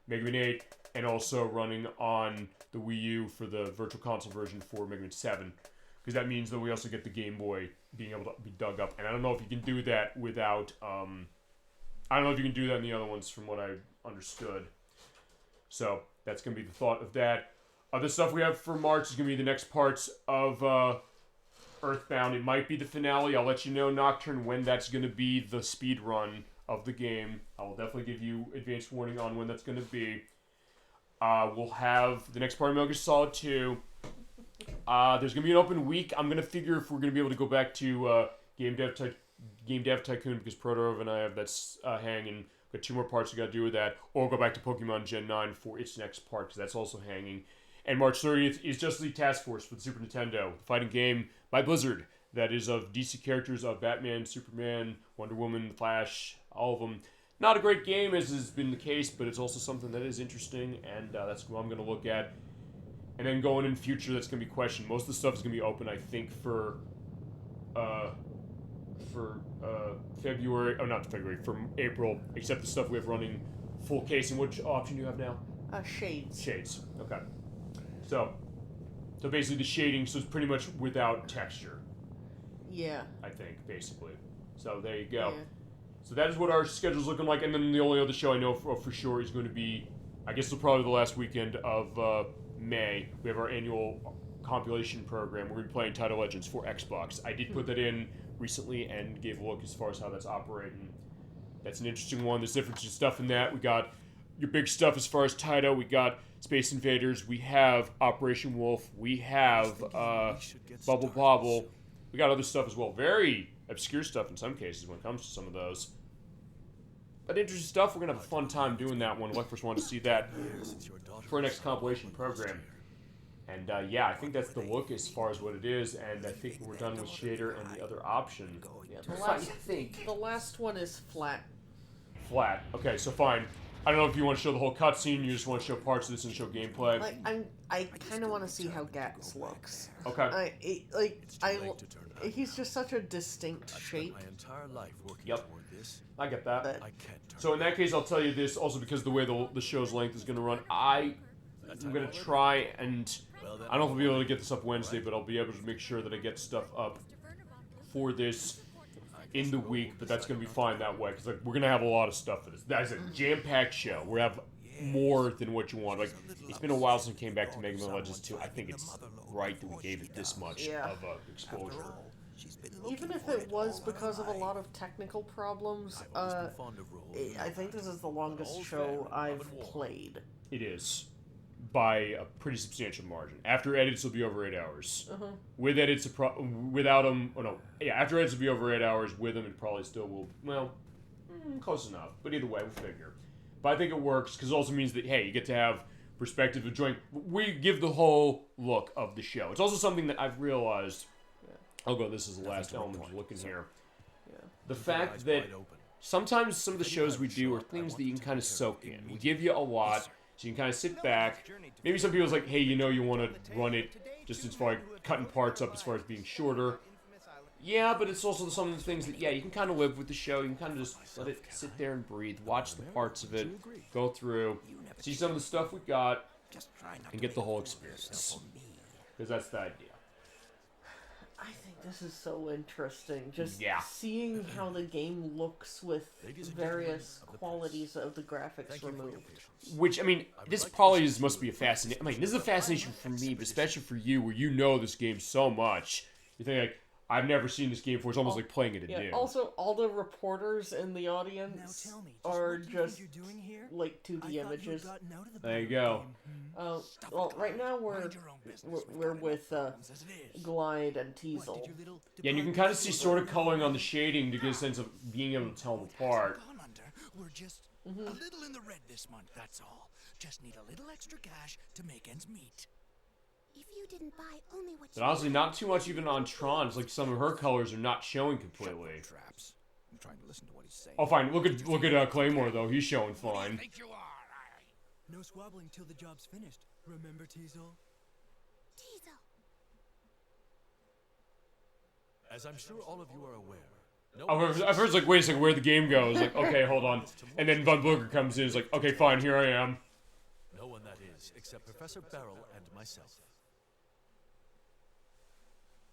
Mega Man 8, and also running on the Wii U for the Virtual Console version for Mega Man 7. Because that means that we also get the Game Boy being able to be dug up. And I don't know if you can do that without... I don't know if you can do that in the other ones from what I understood. So that's going to be the thought of that. Other stuff we have for March is going to be the next parts of Earthbound. It might be the finale. I'll let you know, Nocturne, when that's going to be the speed run of the game. I will definitely give you advance warning on when that's going to be. We'll have the next part of Metal Gear Solid 2. There's going to be an open week. I'm going to figure if we're going to be able to go back to Game Dev Tycoon because Protorova and I have that's hanging. Got 2 more parts we got to do with that. Or go back to Pokemon Gen 9 for its next part because that's also hanging. And March 30th is Justice League Task Force for the Super Nintendo. The fighting game by Blizzard that is of DC characters of Batman, Superman, Wonder Woman, Flash, all of them. Not a great game as has been the case, but it's also something that is interesting and that's what I'm going to look at. And then going in future, that's going to be questioned. Most of the stuff is going to be open, I think, for February. Oh, not February. For April, except the stuff we have running full casing. Which option do you have now?
Shades.
Shades. Okay. So basically the shading, so it's pretty much without texture.
Yeah.
I think, basically. So there you go.
Yeah.
So that is what our schedule's looking like. And then the only other show I know for sure is going to be, I guess, probably the last weekend of May. We have our annual compilation program. We're going to be playing Title Legends for Xbox. I did put that in recently and gave a look as far as how that's operating. That's an interesting one. There's different stuff in that. We got your big stuff as far as Taito. We got Space Invaders. We have Operation Wolf. We have Bubble Bobble. We got other stuff as well. Very obscure stuff in some cases when it comes to some of those. But interesting stuff. We're going to have a fun time doing that one. Luckforce wanted to see that for our next compilation program. And yeah, I think that's the look as far as what it is, and I think we're done with shader and the other option.
Yeah, the last one is flat.
Flat. Okay, so fine. I don't know if you want to show the whole cutscene, you just want to show parts of this and show gameplay.
Like, I kind of want to see how Gats looks.
Okay.
He's just such a distinct shape.
My entire life working
Yep.
toward this.
I get that.
I can't turn.
So in that case, I'll tell you this, also because the way the show's length is going to run, I'm going to try and... I don't know if I'll be able to get this up Wednesday, but I'll be able to make sure that I get stuff up for this in the week, but that's going to be fine that way, because like, we're going to have a lot of stuff for this. That's a jam-packed show. We have more than what you want. Like, it's been a while since we came back to Mega Man Legends 2. I think it's right that we gave it this much of exposure.
Even if it was because of a lot of technical problems, I think this is the longest show I've played.
It is. By a pretty substantial margin. After edits, it'll be over 8 hours. With edits, without them, after edits, it'll be over 8 hours. With them, it probably still will, well, close enough. But either way, we'll figure. But I think it works, because it also means that, hey, you get to have perspective of joining. We give the whole look of the show. It's also something that I've realized, this is the last element you're looking here. The fact that sometimes some of the shows we do are things that you can kind of soak in. We give you a lot, so you can kind of sit back. Maybe some people's like, hey, you want to run it just as far as cutting parts up as far as being shorter. Yeah, but it's also some of the things that, you can kind of live with the show. You can kind of just let it sit there and breathe. Watch the parts of it. Go through. See some of the stuff we got. And get the whole experience. Because that's the idea.
I think this is so interesting. Just seeing how the game looks with various qualities of the graphics removed.
Which, I mean, this probably must be a fascination. I mean, this is a fascination for me, but especially for you, where you know this game so much. You think, like, I've never seen this game before. It's almost like playing it anew.
Also, all the reporters in the audience are just, like, 2D images.
There you go.
Well, right now we're with Glide and Teasel.
Yeah, and you can kind of see sort of coloring on the shading to get a sense of being able to tell them apart.
We're just a little in the red this month, that's all. Just need a little extra cash to make ends meet.
If you didn't buy only what
But honestly, not too much even on Tron. It's like some of her colors are not showing completely.
Traps. I'm trying to listen to what he's saying.
Oh, fine. Look at Claymore though. He's showing fine.
No squabbling till the job's finished. Remember, Teasel?
Teasel.
As I'm sure all of you are aware.
I've heard like, wait a second, where'd the game go? It's like, okay, hold on. And then Von Booker comes in. It's like, okay, fine, here I am.
No one that is, except Professor Beryl and myself.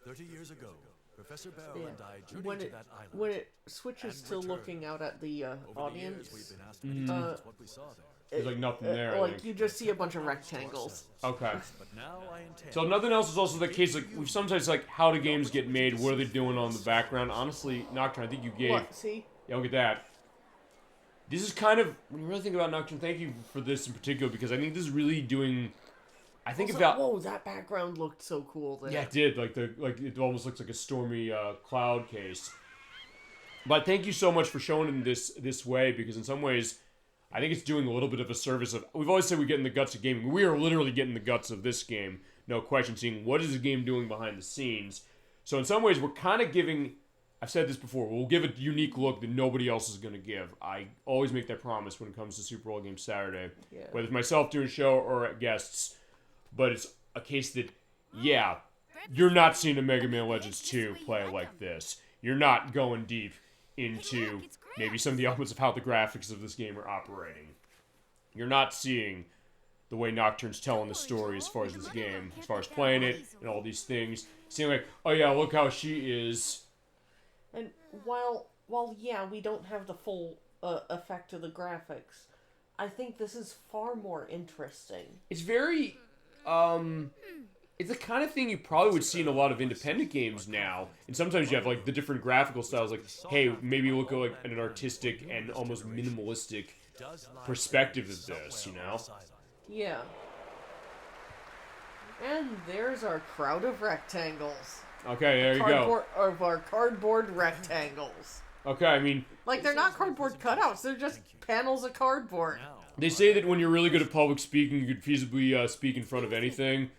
30 years ago, Professor Beryl and I journeyed to that island.
When it switches to looking out at the audience,
there's like nothing there.
Like you just see a bunch of rectangles.
Okay.
But now I intend.
So nothing else is also the case. Like we've sometimes like, how do games get made? What are they doing on the background? Honestly, Nocturne, I think you gave.
What? See?
Yeah, look at that. This is kind of, when you really think about Nocturne, thank you for this in particular, because I think this is really doing. I think about.
Whoa, that background looked so cool there.
Yeah, it did. Like it almost looks like a stormy cloud case. But thank you so much for showing it this way, because in some ways, I think it's doing a little bit of a service of. We've always said we get in the guts of gaming. We are literally getting the guts of this game, no question. Seeing what is the game doing behind the scenes. So in some ways, we're kind of giving. I've said this before. We'll give a unique look that nobody else is going to give. I always make that promise when it comes to Super Bowl Game Saturday, whether it's myself doing a show or guests. But it's a case that, yeah, you're not seeing a Mega Man Legends 2 play like this. You're not going deep into maybe some of the elements of how the graphics of this game are operating. You're not seeing the way Nocturne's telling the story as far as this game, as far as playing it and all these things. Seeing like, oh yeah, look how she is.
And while yeah, we don't have the full effect of the graphics, I think this is far more interesting.
It's very, it's the kind of thing you probably would see in a lot of independent games now. And sometimes you have like the different graphical styles, like, hey, maybe look at like an artistic and almost minimalistic perspective of this, you know?
Yeah. And there's our crowd of rectangles.
Okay, there you go.
Of our cardboard rectangles.
Okay, I mean...
Like, they're not cardboard cutouts, they're just panels of cardboard.
They say that when you're really good at public speaking, you could feasibly speak in front of anything.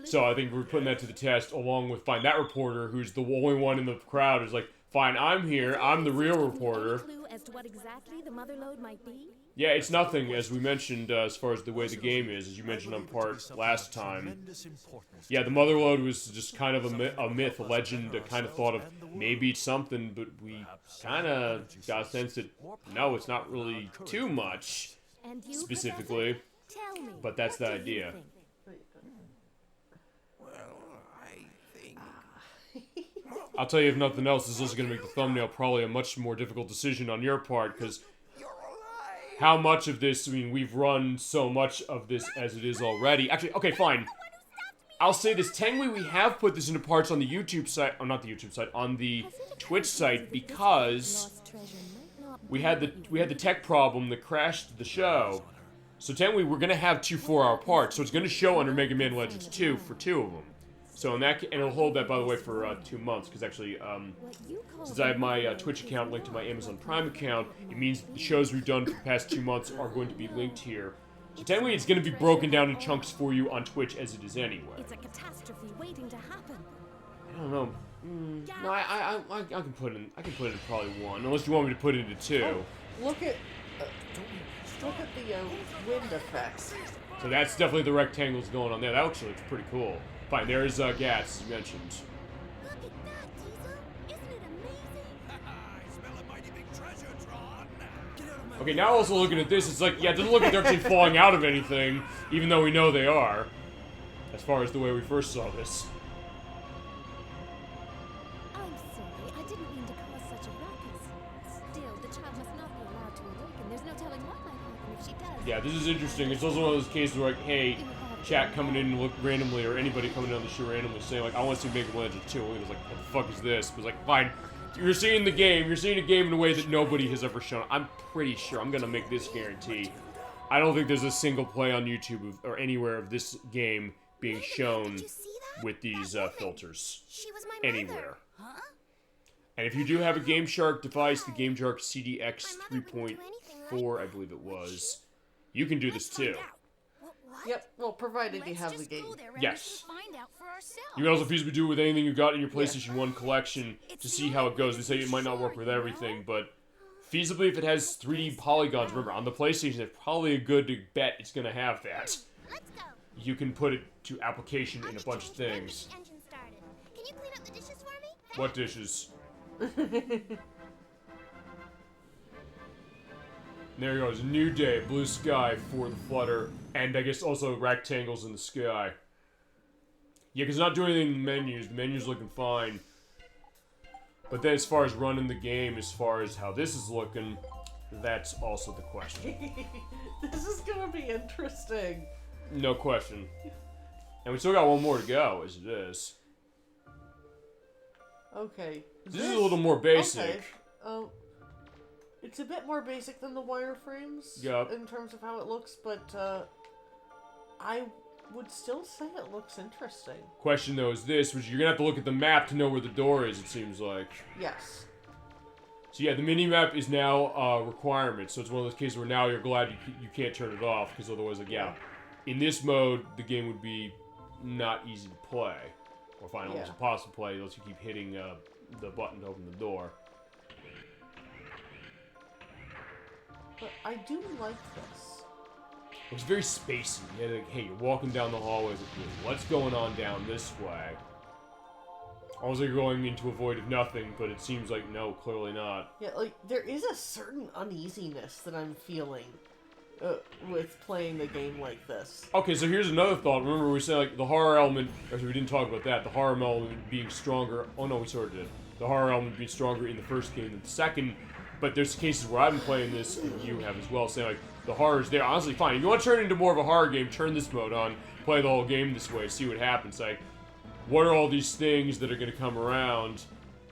So I think we're putting that to the test, along with find that reporter, who's the only one in the crowd who's like, fine, I'm here, I'm the real reporter.
Clue as to what exactly the mother lode might be?
Yeah, it's nothing, as we mentioned, as far as the way the game is, as you mentioned on part last time. Yeah, the mother lode was just kind of a myth, a legend, a kind of thought of maybe it's something, but we kind of got a sense that, no, it's not really too much, specifically, but that's the idea. I'll tell you, if nothing else, this is also going to make the thumbnail probably a much more difficult decision on your part, because how much of this, I mean, we've run so much of this as it is already. Actually, okay, fine. I'll say this, technically we have put this into parts on the YouTube site, or not the YouTube site, on the Twitch site, because we had the tech problem that crashed the show. So technically we're going to have 2 4-hour parts, so it's going to show under Mega Man Legends 2 for 2 of them. So in that, and it'll hold that, by the way, for 2 months, because actually, since I have my Twitch account linked to my Amazon Prime account, it means the shows we've done for the past 2 months are going to be linked here. So technically, it's going to be broken down in chunks for you on Twitch as it is anyway.
It's a catastrophe waiting to happen.
I don't know. No, I can put it in. I can put it in probably 1, unless you want me to put it into 2.
Oh, look at the wind effects.
So that's definitely the rectangles going on there. That actually looks pretty cool. Fine, there's Gats, as you mentioned.
Look at that, Diesel. Isn't it amazing?
I smell a mighty big treasure, Tron.
Okay, now also looking at this, it's like, yeah, it doesn't look like they're actually falling out of anything, even though we know they are, as far as the way we first saw this.
I'm sorry, I didn't mean to cause such a ruckus. Still, the child must not be allowed to awaken. There's no telling what might happen if she does.
Yeah, this is interesting. It's also one of those cases where, like, hey, chat coming in and look randomly, or anybody coming on the show randomly saying, like, I want to see Mega Man Legends 2. And it's like, what the fuck is this? But it's like, fine, you're seeing the game. You're seeing a game in a way that nobody has ever shown. I'm pretty sure. I'm going to make this guarantee. I don't think there's a single play on YouTube or anywhere of this game being shown with these filters. Anywhere. And if you do have a Game Shark device, the Game Shark CDX 3.4, I believe it was, you can do this too.
Yep, well, provided you have the game.
Yes. You can also feasibly do it with anything you got in your PlayStation 1 collection to see how it goes. They say it might not work with everything, but feasibly if it has 3D polygons, remember, on the PlayStation, it's probably a good bet it's going to have that. You can put it to application in a bunch of things.
Can you clean up the dishes for me?
What dishes? There he goes, a new day, blue sky for the flutter, and I guess also rectangles in the sky. Yeah, because it's not doing anything in the menu's looking fine. But then as far as running the game, as far as how this is looking, that's also the question.
This is gonna be interesting.
No question. And we still got 1 more to go, as it is.
Okay.
This is a little more basic.
Okay. It's a bit more basic than the wireframes in terms of how it looks, but I would still say it looks interesting.
Question though is this, which you're gonna have to look at the map to know where the door is, it seems like.
Yes.
So yeah, the mini-map is now a requirement, so it's one of those cases where now you're glad you can't turn it off, because otherwise, like, yeah, in this mode, the game would be not easy to play. Or find almost impossible to play unless you keep hitting the button to open the door.
But I do like this.
It's very spacey. Yeah, like, hey, you're walking down the hallways. What's going on down this way? Almost like you're going into a void of nothing, but it seems like no, clearly not.
Yeah, like there is a certain uneasiness that I'm feeling with playing the game like this.
Okay, so here's another thought. Remember we said like the horror element. Actually, we didn't talk about that. The horror element being stronger. Oh no, we sort of did. The horror element being stronger in the first game than the second. But there's cases where I've been playing this, and you have as well, saying like, the horror's there. Honestly, fine. If you want to turn it into more of a horror game, turn this mode on, play the whole game this way, see what happens. Like, what are all these things that are going to come around?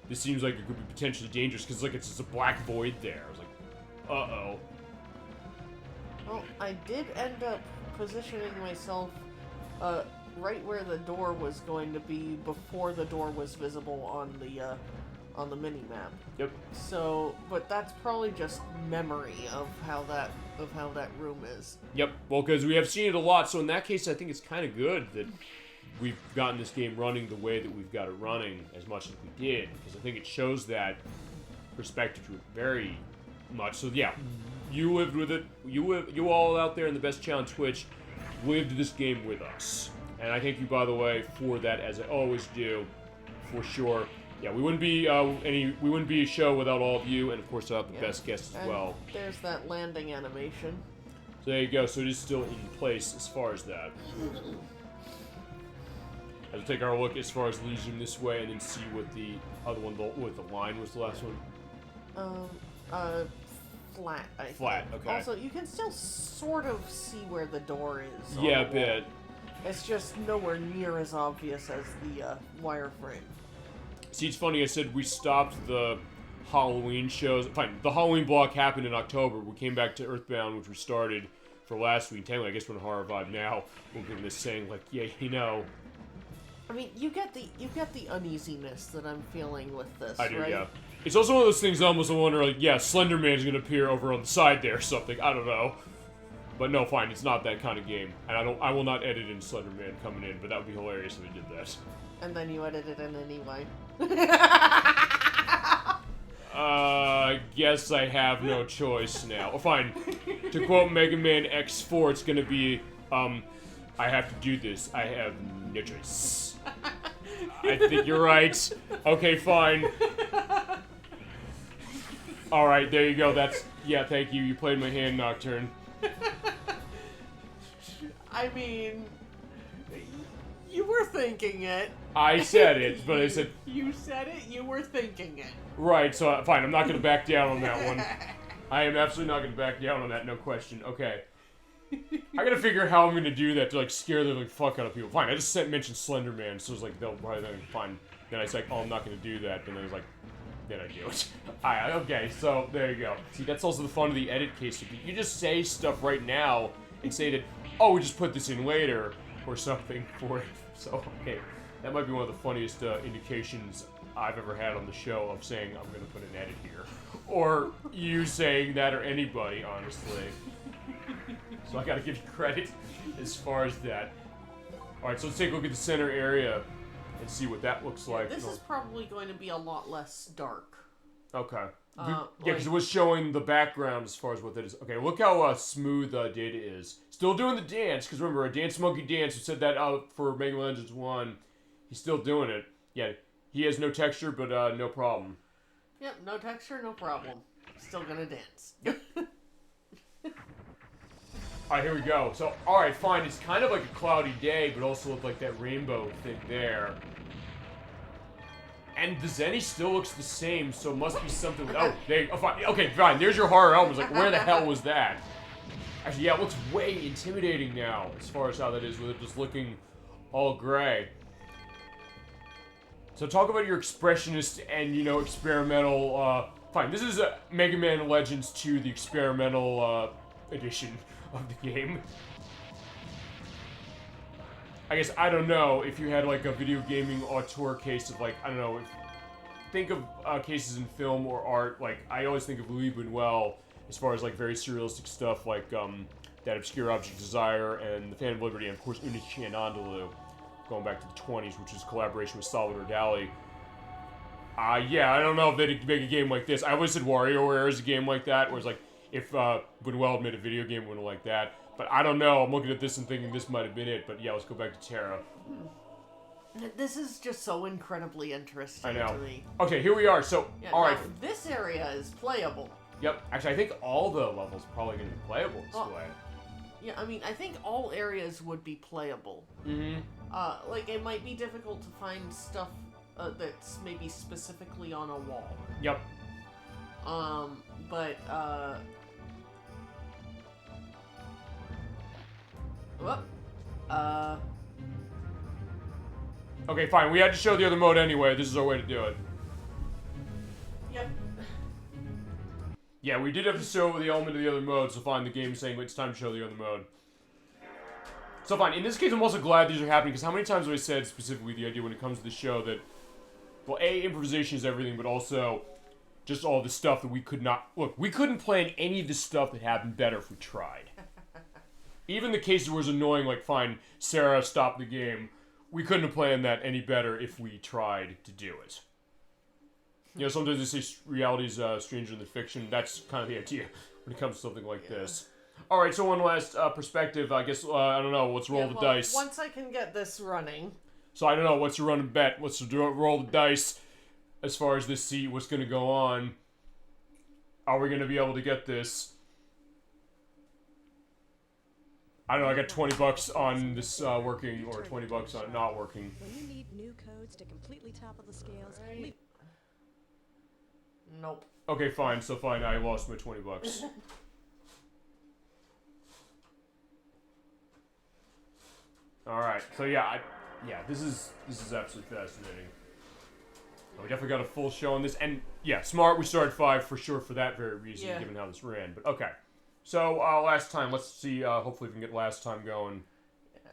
This seems like it could be potentially dangerous, because like it's just a black void there. I was like, uh-oh.
Well, I did end up positioning myself right where the door was going to be before the door was visible on on the mini map.
Yep.
So, but that's probably just memory of how that room is.
Yep. Well, because we have seen it a lot, so in that case, I think it's kind of good that we've gotten this game running the way that we've got it running as much as we did, because I think it shows that perspective to it very much. So yeah, you lived with it. You all out there in the best chat on Twitch lived this game with us, and I thank you, by the way, for that, as I always do, for sure. Yeah, we wouldn't be a show without all of you, and of course without the best guests as well.
There's that landing animation.
So there you go. So it is still in place as far as that. I'll take our look as far as Legion this way, and then see what the other one, with the line, was the last one.
Flat. I think.
Flat. Okay.
Also, you can still sort of see where the door is.
Yeah, a bit.
It's just nowhere near as obvious as the wireframe.
See, it's funny, I said we stopped the Halloween shows. Fine, the Halloween block happened in October. We came back to Earthbound, which we started for last week. Technically, I guess we're in Horror Vibe now. We'll give this saying, like, yeah, you know.
I mean, you get the uneasiness that I'm feeling with this,
I do,
right?
yeah. It's also one of those things I almost wonder, like, yeah, Slender Man's gonna appear over on the side there or something. I don't know. But no, fine, it's not that kind of game. And I will not edit in Slender Man coming in, but that would be hilarious if we did that.
And then you edit it in anyway.
Guess I have no choice now. Oh, fine. To quote Mega Man X4, it's gonna be, I have to do this. I have no choice. I think you're right. Okay, fine. Alright, there you go. Yeah, thank you. You played my hand, Nocturne.
I mean, you were thinking it.
I said it, but I said...
You said it, you were thinking it.
Right, so fine, I'm not going to back down on that one. I am absolutely not going to back down on that, no question. Okay. I gotta figure out how I'm gonna do that to, like, scare the like, fuck out of people. Fine, I just mentioned Slender Man, so it's like, they'll probably think, fine. Then I was like, oh, I'm not gonna do that. But then I was like, then I do it. Alright, okay, so there you go. See, that's also the fun of the edit case. You just say stuff right now and say that, oh, we just put this in later or something for it. So, okay. That might be one of the funniest indications I've ever had on the show of saying, I'm gonna put an edit here. Or you saying that, or anybody, honestly. So I gotta give you credit as far as that. Alright, so let's take a look at the center area and see what that looks like.
This is probably going to be a lot less dark.
Okay. Yeah, because it was showing the background as far as what that is. Okay, look how smooth Data is. Still doing the dance, because remember, a Dance Monkey Dance, who said that out for Mega Man Legends 1, he's still doing it. Yeah, he has no texture, but no problem.
Yep, no texture, no problem. Still gonna dance.
Alright, here we go. So, alright, fine. It's kind of like a cloudy day, but also look like that rainbow thing there. And the Zenny still looks the same, so it must be something with... Oh, fine. Okay, fine. There's your horror element. Like, where the hell was that? Actually, yeah, it looks way intimidating now, as far as how that is, with it just looking all gray. So talk about your expressionist and, you know, experimental, fine. This is Mega Man Legends 2, the experimental, edition of the game. I guess, I don't know, if you had, like, a video gaming auteur case of, like, I don't know, think of cases in film or art, like, I always think of Louis Buñuel as far as, like, very surrealistic stuff, like, that Obscure Object of Desire and The Phantom of Liberty, and, of course, Unici and Andalou, going back to the 20s, which is a collaboration with Salvador Dali. Yeah, I don't know if they'd make a game like this. I always said WarioWare is a game like that, where it's like, if Buñuel had made a video game, it wouldn't like that. But I don't know, I'm looking at this and thinking this might have been it, but yeah, let's go back to Terra.
This is just so incredibly interesting
I know.
to me.
Okay, here we are, so,
Yeah,
alright.
This area is playable.
Yep, actually, I think all the levels are probably going to be playable this way.
Yeah, I mean, I think all areas would be playable.
Mm-hmm.
Like, it might be difficult to find stuff that's maybe specifically on a wall.
Yep.
But, whoop.
Okay, fine. We had to show the other mode anyway. This is our way to do it.
Yep.
Yeah, we did have to show the element of the other mode, so fine, the game's saying it's time to show the other mode. So fine, in this case I'm also glad these are happening, because how many times have I said specifically the idea when it comes to the show that well, improvisation is everything, but also just all the stuff that we could not... Look, we couldn't plan any of the stuff that happened better if we tried. Even the cases where it was annoying, like, fine, Sarah, stop the game. We couldn't have planned that any better if we tried to do it. You know, sometimes they say reality's stranger than fiction. That's kind of the idea when it comes to something like this. All right, so one last perspective. I guess, I don't know, let's roll the dice.
Once I can get this running.
So I don't know, what's your run and bet? Let's roll the dice as far as this see what's going to go on. Are we going to be able to get this? I don't know, I got $20 on this working, or $20 on it not working.
When you need new codes to completely topple the scales,
Nope.
Okay, fine, so fine, I lost my $20. Alright, so yeah, this is absolutely fascinating. We definitely got a full show on this, and yeah, smart, we started 5 for sure for that very reason, given how this ran, but okay. So, last time, let's see, hopefully we can get last time going. Yeah.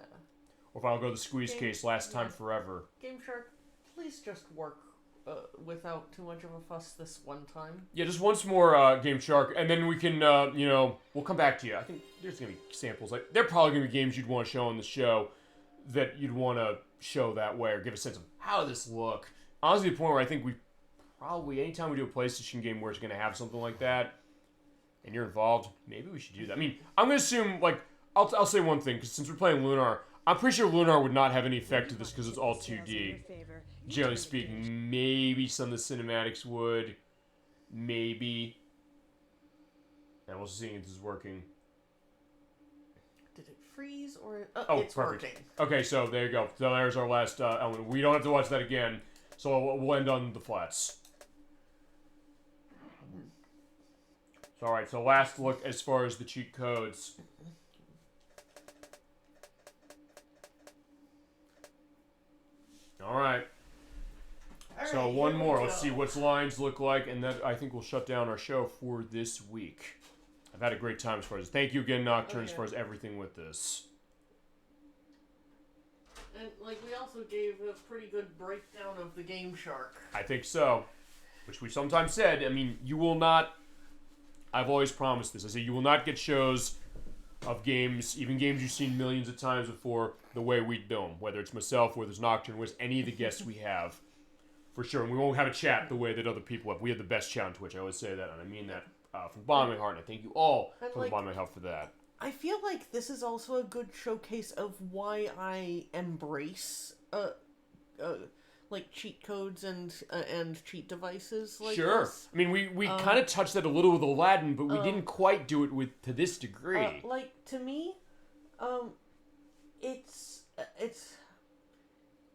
Or if I'll go the squeeze case, last time forever.
Game Shark, please just work without too much of a fuss this one time.
Yeah, just once more, Game Shark, and then we can, you know, we'll come back to you. I think there's going to be samples. Like, they're probably going to be games you'd want to show on the show that you'd want to show that way, or give a sense of how does this look. Honestly, the point where I think we probably, anytime we do a PlayStation game where it's going to have something like that, and you're involved, maybe we should do that. I mean, I'm going to assume, like, I'll say one thing, because since we're playing Lunar, I'm pretty sure Lunar would not have any effect to this because it's all 2D. Generally speaking, maybe some of the cinematics would. Maybe. And we'll see if this is working.
Did it freeze or...
it's perfect. Working. Okay, so there you go. So there's our last element. We don't have to watch that again, so we'll end on the flats. Alright, so last look as far as the cheat codes. Alright. So one more. Let's see what lines look like, and that I think will shut down our show for this week. I've had a great time as far as... Thank you again, Nocturne, as far as everything with this.
And, like, we also gave a pretty good breakdown of the Game Shark.
I think so. Which we sometimes said, I mean, you will not... I've always promised this. I say you will not get shows of games, even games you've seen millions of times before, the way we do them. Whether it's myself, whether it's Nocturne, whether it's any of the guests we have. For sure. And we won't have a chat the way that other people have. We have the best chat on Twitch. I always say that, and I mean that from the bottom of my heart. And I thank you all from the bottom of my heart for that.
I feel like this is also a good showcase of why I embrace like cheat codes and cheat devices like this.
I mean, we kind of touched that a little with Aladdin, but we didn't quite do it to this degree.
Like, to me,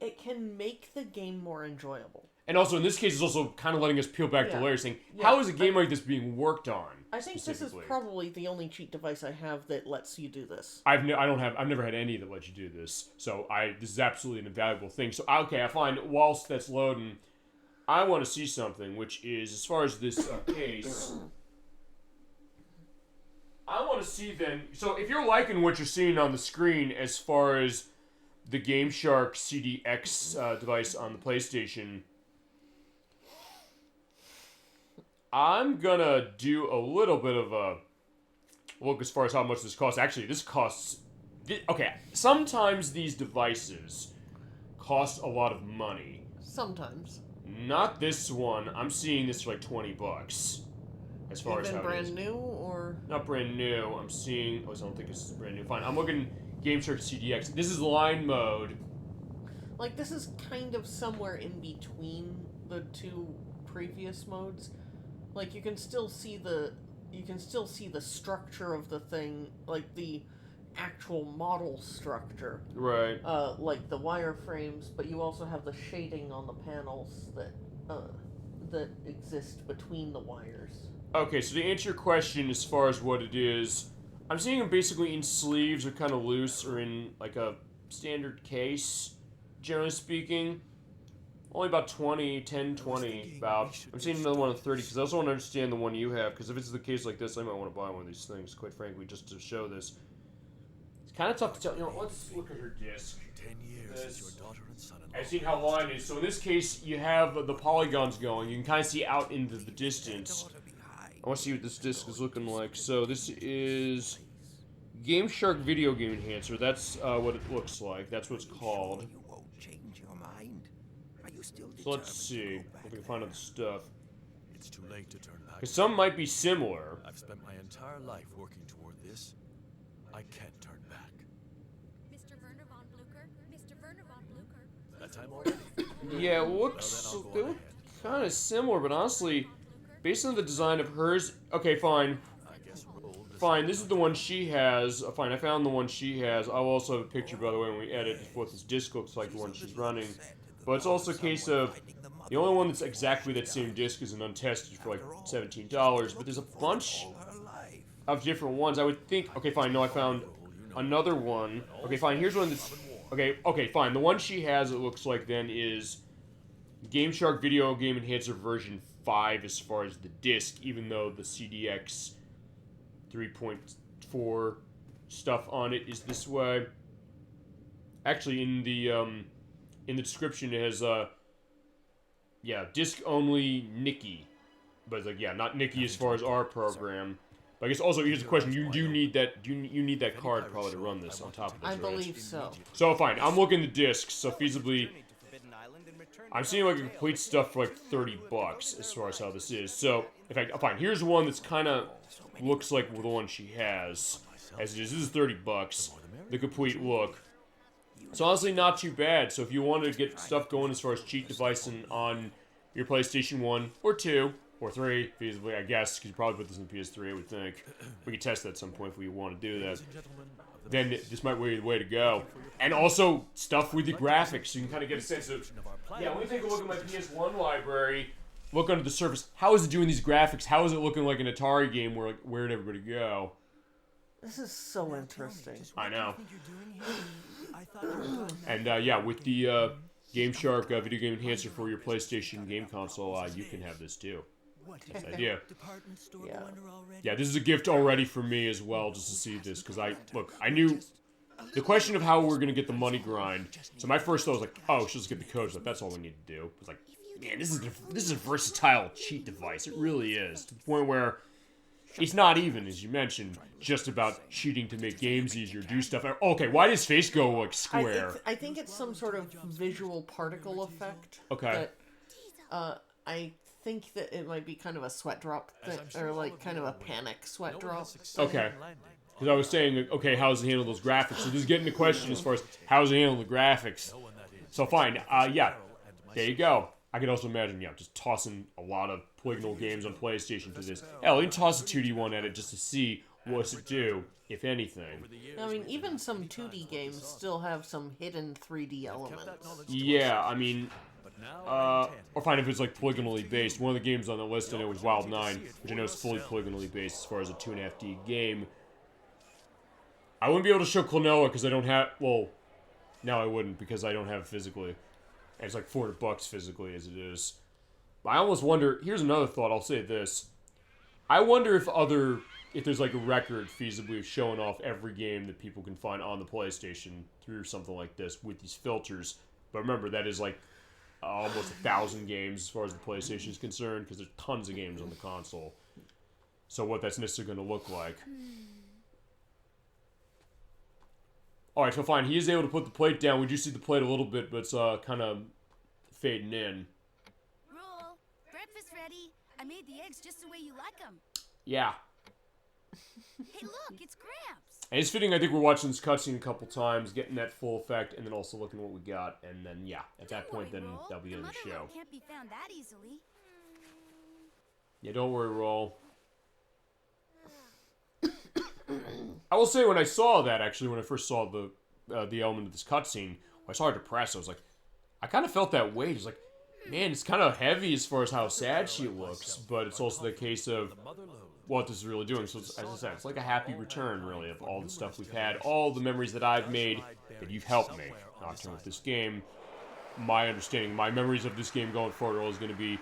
it can make the game more enjoyable.
And also, in this case, it's also kind of letting us peel back the layers, saying, how is a game like this being worked on?
I think this is probably the only cheat device I have that lets you do this.
I've never had any that lets you do this, so this is absolutely an invaluable thing. So okay, I find whilst that's loading, I want to see something, which is as far as this case. I want to see then. So if you're liking what you're seeing on the screen, as far as the Game Shark CDX device on the PlayStation. I'm gonna do a little bit of a look as far as how much this costs. Actually, this costs... Okay, sometimes these devices cost a lot of money.
Sometimes.
Not this one. I'm seeing this for like $20. As far as how
brand it is. New, or...?
Not brand new. I'm seeing... Oh, I don't think this is brand new. Fine. I'm looking Game Shark CDX. This is line mode.
Like, this is kind of somewhere in between the two previous modes. Like, you can still see the structure of the thing, like the actual model structure.
Right.
Like the wireframes, but you also have the shading on the panels that exist between the wires.
Okay, so to answer your question as far as what it is, I'm seeing them basically in sleeves or kind of loose or in like a standard case, generally speaking. Only about 20, 10, 20, about. I'm seeing another one of 30, because I also want to understand the one you have, because if it's the case like this, I might want to buy one of these things, quite frankly, just to show this. It's kind of tough to tell. You know, let's look at her disc.
10 years since your daughter and son-in-law.
I've seen how long it is. So in this case, you have the polygons going. You can kind of see out into the distance. I want to see what this disc is looking like. So this is Game Shark Video Game Enhancer. That's what it looks like. That's what it's called. So let's see if we can find other stuff.
It's too late to turn back.
Because some might be similar.
I've spent my entire life working toward this. I can't turn back.
Mr. Werner von Blucher? Mr. Werner von Blucher?
That time already?
Yeah, it looks kind of similar, but honestly, based on the design of hers... Okay, fine. Fine, this is the one she has. Fine, I found the one she has. I'll also have a picture, by the way, when we edit what this disc looks like, the one she's running. But it's also a case of... The only one that's exactly that same disc is an untested for like $17, but there's a bunch of different ones. I would think... Okay, fine, no, I found another one. Okay, fine, here's one that's... Okay, fine. The one she has, it looks like, then, is Game Shark Video Game Enhancer version 5 as far as the disc, even though the CDX 3.4 stuff on it is this way. Actually, in the description, it has, yeah, disc only Nikki. But it's like, yeah, not Nikki as far as our program. But I guess also, here's the question, you do need that, you need that card probably to run this on top of this,
I
right?
believe so.
So, fine, I'm looking at the discs, so feasibly, I'm seeing like a complete stuff for like $30 as far as how this is. So, in fact, fine, here's one that's kind of looks like the one she has, as it is. This is $30, the complete look. It's honestly not too bad. So if you want to get stuff going as far as cheat device on your PlayStation 1 or 2 or 3, feasibly, I guess, because you probably put this in the PS3, I would think. We could test that at some point if we want to do that. Then this might be the way to go. And also, stuff with the graphics, so you can kind of get a sense of, yeah, let me take a look at my PS1 library, look under the surface. How is it doing these graphics? How is it looking like an Atari game where, like, where'd everybody go?
This is so interesting.
I know. And, yeah, with the Game Shark Video Game Enhancer for your PlayStation game console, you can have this too. Nice idea. Yeah, this is a gift already for me as well, just to see this, because I knew the question of how we're going to get the money grind. So my first thought was like, oh, she'll just get the codes. Like, that's all we need to do. It's like, man, this is a versatile cheat device. It really is. To the point where it's not even, as you mentioned, just about cheating to make games easier, do stuff. Okay, why does his face go, like, square?
I think it's some sort of visual particle effect.
Okay.
That, I think that it might be kind of a sweat drop thing, or like kind of a panic sweat drop.
Okay. Because I was saying, okay, how does it handle those graphics? So this is getting the question as far as how does it handle the graphics? So fine, yeah, there you go. I could also imagine, yeah, just tossing a lot of polygonal games on PlayStation to this. Hell, let me toss a 2D one at it just to see what's it do, if anything.
I mean, even some 2D games still have some hidden 3D elements.
Yeah, I mean, or fine if it's like polygonally based. One of the games on the list I know was Wild 9, which I know is fully polygonally based as far as a 2.5D game. I wouldn't be able to show Klonoa because I don't have, well, no I wouldn't because I don't have it physically. And it's like $400 physically as it is. But I almost wonder, here's another thought, I'll say this. I wonder if there's like a record feasibly of showing off every game that people can find on the PlayStation through something like this with these filters. But remember, that is like almost 1,000 games as far as the PlayStation is concerned, because there's tons of games on the console. So what that's necessarily going to look like. Alright, so fine, he is able to put the plate down. We do see the plate a little bit, but it's kind of fading in.
Roll, breakfast ready. I made the eggs just the way you like them.
Yeah.
Hey, look, it's Gramps.
And it's fitting, I think we're watching this cutscene a couple times, getting that full effect, and then also looking at what we got, and then, yeah, at that point, then that'll be the end of the show.
Can't be found that easily.
Yeah, don't worry, Roll. I will say, when I saw that, actually, when I first saw the element of this cutscene, when I saw her depressed, I was like, I kind of felt that weight. It's like, man, it's kind of heavy as far as how sad she looks, but it's also the case of what this is really doing. So, as I said, it's like a happy return, really, of all the stuff we've had, all the memories that I've made that you've helped make. Nocturne with this game. My understanding, my memories of this game going forward are always going to be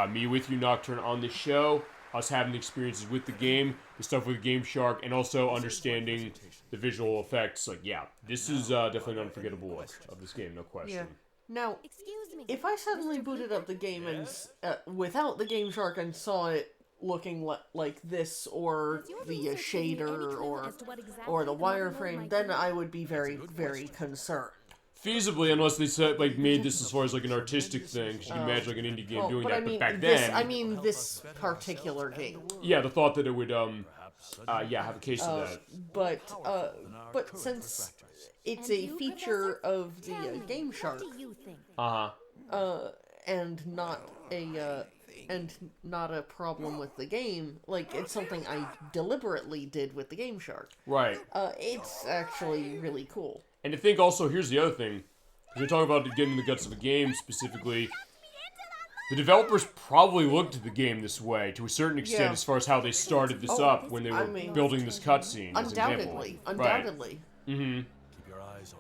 me with you, Nocturne, on this show, us having the experiences with the game, the stuff with Game Shark, and also understanding the visual effects. Like, yeah, this is definitely an unforgettable look of this game, no question.
Yeah. Now, if I suddenly booted up the game and without the Game Shark and saw it looking like this, or the shader, or the wireframe, then I would be very, very concerned.
Feasibly, unless they said, like, made this as far as like an artistic thing, because you can imagine like an indie game doing that. But back then,
I mean this particular game.
Yeah, the thought that it would have a case of that.
But since it's a feature of the Game Shark, and not a problem with the game, like, it's something I deliberately did with the Game Shark.
Right.
It's actually really cool.
And to think also, here's the other thing. We're talking about getting the guts of a game specifically. The developers probably looked at the game this way to a certain extent as far as how they started this up when they were building this cutscene.
Undoubtedly. Undoubtedly.
Right. Mm-hmm.
Keep your eyes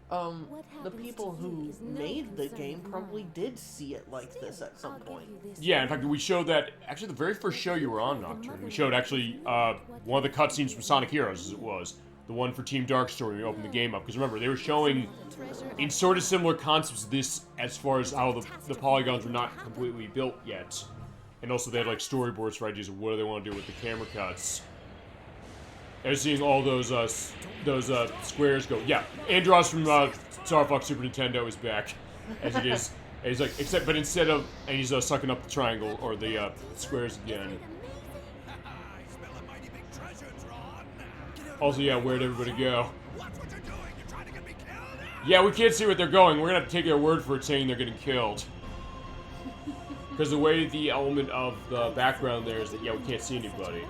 on
the people who made the game probably did see it like this at some point.
Yeah, in fact, we showed that, actually the very first show you were on, Nocturne, we showed actually one of the cutscenes from Sonic Heroes, as it was. The one for Team Dark Story when we opened the game up. Because remember, they were showing in sort of similar concepts this as far as how the polygons were not completely built yet. And also they had like storyboards for ideas of what do they want to do with the camera cuts. I was seeing all those squares go. Yeah, Andros from Star Fox Super Nintendo is back, as it is. And he's like, but instead of, and he's sucking up the triangle or the squares again. Also, yeah, where'd everybody go? Yeah, we can't see what they're going. We're gonna have to take their word for it, saying they're getting killed. Because the way the element of the background there is that, yeah, we can't see anybody.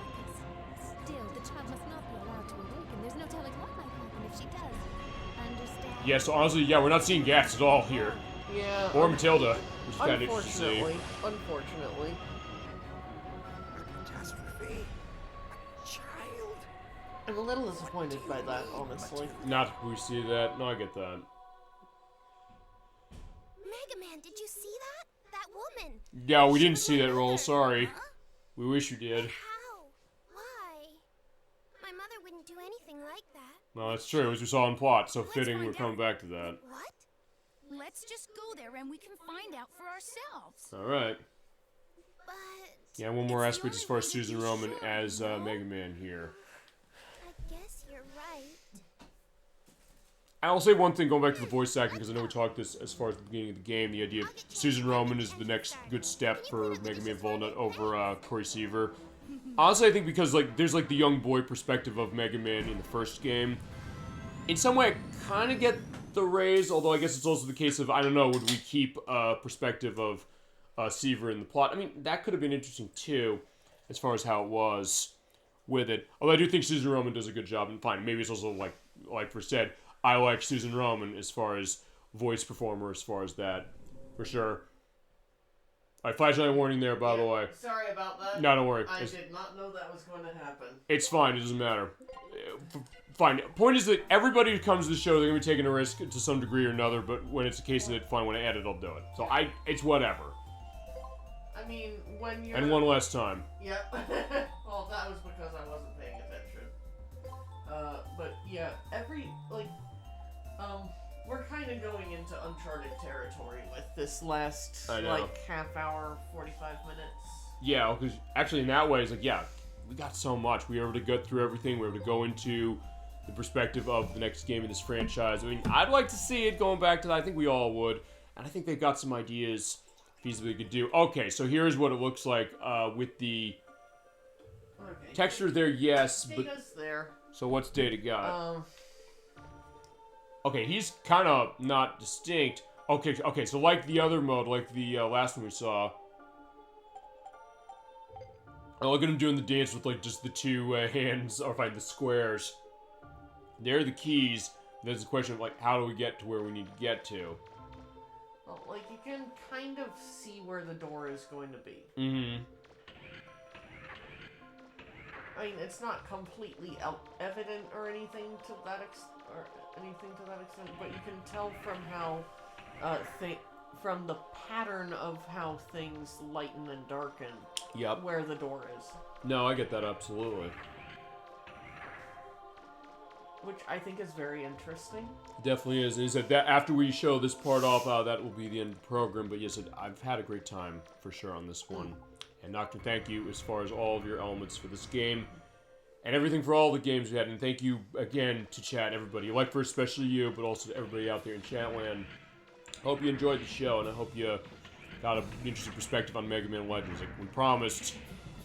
Yeah, so honestly, yeah, we're not seeing Gats at all here.
Yeah.
Or Matilda, which is kind of interesting to see.
Unfortunately. I'm a little disappointed by that, honestly.
Not if we see that. No, I get that.
Megaman, did you see that? That woman.
Yeah, we didn't see that roll. Sorry. We wish you did.
How? Why? My mother wouldn't do anything like that.
No, that's true. As we saw in plot, so fitting we're coming back to that.
What? Let's just go there and we can find out for ourselves.
All right.
But
yeah, one more aspect as far as Susan Roman as Mega Man here.
Guess you're right.
I'll say one thing going back to the voice acting, because I know we talked this as far as the beginning of the game, the idea of Susan Roman is the next good step for Mega Man Volnut over Corey Seaver. Honestly, I think because like there's like the young boy perspective of Mega Man in the first game. In some way, I kind of get the raise, although I guess it's also the case of, I don't know, would we keep a perspective of Seaver in the plot? I mean, that could have been interesting too, as far as how it was with it. Although I do think Susan Roman does a good job, and fine, maybe it's also like for said, I like Susan Roman as far as voice performer, as far as that, for sure. Alright, flashlight warning there, by the way.
Sorry about that.
No, don't worry.
I did not know that was going to happen.
It's fine, it doesn't matter. Fine. Point is that everybody who comes to the show, they're going to be taking a risk to some degree or another, but when it's a case of it, fine, when I edit, I'll do it. So it's whatever.
I mean, when you're...
And one last time.
Yep. Well, that was because I wasn't paying attention. But yeah, we're kind of going into uncharted territory with this last, half hour, 45 minutes.
Yeah, because actually in that way, it's like, yeah, we got so much. We were able to go through everything. We were able to go into the perspective of the next game in this franchise. I mean, I'd like to see it going back to that. I think we all would. And I think they've got some ideas feasibly could do. Okay, so here's what it looks like with the texture there, yes.
Data's there.
So what's Data got? Okay, he's kind of not distinct. Okay, so like the other mode, like the last one we saw. I look at him doing the dance with like just the two hands, or fine, the squares. They're the keys. There's a question of like, how do we get to where we need to get to?
Well, like you can kind of see where the door is going to be.
Mm-hmm.
I mean, it's not completely evident or anything to that extent, but you can tell from how from the pattern of how things lighten and darken.
Yep.
Where the door is.
No, I get that absolutely.
Which I think is very interesting.
Definitely is. And he said that after we show this part off, that will be the end of the program. But yes, I've had a great time for sure on this one. And Nocturne, thank you as far as all of your elements for this game. And everything for all the games we had. And thank you again to chat, everybody. Like for especially you, but also to everybody out there in Chatland. I hope you enjoyed the show, and I hope you got an interesting perspective on Mega Man Legends. Like we promised,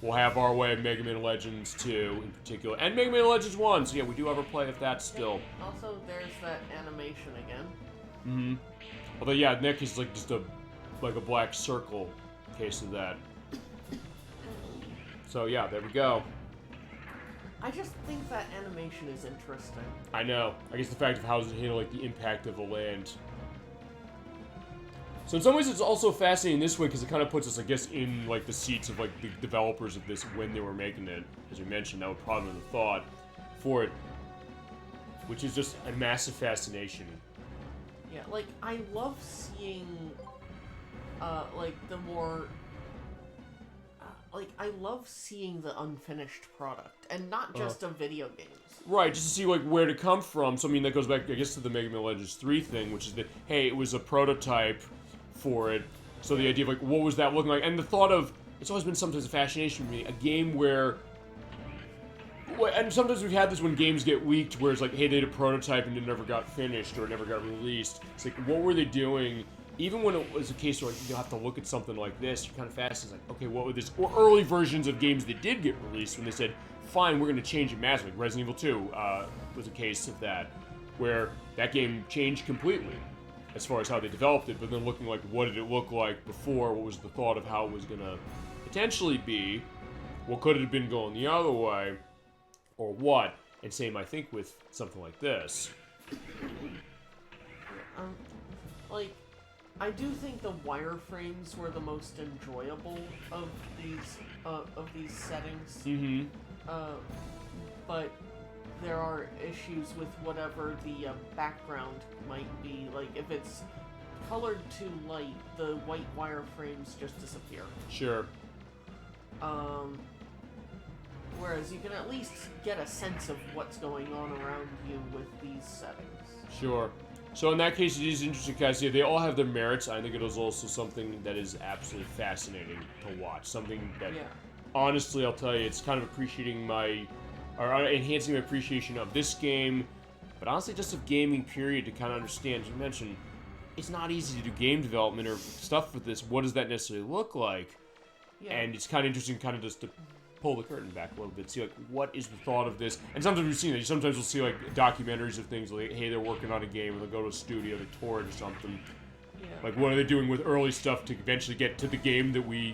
we'll have our way of Mega Man Legends 2 in particular. And Mega Man Legends 1, so yeah, we do have a play of that still.
Also, there's that animation again.
Mm-hmm. Although, yeah, Nick is like just a black circle case of that. So yeah, there we go.
I just think that animation is interesting.
I know. I guess the fact of how it handle like the impact of the land. So in some ways it's also fascinating this way because it kind of puts us, I guess, in like the seats of like the developers of this when they were making it. As we mentioned, that would probably be the thought for it, which is just a massive fascination.
Yeah, like I love seeing, like the more. Like, I love seeing the unfinished product, and not just of video games.
Right, just to see, like, where to come from. So, I mean, that goes back, I guess, to the Mega Man Legends 3 thing, which is that, hey, it was a prototype for it. So the idea of, like, what was that looking like? And the thought of, it's always been sometimes a fascination for me, a game where... And sometimes we've had this when games get leaked, where it's like, hey, they did a prototype and it never got finished, or it never got released. It's like, what were they doing... Even when it was a case where like, you have to look at something like this, you're kind of fast. It's like, okay, what would this... Or early versions of games that did get released when they said, fine, we're going to change it massively. Resident Evil 2 was a case of that, where that game changed completely as far as how they developed it, but then looking like, what did it look like before? What was the thought of how it was going to potentially be? What could it have been going the other way? Or what? And same, I think, with something like this.
Like... I do think the wireframes were the most enjoyable of these settings.
Mm-hmm.
But there are issues with whatever the background might be. Like, if it's colored too light, the white wireframes just disappear.
Sure.
Whereas you can at least get a sense of what's going on around you with these settings.
Sure. So in that case, it is interesting, guys. Yeah, they all have their merits. I think it is also something that is absolutely fascinating to watch. Something that, honestly, I'll tell you, it's kind of appreciating or enhancing my appreciation of this game, but honestly, just of gaming, period, to kind of understand. As you mentioned, it's not easy to do game development or stuff with this. What does that necessarily look like? Yeah. And it's kind of interesting, kind of just to pull the curtain back a little bit, see like what is the thought of this. And sometimes we've seen that. Sometimes we'll see like documentaries of things like, hey, they're working on a game, or they'll go to a studio to tour it or something. Yeah. Like, what are they doing with early stuff to eventually get to the game that we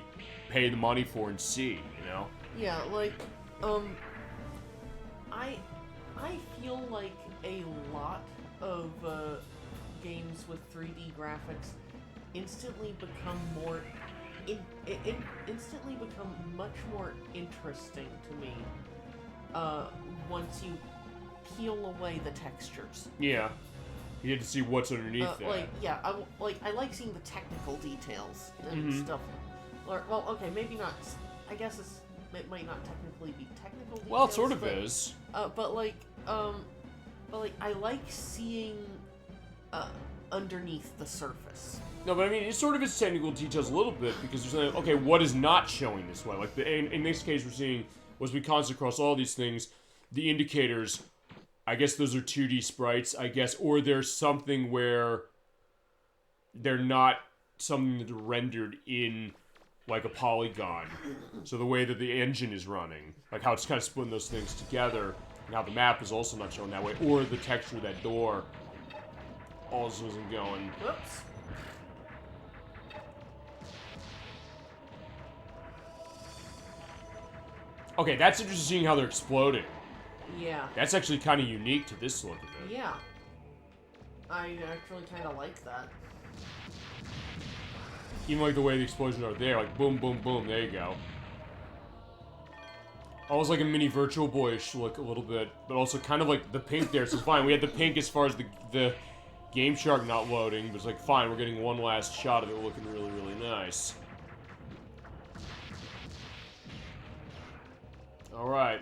pay the money for and see, you know?
Yeah, like, I feel like a lot of games with 3D graphics instantly become much more interesting to me once you peel away the textures.
Yeah, you get to see what's underneath that.
Like, yeah, I like seeing the technical details and stuff. Or, well, okay, maybe not. I guess it might not technically be technical details.
Well, it sort of is.
But I like seeing underneath the surface.
No, but I mean, it sort of is technical details a little bit, because there's like, okay, what is not showing this way? Like, in this case, we're seeing, as we constantly across all these things, the indicators, I guess those are 2D sprites, I guess, or there's something where they're not something that's rendered in, like, a polygon. So the way that the engine is running, like how it's kind of splitting those things together, and how the map is also not shown that way, or the texture of that door also isn't going.
Whoops.
Okay, that's interesting seeing how they're exploding.
Yeah.
That's actually kind of unique to this look of it.
Yeah. I actually kind of like that.
Even like the way the explosions are there, like boom, boom, boom, there you go. Almost like a mini Virtual Boyish look a little bit, but also kind of like the pink there, so it's fine. We had the pink as far as the Game Shark not loading, but it's like, fine, we're getting one last shot of it looking really, really nice. Alright.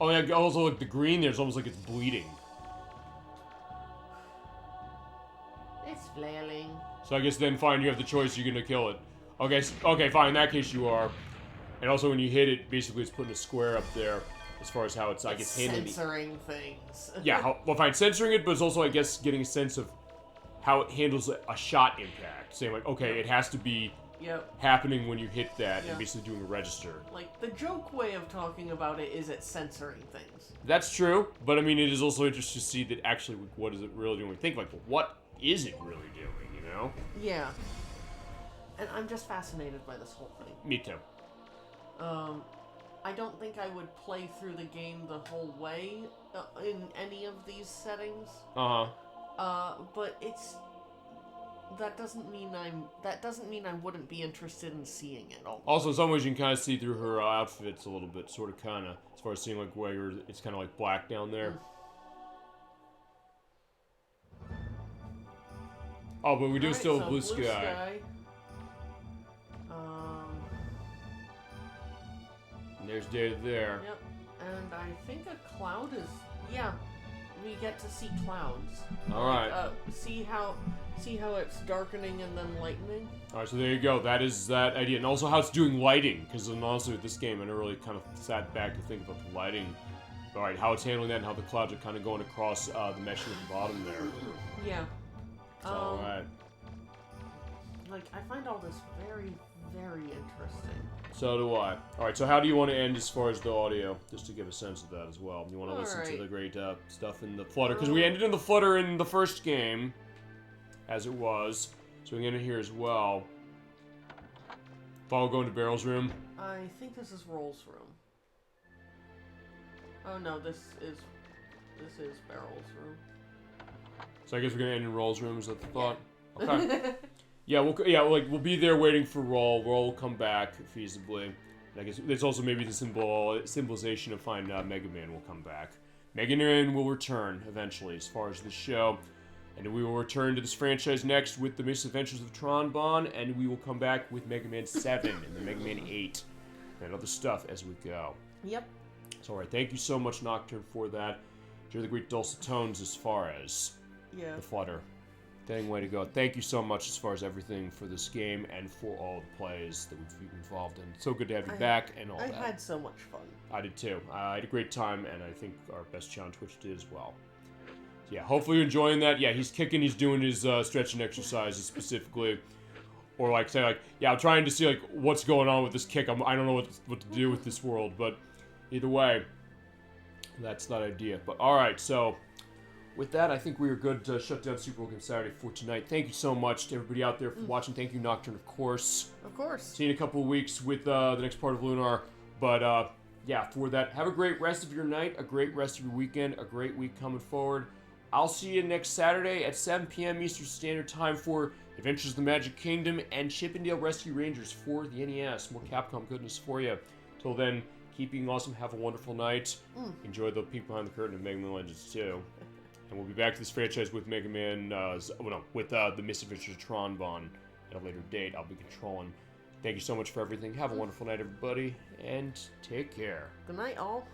Oh yeah, also like the green there's almost like it's bleeding.
It's flailing.
So I guess then fine, you have the choice, you're gonna kill it. Okay, okay, fine, in that case you are. And also when you hit it, basically it's putting a square up there as far as how it's, I guess, handling
censoring things.
Yeah, well fine, censoring it, but it's also, I guess, getting a sense of how it handles a shot impact. Saying like, okay, it has to be happening when you hit that, and basically doing a register.
Like, the joke way of talking about it is it's censoring things.
That's true, but I mean, it is also interesting to see that actually, what is it really doing? Think like, what is it really doing, you know?
Yeah. And I'm just fascinated by this whole thing.
Me too.
I don't think I would play through the game the whole way in any of these settings. But that doesn't mean I wouldn't be interested in seeing it.
Also, in some ways, you can kind of see through her outfits a little bit, sort of, kind of, as far as seeing like where it's kind of like black down there. Oh, but we do still have blue sky. And there's data there.
Yep, and I think a cloud is... Yeah, we get to see clouds.
Alright.
See how it's darkening and then lightening?
Alright, so there you go. That is that idea. And also how it's doing lighting. Because honestly, with this game, I never really kind of sat back to think about the lighting. Alright, how it's handling that and how the clouds are kind of going across the meshing at the bottom there.
Yeah.
Alright.
Like, I find all this very, very interesting.
So do I. Alright, so how do you want to end as far as the audio? Just to give a sense of that as well. You want to listen to the great stuff in the Flutter. Because we ended in the Flutter in the first game, as it was. So we can end it here as well. Follow going to Barrel's room.
I think this is Roll's room. Oh no, this is Barrel's room.
So I guess we're gonna end in Roll's room. Is that the thought? Yeah. Okay. Yeah, we'll be there waiting for Roll. Roll will come back feasibly. And I guess it's also maybe the symbolization of fine Mega Man will come back. Mega Man will return eventually, as far as the show, and we will return to this franchise next with the Misadventures of Tron Bon, and we will come back with Mega Man 7 and the Mega Man 8 and other stuff as we go.
Yep.
So, alright, thank you so much, Nocturne, for that. You're the great dulcet tones as far as the Flutter. Dang way to go. Thank you so much as far as everything for this game and for all the plays that we've been involved in. It's so good to have you back and all that.
I had so much fun.
I did too. I had a great time, and I think our best chat on Twitch did as well. So yeah, hopefully you're enjoying that. Yeah, he's kicking, he's doing his stretching exercises specifically. Or like, say like, yeah, I'm trying to see like what's going on with this kick. I don't know what to do with this world, but either way, that's that idea. But alright, so with that, I think we are good to shut down Super Bowl Game Saturday for tonight. Thank you so much to everybody out there for watching. Thank you, Nocturne, of course.
Of course.
See you in a couple of weeks with the next part of Lunar. But, yeah, for that, have a great rest of your night, a great rest of your weekend, a great week coming forward. I'll see you next Saturday at 7 p.m. Eastern Standard Time for Adventures of the Magic Kingdom and Chip 'n Dale Rescue Rangers for the NES. More Capcom goodness for you. Till then, keep being awesome. Have a wonderful night. Enjoy the peek behind the curtain of Mega Man Legends 2. And we'll be back to this franchise with Mega Man, with the Misadventures of Tron Bon at a later date. I'll be controlling. Thank you so much for everything. Have a wonderful night, everybody, and take care.
Good night, all.